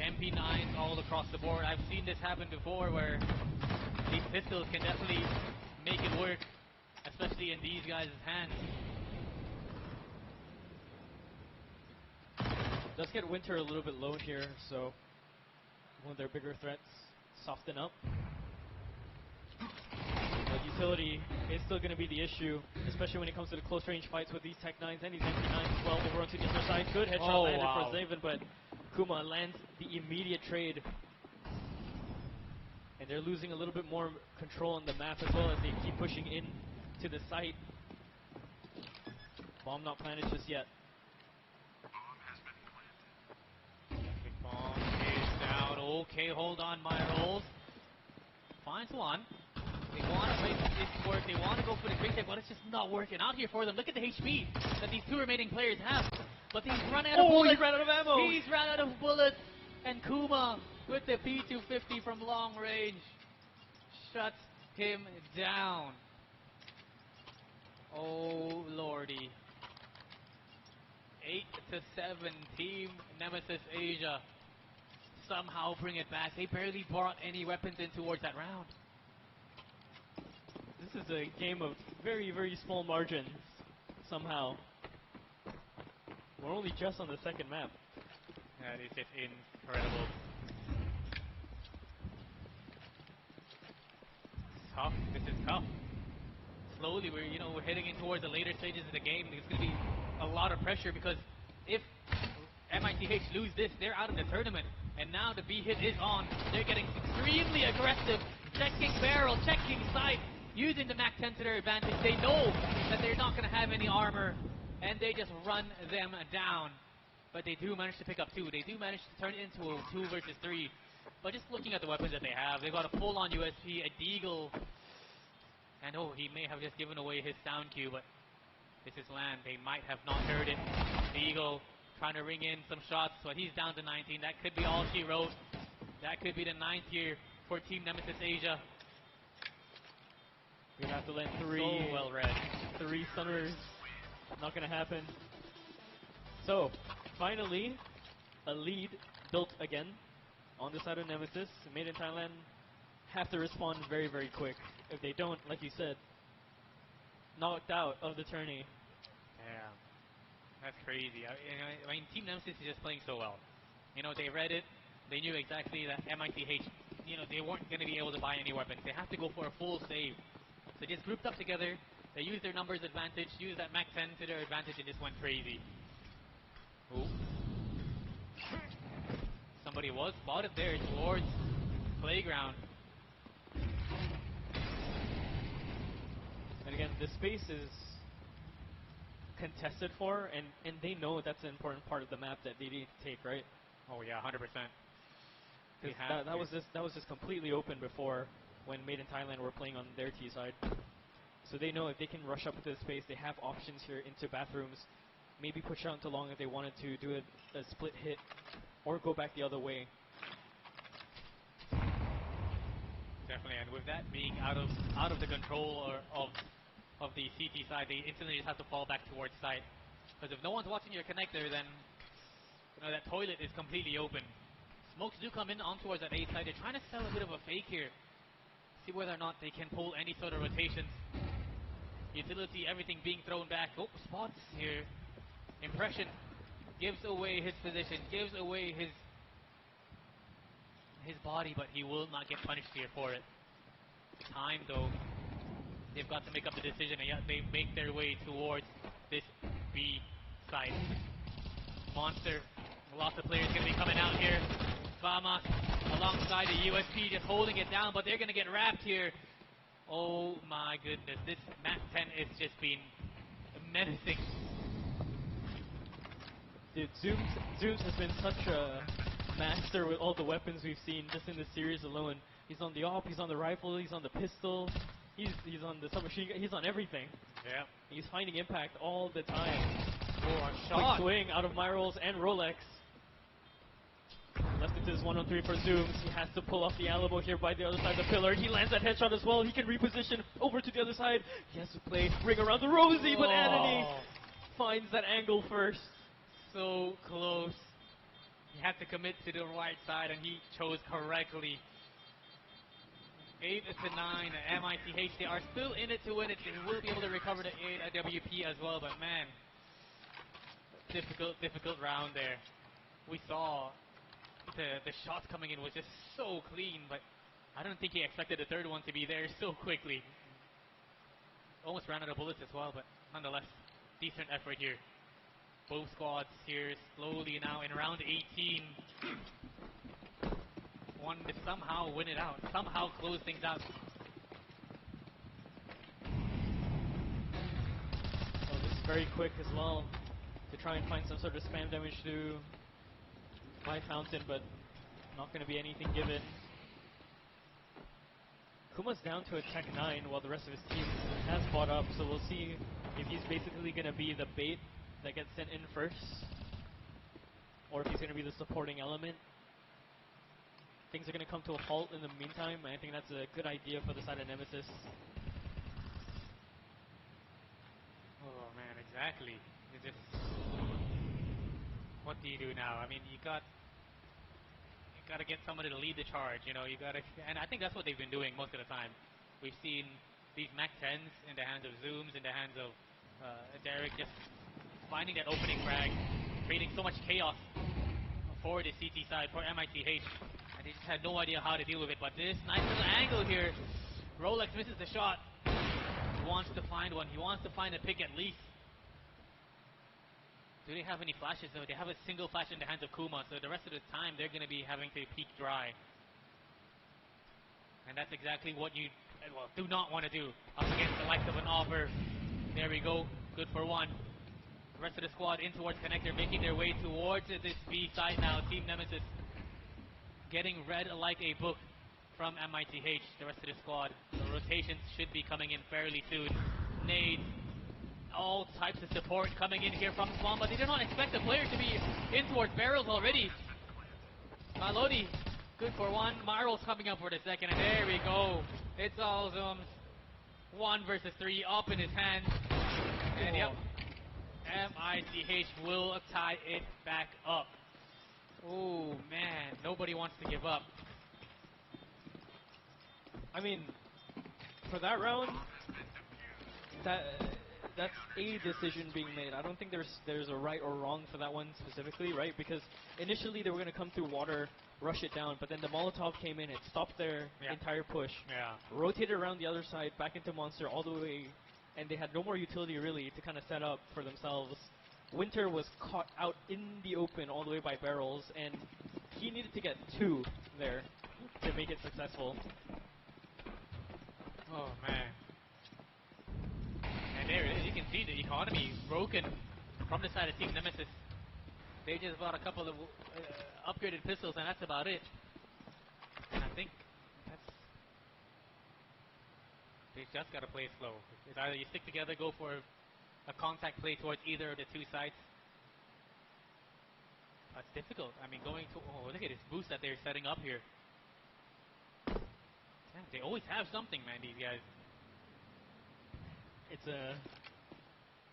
[SPEAKER 5] MP9s all across the board. I've seen this happen before where these pistols can definitely make it work, especially in these guys' hands.
[SPEAKER 2] Does get Winter a little bit low here, so one of their bigger threats soften up. But utility is still going to be the issue, especially when it comes to the close range fights with these Tech 9s and these MP9s as well. Over onto the other side. Good headshot landed for Zaven, but Kuma lands the immediate trade. And they're losing a little bit more control on the map as well as they keep pushing in to the site. Bomb not planted just yet.
[SPEAKER 5] Bomb is down. Okay, hold on, my rolls. Finds one. They want to make this work. They want to go for the quick tech, but it's just not working out here for them. Look at the HP that these two remaining players have. But he's run out of bullets.
[SPEAKER 2] He ran out of ammo.
[SPEAKER 5] He's run out of bullets. And Kuma with the P250 from long range. shuts him down. Oh lordy. 8-7, Team Nemesis Asia somehow bring it back. They barely brought any weapons in towards that round.
[SPEAKER 2] This is a game of very, very small margins, somehow. We're only just on the second map.
[SPEAKER 5] That is just incredible. Tough. This is tough. Slowly, we're heading in towards the later stages of the game. There's going to be a lot of pressure because if MITH lose this, they're out of the tournament. And now the B hit is on. They're getting extremely aggressive, checking barrel, checking sight, using the MAC-10 to their advantage. They know that they're not going to have any armor, and they just run them down. But they do manage to pick up 2. They do manage to turn it into a 2 versus 3. But just looking at the weapons that they have, they've got a full-on USP, a Deagle, and oh, he may have just given away his sound cue, but this is land. They might have not heard it. Deagle trying to ring in some shots, but he's down to 19. That could be all she wrote. That could be the 9th here for Team Nemesis Asia.
[SPEAKER 2] We have to land 3.
[SPEAKER 5] So well read.
[SPEAKER 2] 3 stunners. Not gonna happen. So, finally, a lead built again on the side of Nemesis. Made in Thailand have to respond very, very quick. If they don't, like you said, knocked out of the tourney.
[SPEAKER 5] Yeah, that's crazy. I mean, Team Nemesis is just playing so well. They read it. They knew exactly that MITH, they weren't going to be able to buy any weapons. They have to go for a full save. So they just grouped up together. They used their numbers advantage, used that MAC-10 to their advantage, and just went crazy. Ooh. Somebody was spotted there towards Playground.
[SPEAKER 2] And again, the space is contested for, and they know that's an important part of the map that they need to take, right?
[SPEAKER 5] Oh yeah, 100%.
[SPEAKER 2] That was just completely open before when Made in Thailand were playing on their T side. So they know if they can rush up into the space, they have options here into bathrooms. Maybe push out into long if they wanted to do a split hit, or go back the other way.
[SPEAKER 5] Definitely, and with that being out of the control of the CT side, they instantly just have to fall back towards site. Because if no one's watching your connector, then that toilet is completely open. Smokes do come in on towards that A side. They're trying to sell a bit of a fake here. See whether or not they can pull any sort of rotations. Utility, everything being thrown back. Oh, spots here. Impression gives away his position, gives away his body, but he will not get punished here for it. Time though, they've got to make up the decision, and yet they make their way towards this B site. Monster, lots of players going to be coming out here. Vamos alongside the USP just holding it down, but they're going to get wrapped here. Oh my goodness, this MAC-10 is just been menacing.
[SPEAKER 2] Dude, Zooms has been such a master with all the weapons we've seen just in this series alone. He's on the AWP, he's on the rifle, he's on the pistol, he's on the submachine gun, he's on everything.
[SPEAKER 5] Yeah.
[SPEAKER 2] He's finding impact all the time.
[SPEAKER 5] Oh, a shot.
[SPEAKER 2] Quick swing out of Myrolls and Rolex. Left into his 1-on-3 for Zooms. He has to pull off the elbow here by the other side of the pillar. He lands that headshot as well. He can reposition over to the other side. He has to play ring around the rosy, but Anthony finds that angle first.
[SPEAKER 5] So close. He had to commit to the right side, and he chose correctly. 8-9, MITH, they are still in it to win it. They will be able to recover the WP as well, but man, difficult round there. We saw the shots coming in was just so clean, but I don't think he expected the third one to be there so quickly. Almost ran out of bullets as well, but nonetheless, decent effort here. Both squads here slowly now in round 18. One to somehow win it out, somehow close things out.
[SPEAKER 2] Oh, this is very quick as well to try and find some sort of spam damage to my fountain, but not going to be anything given. Kuma's down to a Tech 9 while the rest of his team has bought up, so we'll see if he's basically going to be the bait that gets sent in first, or if he's going to be the supporting element. things are going to come to a halt in the meantime. I think that's a good idea for the side of Nemesis.
[SPEAKER 5] Oh man, exactly. You just, what do you do now? I mean, you got to get somebody to lead the charge. You know, you got to, and I think that's what they've been doing most of the time. We've seen these Mac 10s in the hands of Zooms, in the hands of Derek, just finding that opening frag, creating so much chaos for the CT side, for MITH, and they just had no idea how to deal with it. But this nice little angle here, Rolex misses the shot. He wants to find one. He wants to find a pick at least. Do they have any flashes though? They have a single flash in the hands of Kuma, so the rest of the time they're going to be having to peek dry. And that's exactly what you do not want to do up against the likes of an offer. There we go, good for one. The rest of the squad in towards connector, making their way towards this B side now. Team Nemesis getting read like a book from MITH. The rest of the squad, the rotations should be coming in fairly soon. Nades, all types of support coming in here from spawn, but they did not expect the player to be in towards barrels already. Malodi, good for one. Marvel's coming up for the second, and there we go. It's all Zooms. 1 versus 3 up in his hands. And yep, MITH will tie it back up. Oh man, nobody wants to give up.
[SPEAKER 2] I mean, for that round, that's a decision being made. I don't think there's a right or wrong for that one specifically, right? Because initially they were going to come through water, rush it down, but then the Molotov came in, it stopped their entire push, rotated around the other side, back into Monster all the way, and they had no more utility really to kind of set up for themselves. Winter was caught out in the open all the way by barrels, and he needed to get 2 there to make it successful.
[SPEAKER 5] Oh man. And there it is, you can see the economy broken from the side of Team Nemesis. They just bought a couple of upgraded pistols, and that's about it. And I think they just got to play it slow. It's either you stick together, go for a contact play towards either of the 2 sides. That's difficult. I mean, going to, oh, look at this boost that they're setting up here. Yeah, they always have something, man, these guys.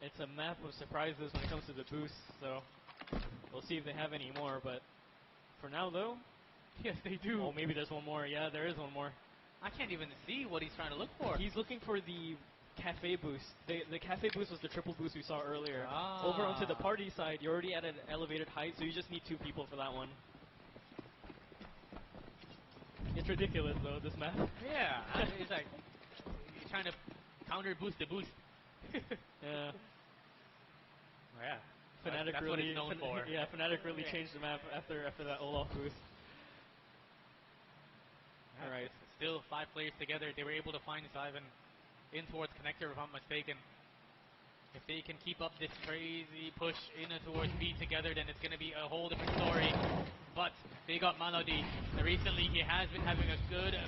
[SPEAKER 2] It's a map of surprises when it comes to the boosts, so we'll see if they have any more, but for now though,
[SPEAKER 5] yes they do.
[SPEAKER 2] Oh, maybe there's one more. Yeah, there is one more.
[SPEAKER 5] I can't even see what he's trying to look for.
[SPEAKER 2] He's looking for the cafe boost. The cafe boost was the triple boost we saw earlier.
[SPEAKER 5] Ah.
[SPEAKER 2] Over onto the party side, you're already at an elevated height, so you just need 2 people for that one. It's ridiculous though, this map.
[SPEAKER 5] Yeah, it's like you're trying to counter boost the boost.
[SPEAKER 2] Yeah.
[SPEAKER 5] Oh, yeah.
[SPEAKER 2] Fnatic
[SPEAKER 5] that's
[SPEAKER 2] really,
[SPEAKER 5] what it's known for.
[SPEAKER 2] Yeah, Fnatic really changed the map after that Olaf boost.
[SPEAKER 5] Yeah,
[SPEAKER 2] Alright.
[SPEAKER 5] Still 5 players together. They were able to find Sivan in towards connector, if I'm mistaken. If they can keep up this crazy push in and towards B together, then it's going to be a whole different story. But they got Malodi. Recently, he has been having a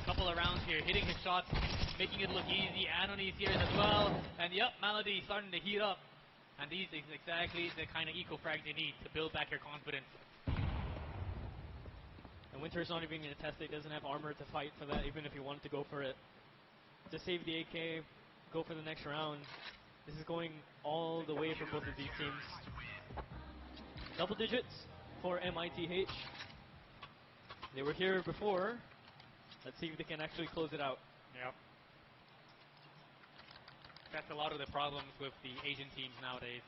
[SPEAKER 5] couple of rounds here, hitting his shots, making it look easy. Anoni's here as well. And yep, Malodi starting to heat up. And these is exactly the kind of eco frags you need to build back your confidence.
[SPEAKER 2] And Winter's not even going to test it. He doesn't have armor to fight for that, even if he wanted to go for it. To save the AK, go for the next round. This is going all the way for both of these teams. Double digits for MITH. They were here before. Let's see if they can actually close it out.
[SPEAKER 5] Yep. That's a lot of the problems with the Asian teams nowadays.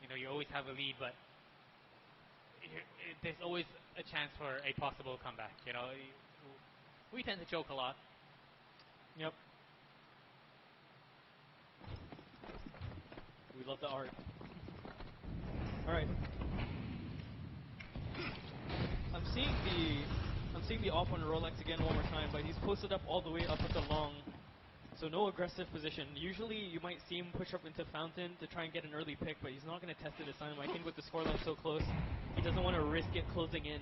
[SPEAKER 5] You know, you always have a lead, but there's always a chance for a possible comeback. You know, we tend to joke a lot.
[SPEAKER 2] Yep. We love the art. Alright. I'm seeing the off on Rolex again one more time, but he's posted up all the way up at the long. So no aggressive position. Usually you might see him push up into Fountain to try and get an early pick, but he's not going to test it this time. I think with the scoreline so close, he doesn't want to risk it closing in.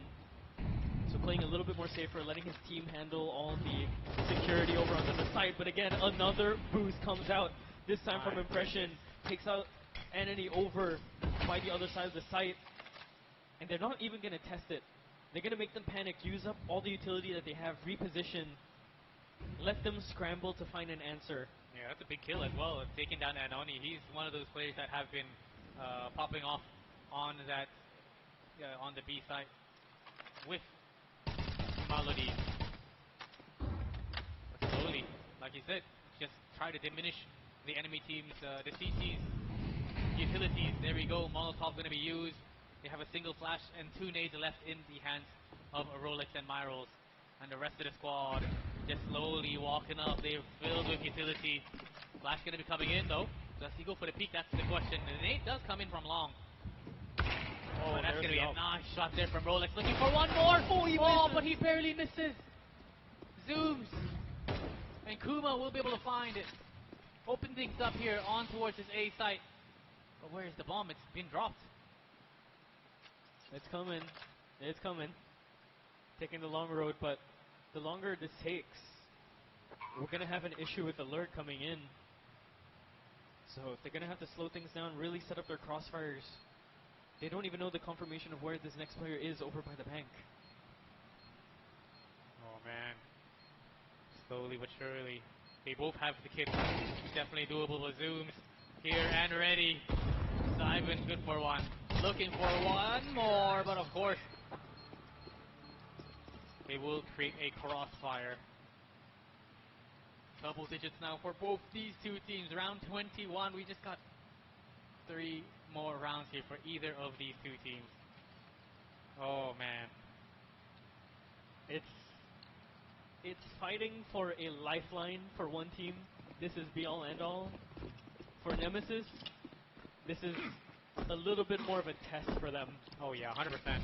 [SPEAKER 2] So playing a little bit more safer, letting his team handle all the security over on the side. But again, another boost comes out. This time from Impression. Takes out Anony over by the other side of the site. And they're not even going to test it. They're going to make them panic, use up all the utility that they have, reposition, let them scramble to find an answer.
[SPEAKER 5] Yeah, that's a big kill as well. Taking down Anoni. He's one of those players that have been popping off on that on the B side with Melody. But slowly, like you said, just try to diminish the enemy team's, the CT's utilities. There we go. Molotov going to be used. They have a single flash and 2 nades left in the hands of Rolex and Myros. And the rest of the squad just slowly walking up. They're filled with utility. Flash going to be coming in though. Does he go for the peak? That's the question. The nade does come in from long. Oh, that's going to be a nice shot there from Rolex. Looking for one more. Oh, but he barely misses. Zooms. And Kuma will be able to find it. Open things up here on towards his A site. But where is the bomb? It's been dropped.
[SPEAKER 2] It's coming. It's coming. Taking the long road, but the longer this takes, we're going to have an issue with alert coming in. So they're going to have to slow things down, really set up their crossfires. They don't even know the confirmation of where this next player is over by the bank.
[SPEAKER 5] Oh man. Slowly but surely. They both have the kit. Definitely doable with zooms. Here and ready. Simon good for one. Looking for one more, but of course they will create a crossfire. Double digits now for both these two teams. Round 21. We just got 3 more rounds here for either of these two teams. Oh man.
[SPEAKER 2] It's fighting for a lifeline for one team. This is be all end all. For Nemesis, this is a little bit more of a test for them.
[SPEAKER 5] Oh yeah, 100%.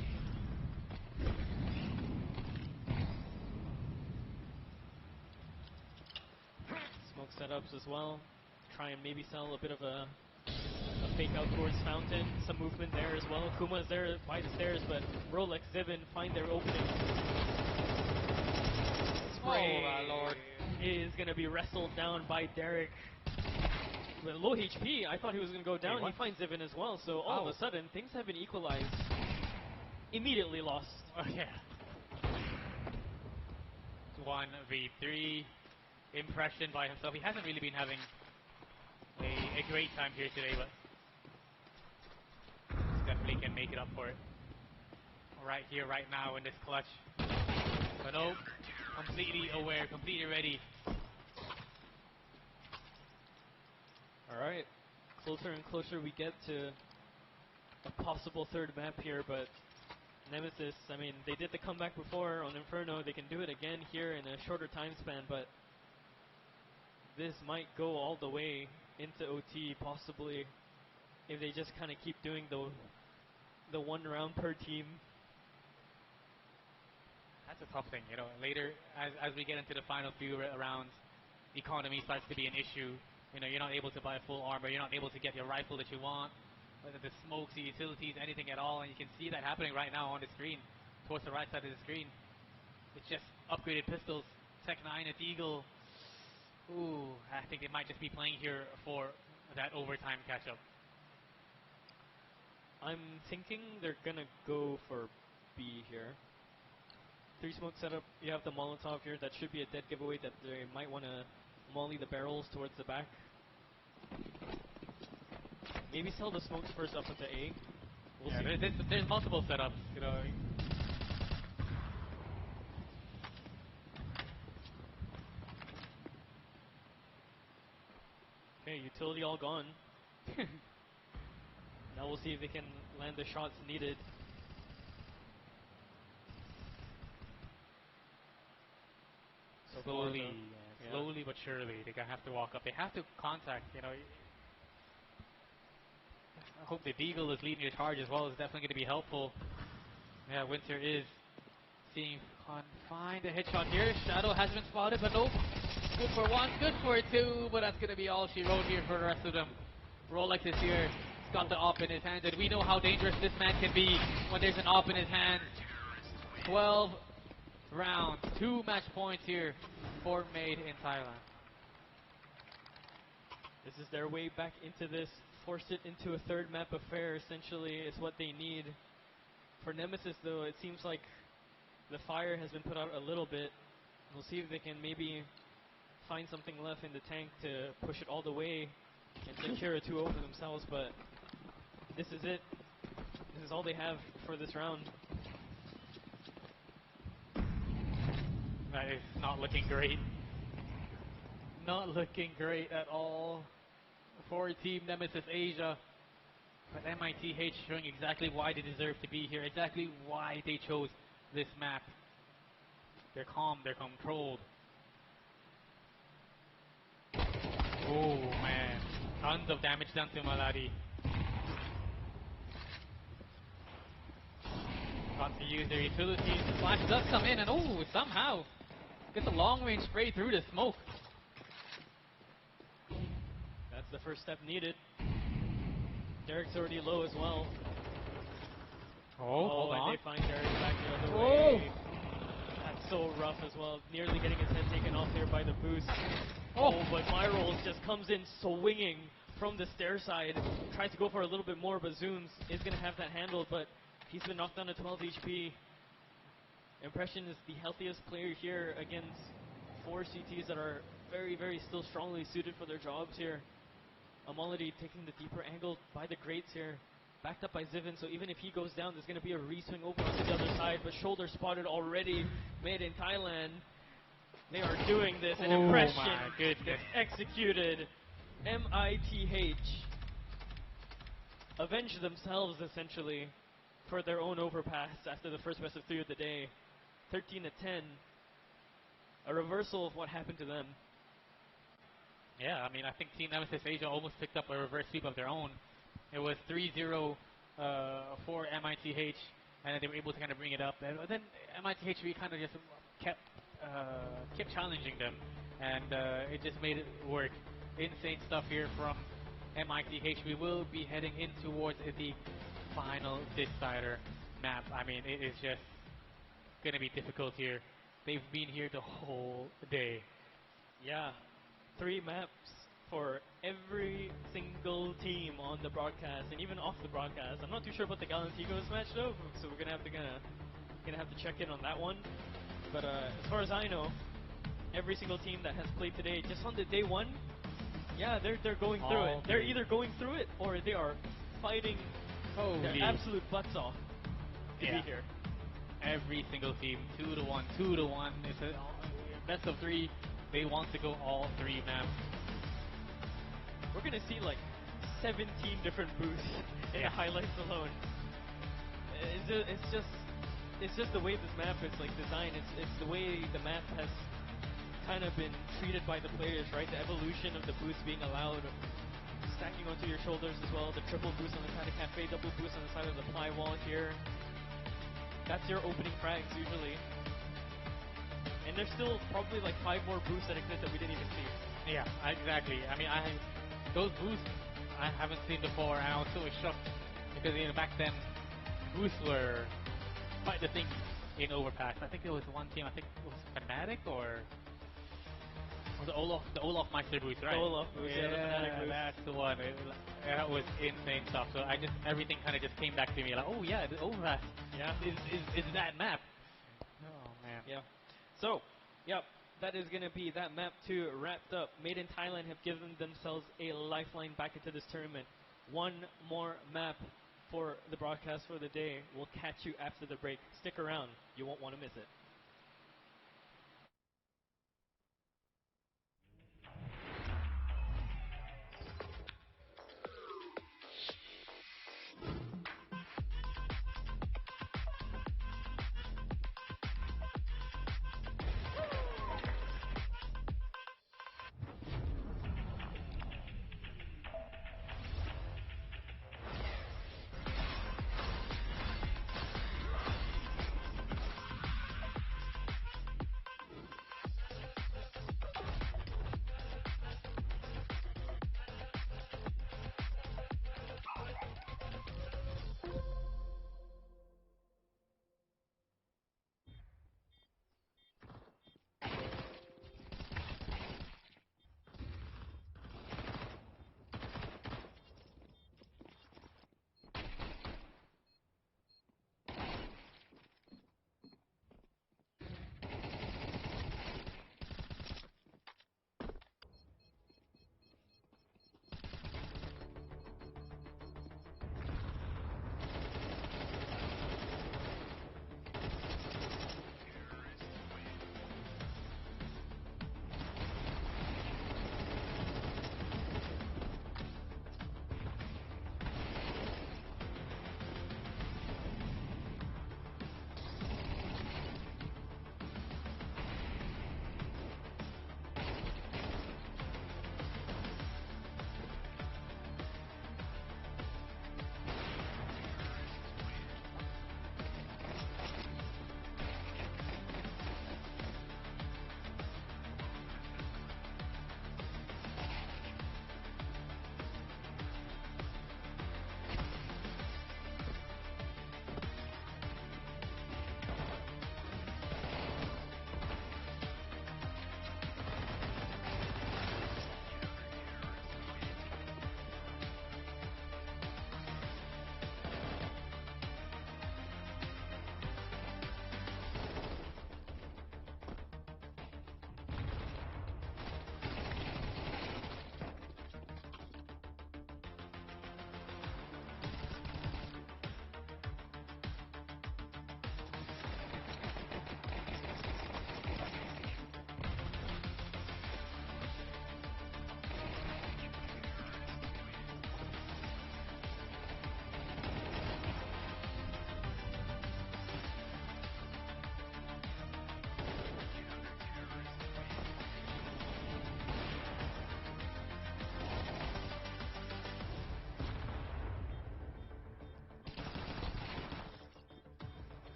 [SPEAKER 2] Smoke setups as well. Try and maybe sell a bit of a fake out towards Fountain. Some movement there as well. Kuma's there by the stairs, but Rolex, Zivin find their opening. Spray
[SPEAKER 5] Oh my lord.
[SPEAKER 2] is going to be wrestled down by Derek. With low HP, I thought he was going to go down. He finds Zivin as well, so all of a sudden, things have been equalized. Immediately lost.
[SPEAKER 5] Oh yeah. 1v3 impression by himself. He hasn't really been having a great time here today, but definitely can make it up for it. Right here, right now in this clutch. But no, completely aware, completely ready.
[SPEAKER 2] Alright, closer and closer we get to a possible third map here, but Nemesis, I mean, they did the comeback before on Inferno. They can do it again here in a shorter time span, but this might go all the way into OT, possibly, if they just kind of keep doing the 1 round per team.
[SPEAKER 5] That's a tough thing, you know. Later, as we get into the final few rounds, economy starts to be an issue. You know, you're not able to buy full armor, you're not able to get your rifle that you want, whether the smokes, the utilities, anything at all, and you can see that happening right now on the screen, towards the right side of the screen. It's just upgraded pistols, Tech 9, a Deagle. Ooh, I think they might just be playing here for that overtime catch-up.
[SPEAKER 2] I'm thinking they're gonna go for B here. 3 smoke setup, you have the Molotov here, that should be a dead giveaway that they might want to molly the barrels towards the back. Maybe sell the smokes first up into A. We'll see.
[SPEAKER 5] There's multiple setups, you know.
[SPEAKER 2] Okay, utility all gone. Now we'll see if they can land the shots needed. So
[SPEAKER 5] Slowly,
[SPEAKER 2] yeah.
[SPEAKER 5] slowly but surely, they're gonna have to walk up. They have to contact, you know. I hope the Deagle is leading the charge as well. It's definitely going to be helpful. Yeah, Winter is seeing find a headshot here. Shadow has been spotted, but nope. Good for 1, good for 2, but that's going to be all she wrote here for the rest of them. Rolex is here. He's got the op in his hand, and we know how dangerous this man can be when there's an op in his hand. 12 rounds, 2 match points here for Made in Thailand.
[SPEAKER 2] This is their way back into this. Force it into a third map affair, essentially, is what they need. For Nemesis, though, it seems like the fire has been put out a little bit. We'll see if they can maybe find something left in the tank to push it all the way and secure a 2-0 for themselves, but this is it. This is all they have for this round.
[SPEAKER 5] That is not looking great. Not looking great at all for Team Nemesis Asia. But MITH showing exactly why they deserve to be here, exactly why they chose this map. They're calm, they're controlled. Oh man, tons of damage done to Maladi. Got to use their utilities. The flash does come in and oh, somehow gets a long range spray through the smoke.
[SPEAKER 2] That's the first step needed. Derek's already low as well.
[SPEAKER 5] Oh, hold on.
[SPEAKER 2] And they find Derek back the other
[SPEAKER 5] Oh.
[SPEAKER 2] way. That's so rough as well. Nearly getting his head taken off there by the boost.
[SPEAKER 5] Oh.
[SPEAKER 2] But Myrolls just comes in swinging from the stair side. Tries to go for a little bit more, but Zooms is going to have that handled, but he's been knocked down to 12 HP. Impression is the healthiest player here against 4 CTs that are very, very still strongly suited for their jobs here. Amaladi taking the deeper angle by the Greats here. Backed up by Zivin, so even if he goes down, there's going to be a re-swing over to the other side, but shoulder spotted already, made in Thailand. They are doing this, and Impression
[SPEAKER 5] my goodness.
[SPEAKER 2] gets executed. MITH avenge themselves, essentially, for their own overpass after the first best of 3 of the day. 13-10. A reversal of what happened to them.
[SPEAKER 5] Yeah, I mean, I think Team Nemesis Asia almost picked up a reverse sweep of their own. It was 3-0 for MITH, and they were able to kind of bring it up. And then MITH we kind of just kept challenging them, and it just made it work. Insane stuff here from MITH. We will be heading in towards the final decider map. I mean, it is just going to be difficult here. They've been here the whole day.
[SPEAKER 2] Yeah. 3 maps for every single team on the broadcast and even off the broadcast. I'm not too sure about the Galantigos match though, so we're gonna have to check in on that one. But as far as I know, every single team that has played today, just on the day 1, yeah, they're going through it. They're either going through it or they are fighting their absolute butts off to be here.
[SPEAKER 5] Every single team, 2-1, 2-1. It's a best of 3. They want to go all 3 maps.
[SPEAKER 2] We're gonna see like 17 different booths in the highlights alone. It's just the way this map is like designed. It's the way the map has kind of been treated by the players, right? The evolution of the boosts being allowed, stacking onto your shoulders as well. The triple boost on the side of Cafe, double boost on the side of the ply wall here. That's your opening frags usually. And there's still probably like 5 more boosts that exist that we didn't even see.
[SPEAKER 5] Yeah, exactly. I mean, those boosts I haven't seen before, and I was so shocked because back then boosts were quite the thing in Overpass. I think there was one team. I think it was Fnatic or the Olaf Meister boost, right?
[SPEAKER 2] The Olaf boost, yeah, the Fnatic boost.
[SPEAKER 5] That's the one. That was insane stuff. So everything kind of just came back to me like, oh yeah, the Overpass.
[SPEAKER 2] Yeah,
[SPEAKER 5] is that map? Oh man.
[SPEAKER 2] Yeah. So, yep, that is going to be that map 2 wrapped up. Made in Thailand have given themselves a lifeline back into this tournament. 1 more map for the broadcast for the day. We'll catch you after the break. Stick around. You won't want to miss it.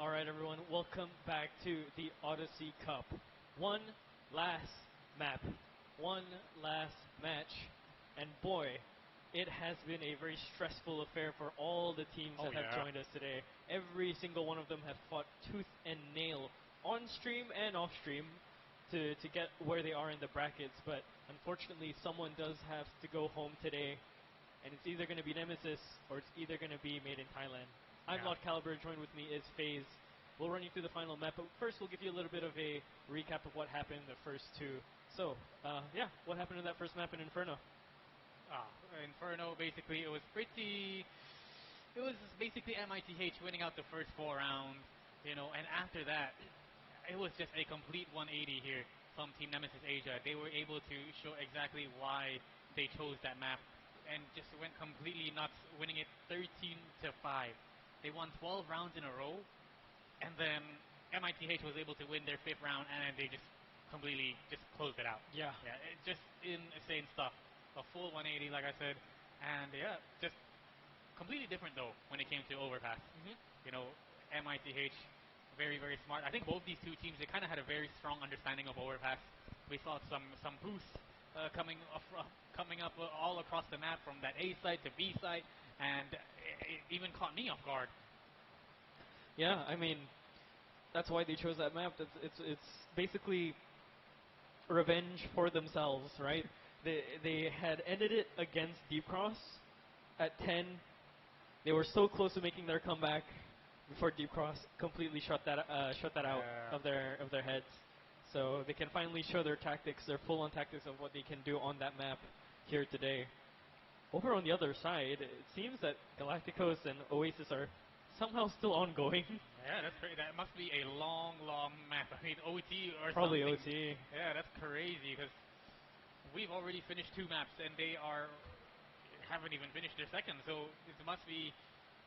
[SPEAKER 2] All right, everyone, welcome back to the Odyssey Cup. One last map, one last match, and boy, it has been a very stressful affair for all the teams that have joined us today. Every single one of them have fought tooth and nail on stream and off stream to get where they are in the brackets, but unfortunately someone does have to go home today, and it's either going to be Nemesis or it's either going to be Made in Thailand. I'm Lord Caliber, joined with me is FaZe. We'll run you through the final map, but first we'll give you a little bit of a recap of what happened in the first two. So, what happened in that first map in Inferno?
[SPEAKER 5] Inferno, basically, it was basically MITH winning out the first 4 rounds, and after that, it was just a complete 180 here from Team Nemesis Asia. They were able to show exactly why they chose that map and just went completely nuts, winning it 13-5. They won 12 rounds in a row, and then MITH was able to win their 5th round, and they just completely just closed it out. Yeah, it's just insane stuff. A full 180, like I said, and just completely different though when it came to Overpass. MITH, very, very smart. I think both these two teams, they kind of had a very strong understanding of Overpass. We saw some boosts coming up all across the map from that A side to B side, and it even caught me off guard.
[SPEAKER 2] Yeah, I mean, that's why they chose that map. It's basically revenge for themselves, right? They had ended it against Deep Cross at 10. They were so close to making their comeback before Deep Cross completely shut that out of their heads. So they can finally show their tactics, their full-on tactics of what they can do on that map here today. Over on the other side, it seems that Galacticos and Oasis are somehow still ongoing.
[SPEAKER 5] Yeah, that's crazy. That must be a long, long map. I mean, OT or
[SPEAKER 2] probably
[SPEAKER 5] something.
[SPEAKER 2] OT.
[SPEAKER 5] Yeah, that's crazy because we've already finished 2 maps and they haven't even finished their second. So it must be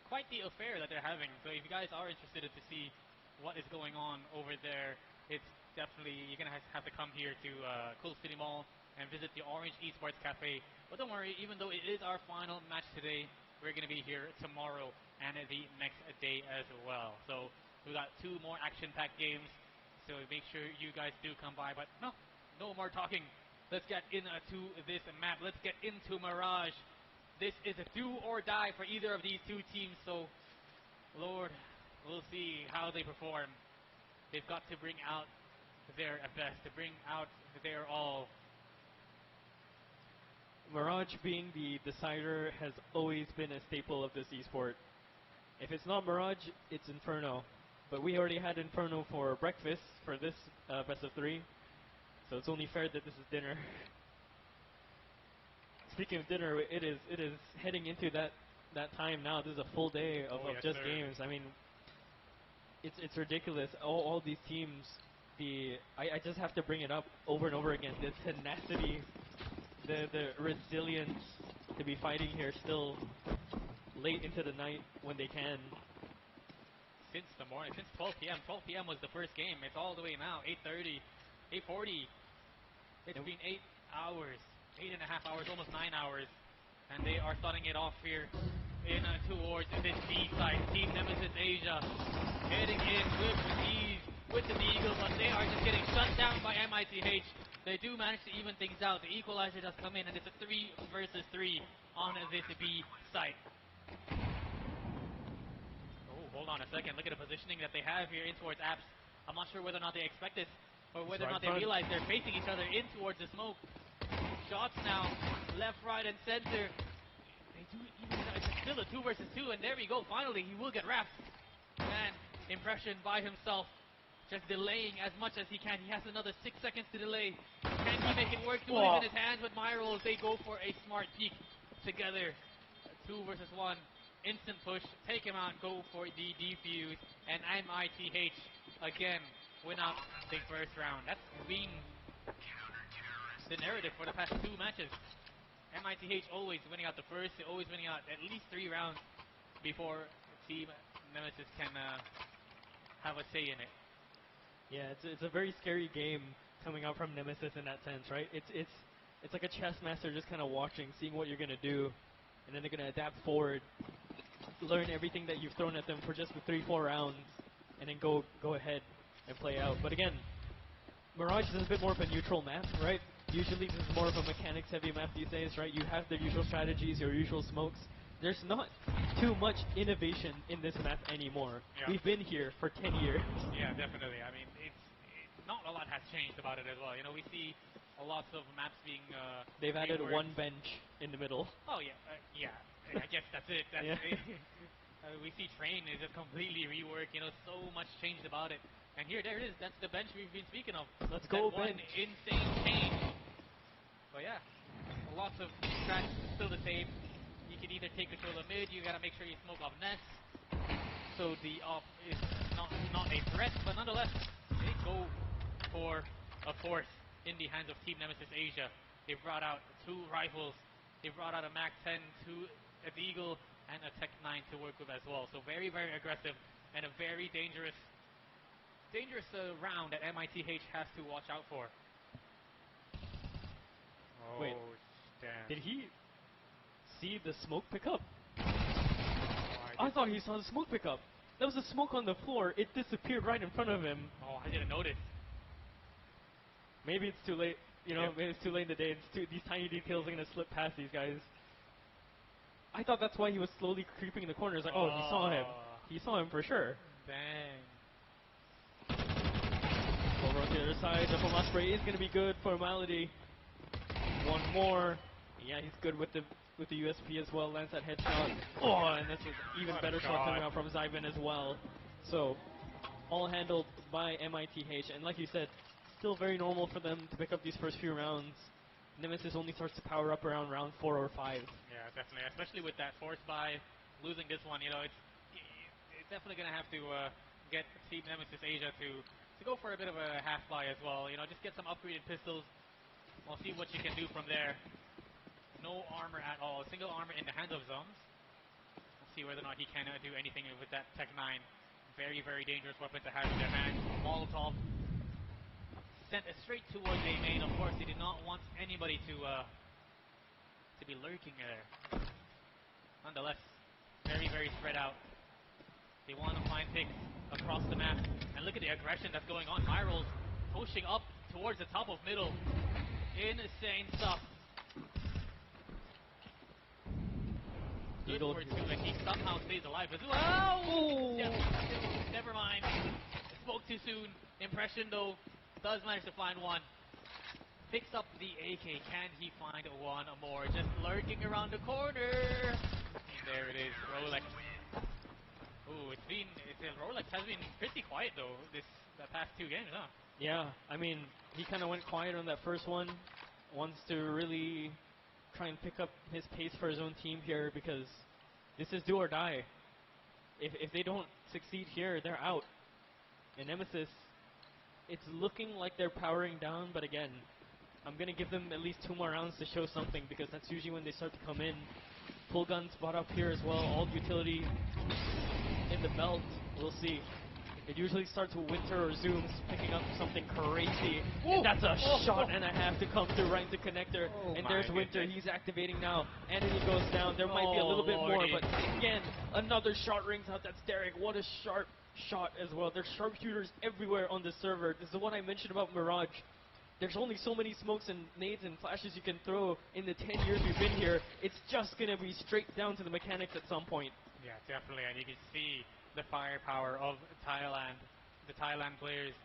[SPEAKER 5] quite the affair that they're having. So if you guys are interested to see what is going on over there, it's definitely, you're going to have to come here to Cool City Mall and visit the Orange Esports Cafe. But don't worry, even though it is our final match today, we're going to be here tomorrow and the next day as well. So we got 2 more action-packed games. So make sure you guys do come by. But no more talking. Let's get into this map. Let's get into Mirage. This is a do or die for either of these 2 teams. So, Lord, we'll see how they perform. They've got to bring out their best, to bring out their all.
[SPEAKER 2] Mirage being the decider has always been a staple of this esport. If it's not Mirage, it's Inferno. But we already had Inferno for breakfast for this best of 3. So it's only fair that this is dinner. Speaking of dinner, it is heading into that time now. This is a full day of just games. I mean, it's ridiculous. All these teams, I just have to bring it up over and over again. The tenacity, the resilience to be fighting here still late into the night when they can.
[SPEAKER 5] Since the morning, since 12 p.m. 12 p.m. was the first game. It's all the way now, 8:30. 8:40. It's been 8 hours, 8.5 hours, almost 9 hours, and they are starting it off here towards this B side. Team Nemesis Asia heading in with ease with the Eagle, but they are just getting shut down by MITH. They do manage to even things out. The equalizer does come in, and it's a 3 versus 3 on this B side. Oh, hold on a second. Look at the positioning that they have here in towards Apps. I'm not sure whether or not they expect this, or whether or not they realize they're facing each other in towards the smoke. Shots now, left, right, and center. They do even, it's still a 2 versus 2, and there we go. Finally, he will get wrapped. Man, Impression by himself, just delaying as much as he can. He has another 6 seconds to delay. Can he make it work? Duel in his hands with Myrals. They go for a smart peek together. 2 versus 1. Instant push, take him out, go for the defuse, and MITH again win out the first round. That's been the narrative for the past 2 matches. MITH always winning out the first, always winning out at least 3 rounds before Team Nemesis can have a say in it.
[SPEAKER 2] Yeah, it's a very scary game coming out from Nemesis in that sense, right? It's like a chess master just kind of watching, seeing what you're gonna do, and then they're gonna adapt forward, learn everything that you've thrown at them for just the 3-4 rounds, and then go ahead and play out. But again, Mirage is a bit more of a neutral map, right? Usually this is more of a mechanics-heavy map these days, right? You have the usual strategies, your usual smokes. There's not too much innovation in this map anymore.
[SPEAKER 5] Yeah.
[SPEAKER 2] We've been here for 10 years.
[SPEAKER 5] Yeah, definitely. I mean, not a lot has changed about it as well. You know, we see a lots of maps being.
[SPEAKER 2] They've added
[SPEAKER 5] reworked.
[SPEAKER 2] one bench in the middle.
[SPEAKER 5] Oh yeah, yeah. I guess that's it. That's
[SPEAKER 2] Yeah.
[SPEAKER 5] it. We see Train is just completely reworked. You know, so much changed about it. And here, there it is. That's the bench we've been speaking of.
[SPEAKER 2] Let's go,
[SPEAKER 5] That one
[SPEAKER 2] bench.
[SPEAKER 5] insane change. But yeah, lots of strats still the same. You can either take control of mid. You gotta make sure you smoke off nest. So the off is not a threat, but nonetheless, they go for a fourth in the hands of Team Nemesis Asia. They brought out 2 rifles. They brought out a Mac 10, 2 Eagle, and a Tech 9 to work with as well. So very, very aggressive and a very dangerous round that MITH has to watch out for. Oh,
[SPEAKER 2] Wait.
[SPEAKER 5] damn.
[SPEAKER 2] Did he see the smoke pickup?
[SPEAKER 5] Oh,
[SPEAKER 2] I thought he saw the smoke pickup. There was a smoke on the floor. It disappeared right in front of him.
[SPEAKER 5] Oh, I didn't notice.
[SPEAKER 2] Maybe it's too late. You know,
[SPEAKER 5] Yeah.
[SPEAKER 2] maybe it's too late in the day. These tiny details are going to slip past these guys. I thought that's why he was slowly creeping in the corner. It's like, oh, he saw him. He saw him for sure.
[SPEAKER 5] Dang.
[SPEAKER 2] Over on the other side, the Famas spray is going to be good. Formality. One more. Yeah, he's good with the USP as well. Lands that headshot. Oh, and this is even
[SPEAKER 5] What a
[SPEAKER 2] better shot
[SPEAKER 5] shot.
[SPEAKER 2] coming out from Zyvan as well. So, all handled by MITH. And like you said, still very normal for them to pick up these first few rounds. Nemesis only starts to power up around round 4 or 5.
[SPEAKER 5] Yeah, definitely. Especially with that force buy, losing this one, you know, it's definitely going to have to get Team Nemesis Asia to go for a bit of a half buy as well. You know, just get some upgraded pistols. We'll see what you can do from there. No armor at all. Single armor in the hands of Zums. We'll see whether or not he can do anything with that Tech 9. Very, very dangerous weapon to have in their hands. Molotov sent it straight towards A main. Of course, they did not want anybody to be lurking there. Nonetheless, very, very spread out. They want to find picks across the map. And look at the aggression that's going on. Myrals pushing up towards the top of middle. Insane stuff. Good
[SPEAKER 2] Eagle.
[SPEAKER 5] for two, and he somehow stays alive as well.
[SPEAKER 2] Oh!
[SPEAKER 5] Yeah, never mind. Spoke too soon. Impression though, does manage to find one. Picks up the AK. Can he find one more? Just lurking around the corner. There it is, Rolex. Ooh, Rolex has been pretty quiet though the past 2 games, huh?
[SPEAKER 2] Yeah, I mean, he kind of went quiet on that first one. Wants to really try and pick up his pace for his own team here because this is do or die. If they don't succeed here, they're out. And Nemesis, it's looking like they're powering down, but again, I'm going to give them at least 2 more rounds to show something because that's usually when they start to come in. Full guns bought up here as well, all utility in the belt. We'll see. It usually starts with Winter or Zooms picking up something crazy. And that's a shot and a half to come through right into connector. And there's Winter. He's activating now. Enemy goes down. There might be a little bit more, but again, another shot rings out. That's Derek. What a sharp shot as well. There's sharpshooters everywhere on the server. This is what I mentioned about Mirage. There's only so many smokes and nades and flashes you can throw in the 10 years we've been here. It's just going to be straight down to the mechanics at some point.
[SPEAKER 5] Yeah, definitely, and you can see the firepower of Thailand. The Thailand players,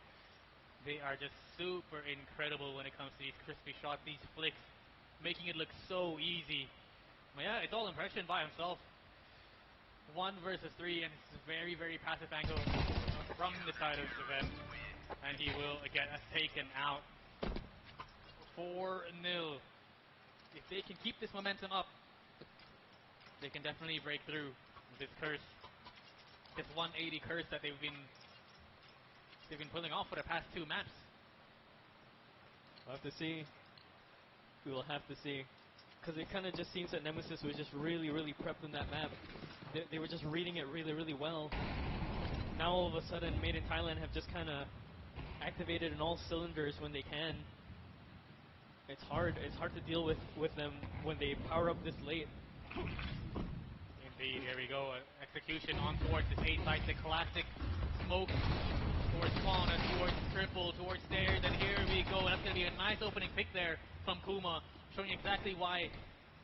[SPEAKER 5] they are just super incredible when it comes to these crispy shots, these flicks, making it look so easy. But yeah, it's all impression by himself. 1 versus 3, and it's a very, very passive angle from the side of Zeven, and he will get taken out. 4-0. If they can keep this momentum up, they can definitely break through this curse. This 180 curse that they've been pulling off for the past 2 maps.
[SPEAKER 2] We'll have to see. We will have to see. Because it kind of just seems that Nemesis was just really, really prepped on that map. They were just reading it really, really well. Now all of a sudden, Made in Thailand have just kind of activated in all cylinders when they can. It's hard to deal with them when they power up this late.
[SPEAKER 5] Indeed, here we go. Execution on towards this A site, the classic smoke towards Fauna, towards Triple, towards stairs, and here we go. That's going to be a nice opening pick there from Kuma, showing exactly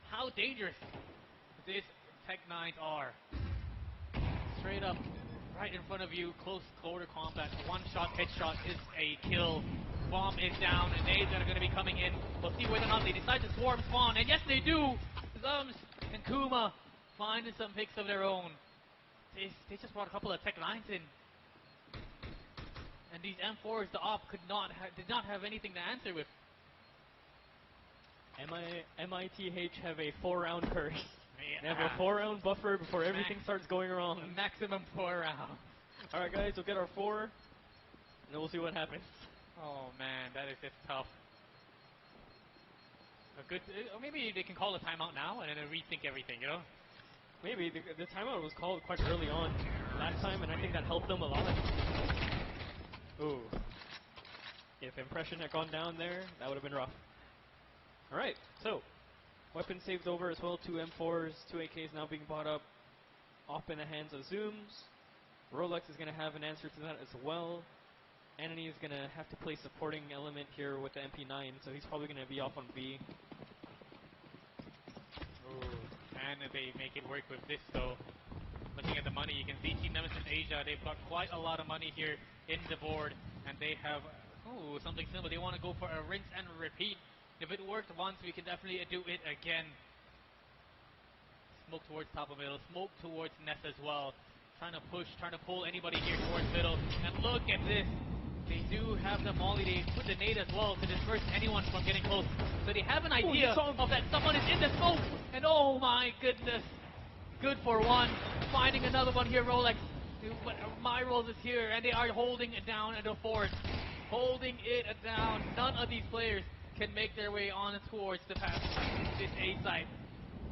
[SPEAKER 5] how dangerous this Tech-9s are. Straight up, right in front of you, close quarter combat. One shot, headshot is a kill. Bomb is down, and nades are going to be coming in. We'll see whether or not they decide to swarm spawn, and yes they do! Zums and Kuma finding some picks of their own. They just brought a couple of Tech-9s in. And these M4s, the op did not have anything to answer with.
[SPEAKER 2] MITH have a 4-round curse.
[SPEAKER 5] Yeah.
[SPEAKER 2] They have a 4-round buffer before everything starts going wrong.
[SPEAKER 5] Maximum 4 rounds.
[SPEAKER 2] Alright guys, we'll get our 4, and then we'll see what happens.
[SPEAKER 5] Oh man, that is just tough. Maybe they can call a timeout now and then rethink everything, you know?
[SPEAKER 2] Maybe. The timeout was called quite early on last time, and I think that helped them a lot. Ooh. If Impression had gone down there, that would have been rough. Alright, so weapon saves over as well. 2 M4s, 2 AKs now being bought up. Off in the hands of Zooms. Rolex is going to have an answer to that as well. Anony is going to have to play supporting element here with the MP9, so he's probably going to be off on B.
[SPEAKER 5] Ooh, and they make it work with this though. Looking at the money, you can see Team Nemesis Asia, they've got quite a lot of money here in the board, and they have something similar. They want to go for a rinse and repeat. If it worked once, we can definitely do it again. Smoke towards top of middle, smoke towards Ness as well. Trying to push, trying to pull anybody here towards middle. And look at this. They do have the molly. They put the nade as well to disperse anyone from getting close. So they have an idea of that someone is in the smoke. And oh my goodness. Good for one. Finding another one here, Rolex. But my Rolls is here, and they are holding it down at the fort. Holding it down. None of these players can make their way on towards the path. This A side.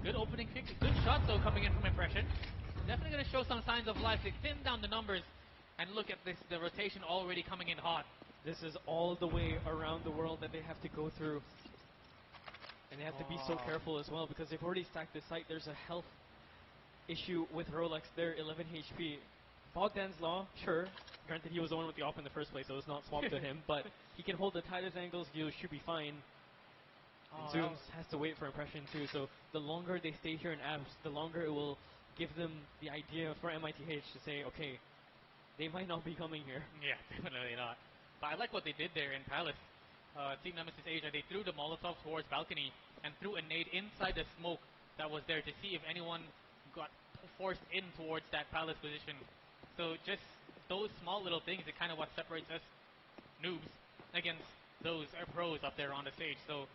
[SPEAKER 5] Good opening kick. Good shot though coming in from Impression. Definitely going to show some signs of life. They thin down the numbers. And look at this, the rotation already coming in hot.
[SPEAKER 2] This is all the way around the world that they have to go through. And they have to be so careful as well, because they've already stacked this site. There's a health issue with Rolex. They're 11 HP. Bogdan's Law, sure. Granted, he was the one with the op in the first place, so it's not swapped to him. But he can hold the tightest angles. You should be fine. Zooms has to wait for Impression too. So the longer they stay here in Abs, the longer it will give them the idea for MITH to say, okay, they might not be coming here.
[SPEAKER 5] Yeah, definitely not. But I like what they did there in Palace. Team Nemesis Asia, they threw the Molotov towards balcony and threw a nade inside the smoke that was there to see if anyone got forced in towards that Palace position. So just those small little things are kind of what separates us noobs against those pros up there on the stage. So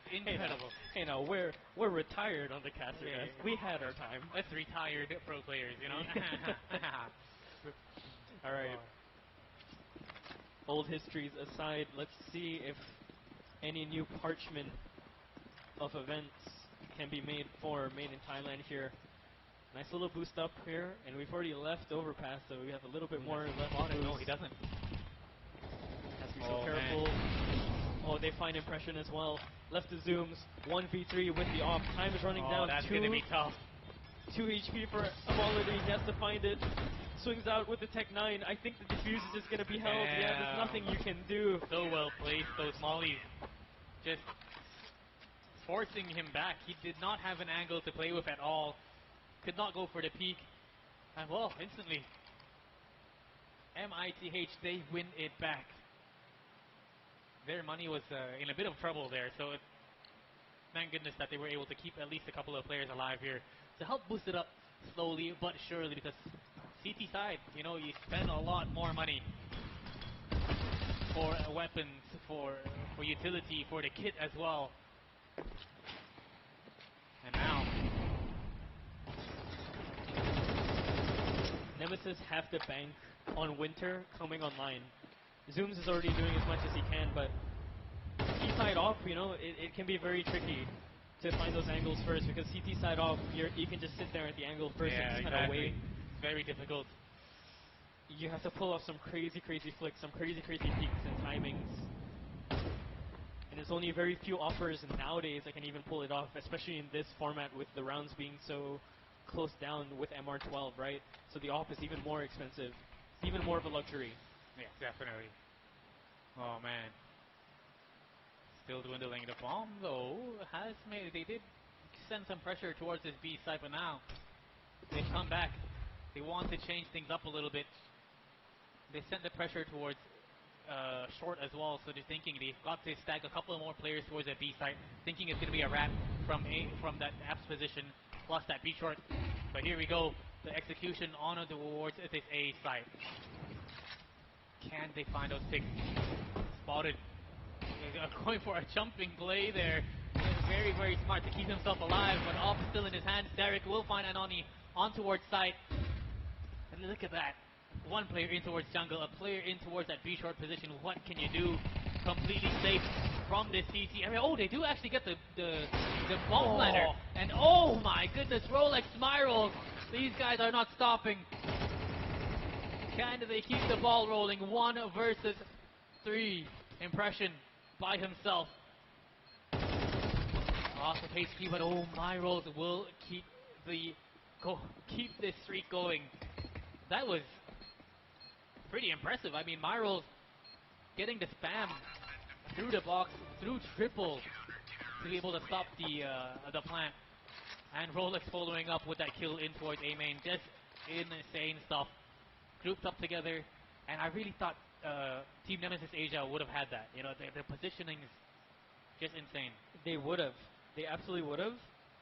[SPEAKER 5] incredible.
[SPEAKER 2] Hey now, we're retired on the caster.
[SPEAKER 5] Yeah.
[SPEAKER 2] We had our time.
[SPEAKER 5] Us retired pro players, you know.
[SPEAKER 2] All right. Old histories aside, let's see if any new parchment of events can be made in Thailand here. Nice little boost up here, and we've already left overpass, so we have a little bit more left.
[SPEAKER 5] No, he doesn't.
[SPEAKER 2] Has to be so careful. Oh, they find Impression as well. Left to Zooms. 1v3 with the off. Time is running down.
[SPEAKER 5] That's going to be tough.
[SPEAKER 2] 2 HP for Amality. He has to find it. Swings out with the Tech-9. I think the defuse is just going to be held. Yeah, there's nothing you can do.
[SPEAKER 5] So well placed. Those mollies just forcing him back. He did not have an angle to play with at all. Could not go for the peak. And well, instantly, MITH, they win it back. Their money was in a bit of trouble there, so thank goodness that they were able to keep at least a couple of players alive here to help boost it up slowly but surely, because CT side, you know, you spend a lot more money for weapons, for utility, for the kit as well. And now
[SPEAKER 2] Nemesis have to bank on Winter coming online. Zooms is already doing as much as he can, but CT side off, you know, it can be very tricky to find those angles first, because CT side off, you can just sit there at the angle first and just kind of wait.
[SPEAKER 5] It's very difficult.
[SPEAKER 2] You have to pull off some crazy flicks, some crazy peaks and timings. And there's only very few offers nowadays that can even pull it off, especially in this format with the rounds being so close down with MR12, right? So the off is even more expensive. it's even more of a luxury.
[SPEAKER 5] Yes, definitely. Oh man. Still dwindling. The bomb though has made, they did send some pressure towards this B side, but now they've come back. They want to change things up a little bit. They sent the pressure towards short as well, so they're thinking they've got to stack a couple of more players towards that B side, thinking it's going to be a wrap from that apps position plus that B short. But here we go, the execution on towards this A side. Can they find those picks? Spotted. Going for a jumping play there. Very, very smart to keep himself alive, but off still in his hands. Derek will find Anoni on towards side. And look at that. One player in towards jungle, a player in towards that B short position. What can you do? Completely safe from this CT. I mean, oh, they do actually get the bomb planner. And oh my goodness, Rolex Spirals. These guys are not stopping. Can they keep the ball rolling? 1 versus 3. Impression by himself. Loss of HP, but oh, Myros will keep this streak going. That was pretty impressive. I mean, Myros getting the spam through the box, through triple, to be able to stop the plant. And Rolex following up with that kill in towards A main. Just insane stuff. Grouped up together, and I really thought Team Nemesis Asia would have had that. You know, their positioning is just insane.
[SPEAKER 2] They would have. They absolutely would have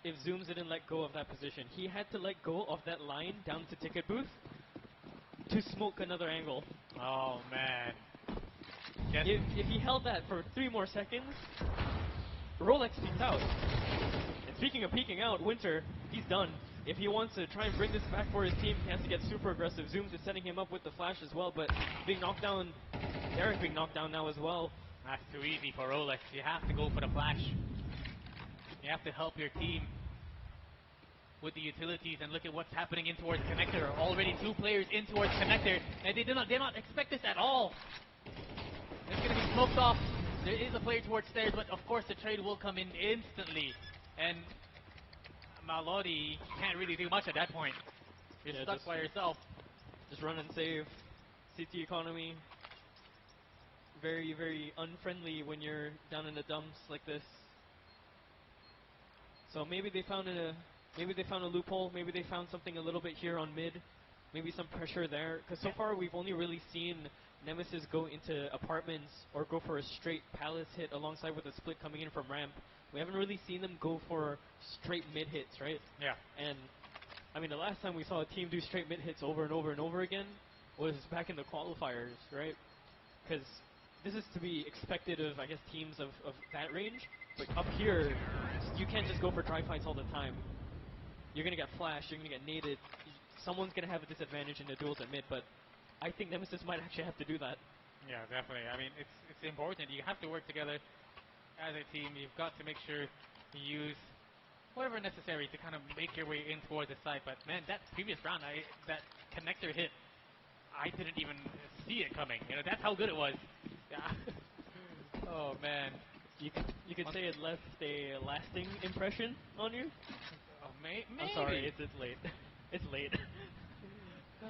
[SPEAKER 2] if Zooms didn't let go of that position. He had to let go of that line down to ticket booth to smoke another angle.
[SPEAKER 5] Oh man.
[SPEAKER 2] If he held that for 3 more seconds, Rolex peeks out. And speaking of peeking out, Winter, he's done. If he wants to try and bring this back for his team, he has to get super aggressive. Zooms is setting him up with the flash as well, but being knocked down, Derek being knocked down now as well.
[SPEAKER 5] That's too easy for Rolex. You have to go for the flash. You have to help your team with the utilities, and look at what's happening in towards connector. Already 2 players in towards connector, and they did not expect this at all. It's going to be smoked off. There is a player towards stairs, but of course the trade will come in instantly. And Malodi can't really do much at that point. You're stuck by yourself.
[SPEAKER 2] Just run and save. CT economy. Very, very unfriendly when you're down in the dumps like this. So maybe they found a loophole. Maybe they found something a little bit here on mid. Maybe some pressure there. Because so far we've only really seen Nemesis go into apartments or go for a straight palace hit alongside with a split coming in from ramp. We haven't really seen them go for straight mid hits, right?
[SPEAKER 5] Yeah.
[SPEAKER 2] And I mean, the last time we saw a team do straight mid hits over and over and over again was back in the qualifiers, right? Because this is to be expected of, I guess, teams of that range. But up here, you can't just go for dry fights all the time. You're going to get flashed, you're going to get naded. Someone's going to have a disadvantage in the duels at mid, but I think Nemesis might actually have to do that.
[SPEAKER 5] Yeah, definitely. I mean, it's important. You have to work together as a team. You've got to make sure you use whatever necessary to kind of make your way in towards the side. But man, that previous round, that connector hit, I didn't even see it coming. You know, that's how good it was. Yeah. Oh man.
[SPEAKER 2] You could say it left a lasting impression on you.
[SPEAKER 5] Oh, maybe.
[SPEAKER 2] I'm sorry, it's late. It's late.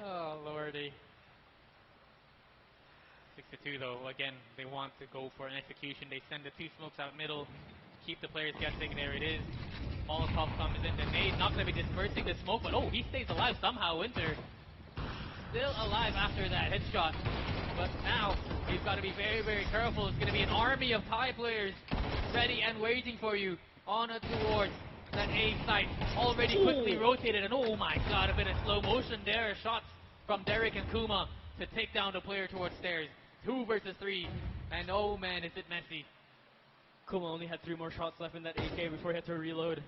[SPEAKER 5] Oh lordy. 6-2 though. Again, they want to go for an execution. They send the 2 smokes out middle, keep the players guessing. There it is. Molotov comes in. The nade not going to be dispersing the smoke, but oh, he stays alive somehow. Winter still alive after that headshot. But now he's got to be very, very careful. It's going to be an army of Thai players ready and waiting for you on towards that A site. Already quickly rotated, and oh my god, a bit of slow motion there. Shots from Derek and Kuma to take down the player towards stairs. 2 versus 3, and oh man, is it messy.
[SPEAKER 2] Kuma only had 3 more shots left in that AK before he had to reload.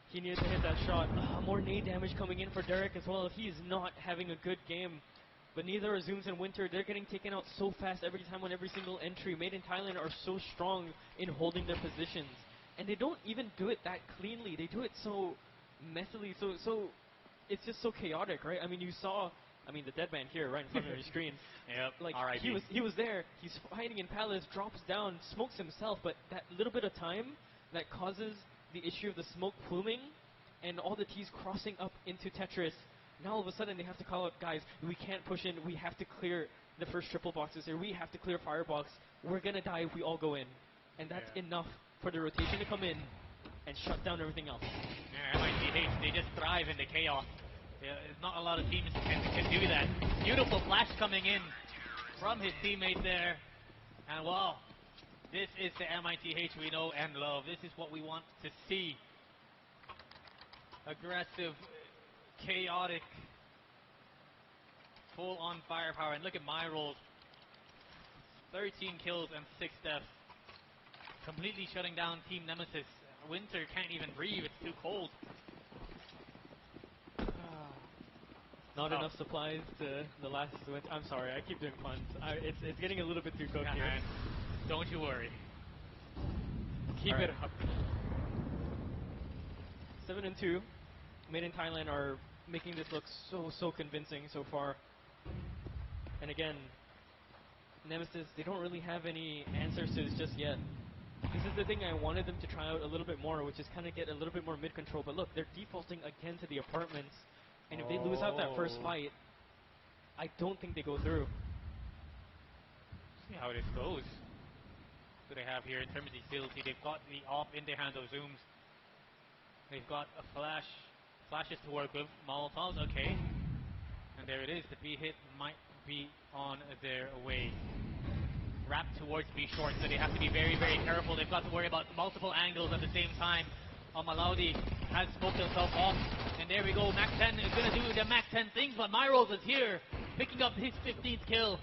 [SPEAKER 2] He needed to hit that shot. More nade damage coming in for Derek as well. He is not having a good game. But neither are Zooms and Winter. They're getting taken out so fast every time on every single entry. Made in Thailand are so strong in holding their positions. And they don't even do it that cleanly. They do it so messily. So it's just so chaotic, right? I mean, you saw, the dead man here right in front of your screen.
[SPEAKER 5] Yep.
[SPEAKER 2] Like,
[SPEAKER 5] R.I.P.
[SPEAKER 2] he was there. He's hiding in Palace, drops down, smokes himself. But that little bit of time that causes the issue of the smoke pluming and all the T's crossing up into Tetris Now all of a sudden they have to call out, guys, we can't push in. We have to clear the first triple boxes here. We have to clear firebox. We're going to die if we all go in. And that's enough for the rotation to come in and shut down everything else.
[SPEAKER 5] Yeah, MITH, they just thrive in the chaos. Not a lot of teams can do that. Beautiful flash coming in from his teammate there. And wow, this is the MITH we know and love. This is what we want to see. Aggressive, chaotic, full-on firepower. And look at my rolls. 13 kills and 6 deaths. Completely shutting down Team Nemesis. Winter can't even breathe, it's too cold.
[SPEAKER 2] Not enough supplies to the last winter. I'm sorry, I keep doing puns. It's getting a little bit too cooked here.
[SPEAKER 5] Don't you worry. Keep it up.
[SPEAKER 2] 7-2. Made in Thailand are making this look so convincing so far. And again, Nemesis, they don't really have any answers to this just yet. This is the thing I wanted them to try out a little bit more, which is kind of get a little bit more mid-control. But look, they're defaulting again to the apartments. And if they lose out that first fight, I don't think they go through.
[SPEAKER 5] See how this goes. What do they have here in terms of utility? They've got the AWP in their hands of Zooms. They've got a flashes to work with. Molotovs, okay. And there it is. The B hit might be on their way. Wrapped towards B short, so they have to be very careful. They've got to worry about multiple angles at the same time. Malaudi has smoked himself off. And there we go. Max 10 is going to do the Max 10 things, but Myros is here, picking up his 15th kill,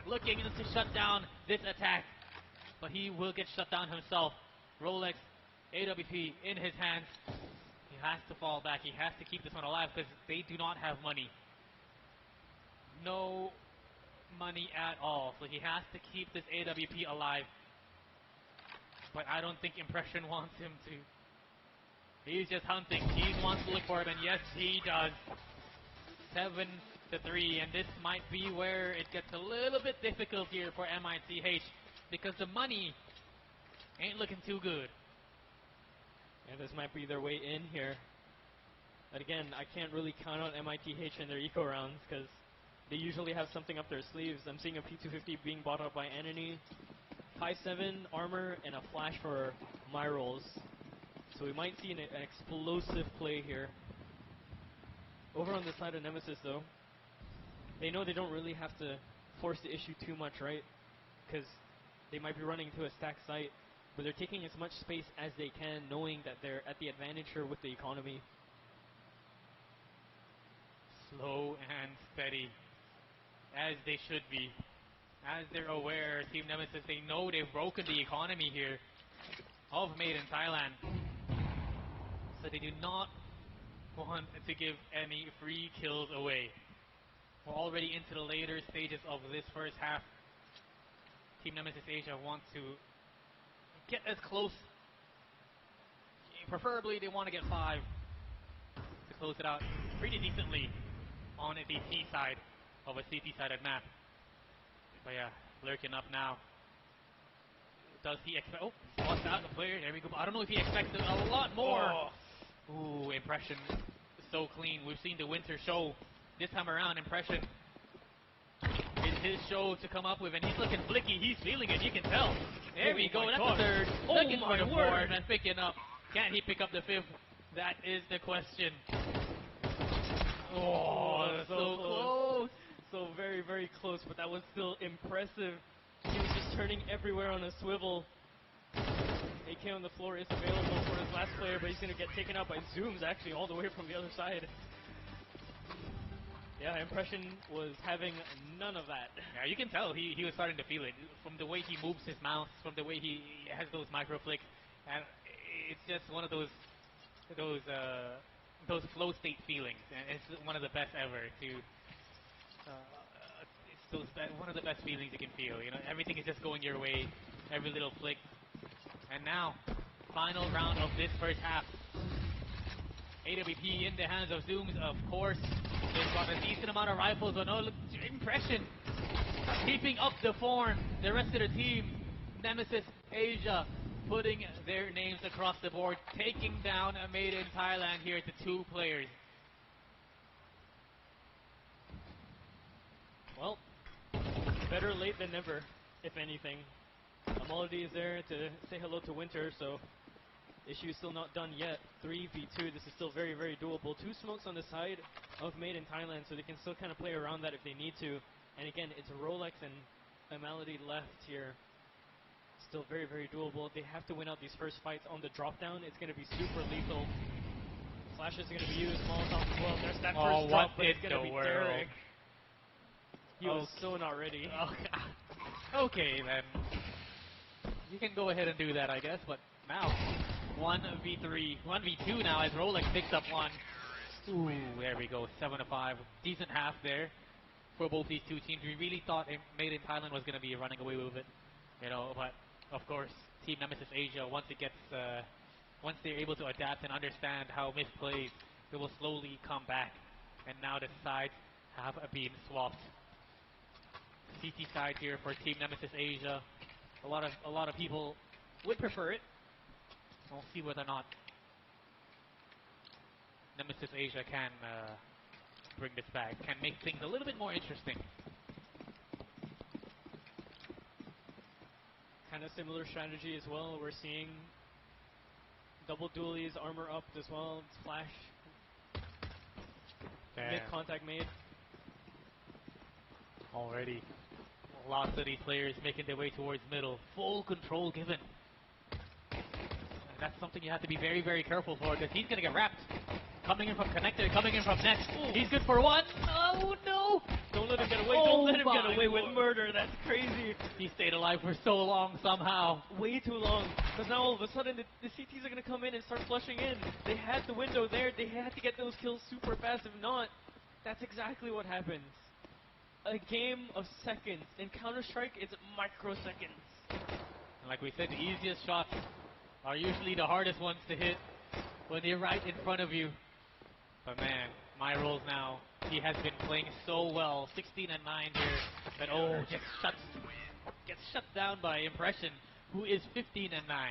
[SPEAKER 5] looking to shut down this attack. But he will get shut down himself. Rolex, AWP in his hands. He has to fall back. He has to keep this one alive because they do not have money. No money at all. So he has to keep this AWP alive. But I don't think Impression wants him to. He's just hunting. He wants to look for him, and yes, he does. 7-3, and this might be where it gets a little bit difficult here for MITH because the money ain't looking too good.
[SPEAKER 2] And this might be their way in here. But again, I can't really count on MITH and their eco rounds because they usually have something up their sleeves. I'm seeing a P250 being bought up by Enemy, 5-7 armor, and a flash for my rolls. So we might see an explosive play here. Over on the side of Nemesis, though, they know they don't really have to force the issue too much, right? Because they might be running to a stacked site, but they're taking as much space as they can, knowing that they're at the advantage here with the economy.
[SPEAKER 5] Slow and steady, as they should be. As they're aware, Team Nemesis, they know they've broken the economy here of Made in Thailand. So they do not want to give any free kills away. We're already into the later stages of this first half. Team Nemesis Asia want to get as close. Preferably they want to get 5 to close it out pretty decently on the C side of a CT-sided map. But yeah, lurking up now. Does he expect... Oh, spots out the player. There we go. I don't know if he expected a lot more. Ooh, Impression so clean. We've seen the Winter show. This time around, Impression is his show to come up with, and he's looking flicky. He's feeling it. You can tell. There we go. That's the third. Looking for the fourth and picking up. Can he pick up the 5th? That is the question. Oh, so close.
[SPEAKER 2] So very close, but that was still impressive. He was just turning everywhere on a swivel. AK on the floor is available for his last player, but he's going to get taken out by Zooms actually all the way from the other side. Yeah, Impression was having none of that.
[SPEAKER 5] Yeah, you can tell he was starting to feel it from the way he moves his mouse, from the way he has those micro flicks, and it's just one of those flow state feelings, and it's one of the best ever. One of the best feelings you can feel. You know, everything is just going your way, every little flick. And now, final round of this first half. AWP in the hands of Zooms, of course. They've got a decent amount of rifles, but no, look, Impression keeping up the form. The rest of the team, Nemesis Asia, putting their names across the board, taking down a Made in Thailand here to 2 players.
[SPEAKER 2] Well, better late than never, if anything. Amaldi is there to say hello to Winter, so issue is still not done yet. 3v2, this is still very, very doable. 2 smokes on the side of Made in Thailand, so they can still kind of play around that if they need to. And again, it's Rolex and Amaldi left here. Still very, very doable. They have to win out these first fights. On the drop down, it's going to be super lethal. Flashes are going to be used, Molotov as well. There's that first drop, but it's going to be Derek. He was so not ready.
[SPEAKER 5] Okay, then. You can go ahead and do that, I guess, but now 1v3, 1v2 now as Rolex picks up one. Ooh, there we go, 7-5. Decent half there for both these two teams. We really thought Made in Thailand was going to be running away with it, you know, but of course, Team Nemesis Asia, once they're able to adapt and understand how Myth plays, they will slowly come back. And now the sides have been swapped. CT side here for Team Nemesis Asia. A lot of people would prefer it. We'll see whether or not Nemesis Asia can bring this back, can make things a little bit more interesting.
[SPEAKER 2] Kind of similar strategy as well. We're seeing double dualies, armor up as well. It's flash. Mid contact made.
[SPEAKER 5] Already. Lots of these players making their way towards middle. Full control given. And that's something you have to be very, very careful for because he's going to get wrapped. Coming in from connector, coming in from next. He's good for one. Oh, no.
[SPEAKER 2] Don't let him get away. Don't let him get away with murder. That's crazy.
[SPEAKER 5] He stayed alive for so long somehow.
[SPEAKER 2] Way too long. Because now all of a sudden the CTs are going to come in and start flushing in. They had the window there. They had to get those kills super fast. If not, that's exactly what happens. A game of seconds. In Counter-Strike, it's microseconds.
[SPEAKER 5] And like we said, the easiest shots are usually the hardest ones to hit when they're right in front of you. But man, my roles now, he has been playing so well. 16 and 9 here. But gets shut down by Impression, who is 15 and 9.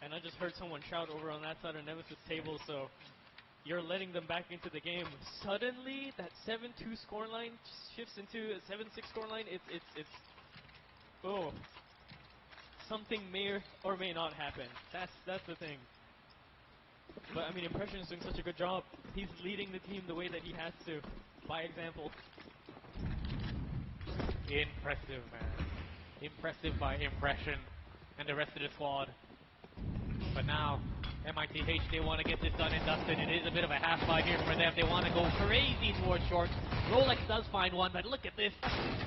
[SPEAKER 2] And I just heard someone shout over on that side of Nemesis table, so you're letting them back into the game. Suddenly, that 7-2 scoreline shifts into a 7-6 scoreline. It's something may or may not happen. That's the thing. But I mean, Impression is doing such a good job. He's leading the team the way that he has to, by example.
[SPEAKER 5] Impressive, man. Impressive by Impression and the rest of the squad. But now, MITH, they want to get this done and dusted. It is a bit of a half fight here for them. They want to go crazy towards short. Rolex does find one, but look at this.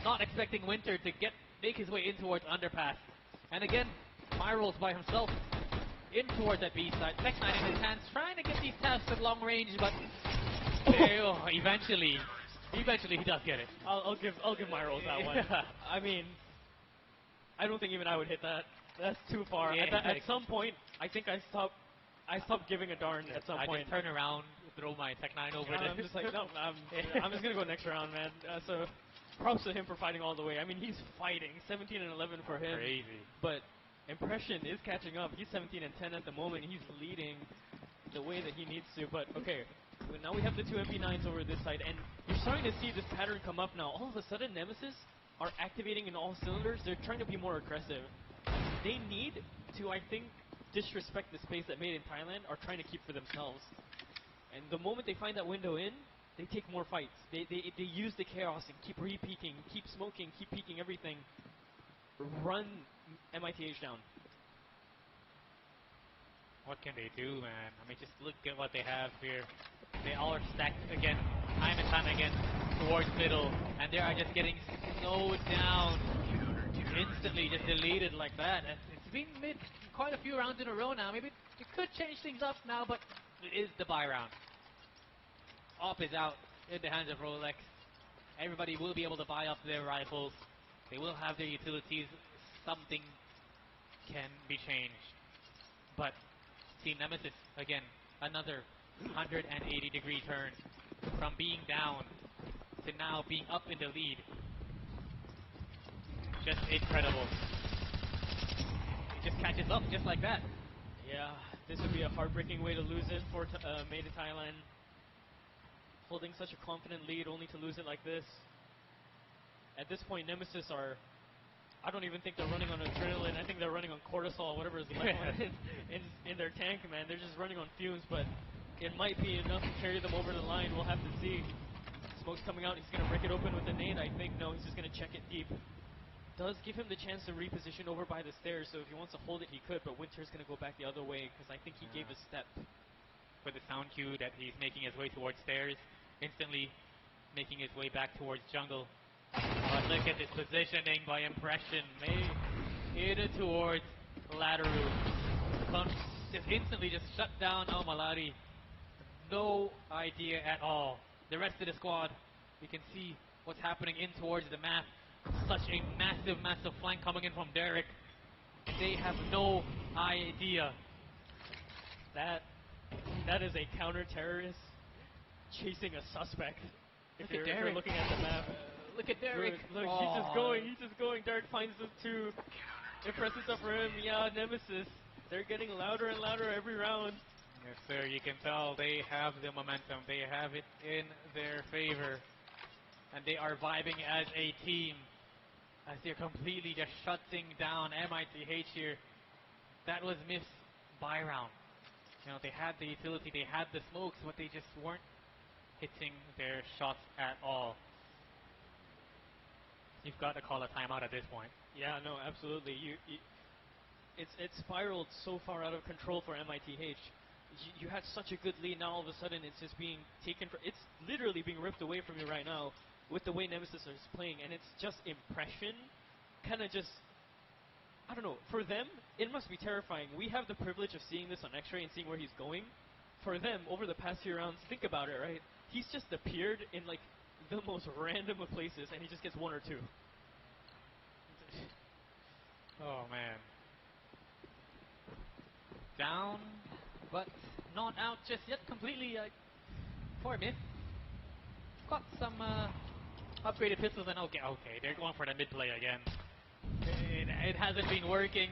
[SPEAKER 5] Not expecting Winter to make his way in towards underpass. And again, Myrol's by himself in towards that B side. Tech 9 in his hands, trying to get these taps at long range, but eventually he does get it.
[SPEAKER 2] I'll give Myrol's that one. I mean, I don't think even I would hit that. That's too far.
[SPEAKER 5] Yeah,
[SPEAKER 2] at some point, I think I stopped giving a darn at some point.
[SPEAKER 5] I just turn around, throw my Tech 9 over there.
[SPEAKER 2] I'm just like, no, I'm just going to go next round, man. So props to him for fighting all the way. I mean, he's fighting. 17 and 11 for him.
[SPEAKER 5] Crazy.
[SPEAKER 2] But Impression is catching up. He's 17 and 10 at the moment. He's leading the way that he needs to. But, okay, now we have the 2 MP9s over this side. And you're starting to see this pattern come up now. All of a sudden, Nemesis are activating in all cylinders. They're trying to be more aggressive. They need to, I think, disrespect the space that Made in Thailand are trying to keep for themselves. And the moment they find that window in, they take more fights. They use the chaos and keep re-peeking, keep smoking, keep peeking everything. Run MITH down.
[SPEAKER 5] What can they do, man? I mean, just look at what they have here. They all are stacked again, time and time again, towards middle. And they are just getting slowed down. Instantly just deleted like that. And it's been mid quite a few rounds in a row now. Maybe it could change things up now, but it is the buy round. Op is out in the hands of Rolex. Everybody will be able to buy up their rifles. They will have their utilities. Something can be changed. But Team Nemesis, again, another 180-degree turn from being down to now being up in the lead. Just incredible. It just catches up just like that.
[SPEAKER 2] Yeah, this would be a heartbreaking way to lose it for Made in Thailand. Holding such a confident lead only to lose it like this. At this point, Nemesis are... I don't even think they're running on adrenaline. I think they're running on cortisol, whatever is left in their tank, man. They're just running on fumes, but it might be enough to carry them over the line. We'll have to see. Smoke's coming out. He's going to break it open with a nade, I think. No, he's just going to check it deep. Does give him the chance to reposition over by the stairs, so if he wants to hold it, he could, but Winter's going to go back the other way, because I think he gave a step.
[SPEAKER 5] For the sound cue that he's making his way towards stairs, instantly making his way back towards jungle. But look at this positioning by Impression. Made it towards ladder room. Just instantly just shut down Al Malari. No idea at all. The rest of the squad, you can see what's happening in towards the map. Such a massive, massive flank coming in from Derek. They have no idea.
[SPEAKER 2] That is a counter-terrorist chasing a suspect. If
[SPEAKER 5] Look at
[SPEAKER 2] you're
[SPEAKER 5] Derek.
[SPEAKER 2] looking at the map.
[SPEAKER 5] Look at Derek.
[SPEAKER 2] Look, he's just going. Derek finds the two. Impressive stuff for him. Yeah, Nemesis. They're getting louder and louder every round.
[SPEAKER 5] Yes, sir. You can tell they have the momentum. They have it in their favor. And they are vibing as a team. As they're completely just shutting down MITH here. That was missed by round. You know, they had the utility, they had the smokes, but they just weren't hitting their shots at all. You've got to call a timeout at this point.
[SPEAKER 2] Yeah, no, absolutely. It's spiraled so far out of control for MITH. You had such a good lead, now all of a sudden it's just being taken for... It's literally being ripped away from you right now with the way Nemesis is playing, and it's just Impression kind of just... I don't know, for them, it must be terrifying. We have the privilege of seeing this on X-Ray and seeing where he's going. For them, over the past few rounds, think about it, right? He's just appeared in, like, the most random of places, and he just gets one or two.
[SPEAKER 5] Oh, man. Down, but not out just yet completely. For Myth. Got some upgraded pistols, and okay, they're going for the mid play again. It hasn't been working.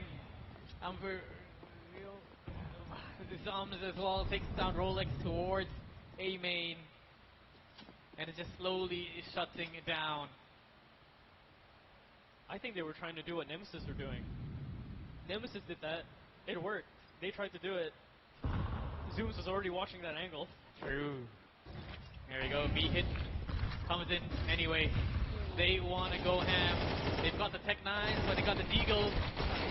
[SPEAKER 5] The Zombies as well takes down Rolex towards A main, and it's just slowly shutting it down.
[SPEAKER 2] I think they were trying to do what Nemesis were doing. Nemesis did that. It worked. They tried to do it. Zooms was already watching that angle.
[SPEAKER 5] True. There we go. B hit comes in anyway. They want to go ham. They've got the Tech 9s, but they got the Deagles.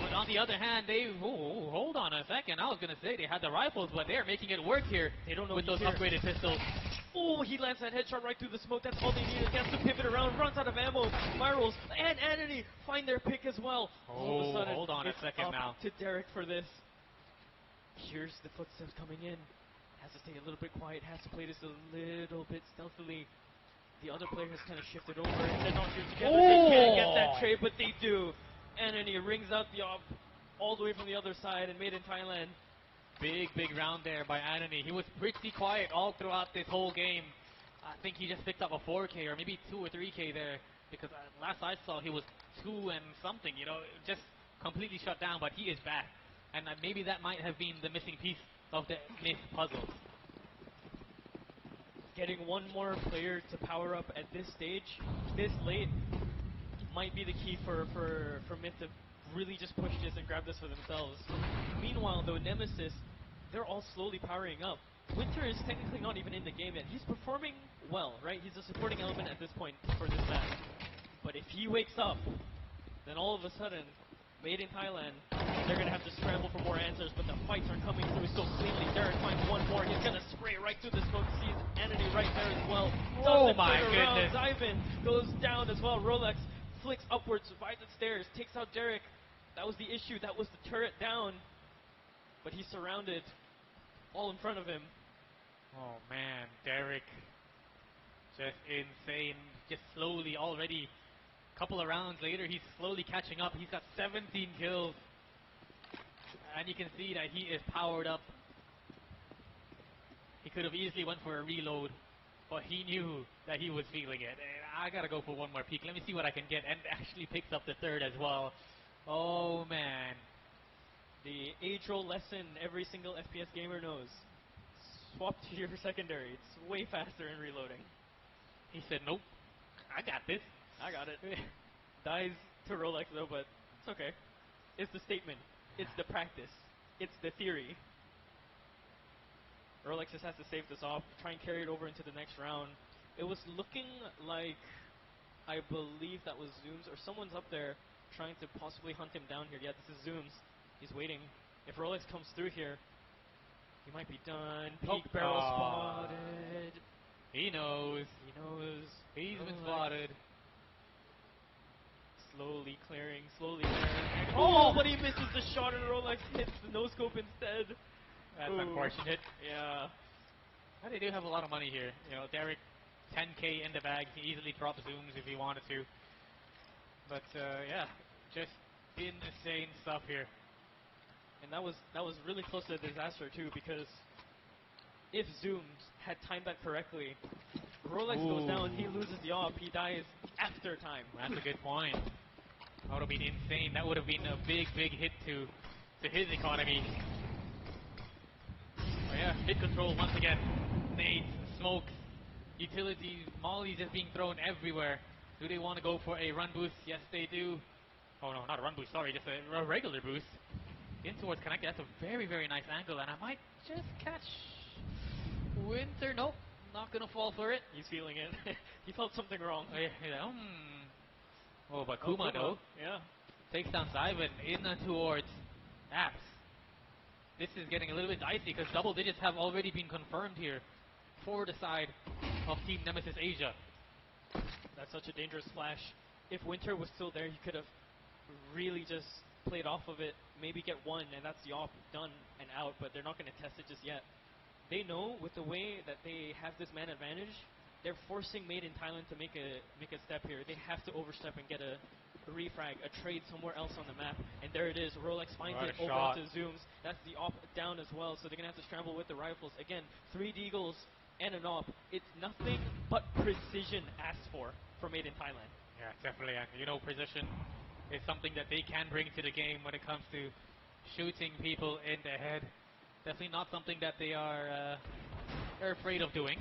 [SPEAKER 5] But on the other hand, hold on a second. I was going to say they had the rifles, but they're making it work here.
[SPEAKER 2] They don't know
[SPEAKER 5] with those
[SPEAKER 2] here.
[SPEAKER 5] upgraded pistols.
[SPEAKER 2] Oh, he lands that headshot right through the smoke. That's all they need. He has to pivot around, runs out of ammo. Virals and Anony find their pick as well. All of a sudden,
[SPEAKER 5] hold on a
[SPEAKER 2] it's
[SPEAKER 5] second
[SPEAKER 2] up
[SPEAKER 5] now.
[SPEAKER 2] to Derek for this. Here's the footsteps coming in. Has to stay a little bit quiet. Has to play this a little bit stealthily. The other player has kind of shifted over, and they're not here together. They can't get that trade, but they do. Anony rings out the op all the way from the other side and made in Thailand.
[SPEAKER 5] Big round there by Anony. He was pretty quiet all throughout this whole game. I think he just picked up a 4K or maybe 2 or 3K there, because last I saw he was 2 and something, you know, just completely shut down, but he is back. And maybe that might have been the missing piece of the Myth puzzle.
[SPEAKER 2] Getting one more player to power up at this stage, this late, might be the key for Myth to really just push this and grab this for themselves. Meanwhile, though, Nemesis, they're all slowly powering up. Winter is technically not even in the game yet. He's performing well, right? He's a supporting element at this point for this match. But if he wakes up, then all of a sudden, made in Thailand, they're going to have to scramble for more answers, but the fights are coming through so cleanly. Derek finds one more. He's going to spray right through the smoke. Sees Anony right there as well.
[SPEAKER 5] Oh my goodness.
[SPEAKER 2] Ivan goes down as well. Rolex flicks upwards by the stairs, takes out Derek. That was the issue. That was the turret down. But he's surrounded all in front of him.
[SPEAKER 5] Oh man, Derek. Just insane. Just slowly already. Couple of rounds later, he's slowly catching up. He's got 17 kills. And you can see that he is powered up. He could have easily went for a reload, but he knew that he was feeling it. And I gotta go for one more peek. Let me see what I can get. And actually picks up the third as well. Oh man.
[SPEAKER 2] The age-old lesson every single FPS gamer knows. Swap to your secondary. It's way faster in reloading.
[SPEAKER 5] He said, nope, I got this.
[SPEAKER 2] I got it. Dies to Rolex though, but it's okay. It's the statement. It's the practice. It's the theory. Rolex just has to save this off, try and carry it over into the next round. It was looking like, I believe that was Zooms, or someone's up there trying to possibly hunt him down here. Yeah, this is Zooms. He's waiting. If Rolex comes through here, he might be done. Peak barrel spotted.
[SPEAKER 5] He knows.
[SPEAKER 2] He knows.
[SPEAKER 5] He's been
[SPEAKER 2] Rolex
[SPEAKER 5] spotted.
[SPEAKER 2] Slowly clearing, slowly clearing. Oh, but he misses the shot and Rolex hits the no-scope instead.
[SPEAKER 5] That's
[SPEAKER 2] Ooh.
[SPEAKER 5] unfortunate.
[SPEAKER 2] Yeah.
[SPEAKER 5] But they do have a lot of money here. You know, Derek, 10K in the bag. He easily drops Zooms if he wanted to. But yeah, just insane stuff here.
[SPEAKER 2] And that was really close to a disaster too, because if Zooms had timed that correctly, Rolex goes down, he loses the op, he dies after time.
[SPEAKER 5] That's a good point. That would have been insane. That would have been a big, big hit to his economy. Oh yeah, hit control once again. Nades, smokes, utilities, mollies just being thrown everywhere. Do they want to go for a run boost? Yes, they do. Oh no, not a run boost, sorry, just a regular boost. In towards connected, that's a very, very nice angle, and I might just catch Winter. Nope, not gonna fall for it.
[SPEAKER 2] He's feeling it. He felt something wrong.
[SPEAKER 5] Oh, but Kuma though,
[SPEAKER 2] yeah,
[SPEAKER 5] takes down Zyvan in towards Apps. This is getting a little bit dicey because double digits have already been confirmed here for the side of Team Nemesis Asia.
[SPEAKER 2] That's such a dangerous flash. If Winter was still there, he could have really just played off of it, maybe get one, and that's the off done and out, but they're not going to test it just yet. They know with the way that they have this man advantage, they're forcing Made in Thailand to make a step here. They have to overstep and get a refrag, a trade somewhere else on the map, and there it is. Rolex finds it over into Zooms. That's the op down as well, so they're going to have to scramble with the rifles. Again, 3 deagles and an op. It's nothing but precision asked for Made in Thailand.
[SPEAKER 5] Yeah, definitely. And you know, precision is something that they can bring to the game when it comes to shooting people in the head. Definitely not something that they're afraid of doing.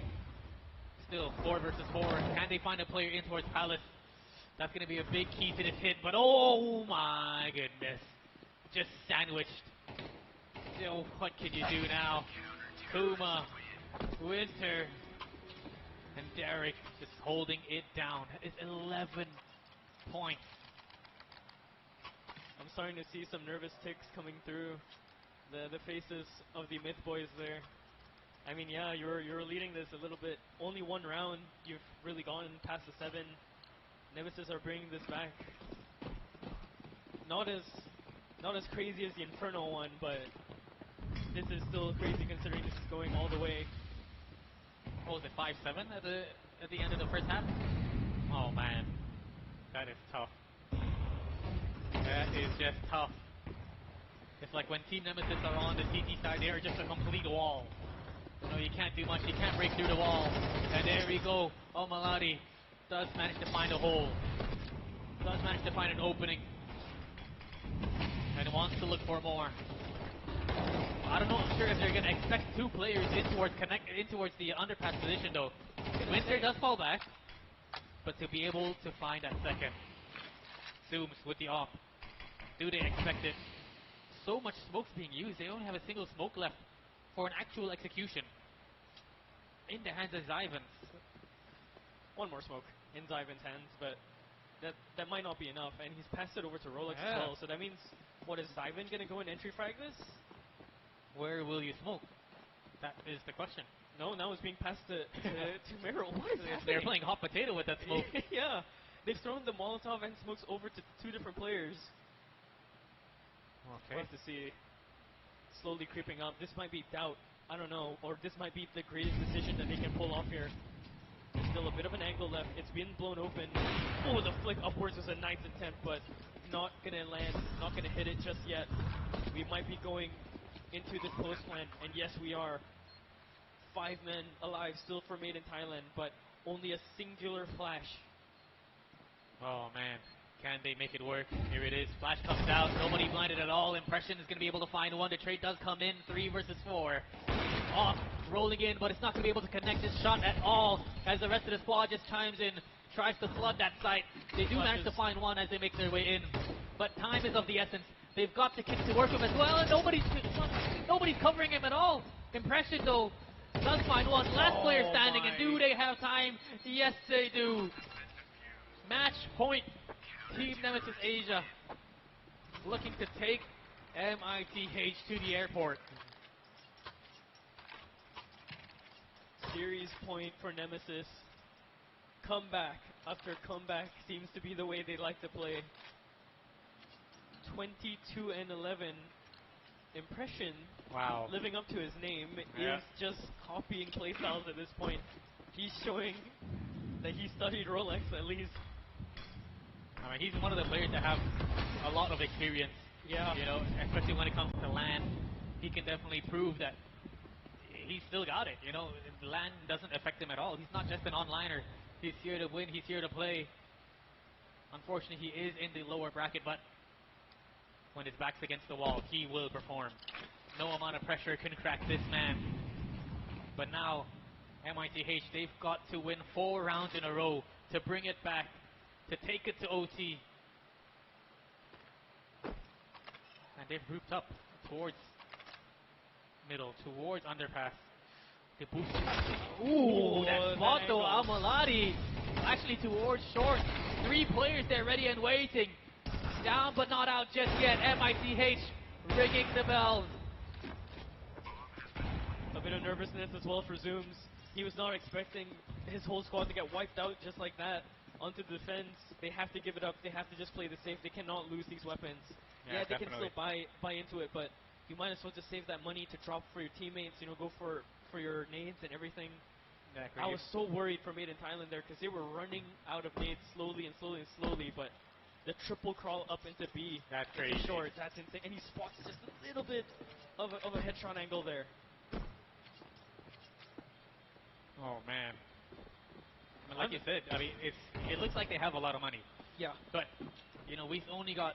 [SPEAKER 5] Still, 4 versus 4. Can they find a player in towards Palace? That's going to be a big key to this hit. But oh my goodness. Just sandwiched. So what can you do now? Kuma, Winter, and Derek just holding it down. It's 11 points.
[SPEAKER 2] I'm starting to see some nervous ticks coming through the faces of the Myth Boys there. I mean, yeah, you're leading this a little bit. Only 1 round, you've really gone past the 7. Nemesis are bringing this back. Not as crazy as the Inferno one, but this is still crazy considering this is going all the way.
[SPEAKER 5] What was it, 5-7 at the end of the first half? Oh man, that is tough. That is just tough. It's like when Team Nemesis are on the CT side, they are just a complete wall. You know, you can't do much, you can't break through the wall. And there we go, Maladi does manage to find a hole. Does manage to find an opening. And wants to look for more. I don't know, I'm sure if they're going to expect 2 players in towards the underpass position though. Winter does fall back, but to be able to find that second. Zooms with the op. Do they expect it? So much smoke's being used, they only have a single smoke left for an actual execution. In the hands of Zyvan.
[SPEAKER 2] 1 more smoke in Zyvan's hands, but that might not be enough, and he's passed it over to Rolex as well, so that means, what, is Zyvan going to go and entry frag this?
[SPEAKER 5] Where will you smoke? That is the question.
[SPEAKER 2] No, now it's being passed to Merrill. What is happening?
[SPEAKER 5] They're playing hot potato with that smoke.
[SPEAKER 2] Yeah, they've thrown the Molotov and smokes over to 2 different players.
[SPEAKER 5] Okay.
[SPEAKER 2] We'll have to see. Slowly creeping up. This might be doubt. I don't know. Or this might be the greatest decision that they can pull off here. There's still a bit of an angle left. It's been blown open. Oh, the flick upwards was a nice attempt, but not going to land. Not going to hit it just yet. We might be going into this post plan. And yes, we are. 5 men alive still for Made in Thailand, but only a singular flash.
[SPEAKER 5] Oh, man. Can they make it work? Here it is. Flash comes out. Nobody blinded at all. Impression is going to be able to find one. The trade does come in. 3 versus 4. Off. Rolling in, but it's not going to be able to connect this shot at all as the rest of the squad just chimes in. tries to flood that site. They do manage to find one as they make their way in. But time is of the essence. They've got the kit to work with as well, and nobody's covering him at all. Impression, though, does find one. Last player standing, and do they have time? Yes, they do. Match point. Team Nemesis Asia looking to take MITH to the airport.
[SPEAKER 2] Series point for Nemesis. Comeback after comeback seems to be the way they like to play. 22-11. Impression,
[SPEAKER 5] Wow.
[SPEAKER 2] living up to his name,
[SPEAKER 5] Yeah.
[SPEAKER 2] is just copying playstyles at this point. He's showing that he studied Rolex at least.
[SPEAKER 5] I mean, he's one of the players that have a lot of experience.
[SPEAKER 2] Yeah.
[SPEAKER 5] You know, especially when it comes to LAN, he can definitely prove that he's still got it. You know, LAN doesn't affect him at all. He's not just an onliner. He's here to win. He's here to play. Unfortunately, he is in the lower bracket, but when his back's against the wall, he will perform. No amount of pressure can crack this man. But now, MITH, they've got to win 4 rounds in a row to bring it back, to take it to OT. And they've grouped up towards middle, towards underpass. They boost. Ooh, that spot though, Amaladi. Actually towards short. 3 players there ready and waiting. Down but not out just yet. MITH ringing the bells.
[SPEAKER 2] A bit of nervousness as well for Zooms. He was not expecting his whole squad to get wiped out just like that onto the defense. They have to give it up. They have to just play the safe. They cannot lose these weapons. Yeah, they can still buy into it, but you might as well just save that money to drop for your teammates. You know, go for your nades and everything. I was so worried for Made in Thailand there because they were running out of nades slowly and slowly and slowly, but the triple crawl up into B.
[SPEAKER 5] That's crazy.
[SPEAKER 2] Short. That's insane. And he spots just a little bit of a headshot angle there.
[SPEAKER 5] Oh man. I mean, like you said, I mean, it looks like they have a lot of money.
[SPEAKER 2] Yeah.
[SPEAKER 5] But, you know, we've only got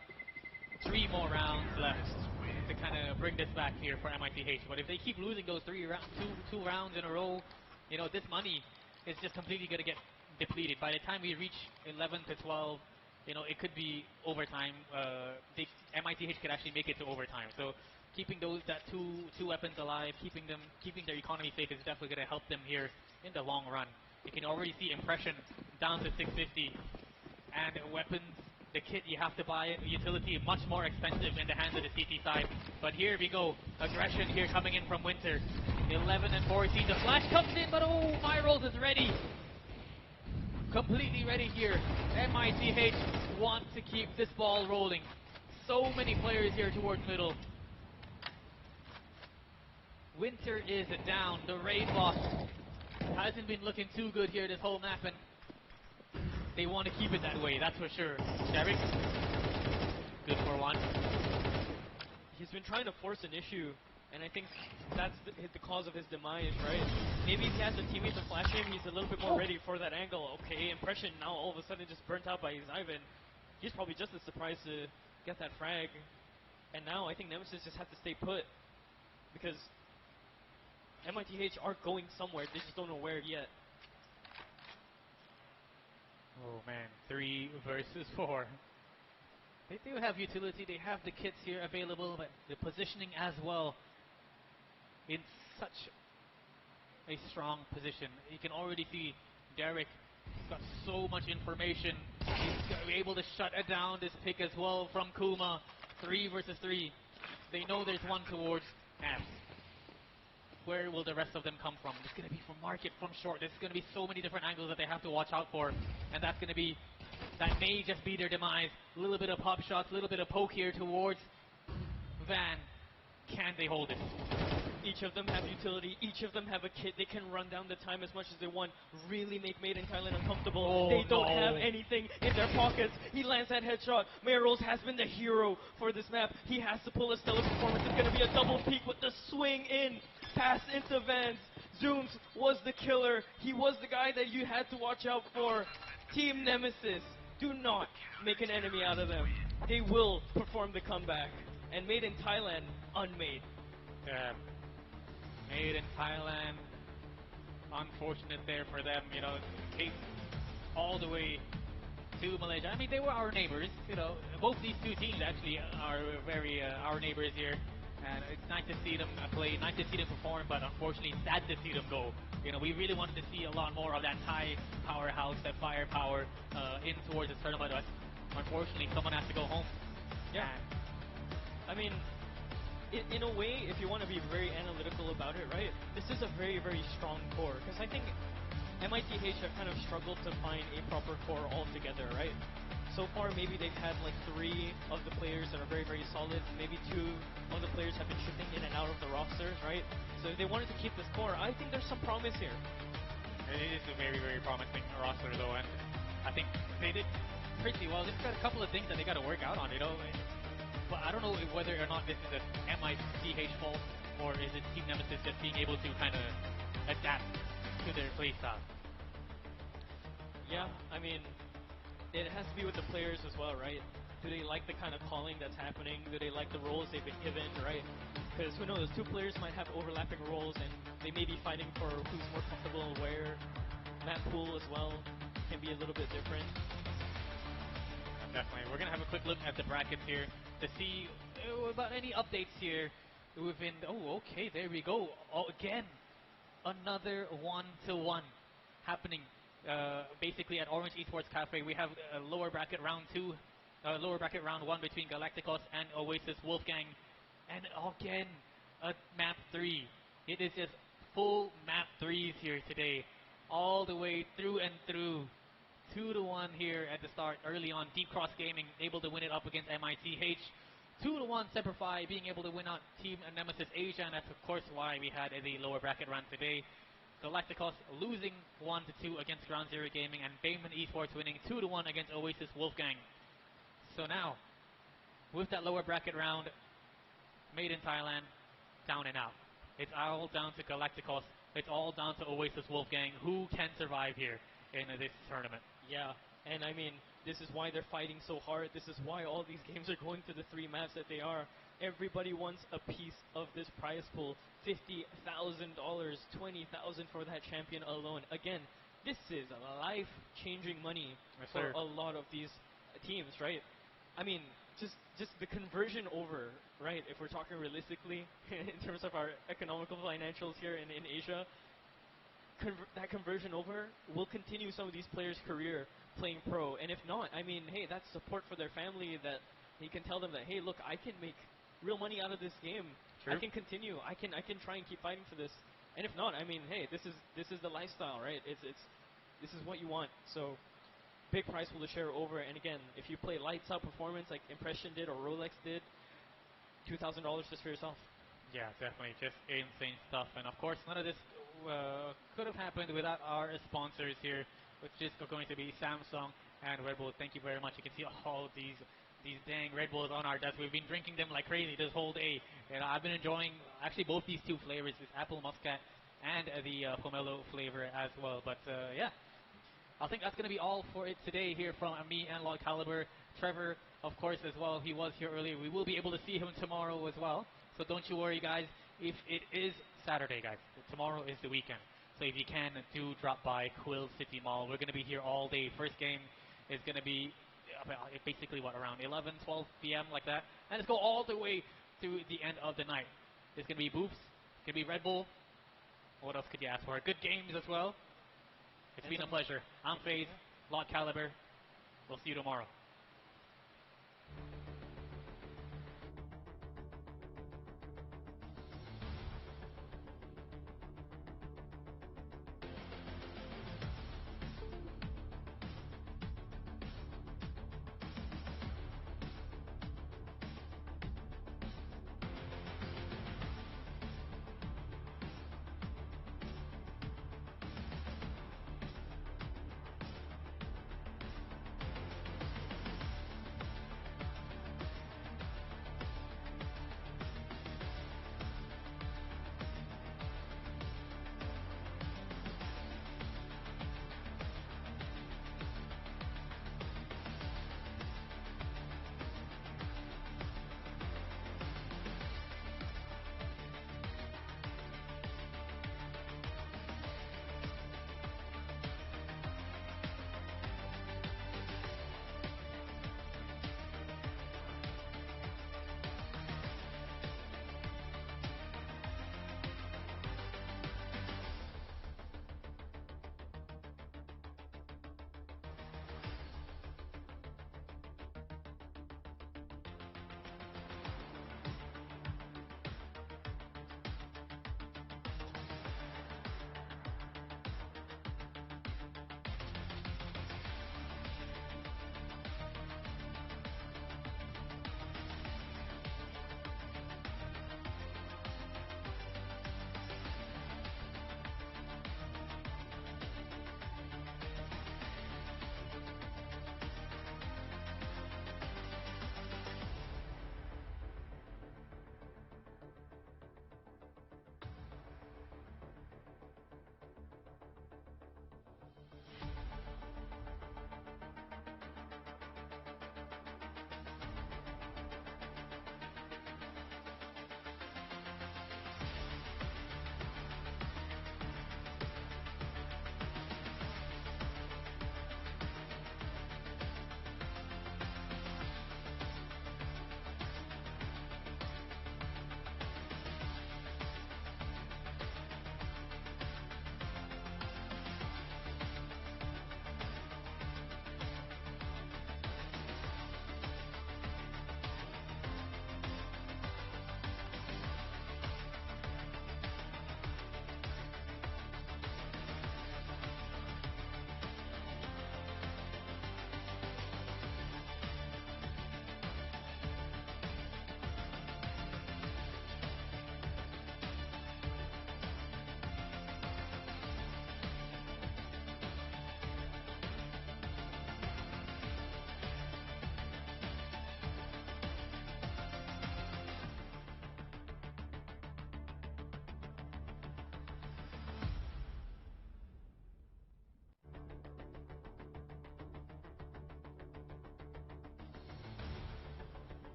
[SPEAKER 5] 3 more rounds left to kind of bring this back here for MITH. But if they keep losing those two rounds in a row, you know, this money is just completely going to get depleted. By the time we reach 11 to 12, you know, it could be overtime. MITH could actually make it to overtime. So keeping that two weapons alive, keeping their economy safe is definitely going to help them here in the long run. You can already see Impression down to 650, and weapons, the kit you have to buy it, utility much more expensive in the hands of the CT side. But here we go, aggression here coming in from Winter. 11 and 14, the flash comes in, but oh, Myrolls is ready. Completely ready here. MITH want to keep this ball rolling. So many players here towards middle. Winter is down, the raid boss hasn't been looking too good here this whole map, and they want to keep it that way, that's for sure. Derek, good for 1.
[SPEAKER 2] He's been trying to force an issue, and I think that's the cause of his demise, right? Maybe if he has a teammate to flash him, he's a little bit more ready for that angle. Okay, Impression now all of a sudden just burnt out by his Ivan. He's probably just as surprised to get that frag. And now I think Nemesis just have to stay put, because MITH are going somewhere, they just don't know where yet.
[SPEAKER 5] Oh man, 3 versus 4. They do have utility, they have the kits here available, but the positioning as well in such a strong position. You can already see Derek got so much information. He's able to shut it down this pick as well from Kuma. 3 versus 3. They know there's one towards Amps. Where will the rest of them come from? It's going to be from market, from short. There's going to be so many different angles that they have to watch out for. And that may just be their demise. A little bit of pop shots, a little bit of poke here towards Van. Can they hold it?
[SPEAKER 2] Each of them have utility. Each of them have a kit. They can run down the time as much as they want. Really make Made in Thailand uncomfortable.
[SPEAKER 5] Oh,
[SPEAKER 2] they don't have anything in their pockets. He lands that headshot. Myrolls has been the hero for this map. He has to pull a stellar performance. It's going to be a double peak with the swing in. Pass into Vans. Zooms was the killer. He was the guy that you had to watch out for. Team Nemesis, do not make an enemy out of them. They will perform the comeback. And Made in Thailand, unmade.
[SPEAKER 5] Yeah. Made in Thailand. Unfortunate there for them. You know, all the way to Malaysia. I mean, they were our neighbors. You know, both these two teams actually are very our neighbors here. And it's nice to see them play, nice to see them perform, but unfortunately sad to see them go. You know, we really wanted to see a lot more of that Thai powerhouse, that firepower in towards this tournament. But unfortunately, someone has to go home.
[SPEAKER 2] Yeah. I mean, in a way, if you want to be very analytical about it, right, this is a very, very strong core. Because I think MITH have kind of struggled to find a proper core altogether, right? So far, maybe they've had like 3 of the players that are very, very solid. Maybe 2 of the players have been shifting in and out of the roster, right? So if they wanted to keep this core, I think there's some promise here.
[SPEAKER 5] It is a very, very promising roster, though, and I think they did pretty well. They've got a couple of things that they got to work out on, you know. But I don't know whether or not this is a MITH fault, or is it Team Nemesis just being able to kind of adapt to their playstyle.
[SPEAKER 2] Yeah, I mean, it has to be with the players as well, right? Do they like the kind of calling that's happening? Do they like the roles they've been given, right? Because who knows, 2 players might have overlapping roles and they may be fighting for who's more comfortable where. Map pool as well can be a little bit different.
[SPEAKER 5] Definitely. We're going to have a quick look at the brackets here to see about any updates here within... Oh, okay, there we go. Oh, again, another 1-1 happening. Basically at Orange Esports Cafe, we have a lower bracket round 1 between Galacticos and Oasis Wolfgang, and again a map 3. It is just full map 3s here today, all the way through and through. 2-1 here at the start, early on. Deep Cross Gaming able to win it up against MITH. 2-1 Semperfi being able to win out Team Nemesis Asia, and that's of course why we had the lower bracket run today. Galacticos losing 1-2 against Ground Zero Gaming, and Bayman Esports winning 2-1 against Oasis Wolfgang. So now, with that lower bracket round, made in Thailand, down and out. It's all down to Galacticos. It's all down to Oasis Wolfgang. Who can survive here in this tournament?
[SPEAKER 2] Yeah, and I mean, this is why they're fighting so hard. This is why all these games are going to the 3 maps that they are. Everybody wants a piece of this prize pool. $50,000, $20,000 for that champion alone. Again, this is life-changing money for a lot of these teams, right? I mean, just the conversion over, right? If we're talking realistically in terms of our economical financials here in Asia, that conversion over will continue some of these players' career playing pro. And if not, I mean, hey, that's support for their family, that you can tell them that, hey, look, I can make real money out of this game.
[SPEAKER 5] True.
[SPEAKER 2] I can continue. I can try and keep fighting for this. And if not, I mean, hey, this is the lifestyle, right? This is what you want. So big prize pool to share over. And again, if you play lights out performance like Impression did or Rolex did, $2,000 just for yourself.
[SPEAKER 5] Yeah, definitely, just insane stuff. And of course, none of this could have happened without our sponsors here, which is going to be Samsung and Red Bull. Thank you very much. You can see all of these dang Red Bulls on our desk. We've been drinking them like crazy this whole day. And I've been enjoying actually both these 2 flavors, this apple muscat and the pomelo flavor as well. But yeah, I think that's going to be all for it today here from me and Lord Caliber. Trevor, of course, as well. He was here earlier. We will be able to see him tomorrow as well. So don't you worry, guys. If it is Saturday, guys, tomorrow is the weekend. So if you can, do drop by Quill City Mall. We're going to be here all day. First game is going to be basically, around 11, 12 p.m., like that. And let's go all the way to the end of the night. There's going to be booths. It's going to be Red Bull. What else could you ask for? Good games as well. It's been a pleasure. I'm FaZe, Lord Caliber. We'll see you tomorrow.